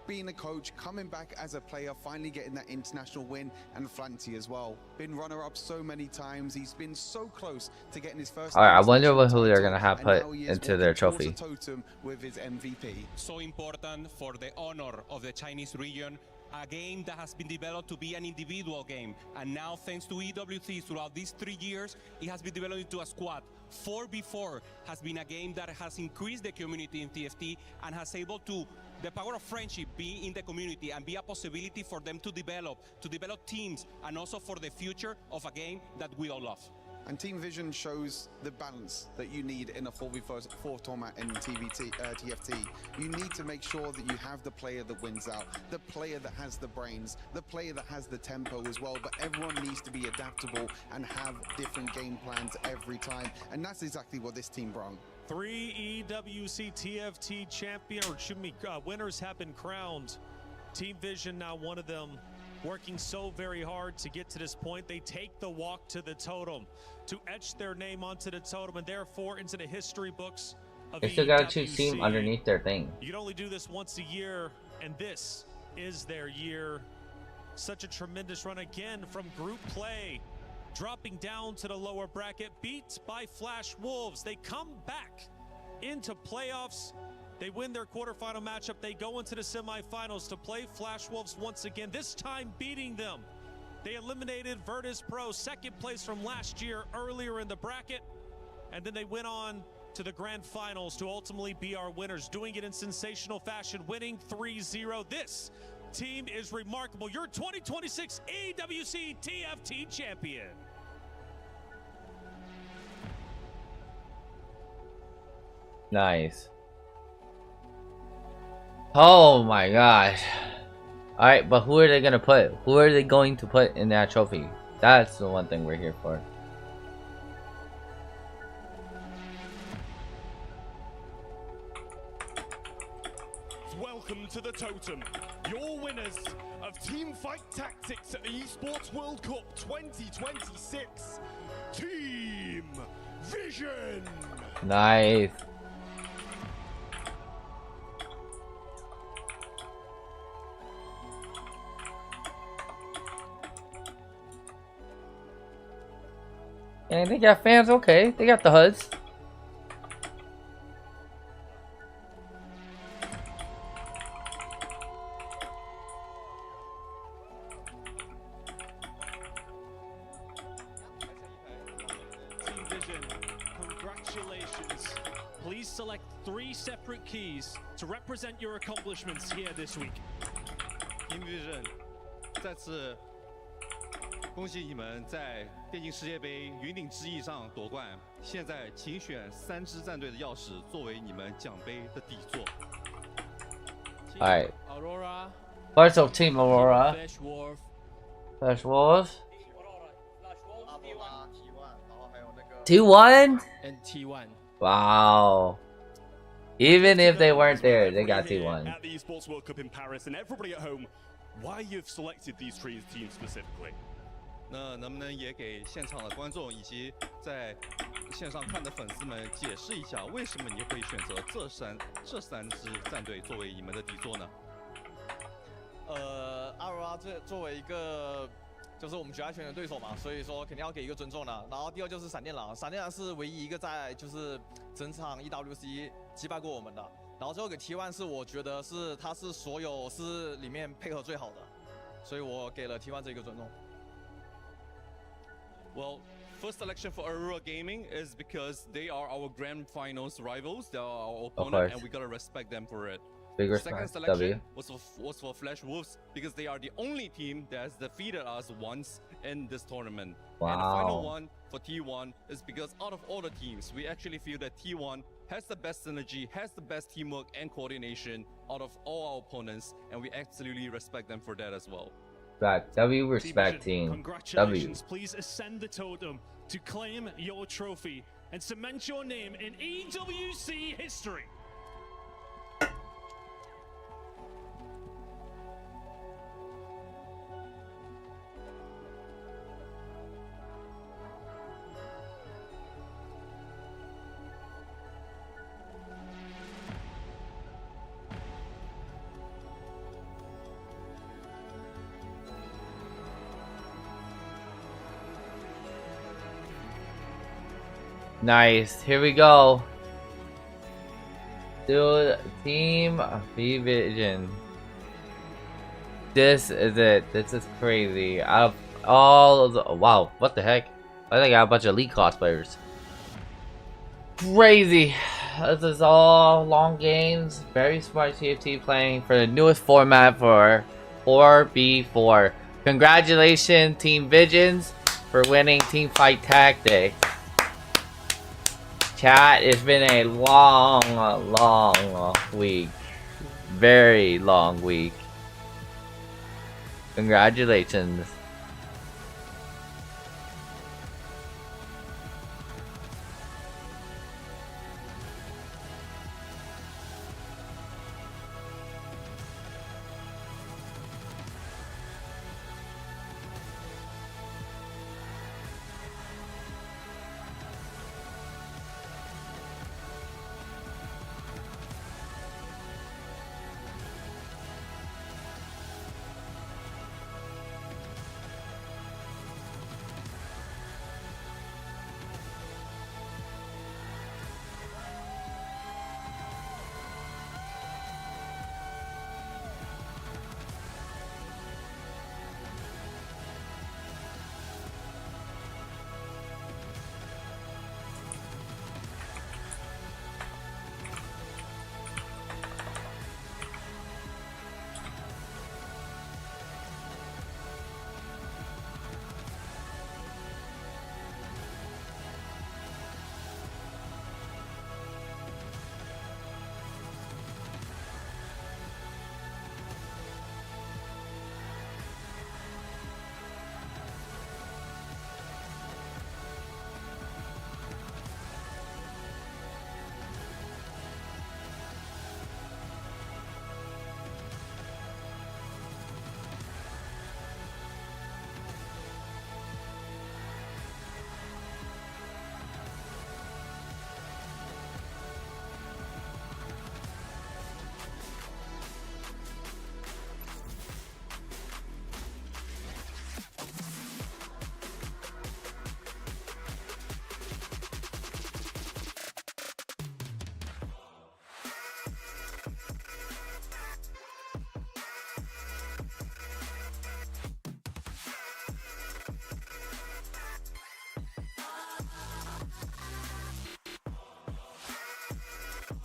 Being a coach, coming back as a player, finally getting that international win, and Flanty as well. Been runner-up so many times. He's been so close to getting his first. Alright, I wonder who they're gonna have put into their trophy. Totem with his MVP. So important for the honor of the Chinese region. A game that has been developed to be an individual game, and now thanks to EWC throughout these 3 years, it has been developed into a squad. 4v4 has been a game that has increased the community in TFT and has able to the power of friendship be in the community and be a possibility for them to develop teams, and also for the future of a game that we all love. And Team Vision shows the balance that you need in a 4v4 tournament in TFT. You need to make sure that you have the player that wins out, the player that has the brains, the player that has the tempo as well, but everyone needs to be adaptable and have different game plans every time. And that's exactly what this team brought. 3 EWC TFT champion, or excuse me, winners have been crowned. Team Vision now one of them, working so very hard to get to this point. They take the walk to the totem to etch their name onto the totem, and therefore into the history books of They still gotta choose team underneath their thing. You can only do this once a year, and this is their year. Such a tremendous run again from group play, dropping down to the lower bracket, beat by Flash Wolves. They come back into playoffs. They win their quarterfinal matchup. They go into the semifinals to play Flash Wolves once again, this time beating them. They eliminated Virtus Pro, second place from last year earlier in the bracket. And then they went on to the grand finals to ultimately be our winners, doing it in sensational fashion, winning 3-0. This team is remarkable. Your 2026 EWC TFT champion. Nice. Oh my gosh. Alright, but who are they gonna put? Who are they going to put in that trophy? That's the one thing we're here for. Welcome to the Totem, your winners of Teamfight Tactics at the Esports World Cup 2026, Team Vision! Nice. And they got fans, okay. They got the HUDs. Team Vision, congratulations. Please select 3 separate keys to represent your accomplishments here this week. Team Vision 再次恭喜你们在电竞世界杯云顶之弈上夺冠。现在请选3支战队的钥匙作为你们奖杯的底座。Alright. Aurora. First of Team Aurora. Flash Wolf. Flash Wolf. T1? And T1. Wow. Even if they weren't there, they got T1. At the Esports World Cup in Paris, and everybody at home, why you've selected these 3 teams specifically? 那能不能也给现场的观众以及在线上看的粉丝们解释一下，为什么你会选择这三支战队作为你们的底座呢？阿罗拉作为一个就是我们决赛圈的对手嘛，所以说肯定要给一个尊重的。然后第二就是闪电狼，闪电狼是唯一一个在就是整场 EWC 击败过我们的。然后最后给 T1 是我觉得是他是所有是里面配合最好的，所以我给了 T1 这个尊重。Well, first selection for Aurora Gaming is because they are our grand finals rivals. They are our opponent, and we gotta respect them for it. Big Second respect. selection was for Flash Wolves because they are the only team that has defeated us once in this tournament. Wow. And the final one for T1 is because out of all the teams, we actually feel that T1 has the best synergy, has the best teamwork and coordination out of all our opponents, and we absolutely respect them for that as well. Respect. W respect team. Congratulations. Please ascend the totem to claim your trophy and cement your name in EWC history. Nice. Here we go. Dude, Team Vision. This is it. This is crazy. Out of all of the, wow, what the heck? I think I got a bunch of Elite cosplayers. Crazy. This is all long games. Very smart TFT playing for the newest format for 4v4. Congratulations, Team Visions, for winning Team Fight Tag Day. Chat, it's been a long week. Very long week. Congratulations.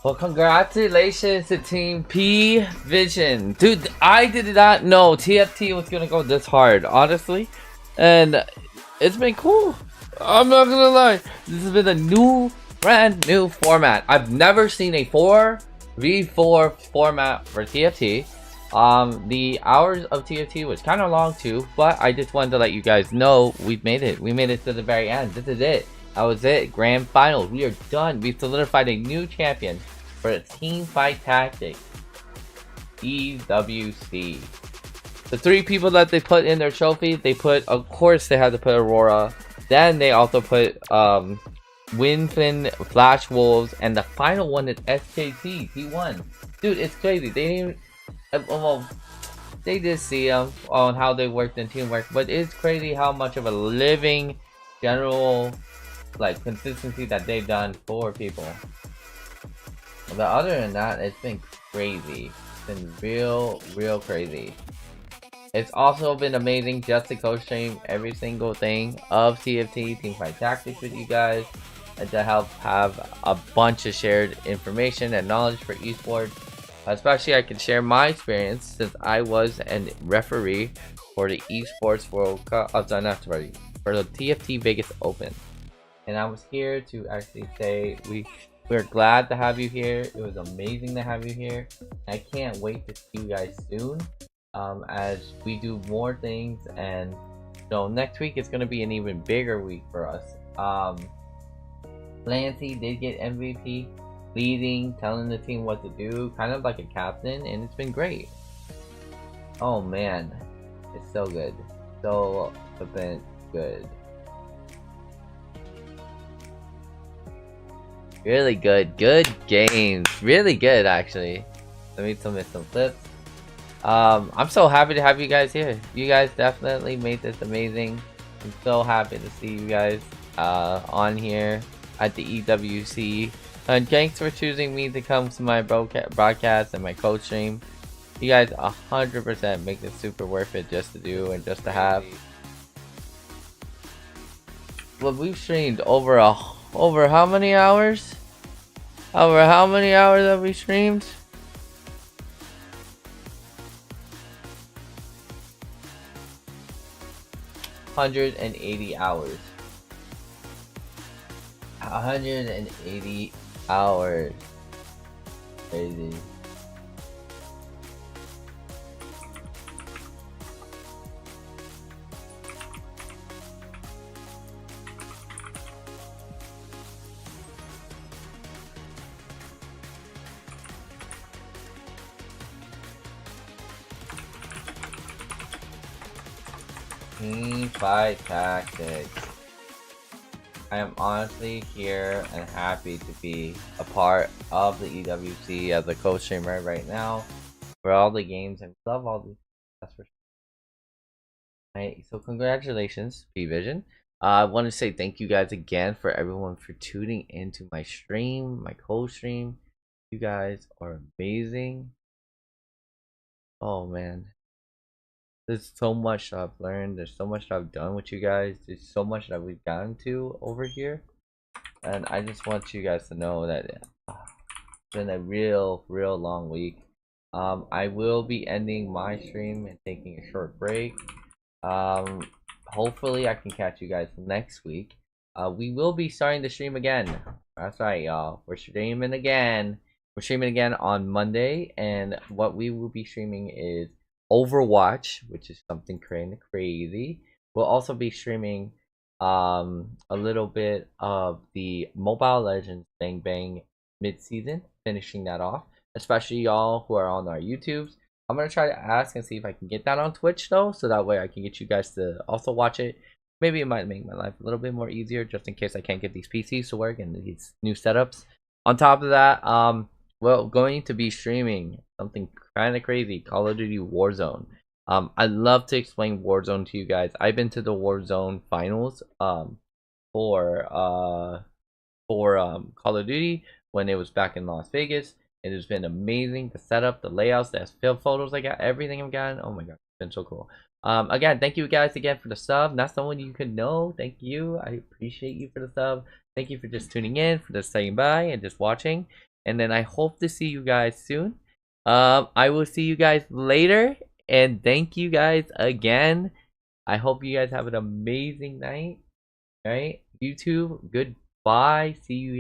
Well, congratulations to Team P Vision. Dude, I did not know TFT was gonna go this hard, honestly. And it's been cool. I'm not gonna lie. This has been a brand new format. I've never seen a 4v4 format for TFT. The hours of TFT was kind of long too, but I just wanted to let you guys know we've made it. We made it to the very end. This is it. That was it. Grand finals. We are done. We solidified a new champion for the TEAMFIGHT Tactics EWC. The 3 people that they put in their trophy, they put, of course, they had to put Aurora. Then they also put Winfin, Flash Wolves, and the final one is SKT T1. Dude, it's crazy. They didn't even, well, they did see them on how they worked in teamwork, but it's crazy how much of a living general like consistency that they've done for people. But other than that, it's been crazy. It's been real crazy. It's also been amazing just to co-stream every single thing of TFT TeamFight Tactics with you guys, and to help have a bunch of shared information and knowledge for esports. Especially I can share my experience since I was a referee for the Esports World Cup, not sorry, for the TFT Vegas Open. And I was here to actually say we're glad to have you here. It was amazing to have you here. I can't wait to see you guys soon as we do more things. And next week is going to be an even bigger week for us. Lancy did get MVP, leading, telling the team what to do, kind of like a captain, and it's been great. Oh man, it's so good. So been good. Really good games, really good actually. Let me submit some clips. I'm so happy to have you guys here. You guys definitely made this amazing. I'm so happy to see you guys on here at the EWC. And thanks for choosing me to come to my broadcast and my coach stream. You guys 100% make this super worth it just to do and just to have. Well, we've streamed over how many hours? Over how many hours have we streamed? $180 hours. 180 hours. Crazy. TeamFight Tactics. I am honestly here and happy to be a part of the EWC as a co-streamer right now for all the games, and love all these. That's for sure. Right, so congratulations, P-Vision. I want to say thank you guys again for everyone for tuning into my stream, my co-stream. You guys are amazing. Oh man. There's so much that I've learned. There's so much that I've done with you guys. There's so much that we've gotten to over here. And I just want you guys to know that it's been a real long week. I will be ending my stream and taking a short break. Hopefully I can catch you guys next week. We will be starting the stream again. That's right, y'all. We're streaming again. We're streaming again on Monday. And what we will be streaming is Overwatch, which is something crazy. We'll also be streaming a little bit of the Mobile Legends Bang Bang mid-season, finishing that off, especially y'all who are on our YouTubes. I'm gonna try to ask and see if I can get that on Twitch though, so that way I can get you guys to also watch it. Maybe it might make my life a little bit more easier, just in case I can't get these PCs to work and these new setups. On top of that, we're going to be streaming something kind of crazy, Call of Duty Warzone. I'd love to explain Warzone to you guys. I've been to the Warzone finals for Call of Duty when it was back in Las Vegas. It has been amazing. The setup, the layouts, the field photos I got, everything I've gotten. Oh my god, it's been so cool. Again, thank you guys again for the sub. Not someone you could know. Thank you. I appreciate you for the sub. Thank you for just tuning in, for just saying bye and just watching. and then I hope to see you guys soon. I will see you guys later, and thank you guys again. I hope you guys have an amazing night. Alright, YouTube, goodbye. See you guys.